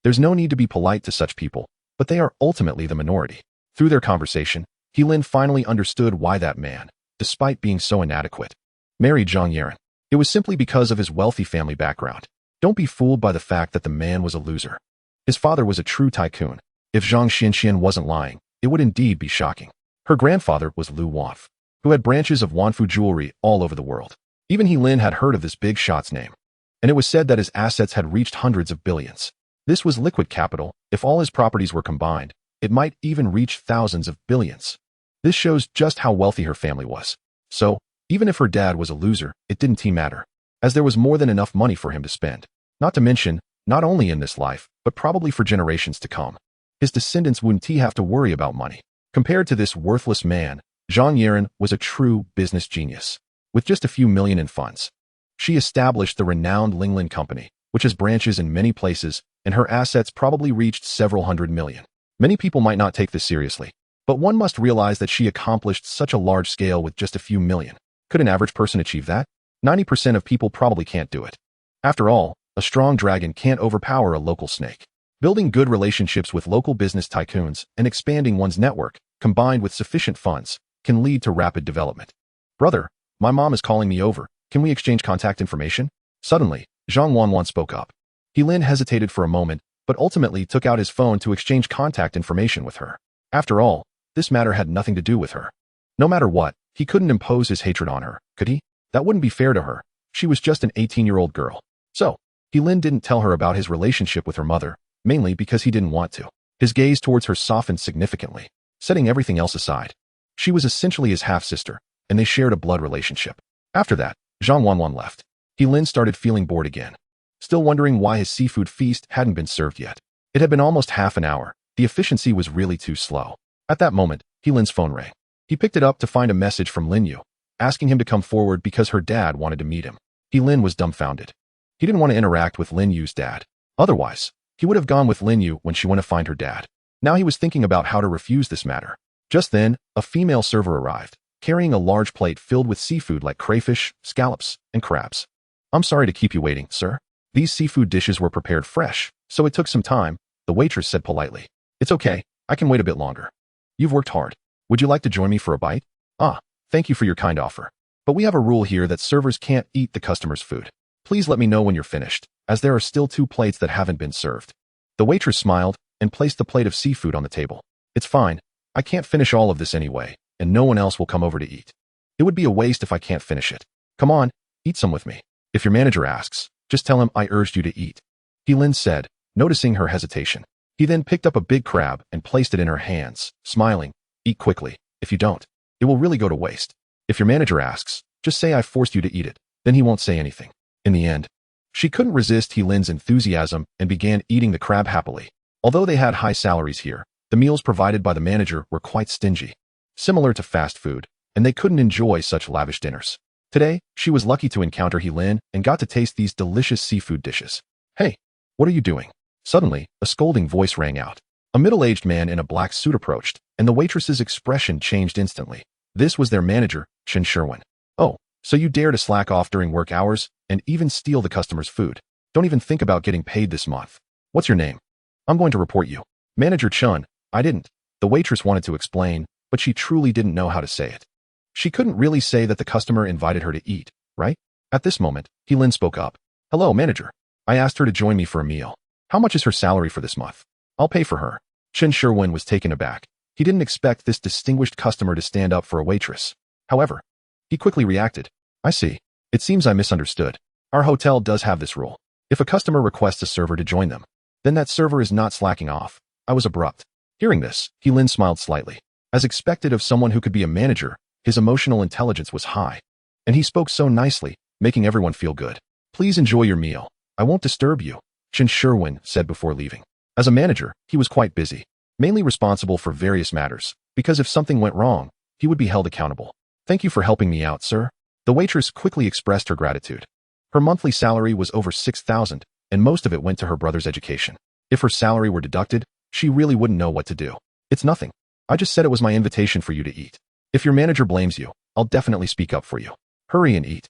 There's no need to be polite to such people, but they are ultimately the minority. Through their conversation, Lin finally understood why that man, despite being so inadequate, married Zhang Yaran. It was simply because of his wealthy family background. Don't be fooled by the fact that the man was a loser. His father was a true tycoon. If Zhang Xianxian wasn't lying, it would indeed be shocking. Her grandfather was Lu Wanfu, who had branches of Wanfu jewelry all over the world. Even Lin had heard of this big shot's name, and it was said that his assets had reached hundreds of billions. This was liquid capital. If all his properties were combined, it might even reach thousands of billions. This shows just how wealthy her family was. So, even if her dad was a loser, it didn't matter, as there was more than enough money for him to spend. Not to mention, not only in this life, but probably for generations to come. His descendants wouldn't have to worry about money. Compared to this worthless man, Zhang Yiren was a true business genius. With just a few million in funds, she established the renowned Linglin Company, which has branches in many places, and her assets probably reached several hundred million. Many people might not take this seriously, but one must realize that she accomplished such a large scale with just a few million. Could an average person achieve that? 90% of people probably can't do it. After all, a strong dragon can't overpower a local snake. Building good relationships with local business tycoons and expanding one's network, combined with sufficient funds, can lead to rapid development. Brother, my mom is calling me over. Can we exchange contact information? Suddenly, Zhang Wanwan spoke up. Lin hesitated for a moment, but ultimately took out his phone to exchange contact information with her. After all, this matter had nothing to do with her. No matter what, he couldn't impose his hatred on her, could he? That wouldn't be fair to her. She was just an 18-year-old girl. So, Lin didn't tell her about his relationship with her mother, mainly because he didn't want to. His gaze towards her softened significantly, setting everything else aside. She was essentially his half-sister, and they shared a blood relationship. After that, Zhang Wanwan left. Lin started feeling bored again, still wondering why his seafood feast hadn't been served yet. It had been almost half an hour. The efficiency was really too slow. At that moment, Lin's phone rang. He picked it up to find a message from Lin Yu, asking him to come forward because her dad wanted to meet him. Lin was dumbfounded. He didn't want to interact with Lin Yu's dad. Otherwise, he would have gone with Lin Yu when she went to find her dad. Now he was thinking about how to refuse this matter. Just then, a female server arrived, carrying a large plate filled with seafood like crayfish, scallops, and crabs. I'm sorry to keep you waiting, sir. These seafood dishes were prepared fresh, so it took some time, the waitress said politely. It's okay, I can wait a bit longer. You've worked hard. Would you like to join me for a bite? Ah, thank you for your kind offer. But we have a rule here that servers can't eat the customer's food. Please let me know when you're finished, as there are still 2 plates that haven't been served. The waitress smiled and placed the plate of seafood on the table. It's fine. I can't finish all of this anyway, and no one else will come over to eat. It would be a waste if I can't finish it. Come on, eat some with me. If your manager asks, just tell him I urged you to eat. Lin said, noticing her hesitation. He then picked up a big crab and placed it in her hands, smiling. Eat quickly. If you don't, it will really go to waste. If your manager asks, just say I forced you to eat it. Then he won't say anything. In the end, she couldn't resist Lin's enthusiasm and began eating the crab happily. Although they had high salaries here, the meals provided by the manager were quite stingy, similar to fast food, and they couldn't enjoy such lavish dinners. Today, she was lucky to encounter Lin and got to taste these delicious seafood dishes. Hey, what are you doing? Suddenly, a scolding voice rang out. A middle-aged man in a black suit approached, and the waitress's expression changed instantly. This was their manager, Chen Sherwin. Oh, so you dare to slack off during work hours and even steal the customer's food. Don't even think about getting paid this month. What's your name? I'm going to report you. Manager Chun. I didn't. The waitress wanted to explain, but she truly didn't know how to say it. She couldn't really say that the customer invited her to eat, right? At this moment, Lin spoke up. Hello, manager. I asked her to join me for a meal. How much is her salary for this month? I'll pay for her. Chen Sherwin was taken aback. He didn't expect this distinguished customer to stand up for a waitress. However, he quickly reacted. I see. It seems I misunderstood. Our hotel does have this rule. If a customer requests a server to join them, then that server is not slacking off. I was abrupt. Hearing this, Lin smiled slightly. As expected of someone who could be a manager, his emotional intelligence was high. And he spoke so nicely, making everyone feel good. Please enjoy your meal. I won't disturb you, Chen Sherwin said before leaving. As a manager, he was quite busy, mainly responsible for various matters, because if something went wrong, he would be held accountable. Thank you for helping me out, sir. The waitress quickly expressed her gratitude. Her monthly salary was over 6,000, and most of it went to her brother's education. If her salary were deducted, she really wouldn't know what to do. It's nothing. I just said it was my invitation for you to eat. If your manager blames you, I'll definitely speak up for you. Hurry and eat.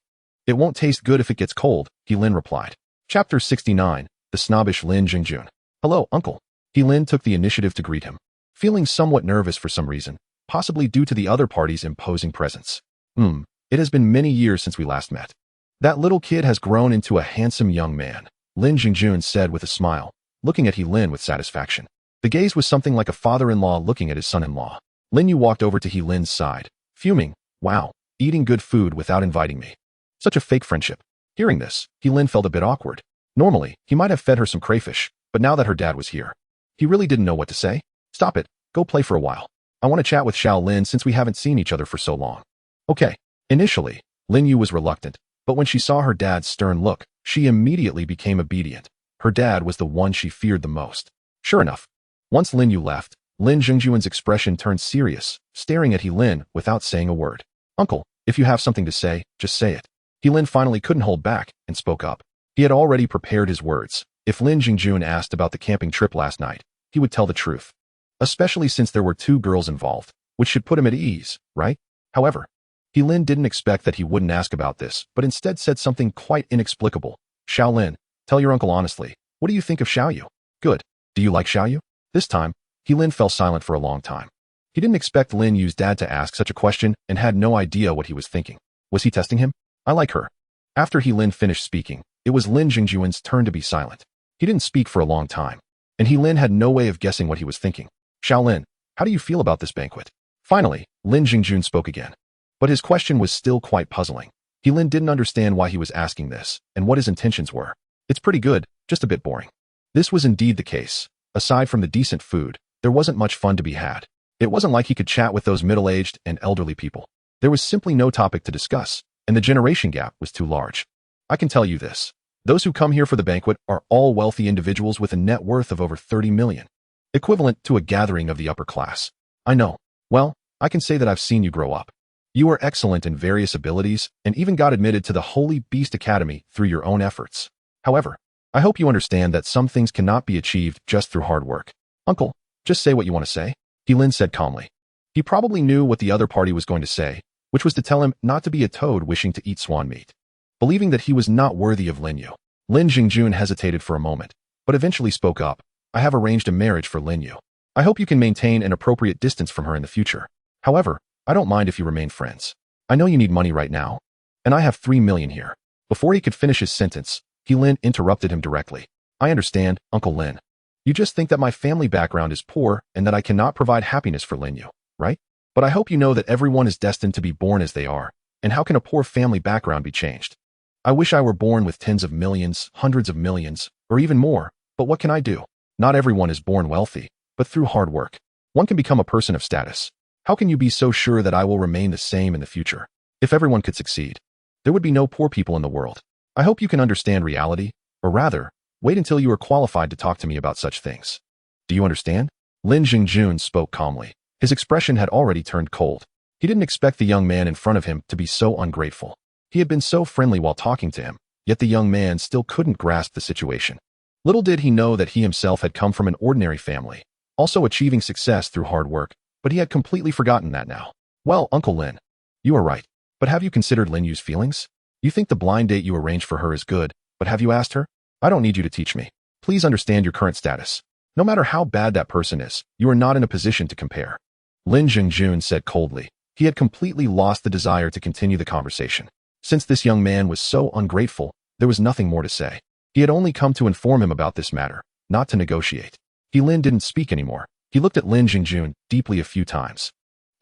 It won't taste good if it gets cold, Lin replied. Chapter 69, The Snobbish Lin Jingjun. Hello, uncle. Lin took the initiative to greet him, feeling somewhat nervous for some reason, possibly due to the other party's imposing presence. It has been many years since we last met. That little kid has grown into a handsome young man, Lin Jingjun said with a smile, looking at Lin with satisfaction. The gaze was something like a father-in-law looking at his son-in-law. Lin Yu walked over to Lin's side, fuming. Wow, eating good food without inviting me. Such a fake friendship. Hearing this, Lin felt a bit awkward. Normally, he might have fed her some crayfish, but now that her dad was here, he really didn't know what to say. Stop it, go play for a while. I want to chat with Xiao Lin since we haven't seen each other for so long. Okay. Initially, Lin Yu was reluctant, but when she saw her dad's stern look, she immediately became obedient. Her dad was the one she feared the most. Sure enough, once Lin Yu left, Lin Jingjuan's expression turned serious, staring at He Lin without saying a word. Uncle, if you have something to say, just say it. He Lin finally couldn't hold back and spoke up. He had already prepared his words. If Lin Jingjuan asked about the camping trip last night, he would tell the truth. Especially since there were 2 girls involved, which should put him at ease, right? However, He Lin didn't expect that he wouldn't ask about this, but instead said something quite inexplicable. Xiao Lin, tell your uncle honestly, what do you think of Xiaoyu? Good. Do you like Xiaoyu? This time, He Lin fell silent for a long time. He didn't expect Lin Yu's dad to ask such a question and had no idea what he was thinking. Was he testing him? I like her. After He Lin finished speaking, it was Lin Jingjuan's turn to be silent. He didn't speak for a long time, and He Lin had no way of guessing what he was thinking. Xiao Lin, how do you feel about this banquet? Finally, Lin Jingjuan spoke again. But his question was still quite puzzling. He Lin didn't understand why he was asking this, and what his intentions were. It's pretty good, just a bit boring. This was indeed the case. Aside from the decent food, there wasn't much fun to be had. It wasn't like he could chat with those middle-aged and elderly people. There was simply no topic to discuss, and the generation gap was too large. I can tell you this. Those who come here for the banquet are all wealthy individuals with a net worth of over 30 million, equivalent to a gathering of the upper class. I know. Well, I can say that I've seen you grow up. You are excellent in various abilities and even got admitted to the Holy Beast Academy through your own efforts. However, I hope you understand that some things cannot be achieved just through hard work. Uncle, just say what you want to say, He Lin said calmly. He probably knew what the other party was going to say, which was to tell him not to be a toad wishing to eat swan meat. Believing that he was not worthy of Lin Yu, Lin Jingjuan hesitated for a moment, but eventually spoke up. I have arranged a marriage for Lin Yu. I hope you can maintain an appropriate distance from her in the future. However, I don't mind if you remain friends. I know you need money right now, and I have 3 million here. Before he could finish his sentence, He Lin interrupted him directly. I understand, Uncle Lin. You just think that my family background is poor and that I cannot provide happiness for Lin Yu, right? But I hope you know that everyone is destined to be born as they are, and how can a poor family background be changed? I wish I were born with tens of millions, hundreds of millions, or even more, but what can I do? Not everyone is born wealthy, but through hard work, one can become a person of status. How can you be so sure that I will remain the same in the future? If everyone could succeed, there would be no poor people in the world. I hope you can understand reality, or rather, wait until you are qualified to talk to me about such things. Do you understand? Lin Jingjuan spoke calmly. His expression had already turned cold. He didn't expect the young man in front of him to be so ungrateful. He had been so friendly while talking to him, yet the young man still couldn't grasp the situation. Little did he know that he himself had come from an ordinary family, also achieving success through hard work, but he had completely forgotten that now. Well, Uncle Lin, you are right. But have you considered Lin Yu's feelings? You think the blind date you arranged for her is good, but have you asked her? I don't need you to teach me. Please understand your current status. No matter how bad that person is, you are not in a position to compare. Lin Jingjuan said coldly. He had completely lost the desire to continue the conversation. Since this young man was so ungrateful, there was nothing more to say. He had only come to inform him about this matter, not to negotiate. He Lin didn't speak anymore. He looked at Lin Jingjuan deeply a few times,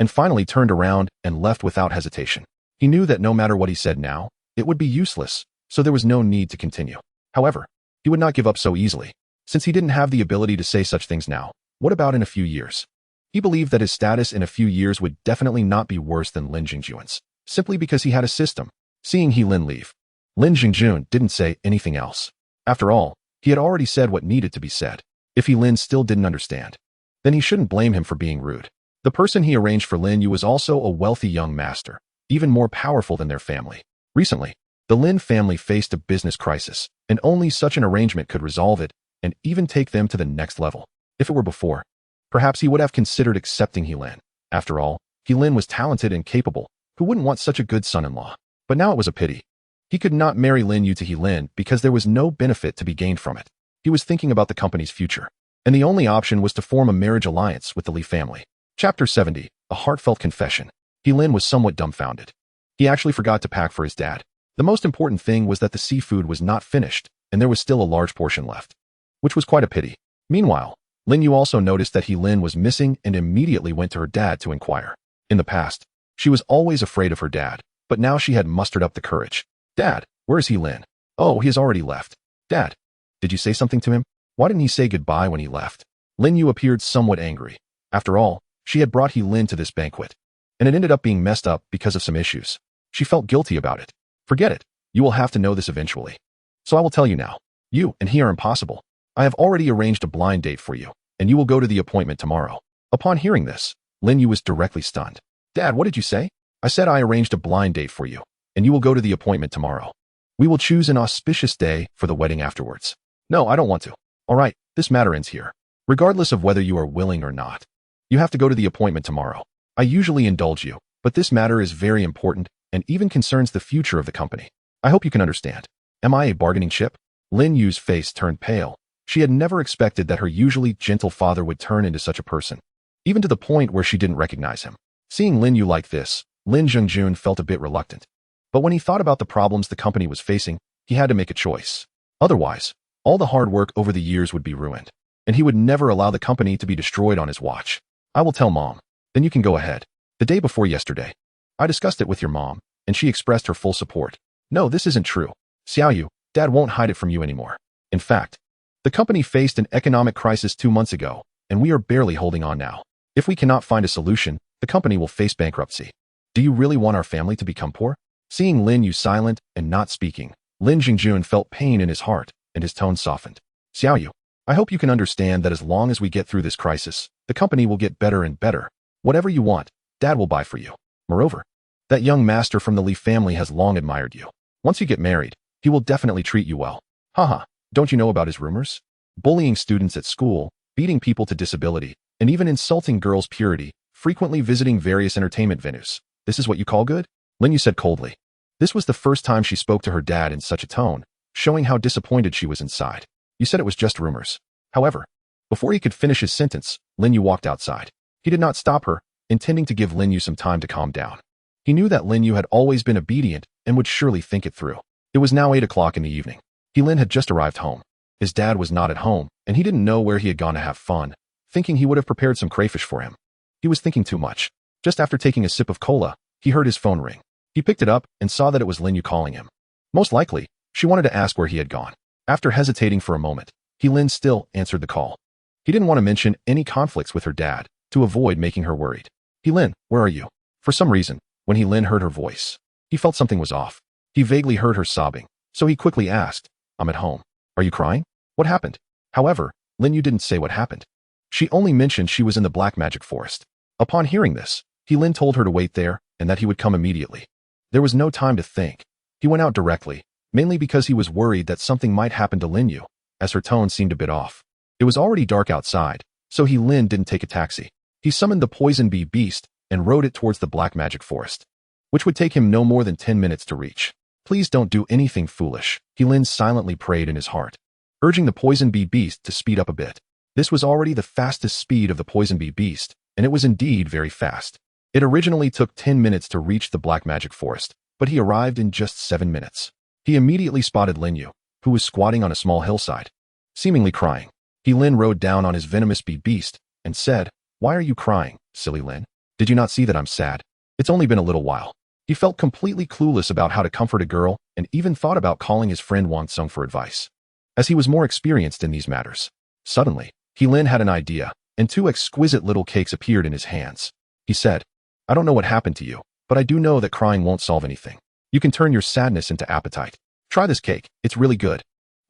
and finally turned around and left without hesitation. He knew that no matter what he said now, it would be useless, so there was no need to continue. However, he would not give up so easily. Since he didn't have the ability to say such things now, what about in a few years? He believed that his status in a few years would definitely not be worse than Lin Jingjuan's, simply because he had a system. Seeing He Lin leave, Lin Jingjuan didn't say anything else. After all, he had already said what needed to be said. If He Lin still didn't understand, then he shouldn't blame him for being rude. The person he arranged for Lin Yu was also a wealthy young master, even more powerful than their family. Recently, the Lin family faced a business crisis, and only such an arrangement could resolve it and even take them to the next level. If it were before, perhaps he would have considered accepting He Lin. After all, He Lin was talented and capable. Who wouldn't want such a good son-in-law? But now it was a pity. He could not marry Lin Yu to He Lin because there was no benefit to be gained from it. He was thinking about the company's future, and the only option was to form a marriage alliance with the Li family. Chapter 70, A Heartfelt Confession. He Lin was somewhat dumbfounded. He actually forgot to pack for his dad. The most important thing was that the seafood was not finished, and there was still a large portion left, which was quite a pity. Meanwhile, Lin Yu also noticed that He Lin was missing and immediately went to her dad to inquire. In the past, she was always afraid of her dad, but now she had mustered up the courage. Dad, where is He Lin? Oh, he has already left. Dad, did you say something to him? Why didn't he say goodbye when he left? Lin Yu appeared somewhat angry. After all, she had brought He Lin to this banquet, and it ended up being messed up because of some issues. She felt guilty about it. Forget it. You will have to know this eventually. So I will tell you now. You and he are impossible. I have already arranged a blind date for you, and you will go to the appointment tomorrow. Upon hearing this, Lin Yu was directly stunned. Dad, what did you say? I said I arranged a blind date for you, and you will go to the appointment tomorrow. We will choose an auspicious day for the wedding afterwards. No, I don't want to. All right, this matter ends here. Regardless of whether you are willing or not, you have to go to the appointment tomorrow. I usually indulge you, but this matter is very important and even concerns the future of the company. I hope you can understand. Am I a bargaining chip? Lin Yu's face turned pale. She had never expected that her usually gentle father would turn into such a person, even to the point where she didn't recognize him. Seeing Lin Yu like this, Lin Zhengjun felt a bit reluctant. But when he thought about the problems the company was facing, he had to make a choice. Otherwise, all the hard work over the years would be ruined, and he would never allow the company to be destroyed on his watch. I will tell Mom. Then you can go ahead. The day before yesterday, I discussed it with your mom, and she expressed her full support. No, this isn't true. Xiaoyu, Dad won't hide it from you anymore. In fact, the company faced an economic crisis 2 months ago, and we are barely holding on now. If we cannot find a solution, the company will face bankruptcy. Do you really want our family to become poor? Seeing Lin Yu silent and not speaking, Lin Jingjun felt pain in his heart, and his tone softened. Xiaoyu, I hope you can understand that as long as we get through this crisis, the company will get better and better. Whatever you want, Dad will buy for you. Moreover, that young master from the Li family has long admired you. Once you get married, he will definitely treat you well. Haha, don't you know about his rumors? Bullying students at school, beating people to disability, and even insulting girls' purity, frequently visiting various entertainment venues. This is what you call good? Lin Yu said coldly. This was the first time she spoke to her dad in such a tone, showing how disappointed she was inside. You said it was just rumors. However, before he could finish his sentence, Lin Yu walked outside. He did not stop her, intending to give Lin Yu some time to calm down. He knew that Lin Yu had always been obedient and would surely think it through. It was now 8 o'clock in the evening. Lin had just arrived home. His dad was not at home, and he didn't know where he had gone to have fun, thinking he would have prepared some crayfish for him. He was thinking too much. Just after taking a sip of cola, he heard his phone ring. He picked it up and saw that it was Lin Yu calling him. Most likely, she wanted to ask where he had gone. After hesitating for a moment, Lin still answered the call. He didn't want to mention any conflicts with her dad, to avoid making her worried. Lin, where are you? For some reason, when Lin heard her voice, he felt something was off. He vaguely heard her sobbing, so he quickly asked, I'm at home. Are you crying? What happened? However, Lin Yu didn't say what happened. She only mentioned she was in the black magic forest. Upon hearing this, Lin told her to wait there and that he would come immediately. There was no time to think. He went out directly, mainly because he was worried that something might happen to Lin Yu, as her tone seemed a bit off. It was already dark outside, so Lin didn't take a taxi. He summoned the poison bee beast and rode it towards the black magic forest, which would take him no more than 10 minutes to reach. Please don't do anything foolish, Lin silently prayed in his heart, urging the poison bee beast to speed up a bit. This was already the fastest speed of the poison bee beast, and it was indeed very fast. It originally took 10 minutes to reach the black magic forest, but he arrived in just 7 minutes. He immediately spotted Lin Yu, who was squatting on a small hillside, seemingly crying. Lin rode down on his venomous bee beast and said, Why are you crying, silly Lin? Did you not see that I'm sad? It's only been a little while. He felt completely clueless about how to comfort a girl and even thought about calling his friend Wang Tsung for advice, as he was more experienced in these matters. Suddenly, Lin had an idea, and 2 exquisite little cakes appeared in his hands. He said, I don't know what happened to you, but I do know that crying won't solve anything. You can turn your sadness into appetite. Try this cake, it's really good.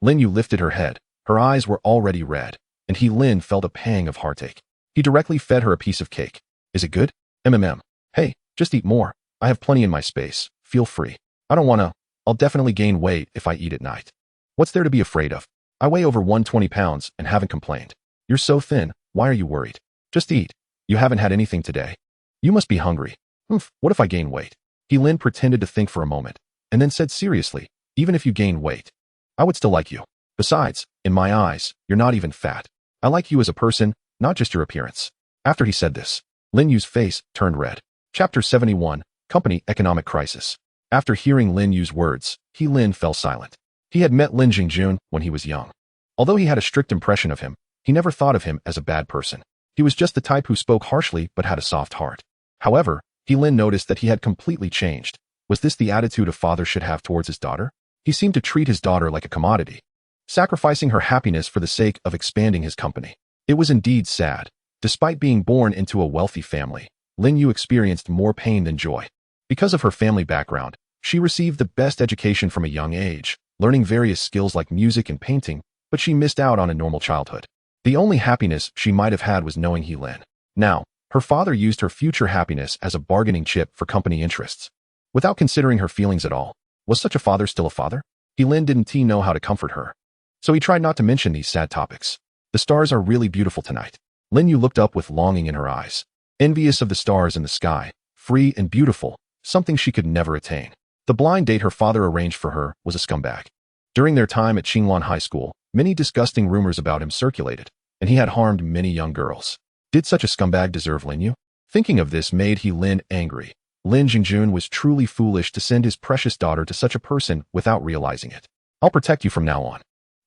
Lin Yu lifted her head. Her eyes were already red, and Lin felt a pang of heartache. He directly fed her a piece of cake. Is it good? Hey, just eat more. I have plenty in my space. Feel free. I don't wanna. I'll definitely gain weight if I eat at night. What's there to be afraid of? I weigh over 120 pounds and haven't complained. You're so thin, why are you worried? Just eat. You haven't had anything today. You must be hungry. What if I gain weight? Lin pretended to think for a moment, and then said seriously, even if you gain weight, I would still like you. Besides, in my eyes, you're not even fat. I like you as a person, not just your appearance. After he said this, Lin Yu's face turned red. Chapter 71, Company Economic Crisis. After hearing Lin Yu's words, Lin fell silent. He had met Lin Jingjun when he was young. Although he had a strict impression of him, he never thought of him as a bad person. He was just the type who spoke harshly but had a soft heart. However, Lin noticed that he had completely changed. Was this the attitude a father should have towards his daughter? He seemed to treat his daughter like a commodity, sacrificing her happiness for the sake of expanding his company. It was indeed sad. Despite being born into a wealthy family, Lin Yu experienced more pain than joy. Because of her family background, she received the best education from a young age, learning various skills like music and painting, but she missed out on a normal childhood. The only happiness she might have had was knowing Lin. Now, her father used her future happiness as a bargaining chip for company interests. Without considering her feelings at all, was such a father still a father? Lin didn't know how to comfort her. So he tried not to mention these sad topics. The stars are really beautiful tonight. Lin Yu looked up with longing in her eyes, envious of the stars in the sky, free and beautiful, something she could never attain. The blind date her father arranged for her was a scumbag. During their time at Qinglan High School, many disgusting rumors about him circulated, and he had harmed many young girls. Did such a scumbag deserve Lin Yu? Thinking of this made Lin angry. Lin Jingjun was truly foolish to send his precious daughter to such a person without realizing it. I'll protect you from now on.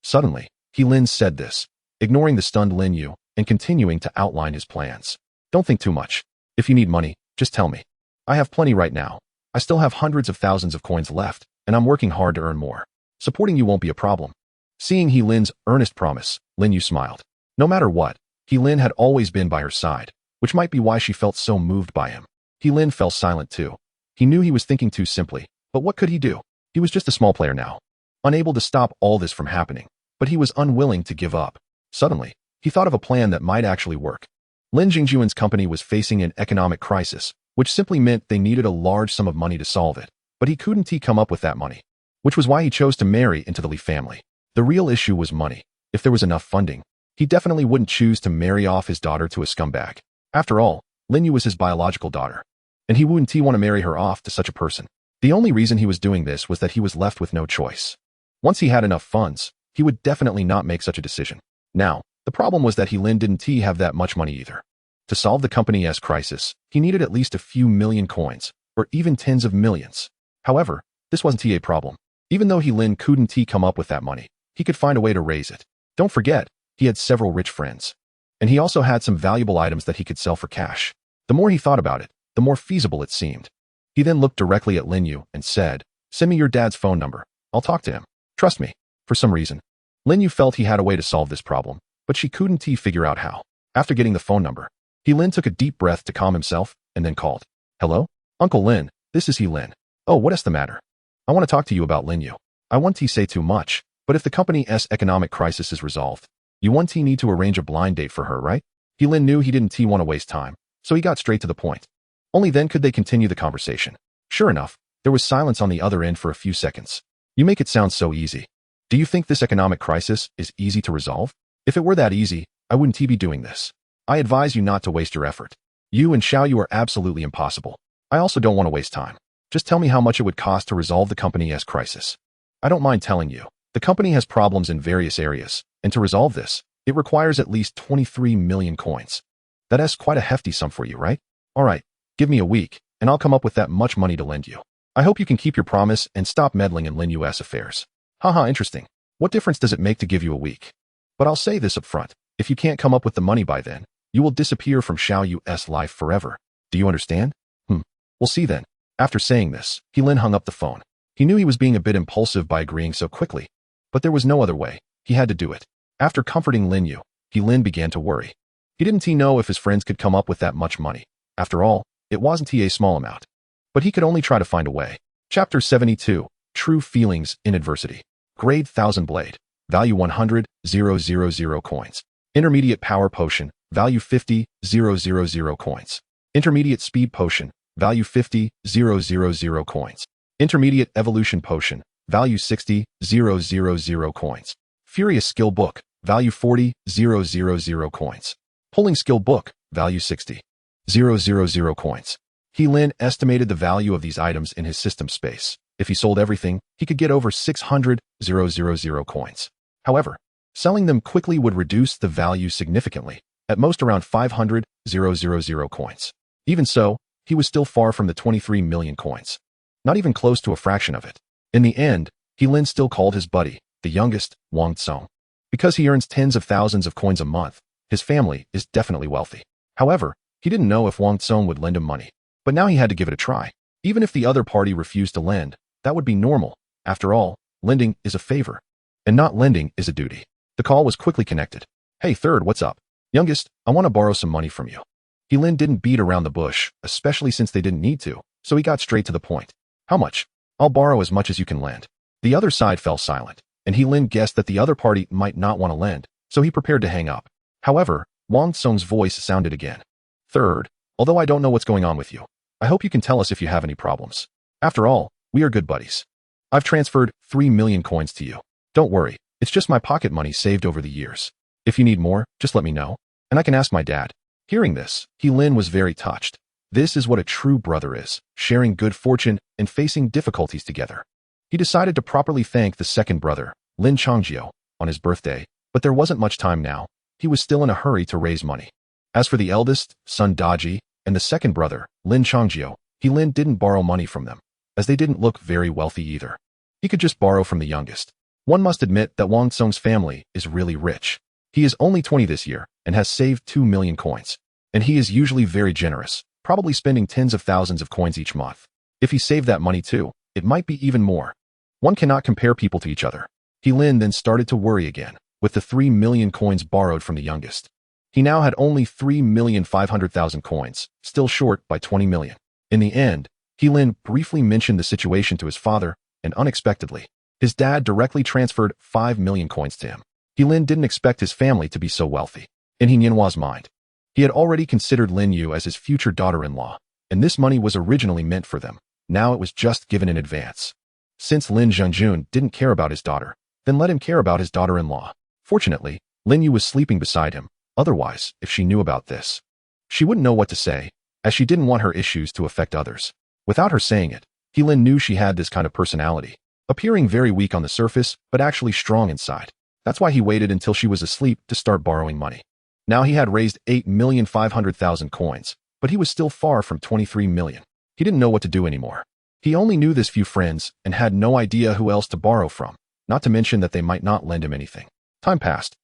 Suddenly, Lin said this, ignoring the stunned Lin Yu and continuing to outline his plans. Don't think too much. If you need money, just tell me. I have plenty right now. I still have hundreds of thousands of coins left, and I'm working hard to earn more. Supporting you won't be a problem. Seeing Lin's earnest promise, Lin Yu smiled. No matter what, Lin had always been by her side, which might be why she felt so moved by him. Lin fell silent too. He knew he was thinking too simply, but what could he do? He was just a small player now, unable to stop all this from happening, but he was unwilling to give up. Suddenly, he thought of a plan that might actually work. Lin Jingjuan's company was facing an economic crisis, which simply meant they needed a large sum of money to solve it, but he couldn't come up with that money, which was why he chose to marry into the Li family. The real issue was money. If there was enough funding, he definitely wouldn't choose to marry off his daughter to a scumbag. After all, Lin Yu was his biological daughter, and he wouldn't want to marry her off to such a person. The only reason he was doing this was that he was left with no choice. Once he had enough funds, he would definitely not make such a decision. Now, the problem was that Lin didn't have that much money either. To solve the company's crisis, he needed at least a few million coins, or even tens of millions. However, this wasn't a problem. Even though Lin couldn't come up with that money, he could find a way to raise it. Don't forget, he had several rich friends. And he also had some valuable items that he could sell for cash. The more he thought about it, the more feasible it seemed. He then looked directly at Lin Yu and said, "Send me your dad's phone number. I'll talk to him. Trust me." For some reason, Lin Yu felt he had a way to solve this problem, but she couldn't figure out how. After getting the phone number, Lin took a deep breath to calm himself and then called. "Hello? Uncle Lin, this is Lin. Oh, what is the matter? I want to talk to you about Lin Yu. I won't say too much, but if the company's economic crisis is resolved, you won't need to arrange a blind date for her, right?" Lin knew he didn't want to waste time, so he got straight to the point. Only then could they continue the conversation. Sure enough, there was silence on the other end for a few seconds. "You make it sound so easy. Do you think this economic crisis is easy to resolve? If it were that easy, I wouldn't be doing this. I advise you not to waste your effort. You and Xiao Yu are absolutely impossible. I also don't want to waste time. Just tell me how much it would cost to resolve the company's crisis." "I don't mind telling you. The company has problems in various areas, and to resolve this, it requires at least 23 million coins. That is quite a hefty sum for you, right? All right, give me a week, and I'll come up with that much money to lend you. I hope you can keep your promise and stop meddling in Lin Yu's affairs." "Haha, interesting. What difference does it make to give you a week? But I'll say this up front. If you can't come up with the money by then, you will disappear from Xiao Yu's life forever. Do you understand?" We'll see then." After saying this, Lin hung up the phone. He knew he was being a bit impulsive by agreeing so quickly, but there was no other way. He had to do it. After comforting Lin Yu, Lin began to worry. He didn't know if his friends could come up with that much money. After all, it wasn't a small amount. But he could only try to find a way. Chapter 72, True Feelings in Adversity. Grade 1000 Blade. Value 100,000 coins. Intermediate Power Potion. Value 50,000 coins. Intermediate Speed Potion. Value 50,000 coins. Intermediate Evolution Potion. Value 60,000 coins. Furious Skill Book. Value 40,000 coins. Pulling Skill Book. Value 60,000 coins. Lin estimated the value of these items in his system space. If he sold everything, he could get over 600,000 coins. However, selling them quickly would reduce the value significantly, at most around 500,000 coins. Even so, he was still far from the 23 million coins. Not even close to a fraction of it. In the end, Lin still called his buddy, the youngest, Wang Tsong. Because he earns tens of thousands of coins a month, his family is definitely wealthy. However, he didn't know if Wang Tsong would lend him money. But now he had to give it a try. Even if the other party refused to lend, that would be normal. After all, lending is a favor. And not lending is a duty. The call was quickly connected. "Hey third, what's up? Youngest, I want to borrow some money from you." Lin didn't beat around the bush, especially since they didn't need to, so he got straight to the point. "How much?" "I'll borrow as much as you can lend." The other side fell silent, and Lin guessed that the other party might not want to lend, so he prepared to hang up. However, Wang Tsong's voice sounded again. Third, although I don't know what's going on with you, I hope you can tell us if you have any problems. After all, we are good buddies. I've transferred 3 million coins to you. Don't worry, it's just my pocket money saved over the years. If you need more, just let me know, and I can ask my dad. Hearing this, Lin was very touched. This is what a true brother is, sharing good fortune and facing difficulties together. He decided to properly thank the second brother, Lin Changjio, on his birthday, but there wasn't much time now. He was still in a hurry to raise money. As for the eldest, son Daji, and the second brother, Lin Changjio, Lin didn't borrow money from them, as they didn't look very wealthy either. He could just borrow from the youngest. One must admit that Wang Tsung's family is really rich. He is only 20 this year and has saved 2 million coins. And he is usually very generous, probably spending tens of thousands of coins each month. If he saved that money too, it might be even more. One cannot compare people to each other. Lin then started to worry again, with the 3 million coins borrowed from the youngest. He now had only 3,500,000 coins, still short by 20 million. In the end, Lin briefly mentioned the situation to his father, and unexpectedly, his dad directly transferred 5 million coins to him. Lin didn't expect his family to be so wealthy. In Nianhua's mind, he had already considered Lin Yu as his future daughter-in-law, and this money was originally meant for them. Now it was just given in advance. Since Lin Zhengjun didn't care about his daughter, then let him care about his daughter-in-law. Fortunately, Lin Yu was sleeping beside him. Otherwise, if she knew about this, she wouldn't know what to say, as she didn't want her issues to affect others. Without her saying it, Lin knew she had this kind of personality, appearing very weak on the surface, but actually strong inside. That's why he waited until she was asleep to start borrowing money. Now he had raised 8,500,000 coins, but he was still far from 23 million. He didn't know what to do anymore. He only knew this few friends and had no idea who else to borrow from, not to mention that they might not lend him anything. Time passed,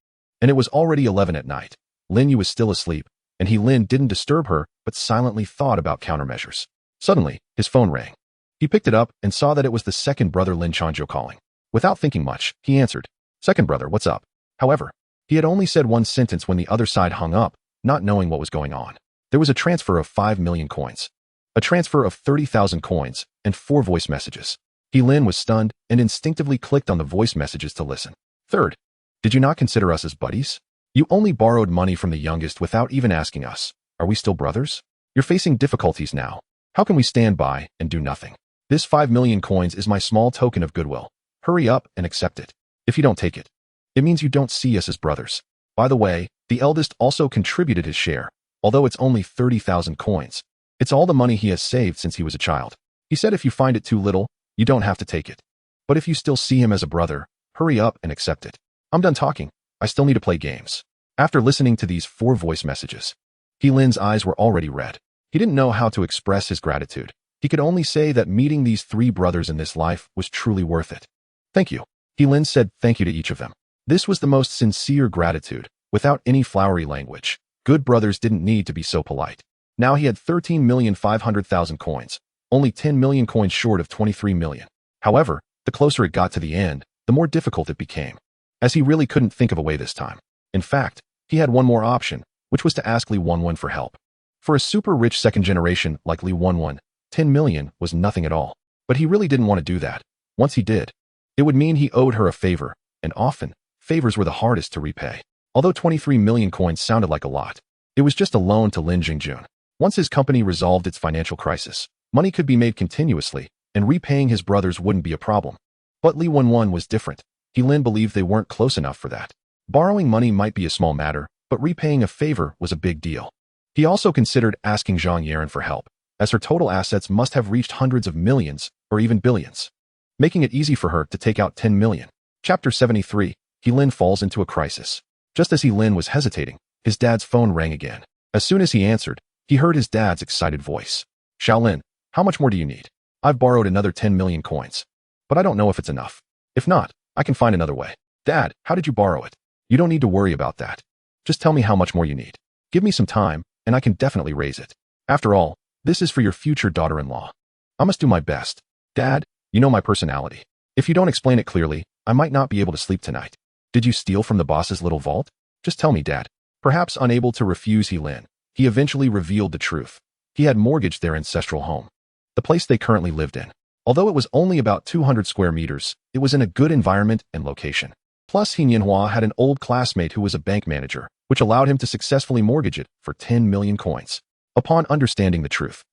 and it was already 11 at night. Lin Yu was still asleep, and Lin didn't disturb her, but silently thought about countermeasures. Suddenly, his phone rang. He picked it up and saw that it was the second brother Lin Changjio calling. Without thinking much, he answered, "Second brother, what's up?" However, he had only said one sentence when the other side hung up, not knowing what was going on. There was a transfer of 5 million coins, a transfer of 30,000 coins, and 4 voice messages. Lin was stunned and instinctively clicked on the voice messages to listen. "Third, did you not consider us as buddies? You only borrowed money from the youngest without even asking us. Are we still brothers? You're facing difficulties now. How can we stand by and do nothing? This 5 million coins is my small token of goodwill. Hurry up and accept it. If you don't take it, it means you don't see us as brothers." By the way, the eldest also contributed his share, although it's only 30,000 coins. It's all the money he has saved since he was a child. He said if you find it too little, you don't have to take it. But if you still see him as a brother, hurry up and accept it. I'm done talking. I still need to play games. After listening to these 4 voice messages, Lin's eyes were already red. He didn't know how to express his gratitude. He could only say that meeting these 3 brothers in this life was truly worth it. "Thank you." Lin said thank you to each of them. This was the most sincere gratitude, without any flowery language. Good brothers didn't need to be so polite. Now he had 13,500,000 coins, only 10 million coins short of 23 million. However, the closer it got to the end, the more difficult it became, as he really couldn't think of a way this time. In fact, he had one more option, which was to ask Li Wenwen for help. For a super rich second generation like Li Wenwen, 10 million was nothing at all. But he really didn't want to do that. Once he did, it would mean he owed her a favor, and often, favors were the hardest to repay. Although 23 million coins sounded like a lot, it was just a loan to Lin Jingjun. Once his company resolved its financial crisis, money could be made continuously, and repaying his brothers wouldn't be a problem. But Li Wenwen was different. Lin believed they weren't close enough for that. Borrowing money might be a small matter, but repaying a favor was a big deal. He also considered asking Zhang Yaren for help, as her total assets must have reached hundreds of millions, or even billions, making it easy for her to take out 10 million. Chapter 73, Lin falls into a crisis. Just as Lin was hesitating, his dad's phone rang again. As soon as he answered, he heard his dad's excited voice. "Shaolin, how much more do you need? I've borrowed another 10 million coins, but I don't know if it's enough. If not, I can find another way." "Dad, how did you borrow it? You don't need to worry about that. Just tell me how much more you need. Give me some time, and I can definitely raise it. After all, this is for your future daughter-in-law. I must do my best. Dad, you know my personality. If you don't explain it clearly, I might not be able to sleep tonight. Did you steal from the boss's little vault? Just tell me, Dad." Perhaps unable to refuse Lin, he eventually revealed the truth. He had mortgaged their ancestral home, the place they currently lived in. Although it was only about 200 square meters, it was in a good environment and location. Plus, Nianhua had an old classmate who was a bank manager, which allowed him to successfully mortgage it for 10 million coins. Upon understanding the truth,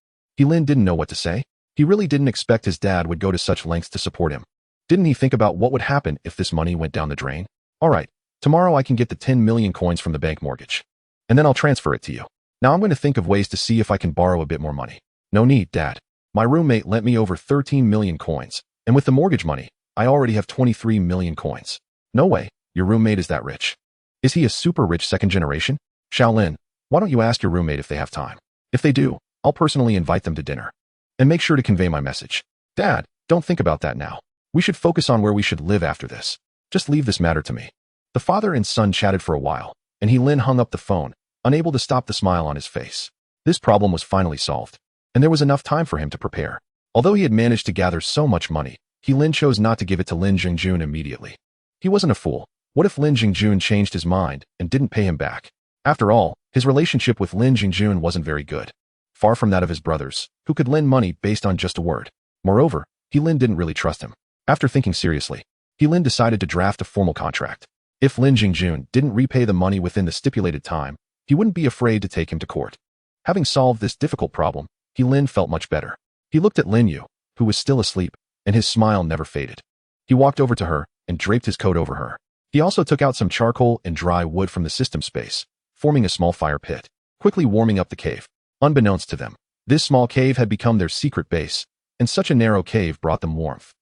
Lin didn't know what to say. He really didn't expect his dad would go to such lengths to support him. Didn't he think about what would happen if this money went down the drain? Alright, tomorrow I can get the 10 million coins from the bank mortgage. And then I'll transfer it to you. Now I'm going to think of ways to see if I can borrow a bit more money. No need, Dad. My roommate lent me over 13 million coins, and with the mortgage money, I already have 23 million coins. No way, your roommate is that rich. Is he a super rich second generation? Shaolin, why don't you ask your roommate if they have time? If they do, I'll personally invite them to dinner. And make sure to convey my message. Dad, don't think about that now. We should focus on where we should live after this. Just leave this matter to me. The father and son chatted for a while, and Lin hung up the phone, unable to stop the smile on his face. This problem was finally solved, and there was enough time for him to prepare. Although he had managed to gather so much money, Lin chose not to give it to Lin Jingjun immediately. He wasn't a fool. What if Lin Jingjun changed his mind and didn't pay him back? After all, his relationship with Lin Jingjun wasn't very good. Far from that of his brothers, who could lend money based on just a word. Moreover, Lin didn't really trust him. After thinking seriously, Lin decided to draft a formal contract. If Lin Jingjun didn't repay the money within the stipulated time, he wouldn't be afraid to take him to court. Having solved this difficult problem, Lin felt much better. He looked at Lin Yu, who was still asleep, and his smile never faded. He walked over to her and draped his coat over her. He also took out some charcoal and dry wood from the system space, forming a small fire pit, quickly warming up the cave. Unbeknownst to them, this small cave had become their secret base, and such a narrow cave brought them warmth.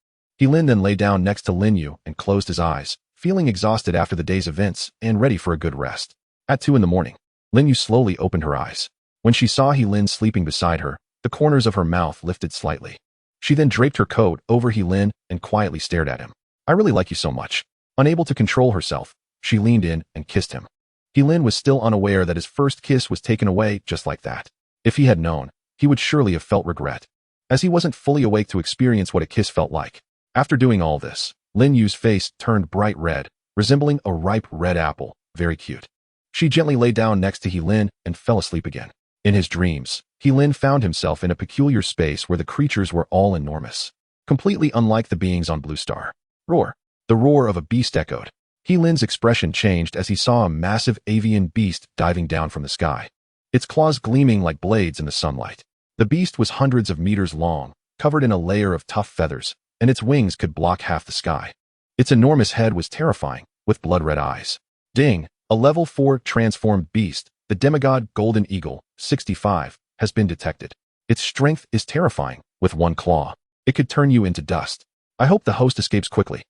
Lin then lay down next to Lin Yu and closed his eyes, feeling exhausted after the day's events and ready for a good rest. At 2 in the morning, Lin Yu slowly opened her eyes. When she saw Lin sleeping beside her, the corners of her mouth lifted slightly. She then draped her coat over Lin and quietly stared at him. I really like you so much. Unable to control herself, she leaned in and kissed him. Lin was still unaware that his first kiss was taken away just like that. If he had known, he would surely have felt regret, as he wasn't fully awake to experience what a kiss felt like. After doing all this, Lin Yu's face turned bright red, resembling a ripe red apple, very cute. She gently lay down next to Lin and fell asleep again. In his dreams, Lin found himself in a peculiar space where the creatures were all enormous, completely unlike the beings on Blue Star. Roar! The roar of a beast echoed. Lin's expression changed as he saw a massive avian beast diving down from the sky, its claws gleaming like blades in the sunlight. The beast was hundreds of meters long, covered in a layer of tough feathers, and its wings could block half the sky. Its enormous head was terrifying, with blood-red eyes. Ding! A level 4 transformed beast, the demigod Golden Eagle, 65, has been detected. Its strength is terrifying, with one claw. It could turn you into dust. I hope the host escapes quickly.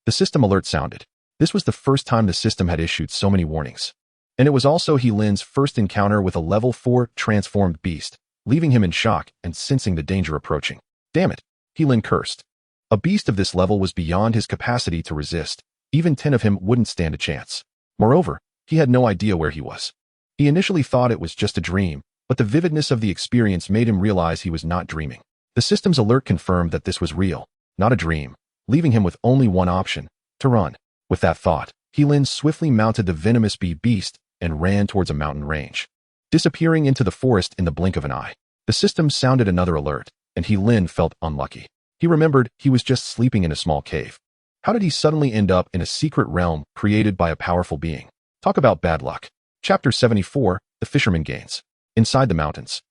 The system alert sounded. This was the first time the system had issued so many warnings. And it was also Lin's first encounter with a level 4 transformed beast, leaving him in shock and sensing the danger approaching. Damn it! Lin cursed. A beast of this level was beyond his capacity to resist. Even 10 of him wouldn't stand a chance. Moreover, he had no idea where he was. He initially thought it was just a dream, but the vividness of the experience made him realize he was not dreaming. The system's alert confirmed that this was real, not a dream, leaving him with only one option: to run. With that thought, Lin swiftly mounted the venomous bee beast and ran towards a mountain range, disappearing into the forest in the blink of an eye. The system sounded another alert, and Lin felt unlucky. He remembered he was just sleeping in a small cave. How did he suddenly end up in a secret realm created by a powerful being? Talk about bad luck. Chapter 74, The Fisherman Gains. Inside the mountains,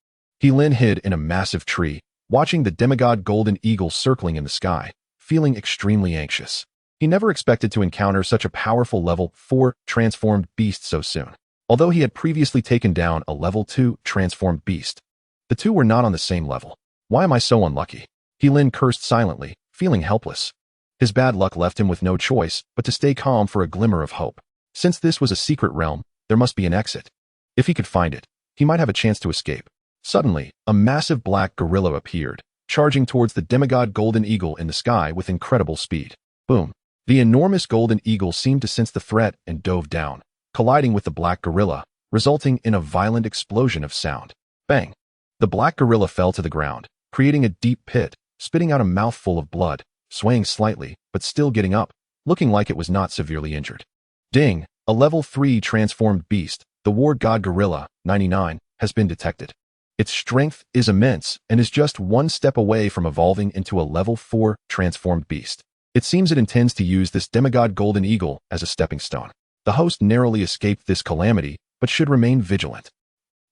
Lin hid in a massive tree, watching the demigod Golden Eagle circling in the sky, feeling extremely anxious. He never expected to encounter such a powerful level 4 transformed beast so soon. Although he had previously taken down a level 2 transformed beast, the two were not on the same level. Why am I so unlucky? Lin cursed silently, feeling helpless. His bad luck left him with no choice but to stay calm for a glimmer of hope. Since this was a secret realm, there must be an exit. If he could find it, he might have a chance to escape. Suddenly, a massive black gorilla appeared, charging towards the demigod Golden Eagle in the sky with incredible speed. Boom! The enormous Golden Eagle seemed to sense the threat and dove down, colliding with the black gorilla, resulting in a violent explosion of sound. Bang! The black gorilla fell to the ground, creating a deep pit, spitting out a mouthful of blood, swaying slightly, but still getting up, looking like it was not severely injured. Ding! A level 3 transformed beast, the War God Gorilla, 99, has been detected. Its strength is immense and is just one step away from evolving into a level 4 transformed beast. It seems it intends to use this demigod Golden Eagle as a stepping stone. The host narrowly escaped this calamity, but should remain vigilant.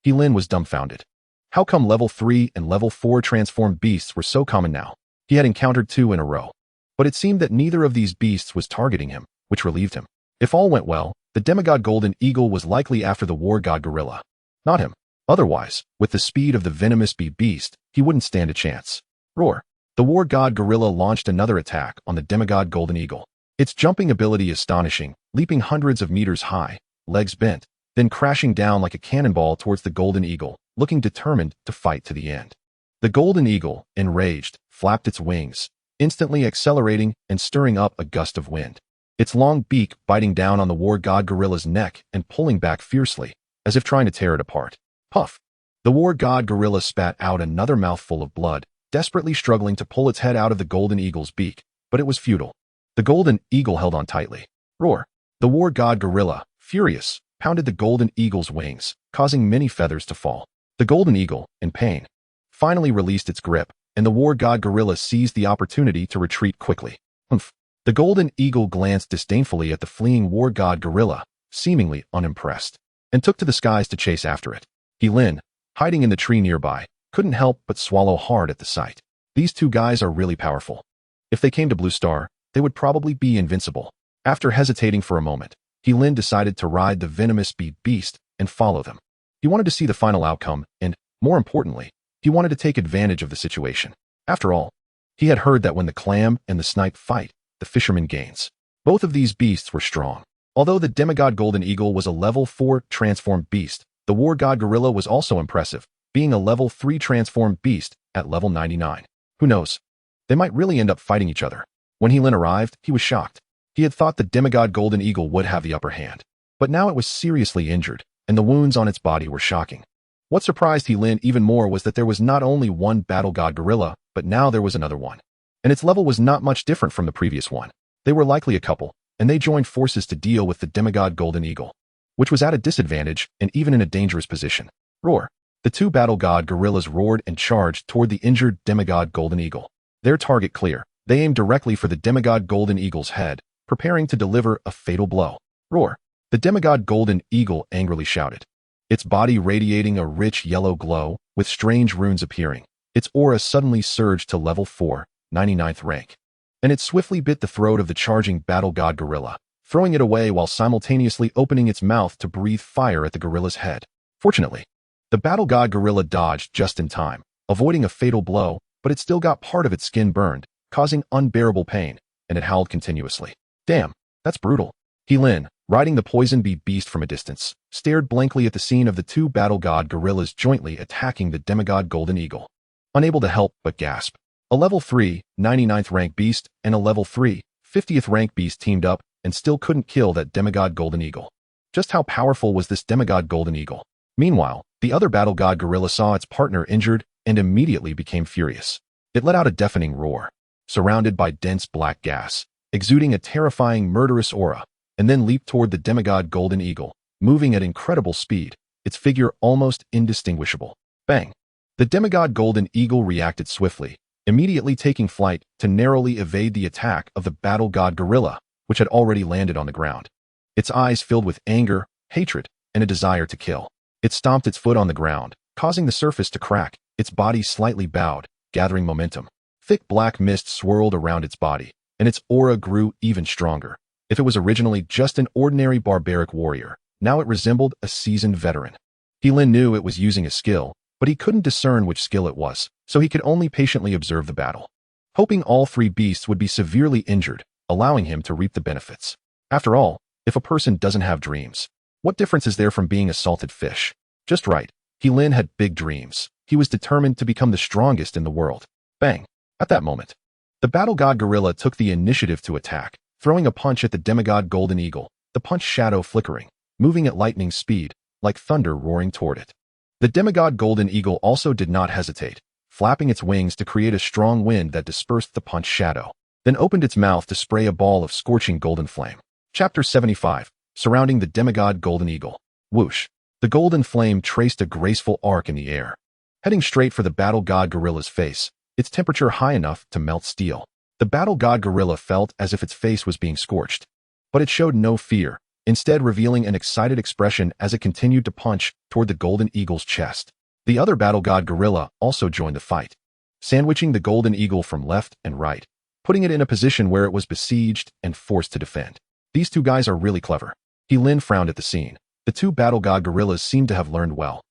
Lin was dumbfounded. How come level 3 and level 4 transformed beasts were so common now? He had encountered 2 in a row. But it seemed that neither of these beasts was targeting him, which relieved him. If all went well, the demigod golden eagle was likely after the war god gorilla. Not him. Otherwise, with the speed of the venomous bee beast, he wouldn't stand a chance. Roar. The war god gorilla launched another attack on the demigod golden eagle. Its jumping ability astonishing, leaping hundreds of meters high, legs bent, then crashing down like a cannonball towards the golden eagle, looking determined to fight to the end. The golden eagle, enraged, flapped its wings, instantly accelerating and stirring up a gust of wind. Its long beak biting down on the war god gorilla's neck and pulling back fiercely, as if trying to tear it apart. Puff! The war god gorilla spat out another mouthful of blood, desperately struggling to pull its head out of the golden eagle's beak, but it was futile. The golden eagle held on tightly. Roar! The war god gorilla, furious, pounded the golden eagle's wings, causing many feathers to fall. The golden eagle, in pain, finally released its grip, and the war god gorilla seized the opportunity to retreat quickly. Humph! The golden eagle glanced disdainfully at the fleeing war god gorilla, seemingly unimpressed, and took to the skies to chase after it. Lin, hiding in the tree nearby, couldn't help but swallow hard at the sight. These two guys are really powerful. If they came to Blue Star, they would probably be invincible. After hesitating for a moment, Lin decided to ride the venomous bee beast and follow them. He wanted to see the final outcome and, more importantly, he wanted to take advantage of the situation. After all, he had heard that when the clam and the snipe fight, the fisherman gains. Both of these beasts were strong. Although the demigod golden eagle was a level 4 transformed beast, the war god gorilla was also impressive, being a level 3 transformed beast at level 99. Who knows? They might really end up fighting each other. When Lin arrived, he was shocked. He had thought the demigod golden eagle would have the upper hand. But now it was seriously injured, and the wounds on its body were shocking. What surprised Lin even more was that there was not only one battle god gorilla, but now there was another one. And its level was not much different from the previous one. They were likely a couple, and they joined forces to deal with the demigod golden eagle, which was at a disadvantage and even in a dangerous position. Roar! The two battle god gorillas roared and charged toward the injured demigod golden eagle. Their target clear, they aimed directly for the demigod golden eagle's head, preparing to deliver a fatal blow. Roar! The demigod golden eagle angrily shouted, its body radiating a rich yellow glow, with strange runes appearing. Its aura suddenly surged to level 4, 99th rank, and it swiftly bit the throat of the charging battle god gorilla, throwing it away while simultaneously opening its mouth to breathe fire at the gorilla's head. Fortunately, the battle god gorilla dodged just in time, avoiding a fatal blow, but it still got part of its skin burned, causing unbearable pain, and it howled continuously. Damn, that's brutal. Lin, riding the poison bee beast from a distance, stared blankly at the scene of the two battle god gorillas jointly attacking the demigod golden eagle, unable to help but gasp. A level 3, 99th rank beast and a level 3, 50th rank beast teamed up and still couldn't kill that demigod golden eagle. Just how powerful was this demigod golden eagle? Meanwhile, the other battle god gorilla saw its partner injured and immediately became furious. It let out a deafening roar, surrounded by dense black gas, exuding a terrifying murderous aura, and then leaped toward the demigod golden eagle, moving at incredible speed, its figure almost indistinguishable. Bang! The demigod golden eagle reacted swiftly, immediately taking flight to narrowly evade the attack of the battle god gorilla, which had already landed on the ground. Its eyes filled with anger, hatred, and a desire to kill. It stomped its foot on the ground, causing the surface to crack, its body slightly bowed, gathering momentum. Thick black mist swirled around its body, and its aura grew even stronger. If it was originally just an ordinary barbaric warrior, now it resembled a seasoned veteran. Lin knew it was using a skill, but he couldn't discern which skill it was, so he could only patiently observe the battle, hoping all three beasts would be severely injured, allowing him to reap the benefits. After all, if a person doesn't have dreams, what difference is there from being a salted fish? Just right, Lin had big dreams. He was determined to become the strongest in the world. Bang! At that moment, the battle god gorilla took the initiative to attack, throwing a punch at the demigod golden eagle, the punch shadow flickering, moving at lightning speed, like thunder roaring toward it. The demigod golden eagle also did not hesitate, flapping its wings to create a strong wind that dispersed the punch shadow, then opened its mouth to spray a ball of scorching golden flame. Chapter 75, Surrounding the Demigod Golden Eagle. Whoosh! The golden flame traced a graceful arc in the air, heading straight for the battle god gorilla's face, its temperature high enough to melt steel. The battle god gorilla felt as if its face was being scorched, but it showed no fear, instead revealing an excited expression as it continued to punch toward the golden eagle's chest. The other battle god gorilla also joined the fight, sandwiching the golden eagle from left and right, putting it in a position where it was besieged and forced to defend. These two guys are really clever. Lin frowned at the scene. The two battle god gorillas seemed to have learned well.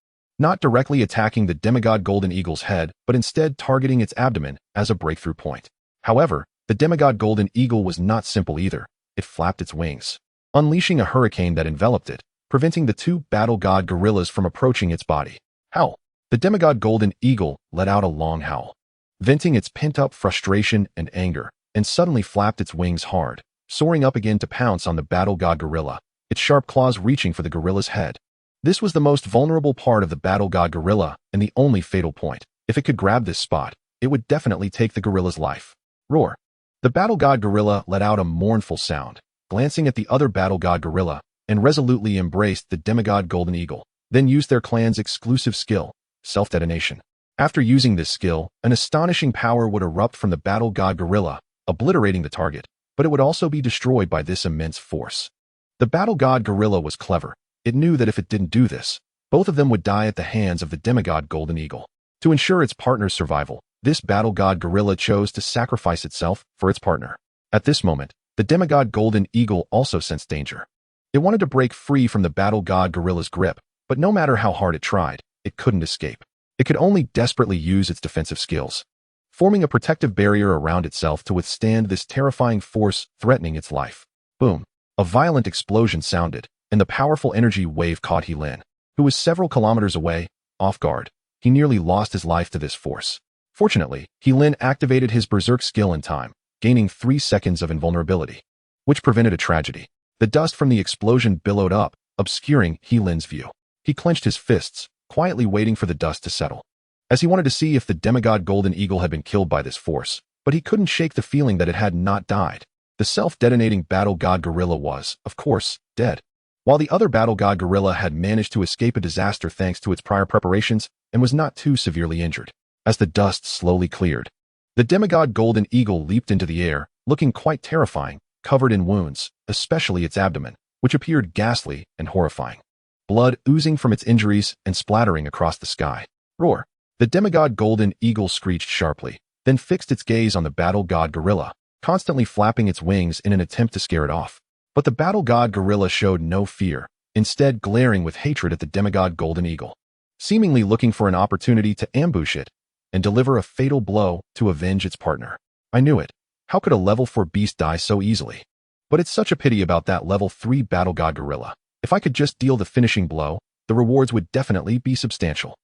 Not directly attacking the demigod golden eagle's head, but instead targeting its abdomen as a breakthrough point. However, the demigod golden eagle was not simple either. It flapped its wings, unleashing a hurricane that enveloped it, preventing the two battle god gorillas from approaching its body. Howl. The demigod golden eagle let out a long howl, venting its pent-up frustration and anger, and suddenly flapped its wings hard, soaring up again to pounce on the battle god gorilla, its sharp claws reaching for the gorilla's head. This was the most vulnerable part of the battle god gorilla and the only fatal point. If it could grab this spot, it would definitely take the gorilla's life. Roar. The battle god gorilla let out a mournful sound, glancing at the other battle god gorilla, and resolutely embraced the demigod golden eagle, then used their clan's exclusive skill, self-detonation. After using this skill, an astonishing power would erupt from the battle god gorilla, obliterating the target, but it would also be destroyed by this immense force. The battle god gorilla was clever. It knew that if it didn't do this, both of them would die at the hands of the demigod golden eagle. To ensure its partner's survival, this battle god gorilla chose to sacrifice itself for its partner. At this moment, the demigod golden eagle also sensed danger. It wanted to break free from the battle god gorilla's grip, but no matter how hard it tried, it couldn't escape. It could only desperately use its defensive skills, forming a protective barrier around itself to withstand this terrifying force threatening its life. Boom. A violent explosion sounded, and the powerful energy wave caught Lin, who was several kilometers away, off guard. He nearly lost his life to this force. Fortunately, Lin activated his berserk skill in time, gaining 3 seconds of invulnerability, which prevented a tragedy. The dust from the explosion billowed up, obscuring Lin's view. He clenched his fists, quietly waiting for the dust to settle, as he wanted to see if the demigod golden eagle had been killed by this force, but he couldn't shake the feeling that it had not died. The self-detonating battle god gorilla was, of course, dead, while the other battle god gorilla had managed to escape a disaster thanks to its prior preparations and was not too severely injured. As the dust slowly cleared, the demigod golden eagle leaped into the air, looking quite terrifying, covered in wounds, especially its abdomen, which appeared ghastly and horrifying. Blood oozing from its injuries and splattering across the sky. Roar. The demigod golden eagle screeched sharply, then fixed its gaze on the battle god gorilla, constantly flapping its wings in an attempt to scare it off. But the battle god gorilla showed no fear, instead glaring with hatred at the demigod golden eagle, seemingly looking for an opportunity to ambush it and deliver a fatal blow to avenge its partner. I knew it. How could a level 4 beast die so easily? But it's such a pity about that level 3 battle god gorilla. If I could just deal the finishing blow, the rewards would definitely be substantial.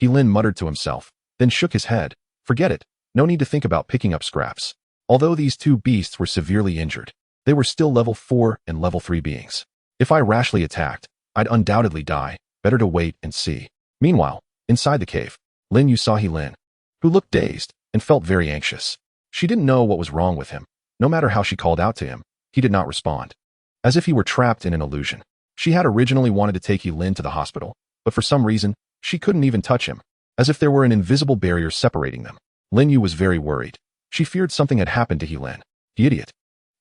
Lin muttered to himself, then shook his head. Forget it. No need to think about picking up scraps. Although these two beasts were severely injured, they were still level 4 and level 3 beings. If I rashly attacked, I'd undoubtedly die. Better to wait and see. Meanwhile, inside the cave, Lin saw Lin, who looked dazed and felt very anxious. She didn't know what was wrong with him. No matter how she called out to him, he did not respond, as if he were trapped in an illusion. She had originally wanted to take Lin to the hospital, but for some reason, she couldn't even touch him, as if there were an invisible barrier separating them. Lin was very worried. She feared something had happened to Lin. The idiot.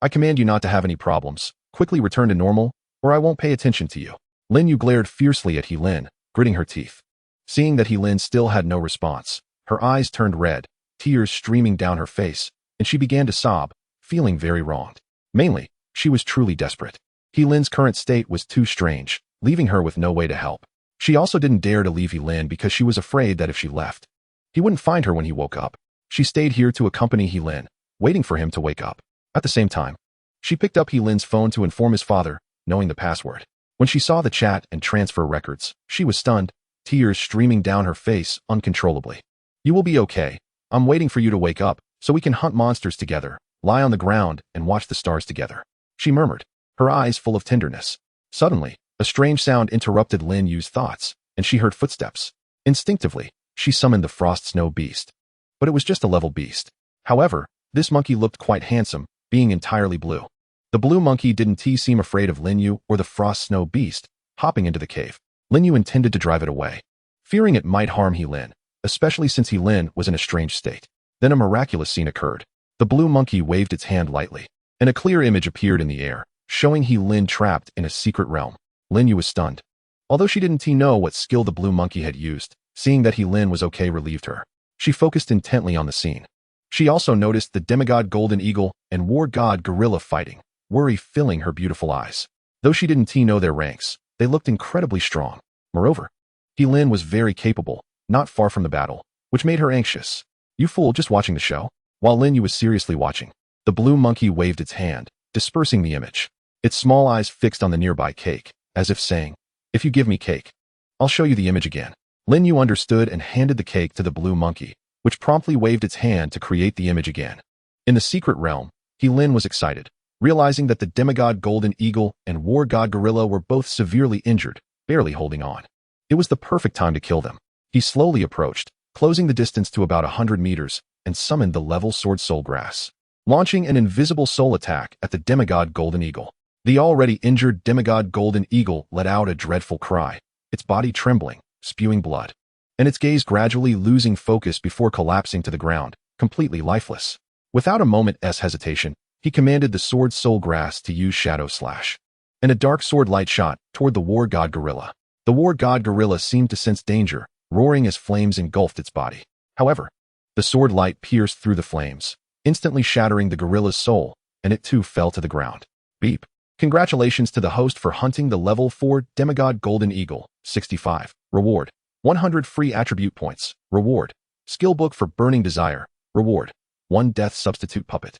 I command you not to have any problems. Quickly return to normal, or I won't pay attention to you. Lin glared fiercely at Lin, gritting her teeth. Seeing that Lin still had no response, her eyes turned red, tears streaming down her face, and she began to sob, feeling very wronged. Mainly, she was truly desperate. Lin's current state was too strange, leaving her with no way to help. She also didn't dare to leave Lin because she was afraid that if she left, he wouldn't find her when he woke up. She stayed here to accompany Lin, waiting for him to wake up. At the same time, she picked up Lin's phone to inform his father, knowing the password. When she saw the chat and transfer records, she was stunned, tears streaming down her face uncontrollably. You will be okay. I'm waiting for you to wake up, so we can hunt monsters together, lie on the ground, and watch the stars together, she murmured, her eyes full of tenderness. Suddenly, a strange sound interrupted Lin's thoughts, and she heard footsteps. Instinctively, she summoned the Frost Snow Beast. But it was just a level beast. However, this monkey looked quite handsome, being entirely blue. The blue monkey didn't seem afraid of Lin or the Frost Snow Beast, hopping into the cave. Lin intended to drive it away, fearing it might harm Lin, especially since Lin was in a strange state. Then a miraculous scene occurred. The blue monkey waved its hand lightly, and a clear image appeared in the air, showing Lin trapped in a secret realm. Lin was stunned. Although she didn't know what skill the blue monkey had used, Seeing that Lin was okay relieved her. She focused intently on the scene. She also noticed the demigod Golden Eagle and war god Gorilla fighting, worry filling her beautiful eyes. Though she didn't know their ranks, they looked incredibly strong. Moreover, Lin was very capable, not far from the battle, which made her anxious. You fool, just watching the show? While Lin Yu was seriously watching, the blue monkey waved its hand, dispersing the image. Its small eyes fixed on the nearby cake, as if saying, "If you give me cake, I'll show you the image again." Lin Yu understood and handed the cake to the blue monkey, which promptly waved its hand to create the image again. In the secret realm, Lin was excited, realizing that the demigod Golden Eagle and war god Gorilla were both severely injured, barely holding on. It was the perfect time to kill them. He slowly approached, closing the distance to about 100 meters, and summoned the level Sword Soul Grass, launching an invisible soul attack at the demigod Golden Eagle. The already injured demigod Golden Eagle let out a dreadful cry, its body trembling, spewing blood, and its gaze gradually losing focus before collapsing to the ground, completely lifeless. Without a moment's hesitation, he commanded the Sword Soul Grass to use Shadow Slash, and a dark sword light shot toward the war god Gorilla. The war god Gorilla seemed to sense danger, roaring as flames engulfed its body. However, the sword light pierced through the flames, instantly shattering the gorilla's soul, and it too fell to the ground. Beep. Congratulations to the host for hunting the level 4 demigod Golden Eagle. 65. Reward. 100 free attribute points. Reward. Skill book for Burning Desire. Reward. 1 death substitute puppet.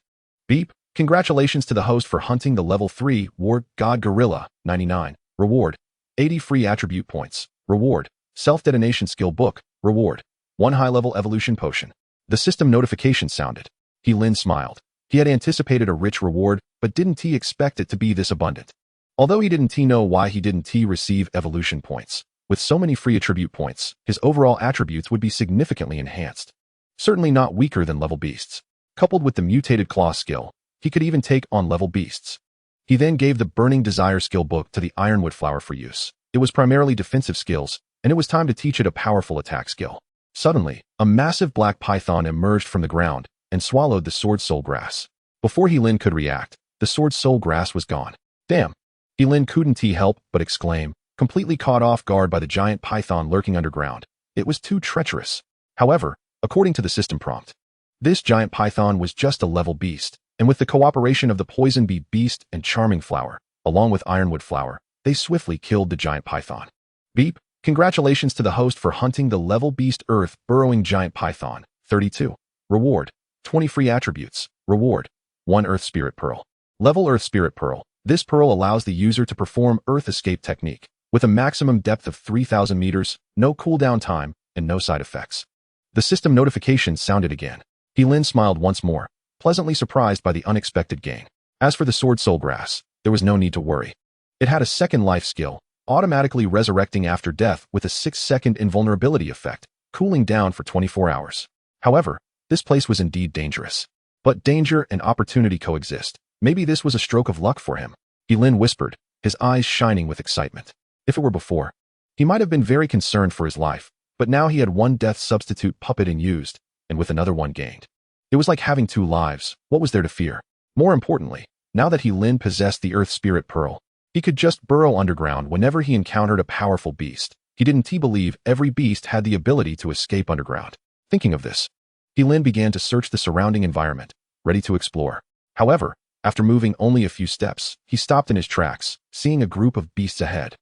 Beep. Congratulations to the host for hunting the level 3 war god Gorilla. 99. Reward. 80 free attribute points. Reward. Self-detonation skill book. Reward. 1 high-level evolution potion. The system notification sounded. Lin smiled. He had anticipated a rich reward, but didn't he expect it to be this abundant. Although he didn't know why he didn't receive evolution points. With so many free attribute points, his overall attributes would be significantly enhanced. Certainly not weaker than level beasts. Coupled with the mutated claw skill, he could even take on level beasts. He then gave the Burning Desire skill book to the Ironwood Flower for use. It was primarily defensive skills, and it was time to teach it a powerful attack skill. Suddenly, a massive black python emerged from the ground and swallowed the Sword Soul Grass. Before Lin could react, the Sword Soul Grass was gone. Damn! Lin couldn't help but exclaim, completely caught off guard by the giant python lurking underground. It was too treacherous. However, according to the system prompt, this giant python was just a level beast, and with the cooperation of the Poison Bee Beast and Charming Flower, along with Ironwood Flower, they swiftly killed the giant python. Beep! Congratulations to the host for hunting the level beast Earth Burrowing Giant Python. 32. Reward. 20 free attributes. Reward. 1 Earth Spirit Pearl. Level Earth Spirit Pearl. This pearl allows the user to perform Earth Escape technique, with a maximum depth of 3,000 meters, no cooldown time, and no side effects. The system notification sounded again. Lin smiled once more, pleasantly surprised by the unexpected gain. As for the Sword Soul Grass, there was no need to worry. It had a second life skill, automatically resurrecting after death with a 6-second invulnerability effect, cooling down for 24 hours. However, this place was indeed dangerous. But danger and opportunity coexist. Maybe this was a stroke of luck for him. Lin whispered, his eyes shining with excitement. If it were before, he might have been very concerned for his life, but now he had 1 death substitute puppet used, and with another one gained. It was like having 2 lives. What was there to fear? More importantly, now that Lin possessed the Earth Spirit Pearl, he could just burrow underground whenever he encountered a powerful beast. He didn't believe every beast had the ability to escape underground. Thinking of this, Lin began to search the surrounding environment, ready to explore. However, after moving only a few steps, he stopped in his tracks, seeing a group of beasts ahead.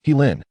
Lin.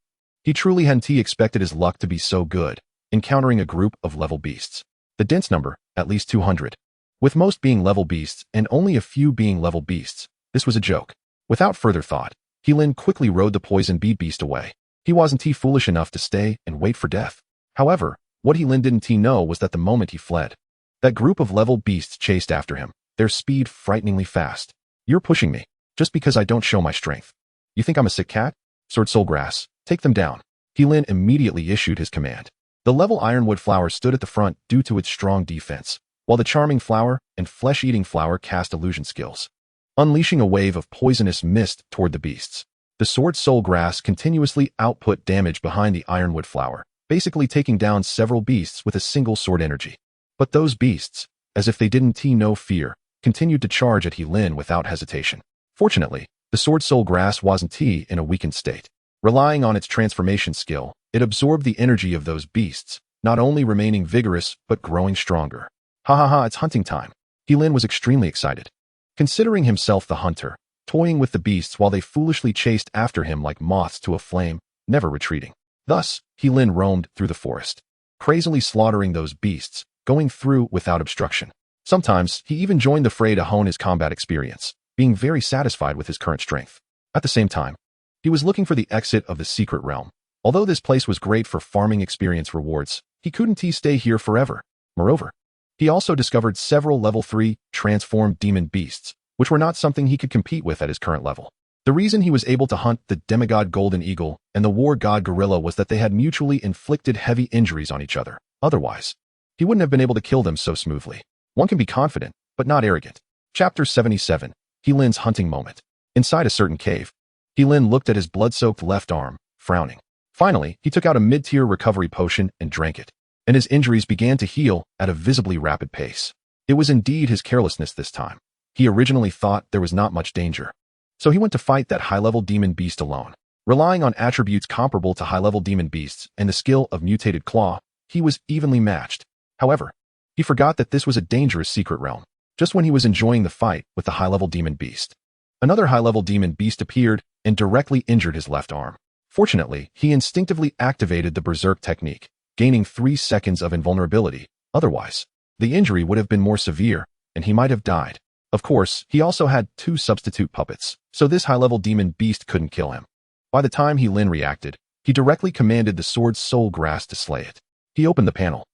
He truly hadn't expected his luck to be so good, encountering a group of level beasts. The dense number, at least 200. With most being level beasts and only a few being level beasts, this was a joke. Without further thought, Lin quickly rode the Poison Bee Beast away. He wasn't foolish enough to stay and wait for death. However, what Lin didn't know was that the moment he fled, that group of level beasts chased after him, their speed frighteningly fast. You're pushing me, just because I don't show my strength. You think I'm a sick cat? Sword Soul Grass, take them down. Lin immediately issued his command. The level Ironwood Flower stood at the front due to its strong defense, while the Charming Flower and Flesh-Eating Flower cast illusion skills, unleashing a wave of poisonous mist toward the beasts. The Sword Soul Grass continuously output damage behind the Ironwood Flower, basically taking down several beasts with a single sword energy. But those beasts, as if they didn't know fear, continued to charge at Lin without hesitation. Fortunately, the Sword Soul Grass wasn't in a weakened state. Relying on its transformation skill, It absorbed the energy of those beasts, not only remaining vigorous but growing stronger. Ha ha ha, it's hunting time. Heilin was extremely excited. Considering himself the hunter, toying with the beasts while they foolishly chased after him like moths to a flame, never retreating. Thus, Heilin roamed through the forest, crazily slaughtering those beasts, going through without obstruction. Sometimes, he even joined the fray to hone his combat experience, being very satisfied with his current strength. At the same time, he was looking for the exit of the secret realm. Although this place was great for farming experience rewards, he couldn't stay here forever. Moreover, he also discovered several level 3 transformed demon beasts, which were not something he could compete with at his current level. The reason he was able to hunt the demigod golden eagle and the war god gorilla was that they had mutually inflicted heavy injuries on each other. Otherwise, he wouldn't have been able to kill them so smoothly. One can be confident, but not arrogant. Chapter 77. Heilin's hunting moment. Inside a certain cave, Heilin looked at his blood-soaked left arm, frowning. Finally, he took out a mid-tier recovery potion and drank it, and his injuries began to heal at a visibly rapid pace. It was indeed his carelessness this time. He originally thought there was not much danger, so he went to fight that high-level demon beast alone. Relying on attributes comparable to high-level demon beasts and the skill of mutated claw, he was evenly matched. However, he forgot that this was a dangerous secret realm, just when he was enjoying the fight with the high-level demon beast. Another high-level demon beast appeared and directly injured his left arm. Fortunately, he instinctively activated the berserk technique, gaining 3 seconds of invulnerability. Otherwise, the injury would have been more severe, and he might have died. Of course, he also had 2 substitute puppets, so this high-level demon beast couldn't kill him. By the time Heilin reacted, he directly commanded the sword soul grass to slay it. He opened the panel.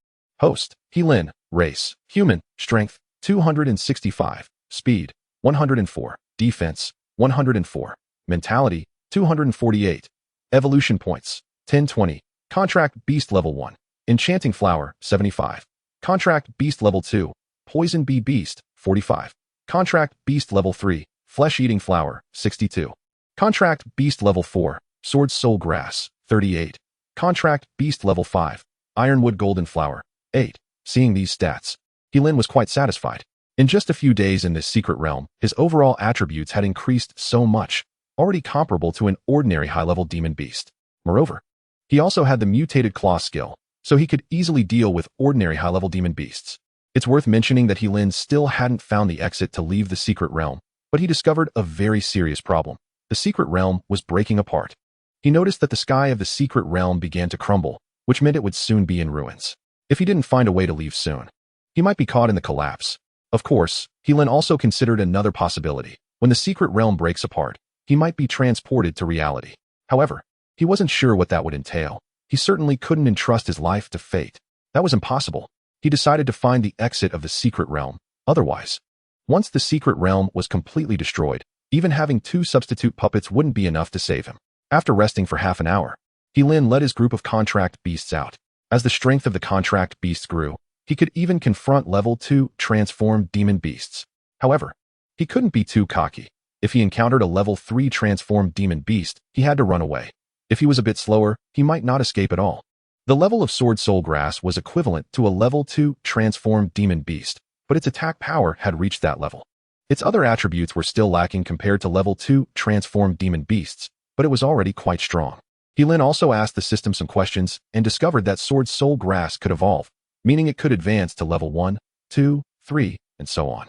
Host, Heilin, race, human, strength, 265, speed, 104, defense, 104, mentality, 248, evolution points, 1020, contract beast level 1, enchanting flower, 75, contract beast level 2, poison bee beast, 45, contract beast level 3, flesh-eating flower, 62, contract beast level 4, sword soul grass, 38, contract beast level 5, ironwood golden flower, 8. Seeing these stats, Heilin was quite satisfied. In just a few days in this secret realm, his overall attributes had increased so much, already comparable to an ordinary high-level demon beast. Moreover, he also had the mutated claw skill, so he could easily deal with ordinary high-level demon beasts. It's worth mentioning that Heilin still hadn't found the exit to leave the secret realm, but he discovered a very serious problem. The secret realm was breaking apart. He noticed that the sky of the secret realm began to crumble, which meant it would soon be in ruins. If he didn't find a way to leave soon, he might be caught in the collapse. Of course, Heilin also considered another possibility. When the secret realm breaks apart, he might be transported to reality. However, he wasn't sure what that would entail. He certainly couldn't entrust his life to fate. That was impossible. He decided to find the exit of the secret realm. Otherwise, once the secret realm was completely destroyed, even having 2 substitute puppets wouldn't be enough to save him. After resting for half an hour, Heilin led his group of contract beasts out. As the strength of the contract beasts grew, he could even confront level 2 transformed demon beasts. However, he couldn't be too cocky. If he encountered a level 3 transformed demon beast, he had to run away. If he was a bit slower, he might not escape at all. The level of sword soul grass was equivalent to a level 2 transformed demon beast, but its attack power had reached that level. Its other attributes were still lacking compared to level 2 transformed demon beasts, but it was already quite strong. Heilin also asked the system some questions and discovered that sword soul grass could evolve, meaning it could advance to level 1, 2, 3, and so on.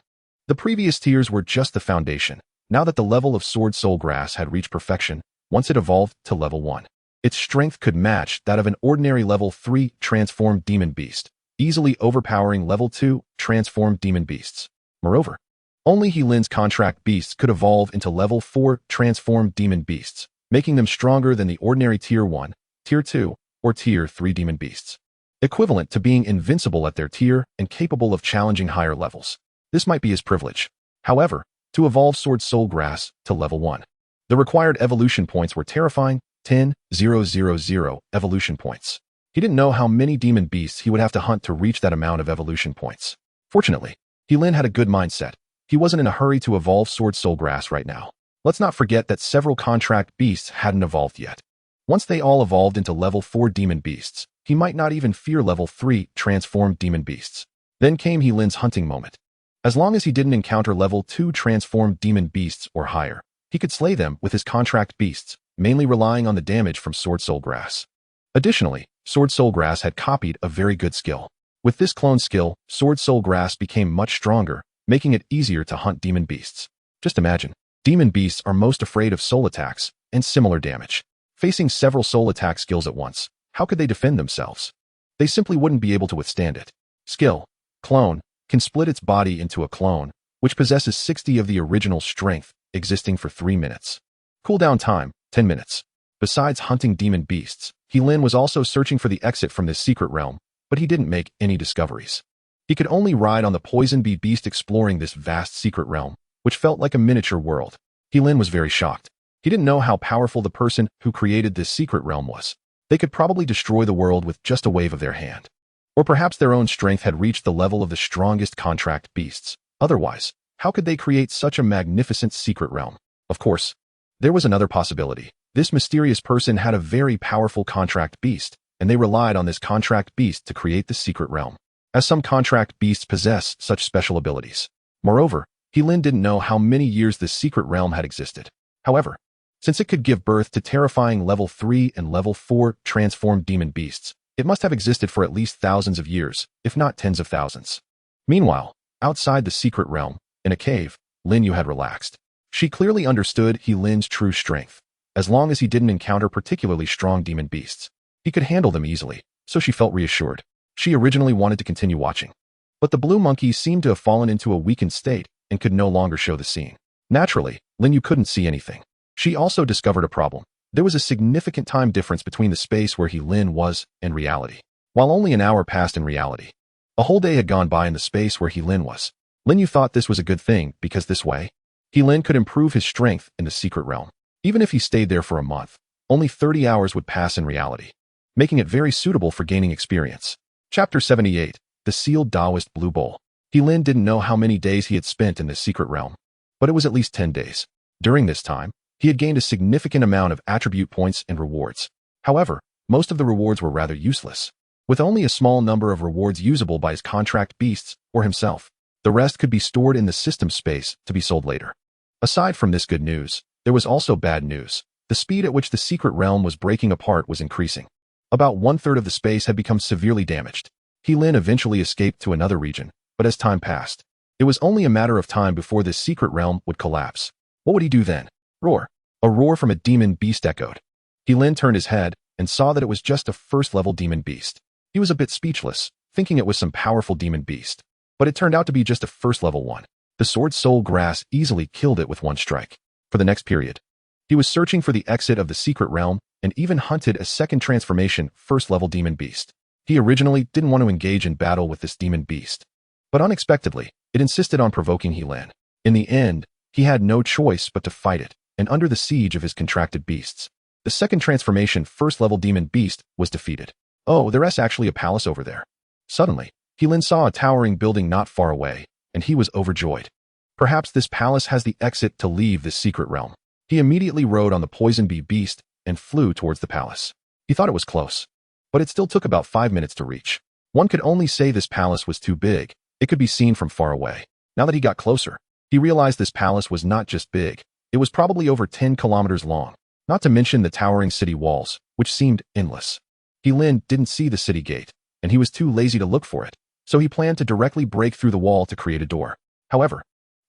The previous tiers were just the foundation. Now that the level of sword soul grass had reached perfection, once it evolved to level 1, its strength could match that of an ordinary level 3 transformed demon beast, easily overpowering level 2 transformed demon beasts. Moreover, only Heilin's contract beasts could evolve into level 4 transformed demon beasts, making them stronger than the ordinary tier 1, tier 2, or tier 3 demon beasts, equivalent to being invincible at their tier and capable of challenging higher levels. This might be his privilege. However, to evolve Sword Soul Grass to level 1, the required evolution points were terrifying 10,000 evolution points. He didn't know how many demon beasts he would have to hunt to reach that amount of evolution points. Fortunately, Heilin had a good mindset. He wasn't in a hurry to evolve Sword Soul Grass right now. Let's not forget that several contract beasts hadn't evolved yet. Once they all evolved into level 4 demon beasts, he might not even fear level 3 transformed demon beasts. Then came Heilin's hunting moment. As long as he didn't encounter level 2 transformed demon beasts or higher, he could slay them with his contract beasts, mainly relying on the damage from Sword Soul Grass. Additionally, Sword Soul Grass had copied a very good skill. With this clone skill, Sword Soul Grass became much stronger, making it easier to hunt demon beasts. Just imagine, demon beasts are most afraid of soul attacks and similar damage. Facing several soul attack skills at once, how could they defend themselves? They simply wouldn't be able to withstand it. Skill, Clone, can split its body into a clone, which possesses 60 of the original strength, existing for 3 minutes. Cooldown time, 10 minutes. Besides hunting demon beasts, Lin was also searching for the exit from this secret realm, but he didn't make any discoveries. He could only ride on the poison bee beast exploring this vast secret realm, which felt like a miniature world. Lin was very shocked. He didn't know how powerful the person who created this secret realm was. They could probably destroy the world with just a wave of their hand. Or perhaps their own strength had reached the level of the strongest contract beasts. Otherwise, how could they create such a magnificent secret realm? Of course, there was another possibility. This mysterious person had a very powerful contract beast, and they relied on this contract beast to create the secret realm, as some contract beasts possess such special abilities. Moreover, Lin didn't know how many years this secret realm had existed. However, since it could give birth to terrifying level 3 and level 4 transformed demon beasts, it must have existed for at least thousands of years, if not tens of thousands. Meanwhile, outside the secret realm, in a cave, Lin Yu had relaxed. She clearly understood Lin's true strength. As long as he didn't encounter particularly strong demon beasts, he could handle them easily, so she felt reassured. She originally wanted to continue watching, but the blue monkey seemed to have fallen into a weakened state and could no longer show the scene. Naturally, Lin Yu couldn't see anything. She also discovered a problem. There was a significant time difference between the space where Lin was and reality. While only an hour passed in reality, a whole day had gone by in the space where Lin was. Lin Yu thought this was a good thing because this way, Lin could improve his strength in the secret realm. Even if he stayed there for a month, only 30 hours would pass in reality, making it very suitable for gaining experience. Chapter 78, The Sealed Taoist Blue Bowl. Lin didn't know how many days he had spent in this secret realm, but it was at least 10 days. During this time, he had gained a significant amount of attribute points and rewards. However, most of the rewards were rather useless, with only a small number of rewards usable by his contract beasts or himself. The rest could be stored in the system space to be sold later. Aside from this good news, there was also bad news. The speed at which the secret realm was breaking apart was increasing. About 1/3 of the space had become severely damaged. Lin eventually escaped to another region, but as time passed, it was only a matter of time before this secret realm would collapse. What would he do then? Roar. A roar from a demon beast echoed. Lin turned his head and saw that it was just a first-level demon beast. He was a bit speechless, thinking it was some powerful demon beast, but it turned out to be just a first-level one. The Sword Soul Grass easily killed it with one strike. For the next period, he was searching for the exit of the secret realm and even hunted a second transformation first-level demon beast. He originally didn't want to engage in battle with this demon beast, but unexpectedly, it insisted on provoking Lin. In the end, he had no choice but to fight it, and under the siege of his contracted beasts, the second transformation first-level demon beast was defeated. Oh, there's actually a palace over there. Suddenly, Lin saw a towering building not far away, and he was overjoyed. Perhaps this palace has the exit to leave this secret realm. He immediately rode on the poison bee beast and flew towards the palace. He thought it was close, but it still took about 5 minutes to reach. One could only say this palace was too big. It could be seen from far away. Now that he got closer, he realized this palace was not just big. It was probably over 10 kilometers long, not to mention the towering city walls, which seemed endless. Lin didn't see the city gate, and he was too lazy to look for it, so he planned to directly break through the wall to create a door. However,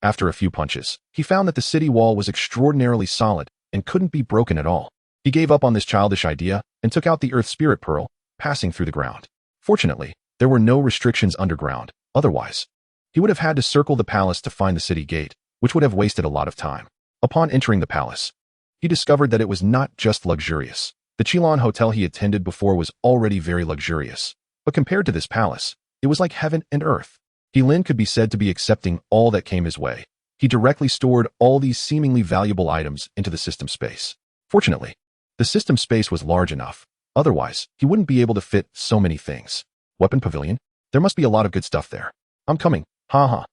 after a few punches, he found that the city wall was extraordinarily solid and couldn't be broken at all. He gave up on this childish idea and took out the Earth Spirit Pearl, passing through the ground. Fortunately, there were no restrictions underground. Otherwise, he would have had to circle the palace to find the city gate, which would have wasted a lot of time. Upon entering the palace, he discovered that it was not just luxurious. The Qilin Hotel he attended before was already very luxurious, but compared to this palace, it was like heaven and earth. Lin could be said to be accepting all that came his way. He directly stored all these seemingly valuable items into the system space. Fortunately, the system space was large enough. Otherwise, he wouldn't be able to fit so many things. Weapon pavilion? There must be a lot of good stuff there. I'm coming. Haha.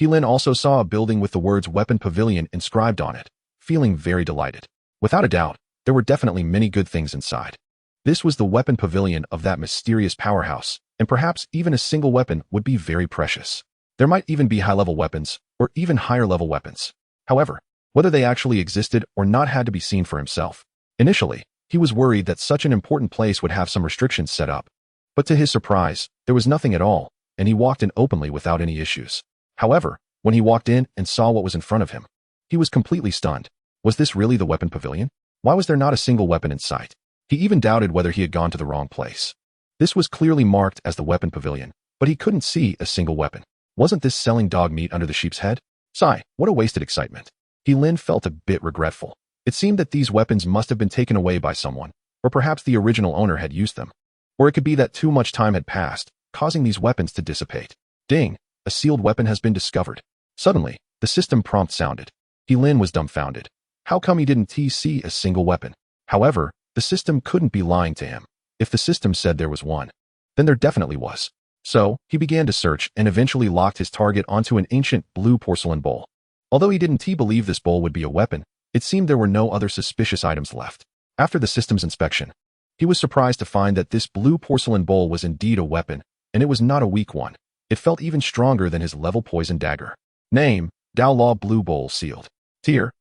Lin also saw a building with the words Weapon Pavilion inscribed on it, feeling very delighted. Without a doubt, there were definitely many good things inside. This was the weapon pavilion of that mysterious powerhouse, and perhaps even a single weapon would be very precious. There might even be high-level weapons, or even higher-level weapons. However, whether they actually existed or not had to be seen for himself. Initially, He was worried that such an important place would have some restrictions set up. But to his surprise, there was nothing at all, and he walked in openly without any issues. However, when he walked in and saw what was in front of him, he was completely stunned. Was this really the weapon pavilion? Why was there not a single weapon in sight? He even doubted whether he had gone to the wrong place. This was clearly marked as the weapon pavilion, but he couldn't see a single weapon. Wasn't this selling dog meat under the sheep's head? Sigh, what a wasted excitement. Lin felt a bit regretful. It seemed that these weapons must have been taken away by someone, or perhaps the original owner had used them. Or it could be that too much time had passed, causing these weapons to dissipate. Ding! A sealed weapon has been discovered. Suddenly, the system prompt sounded. Lin was dumbfounded. How come he didn't see a single weapon? However, the system couldn't be lying to him. If the system said there was one, then there definitely was. So, he began to search and eventually locked his target onto an ancient blue porcelain bowl. Although he didn't believe this bowl would be a weapon, it seemed there were no other suspicious items left. After the system's inspection, he was surprised to find that this blue porcelain bowl was indeed a weapon, and it was not a weak one. It felt even stronger than his level poison dagger. Name, Dao Law Blue Bowl Sealed. Tier.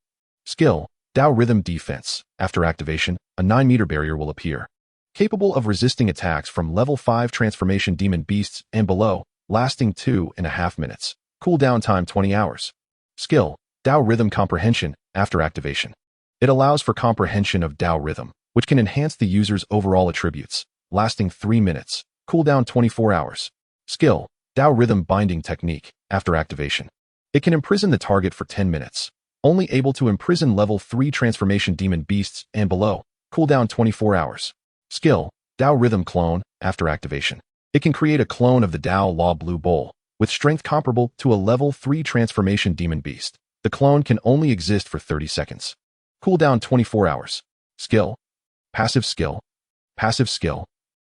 Skill, Dao Rhythm Defense. After activation, a 9-meter barrier will appear. Capable of resisting attacks from level 5 transformation demon beasts and below, lasting 2.5 minutes. Cooldown time 20 hours. Skill, Dao Rhythm Comprehension. After activation, it allows for comprehension of Dao Rhythm, which can enhance the user's overall attributes, lasting 3 minutes. Cooldown 24 hours. Skill, Dao Rhythm Binding Technique. After activation, it can imprison the target for 10 minutes. Only able to imprison level 3 transformation demon beasts and below. Cooldown 24 hours. Skill, Dao Rhythm Clone. After activation, it can create a clone of the Dao Law Blue Bowl, with strength comparable to a level 3 transformation demon beast. The clone can only exist for 30 seconds. Cooldown 24 hours. Skill. Passive skill. Passive skill.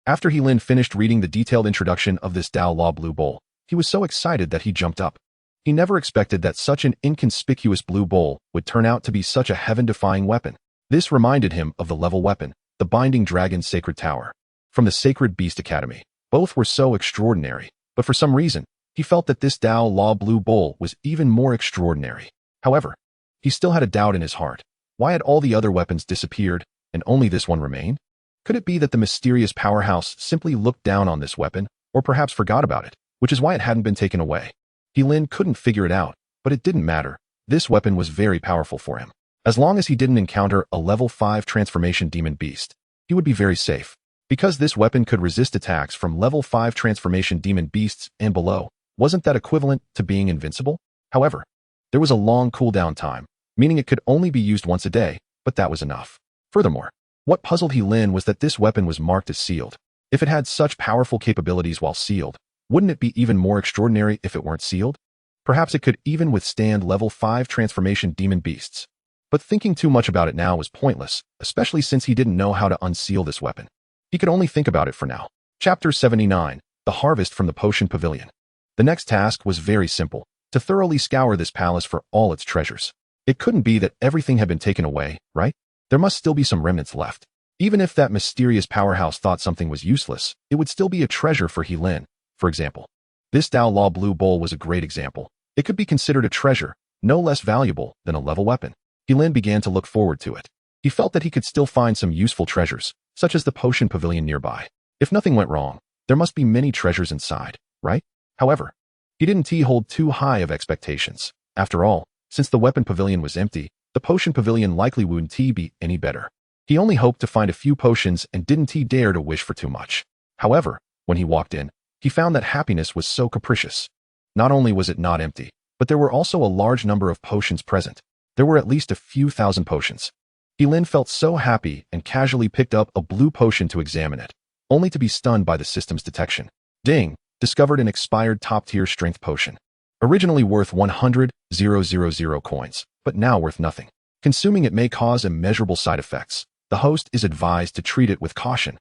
After Lin finished reading the detailed introduction of this Dao Law Blue Bowl, he was so excited that he jumped up. He never expected that such an inconspicuous blue bowl would turn out to be such a heaven-defying weapon. This reminded him of the level weapon, the Binding Dragon Sacred Tower, from the Sacred Beast Academy. Both were so extraordinary, but for some reason, he felt that this Dao Law Blue Bowl was even more extraordinary. However, he still had a doubt in his heart. Why had all the other weapons disappeared, and only this one remained? Could it be that the mysterious powerhouse simply looked down on this weapon, or perhaps forgot about it, which is why it hadn't been taken away? Lin couldn't figure it out, but it didn't matter. This weapon was very powerful for him. As long as he didn't encounter a level 5 transformation demon beast, he would be very safe. Because this weapon could resist attacks from level 5 transformation demon beasts and below, wasn't that equivalent to being invincible? However, there was a long cooldown time, meaning it could only be used once a day, but that was enough. Furthermore, what puzzled Lin was that this weapon was marked as sealed. If it had such powerful capabilities while sealed, wouldn't it be even more extraordinary if it weren't sealed? Perhaps it could even withstand level 5 transformation demon beasts. But thinking too much about it now was pointless, especially since he didn't know how to unseal this weapon. He could only think about it for now. Chapter 79, The Harvest from the Potion Pavilion. The next task was very simple, to thoroughly scour this palace for all its treasures. It couldn't be that everything had been taken away, right? There must still be some remnants left. Even if that mysterious powerhouse thought something was useless, it would still be a treasure for Lin. For example, this Dao Law Blue Bowl was a great example. It could be considered a treasure, no less valuable than a level weapon. Lin began to look forward to it. He felt that he could still find some useful treasures, such as the potion pavilion nearby. If nothing went wrong, there must be many treasures inside, right? However, he didn't hold too high of expectations. After all, since the weapon pavilion was empty, the potion pavilion likely wouldn't be any better. He only hoped to find a few potions and didn't dare to wish for too much. However, when he walked in, he found that happiness was so capricious. Not only was it not empty, but there were also a large number of potions present. There were at least a few thousand potions. Lin felt so happy and casually picked up a blue potion to examine it, only to be stunned by the system's detection. Ding! Discovered an expired top-tier strength potion. Originally worth 100,000 coins, but now worth nothing. Consuming it may cause immeasurable side effects. The host is advised to treat it with caution.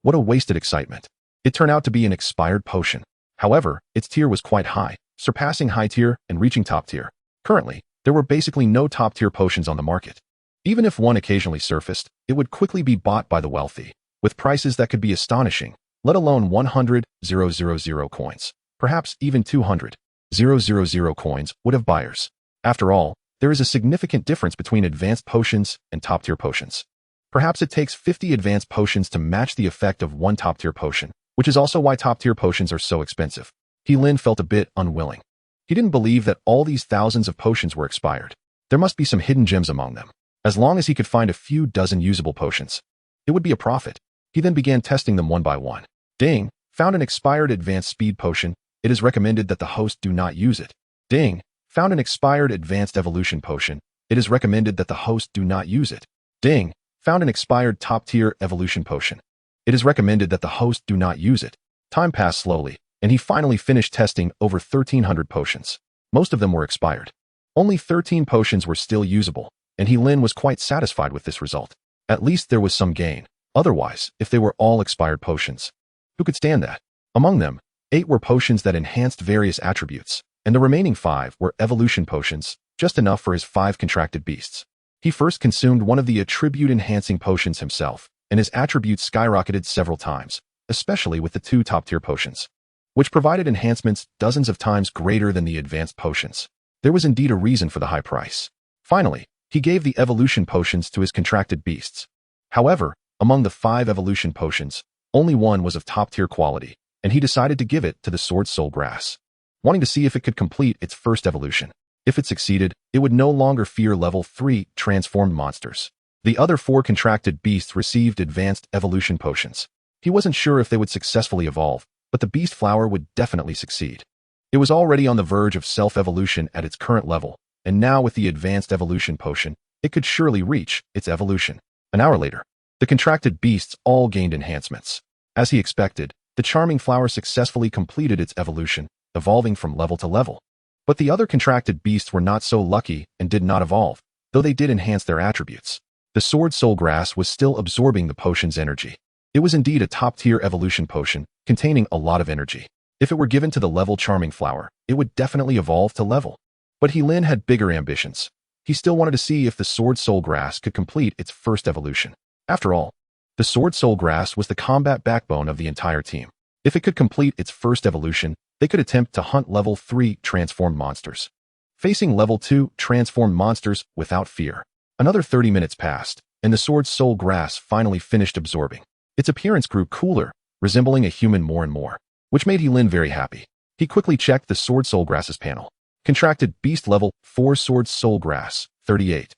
What a wasted excitement. It turned out to be an expired potion. However, its tier was quite high, surpassing high tier and reaching top tier. Currently, there were basically no top tier potions on the market. Even if one occasionally surfaced, it would quickly be bought by the wealthy, with prices that could be astonishing, let alone 100,000 coins. Perhaps even 200,000 coins would have buyers. After all, there is a significant difference between advanced potions and top tier potions. Perhaps it takes 50 advanced potions to match the effect of one top-tier potion, which is also why top-tier potions are so expensive. Lin felt a bit unwilling. He didn't believe that all these thousands of potions were expired. There must be some hidden gems among them. As long as he could find a few dozen usable potions, it would be a profit. He then began testing them one by one. Ding! Found an expired advanced speed potion. It is recommended that the host do not use it. Ding! Found an expired advanced evolution potion. It is recommended that the host do not use it. Ding! Found an expired top-tier evolution potion. It is recommended that the host do not use it. Time passed slowly, and he finally finished testing over 1,300 potions. Most of them were expired. Only 13 potions were still usable, and Lin was quite satisfied with this result. At least there was some gain. Otherwise, if they were all expired potions, who could stand that? Among them, 8 were potions that enhanced various attributes, and the remaining 5 were evolution potions, just enough for his 5 contracted beasts. He first consumed one of the attribute-enhancing potions himself, and his attributes skyrocketed several times, especially with the 2 top-tier potions, which provided enhancements dozens of times greater than the advanced potions. There was indeed a reason for the high price. Finally, he gave the evolution potions to his contracted beasts. However, among the 5 evolution potions, only one was of top-tier quality, and he decided to give it to the Sword Soul Grass, wanting to see if it could complete its first evolution. If it succeeded, it would no longer fear level 3 transformed monsters. The other 4 contracted beasts received advanced evolution potions. He wasn't sure if they would successfully evolve, but the beast flower would definitely succeed. It was already on the verge of self-evolution at its current level, and now with the advanced evolution potion, it could surely reach its evolution. An hour later, the contracted beasts all gained enhancements. As he expected, the charming flower successfully completed its evolution, evolving from level to level. But the other contracted beasts were not so lucky and did not evolve, though they did enhance their attributes. The Sword Soul Grass was still absorbing the potion's energy. It was indeed a top-tier evolution potion, containing a lot of energy. If it were given to the level charming flower, it would definitely evolve to level. But Lin had bigger ambitions. He still wanted to see if the Sword Soul Grass could complete its first evolution. After all, the Sword Soul Grass was the combat backbone of the entire team. If it could complete its first evolution, they could attempt to hunt level 3 transformed monsters, facing level 2 transformed monsters without fear. Another 30 minutes passed, and the Sword Soul Grass finally finished absorbing. Its appearance grew cooler, resembling a human more and more, which made Lin very happy. He quickly checked the Sword Soul Grass's panel. Contracted Beast Level 4 Sword Soul Grass, 38.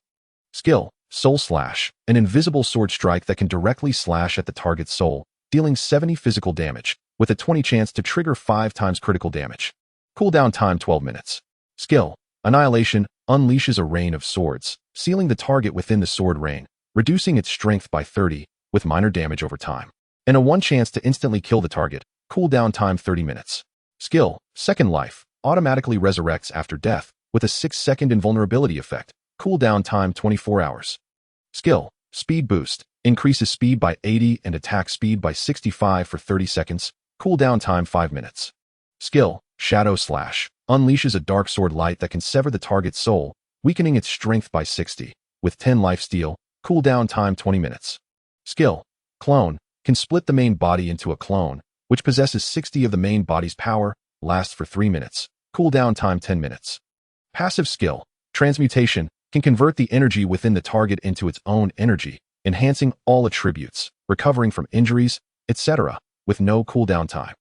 Skill, Soul Slash, an invisible sword strike that can directly slash at the target's soul, dealing 70 physical damage, with a 20 chance to trigger 5 times critical damage. Cooldown time 12 minutes. Skill, Annihilation, unleashes a rain of swords, sealing the target within the sword rain, reducing its strength by 30, with minor damage over time. And a 1 chance to instantly kill the target, cooldown time 30 minutes. Skill, Second Life, automatically resurrects after death, with a 6-second invulnerability effect, cooldown time 24 hours. Skill, Speed Boost, increases speed by 80 and attack speed by 65 for 30 seconds, cooldown time 5 minutes. Skill, Shadow Slash, unleashes a dark sword light that can sever the target's soul, weakening its strength by 60, with 10 life steal, cooldown time 20 minutes. Skill, Clone, can split the main body into a clone, which possesses 60 of the main body's power, lasts for 3 minutes, cooldown time 10 minutes. Passive Skill, Transmutation, can convert the energy within the target into its own energy, enhancing all attributes, recovering from injuries, etc., with no cooldown time.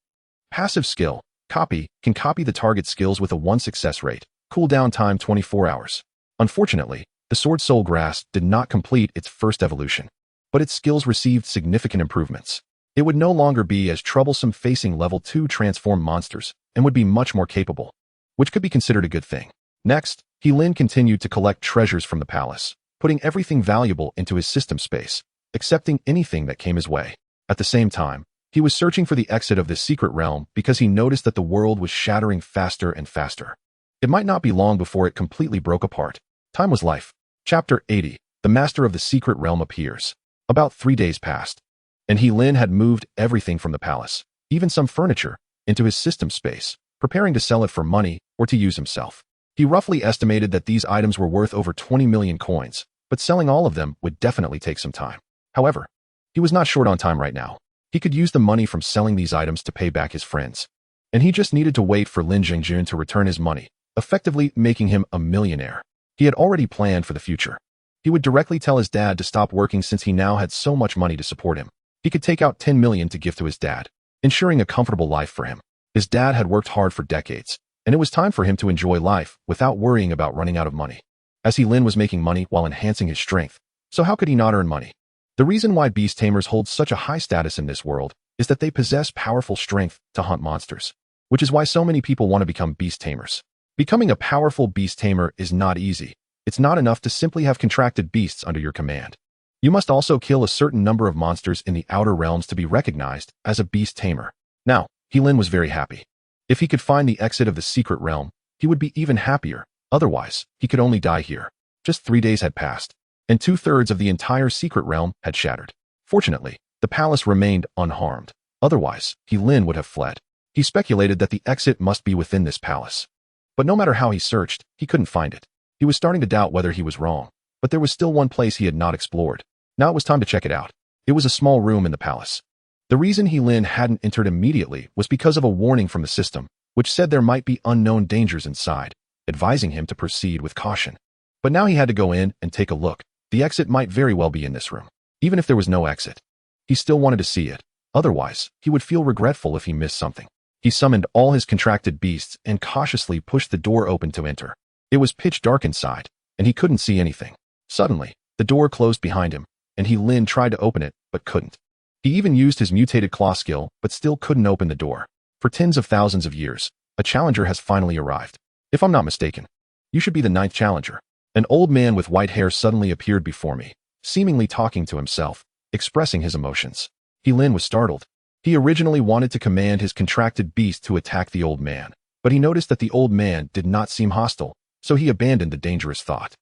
Passive Skill, Copy, can copy the target's skills with a 1 success rate, cooldown time 24 hours. Unfortunately, the Sword Soul Grass did not complete its first evolution, but its skills received significant improvements. It would no longer be as troublesome facing level 2 transformed monsters, and would be much more capable, which could be considered a good thing. Next, Lin continued to collect treasures from the palace, putting everything valuable into his system space, accepting anything that came his way. At the same time, he was searching for the exit of this secret realm because he noticed that the world was shattering faster and faster. It might not be long before it completely broke apart. Time was life. Chapter 80. The Master of the Secret Realm appears. About 3 days passed, and Lin had moved everything from the palace, even some furniture, into his system space, preparing to sell it for money or to use himself. He roughly estimated that these items were worth over 20 million coins, but selling all of them would definitely take some time. However, he was not short on time right now. He could use the money from selling these items to pay back his friends, and he just needed to wait for Lin Jingjun to return his money, effectively making him a millionaire. He had already planned for the future. He would directly tell his dad to stop working since he now had so much money to support him. He could take out 10 million to give to his dad, ensuring a comfortable life for him. His dad had worked hard for decades, and it was time for him to enjoy life without worrying about running out of money. As Lin was making money while enhancing his strength, so how could he not earn money? The reason why beast tamers hold such a high status in this world is that they possess powerful strength to hunt monsters, which is why so many people want to become beast tamers. Becoming a powerful beast tamer is not easy. It's not enough to simply have contracted beasts under your command. You must also kill a certain number of monsters in the outer realms to be recognized as a beast tamer. Now, Lin was very happy. If he could find the exit of the secret realm, he would be even happier. Otherwise, he could only die here. Just 3 days had passed, and 2/3 of the entire secret realm had shattered. Fortunately, the palace remained unharmed. Otherwise, Lin would have fled. He speculated that the exit must be within this palace. But no matter how he searched, he couldn't find it. He was starting to doubt whether he was wrong, but there was still one place he had not explored. Now it was time to check it out. It was a small room in the palace. The reason Lin hadn't entered immediately was because of a warning from the system, which said there might be unknown dangers inside, advising him to proceed with caution. But now he had to go in and take a look. The exit might very well be in this room. Even if there was no exit, he still wanted to see it. Otherwise, he would feel regretful if he missed something. He summoned all his contracted beasts and cautiously pushed the door open to enter. It was pitch dark inside, and he couldn't see anything. Suddenly, the door closed behind him, and Lin tried to open it, but couldn't. He even used his mutated claw skill, but still couldn't open the door. For tens of thousands of years, a challenger has finally arrived. If I'm not mistaken, you should be the 9th challenger. An old man with white hair suddenly appeared before me, seemingly talking to himself, expressing his emotions. Lin was startled. He originally wanted to command his contracted beast to attack the old man, but he noticed that the old man did not seem hostile, so he abandoned the dangerous thought.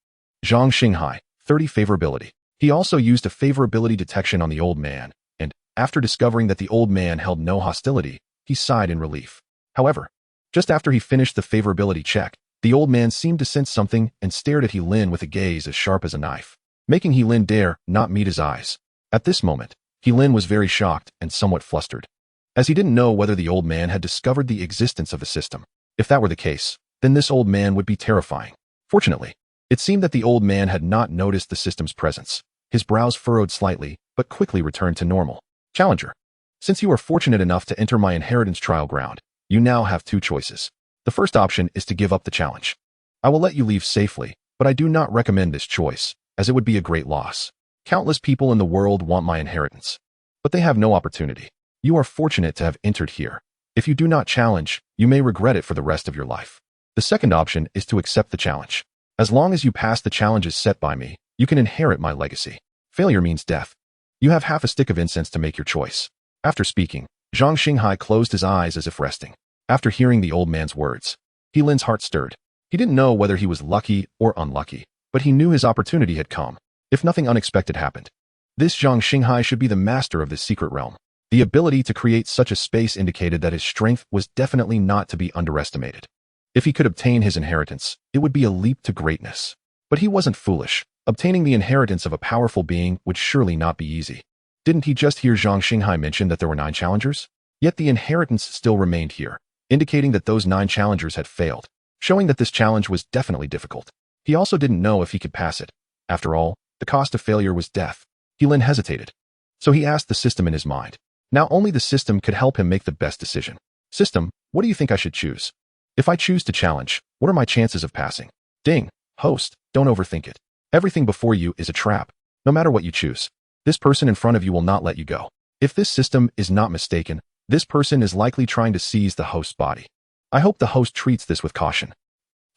Zhang Xinghai, 30 favorability. He also used a favorability detection on the old man, and, after discovering that the old man held no hostility, he sighed in relief. However, just after he finished the favorability check, the old man seemed to sense something and stared at Lin with a gaze as sharp as a knife, making Lin dare not meet his eyes. At this moment, Lin was very shocked and somewhat flustered, as he didn't know whether the old man had discovered the existence of the system. If that were the case, then this old man would be terrifying. Fortunately, it seemed that the old man had not noticed the system's presence. His brows furrowed slightly, but quickly returned to normal. Challenger, since you are fortunate enough to enter my inheritance trial ground, you now have 2 choices. The first option is to give up the challenge. I will let you leave safely, but I do not recommend this choice, as it would be a great loss. Countless people in the world want my inheritance, but they have no opportunity. You are fortunate to have entered here. If you do not challenge, you may regret it for the rest of your life. The second option is to accept the challenge. As long as you pass the challenges set by me, you can inherit my legacy. Failure means death. You have half a stick of incense to make your choice. After speaking, Zhang Xinghai closed his eyes as if resting. After hearing the old man's words, Lin's heart stirred. He didn't know whether he was lucky or unlucky, but he knew his opportunity had come. If nothing unexpected happened, this Zhang Xinghai should be the master of this secret realm. The ability to create such a space indicated that his strength was definitely not to be underestimated. If he could obtain his inheritance, it would be a leap to greatness. But he wasn't foolish. Obtaining the inheritance of a powerful being would surely not be easy. Didn't he just hear Zhang Xinghai mention that there were 9 challengers? Yet the inheritance still remained here, indicating that those 9 challengers had failed, showing that this challenge was definitely difficult. He also didn't know if he could pass it. After all, the cost of failure was death. Lin hesitated. So he asked the system in his mind. Now only the system could help him make the best decision. System, what do you think I should choose? If I choose to challenge, what are my chances of passing? Ding. Host, don't overthink it. Everything before you is a trap. No matter what you choose, this person in front of you will not let you go. If this system is not mistaken, this person is likely trying to seize the host's body. I hope the host treats this with caution.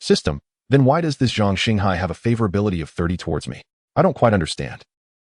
System, then why does this Zhang Xinghai have a favorability of 30 towards me? I don't quite understand.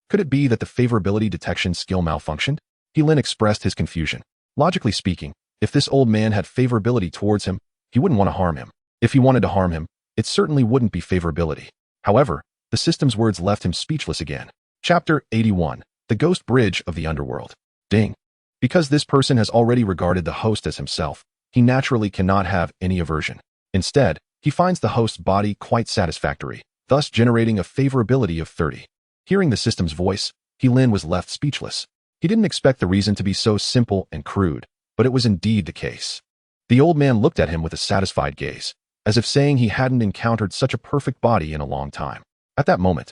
Could it be that the favorability detection skill malfunctioned? Lin expressed his confusion. Logically speaking, if this old man had favorability towards him, he wouldn't want to harm him. If he wanted to harm him, it certainly wouldn't be favorability. However, the system's words left him speechless again. Chapter 81. The Ghost Bridge of the Underworld. Ding. Because this person has already regarded the host as himself, he naturally cannot have any aversion. Instead, he finds the host's body quite satisfactory, thus generating a favorability of 30. Hearing the system's voice, Lin was left speechless. He didn't expect the reason to be so simple and crude, but it was indeed the case. The old man looked at him with a satisfied gaze, as if saying he hadn't encountered such a perfect body in a long time. At that moment,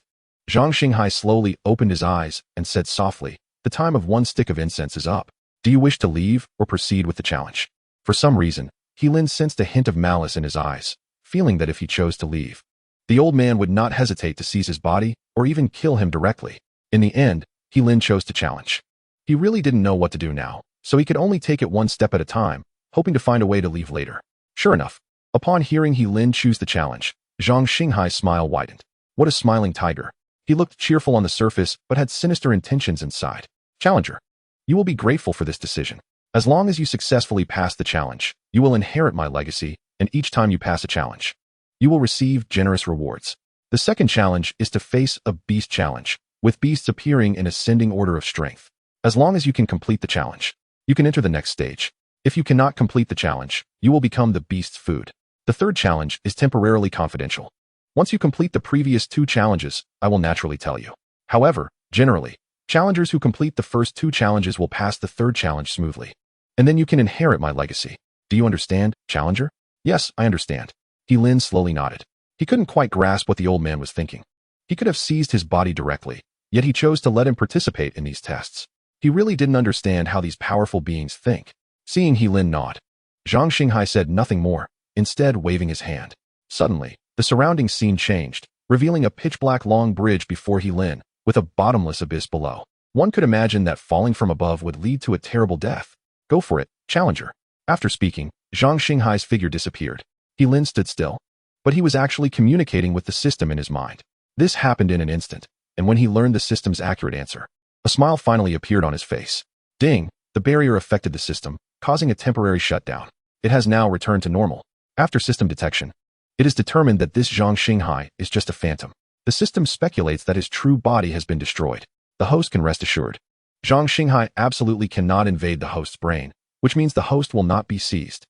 Zhang Xinghai slowly opened his eyes and said softly, "The time of one stick of incense is up. Do you wish to leave or proceed with the challenge?" For some reason, Heilin sensed a hint of malice in his eyes, feeling that if he chose to leave, the old man would not hesitate to seize his body or even kill him directly. In the end, Heilin chose to challenge. He really didn't know what to do now, so he could only take it one step at a time, hoping to find a way to leave later. Sure enough, upon hearing Heilin choose the challenge, Zhang Xinghai's smile widened. What a smiling tiger. He looked cheerful on the surface but had sinister intentions inside. "Challenger, you will be grateful for this decision. As long as you successfully pass the challenge, you will inherit my legacy, and each time you pass a challenge, you will receive generous rewards. The second challenge is to face a beast challenge, with beasts appearing in ascending order of strength. As long as you can complete the challenge, you can enter the next stage. If you cannot complete the challenge, you will become the beast's food. The third challenge is temporarily confidential. Once you complete the previous 2 challenges, I will naturally tell you. However, generally, challengers who complete the first 2 challenges will pass the third challenge smoothly. And then you can inherit my legacy. Do you understand, Challenger?" "Yes, I understand." Heilin slowly nodded. He couldn't quite grasp what the old man was thinking. He could have seized his body directly, yet he chose to let him participate in these tests. He really didn't understand how these powerful beings think. Seeing Heilin nod, Zhang Xinghai said nothing more, instead waving his hand. Suddenly, the surrounding scene changed, revealing a pitch-black long bridge before Heilin, with a bottomless abyss below. One could imagine that falling from above would lead to a terrible death. "Go for it, Challenger." After speaking, Zhang Xinghai's figure disappeared. Heilin stood still, but he was actually communicating with the system in his mind. This happened in an instant, and when he learned the system's accurate answer, a smile finally appeared on his face. Ding! The barrier affected the system, causing a temporary shutdown. It has now returned to normal. After system detection, it is determined that this Zhang Xinghai is just a phantom. The system speculates that his true body has been destroyed. The host can rest assured. Zhang Xinghai absolutely cannot invade the host's brain, which means the host will not be seized.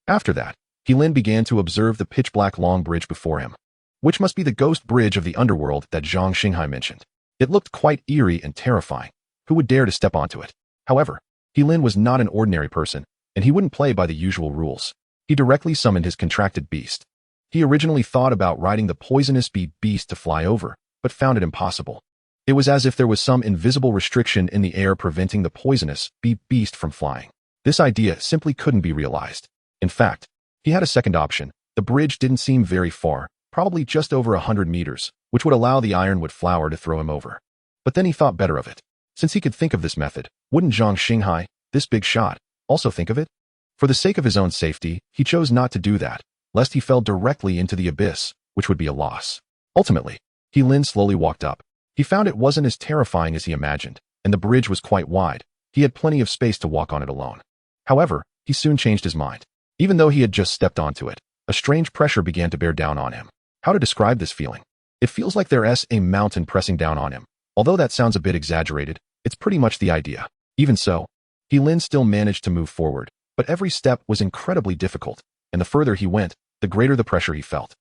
After that, Heilin began to observe the pitch-black long bridge before him, which must be the ghost bridge of the underworld that Zhang Xinghai mentioned. It looked quite eerie and terrifying. Who would dare to step onto it? However, Heilin was not an ordinary person, and he wouldn't play by the usual rules. He directly summoned his contracted beast. He originally thought about riding the poisonous bee beast to fly over, but found it impossible. It was as if there was some invisible restriction in the air preventing the poisonous bee beast from flying. This idea simply couldn't be realized. In fact, he had a second option. The bridge didn't seem very far, probably just over 100 meters, which would allow the ironwood flower to throw him over. But then he thought better of it. Since he could think of this method, wouldn't Zhang Xinghai, this big shot, also think of it? For the sake of his own safety, he chose not to do that, lest he fell directly into the abyss, which would be a loss. Ultimately, Heilin slowly walked up. He found it wasn't as terrifying as he imagined, and the bridge was quite wide. He had plenty of space to walk on it alone. However, he soon changed his mind. Even though he had just stepped onto it, a strange pressure began to bear down on him. How to describe this feeling? It feels like there's a mountain pressing down on him. Although that sounds a bit exaggerated, it's pretty much the idea. Even so, Heilin still managed to move forward, but every step was incredibly difficult, and the further he went, the greater the pressure he felt,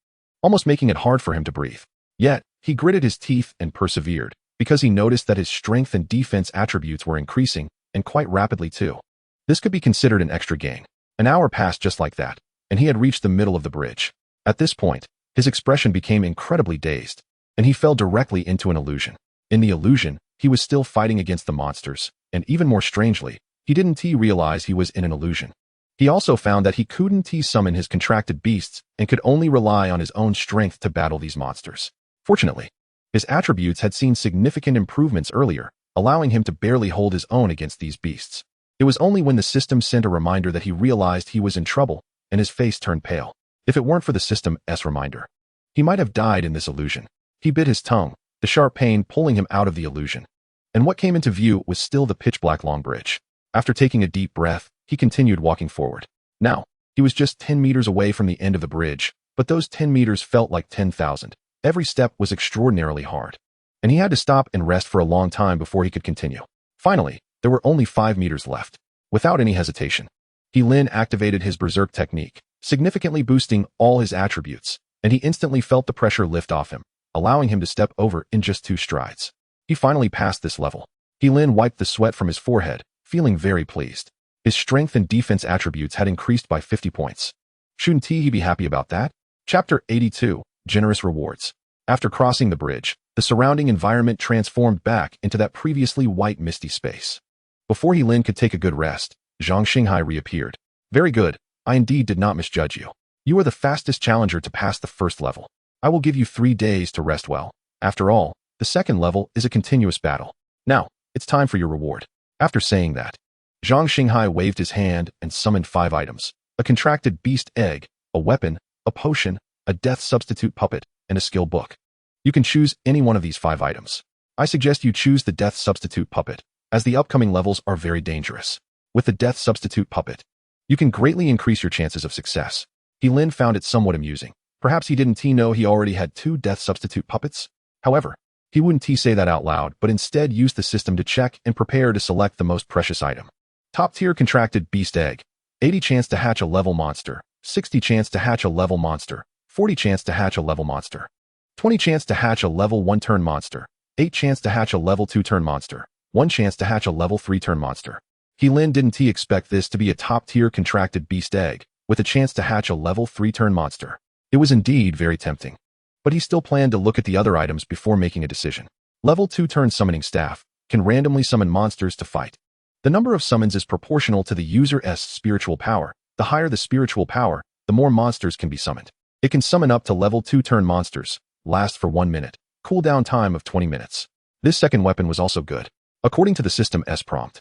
almost making it hard for him to breathe. Yet, he gritted his teeth and persevered, because he noticed that his strength and defense attributes were increasing, and quite rapidly too. This could be considered an extra gain. An hour passed just like that, and he had reached the middle of the bridge. At this point, his expression became incredibly dazed, and he fell directly into an illusion. In the illusion, he was still fighting against the monsters, and even more strangely, he didn't realize he was in an illusion. He also found that he couldn't summon his contracted beasts and could only rely on his own strength to battle these monsters. Fortunately, his attributes had seen significant improvements earlier, allowing him to barely hold his own against these beasts. It was only when the system sent a reminder that he realized he was in trouble, and his face turned pale. If it weren't for the system's reminder, he might have died in this illusion. He bit his tongue, the sharp pain pulling him out of the illusion. And what came into view was still the pitch-black long bridge. After taking a deep breath, he continued walking forward. Now, he was just 10 meters away from the end of the bridge, but those 10 meters felt like 10,000. Every step was extraordinarily hard, and he had to stop and rest for a long time before he could continue. Finally, there were only 5 meters left. Without any hesitation, Heilin activated his berserk technique, significantly boosting all his attributes, and he instantly felt the pressure lift off him, allowing him to step over in just 2 strides. He finally passed this level. Heilin wiped the sweat from his forehead, feeling very pleased. His strength and defense attributes had increased by 50 points. Shouldn't he be happy about that? Chapter 82, Generous Rewards. After crossing the bridge, The surrounding environment transformed back into that previously white misty space. Before Lin could take a good rest, Zhang Xinghai reappeared. Very good, I indeed did not misjudge you. You are the fastest challenger to pass the first level. I will give you 3 days to rest well. After all, the second level is a continuous battle. Now, it's time for your reward. After saying that, Zhang Xinghai waved his hand and summoned 5 items. A contracted beast egg, a weapon, a potion, a death substitute puppet, and a skill book. You can choose any one of these 5 items. I suggest you choose the death substitute puppet, as the upcoming levels are very dangerous. With the death substitute puppet, you can greatly increase your chances of success. Lin found it somewhat amusing. Perhaps he didn't know he already had 2 death substitute puppets? However, he wouldn't say that out loud, but instead used the system to check and prepare to select the most precious item. Top tier contracted beast egg. 80 chance to hatch a level monster. 60 chance to hatch a level monster. 40 chance to hatch a level monster. 20 chance to hatch a level 1 turn monster. 8 chance to hatch a level 2 turn monster. 1 chance to hatch a level 3 turn monster. Lin didn't expect this to be a top tier contracted beast egg, with a chance to hatch a level 3 turn monster. It was indeed very tempting. But he still planned to look at the other items before making a decision. Level 2 turn summoning staff can randomly summon monsters to fight. The number of summons is proportional to the user's spiritual power. The higher the spiritual power, the more monsters can be summoned. It can summon up to level 2 turn monsters, last for 1 minute, cooldown time of 20 minutes. This second weapon was also good. According to the system's prompt,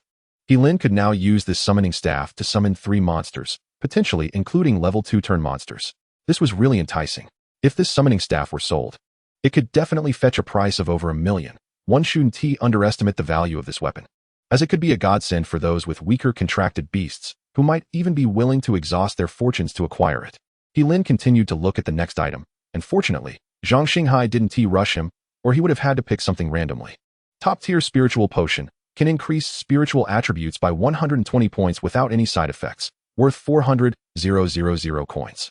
Lin could now use this summoning staff to summon 3 monsters, potentially including level 2 turn monsters. This was really enticing. If this summoning staff were sold, it could definitely fetch a price of over $1 million. One shouldn't underestimate the value of this weapon, as it could be a godsend for those with weaker contracted beasts, who might even be willing to exhaust their fortunes to acquire it. Lin continued to look at the next item, and fortunately, Zhang Xinghai didn't rush him, or he would have had to pick something randomly. Top-tier spiritual potion can increase spiritual attributes by 120 points without any side effects, worth 400,000 coins.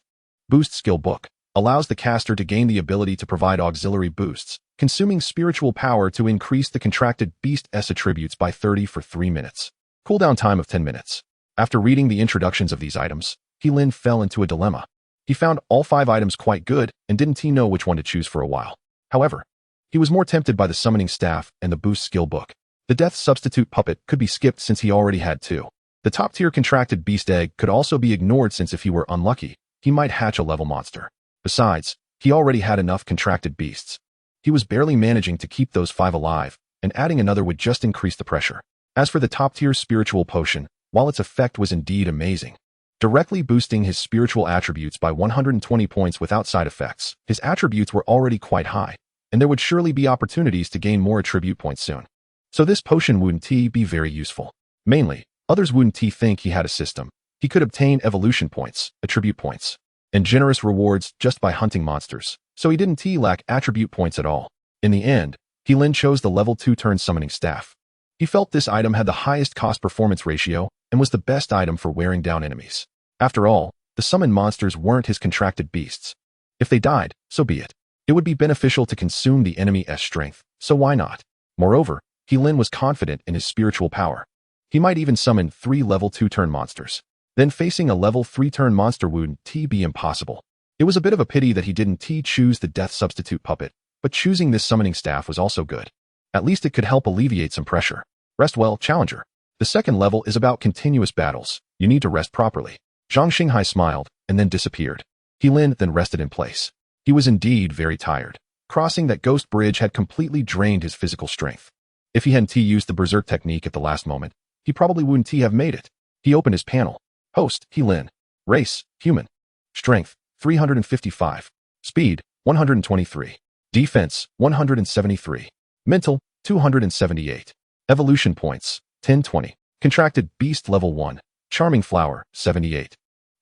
Boost skill book allows the caster to gain the ability to provide auxiliary boosts, consuming spiritual power to increase the contracted beast's attributes by 30 for 3 minutes. Cooldown time of 10 minutes. After reading the introductions of these items, Lin fell into a dilemma. He found all 5 items quite good and didn't know which one to choose for a while. However, he was more tempted by the summoning staff and the boost skill book. The death substitute puppet could be skipped since he already had 2. The top-tier contracted beast egg could also be ignored since if he were unlucky, he might hatch a level monster. Besides, he already had enough contracted beasts. He was barely managing to keep those 5 alive, and adding another would just increase the pressure. As for the top-tier spiritual potion, while its effect was indeed amazing, directly boosting his spiritual attributes by 120 points without side effects, his attributes were already quite high, and there would surely be opportunities to gain more attribute points soon. So this potion wouldn't be very useful. Mainly, others wouldn't think he had a system. He could obtain evolution points, attribute points, and generous rewards just by hunting monsters, so he didn't lack attribute points at all. In the end, Lin chose the level 2 turn summoning staff. He felt this item had the highest cost-performance ratio and was the best item for wearing down enemies. After all, the summoned monsters weren't his contracted beasts. If they died, so be it. It would be beneficial to consume the enemy's strength, so why not? Moreover, Lin was confident in his spiritual power. He might even summon 3 level 2 turn monsters. Then facing a level 3 turn monster wouldn't be impossible. It was a bit of a pity that he didn't choose the death substitute puppet, but choosing this summoning staff was also good. At least it could help alleviate some pressure. Rest well, challenger. The second level is about continuous battles. You need to rest properly. Zhang Xinghai smiled, and then disappeared. Lin then rested in place. He was indeed very tired. Crossing that ghost bridge had completely drained his physical strength. If he hadn't used the berserk technique at the last moment, he probably wouldn't have made it. He opened his panel. Host, Lin. Race, human. Strength, 355. Speed, 123. Defense, 173. Mental, 278. Evolution points, 1020. Contracted beast level 1. Charming flower, 78.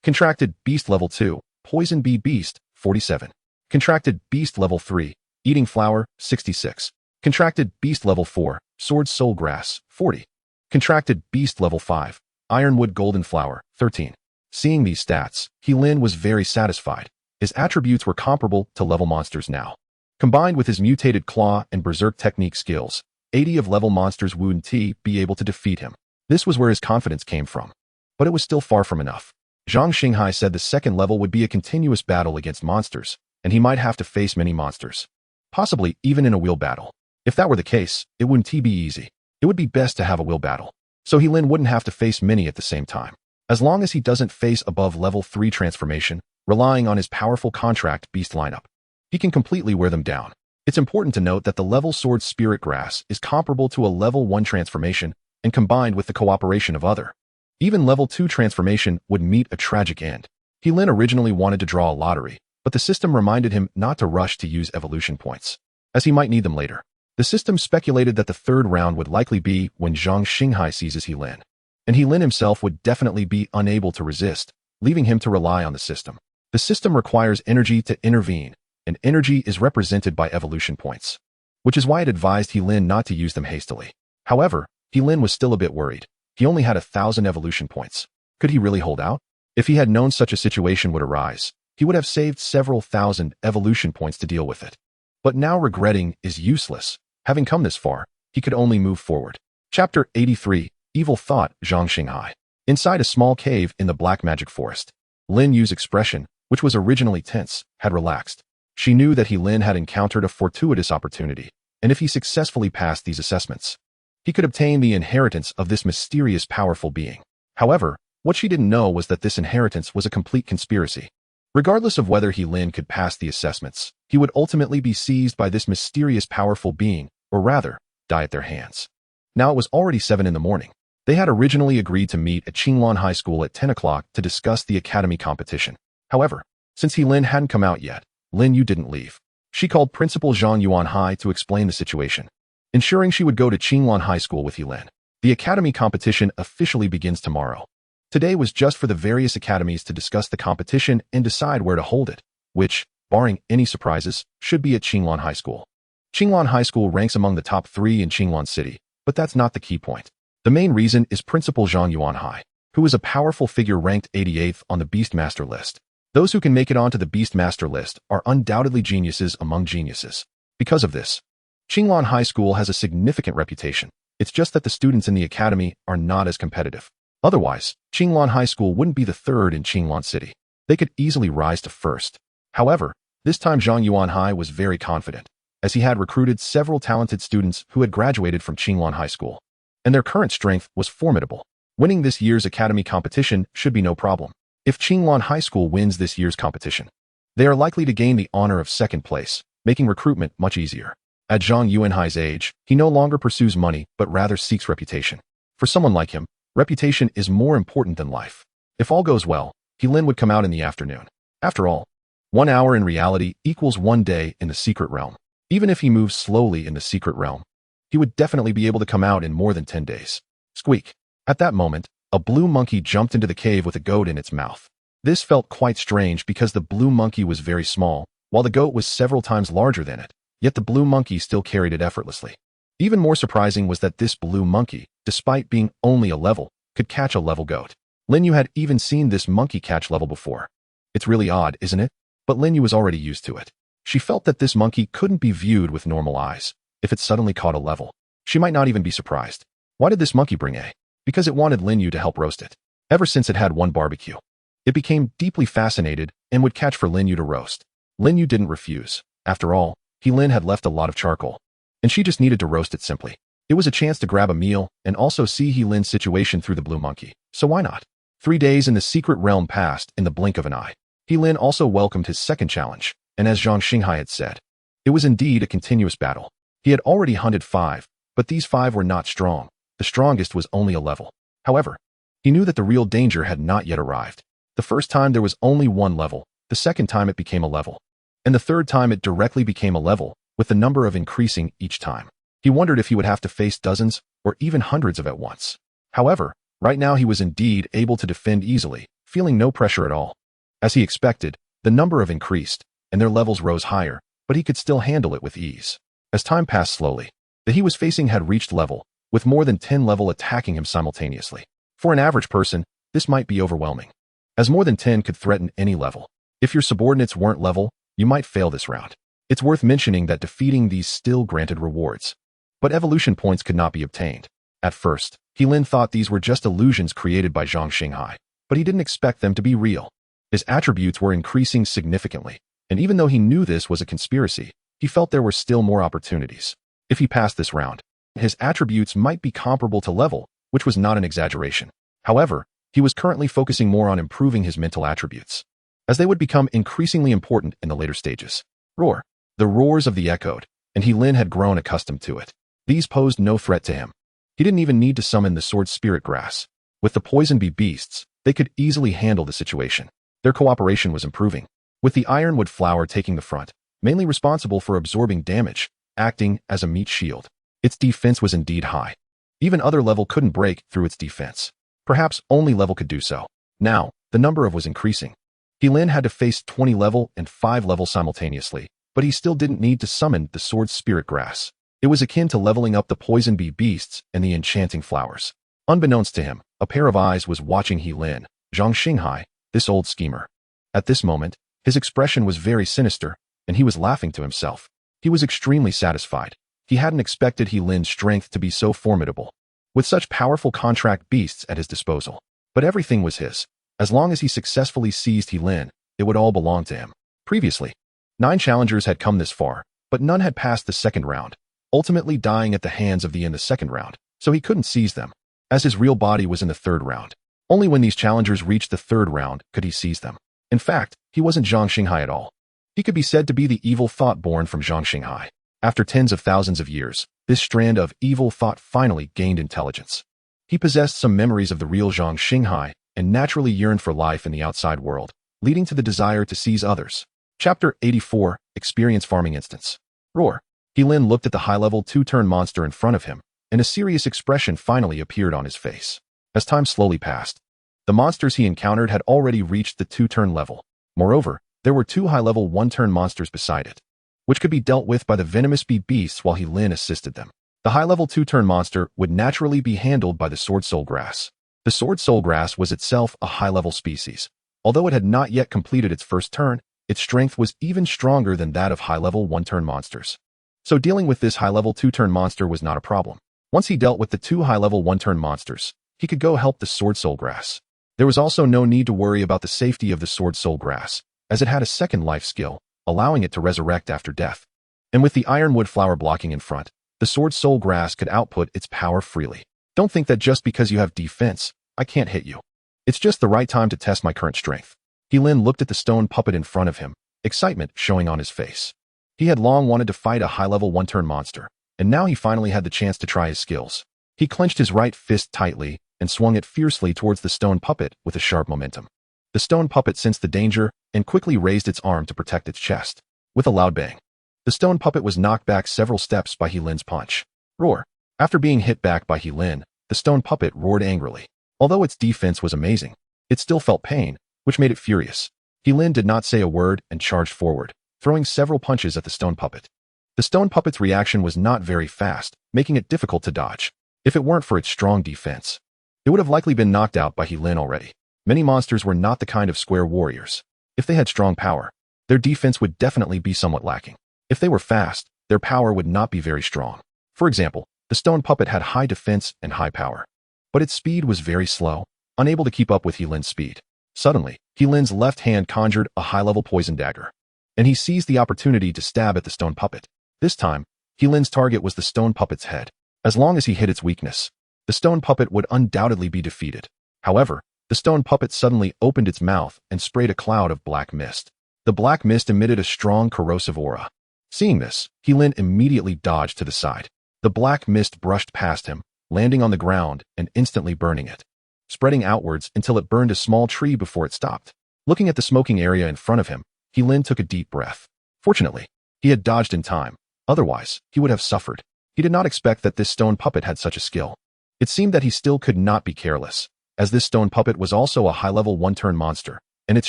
Contracted beast level 2. Poison bee beast, 47. Contracted beast level 3. Eating flower, 66. Contracted beast level 4. Sword soul grass, 40. Contracted beast level 5. Ironwood golden flower, 13. Seeing these stats, Lin was very satisfied. His attributes were comparable to level monsters now. Combined with his mutated claw and berserk technique skills, 80 of level monsters wouldn't be able to defeat him. This was where his confidence came from. But it was still far from enough. Zhang Xinghai said the second level would be a continuous battle against monsters, and he might have to face many monsters. possibly even in a wheel battle. If that were the case, it wouldn't be easy. It would be best to have a wheel battle, so Lin wouldn't have to face many at the same time. As long as he doesn't face above level 3 transformation, relying on his powerful contract beast lineup, he can completely wear them down. It's important to note that the level sword spirit grass is comparable to a level 1 transformation, and combined with the cooperation of other. Even level 2 transformation would meet a tragic end. Lin originally wanted to draw a lottery, but the system reminded him not to rush to use evolution points, as he might need them later. The system speculated that the third round would likely be when Zhang Xinghai seizes Lin, and Lin himself would definitely be unable to resist, leaving him to rely on the system. The system requires energy to intervene, and energy is represented by evolution points, which is why it advised Lin not to use them hastily. However, Lin was still a bit worried. He only had 1,000 evolution points. Could he really hold out? If he had known such a situation would arise, he would have saved several thousand evolution points to deal with it. But now regretting is useless. Having come this far, he could only move forward. Chapter 83, Evil Thought, Zhang Xinghai. Inside a small cave in the Black Magic Forest, Lin Yu's expression, which was originally tense, had relaxed. She knew that Lin had encountered a fortuitous opportunity, and if he successfully passed these assessments, he could obtain the inheritance of this mysterious powerful being. However, what she didn't know was that this inheritance was a complete conspiracy. Regardless of whether Lin could pass the assessments, he would ultimately be seized by this mysterious powerful being, or rather, die at their hands. Now it was already 7 in the morning. They had originally agreed to meet at Qinglan High School at 10 o'clock to discuss the academy competition. However, since Lin hadn't come out yet, Lin Yu didn't leave. She called Principal Zhang Yuanhai to explain the situation, ensuring she would go to Qinglan High School with Lin. The academy competition officially begins tomorrow. Today was just for the various academies to discuss the competition and decide where to hold it, which, barring any surprises, should be at Qinglan High School. Qinglan High School ranks among the top 3 in Qinglan City, but that's not the key point. The main reason is Principal Zhang Yuanhai, who is a powerful figure ranked 88th on the Beastmaster list. Those who can make it onto the Beastmaster list are undoubtedly geniuses among geniuses. Because of this, Qinglan High School has a significant reputation. It's just that the students in the academy are not as competitive. Otherwise, Qinglan High School wouldn't be the 3rd in Qinglan City. They could easily rise to 1st. However, this time Zhang Yuanhai was very confident, as he had recruited several talented students who had graduated from Qinglan High School, and their current strength was formidable. Winning this year's academy competition should be no problem. If Qinglan High School wins this year's competition, they are likely to gain the honor of 2nd place, making recruitment much easier. At Zhang Yuanhai's age, he no longer pursues money but rather seeks reputation. For someone like him, reputation is more important than life. If all goes well, Lin would come out in the afternoon. After all, 1 hour in reality equals 1 day in the secret realm. Even if he moves slowly in the secret realm, he would definitely be able to come out in more than 10 days. Squeak. At that moment, a blue monkey jumped into the cave with a goat in its mouth. This felt quite strange because the blue monkey was very small, while the goat was several times larger than it, yet the blue monkey still carried it effortlessly. Even more surprising was that this blue monkey, despite being only a level, could catch a level goat. Lin Yu had even seen this monkey catch level before. It's really odd, isn't it? But Lin Yu was already used to it. She felt that this monkey couldn't be viewed with normal eyes. If it suddenly caught a level, she might not even be surprised. Why did this monkey bring A? Because it wanted Lin Yu to help roast it. Ever since it had one barbecue, it became deeply fascinated and would catch for Lin Yu to roast. Lin Yu didn't refuse. After all, Lin had left a lot of charcoal, and she just needed to roast it simply. It was a chance to grab a meal and also see Lin's situation through the blue monkey, so why not? 3 days in the secret realm passed in the blink of an eye. Lin also welcomed his second challenge, and as Zhang Xinghai had said, it was indeed a continuous battle. He had already hunted 5, but these 5 were not strong. The strongest was only a level. However, he knew that the real danger had not yet arrived. The first time there was only 1 level, the second time it became a level, and the third time it directly became a level, with the number of increasing each time. He wondered if he would have to face dozens or even hundreds of at once. However, right now he was indeed able to defend easily, feeling no pressure at all. As he expected, the number of increased, and their levels rose higher, but he could still handle it with ease. As time passed slowly, the he was facing had reached level, with more than 10 level attacking him simultaneously. For an average person, this might be overwhelming, as more than 10 could threaten any level. If your subordinates weren't level, you might fail this round. It's worth mentioning that defeating these still granted rewards, but evolution points could not be obtained. At first, Lin thought these were just illusions created by Zhang Xinghai, but he didn't expect them to be real. His attributes were increasing significantly, and even though he knew this was a conspiracy, he felt there were still more opportunities. If he passed this round, his attributes might be comparable to level, which was not an exaggeration. However, he was currently focusing more on improving his mental attributes, as they would become increasingly important in the later stages. Roar. The roars of the echoed, and He-Lin had grown accustomed to it. These posed no threat to him. He didn't even need to summon the sword spirit grass. With the poison bee beasts, they could easily handle the situation. Their cooperation was improving, with the ironwood flower taking the front, mainly responsible for absorbing damage, acting as a meat shield. Its defense was indeed high. Even other level couldn't break through its defense. Perhaps only level could do so. Now, the number of was increasing. He-Lin had to face 20 level and 5 level simultaneously, but he still didn't need to summon the sword spirit grass. It was akin to leveling up the poison bee beasts and the enchanting flowers. Unbeknownst to him, a pair of eyes was watching He-Lin, Zhang Xinghai, this old schemer. At this moment, his expression was very sinister, and he was laughing to himself. He was extremely satisfied. He hadn't expected He-Lin's strength to be so formidable, with such powerful contract beasts at his disposal. But everything was his. As long as he successfully seized He-Lin, it would all belong to him. Previously, 9 challengers had come this far, but none had passed the second round, ultimately dying at the hands of in the second round, so he couldn't seize them, as his real body was in the third round. Only when these challengers reached the third round could he seize them. In fact, he wasn't Zhang Xinghai at all. He could be said to be the evil thought born from Zhang Xinghai. After tens of thousands of years, this strand of evil thought finally gained intelligence. He possessed some memories of the real Zhang Xinghai and naturally yearned for life in the outside world, leading to the desire to seize others. Chapter 84, Experience Farming Instance. Roar. He-Lin looked at the high-level 2-turn monster in front of him, and a serious expression finally appeared on his face. As time slowly passed, the monsters he encountered had already reached the 2-turn level. Moreover, there were 2 high-level 1-turn monsters beside it, which could be dealt with by the venomous bee beasts while He-Lin assisted them. The high-level 2-turn monster would naturally be handled by the sword soul grass. The sword soul grass was itself a high-level species. Although it had not yet completed its first turn, its strength was even stronger than that of high-level 1-turn monsters. So dealing with this high-level 2-turn monster was not a problem. Once he dealt with the 2 high-level 1-turn monsters, he could go help the sword soul grass. There was also no need to worry about the safety of the sword soul grass, as it had a second life skill, allowing it to resurrect after death. And with the ironwood flower blocking in front, the sword soul grass could output its power freely. Don't think that just because you have defense, I can't hit you. It's just the right time to test my current strength. He-Lin looked at the stone puppet in front of him, excitement showing on his face. He had long wanted to fight a high-level 1-turn monster, and now he finally had the chance to try his skills. He clenched his right fist tightly and swung it fiercely towards the stone puppet with a sharp momentum. The stone puppet sensed the danger and quickly raised its arm to protect its chest. With a loud bang, the stone puppet was knocked back several steps by He-Lin's punch. Roar. After being hit back by He-Lin, the stone puppet roared angrily. Although its defense was amazing, it still felt pain, which made it furious. He-Lin did not say a word and charged forward, throwing several punches at the stone puppet. The stone puppet's reaction was not very fast, making it difficult to dodge. If it weren't for its strong defense, it would have likely been knocked out by He-Lin already. Many monsters were not the kind of square warriors. If they had strong power, their defense would definitely be somewhat lacking. If they were fast, their power would not be very strong. For example, the stone puppet had high defense and high power, but its speed was very slow, unable to keep up with He-Lin's speed. Suddenly, He-Lin's left hand conjured a high-level poison dagger, and he seized the opportunity to stab at the stone puppet. This time, He-Lin's target was the stone puppet's head. As long as he hit its weakness, the stone puppet would undoubtedly be defeated. However, the stone puppet suddenly opened its mouth and sprayed a cloud of black mist. The black mist emitted a strong corrosive aura. Seeing this, He-Lin immediately dodged to the side. The black mist brushed past him, landing on the ground and instantly burning it, spreading outwards until it burned a small tree before it stopped. Looking at the smoking area in front of him, He-Lin took a deep breath. Fortunately, he had dodged in time. Otherwise, he would have suffered. He did not expect that this stone puppet had such a skill. It seemed that he still could not be careless, as this stone puppet was also a high-level 1-turn monster, and its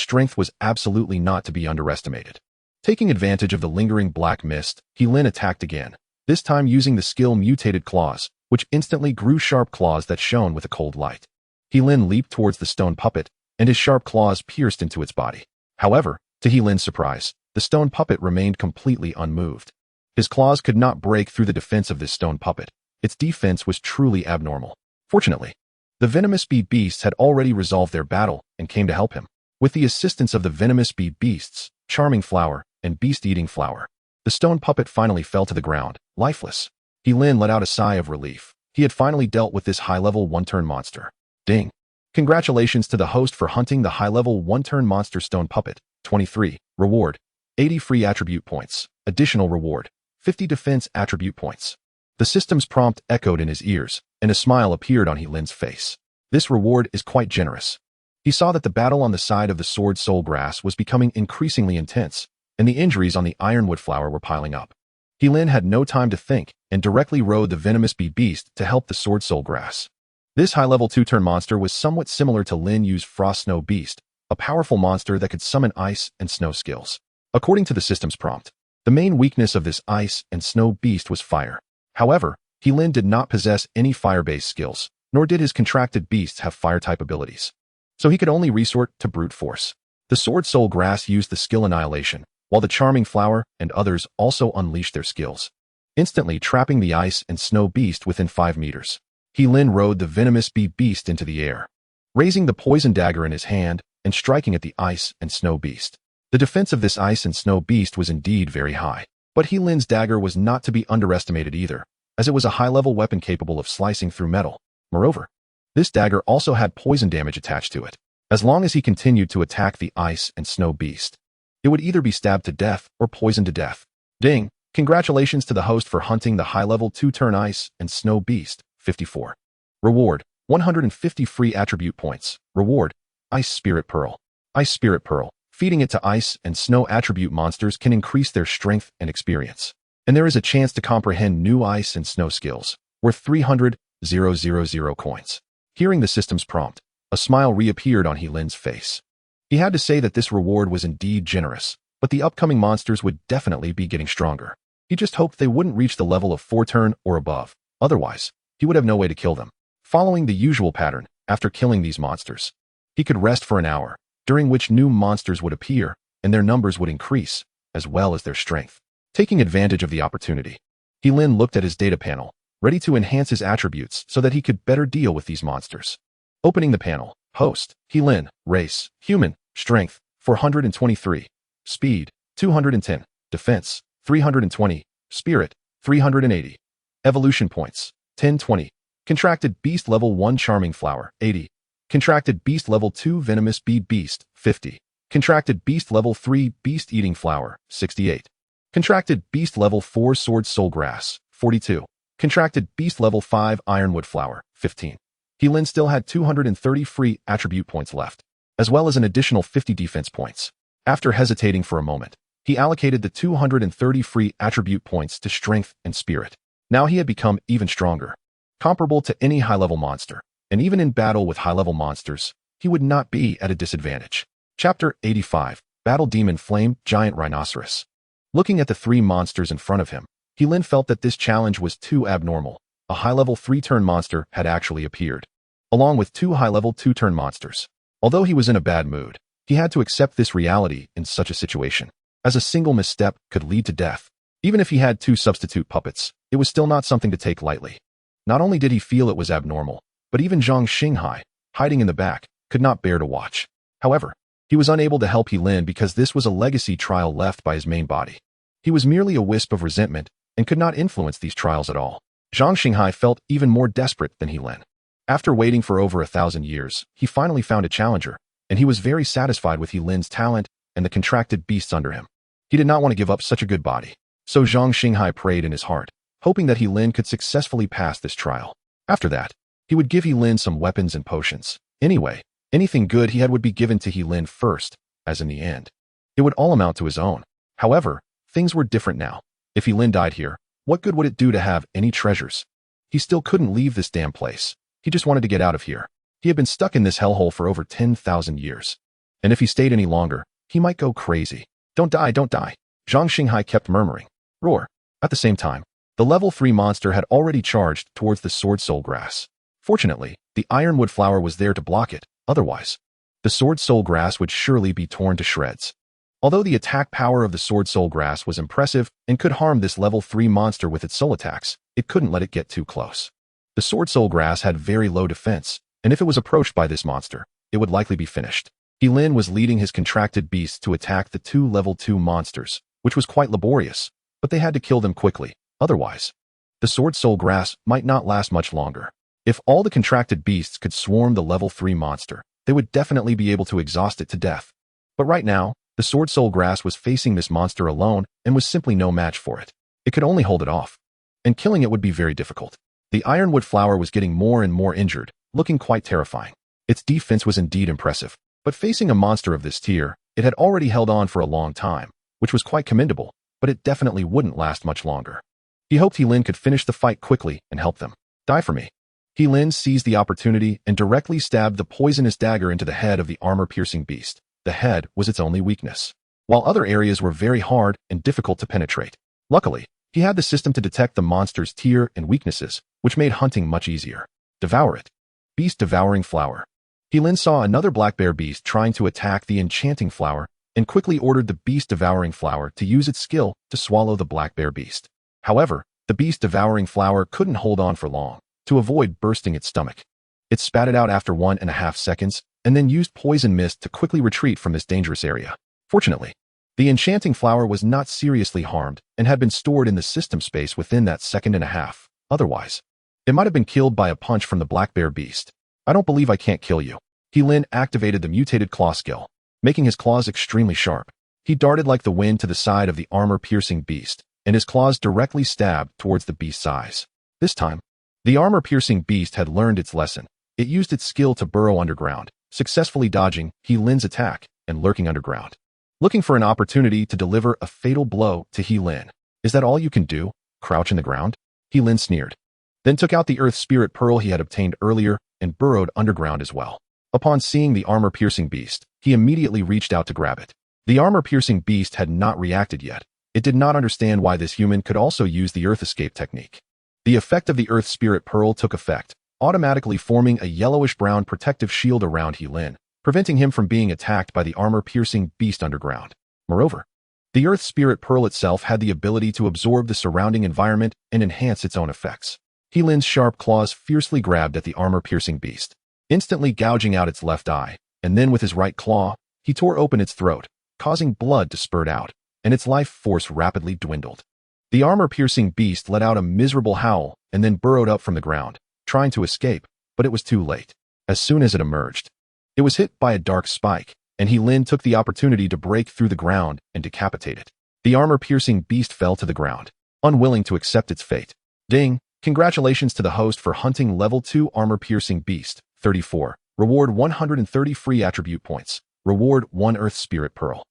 strength was absolutely not to be underestimated. Taking advantage of the lingering black mist, He-Lin attacked again, this time using the skill Mutated Claws, which instantly grew sharp claws that shone with a cold light. He-Lin leaped towards the stone puppet, and his sharp claws pierced into its body. However, to He-Lin's surprise, the stone puppet remained completely unmoved. His claws could not break through the defense of this stone puppet. Its defense was truly abnormal. Fortunately, the venomous bee beasts had already resolved their battle and came to help him. With the assistance of the venomous bee beasts, Charming Flower, and Beast Eating Flower, The stone puppet finally fell to the ground, lifeless. Lin let out a sigh of relief. He had finally dealt with this high-level one-turn monster. Ding. Congratulations to the host for hunting the high-level one-turn monster stone puppet. 23. Reward. 80 free attribute points. Additional reward. 50 defense attribute points. The system's prompt echoed in his ears, and a smile appeared on Lin's face. This reward is quite generous. He saw that the battle on the side of the Sword Soul Grass was becoming increasingly intense, and the injuries on the Ironwood Flower were piling up. Lin had no time to think and directly rode the venomous bee beast to help the Sword Soul Grass. This high-level two-turn monster was somewhat similar to Lin Yu's Frost Snow Beast, a powerful monster that could summon ice and snow skills. According to the system's prompt, the main weakness of this ice and snow beast was fire. However, Lin did not possess any fire-based skills, nor did his contracted beasts have fire-type abilities. So he could only resort to brute force. The Sword Soul Grass used the skill Annihilation, while the Charming Flower and others also unleashed their skills, instantly trapping the ice and snow beast within 5 meters. Lin rode the venomous bee beast into the air, raising the poison dagger in his hand and striking at the ice and snow beast. The defense of this ice and snow beast was indeed very high, but Lin's dagger was not to be underestimated either, as it was a high-level weapon capable of slicing through metal. Moreover, this dagger also had poison damage attached to it. As long as he continued to attack the ice and snow beast, it would either be stabbed to death or poisoned to death. Ding! Congratulations to the host for hunting the high-level two-turn ice and snow beast. 54. Reward. 150 free attribute points. Reward. Ice Spirit Pearl. Ice Spirit Pearl. Feeding it to ice and snow attribute monsters can increase their strength and experience. And there is a chance to comprehend new ice and snow skills, worth 300,000 coins. Hearing the system's prompt, a smile reappeared on Lin's face. He had to say that this reward was indeed generous, but the upcoming monsters would definitely be getting stronger. He just hoped they wouldn't reach the level of 4-turn or above. Otherwise, he would have no way to kill them. Following the usual pattern, after killing these monsters, he could rest for an hour, during which new monsters would appear, and their numbers would increase, as well as their strength. Taking advantage of the opportunity, Lin looked at his data panel, ready to enhance his attributes so that he could better deal with these monsters. Opening the panel, Host, Lin, Race, Human, Strength, 423, Speed, 210, Defense, 320, Spirit, 380, Evolution Points, 1020, Contracted Beast Level 1 Charming Flower, 80, Contracted Beast Level 2 Venomous Bee Beast, 50, Contracted Beast Level 3 Beast Eating Flower, 68, Contracted Beast Level 4 Sword Soul Grass, 42, Contracted Beast Level 5 Ironwood Flower, 15. Lin still had 230 free attribute points left, as well as an additional 50 defense points. After hesitating for a moment, he allocated the 230 free attribute points to Strength and Spirit. Now he had become even stronger, comparable to any high-level monster, and even in battle with high-level monsters, he would not be at a disadvantage. Chapter 85. Battle Demon Flame Giant Rhinoceros. Looking at the 3 monsters in front of him, Lin felt that this challenge was too abnormal. A high-level 3-turn monster had actually appeared, along with 2 high-level 2-turn monsters. Although he was in a bad mood, he had to accept this reality in such a situation, as a single misstep could lead to death. Even if he had 2 substitute puppets, it was still not something to take lightly. Not only did he feel it was abnormal, but even Zhang Xinghai, hiding in the back, could not bear to watch. However, he was unable to help Lin because this was a legacy trial left by his main body. He was merely a wisp of resentment and could not influence these trials at all. Zhang Xinghai felt even more desperate than Lin. After waiting for over 1,000 years, he finally found a challenger, and he was very satisfied with Lin's talent and the contracted beasts under him. He did not want to give up such a good body. So Zhang Xinghai prayed in his heart, hoping that Lin could successfully pass this trial. After that, he would give Lin some weapons and potions. Anyway, anything good he had would be given to Lin first, as in the end, it would all amount to his own. However, things were different now. If Lin died here, what good would it do to have any treasures? He still couldn't leave this damn place. He just wanted to get out of here. He had been stuck in this hellhole for over 10,000 years. And if he stayed any longer, he might go crazy. Don't die, don't die. Zhang Xinghai kept murmuring. Roar. At the same time, the level 3 monster had already charged towards the Sword Soul Grass. Fortunately, the Ironwood Flower was there to block it. Otherwise, the Sword Soul Grass would surely be torn to shreds. Although the attack power of the Sword Soul Grass was impressive and could harm this level 3 monster with its soul attacks, it couldn't let it get too close. The Sword Soul Grass had very low defense, and if it was approached by this monster, it would likely be finished. Lin was leading his contracted beasts to attack the 2 level 2 monsters, which was quite laborious, but they had to kill them quickly, otherwise, the Sword Soul Grass might not last much longer. If all the contracted beasts could swarm the level 3 monster, they would definitely be able to exhaust it to death. But right now, the Sword Soul Grass was facing this monster alone and was simply no match for it. It could only hold it off, and killing it would be very difficult. The Ironwood Flower was getting more and more injured, looking quite terrifying. Its defense was indeed impressive, but facing a monster of this tier, it had already held on for a long time, which was quite commendable, but it definitely wouldn't last much longer. He hoped He-Lin could finish the fight quickly and help them. Die for me. He-Lin seized the opportunity and directly stabbed the poisonous dagger into the head of the armor-piercing beast. The head was its only weakness, while other areas were very hard and difficult to penetrate. Luckily, he had the system to detect the monster's tier and weaknesses, which made hunting much easier. Devour it. Beast Devouring Flower. He-Lin saw another black bear beast trying to attack the enchanting flower and quickly ordered the Beast Devouring Flower to use its skill to swallow the black bear beast. However, the Beast Devouring Flower couldn't hold on for long, to avoid bursting its stomach. It spat it out after 1.5 seconds and then used poison mist to quickly retreat from this dangerous area. Fortunately, the enchanting flower was not seriously harmed and had been stored in the system space within that 1.5 seconds. Otherwise, it might have been killed by a punch from the black bear beast. I don't believe I can't kill you. He-Lin activated the mutated claw skill, making his claws extremely sharp. He darted like the wind to the side of the armor-piercing beast, and his claws directly stabbed towards the beast's eyes. This time, the armor-piercing beast had learned its lesson. It used its skill to burrow underground, successfully dodging He-Lin's attack and lurking underground, looking for an opportunity to deliver a fatal blow to He-Lin. Is that all you can do? Crouch in the ground? He-Lin sneered, then took out the Earth Spirit Pearl he had obtained earlier and burrowed underground as well. Upon seeing the armor-piercing beast, he immediately reached out to grab it. The armor-piercing beast had not reacted yet. It did not understand why this human could also use the Earth Escape technique. The effect of the Earth Spirit Pearl took effect, automatically forming a yellowish-brown protective shield around He-Lin, preventing him from being attacked by the armor-piercing beast underground. Moreover, the Earth Spirit Pearl itself had the ability to absorb the surrounding environment and enhance its own effects. He-Lin's sharp claws fiercely grabbed at the armor-piercing beast, instantly gouging out its left eye, and then with his right claw, he tore open its throat, causing blood to spurt out, and its life force rapidly dwindled. The armor-piercing beast let out a miserable howl and then burrowed up from the ground, trying to escape, but it was too late. As soon as it emerged, it was hit by a dark spike, and He-Lin took the opportunity to break through the ground and decapitate it. The armor-piercing beast fell to the ground, unwilling to accept its fate. Ding! Congratulations to the host for hunting level 2 armor-piercing beast. 34. Reward 130 free attribute points. Reward 1 Earth Spirit Pearl.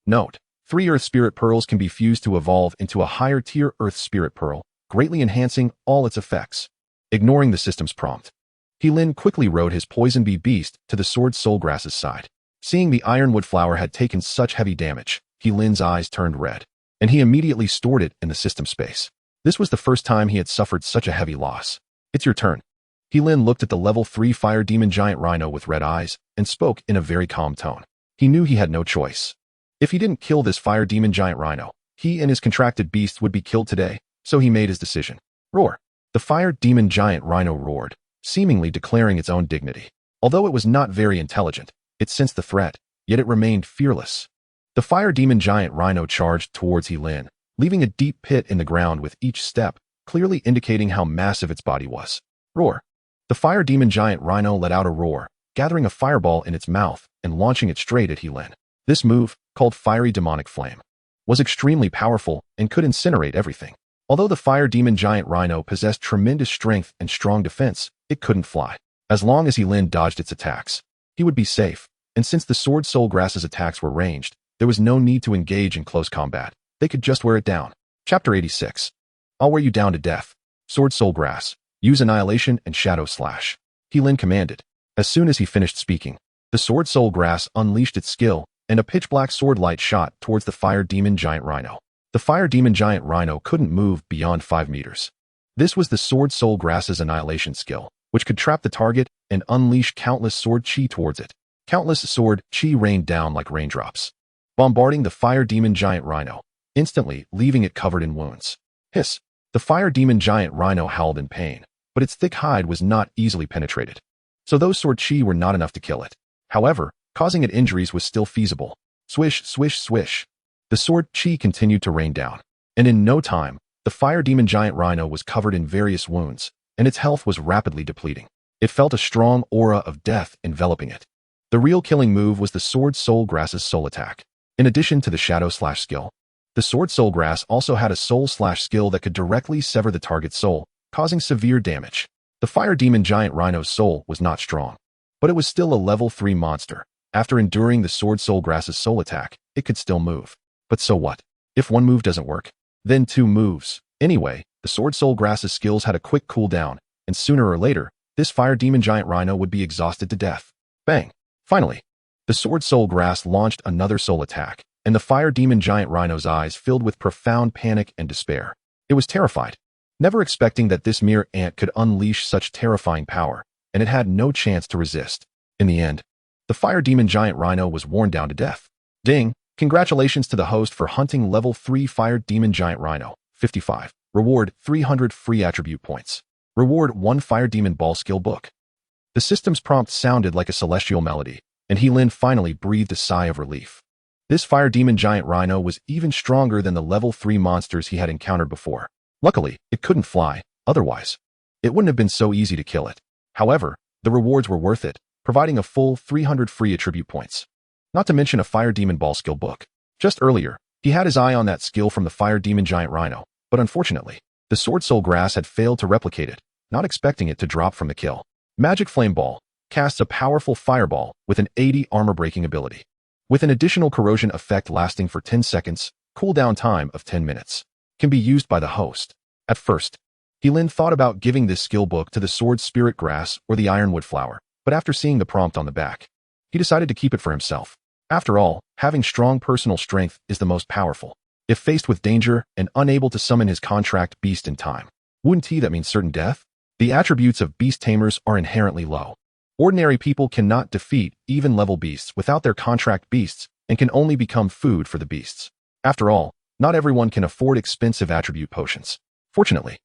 Note: 3 Earth Spirit Pearls can be fused to evolve into a higher tier Earth Spirit Pearl, greatly enhancing all its effects. Ignoring the system's prompt, He-Lin quickly rode his Poison Bee beast to the Sword Soul Grass's side. Seeing the Ironwood Flower had taken such heavy damage, He-Lin's eyes turned red, and he immediately stored it in the system space. This was the first time he had suffered such a heavy loss. It's your turn. He-Lin looked at the level 3 Fire Demon Giant Rhino with red eyes and spoke in a very calm tone. He knew he had no choice. If he didn't kill this Fire Demon Giant Rhino, he and his contracted beast would be killed today, so he made his decision. Roar! The Fire Demon Giant Rhino roared, seemingly declaring its own dignity. Although it was not very intelligent, it sensed the threat, yet it remained fearless. The Fire Demon Giant Rhino charged towards He-Lin, leaving a deep pit in the ground with each step, clearly indicating how massive its body was. Roar! The Fire Demon Giant Rhino let out a roar, gathering a fireball in its mouth and launching it straight at He-Lin. This move, called Fiery Demonic Flame, was extremely powerful and could incinerate everything. Although the Fire Demon Giant Rhino possessed tremendous strength and strong defense, it couldn't fly. As long as He-Lin dodged its attacks, he would be safe, and since the Sword Soul Grass's attacks were ranged, there was no need to engage in close combat. They could just wear it down. Chapter 86. I'll wear you down to death. Sword Soul Grass. Use Annihilation and Shadow Slash. He-Lin commanded. As soon as he finished speaking, the Sword Soul Grass unleashed its skill, and a pitch-black sword light shot towards the Fire Demon Giant Rhino. The Fire Demon Giant Rhino couldn't move beyond 5 meters. This was the Sword Soul Grass's Annihilation skill, which could trap the target and unleash countless sword chi towards it. Countless sword chi rained down like raindrops, bombarding the Fire Demon Giant Rhino, instantly leaving it covered in wounds. Hiss! The Fire Demon Giant Rhino howled in pain, but its thick hide was not easily penetrated, so those sword chi were not enough to kill it. However, causing it injuries was still feasible. Swish, swish, swish. The sword chi continued to rain down, And in no time, the fire demon giant rhino was covered in various wounds, and its health was rapidly depleting. It felt a strong aura of death enveloping it. The real killing move was the Sword Soul Grass's soul attack. In addition to the Shadow Slash skill, the Sword Soul Grass also had a Soul Slash skill that could directly sever the target's soul, causing severe damage. The fire demon giant rhino's soul was not strong, but it was still a level 3 monster. After enduring the Sword Soul Grass's soul attack, it could still move. But so what? If one move doesn't work, then 2 moves. Anyway, the Sword Soul Grass's skills had a quick cooldown, and sooner or later, this fire demon giant rhino would be exhausted to death. Bang! Finally, the Sword Soul Grass launched another soul attack, and the fire demon giant rhino's eyes filled with profound panic and despair. It was terrified, never expecting that this mere ant could unleash such terrifying power, and it had no chance to resist. In the end, the fire demon giant rhino was worn down to death. Ding! Congratulations to the host for hunting level 3 fire demon giant rhino. 55. Reward 300 free attribute points. Reward 1 fire demon ball skill book. The system's prompt sounded like a celestial melody, and Heilin finally breathed a sigh of relief. This fire demon giant rhino was even stronger than the level 3 monsters he had encountered before. Luckily, it couldn't fly, otherwise it wouldn't have been so easy to kill it. However, the rewards were worth it, providing a full 300 free attribute points. Not to mention a fire demon ball skill book. Just earlier, he had his eye on that skill from the fire demon giant rhino, but unfortunately, the Sword Soul Grass had failed to replicate it, not expecting it to drop from the kill. Magic Flame Ball casts a powerful fireball with an 80 armor-breaking ability, with an additional corrosion effect lasting for 10 seconds, cooldown time of 10 minutes. Can be used by the host. At first, Heilin thought about giving this skill book to the Sword Spirit Grass or the Ironwood Flower, but after seeing the prompt on the back, he decided to keep it for himself. After all, having strong personal strength is the most powerful. If faced with danger and unable to summon his contract beast in time, wouldn't that mean certain death? The attributes of beast tamers are inherently low. Ordinary people cannot defeat even-level beasts without their contract beasts and can only become food for the beasts. After all, not everyone can afford expensive attribute potions. Fortunately,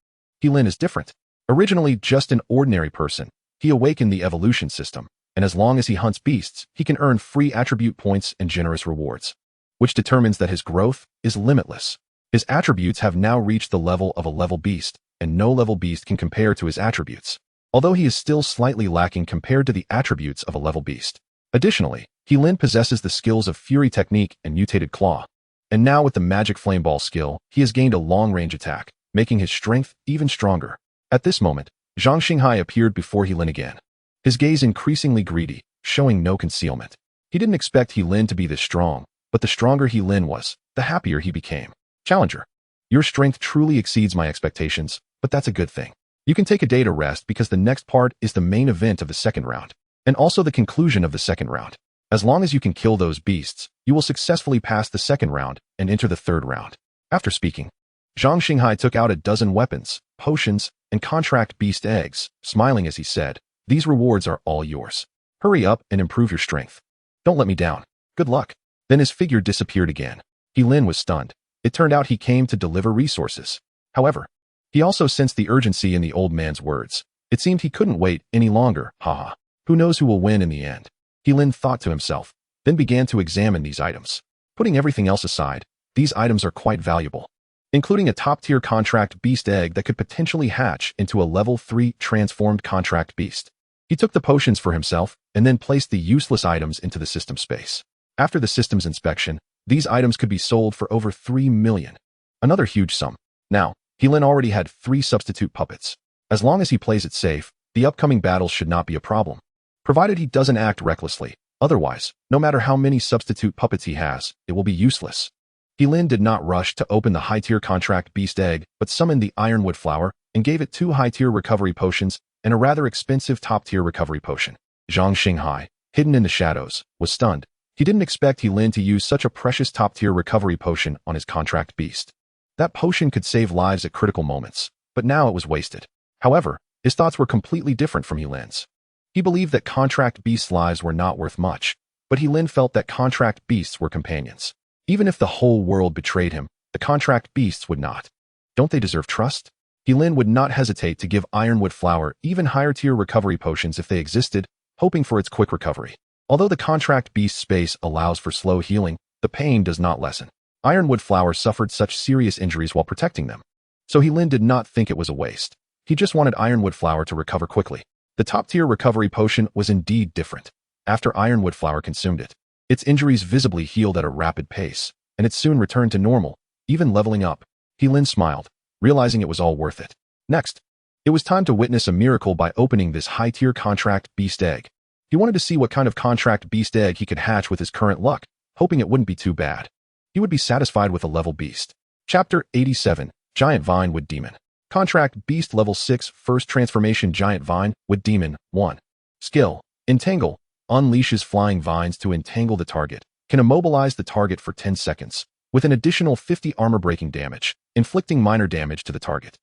Heilin is different. Originally just an ordinary person, he awakened the evolution system, and as long as he hunts beasts, he can earn free attribute points and generous rewards, which determines that his growth is limitless. His attributes have now reached the level of a level beast, and no level beast can compare to his attributes, although he is still slightly lacking compared to the attributes of a level beast. Additionally, Heilin possesses the skills of Fury Technique and Mutated Claw, and now with the Magic Flame Ball skill, he has gained a long-range attack, making his strength even stronger. At this moment, Zhang Xinghai appeared before Heilin again, his gaze increasingly greedy, showing no concealment. He didn't expect Heilin to be this strong, but the stronger Heilin was, the happier he became. Challenger, your strength truly exceeds my expectations, but that's a good thing. You can take a day to rest because the next part is the main event of the second round, and also the conclusion of the second round. As long as you can kill those beasts, you will successfully pass the second round and enter the third round. After speaking, Zhang Xinghai took out a dozen weapons, potions, and contract beast eggs, smiling as he said, "These rewards are all yours. Hurry up and improve your strength. Don't let me down. Good luck." Then his figure disappeared again. Heilin was stunned. It turned out he came to deliver resources. However, he also sensed the urgency in the old man's words. It seemed he couldn't wait any longer. Haha. Who knows who will win in the end? Heilin thought to himself, then began to examine these items. Putting everything else aside, these items are quite valuable, including a top-tier contract beast egg that could potentially hatch into a level 3 transformed contract beast. He took the potions for himself and then placed the useless items into the system space. After the system's inspection, these items could be sold for over 3 million. Another huge sum. Now, Heilin already had 3 substitute puppets. As long as he plays it safe, the upcoming battles should not be a problem, provided he doesn't act recklessly. Otherwise, no matter how many substitute puppets he has, it will be useless. Heilin did not rush to open the high-tier contract beast egg, but summoned the Ironwood Flower and gave it 2 high-tier recovery potions and a rather expensive top-tier recovery potion. Zhang Xinghai, hidden in the shadows, was stunned. He didn't expect Heilin to use such a precious top-tier recovery potion on his contract beast. That potion could save lives at critical moments, but now it was wasted. However, his thoughts were completely different from Heilin's. He believed that contract beasts' lives were not worth much, but Heilin felt that contract beasts were companions. Even if the whole world betrayed him, the contract beasts would not. Don't they deserve trust? Heilin would not hesitate to give Ironwood Flower even higher-tier recovery potions if they existed, hoping for its quick recovery. Although the contract beast space allows for slow healing, the pain does not lessen. Ironwood Flower suffered such serious injuries while protecting them. So He Lin did not think it was a waste. He just wanted Ironwood Flower to recover quickly. The top-tier recovery potion was indeed different. After Ironwood Flower consumed it, its injuries visibly healed at a rapid pace, and it soon returned to normal, even leveling up. He Lin smiled, realizing it was all worth it. Next, it was time to witness a miracle by opening this high-tier contract beast egg. He wanted to see what kind of contract beast egg he could hatch with his current luck, hoping it wouldn't be too bad. He would be satisfied with a level beast. Chapter 87, Giant Vine Wood Demon. Contract Beast Level 6 First Transformation Giant Vine Wood Demon 1. Skill, Entangle. Unleashes flying vines to entangle the target. Can immobilize the target for 10 seconds, with an additional 50 armor-breaking damage, inflicting minor damage to the target.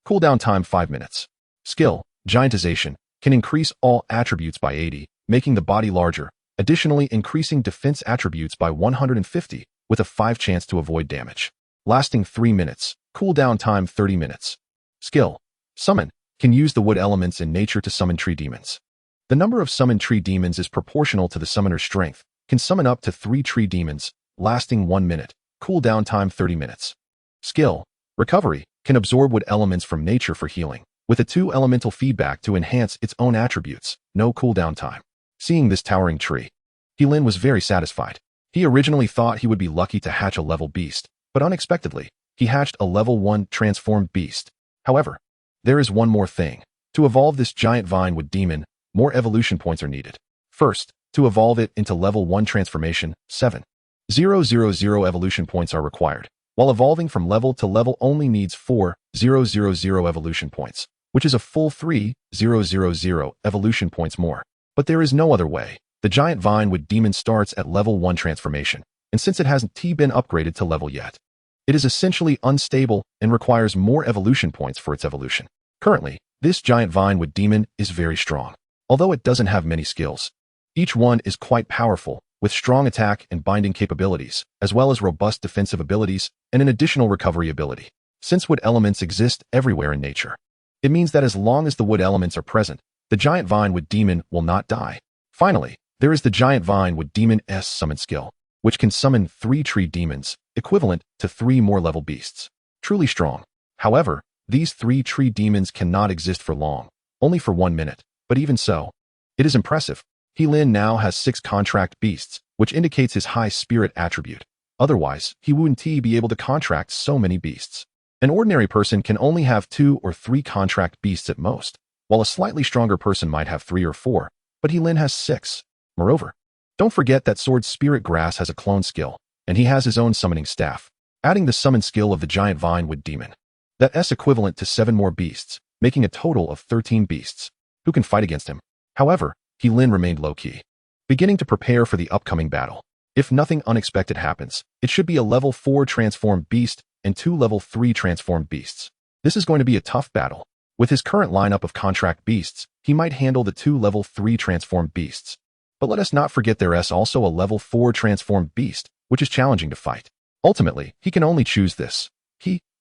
Cooldown time 5 minutes. Skill, Giantization. Can increase all attributes by 80, making the body larger, additionally increasing defense attributes by 150, with a 5 chance to avoid damage. Lasting 3 minutes. Cooldown time 30 minutes. Skill, Summon. Can use the wood elements in nature to summon tree demons. The number of summoned tree demons is proportional to the summoner's strength. Can summon up to 3 tree demons, lasting 1 minute. Cooldown time 30 minutes. Skill, Recovery. Can absorb wood elements from nature for healing, with a 2 elemental feedback to enhance its own attributes. No cooldown time. Seeing this towering tree, He Lin was very satisfied. He originally thought he would be lucky to hatch a level beast, but unexpectedly, he hatched a level 1 transformed beast. However, there is one more thing. To evolve this giant vine wood demon, more evolution points are needed. First, to evolve it into level 1 transformation, 7,000 evolution points are required, while evolving from level to level only needs 4,000 evolution points, which is a full 3,000 evolution points more. But there is no other way. The giant vine wood demon starts at level 1 transformation, and since it hasn't been upgraded to level yet, it is essentially unstable and requires more evolution points for its evolution. Currently, this giant vine wood demon is very strong, although it doesn't have many skills. Each one is quite powerful, with strong attack and binding capabilities, as well as robust defensive abilities and an additional recovery ability. Since wood elements exist everywhere in nature, it means that as long as the wood elements are present, the giant vine wood demon will not die. Finally, there is the giant vine wood demon's summon skill, which can summon 3 tree demons, equivalent to 3 more level beasts. Truly strong. However, these 3 tree demons cannot exist for long, only for 1 minute, but even so, it is impressive. He Lin now has 6 contract beasts, which indicates his high spirit attribute. Otherwise, he wouldn't be able to contract so many beasts. An ordinary person can only have 2 or 3 contract beasts at most, while a slightly stronger person might have 3 or 4, but He Lin has 6. Moreover, don't forget that Sword Spirit Grass has a clone skill, and he has his own summoning staff, adding the summon skill of the giant vine wood demon. That's equivalent to 7 more beasts, making a total of 13 beasts. Who can fight against him? However, He Lin remained low-key, beginning to prepare for the upcoming battle. If nothing unexpected happens, it should be a level 4 transformed beast and 2 level 3 transformed beasts. This is going to be a tough battle. With his current lineup of contract beasts, he might handle the 2 level 3 transformed beasts. But let us not forget there is also a level 4 transformed beast, which is challenging to fight. Ultimately, he can only choose this.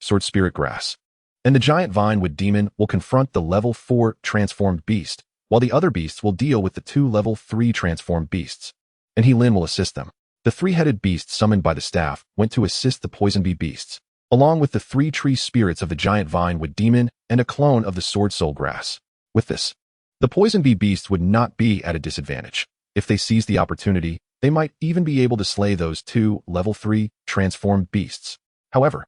Sword Spirit Grass. And the giant vine wood demon will confront the level 4 transformed beast, while the other beasts will deal with the 2 level 3 transformed beasts. And He Lin will assist them. The 3-headed beast summoned by the staff went to assist the poison bee beasts, along with the 3 tree spirits of the giant vine wood demon and a clone of the sword soul grass. With this, the poison bee beasts would not be at a disadvantage. If they seize the opportunity, they might even be able to slay those 2 level 3 transformed beasts. However,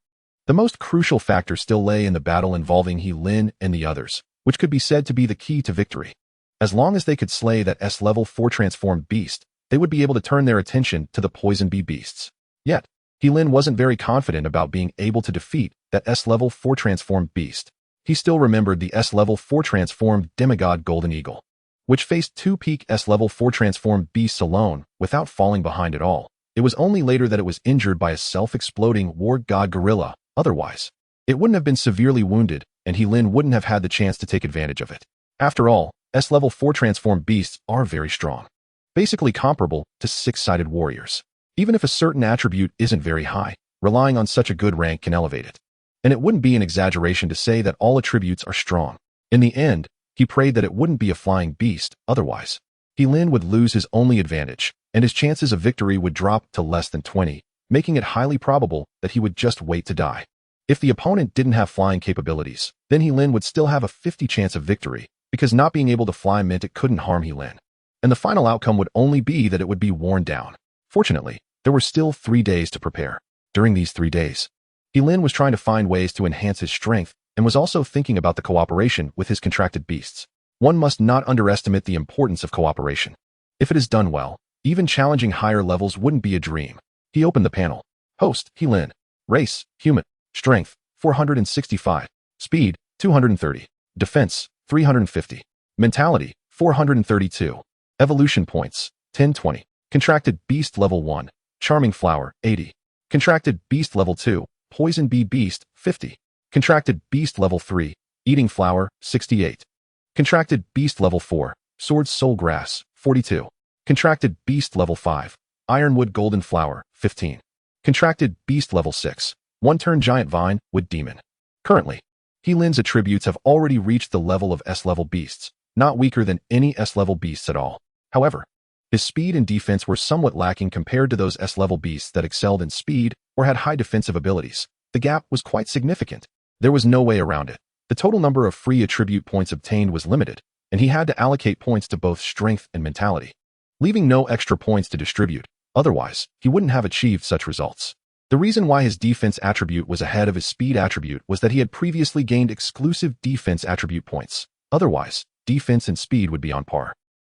the most crucial factor still lay in the battle involving He Lin and the others, which could be said to be the key to victory. As long as they could slay that level 4 transformed beast, they would be able to turn their attention to the poison bee beasts. Yet, He Lin wasn't very confident about being able to defeat that level 4 transformed beast. He still remembered the level 4 transformed demigod golden eagle, which faced 2 peak level 4 transformed beasts alone without falling behind at all. It was only later that it was injured by a self-exploding war god gorilla. Otherwise, it wouldn't have been severely wounded, and He Lin wouldn't have had the chance to take advantage of it. After all, level 4 transformed beasts are very strong, basically comparable to 6-sided warriors. Even if a certain attribute isn't very high, relying on such a good rank can elevate it. And it wouldn't be an exaggeration to say that all attributes are strong. In the end, he prayed that it wouldn't be a flying beast, otherwise, He Lin would lose his only advantage, and his chances of victory would drop to less than 20. making it highly probable that he would just wait to die. If the opponent didn't have flying capabilities, then He-Lin would still have a 50 chance of victory, because not being able to fly meant it couldn't harm He-Lin. And the final outcome would only be that it would be worn down. Fortunately, there were still 3 days to prepare. During these 3 days, He-Lin was trying to find ways to enhance his strength and was also thinking about the cooperation with his contracted beasts. One must not underestimate the importance of cooperation. If it is done well, even challenging higher levels wouldn't be a dream. He opened the panel. Host, He-Lin. Race, human. Strength, 465. Speed, 230. Defense, 350. Mentality, 432. Evolution points, 1020. Contracted Beast Level 1, Charming Flower, 80. Contracted Beast Level 2, Poison Bee Beast, 50. Contracted Beast Level 3, Eating Flower, 68. Contracted Beast Level 4, Sword Soul Grass, 42. Contracted Beast Level 5, Ironwood Golden Flower, 15. Contracted Beast Level 6, One-Turn Giant Vine, Wood Demon. Currently, He-Lin's attributes have already reached the level of S-level beasts, not weaker than any S-level beasts at all. However, his speed and defense were somewhat lacking compared to those S-level beasts that excelled in speed or had high defensive abilities. The gap was quite significant. There was no way around it. The total number of free attribute points obtained was limited, and he had to allocate points to both strength and mentality, leaving no extra points to distribute. Otherwise, he wouldn't have achieved such results. The reason why his defense attribute was ahead of his speed attribute was that he had previously gained exclusive defense attribute points. Otherwise, defense and speed would be on par.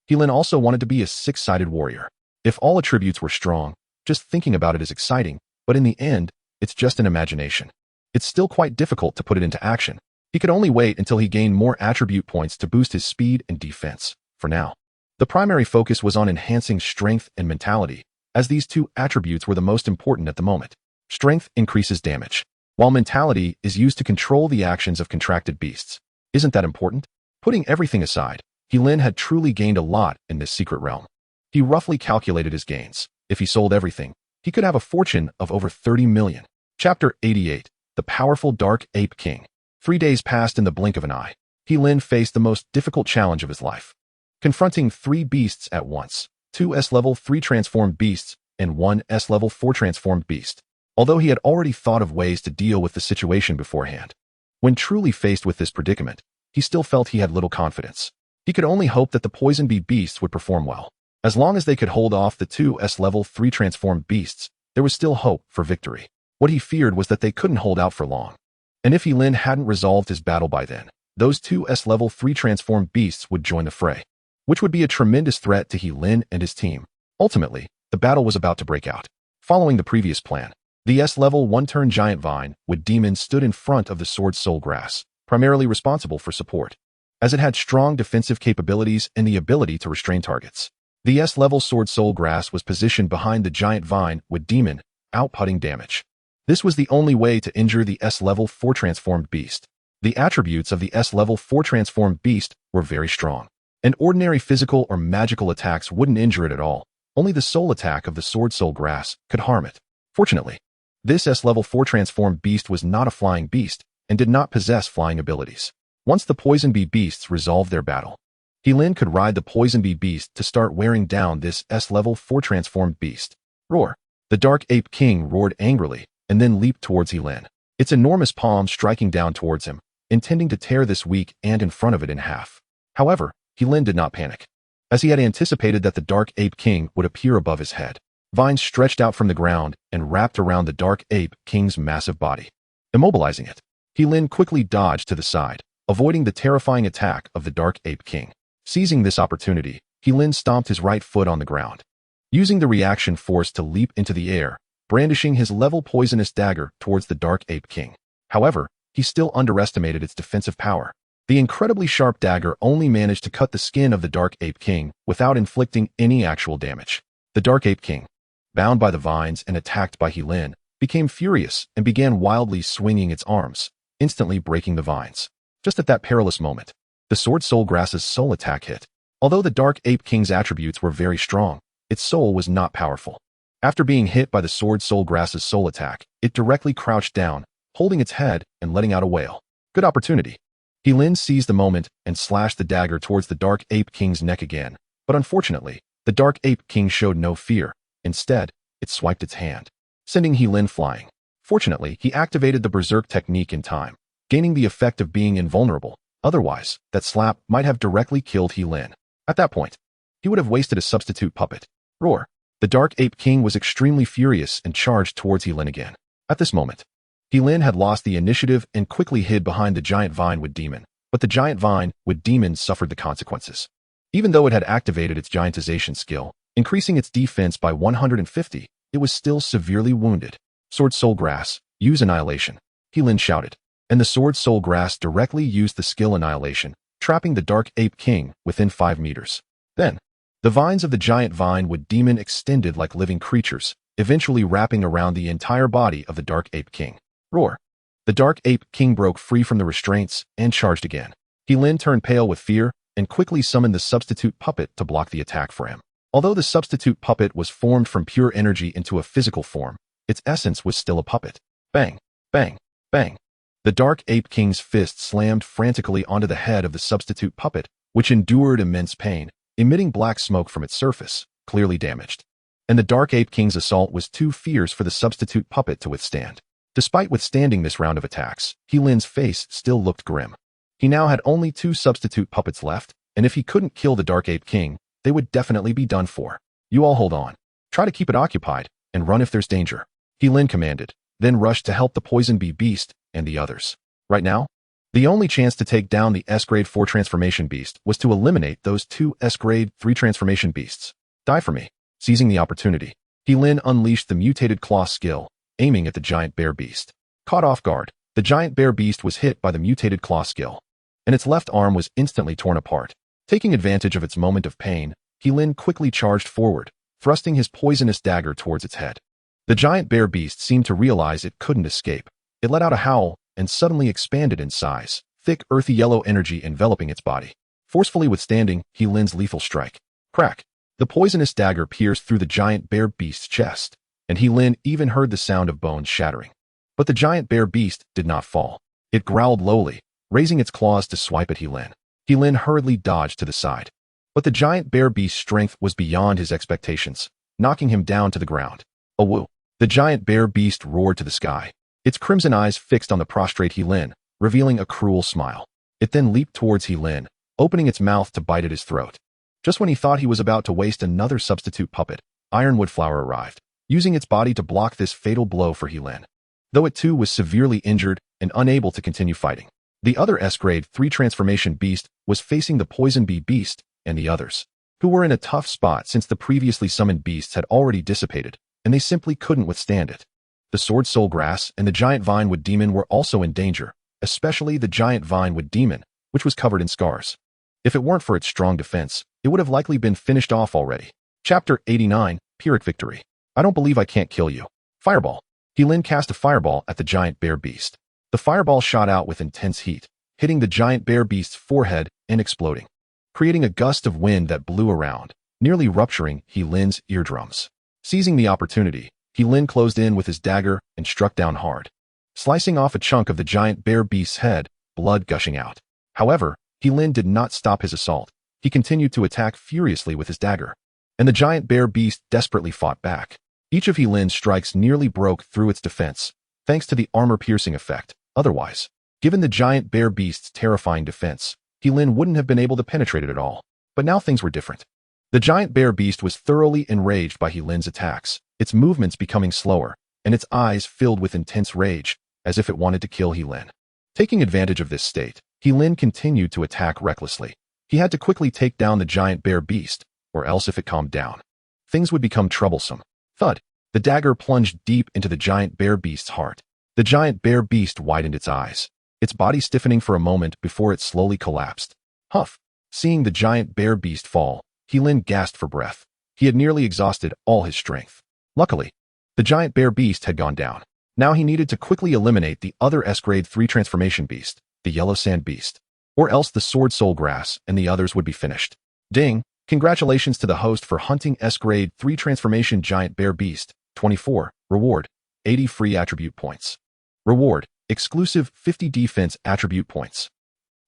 He-Lin also wanted to be a six-sided warrior. If all attributes were strong, just thinking about it is exciting, but in the end, it's just an imagination. It's still quite difficult to put it into action. He could only wait until he gained more attribute points to boost his speed and defense. For now, the primary focus was on enhancing strength and mentality, as these two attributes were the most important at the moment. Strength increases damage, while mentality is used to control the actions of contracted beasts. Isn't that important? Putting everything aside, He-Lin had truly gained a lot in this secret realm. He roughly calculated his gains. If he sold everything, he could have a fortune of over 30 million. Chapter 88. The Powerful Dark Ape King. 3 days passed in the blink of an eye. He-Lin faced the most difficult challenge of his life, confronting 3 beasts at once, 2 S-level 3 transformed beasts and 1 S-level 4 transformed beast. Although he had already thought of ways to deal with the situation beforehand, when truly faced with this predicament, he still felt he had little confidence. He could only hope that the Poison Bee beasts would perform well. As long as they could hold off the 2 S-level 3 transformed beasts, there was still hope for victory. What he feared was that they couldn't hold out for long. And if He-Lin hadn't resolved his battle by then, those 2 S-level 3 transformed beasts would join the fray, which would be a tremendous threat to He-Lin and his team. Ultimately, the battle was about to break out. Following the previous plan, the S-level one-turn giant vine, Wood Demon, stood in front of the Sword Soul Grass, primarily responsible for support, as it had strong defensive capabilities and the ability to restrain targets. The S-level Sword Soul Grass was positioned behind the giant vine, Wood Demon, outputting damage. This was the only way to injure the S-level 4 transformed beast. The attributes of the S-level 4 transformed beast were very strong, and ordinary physical or magical attacks wouldn't injure it at all. Only the soul attack of the Sword Soul Grass could harm it. Fortunately, this S-level 4 transformed beast was not a flying beast and did not possess flying abilities. Once the Poison Bee beasts resolved their battle, He-Lin could ride the Poison Bee beast to start wearing down this S-level 4 transformed beast. Roar! The Dark Ape King roared angrily and then leaped towards He-Lin, its enormous palm striking down towards him, intending to tear this weak ant in front of it in half. However, He-Lin did not panic, as he had anticipated that the Dark Ape King would appear above his head. Vines stretched out from the ground and wrapped around the Dark Ape King's massive body, immobilizing it. He-Lin quickly dodged to the side, avoiding the terrifying attack of the Dark Ape King. Seizing this opportunity, He-Lin stomped his right foot on the ground, using the reaction force to leap into the air, brandishing his level poisonous dagger towards the Dark Ape King. However, he still underestimated its defensive power. The incredibly sharp dagger only managed to cut the skin of the Dark Ape King without inflicting any actual damage. The Dark Ape King, bound by the vines and attacked by He-Lin, became furious and began wildly swinging its arms, instantly breaking the vines. Just at that perilous moment, the Sword Soul Grass's soul attack hit. Although the Dark Ape King's attributes were very strong, its soul was not powerful. After being hit by the Sword Soul Grass's soul attack, it directly crouched down, holding its head and letting out a wail. Good opportunity. He-Lin seized the moment and slashed the dagger towards the Dark Ape King's neck again, but unfortunately, the Dark Ape King showed no fear. Instead, it swiped its hand, sending Heilin flying. Fortunately, he activated the Berserk technique in time, gaining the effect of being invulnerable. Otherwise, that slap might have directly killed Heilin. At that point, he would have wasted a substitute puppet. Roar! The Dark Ape King was extremely furious and charged towards Heilin again. At this moment, Heilin had lost the initiative and quickly hid behind the giant vine wood demon, but the giant vine wood demon suffered the consequences. Even though it had activated its giantization skill, increasing its defense by 150, it was still severely wounded. Sword Soul Grass, use Annihilation, Heilin shouted, and the Sword Soul Grass directly used the skill Annihilation, trapping the Dark Ape King within 5 meters. Then, the vines of the giant vine wood demon extended like living creatures, eventually wrapping around the entire body of the Dark Ape King. Roar! The Dark Ape King broke free from the restraints and charged again. Heilin turned pale with fear and quickly summoned the substitute puppet to block the attack for him. Although the substitute puppet was formed from pure energy into a physical form, its essence was still a puppet. Bang! Bang! Bang! The Dark Ape King's fist slammed frantically onto the head of the substitute puppet, which endured immense pain, emitting black smoke from its surface, clearly damaged. And the Dark Ape King's assault was too fierce for the substitute puppet to withstand. Despite withstanding this round of attacks, Heilin's face still looked grim. He now had only 2 substitute puppets left, and if he couldn't kill the Dark Ape King, they would definitely be done for. You all hold on. Try to keep it occupied, and run if there's danger, Heilin commanded, then rushed to help the Poison Bee Beast and the others. Right now, the only chance to take down the S-Grade 4 Transformation Beast was to eliminate those 2 S-Grade 3 Transformation Beasts. Die for me. Seizing the opportunity, Heilin unleashed the Mutated Claw skill, aiming at the Giant Bear Beast. Caught off guard, the Giant Bear Beast was hit by the Mutated Claw skill, and its left arm was instantly torn apart. Taking advantage of its moment of pain, Heilin quickly charged forward, thrusting his poisonous dagger towards its head. The Giant Bear Beast seemed to realize it couldn't escape. It let out a howl and suddenly expanded in size, thick earthy yellow energy enveloping its body, forcefully withstanding Heilin's lethal strike. Crack! The poisonous dagger pierced through the Giant Bear Beast's chest, and Heilin even heard the sound of bones shattering. But the Giant Bear Beast did not fall. It growled lowly, raising its claws to swipe at Heilin. Heilin hurriedly dodged to the side. But the Giant Bear Beast's strength was beyond his expectations, knocking him down to the ground. A woo! The Giant Bear Beast roared to the sky, its crimson eyes fixed on the prostrate Heilin, revealing a cruel smile. It then leaped towards Heilin, opening its mouth to bite at his throat. Just when he thought he was about to waste another substitute puppet, Ironwood Flower arrived, using its body to block this fatal blow for Heilin. Though it too was severely injured and unable to continue fighting. The other S-Grade 3 Transformation Beast was facing the Poison Bee Beast and the others, who were in a tough spot since the previously summoned beasts had already dissipated, and they simply couldn't withstand it. The Sword Soul Grass and the Giant Vine Wood Demon were also in danger, especially the Giant Vine Wood Demon, which was covered in scars. If it weren't for its strong defense, it would have likely been finished off already. Chapter 89, Pyrrhic Victory. I don't believe I can't kill you. Fireball. Heilin cast a fireball at the Giant Bear Beast. The fireball shot out with intense heat, hitting the Giant Bear Beast's forehead and exploding, creating a gust of wind that blew around, nearly rupturing Heilin's eardrums. Seizing the opportunity, Heilin closed in with his dagger and struck down hard, slicing off a chunk of the Giant Bear Beast's head, blood gushing out. However, Heilin did not stop his assault. He continued to attack furiously with his dagger, and the Giant Bear Beast desperately fought back. Each of Heilin's strikes nearly broke through its defense, thanks to the armor-piercing effect. Otherwise, given the Giant Bear Beast's terrifying defense, Heilin wouldn't have been able to penetrate it at all. But now things were different. The Giant Bear Beast was thoroughly enraged by Heilin's attacks, its movements becoming slower, and its eyes filled with intense rage, as if it wanted to kill Heilin. Taking advantage of this state, Heilin continued to attack recklessly. He had to quickly take down the Giant Bear Beast, or else if it calmed down, things would become troublesome. Thud! The dagger plunged deep into the Giant Bear Beast's heart. The Giant Bear Beast widened its eyes, its body stiffening for a moment before it slowly collapsed. Huff! Seeing the Giant Bear Beast fall, Heilin gasped for breath. He had nearly exhausted all his strength. Luckily, the Giant Bear Beast had gone down. Now he needed to quickly eliminate the other S-Grade 3 Transformation Beast, the Yellow Sand Beast, or else the Sword Soul Grass and the others would be finished. Ding! Congratulations to the host for hunting S-Grade 3 Transformation Giant Bear Beast. 24. Reward. 80 free attribute points. Reward. Exclusive 50 defense attribute points.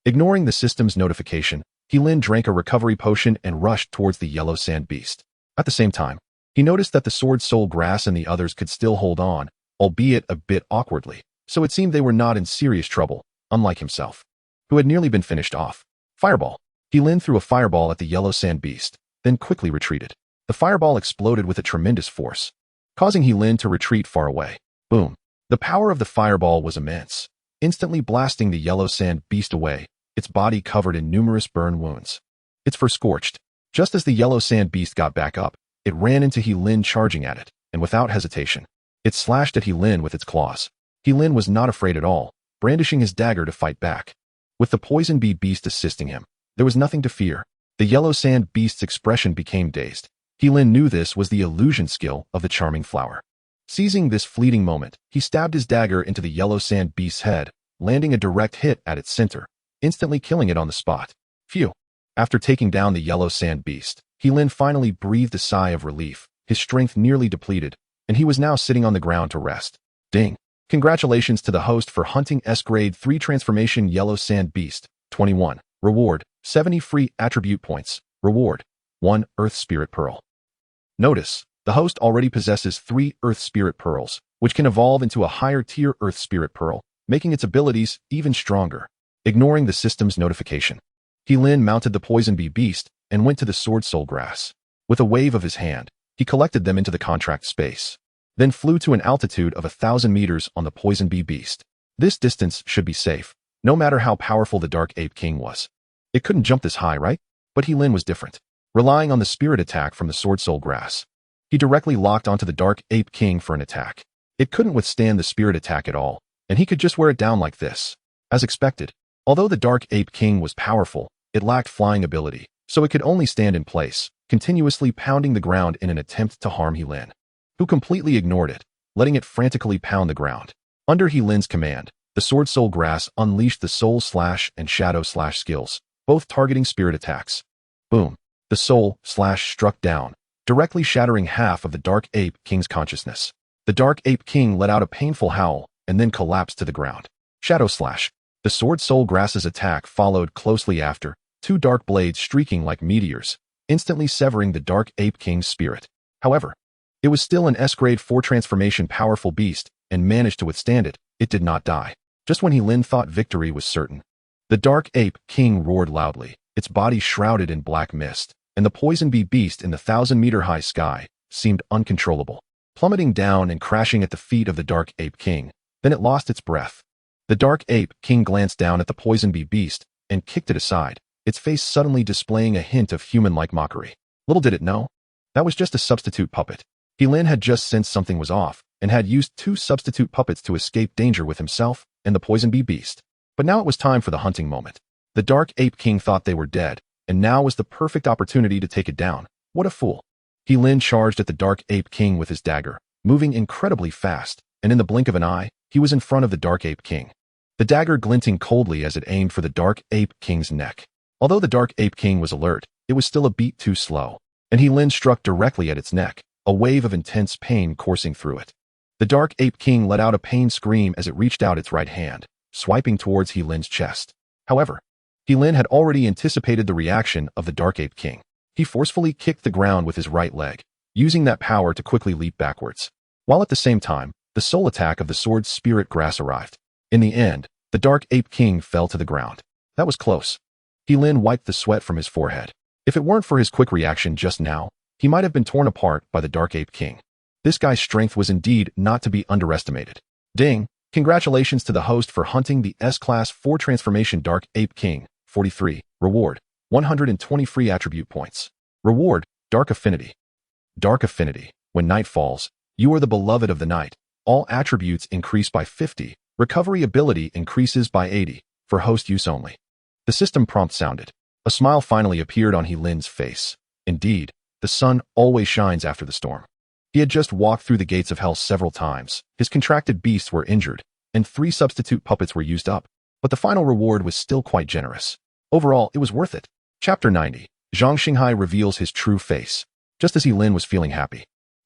Ignoring the system's notification, Heilin drank a recovery potion and rushed towards the Yellow Sand Beast. At the same time, He noticed that the Sword Soul Grass and the others could still hold on, albeit a bit awkwardly, so it seemed they were not in serious trouble, unlike himself, who had nearly been finished off. Fireball. He Lin threw a fireball at the yellow sand beast, then quickly retreated. The fireball exploded with a tremendous force, causing He Lin to retreat far away. Boom. The power of the fireball was immense, instantly blasting the yellow sand beast away, its body covered in numerous burn wounds. Its fur scorched. Just as the yellow sand beast got back up, it ran into He Lin, charging at it, and without hesitation, it slashed at He Lin with its claws. He Lin was not afraid at all, brandishing his dagger to fight back. With the poison bee beast assisting him, there was nothing to fear. The yellow sand beast's expression became dazed. He Lin knew this was the illusion skill of the charming flower. Seizing this fleeting moment, he stabbed his dagger into the yellow sand beast's head, landing a direct hit at its center, instantly killing it on the spot. Phew. After taking down the yellow sand beast, He Lin finally breathed a sigh of relief, his strength nearly depleted, and he was now sitting on the ground to rest. Ding. Congratulations to the host for hunting S-Grade 3 Transformation Yellow Sand Beast. 21. Reward, 70 free attribute points. Reward, 1 Earth Spirit Pearl. Notice, the host already possesses 3 Earth Spirit Pearls, which can evolve into a higher tier Earth Spirit Pearl, making its abilities even stronger. Ignoring the system's notification, He Lin mounted the Poison Bee Beast and went to the Sword Soul Grass. With a wave of his hand, he collected them into the contract space, then flew to an altitude of 1,000 meters on the Poison Bee Beast. This distance should be safe, no matter how powerful the Dark Ape King was. It couldn't jump this high, right? But He Lin was different. Relying on the spirit attack from the Sword Soul Grass, he directly locked onto the Dark Ape King for an attack. It couldn't withstand the spirit attack at all, and he could just wear it down like this. As expected, although the Dark Ape King was powerful, it lacked flying ability, so it could only stand in place, continuously pounding the ground in an attempt to harm He Lin, who completely ignored it, letting it frantically pound the ground. Under He Lin's command, the Sword Soul Grass unleashed the Soul Slash and Shadow Slash skills, both targeting spirit attacks. Boom. The Soul Slash struck down, directly shattering half of the Dark Ape King's consciousness. The Dark Ape King let out a painful howl and then collapsed to the ground. Shadow Slash. The Sword Soul Grass's attack followed closely after, 2 dark blades streaking like meteors, instantly severing the Dark Ape King's spirit. However, it was still an S-Grade 4 transformation powerful beast and managed to withstand it. It did not die. Just when He Lin thought victory was certain, the Dark Ape King roared loudly, its body shrouded in black mist, and the Poison Bee Beast in the 1,000-meter-high sky seemed uncontrollable, plummeting down and crashing at the feet of the Dark Ape King. Then it lost its breath. The Dark Ape King glanced down at the Poison Bee Beast and kicked it aside, its face suddenly displaying a hint of human-like mockery. Little did it know, that was just a substitute puppet. He Lin had just sensed something was off and had used 2 substitute puppets to escape danger with himself and the Poison Bee Beast. But now it was time for the hunting moment. The Dark Ape King thought they were dead, and now was the perfect opportunity to take it down. What a fool. He Lin charged at the Dark Ape King with his dagger, moving incredibly fast, and in the blink of an eye, he was in front of the Dark Ape King, the dagger glinting coldly as it aimed for the Dark Ape King's neck. Although the Dark Ape King was alert, it was still a beat too slow, and He Lin struck directly at its neck, a wave of intense pain coursing through it. The Dark Ape King let out a pain scream as it reached out its right hand, swiping towards He Lin's chest. However, He Lin had already anticipated the reaction of the Dark Ape King. He forcefully kicked the ground with his right leg, using that power to quickly leap backwards, while at the same time, the soul attack of the Sword Spirit Grass arrived. In the end, the Dark Ape King fell to the ground. That was close. He Lin wiped the sweat from his forehead. If it weren't for his quick reaction just now, he might have been torn apart by the Dark Ape King. This guy's strength was indeed not to be underestimated. Ding! Congratulations to the host for hunting the S-Class 4 Transformation Dark Ape King. 43. Reward, 120 free attribute points. Reward, Dark Affinity. Dark Affinity. When night falls, you are the beloved of the night. All attributes increase by 50. Recovery ability increases by 80. For host use only. The system prompt sounded. A smile finally appeared on He Lin's face. Indeed, the sun always shines after the storm. He had just walked through the gates of hell several times. His contracted beasts were injured, and 3 substitute puppets were used up. But the final reward was still quite generous. Overall, it was worth it. Chapter 90. Zhang Xinghai reveals his true face. Just as He Lin was feeling happy,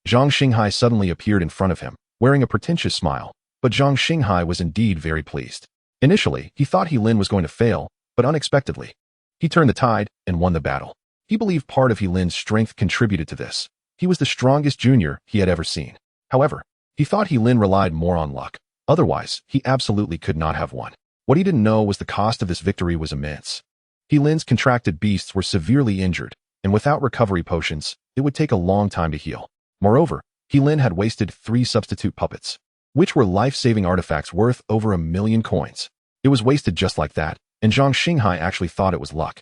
Zhang Xinghai suddenly appeared in front of him, wearing a pretentious smile. But Zhang Xinghai was indeed very pleased. Initially, he thought He Lin was going to fail, but unexpectedly, he turned the tide and won the battle. He believed part of He Lin's strength contributed to this. He was the strongest junior he had ever seen. However, he thought Lin relied more on luck. Otherwise, he absolutely could not have won. What he didn't know was the cost of this victory was immense. Lin's contracted beasts were severely injured, and without recovery potions, it would take a long time to heal. Moreover, Lin had wasted 3 substitute puppets, which were life-saving artifacts worth over 1,000,000 coins. It was wasted just like that, and Zhang Xinghai actually thought it was luck.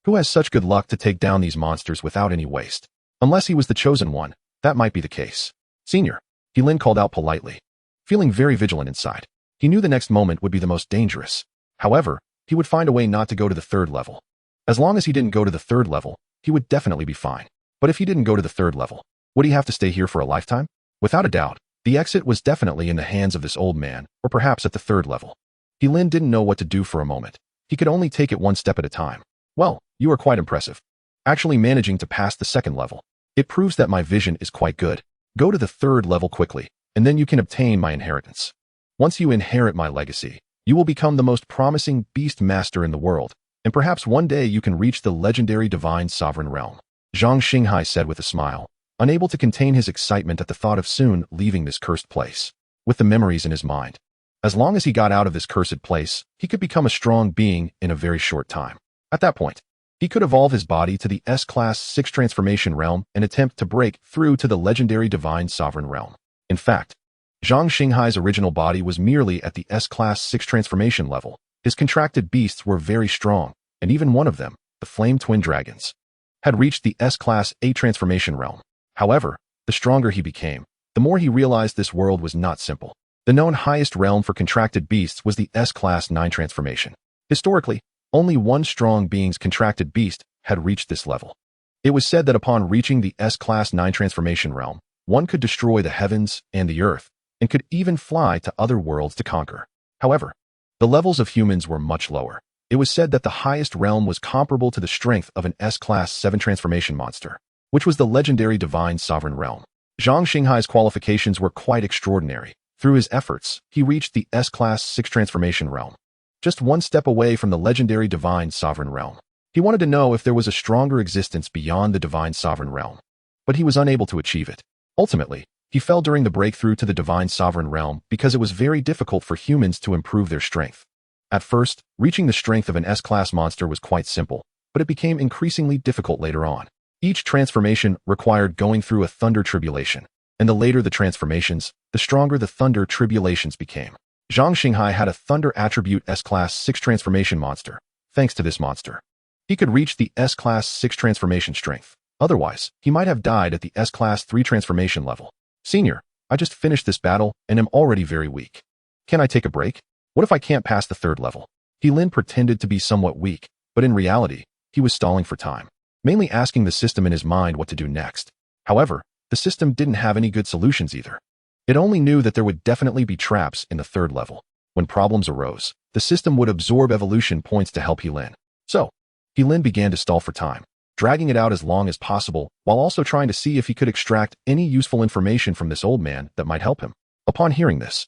Who has such good luck to take down these monsters without any waste? Unless he was the chosen one, that might be the case. Senior, Lin called out politely, feeling very vigilant inside. He knew the next moment would be the most dangerous. However, he would find a way not to go to the 3rd level. As long as he didn't go to the 3rd level, he would definitely be fine. But if he didn't go to the 3rd level, would he have to stay here for a lifetime? Without a doubt, the exit was definitely in the hands of this old man, or perhaps at the 3rd level. Lin didn't know what to do for a moment. He could only take it one step at a time. Well, you are quite impressive. Actually managing to pass the 2nd level. It proves that my vision is quite good. Go to the 3rd level quickly, and then you can obtain my inheritance. Once you inherit my legacy, you will become the most promising beast master in the world, and perhaps one day you can reach the legendary divine sovereign realm. Zhang Xinghai said with a smile, unable to contain his excitement at the thought of soon leaving this cursed place. With the memories in his mind. As long as he got out of this cursed place, he could become a strong being in a very short time. At that point, he could evolve his body to the S-Class 6 transformation realm and attempt to break through to the legendary divine sovereign realm. In fact, Zhang Xinghai's original body was merely at the S-Class 6 transformation level. His contracted beasts were very strong, and even one of them, the Flame Twin Dragons, had reached the S-Class 8 transformation realm. However, the stronger he became, the more he realized this world was not simple. The known highest realm for contracted beasts was the S-Class 9 transformation. Historically, only one strong being's contracted beast had reached this level. It was said that upon reaching the S-Class 9 transformation realm, one could destroy the heavens and the earth, and could even fly to other worlds to conquer. However, the levels of humans were much lower. It was said that the highest realm was comparable to the strength of an S-Class 7 transformation monster, which was the legendary divine sovereign realm. Zhang Xinghai's qualifications were quite extraordinary. Through his efforts, he reached the S-Class 6 transformation realm, just one step away from the legendary divine sovereign realm. He wanted to know if there was a stronger existence beyond the divine sovereign realm, but he was unable to achieve it. Ultimately, he fell during the breakthrough to the divine sovereign realm because it was very difficult for humans to improve their strength. At first, reaching the strength of an S-Class monster was quite simple, but it became increasingly difficult later on. Each transformation required going through a thunder tribulation, and the later the transformations, the stronger the thunder tribulations became. Zhang Xinghai had a thunder attribute S-Class 6 transformation monster. Thanks to this monster, he could reach the S-Class 6 transformation strength. Otherwise, he might have died at the S-Class 3 transformation level. Senior, I just finished this battle and am already very weak. Can I take a break? What if I can't pass the 3rd level? Lin pretended to be somewhat weak, but in reality, he was stalling for time, mainly asking the system in his mind what to do next. However, the system didn't have any good solutions either. It only knew that there would definitely be traps in the 3rd level. When problems arose, the system would absorb evolution points to help Lin. So, Lin began to stall for time, dragging it out as long as possible, while also trying to see if he could extract any useful information from this old man that might help him. Upon hearing this,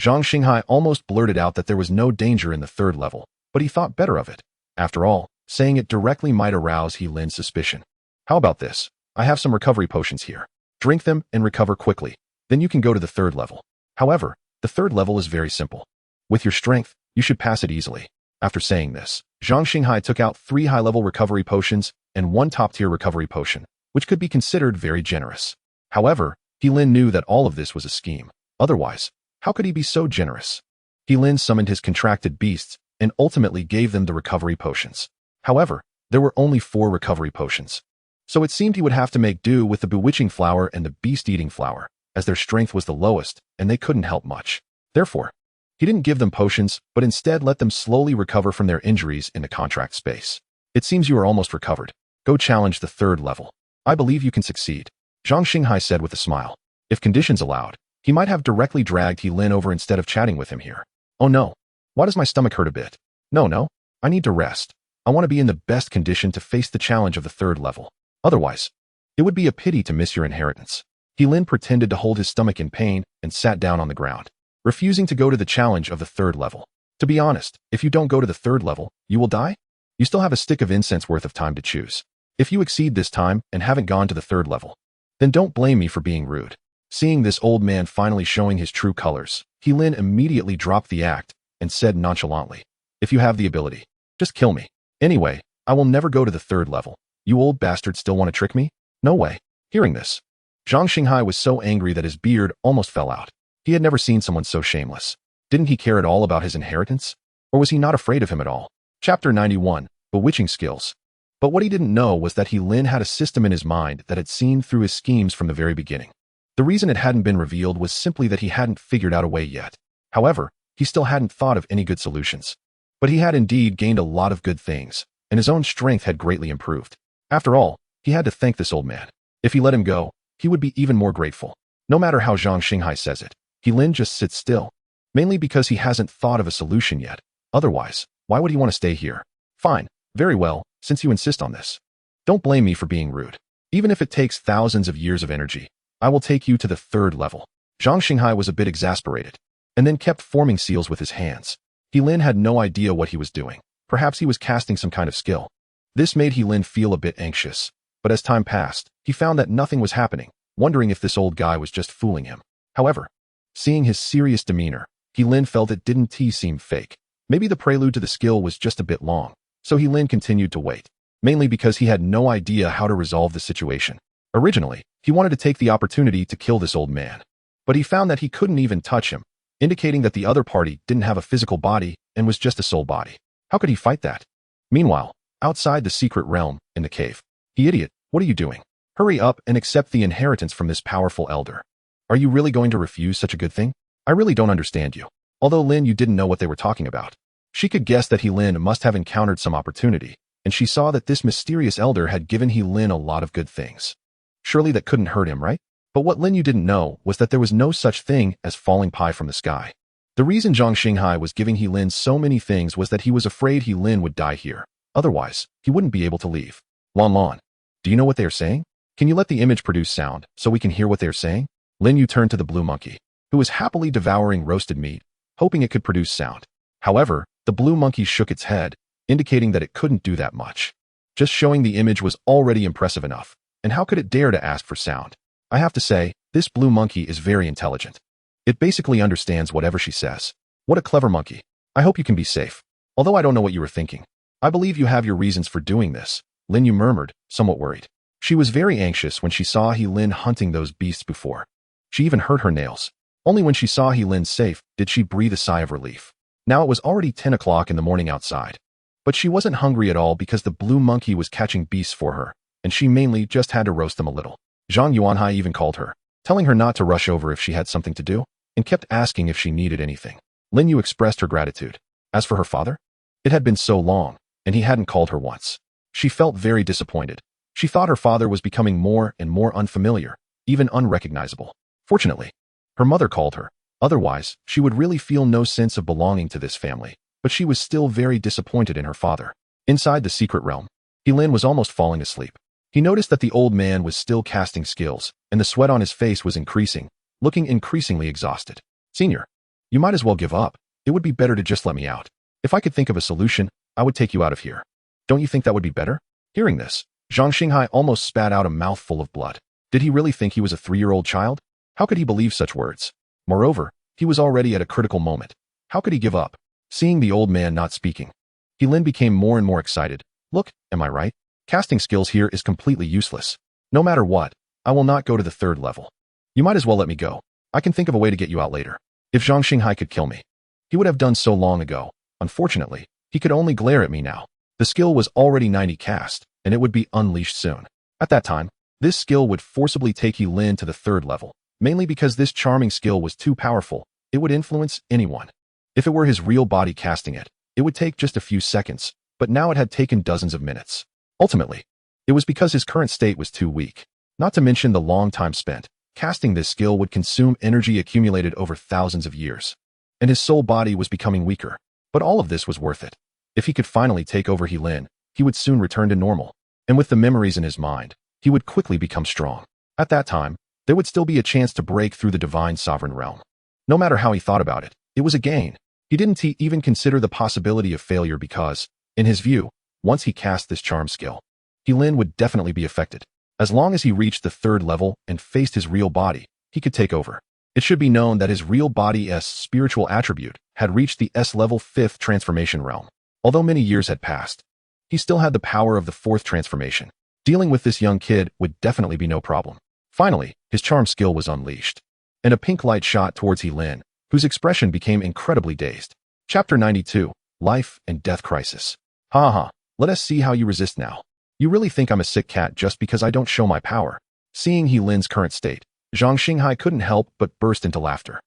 Zhang Xinghai almost blurted out that there was no danger in the 3rd level, but he thought better of it. After all, saying it directly might arouse Lin's suspicion. How about this? I have some recovery potions here. Drink them and recover quickly. Then you can go to the 3rd level. However, the 3rd level is very simple. With your strength, you should pass it easily. After saying this, Zhang Xinghai took out 3 high-level recovery potions and 1 top-tier recovery potion, which could be considered very generous. However, Lin knew that all of this was a scheme. Otherwise, how could he be so generous? Lin summoned his contracted beasts and ultimately gave them the recovery potions. However, there were only 4 recovery potions. So it seemed he would have to make do with the bewitching flower and the beast-eating flower, as their strength was the lowest and they couldn't help much. Therefore, he didn't give them potions, but instead let them slowly recover from their injuries in the contract space. It seems you are almost recovered. Go challenge the 3rd level. I believe you can succeed. Zhang Xinghai said with a smile. If conditions allowed, he might have directly dragged Lin over instead of chatting with him here. Oh no. Why does my stomach hurt a bit? No. I need to rest. I want to be in the best condition to face the challenge of the 3rd level. Otherwise, it would be a pity to miss your inheritance. Lin pretended to hold his stomach in pain and sat down on the ground, refusing to go to the challenge of the 3rd level. To be honest, if you don't go to the 3rd level, you will die? You still have a stick of incense worth of time to choose. If you exceed this time and haven't gone to the 3rd level, Then don't blame me for being rude. Seeing this old man finally showing his true colors, Lin immediately dropped the act and said nonchalantly, "If you have the ability, just kill me. Anyway, I will never go to the 3rd level. You old bastard still want to trick me? No way." Hearing this, Zhang Xinghai was so angry that his beard almost fell out. He had never seen someone so shameless. Didn't he care at all about his inheritance? Or was he not afraid of him at all? Chapter 91, Bewitching Skills. But what he didn't know was that Lin had a system in his mind that had seen through his schemes from the very beginning. The reason it hadn't been revealed was simply that he hadn't figured out a way yet. However, he still hadn't thought of any good solutions. But he had indeed gained a lot of good things, and his own strength had greatly improved. After all, he had to thank this old man. If he let him go, he would be even more grateful. No matter how Zhang Xinghai says it, Lin just sits still. Mainly because he hasn't thought of a solution yet. Otherwise, why would he want to stay here? Fine, very well, since you insist on this. Don't blame me for being rude. Even if it takes thousands of years of energy, I will take you to the 3rd level. Zhang Xinghai was a bit exasperated, and then kept forming seals with his hands. Lin had no idea what he was doing. Perhaps he was casting some kind of skill. This made Lin feel a bit anxious, but as time passed, he found that nothing was happening, wondering if this old guy was just fooling him. However, seeing his serious demeanor, Lin felt it didn't seem fake. Maybe the prelude to the skill was just a bit long, so Lin continued to wait, mainly because he had no idea how to resolve the situation. Originally, he wanted to take the opportunity to kill this old man, but he found that he couldn't even touch him, indicating that the other party didn't have a physical body and was just a soul body. How could he fight that? Meanwhile, outside the secret realm, in the cave, "Idiot, what are you doing? Hurry up and accept the inheritance from this powerful elder. Are you really going to refuse such a good thing? I really don't understand you." Although Lin Yu didn't know what they were talking about, she could guess that Lin must have encountered some opportunity, and she saw that this mysterious elder had given Lin a lot of good things. Surely that couldn't hurt him, right? But what Lin Yu didn't know was that there was no such thing as falling pie from the sky. The reason Zhang Xinghai was giving Lin so many things was that he was afraid Lin would die here. Otherwise, he wouldn't be able to leave. Lon, do you know what they are saying? Can you let the image produce sound so we can hear what they are saying? Lin Yu turned to the blue monkey, who was happily devouring roasted meat, hoping it could produce sound. However, the blue monkey shook its head, indicating that it couldn't do that much. Just showing the image was already impressive enough, and how could it dare to ask for sound? I have to say, this blue monkey is very intelligent. It basically understands whatever she says. What a clever monkey. I hope you can be safe. Although I don't know what you were thinking. I believe you have your reasons for doing this, Lin Yu murmured, somewhat worried. She was very anxious when she saw Lin hunting those beasts before. She even hurt her nails. Only when she saw Lin safe did she breathe a sigh of relief. Now it was already 10 o'clock in the morning outside. But she wasn't hungry at all because the blue monkey was catching beasts for her, and she mainly just had to roast them a little. Zhang Yuanhai even called her, telling her not to rush over if she had something to do, and kept asking if she needed anything. Lin Yu expressed her gratitude. As for her father, it had been so long, and he hadn't called her once. She felt very disappointed. She thought her father was becoming more and more unfamiliar, even unrecognizable. Fortunately, her mother called her. Otherwise, she would really feel no sense of belonging to this family, but she was still very disappointed in her father. Inside the secret realm, Lin was almost falling asleep. He noticed that the old man was still casting skills, and the sweat on his face was increasing, looking increasingly exhausted. "Senior, you might as well give up. It would be better to just let me out. If I could think of a solution, I would take you out of here. Don't you think that would be better?" Hearing this, Zhang Xinghai almost spat out a mouthful of blood. Did he really think he was a 3-year-old child? How could he believe such words? Moreover, he was already at a critical moment. How could he give up? Seeing the old man not speaking, Lin became more and more excited. "Look, am I right? Casting skills here is completely useless. No matter what, I will not go to the 3rd level. You might as well let me go. I can think of a way to get you out later. If Zhang Xinghai could kill me, he would have done so long ago. Unfortunately, he could only glare at me now. The skill was already 90 cast, and it would be unleashed soon. At that time, this skill would forcibly take Lin to the 3rd level, mainly because this charming skill was too powerful. It would influence anyone. If it were his real body casting it, it would take just a few seconds, but now it had taken dozens of minutes. Ultimately, it was because his current state was too weak. Not to mention the long time spent. Casting this skill would consume energy accumulated over thousands of years, and his soul body was becoming weaker. But all of this was worth it. If he could finally take over Lin, he would soon return to normal, and with the memories in his mind, he would quickly become strong. At that time, there would still be a chance to break through the divine sovereign realm. No matter how he thought about it, it was a gain. He didn't even consider the possibility of failure because, in his view, once he cast this charm skill, Lin would definitely be affected. As long as he reached the 3rd level and faced his real body, he could take over. It should be known that his real body's spiritual attribute had reached the S-level 5th transformation realm. Although many years had passed, he still had the power of the 4th transformation. Dealing with this young kid would definitely be no problem. Finally, his charm skill was unleashed, and a pink light shot towards He-Lin, whose expression became incredibly dazed. Chapter 92, Life and Death Crisis. Haha, let us see how you resist now. You really think I'm a sick cat just because I don't show my power? Seeing He-Lin's current state, Zhang Xinghai couldn't help but burst into laughter.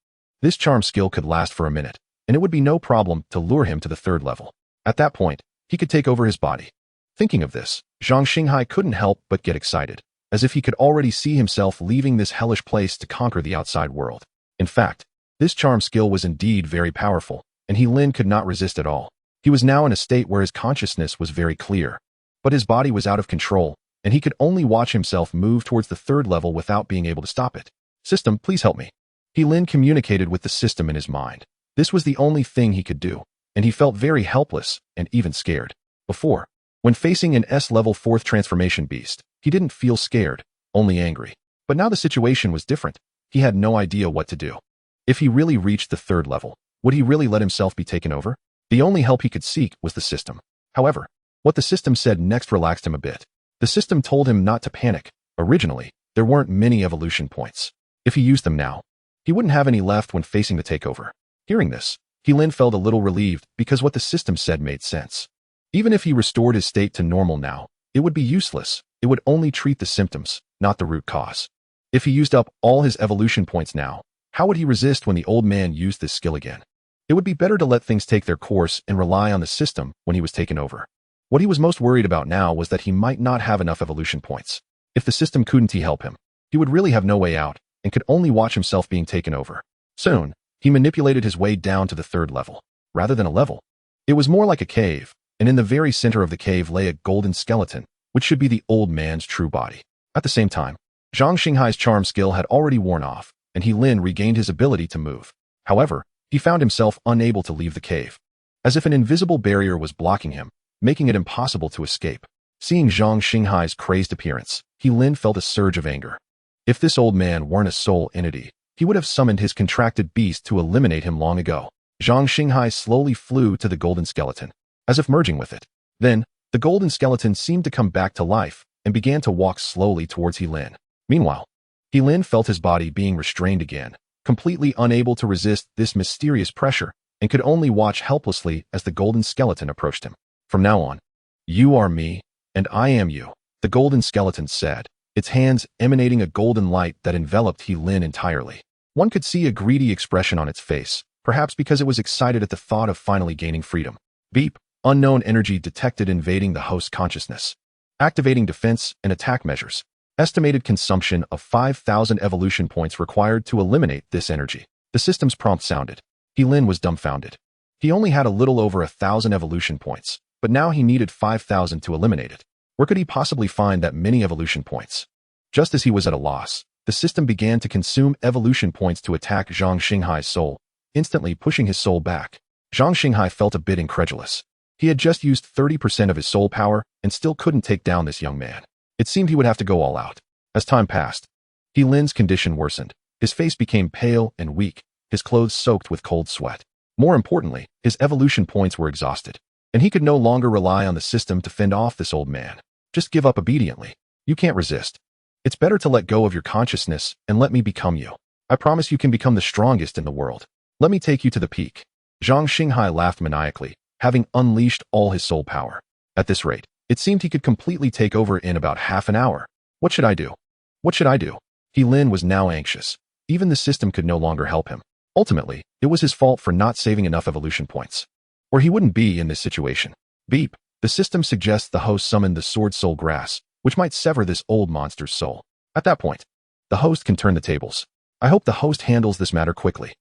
This charm skill could last for a minute, and it would be no problem to lure him to the 3rd level. At that point, he could take over his body. Thinking of this, Zhang Xinghai couldn't help but get excited, as if he could already see himself leaving this hellish place to conquer the outside world. In fact, this charm skill was indeed very powerful, and He-Lin could not resist at all. He was now in a state where his consciousness was very clear, but his body was out of control, and he could only watch himself move towards the 3rd level without being able to stop it. System, please help me. He-Lin communicated with the system in his mind. This was the only thing he could do, and he felt very helpless and even scared. Before, when facing an S-level 4th transformation beast, he didn't feel scared, only angry. But now the situation was different. He had no idea what to do. If he really reached the 3rd level, would he really let himself be taken over? The only help he could seek was the system. However, what the system said next relaxed him a bit. The system told him not to panic. Originally, there weren't many evolution points. If he used them now, he wouldn't have any left when facing the takeover. Hearing this, He-Lin felt a little relieved because what the system said made sense. Even if he restored his state to normal now, it would be useless. It would only treat the symptoms, not the root cause. If he used up all his evolution points now, how would he resist when the old man used this skill again? It would be better to let things take their course and rely on the system when he was taken over. What he was most worried about now was that he might not have enough evolution points. If the system couldn't help him, he would really have no way out and could only watch himself being taken over. Soon, he manipulated his way down to the 3rd level. Rather than a level, it was more like a cave, and in the very center of the cave lay a golden skeleton, which should be the old man's true body. At the same time, Zhang Xinghai's charm skill had already worn off, and He-Lin regained his ability to move. However, he found himself unable to leave the cave, as if an invisible barrier was blocking him, making it impossible to escape. Seeing Zhang Xinghai's crazed appearance, He-Lin felt a surge of anger. If this old man weren't a soul entity, he would have summoned his contracted beast to eliminate him long ago. Zhang Xinghai slowly flew to the golden skeleton, as if merging with it. Then, the golden skeleton seemed to come back to life and began to walk slowly towards He-Lin. Meanwhile, He-Lin felt his body being restrained again, completely unable to resist this mysterious pressure, and could only watch helplessly as the golden skeleton approached him. From now on, you are me, and I am you, the golden skeleton said, its hands emanating a golden light that enveloped He-Lin entirely. One could see a greedy expression on its face, perhaps because it was excited at the thought of finally gaining freedom. Beep, unknown energy detected invading the host's consciousness. Activating defense and attack measures. Estimated consumption of 5,000 evolution points required to eliminate this energy. The system's prompt sounded. He-Lin was dumbfounded. He only had a little over 1,000 evolution points, but now he needed 5,000 to eliminate it. Where could he possibly find that many evolution points? Just as he was at a loss, the system began to consume evolution points to attack Zhang Xinghai's soul, instantly pushing his soul back. Zhang Xinghai felt a bit incredulous. He had just used 30% of his soul power and still couldn't take down this young man. It seemed he would have to go all out. As time passed, He-Lin's condition worsened. His face became pale and weak, his clothes soaked with cold sweat. More importantly, his evolution points were exhausted, and he could no longer rely on the system to fend off this old man. Just give up obediently. You can't resist. It's better to let go of your consciousness and let me become you. I promise you can become the strongest in the world. Let me take you to the peak. Zhang Xinghai laughed maniacally, having unleashed all his soul power. At this rate, it seemed he could completely take over in about half an hour. What should I do? What should I do? He-Lin was now anxious. Even the system could no longer help him. Ultimately, it was his fault for not saving enough evolution points, or he wouldn't be in this situation. Beep. The system suggests the host summon the sword soul grass, which might sever this old monster's soul. At that point, the host can turn the tables. I hope the host handles this matter quickly.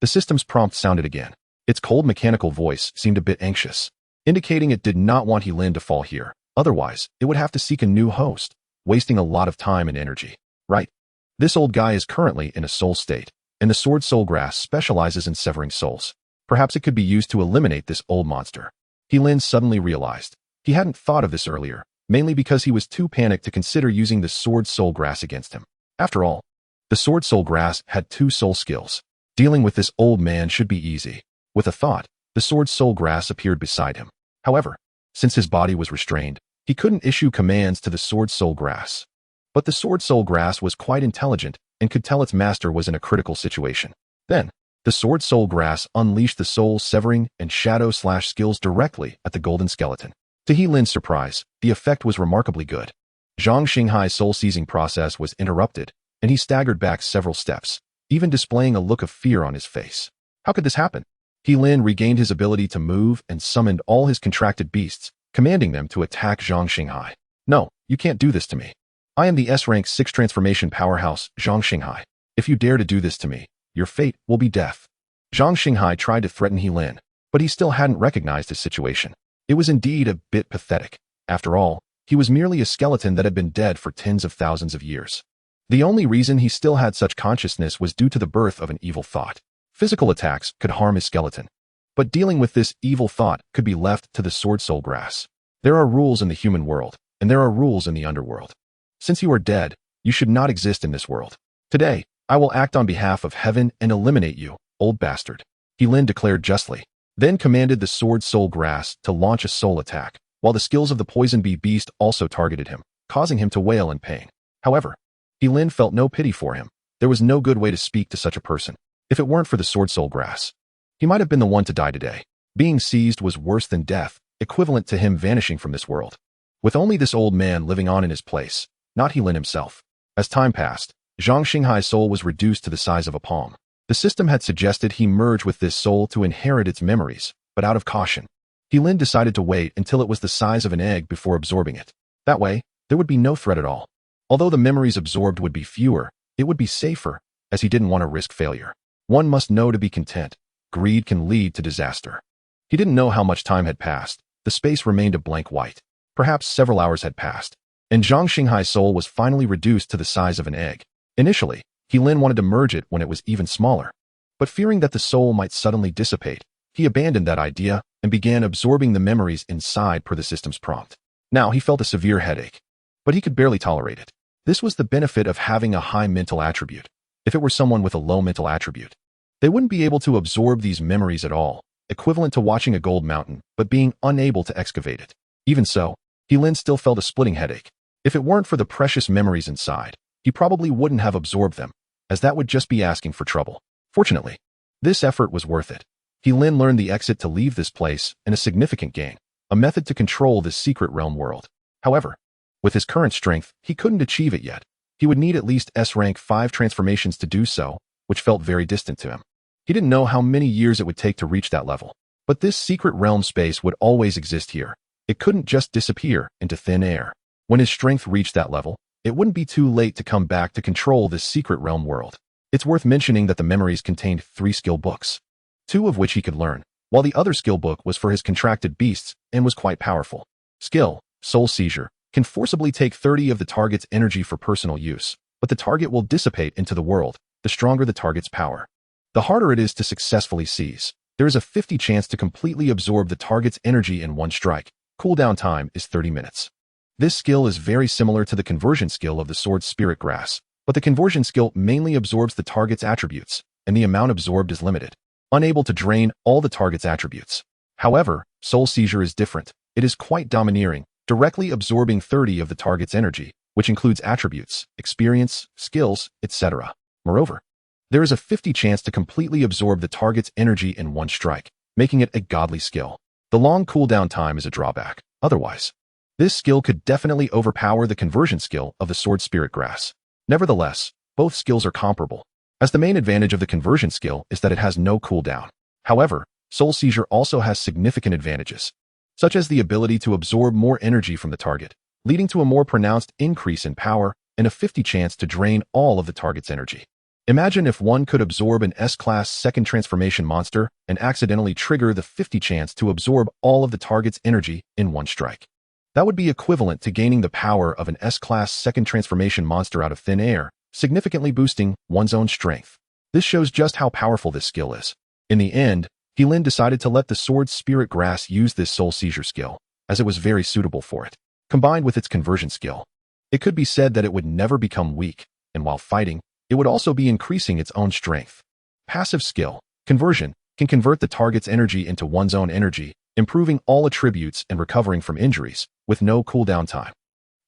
The system's prompt sounded again. Its cold mechanical voice seemed a bit anxious, indicating it did not want He-Lin to fall here. Otherwise, it would have to seek a new host, wasting a lot of time and energy. Right. This old guy is currently in a soul state, and the sword soul grass specializes in severing souls. Perhaps it could be used to eliminate this old monster. He-Lin suddenly realized. He hadn't thought of this earlier, mainly because he was too panicked to consider using the Sword Soul Grass against him. After all, the Sword Soul Grass had 2 soul skills. Dealing with this old man should be easy. With a thought, the Sword Soul Grass appeared beside him. However, since his body was restrained, he couldn't issue commands to the Sword Soul Grass. But the Sword Soul Grass was quite intelligent and could tell its master was in a critical situation. Then, the Sword Soul Grass unleashed the Soul Severing and Shadow Slash skills directly at the Golden Skeleton. To He Lin's surprise, the effect was remarkably good. Zhang Xinghai's soul-seizing process was interrupted, and he staggered back several steps, even displaying a look of fear on his face. How could this happen? He Lin regained his ability to move and summoned all his contracted beasts, commanding them to attack Zhang Xinghai. No, you can't do this to me. I am the S-rank 6 transformation powerhouse, Zhang Xinghai. If you dare to do this to me, your fate will be death. Zhang Xinghai tried to threaten He Lin, but he still hadn't recognized his situation. It was indeed a bit pathetic. After all, he was merely a skeleton that had been dead for tens of thousands of years. The only reason he still had such consciousness was due to the birth of an evil thought. Physical attacks could harm his skeleton, but dealing with this evil thought could be left to the Sword Soul Grass. There are rules in the human world, and there are rules in the underworld. Since you are dead, you should not exist in this world. Today, I will act on behalf of heaven and eliminate you, old bastard. He Lin declared justly, then commanded the Sword Soul Grass to launch a soul attack, while the skills of the Poison Bee Beast also targeted him, causing him to wail in pain. However, He Lin felt no pity for him. There was no good way to speak to such a person. If it weren't for the Sword Soul Grass, he might have been the one to die today. Being seized was worse than death, equivalent to him vanishing from this world. With only this old man living on in his place, not He Lin himself. As time passed, Zhang Xinghai's soul was reduced to the size of a palm. The system had suggested he merge with this soul to inherit its memories, but out of caution, He Lin decided to wait until it was the size of an egg before absorbing it. That way, there would be no threat at all. Although the memories absorbed would be fewer, it would be safer, as he didn't want to risk failure. One must know to be content. Greed can lead to disaster. He didn't know how much time had passed. The space remained a blank white. Perhaps several hours had passed, and Zhang Xinghai's soul was finally reduced to the size of an egg. Initially, He Lin wanted to merge it when it was even smaller. But fearing that the soul might suddenly dissipate, he abandoned that idea and began absorbing the memories inside per the system's prompt. Now he felt a severe headache, but he could barely tolerate it. This was the benefit of having a high mental attribute. If it were someone with a low mental attribute, they wouldn't be able to absorb these memories at all, equivalent to watching a gold mountain but being unable to excavate it. Even so, He Lin still felt a splitting headache. If it weren't for the precious memories inside, he probably wouldn't have absorbed them, as that would just be asking for trouble. Fortunately, this effort was worth it. He Lin learned the exit to leave this place and a significant gain, a method to control this secret realm world. However, with his current strength, he couldn't achieve it yet. He would need at least S-rank 5 transformations to do so, which felt very distant to him. He didn't know how many years it would take to reach that level. But this secret realm space would always exist here. It couldn't just disappear into thin air. When his strength reached that level, it wouldn't be too late to come back to control this secret realm world. It's worth mentioning that the memories contained 3 skill books, 2 of which he could learn, while the other skill book was for his contracted beasts and was quite powerful. Skill, Soul Seizure, can forcibly take 30 of the target's energy for personal use, but the target will dissipate into the world, the stronger the target's power. The harder it is to successfully seize. There is a 50 chance to completely absorb the target's energy in one strike. Cooldown time is 30 minutes. This skill is very similar to the conversion skill of the Sword Spirit Grass, but the conversion skill mainly absorbs the target's attributes, and the amount absorbed is limited, unable to drain all the target's attributes. However, Soul Seizure is different. It is quite domineering, directly absorbing 30 of the target's energy, which includes attributes, experience, skills, etc. Moreover, there is a 50 chance to completely absorb the target's energy in one strike, making it a godly skill. The long cooldown time is a drawback. Otherwise, this skill could definitely overpower the conversion skill of the Sword Spirit Grass. Nevertheless, both skills are comparable, as the main advantage of the conversion skill is that it has no cooldown. However, Soul Seizure also has significant advantages, such as the ability to absorb more energy from the target, leading to a more pronounced increase in power and a 50 chance to drain all of the target's energy. Imagine if one could absorb an S-class second transformation monster and accidentally trigger the 50 chance to absorb all of the target's energy in one strike. That would be equivalent to gaining the power of an S-class second transformation monster out of thin air, significantly boosting one's own strength. This shows just how powerful this skill is. In the end, He Lin decided to let the Sword Spirit Grass use this Soul Seizure skill, as it was very suitable for it. combined with its conversion skill. It could be said that it would never become weak, and while fighting, it would also be increasing its own strength. Passive skill, conversion, can convert the target's energy into one's own energy, improving all attributes and recovering from injuries, with no cooldown time.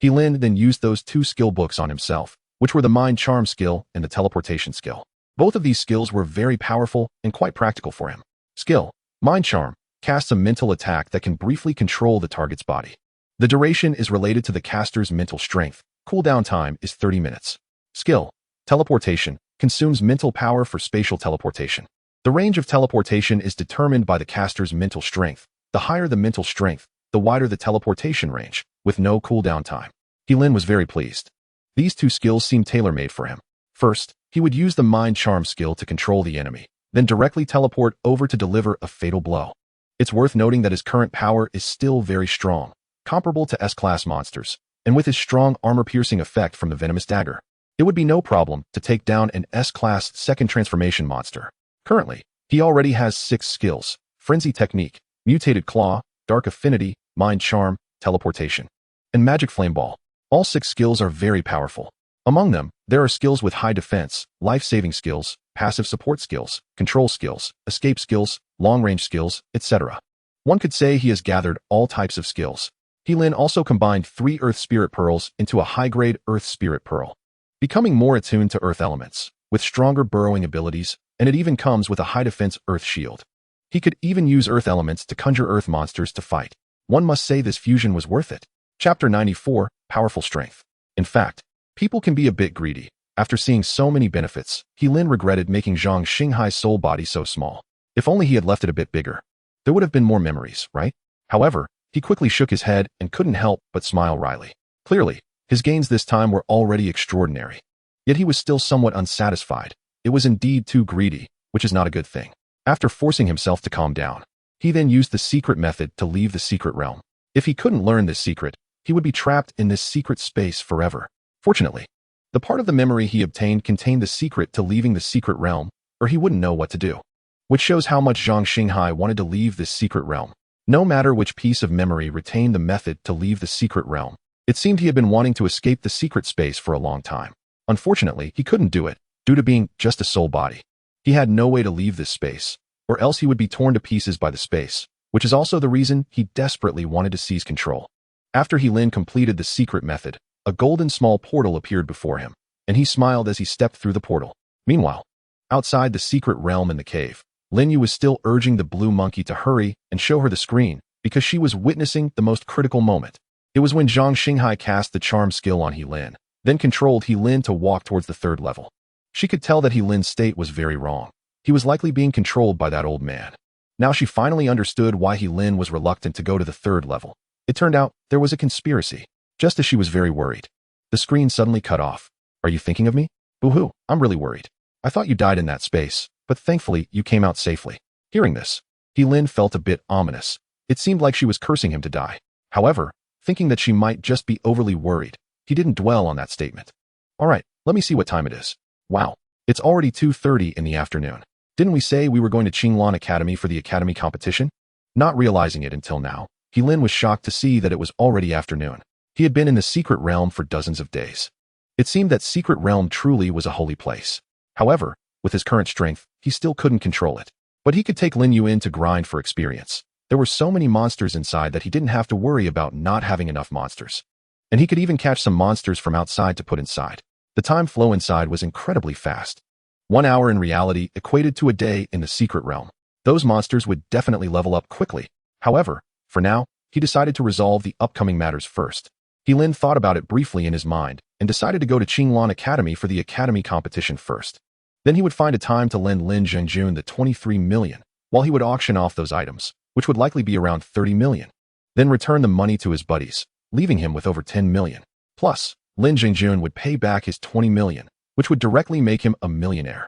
Lin then used those two skill books on himself, which were the Mind Charm skill and the teleportation skill. Both of these skills were very powerful and quite practical for him. Skill, Mind Charm, casts a mental attack that can briefly control the target's body. The duration is related to the caster's mental strength. Cooldown time is 30 minutes. Skill, Teleportation, consumes mental power for spatial teleportation. The range of teleportation is determined by the caster's mental strength. The higher the mental strength, the wider the teleportation range, with no cooldown time. Lin was very pleased. These two skills seemed tailor-made for him. First, he would use the Mind Charm skill to control the enemy, then directly teleport over to deliver a fatal blow. It's worth noting that his current power is still very strong, comparable to S-class monsters, and with his strong armor-piercing effect from the venomous dagger, it would be no problem to take down an S-class second transformation monster. Currently, he already has 6 skills: Frenzy Technique, Mutated Claw, Dark Affinity, Mind Charm, Teleportation, and Magic Flame Ball. All 6 skills are very powerful. Among them, there are skills with high defense, life-saving skills, passive support skills, control skills, escape skills, long-range skills, etc. One could say he has gathered all types of skills. Lin also combined 3 Earth Spirit Pearls into a high-grade Earth Spirit Pearl, becoming more attuned to Earth elements, with stronger burrowing abilities, and it even comes with a high-defense Earth Shield. He could even use Earth elements to conjure Earth monsters to fight. One must say this fusion was worth it. Chapter 94, Powerful Strength. In fact, people can be a bit greedy. After seeing so many benefits, Lin regretted making Zhang Xinghai's soul body so small. If only he had left it a bit bigger. There would have been more memories, right? However, he quickly shook his head and couldn't help but smile wryly. Clearly, his gains this time were already extraordinary. Yet he was still somewhat unsatisfied. It was indeed too greedy, which is not a good thing. After forcing himself to calm down, he then used the secret method to leave the secret realm. If he couldn't learn this secret, he would be trapped in this secret space forever. Fortunately, the part of the memory he obtained contained the secret to leaving the secret realm, or he wouldn't know what to do. Which shows how much Zhang Xinghai wanted to leave this secret realm. No matter which piece of memory retained the method to leave the secret realm, it seemed he had been wanting to escape the secret space for a long time. Unfortunately, he couldn't do it, due to being just a soul body. He had no way to leave this space, or else he would be torn to pieces by the space, which is also the reason he desperately wanted to seize control. After Lin completed the secret method, a golden small portal appeared before him, and he smiled as he stepped through the portal. Meanwhile, outside the secret realm in the cave, Lin Yu was still urging the blue monkey to hurry and show her the screen, because she was witnessing the most critical moment. It was when Zhang Xinghai cast the charm skill on Lin, then controlled Lin to walk towards the 3rd level. She could tell that Lin's state was very wrong. He was likely being controlled by that old man. Now she finally understood why Lin was reluctant to go to the 3rd level. It turned out there was a conspiracy. Just as she was very worried, the screen suddenly cut off. "Are you thinking of me? Boo-hoo, I'm really worried. I thought you died in that space, but thankfully you came out safely." Hearing this, Lin felt a bit ominous. It seemed like she was cursing him to die. However, thinking that she might just be overly worried, he didn't dwell on that statement. "Alright, let me see what time it is. Wow, it's already 2:30 in the afternoon. Didn't we say we were going to Qinglan Academy for the academy competition?" Not realizing it until now, Lin was shocked to see that it was already afternoon. He had been in the secret realm for dozens of days. It seemed that secret realm truly was a holy place. However, with his current strength, he still couldn't control it. But he could take Lin Yu in to grind for experience. There were so many monsters inside that he didn't have to worry about not having enough monsters. And he could even catch some monsters from outside to put inside. The time flow inside was incredibly fast. 1 hour in reality equated to a day in the secret realm. Those monsters would definitely level up quickly. However, for now, he decided to resolve the upcoming matters first. Lin thought about it briefly in his mind and decided to go to Qinglan Academy for the academy competition first. Then he would find a time to lend Lin Zhengjun the 23 million, while he would auction off those items, which would likely be around 30 million. Then return the money to his buddies, leaving him with over 10 million. Plus, Lin Zhengjun would pay back his 20 million, which would directly make him a millionaire.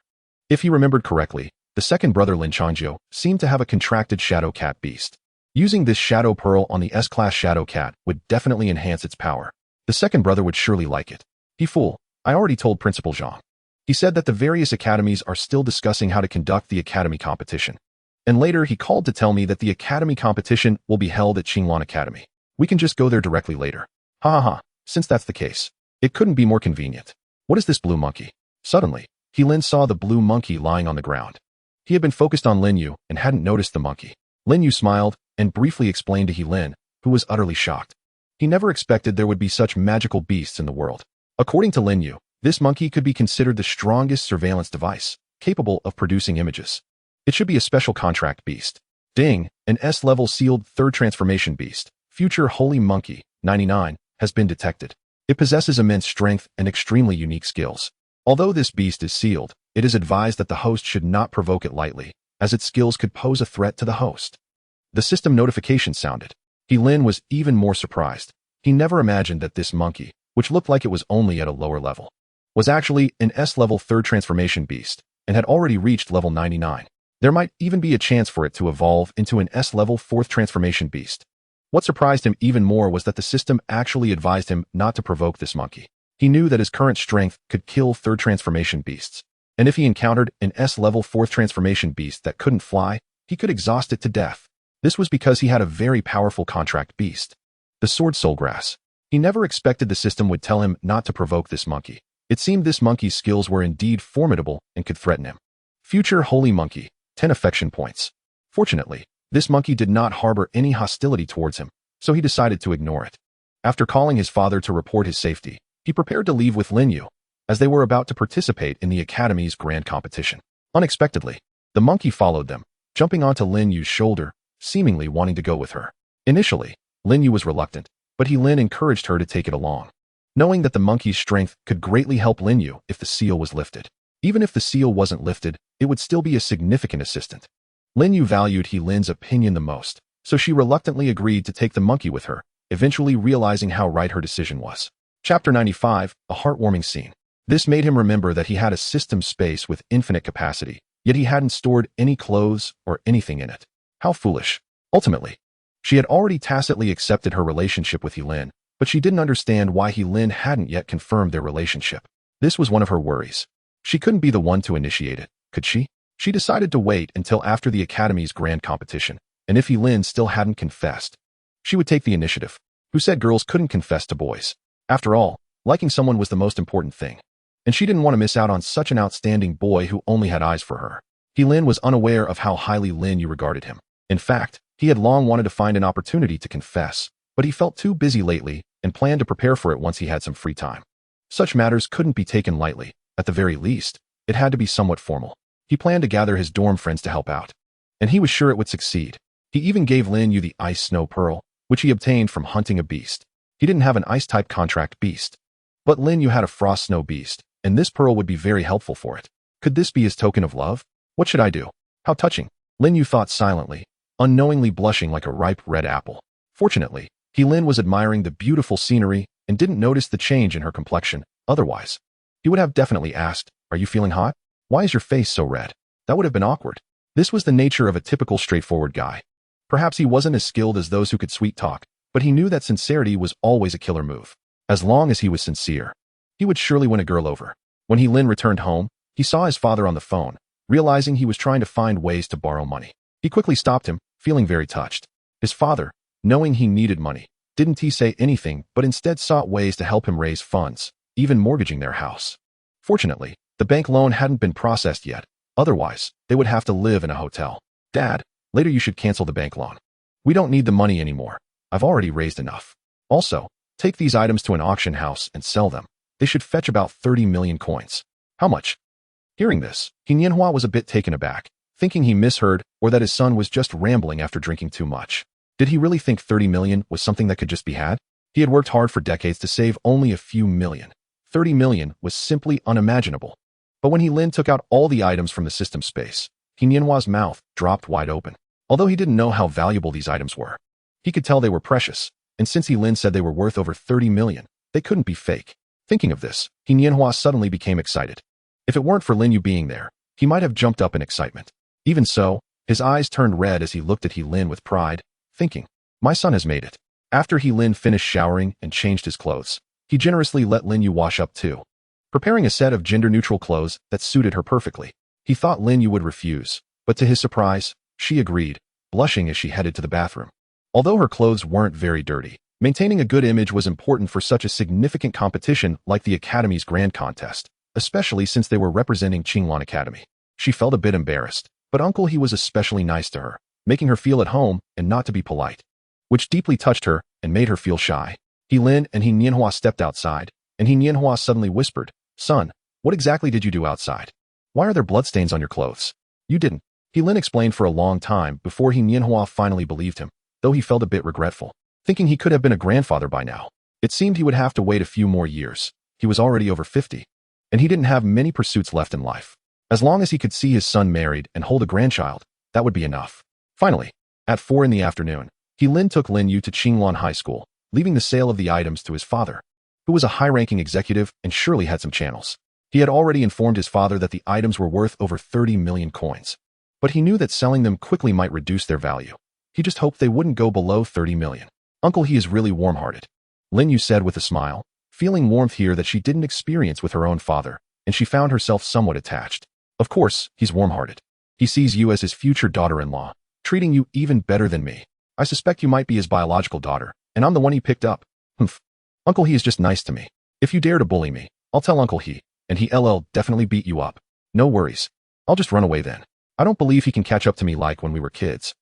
If he remembered correctly, the second brother Lin Changzhou seemed to have a contracted Shadow Cat beast. Using this Shadow Pearl on the S-Class Shadow Cat would definitely enhance its power. The second brother would surely like it. "He fool, I already told Principal Zhang." He said that the various academies are still discussing how to conduct the academy competition. And later he called to tell me that the academy competition will be held at Qinglan Academy. We can just go there directly later. Ha ha ha, since that's the case, it couldn't be more convenient. What is this blue monkey? Suddenly, Lin saw the blue monkey lying on the ground. He had been focused on Lin Yu and hadn't noticed the monkey. Lin Yu smiled and briefly explained to Lin, who was utterly shocked. He never expected there would be such magical beasts in the world. According to Lin Yu, this monkey could be considered the strongest surveillance device, capable of producing images. It should be a special contract beast. Ding, an S-level sealed third transformation beast, future Holy Monkey, 99, has been detected. It possesses immense strength and extremely unique skills. Although this beast is sealed, it is advised that the host should not provoke it lightly, as its skills could pose a threat to the host. The system notification sounded. Lin was even more surprised. He never imagined that this monkey, which looked like it was only at a lower level, was actually an S-level third transformation beast, and had already reached level 99. There might even be a chance for it to evolve into an S-level fourth transformation beast. What surprised him even more was that the system actually advised him not to provoke this monkey. He knew that his current strength could kill third transformation beasts, and if he encountered an S-level fourth transformation beast that couldn't fly, he could exhaust it to death. This was because he had a very powerful contract beast, the Sword Soulgrass. He never expected the system would tell him not to provoke this monkey. It seemed this monkey's skills were indeed formidable and could threaten him. Future Holy Monkey, 10 affection points. Fortunately, this monkey did not harbor any hostility towards him, so he decided to ignore it. After calling his father to report his safety, he prepared to leave with Lin Yu, as they were about to participate in the Academy's grand competition. Unexpectedly, the monkey followed them, jumping onto Lin Yu's shoulder, seemingly wanting to go with her. Initially, Lin Yu was reluctant, but Lin encouraged her to take it along, knowing that the monkey's strength could greatly help Lin Yu if the seal was lifted. Even if the seal wasn't lifted, it would still be a significant assistant. Lin Yu valued Lin's opinion the most, so she reluctantly agreed to take the monkey with her, eventually realizing how right her decision was. Chapter 95, a heartwarming scene. This made him remember that he had a system space with infinite capacity, yet he hadn't stored any clothes or anything in it. How foolish. Ultimately, she had already tacitly accepted her relationship with Lin, but she didn't understand why Lin hadn't yet confirmed their relationship. This was one of her worries. She couldn't be the one to initiate it, could she? She decided to wait until after the Academy's grand competition, and if Lin still hadn't confessed, she would take the initiative. Who said girls couldn't confess to boys? After all, liking someone was the most important thing, and she didn't want to miss out on such an outstanding boy who only had eyes for her. Lin was unaware of how highly Lin Yu regarded him. In fact, he had long wanted to find an opportunity to confess, but he felt too busy lately and planned to prepare for it once he had some free time. Such matters couldn't be taken lightly. At the very least, it had to be somewhat formal. He planned to gather his dorm friends to help out, and he was sure it would succeed. He even gave Lin Yu the Ice Snow Pearl, which he obtained from hunting a beast. He didn't have an Ice-type contract beast, but Lin Yu had a Frost Snow beast, and this pearl would be very helpful for it. Could this be his token of love? What should I do? How touching. Lin Yu thought silently, unknowingly blushing like a ripe red apple. Fortunately, Lin was admiring the beautiful scenery and didn't notice the change in her complexion. Otherwise, he would have definitely asked, "Are you feeling hot? Why is your face so red?" That would have been awkward. This was the nature of a typical straightforward guy. Perhaps he wasn't as skilled as those who could sweet talk, but he knew that sincerity was always a killer move. As long as he was sincere, he would surely win a girl over. When Lin returned home, he saw his father on the phone, realizing he was trying to find ways to borrow money. He quickly stopped him, feeling very touched. His father, knowing he needed money, didn't say anything but instead sought ways to help him raise funds, even mortgaging their house. Fortunately, the bank loan hadn't been processed yet. Otherwise, they would have to live in a hotel. "Dad, later you should cancel the bank loan. We don't need the money anymore. I've already raised enough. Also, take these items to an auction house and sell them. They should fetch about 30 million coins. How much?" Hearing this, Nianhua was a bit taken aback, thinking he misheard or that his son was just rambling after drinking too much. Did he really think 30 million was something that could just be had? He had worked hard for decades to save only a few million. 30 million was simply unimaginable. But when Lin took out all the items from the system space, Nianhua's mouth dropped wide open. Although he didn't know how valuable these items were, he could tell they were precious, and since Lin said they were worth over 30 million, they couldn't be fake. Thinking of this, Nianhua suddenly became excited. If it weren't for Lin Yu being there, he might have jumped up in excitement. Even so, his eyes turned red as he looked at Lin with pride, thinking, "My son has made it." After Lin finished showering and changed his clothes, he generously let Lin Yu wash up too, preparing a set of gender-neutral clothes that suited her perfectly. He thought Lin Yu would refuse, but to his surprise, she agreed, blushing as she headed to the bathroom. Although her clothes weren't very dirty, Maintaining a good image was important for such a significant competition like the Academy's Grand Contest, especially since they were representing Qinglan Academy. She felt a bit embarrassed, but Uncle He was especially nice to her, making her feel at home and not to be polite, which deeply touched her and made her feel shy. He Lin and He Nianhua stepped outside, and He Nianhua suddenly whispered, "Son, what exactly did you do outside? Why are there bloodstains on your clothes?" "You didn't." He Lin explained for a long time before He Nianhua finally believed him, though he felt a bit regretful, thinking he could have been a grandfather by now. It seemed he would have to wait a few more years. He was already over 50, and he didn't have many pursuits left in life. As long as he could see his son married and hold a grandchild, that would be enough. Finally, at 4 in the afternoon, He Lin took Lin Yu to Qinglan High School, leaving the sale of the items to his father, who was a high-ranking executive and surely had some channels. He had already informed his father that the items were worth over 30 million coins, but he knew that selling them quickly might reduce their value. He just hoped they wouldn't go below 30 million. "Uncle He is really warm-hearted," Lin Yu said with a smile, feeling warmth here that she didn't experience with her own father, and she found herself somewhat attached. "Of course, he's warm-hearted. He sees you as his future daughter-in-law, treating you even better than me. I suspect you might be his biological daughter, and I'm the one he picked up. Humph. Uncle He is just nice to me. If you dare to bully me, I'll tell Uncle He, and he'll definitely beat you up. No worries. I'll just run away then. I don't believe he can catch up to me like when we were kids."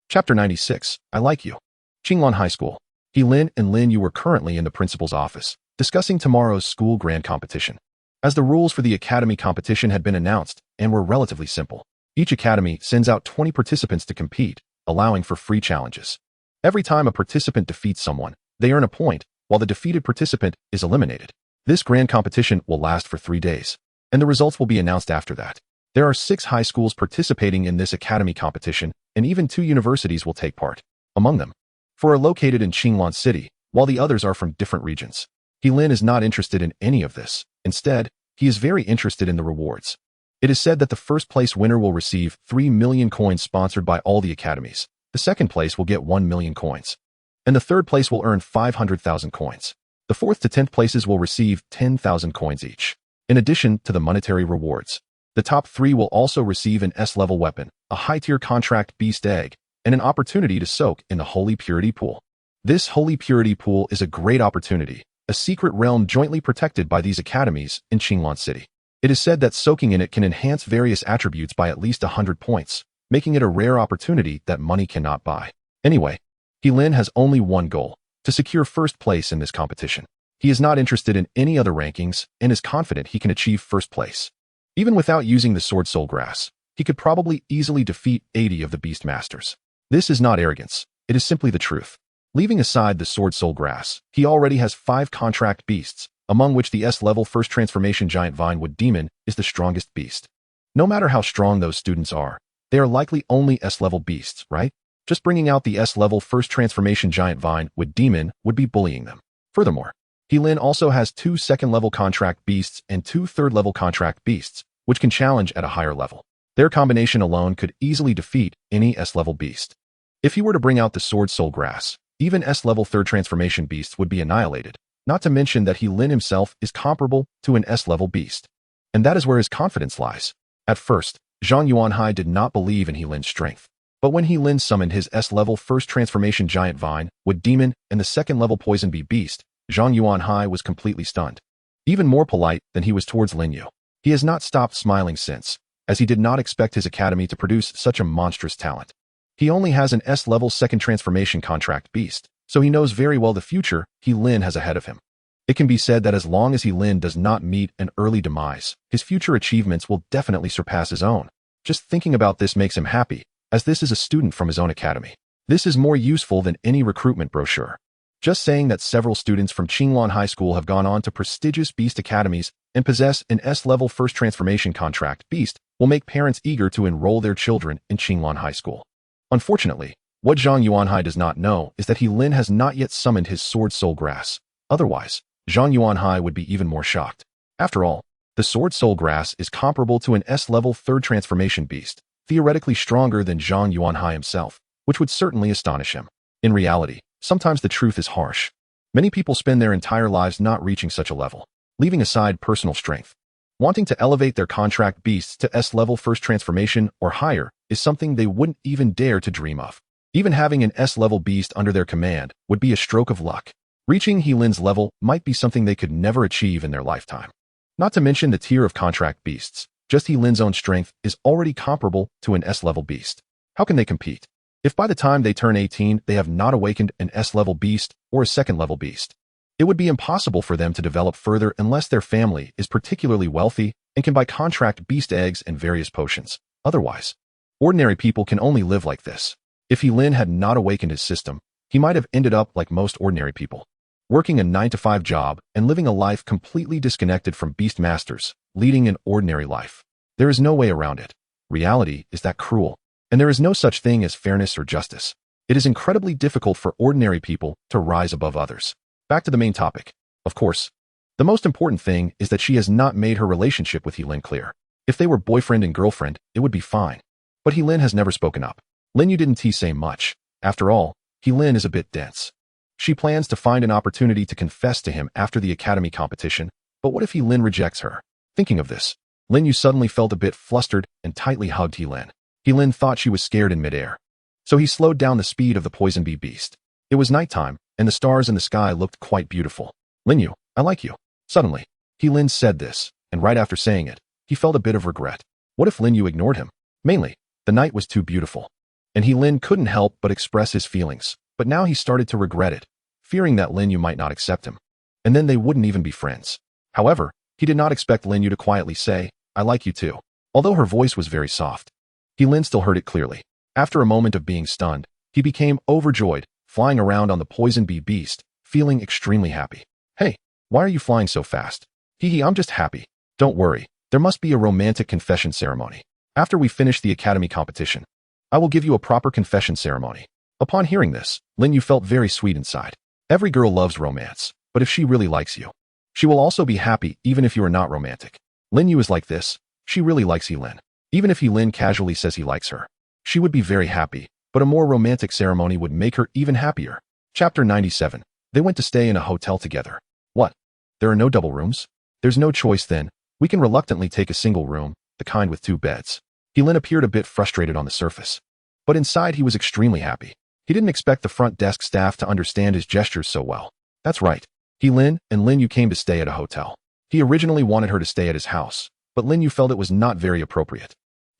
Chapter 96, I Like You. Qinglan High School. He Lin and Lin Yu were currently in the principal's office, discussing tomorrow's school grand competition. As the rules for the academy competition had been announced and were relatively simple, each academy sends out 20 participants to compete, allowing for free challenges. Every time a participant defeats someone, they earn a point, while the defeated participant is eliminated. This grand competition will last for 3 days, and the results will be announced after that. There are 6 high schools participating in this academy competition, and even 2 universities will take part. Among them, 4 are located in Qinglan City, while the others are from different regions. He Lin is not interested in any of this. Instead, he is very interested in the rewards. It is said that the first place winner will receive 3 million coins sponsored by all the academies. The second place will get 1 million coins, and the third place will earn 500,000 coins. The 4th to 10th places will receive 10,000 coins each. In addition to the monetary rewards, the top 3 will also receive an S-level weapon, a high-tier contract beast egg, and an opportunity to soak in the Holy Purity Pool. This Holy Purity Pool is a great opportunity, a secret realm jointly protected by these academies in Qinglan City. It is said that soaking in it can enhance various attributes by at least 100 points, making it a rare opportunity that money cannot buy. Anyway, He Lin has only one goal, to secure first place in this competition. He is not interested in any other rankings and is confident he can achieve first place. Even without using the Sword Soul Grass, he could probably easily defeat 80 of the Beast Masters. This is not arrogance, it is simply the truth. Leaving aside the Sword Soul Grass, he already has 5 contract beasts, among which the S-level first transformation giant Vinewood Demon is the strongest beast. No matter how strong those students are, they are likely only S-level beasts, right? Just bringing out the S-level first transformation giant Vinewood Demon would be bullying them. Furthermore, He Lin also has 2 second-level contract beasts and 2 third-level contract beasts, which can challenge at a higher level. Their combination alone could easily defeat any S-level beast. If he were to bring out the Sword Soul Grass, even S-level third transformation beasts would be annihilated, not to mention that He Lin himself is comparable to an S-level beast. And that is where his confidence lies. At first, Zhang Yuanhai did not believe in He Lin's strength. But when He Lin summoned his S-level first transformation giant Vinewood Demon and the second-level Poison Bee Beast, Zhang Yuanhai was completely stunned. Even more polite than he was towards Lin Yu. He has not stopped smiling since, as he did not expect his academy to produce such a monstrous talent. He only has an S-level second transformation contract beast, so he knows very well the future He Lin has ahead of him. It can be said that as long as He Lin does not meet an early demise, his future achievements will definitely surpass his own. Just thinking about this makes him happy, as this is a student from his own academy. This is more useful than any recruitment brochure. Just saying that several students from Qinglan High School have gone on to prestigious beast academies and possess an S-level first transformation contract beast will make parents eager to enroll their children in Qinglan High School. Unfortunately, what Zhang Yuanhai does not know is that He Lin has not yet summoned his Sword Soul Grass. Otherwise, Zhang Yuanhai would be even more shocked. After all, the Sword Soul Grass is comparable to an S-level third transformation beast, theoretically stronger than Zhang Yuanhai himself, which would certainly astonish him. In reality, sometimes the truth is harsh. Many people spend their entire lives not reaching such a level, leaving aside personal strength. Wanting to elevate their contract beasts to S-level first transformation or higher is something they wouldn't even dare to dream of. Even having an S-level beast under their command would be a stroke of luck. Reaching Helin's level might be something they could never achieve in their lifetime. Not to mention the tier of contract beasts. Just Helin's own strength is already comparable to an S-level beast. How can they compete? If by the time they turn 18, they have not awakened an S-level beast or a second-level beast, it would be impossible for them to develop further unless their family is particularly wealthy and can buy contract beast eggs and various potions. Otherwise, ordinary people can only live like this. If Helin had not awakened his system, he might have ended up like most ordinary people, working a 9-to-5 job and living a life completely disconnected from beast masters, leading an ordinary life. There is no way around it. Reality is that cruel, and there is no such thing as fairness or justice. It is incredibly difficult for ordinary people to rise above others. Back to the main topic. Of course, the most important thing is that she has not made her relationship with Helin clear. If they were boyfriend and girlfriend, it would be fine. But Helin has never spoken up. Linyu didn't say much. After all, Helin is a bit dense. She plans to find an opportunity to confess to him after the academy competition, but what if Helin rejects her? Thinking of this, Linyu suddenly felt a bit flustered and tightly hugged Helin. Helin thought she was scared in midair, so he slowed down the speed of the poison bee beast. It was nighttime, and the stars in the sky looked quite beautiful. Linyu, I like you. Suddenly, Helin said this, and right after saying it, he felt a bit of regret. What if Linyu ignored him? Mainly, the night was too beautiful, and Helin couldn't help but express his feelings, but now he started to regret it, fearing that Linyu might not accept him, and then they wouldn't even be friends. However, he did not expect Linyu to quietly say, I like you too. Although her voice was very soft, Helin still heard it clearly. After a moment of being stunned, he became overjoyed, flying around on the poison bee beast, feeling extremely happy. Hey, why are you flying so fast? Hee, I'm just happy. Don't worry, there must be a romantic confession ceremony. After we finish the academy competition, I will give you a proper confession ceremony. Upon hearing this, Linyu felt very sweet inside. Every girl loves romance, but if she really likes you, she will also be happy even if you are not romantic. Linyu is like this. She really likes Helin. Even if Helin casually says he likes her, she would be very happy, but a more romantic ceremony would make her even happier. Chapter 97. They went to stay in a hotel together. What? There are no double rooms? There's no choice then. We can reluctantly take a single room, the kind with 2 beds. Helin appeared a bit frustrated on the surface, but inside he was extremely happy. He didn't expect the front desk staff to understand his gestures so well. That's right. Helin and Linyu came to stay at a hotel. He originally wanted her to stay at his house, but Linyu felt it was not very appropriate.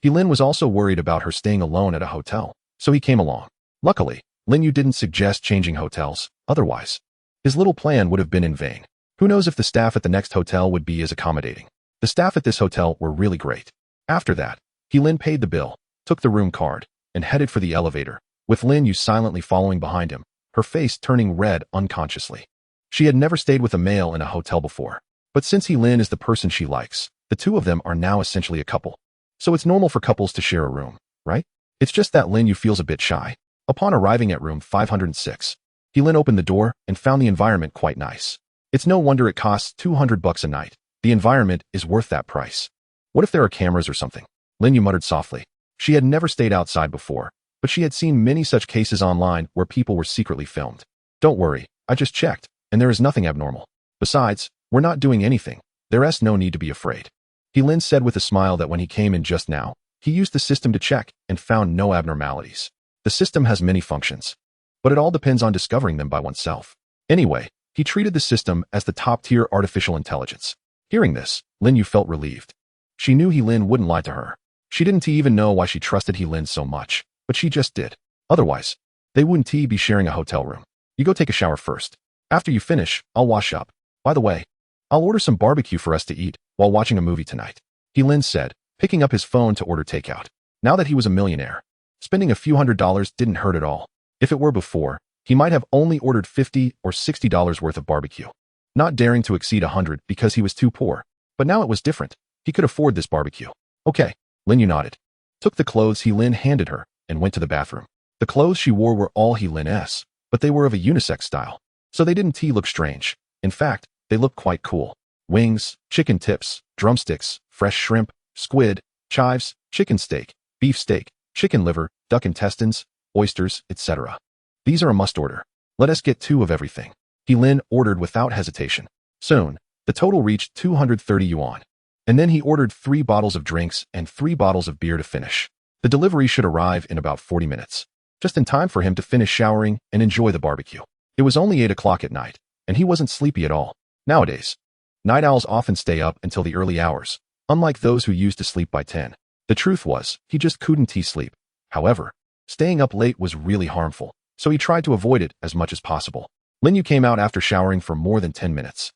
Helin was also worried about her staying alone at a hotel, so he came along. Luckily, Linyu didn't suggest changing hotels, otherwise, his little plan would have been in vain. Who knows if the staff at the next hotel would be as accommodating. The staff at this hotel were really great. After that, Helin paid the bill, took the room card, and headed for the elevator, with Linyu silently following behind him, her face turning red unconsciously. She had never stayed with a male in a hotel before, but since Helin is the person she likes, the two of them are now essentially a couple. So it's normal for couples to share a room, right? It's just that Linyu feels a bit shy. Upon arriving at room 506, Helin opened the door and found the environment quite nice. It's no wonder it costs $200 a night. The environment is worth that price. What if there are cameras or something? Linyu muttered softly. She had never stayed outside before, but she had seen many such cases online where people were secretly filmed. Don't worry, I just checked, and there is nothing abnormal. Besides, we're not doing anything. There's no need to be afraid. Helin said with a smile that when he came in just now, he used the system to check and found no abnormalities. The system has many functions, but it all depends on discovering them by oneself. Anyway, he treated the system as the top-tier artificial intelligence. Hearing this, Linyu felt relieved. She knew Helin wouldn't lie to her. She didn't even know why she trusted Helin so much, but she just did. Otherwise, they wouldn't be sharing a hotel room. You go take a shower first. After you finish, I'll wash up. By the way, I'll order some barbecue for us to eat while watching a movie tonight, Helin said, picking up his phone to order takeout. Now that he was a millionaire, spending a few $100s didn't hurt at all. If it were before, he might have only ordered $50 or $60 worth of barbecue, not daring to exceed $100 because he was too poor. But now it was different. He could afford this barbecue. Okay, Linyu nodded, took the clothes Helin handed her, and went to the bathroom. The clothes she wore were all Helin's, but they were of a unisex style, so they didn't look strange. In fact, they looked quite cool. Wings, chicken tips, drumsticks, fresh shrimp, squid, chives, chicken steak, beef steak, chicken liver, duck intestines, oysters, etc. These are a must order. Let us get 2 of everything. Helin ordered without hesitation. Soon, the total reached 230 yuan. And then he ordered 3 bottles of drinks and 3 bottles of beer to finish. The delivery should arrive in about 40 minutes. just in time for him to finish showering and enjoy the barbecue. It was only 8 o'clock at night, and he wasn't sleepy at all. Nowadays, night owls often stay up until the early hours, unlike those who used to sleep by 10. The truth was, he just couldn't sleep. However, staying up late was really harmful, so he tried to avoid it as much as possible. Lin Yu came out after showering for more than 10 minutes.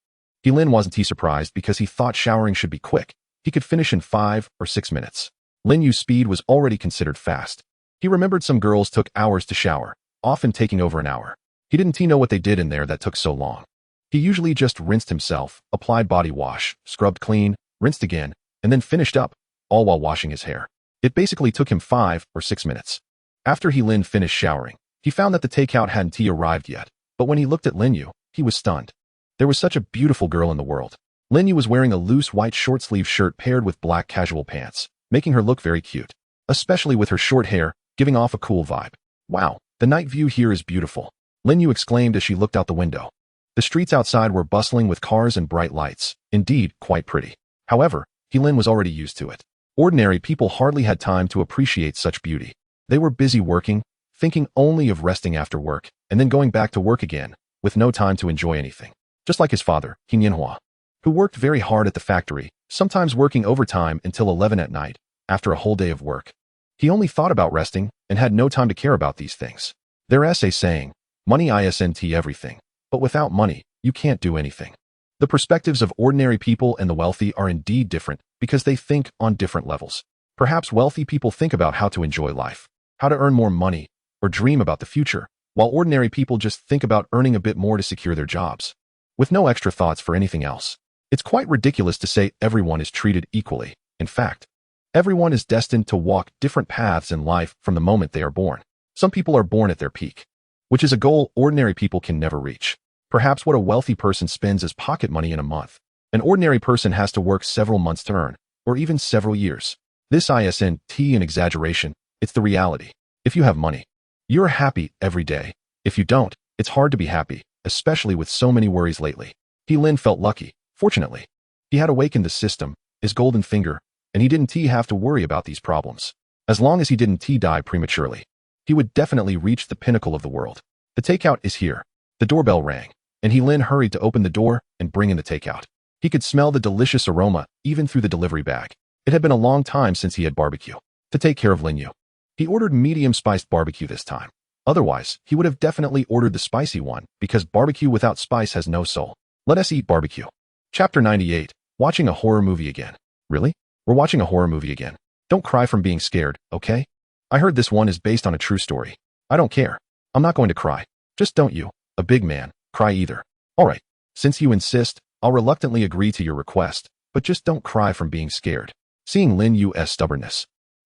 Lin wasn't surprised because he thought showering should be quick. He could finish in 5 or 6 minutes. Lin Yu's speed was already considered fast. He remembered some girls took hours to shower, often taking over an hour. He didn't know what they did in there that took so long. He usually just rinsed himself, applied body wash, scrubbed clean, rinsed again, and then finished up, all while washing his hair. It basically took him 5 or 6 minutes. After Lin finished showering, he found that the takeout hadn't arrived yet, but when he looked at Lin Yu, he was stunned. There was such a beautiful girl in the world. Lin Yu was wearing a loose white short-sleeve shirt paired with black casual pants, making her look very cute, especially with her short hair, giving off a cool vibe. Wow, the night view here is beautiful, Lin Yu exclaimed as she looked out the window. The streets outside were bustling with cars and bright lights, indeed, quite pretty. However, Lin was already used to it. Ordinary people hardly had time to appreciate such beauty. They were busy working, thinking only of resting after work, and then going back to work again, with no time to enjoy anything. Just like his father, Yanhua, who worked very hard at the factory, sometimes working overtime until 11 at night, after a whole day of work. He only thought about resting and had no time to care about these things. Their essay saying, money isn't everything, but without money, you can't do anything. The perspectives of ordinary people and the wealthy are indeed different because they think on different levels. Perhaps wealthy people think about how to enjoy life, how to earn more money, or dream about the future, while ordinary people just think about earning a bit more to secure their jobs, with no extra thoughts for anything else. It's quite ridiculous to say everyone is treated equally. In fact, everyone is destined to walk different paths in life from the moment they are born. Some people are born at their peak, which is a goal ordinary people can never reach. Perhaps what a wealthy person spends as pocket money in a month, an ordinary person has to work several months to earn, or even several years. This isn't an exaggeration, it's the reality. If you have money, you're happy every day. If you don't, it's hard to be happy, especially with so many worries lately. Lin felt lucky. Fortunately, he had awakened the system, his golden finger, and he didn't have to worry about these problems. As long as he didn't die prematurely, he would definitely reach the pinnacle of the world. The takeout is here. The doorbell rang, and Lin hurried to open the door and bring in the takeout. He could smell the delicious aroma even through the delivery bag. It had been a long time since he had barbecue. To take care of Lin Yu, he ordered medium-spiced barbecue this time. Otherwise, he would have definitely ordered the spicy one because barbecue without spice has no soul. Let us eat barbecue. Chapter 98. Watching a horror movie again. Really? We're watching a horror movie again. Don't cry from being scared, okay? I heard this one is based on a true story. I don't care. I'm not going to cry. Just don't you, a big man, cry either. Alright. Since you insist, I'll reluctantly agree to your request, but just don't cry from being scared. Seeing Lin Yu's stubbornness,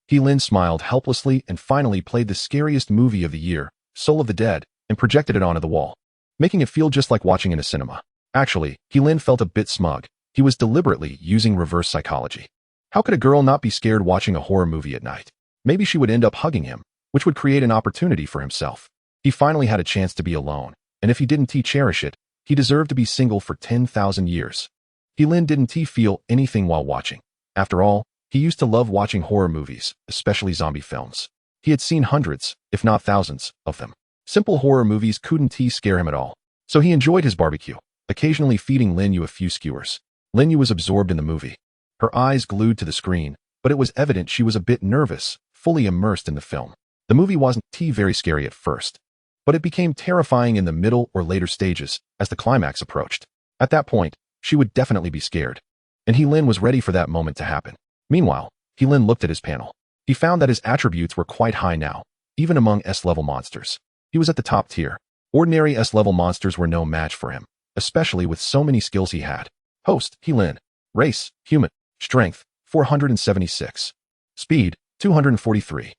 Lin smiled helplessly and finally played the scariest movie of the year, Soul of the Dead, and projected it onto the wall, making it feel just like watching in a cinema. Actually, Lin felt a bit smug. He was deliberately using reverse psychology. How could a girl not be scared watching a horror movie at night? Maybe she would end up hugging him, which would create an opportunity for himself. He finally had a chance to be alone, and if he didn't cherish it, he deserved to be single for 10,000 years. Lin didn't feel anything while watching. After all, he used to love watching horror movies, especially zombie films. He had seen hundreds, if not thousands, of them. Simple horror movies couldn't scare him at all. So he enjoyed his barbecue, occasionally feeding Lin Yu a few skewers. Lin Yu was absorbed in the movie, her eyes glued to the screen, but it was evident she was a bit nervous, fully immersed in the film. The movie wasn't very scary at first, but it became terrifying in the middle or later stages as the climax approached. At that point, she would definitely be scared, and Lin was ready for that moment to happen. Meanwhile, Lin looked at his panel. He found that his attributes were quite high now, even among S-level monsters. He was at the top tier. Ordinary S-level monsters were no match for him, especially with so many skills he had. Host, Lin. Race, human. Strength, 476. Speed, 243.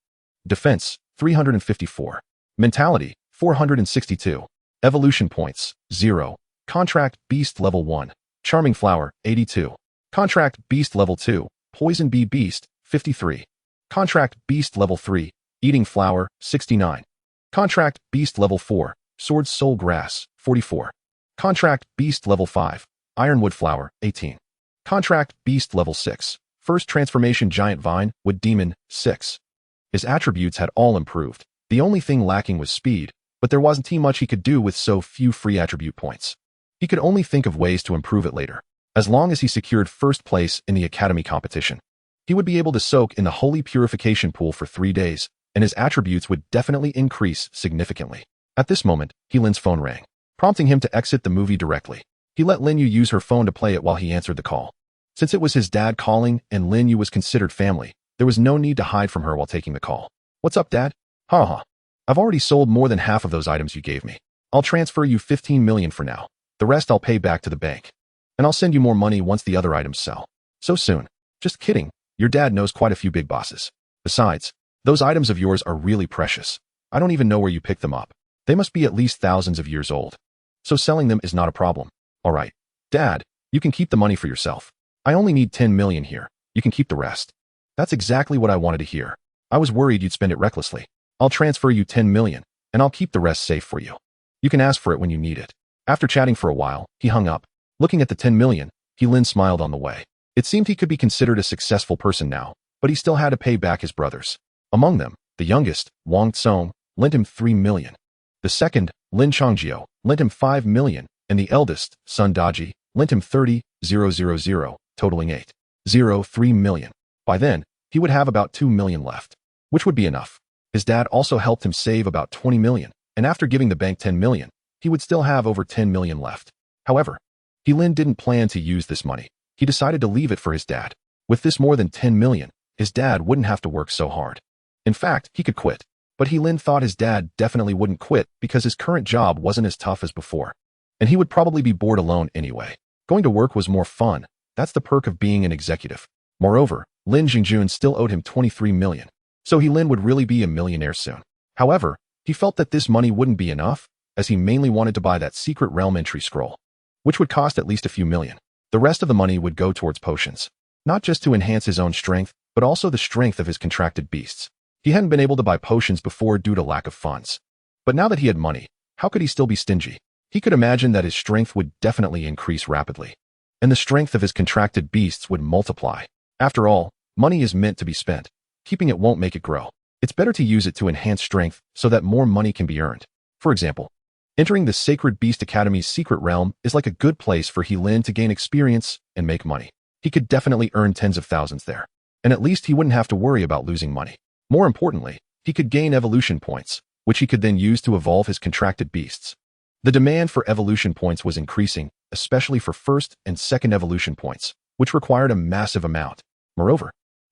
Defense, 354. Mentality, 462. Evolution points, 0. Contract Beast Level 1. Charming Flower, 82. Contract Beast Level 2. Poison Bee Beast, 53. Contract Beast Level 3. Eating Flower, 69. Contract Beast Level 4. Sword Soul Grass, 44. Contract Beast Level 5. Ironwood Flower, 18. Contract Beast Level 6. First Transformation Giant Vine, Wood Demon, 6. His attributes had all improved. The only thing lacking was speed, but there wasn't much he could do with so few free attribute points. He could only think of ways to improve it later. As long as he secured first place in the academy competition, he would be able to soak in the holy purification pool for 3 days, and his attributes would definitely increase significantly. At this moment, Heelin's phone rang, prompting him to exit the movie directly. He let Lin Yu use her phone to play it while he answered the call. Since it was his dad calling and Lin Yu was considered family, there was no need to hide from her while taking the call. "What's up, Dad?" "Haha. I've already sold more than half of those items you gave me. I'll transfer you 15 million for now. The rest I'll pay back to the bank. And I'll send you more money once the other items sell." "So soon?" "Just kidding. Your dad knows quite a few big bosses. Besides, those items of yours are really precious. I don't even know where you picked them up. They must be at least thousands of years old. So selling them is not a problem." "All right. Dad, you can keep the money for yourself. I only need 10 million here. You can keep the rest." "That's exactly what I wanted to hear. I was worried you'd spend it recklessly. I'll transfer you 10 million, and I'll keep the rest safe for you. You can ask for it when you need it." After chatting for a while, he hung up. Looking at the 10 million, Heelin smiled on the way. It seemed he could be considered a successful person now, but he still had to pay back his brothers. Among them, the youngest, Wang Tsong, lent him 3 million. The second, Lin Chongjio, lent him 5 million, and the eldest, Sun Daji, lent him 30,000, totaling 8,03 million. By then, he would have about 2 million left, which would be enough. His dad also helped him save about 20 million, and after giving the bank 10 million, he would still have over 10 million left. However, Heelin didn't plan to use this money. He decided to leave it for his dad. With this more than 10 million, his dad wouldn't have to work so hard. In fact, he could quit. But Heelin thought his dad definitely wouldn't quit because his current job wasn't as tough as before. And he would probably be bored alone anyway. Going to work was more fun. That's the perk of being an executive. Moreover, Lin Jingjun still owed him 23 million. So Heelin would really be a millionaire soon. However, he felt that this money wouldn't be enough, as he mainly wanted to buy that secret realm entry scroll, which would cost at least a few million. The rest of the money would go towards potions, not just to enhance his own strength, but also the strength of his contracted beasts. He hadn't been able to buy potions before due to lack of funds. But now that he had money, how could he still be stingy? He could imagine that his strength would definitely increase rapidly, and the strength of his contracted beasts would multiply. After all, money is meant to be spent. Keeping it won't make it grow. It's better to use it to enhance strength so that more money can be earned. For example, entering the Sacred Beast Academy's secret realm is like a good place for Heelin to gain experience and make money. He could definitely earn tens of thousands there, and at least he wouldn't have to worry about losing money. More importantly, he could gain evolution points, which he could then use to evolve his contracted beasts. The demand for evolution points was increasing, especially for first and second evolution points, which required a massive amount. Moreover,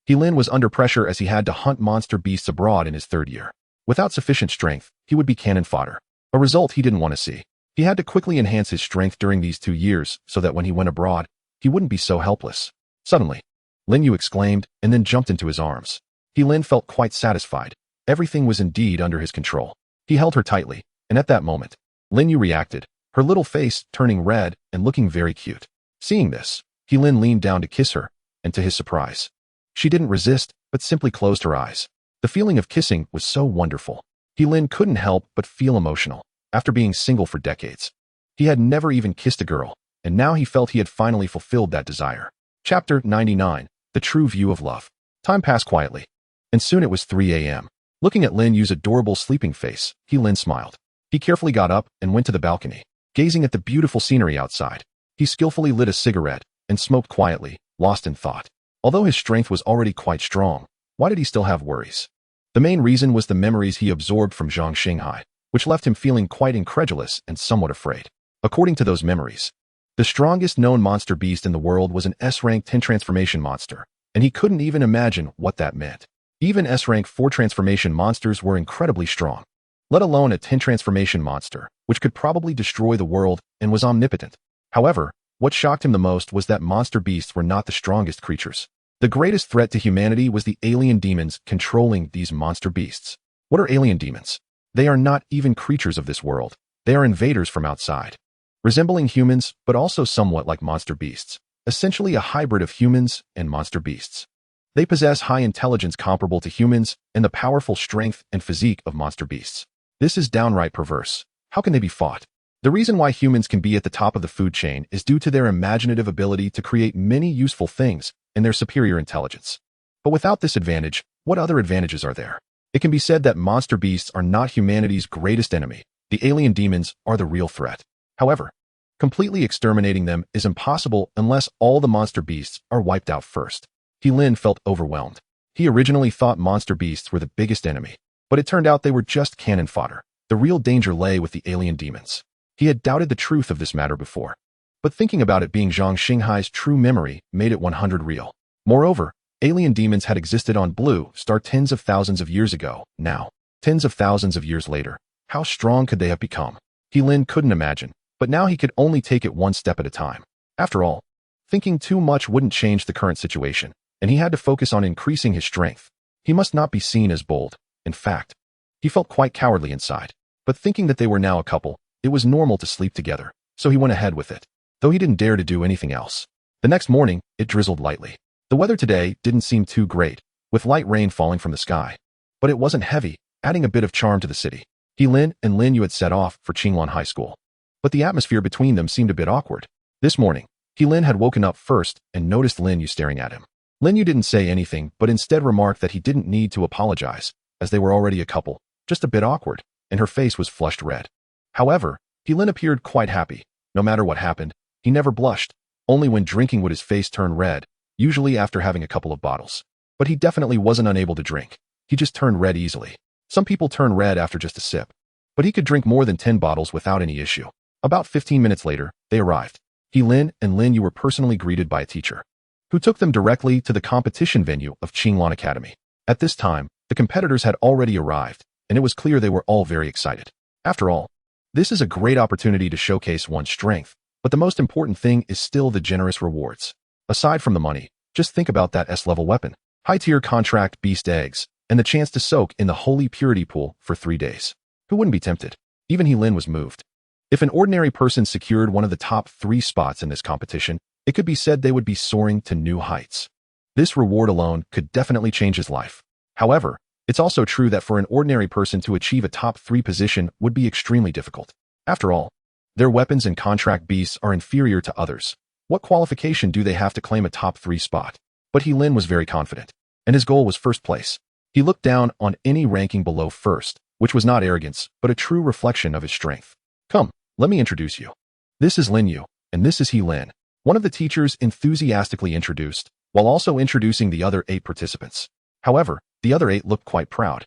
Heelin was under pressure as he had to hunt monster beasts abroad in his 3rd year. Without sufficient strength, he would be cannon fodder, a result he didn't want to see. He had to quickly enhance his strength during these 2 years so that when he went abroad, he wouldn't be so helpless. Suddenly, Lin Yu exclaimed and then jumped into his arms. Heelin felt quite satisfied. Everything was indeed under his control. He held her tightly, and at that moment, Lin Yu reacted, her little face turning red and looking very cute. Seeing this, Heelin leaned down to kiss her, and to his surprise, she didn't resist, but simply closed her eyes. The feeling of kissing was so wonderful. Heelin couldn't help but feel emotional. After being single for decades, he had never even kissed a girl, and now he felt he had finally fulfilled that desire. Chapter 99, The True View of Love. Time passed quietly, and soon it was 3 a.m. Looking at Lin Yu's adorable sleeping face, Heelin smiled. He carefully got up and went to the balcony, gazing at the beautiful scenery outside. He skillfully lit a cigarette and smoked quietly, lost in thought. Although his strength was already quite strong, why did he still have worries? The main reason was the memories he absorbed from Zhang Xinghai, which left him feeling quite incredulous and somewhat afraid. According to those memories, the strongest known monster beast in the world was an S-rank 10 transformation monster, and he couldn't even imagine what that meant. Even S-rank 4 transformation monsters were incredibly strong, let alone a 10 transformation monster, which could probably destroy the world and was omnipotent. However, what shocked him the most was that monster beasts were not the strongest creatures. The greatest threat to humanity was the alien demons controlling these monster beasts. What are alien demons? They are not even creatures of this world. They are invaders from outside, resembling humans, but also somewhat like monster beasts, essentially a hybrid of humans and monster beasts. They possess high intelligence comparable to humans and the powerful strength and physique of monster beasts. This is downright perverse. How can they be fought? The reason why humans can be at the top of the food chain is due to their imaginative ability to create many useful things and their superior intelligence. But without this advantage, what other advantages are there? It can be said that monster beasts are not humanity's greatest enemy. The alien demons are the real threat. However, completely exterminating them is impossible unless all the monster beasts are wiped out first. Lin felt overwhelmed. He originally thought monster beasts were the biggest enemy, but it turned out they were just cannon fodder. The real danger lay with the alien demons. He had doubted the truth of this matter before, but thinking about it being Zhang Xinghai's true memory made it 100 real. Moreover, alien demons had existed on Blue Star tens of thousands of years ago. Now, tens of thousands of years later, how strong could they have become? Lin couldn't imagine, but now he could only take it one step at a time. After all, thinking too much wouldn't change the current situation, and he had to focus on increasing his strength. He must not be seen as bold. In fact, he felt quite cowardly inside. But thinking that they were now a couple, it was normal to sleep together, so he went ahead with it, though he didn't dare to do anything else. The next morning, it drizzled lightly. The weather today didn't seem too great, with light rain falling from the sky. But it wasn't heavy, adding a bit of charm to the city. Lin and Lin Yu had set off for Qinglan High School, but the atmosphere between them seemed a bit awkward. This morning, Lin had woken up first and noticed Lin Yu staring at him. Lin Yu didn't say anything, but instead remarked that he didn't need to apologize, as they were already a couple, just a bit awkward, and her face was flushed red. However, Lin appeared quite happy. No matter what happened, he never blushed. Only when drinking would his face turn red, usually after having a couple of bottles. But he definitely wasn't unable to drink. He just turned red easily. Some people turn red after just a sip, but he could drink more than 10 bottles without any issue. About 15 minutes later, they arrived. Lin and Lin Yu were personally greeted by a teacher, who took them directly to the competition venue of Qinglan Academy. At this time, the competitors had already arrived, and it was clear they were all very excited. After all, this is a great opportunity to showcase one's strength, but the most important thing is still the generous rewards. Aside from the money, just think about that S-level weapon, high-tier contract beast eggs, and the chance to soak in the holy purity pool for 3 days. Who wouldn't be tempted? Even Lin was moved. If an ordinary person secured one of the top 3 spots in this competition, it could be said they would be soaring to new heights. This reward alone could definitely change his life. However, it's also true that for an ordinary person to achieve a top 3 position would be extremely difficult. After all, their weapons and contract beasts are inferior to others. What qualification do they have to claim a top 3 spot? But Lin was very confident, and his goal was first place. He looked down on any ranking below first, which was not arrogance, but a true reflection of his strength. Come, let me introduce you. This is Lin Yu, and this is Lin. One of the teachers enthusiastically introduced, while also introducing the other 8 participants. However, the other 8 looked quite proud,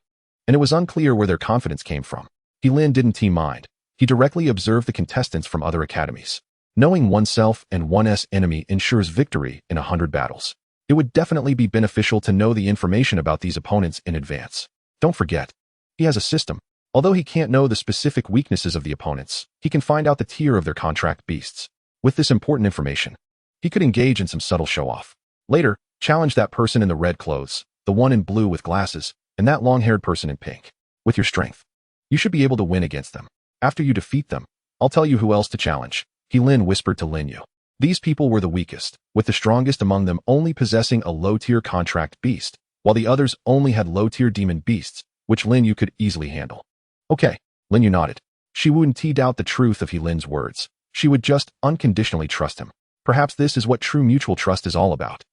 and it was unclear where their confidence came from. Lin didn't mind. He directly observed the contestants from other academies. Knowing oneself and one's enemy ensures victory in 100 battles. It would definitely be beneficial to know the information about these opponents in advance. Don't forget, he has a system. Although he can't know the specific weaknesses of the opponents, he can find out the tier of their contract beasts. With this important information, he could engage in some subtle show-off. Later, challenge that person in the red clothes, the one in blue with glasses, and that long-haired person in pink. With your strength, you should be able to win against them. After you defeat them, I'll tell you who else to challenge. Lin whispered to Lin Yu. These people were the weakest, with the strongest among them only possessing a low-tier contract beast, while the others only had low-tier demon beasts, which Lin Yu could easily handle. Okay, Lin Yu nodded. She wouldn't doubt the truth of Lin's words. She would just unconditionally trust him. Perhaps this is what true mutual trust is all about.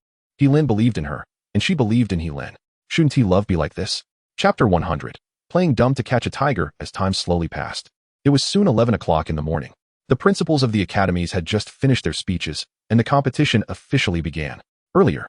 Lin believed in her, and she believed in Lin. Shouldn't love be like this? Chapter 100. Playing dumb to catch a tiger as time slowly passed. It was soon 11 o'clock in the morning. The principals of the academies had just finished their speeches, and the competition officially began. Earlier,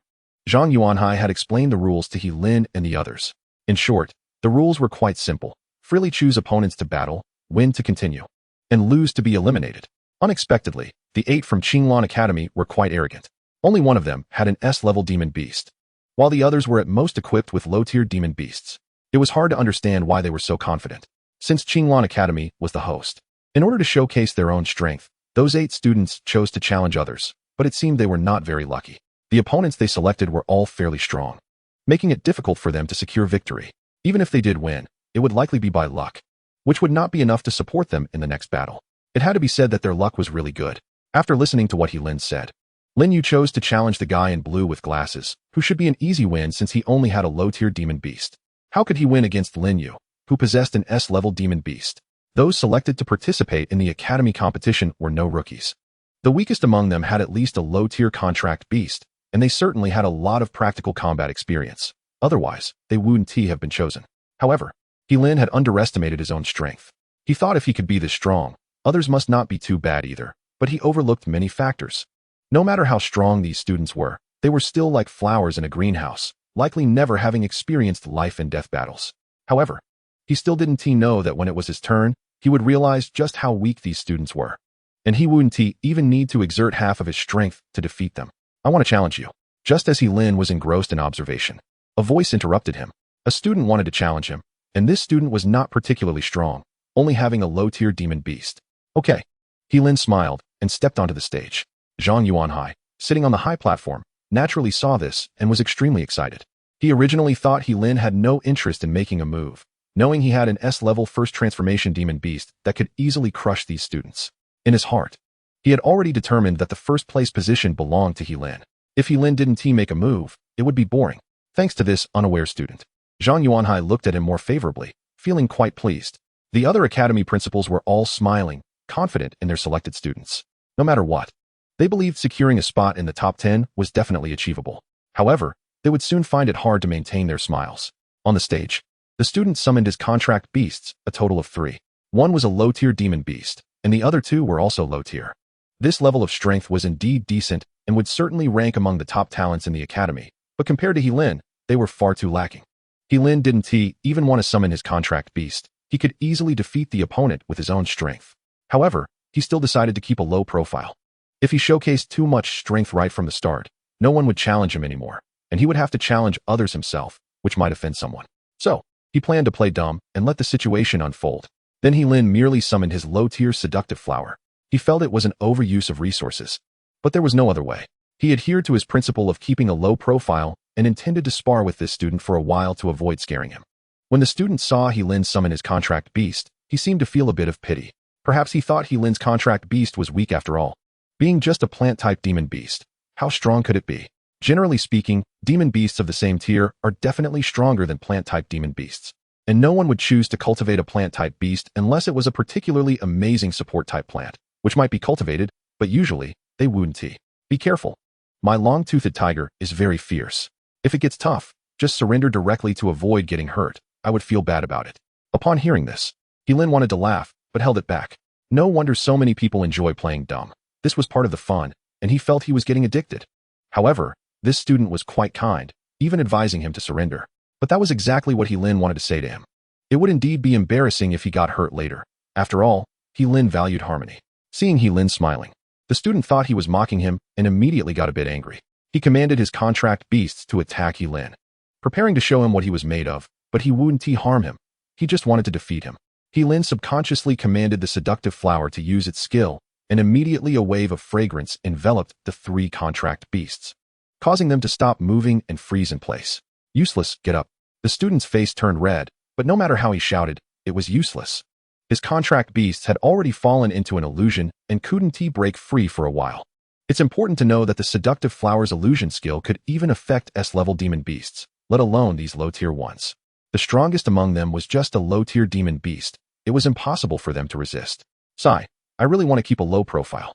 Zhang Yuanhai had explained the rules to Lin and the others. In short, the rules were quite simple. Freely choose opponents to battle, win to continue, and lose to be eliminated. Unexpectedly, the 8 from Qinglan Academy were quite arrogant. Only one of them had an S-level demon beast, while the others were at most equipped with low-tier demon beasts. It was hard to understand why they were so confident, since Qinglan Academy was the host. In order to showcase their own strength, those 8 students chose to challenge others, but it seemed they were not very lucky. The opponents they selected were all fairly strong, making it difficult for them to secure victory. Even if they did win, it would likely be by luck, which would not be enough to support them in the next battle. It had to be said that their luck was really good. After listening to what Lin said, Lin Yu chose to challenge the guy in blue with glasses, who should be an easy win since he only had a low-tier demon beast. How could he win against Lin Yu, who possessed an S-level demon beast? Those selected to participate in the academy competition were no rookies. The weakest among them had at least a low-tier contract beast, and they certainly had a lot of practical combat experience. Otherwise, they wouldn't have been chosen. However, Lin had underestimated his own strength. He thought if he could be this strong, others must not be too bad either, but he overlooked many factors. No matter how strong these students were, they were still like flowers in a greenhouse, likely never having experienced life and death battles. However, he still didn't know that when it was his turn, he would realize just how weak these students were. And he wouldn't even need to exert half of his strength to defeat them. I want to challenge you. Just as Lin was engrossed in observation, a voice interrupted him. A student wanted to challenge him, and this student was not particularly strong, only having a low-tier demon beast. Okay. Lin smiled and stepped onto the stage. Zhang Yuanhai, sitting on the high platform, naturally saw this and was extremely excited. He originally thought Lin had no interest in making a move, knowing he had an S-level first transformation demon beast that could easily crush these students. In his heart, he had already determined that the first place position belonged to Lin. If Lin didn't make a move, it would be boring. Thanks to this unaware student, Zhang Yuanhai looked at him more favorably, feeling quite pleased. The other academy principals were all smiling, confident in their selected students. No matter what, they believed securing a spot in the top 10 was definitely achievable. However, they would soon find it hard to maintain their smiles. On the stage, the student summoned his contract beasts, a total of 3. One was a low-tier demon beast, and the other 2 were also low-tier. This level of strength was indeed decent and would certainly rank among the top talents in the academy, but compared to Lin, they were far too lacking. Lin didn't even want to summon his contract beast. He could easily defeat the opponent with his own strength. However, he still decided to keep a low profile. If he showcased too much strength right from the start, no one would challenge him anymore, and he would have to challenge others himself, which might offend someone. So, he planned to play dumb and let the situation unfold. Then Lin merely summoned his low-tier seductive flower. He felt it was an overuse of resources. But there was no other way. He adhered to his principle of keeping a low profile and intended to spar with this student for a while to avoid scaring him. When the student saw Lin summon his contract beast, he seemed to feel a bit of pity. Perhaps he thought Lin's contract beast was weak after all. Being just a plant-type demon beast, how strong could it be? Generally speaking, demon beasts of the same tier are definitely stronger than plant-type demon beasts. And no one would choose to cultivate a plant-type beast unless it was a particularly amazing support-type plant, which might be cultivated, but usually, they wouldn't. Be careful. My long-toothed tiger is very fierce. If it gets tough, just surrender directly to avoid getting hurt. I would feel bad about it. Upon hearing this, Lin wanted to laugh, but held it back. No wonder so many people enjoy playing dumb. This was part of the fun, and he felt he was getting addicted. However, this student was quite kind, even advising him to surrender. But that was exactly what Lin wanted to say to him. It would indeed be embarrassing if he got hurt later. After all, Lin valued harmony. Seeing Lin smiling, the student thought he was mocking him and immediately got a bit angry. He commanded his contract beasts to attack Lin, preparing to show him what he was made of, but he wouldn't harm him. He just wanted to defeat him. Lin subconsciously commanded the seductive flower to use its skill, and immediately a wave of fragrance enveloped the 3 contract beasts, causing them to stop moving and freeze in place. Useless, get up. The student's face turned red, but no matter how he shouted, it was useless. His contract beasts had already fallen into an illusion and couldn't break free for a while. It's important to know that the seductive flower's illusion skill could even affect S-level demon beasts, let alone these low-tier ones. The strongest among them was just a low-tier demon beast. It was impossible for them to resist. Sigh, I really want to keep a low profile.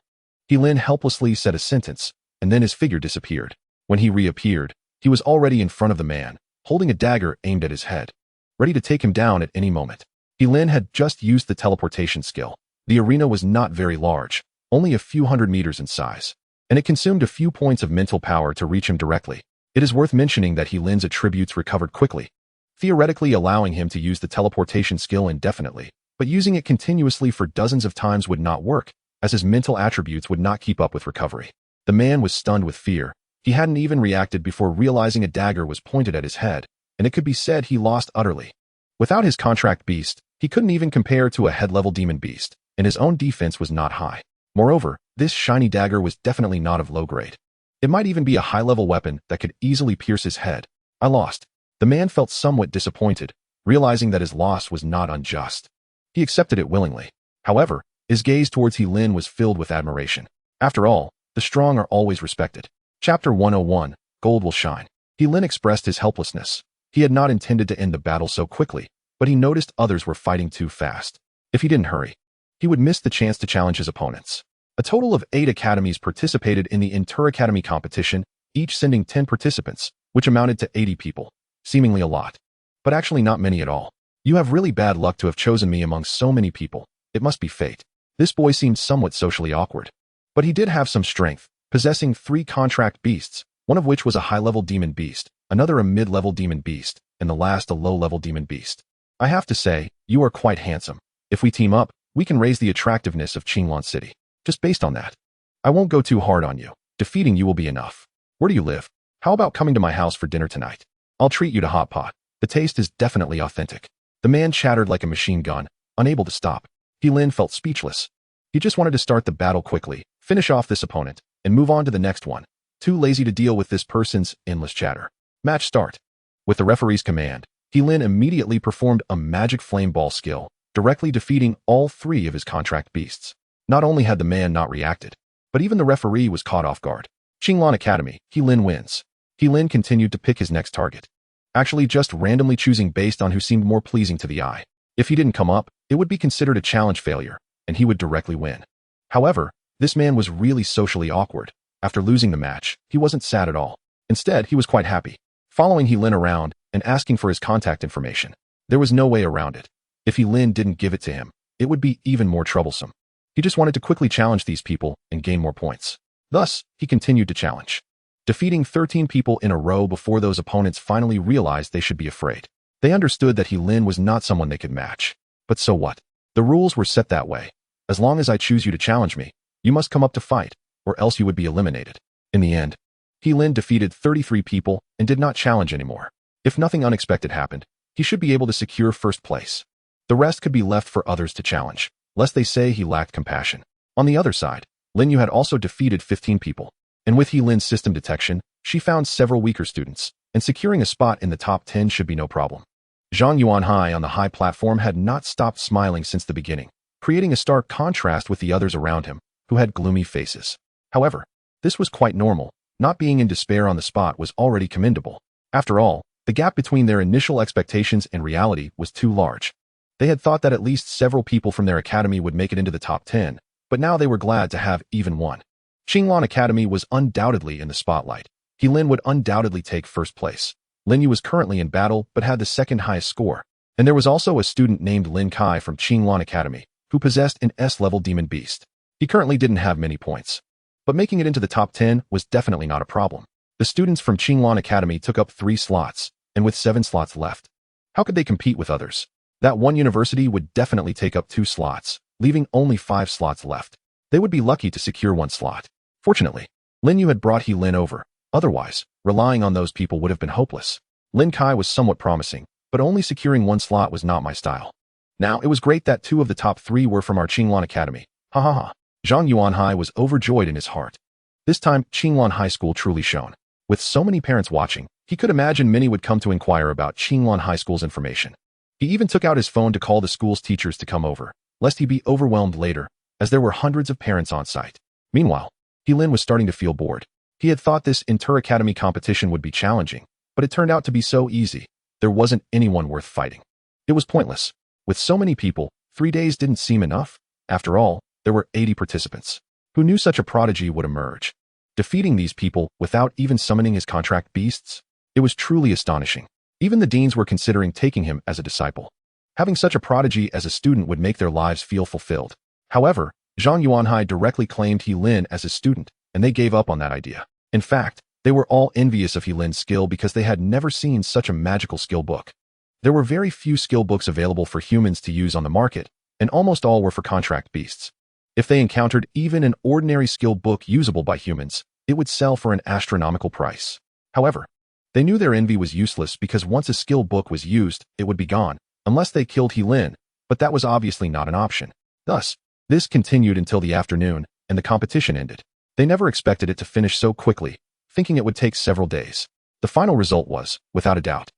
Lin helplessly said a sentence, and then his figure disappeared. When he reappeared, he was already in front of the man, holding a dagger aimed at his head, ready to take him down at any moment. Lin had just used the teleportation skill. The arena was not very large, only a few hundred meters in size, and it consumed a few points of mental power to reach him directly. It is worth mentioning that Lin's attributes recovered quickly, theoretically allowing him to use the teleportation skill indefinitely, but using it continuously for dozens of times would not work, as his mental attributes would not keep up with recovery. The man was stunned with fear. He hadn't even reacted before realizing a dagger was pointed at his head, and it could be said he lost utterly. Without his contract beast, he couldn't even compare to a head-level demon beast, and his own defense was not high. Moreover, this shiny dagger was definitely not of low grade. It might even be a high-level weapon that could easily pierce his head. I lost. The man felt somewhat disappointed, realizing that his loss was not unjust. He accepted it willingly. However, his gaze towards Lin was filled with admiration. After all, the strong are always respected. Chapter 101, Gold Will Shine. Lin expressed his helplessness. He had not intended to end the battle so quickly, but he noticed others were fighting too fast. If he didn't hurry, he would miss the chance to challenge his opponents. A total of 8 academies participated in the inter-academy competition, each sending 10 participants, which amounted to 80 people. Seemingly a lot, but actually not many at all. You have really bad luck to have chosen me among so many people. It must be fate. This boy seemed somewhat socially awkward. But he did have some strength, possessing 3 contract beasts, one of which was a high-level demon beast, another a mid-level demon beast, and the last a low-level demon beast. I have to say, you are quite handsome. If we team up, we can raise the attractiveness of Qinglan City. Just based on that. I won't go too hard on you. Defeating you will be enough. Where do you live? How about coming to my house for dinner tonight? I'll treat you to hot pot. The taste is definitely authentic. The man chattered like a machine gun, unable to stop. Lin felt speechless. He just wanted to start the battle quickly, finish off this opponent, and move on to the next one. Too lazy to deal with this person's endless chatter. Match start. With the referee's command, Lin immediately performed a magic flame ball skill, directly defeating all 3 of his contract beasts. Not only had the man not reacted, but even the referee was caught off guard. Qinglan Academy, Lin wins. Lin continued to pick his next target, actually just randomly choosing based on who seemed more pleasing to the eye. If he didn't come up, it would be considered a challenge failure, and he would directly win. However, this man was really socially awkward. After losing the match, he wasn't sad at all. Instead, he was quite happy, following Lin around and asking for his contact information. There was no way around it. If Lin didn't give it to him, it would be even more troublesome. He just wanted to quickly challenge these people and gain more points. Thus, he continued to challenge, defeating 13 people in a row before those opponents finally realized they should be afraid. They understood that Lin was not someone they could match. But so what? The rules were set that way. As long as I choose you to challenge me, you must come up to fight, or else you would be eliminated. In the end, Lin defeated 33 people and did not challenge anymore. If nothing unexpected happened, he should be able to secure first place. The rest could be left for others to challenge, lest they say he lacked compassion. On the other side, Lin Yu had also defeated 15 people, and with Lin's system detection, she found several weaker students, and securing a spot in the top 10 should be no problem. Zhang Yuanhai on the high platform had not stopped smiling since the beginning, creating a stark contrast with the others around him, who had gloomy faces. However, this was quite normal. Not being in despair on the spot was already commendable. After all, the gap between their initial expectations and reality was too large. They had thought that at least several people from their academy would make it into the top 10, but now they were glad to have even one. Qinglan Academy was undoubtedly in the spotlight. Lin would undoubtedly take first place. Lin Yu was currently in battle but had the second highest score. And there was also a student named Lin Kai from Qinglan Academy, who possessed an S-level demon beast. He currently didn't have many points, but making it into the top 10 was definitely not a problem. The students from Qinglan Academy took up 3 slots, and with 7 slots left, how could they compete with others? That one university would definitely take up 2 slots, leaving only 5 slots left. They would be lucky to secure 1 slot. Fortunately, Lin Yu had brought Lin over. Otherwise, relying on those people would have been hopeless. Lin Kai was somewhat promising, but only securing 1 slot was not my style. Now, it was great that 2 of the top 3 were from our Qinglan Academy. Ha ha ha. Zhang Yuanhai was overjoyed in his heart. This time, Qinglan High School truly shone. With so many parents watching, he could imagine many would come to inquire about Qinglan High School's information. He even took out his phone to call the school's teachers to come over, lest he be overwhelmed later, as there were hundreds of parents on site. Meanwhile, Lin was starting to feel bored. He had thought this inter-academy competition would be challenging, but it turned out to be so easy. There wasn't anyone worth fighting. It was pointless. With so many people, 3 days didn't seem enough. After all, there were 80 participants. Who knew such a prodigy would emerge? Defeating these people without even summoning his contract beasts? It was truly astonishing. Even the deans were considering taking him as a disciple. Having such a prodigy as a student would make their lives feel fulfilled. However, Zhang Yuanhai directly claimed Lin as his student, and they gave up on that idea. In fact, they were all envious of Lin's skill because they had never seen such a magical skill book. There were very few skill books available for humans to use on the market, and almost all were for contract beasts. If they encountered even an ordinary skill book usable by humans, it would sell for an astronomical price. However, they knew their envy was useless because once a skill book was used, it would be gone, unless they killed Lin, but that was obviously not an option. Thus, this continued until the afternoon, and the competition ended. They never expected it to finish so quickly, thinking it would take several days. The final result was, without a doubt,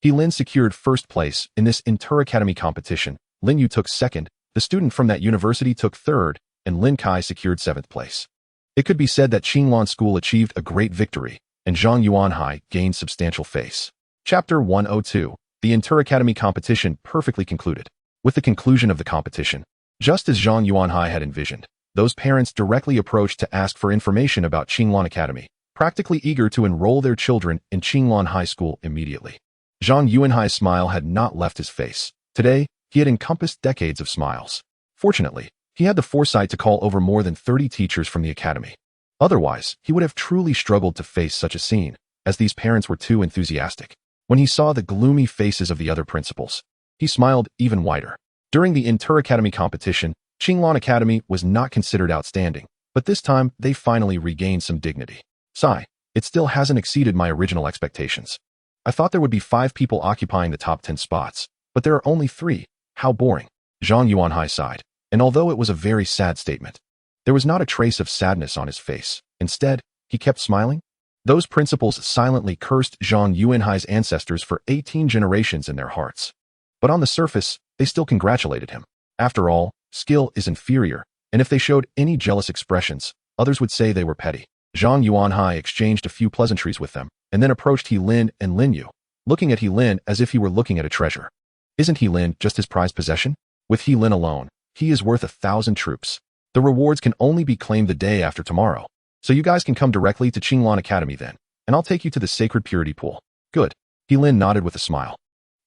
Lin secured first place in this inter-academy competition. Lin Yu took second, the student from that university took third, and Lin Kai secured 7th place. It could be said that Qinglan School achieved a great victory, and Zhang Yuanhai gained substantial face. Chapter 102. The inter-academy competition perfectly concluded. With the conclusion of the competition, just as Zhang Yuanhai had envisioned, those parents directly approached to ask for information about Qinglan Academy, practically eager to enroll their children in Qinglan High School immediately. Zhang Yuanhai's smile had not left his face. Today, he had encompassed decades of smiles. Fortunately, he had the foresight to call over more than 30 teachers from the academy. Otherwise, he would have truly struggled to face such a scene, as these parents were too enthusiastic. When he saw the gloomy faces of the other principals, he smiled even wider. During the inter-academy competition, Qinglan Academy was not considered outstanding, but this time they finally regained some dignity. Sigh, it still hasn't exceeded my original expectations. I thought there would be 5 people occupying the top 10 spots, but there are only 3. How boring. Zhang Yuanhai sighed, and although it was a very sad statement, there was not a trace of sadness on his face. Instead, he kept smiling. Those principals silently cursed Zhang Yuanhai's ancestors for 18 generations in their hearts. But on the surface, they still congratulated him. After all, skill is inferior, and if they showed any jealous expressions, others would say they were petty. Zhang Yuanhai exchanged a few pleasantries with them, and then approached He Lin and Lin Yu, looking at He Lin as if he were looking at a treasure. Isn't He Lin just his prized possession? With He Lin alone, he is worth 1,000 troops. The rewards can only be claimed the day after tomorrow. So you guys can come directly to Qinglan Academy then, and I'll take you to the Sacred Purity Pool. Good. He Lin nodded with a smile.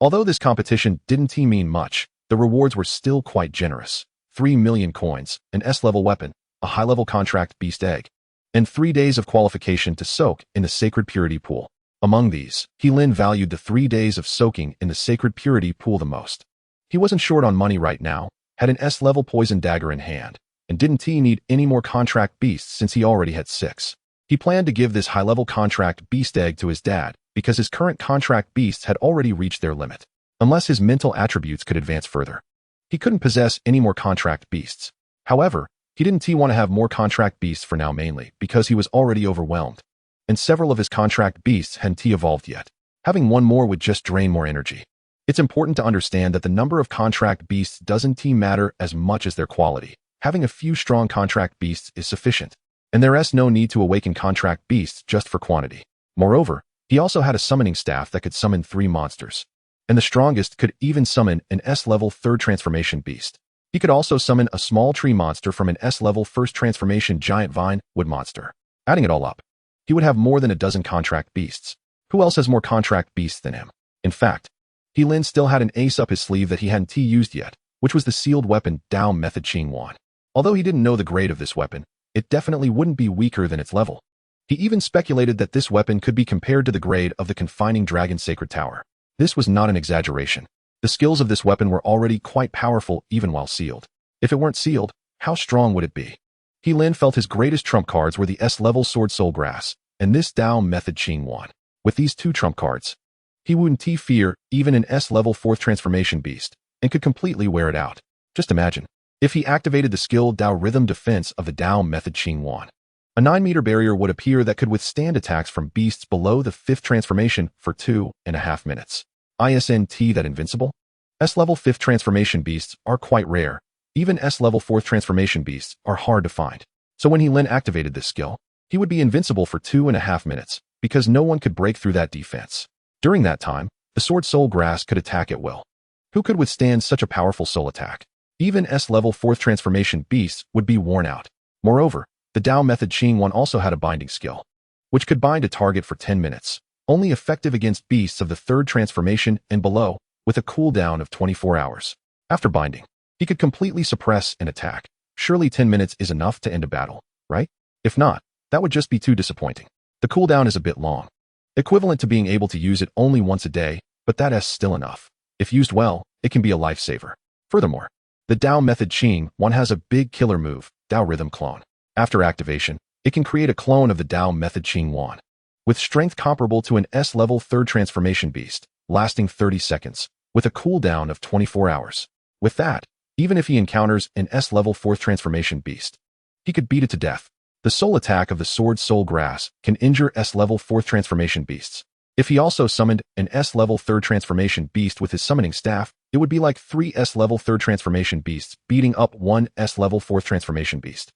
Although this competition didn't mean much, the rewards were still quite generous. 3 million coins, an S-level weapon, a high-level contract beast egg, and 3 days of qualification to soak in the Sacred Purity Pool. Among these, He Lin valued the 3 days of soaking in the Sacred Purity Pool the most. He wasn't short on money right now, had an S-level poison dagger in hand, and didn't need any more contract beasts since he already had 6. He planned to give this high-level contract beast egg to his dad because his current contract beasts had already reached their limit. Unless his mental attributes could advance further, he couldn't possess any more contract beasts. However, he didn't want to have more contract beasts for now, mainly because he was already overwhelmed, and several of his contract beasts hadn't evolved yet. Having one more would just drain more energy. It's important to understand that the number of contract beasts doesn't matter as much as their quality. Having a few strong contract beasts is sufficient, and there is no need to awaken contract beasts just for quantity. Moreover, he also had a summoning staff that could summon 3 monsters, and the strongest could even summon an S-level 3rd transformation beast. He could also summon a small tree monster from an S-level 1st transformation giant vine wood monster. Adding it all up, he would have more than a dozen contract beasts. Who else has more contract beasts than him? In fact, He Lin still had an ace up his sleeve that he hadn't used yet, which was the sealed weapon Dao Method Qingwan. Although he didn't know the grade of this weapon, it definitely wouldn't be weaker than its level. He even speculated that this weapon could be compared to the grade of the confining dragon sacred tower. This was not an exaggeration. The skills of this weapon were already quite powerful even while sealed. If it weren't sealed, how strong would it be? He Lin felt his greatest trump cards were the S-level Sword Soul Grass and this Dao Method Qingwan. With these 2 trump cards, he wouldn't fear even an S-level 4th transformation beast and could completely wear it out. Just imagine if he activated the skill Dao Rhythm Defense of the Dao Method Qingwan. A 9-meter barrier would appear that could withstand attacks from beasts below the 5th transformation for 2.5 minutes. ISNT that invincible? S-level 5th transformation beasts are quite rare. Even S-level 4th transformation beasts are hard to find. So when He Lin activated this skill, he would be invincible for 2.5 minutes because no one could break through that defense. During that time, the Sword Soul Grass could attack at will. Who could withstand such a powerful soul attack? Even S-level 4th transformation beasts would be worn out. Moreover, the Dao Method Qingwan also had a binding skill, which could bind a target for 10 minutes, only effective against beasts of the 3rd transformation and below, with a cooldown of 24 hours. After binding, he could completely suppress an attack. Surely 10 minutes is enough to end a battle, right? If not, that would just be too disappointing. The cooldown is a bit long, equivalent to being able to use it only once a day, but that is still enough. If used well, it can be a lifesaver. Furthermore, the Dao Method Qingwan has a big killer move, Dao Rhythm Clone. After activation, it can create a clone of the Dao Method Qingwan, with strength comparable to an S-level 3rd transformation beast, lasting 30 seconds, with a cooldown of 24 hours. With that, even if he encounters an S-level 4th transformation beast, he could beat it to death. The soul attack of the Sword Soul Grass can injure S-level 4th transformation beasts. If he also summoned an S-level 3rd transformation beast with his summoning staff, it would be like 3 S-level 3rd transformation beasts beating up 1 S-level 4th transformation beast.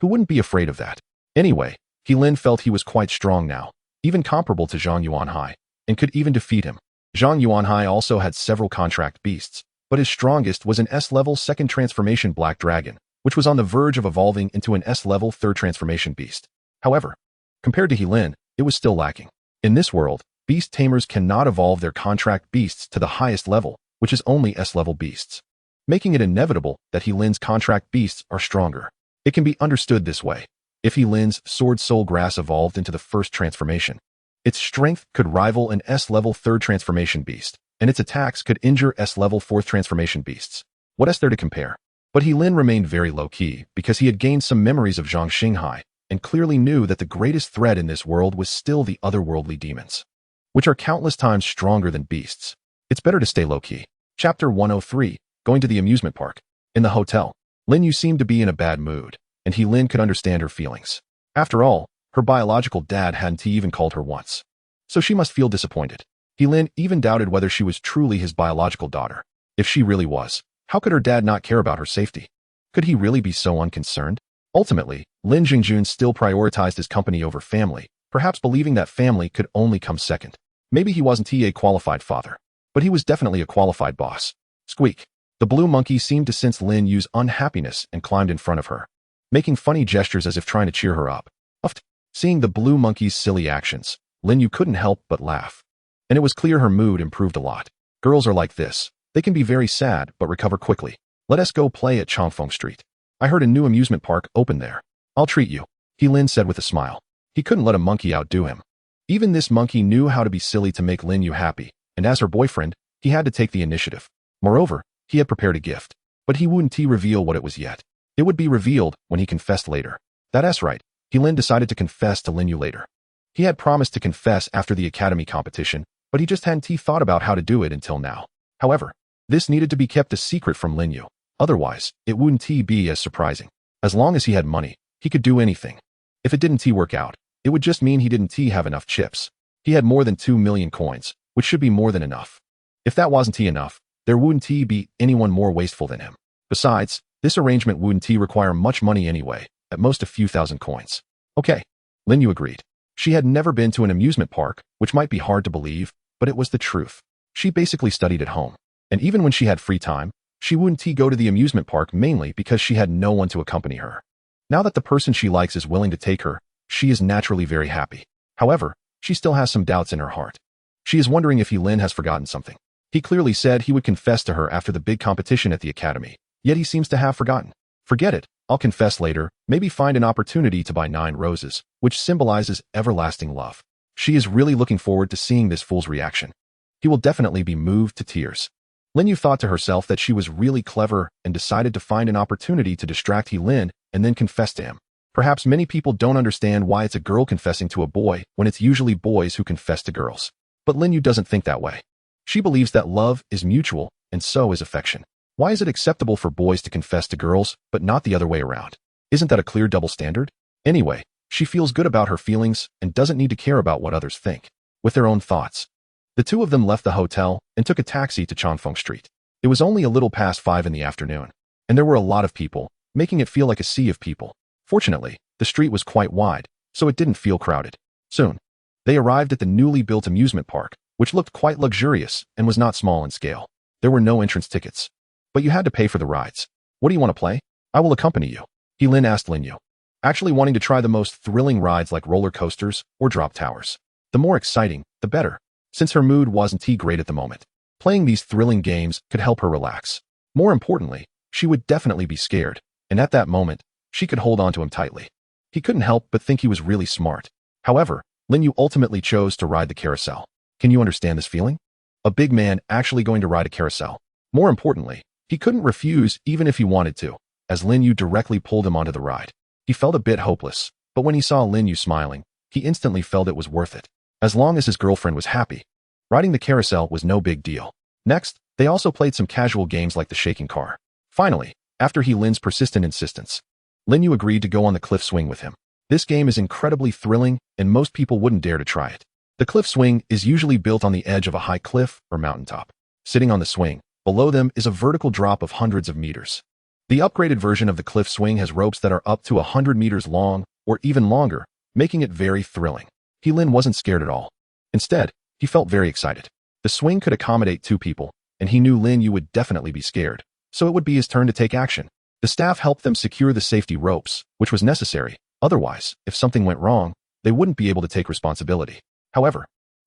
Who wouldn't be afraid of that? Anyway, He Lin felt he was quite strong now, even comparable to Zhang Yuanhai, and could even defeat him. Zhang Yuanhai also had several contract beasts, but his strongest was an S-level 2nd transformation black dragon, which was on the verge of evolving into an S-level 3rd transformation beast. However, compared to He Lin, it was still lacking. In this world, beast tamers cannot evolve their contract beasts to the highest level, which is only S-level beasts, making it inevitable that Helin's contract beasts are stronger. It can be understood this way. If Helin's Sword Soul Grass evolved into the first transformation, its strength could rival an S-level 3rd transformation beast, and its attacks could injure S-level 4th transformation beasts. What else there to compare? But Helin remained very low-key because he had gained some memories of Zhang Xinghai and clearly knew that the greatest threat in this world was still the otherworldly demons, which are countless times stronger than beasts. It's better to stay low-key. Chapter 103, Going to the Amusement Park. In the hotel, Lin Yu seemed to be in a bad mood, and Helin could understand her feelings. After all, her biological dad hadn't even called her once, so she must feel disappointed. Helin even doubted whether she was truly his biological daughter. If she really was, how could her dad not care about her safety? Could he really be so unconcerned? Ultimately, Lin Jingjun still prioritized his company over family, perhaps believing that family could only come second. Maybe he wasn't a qualified father, but he was definitely a qualified boss. Squeak. The blue monkey seemed to sense Lin Yu's unhappiness and climbed in front of her, making funny gestures as if trying to cheer her up. Uffed. Seeing the blue monkey's silly actions, Lin Yu couldn't help but laugh. And it was clear her mood improved a lot. Girls are like this. They can be very sad but recover quickly. Let us go play at Chongfeng Street. I heard a new amusement park opened there. I'll treat you, Helin said with a smile. He couldn't let a monkey outdo him. Even this monkey knew how to be silly to make Lin Yu happy, and as her boyfriend, he had to take the initiative. Moreover, he had prepared a gift, but he wouldn't reveal what it was yet. It would be revealed when he confessed later. That's right, Helin decided to confess to Lin Yu later. He had promised to confess after the academy competition, but he just hadn't thought about how to do it until now. However, this needed to be kept a secret from Lin Yu. Otherwise, it wouldn't be as surprising. As long as he had money, he could do anything. If it didn't work out, it would just mean he didn't have enough chips. He had more than 2 million coins, which should be more than enough. If that wasn't enough, there wouldn't be anyone more wasteful than him. Besides, this arrangement wouldn't require much money anyway, at most a few thousand coins. Okay, Lin Yu agreed. She had never been to an amusement park, which might be hard to believe, but it was the truth. She basically studied at home, and even when she had free time, she wouldn't go to the amusement park mainly because she had no one to accompany her. Now that the person she likes is willing to take her, she is naturally very happy. However, she still has some doubts in her heart. She is wondering if Helin has forgotten something. He clearly said he would confess to her after the big competition at the academy, yet he seems to have forgotten. Forget it, I'll confess later, maybe find an opportunity to buy 9 roses, which symbolizes everlasting love. She is really looking forward to seeing this fool's reaction. He will definitely be moved to tears. Lin Yu thought to herself that she was really clever and decided to find an opportunity to distract Helin and then confess to him. Perhaps many people don't understand why it's a girl confessing to a boy when it's usually boys who confess to girls. But Lin Yu doesn't think that way. She believes that love is mutual, and so is affection. Why is it acceptable for boys to confess to girls, but not the other way around? Isn't that a clear double standard? Anyway, she feels good about her feelings and doesn't need to care about what others think. With their own thoughts, the two of them left the hotel and took a taxi to Chongfeng Street. It was only a little past 5 in the afternoon, and there were a lot of people, making it feel like a sea of people. Fortunately, the street was quite wide, so it didn't feel crowded. Soon, they arrived at the newly built amusement park, which looked quite luxurious and was not small in scale. There were no entrance tickets, but you had to pay for the rides. What do you want to play? I will accompany you, Helin asked Lin Yu, actually wanting to try the most thrilling rides like roller coasters or drop towers. The more exciting, the better, since her mood wasn't great at the moment. Playing these thrilling games could help her relax. More importantly, she would definitely be scared, and at that moment, she could hold on to him tightly. He couldn't help but think he was really smart. However, Lin Yu ultimately chose to ride the carousel. Can you understand this feeling? A big man actually going to ride a carousel. More importantly, he couldn't refuse even if he wanted to, as Lin Yu directly pulled him onto the ride. He felt a bit hopeless, but when he saw Lin Yu smiling, he instantly felt it was worth it. As long as his girlfriend was happy, riding the carousel was no big deal. Next, they also played some casual games like the shaking car. Finally, after Helin's persistent insistence, Lin Yu agreed to go on the cliff swing with him. This game is incredibly thrilling, and most people wouldn't dare to try it. The cliff swing is usually built on the edge of a high cliff or mountaintop. Sitting on the swing, below them is a vertical drop of hundreds of meters. The upgraded version of the cliff swing has ropes that are up to 100 meters long or even longer, making it very thrilling. Helin wasn't scared at all. Instead, he felt very excited. The swing could accommodate 2 people, and he knew Lin Yu would definitely be scared, so it would be his turn to take action. The staff helped them secure the safety ropes, which was necessary. Otherwise, if something went wrong, they wouldn't be able to take responsibility. However,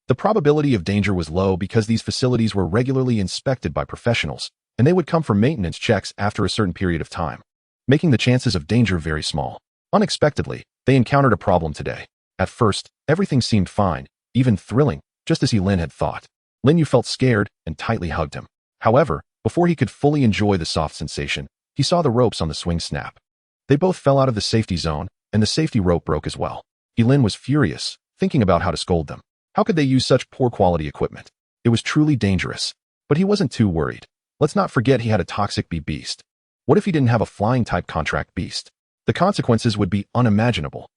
The probability of danger was low because these facilities were regularly inspected by professionals, and they would come for maintenance checks after a certain period of time, making the chances of danger very small. Unexpectedly, they encountered a problem today. At first, everything seemed fine, even thrilling, just as Lin had thought. Lin Yu felt scared and tightly hugged him. However, before he could fully enjoy the soft sensation, he saw the ropes on the swing snap. They both fell out of the safety zone, and the safety rope broke as well. Lin was furious, thinking about how to scold them. How could they use such poor quality equipment? It was truly dangerous. But he wasn't too worried. Let's not forget he had a toxic bee beast. What if he didn't have a flying type contract beast? The consequences would be unimaginable.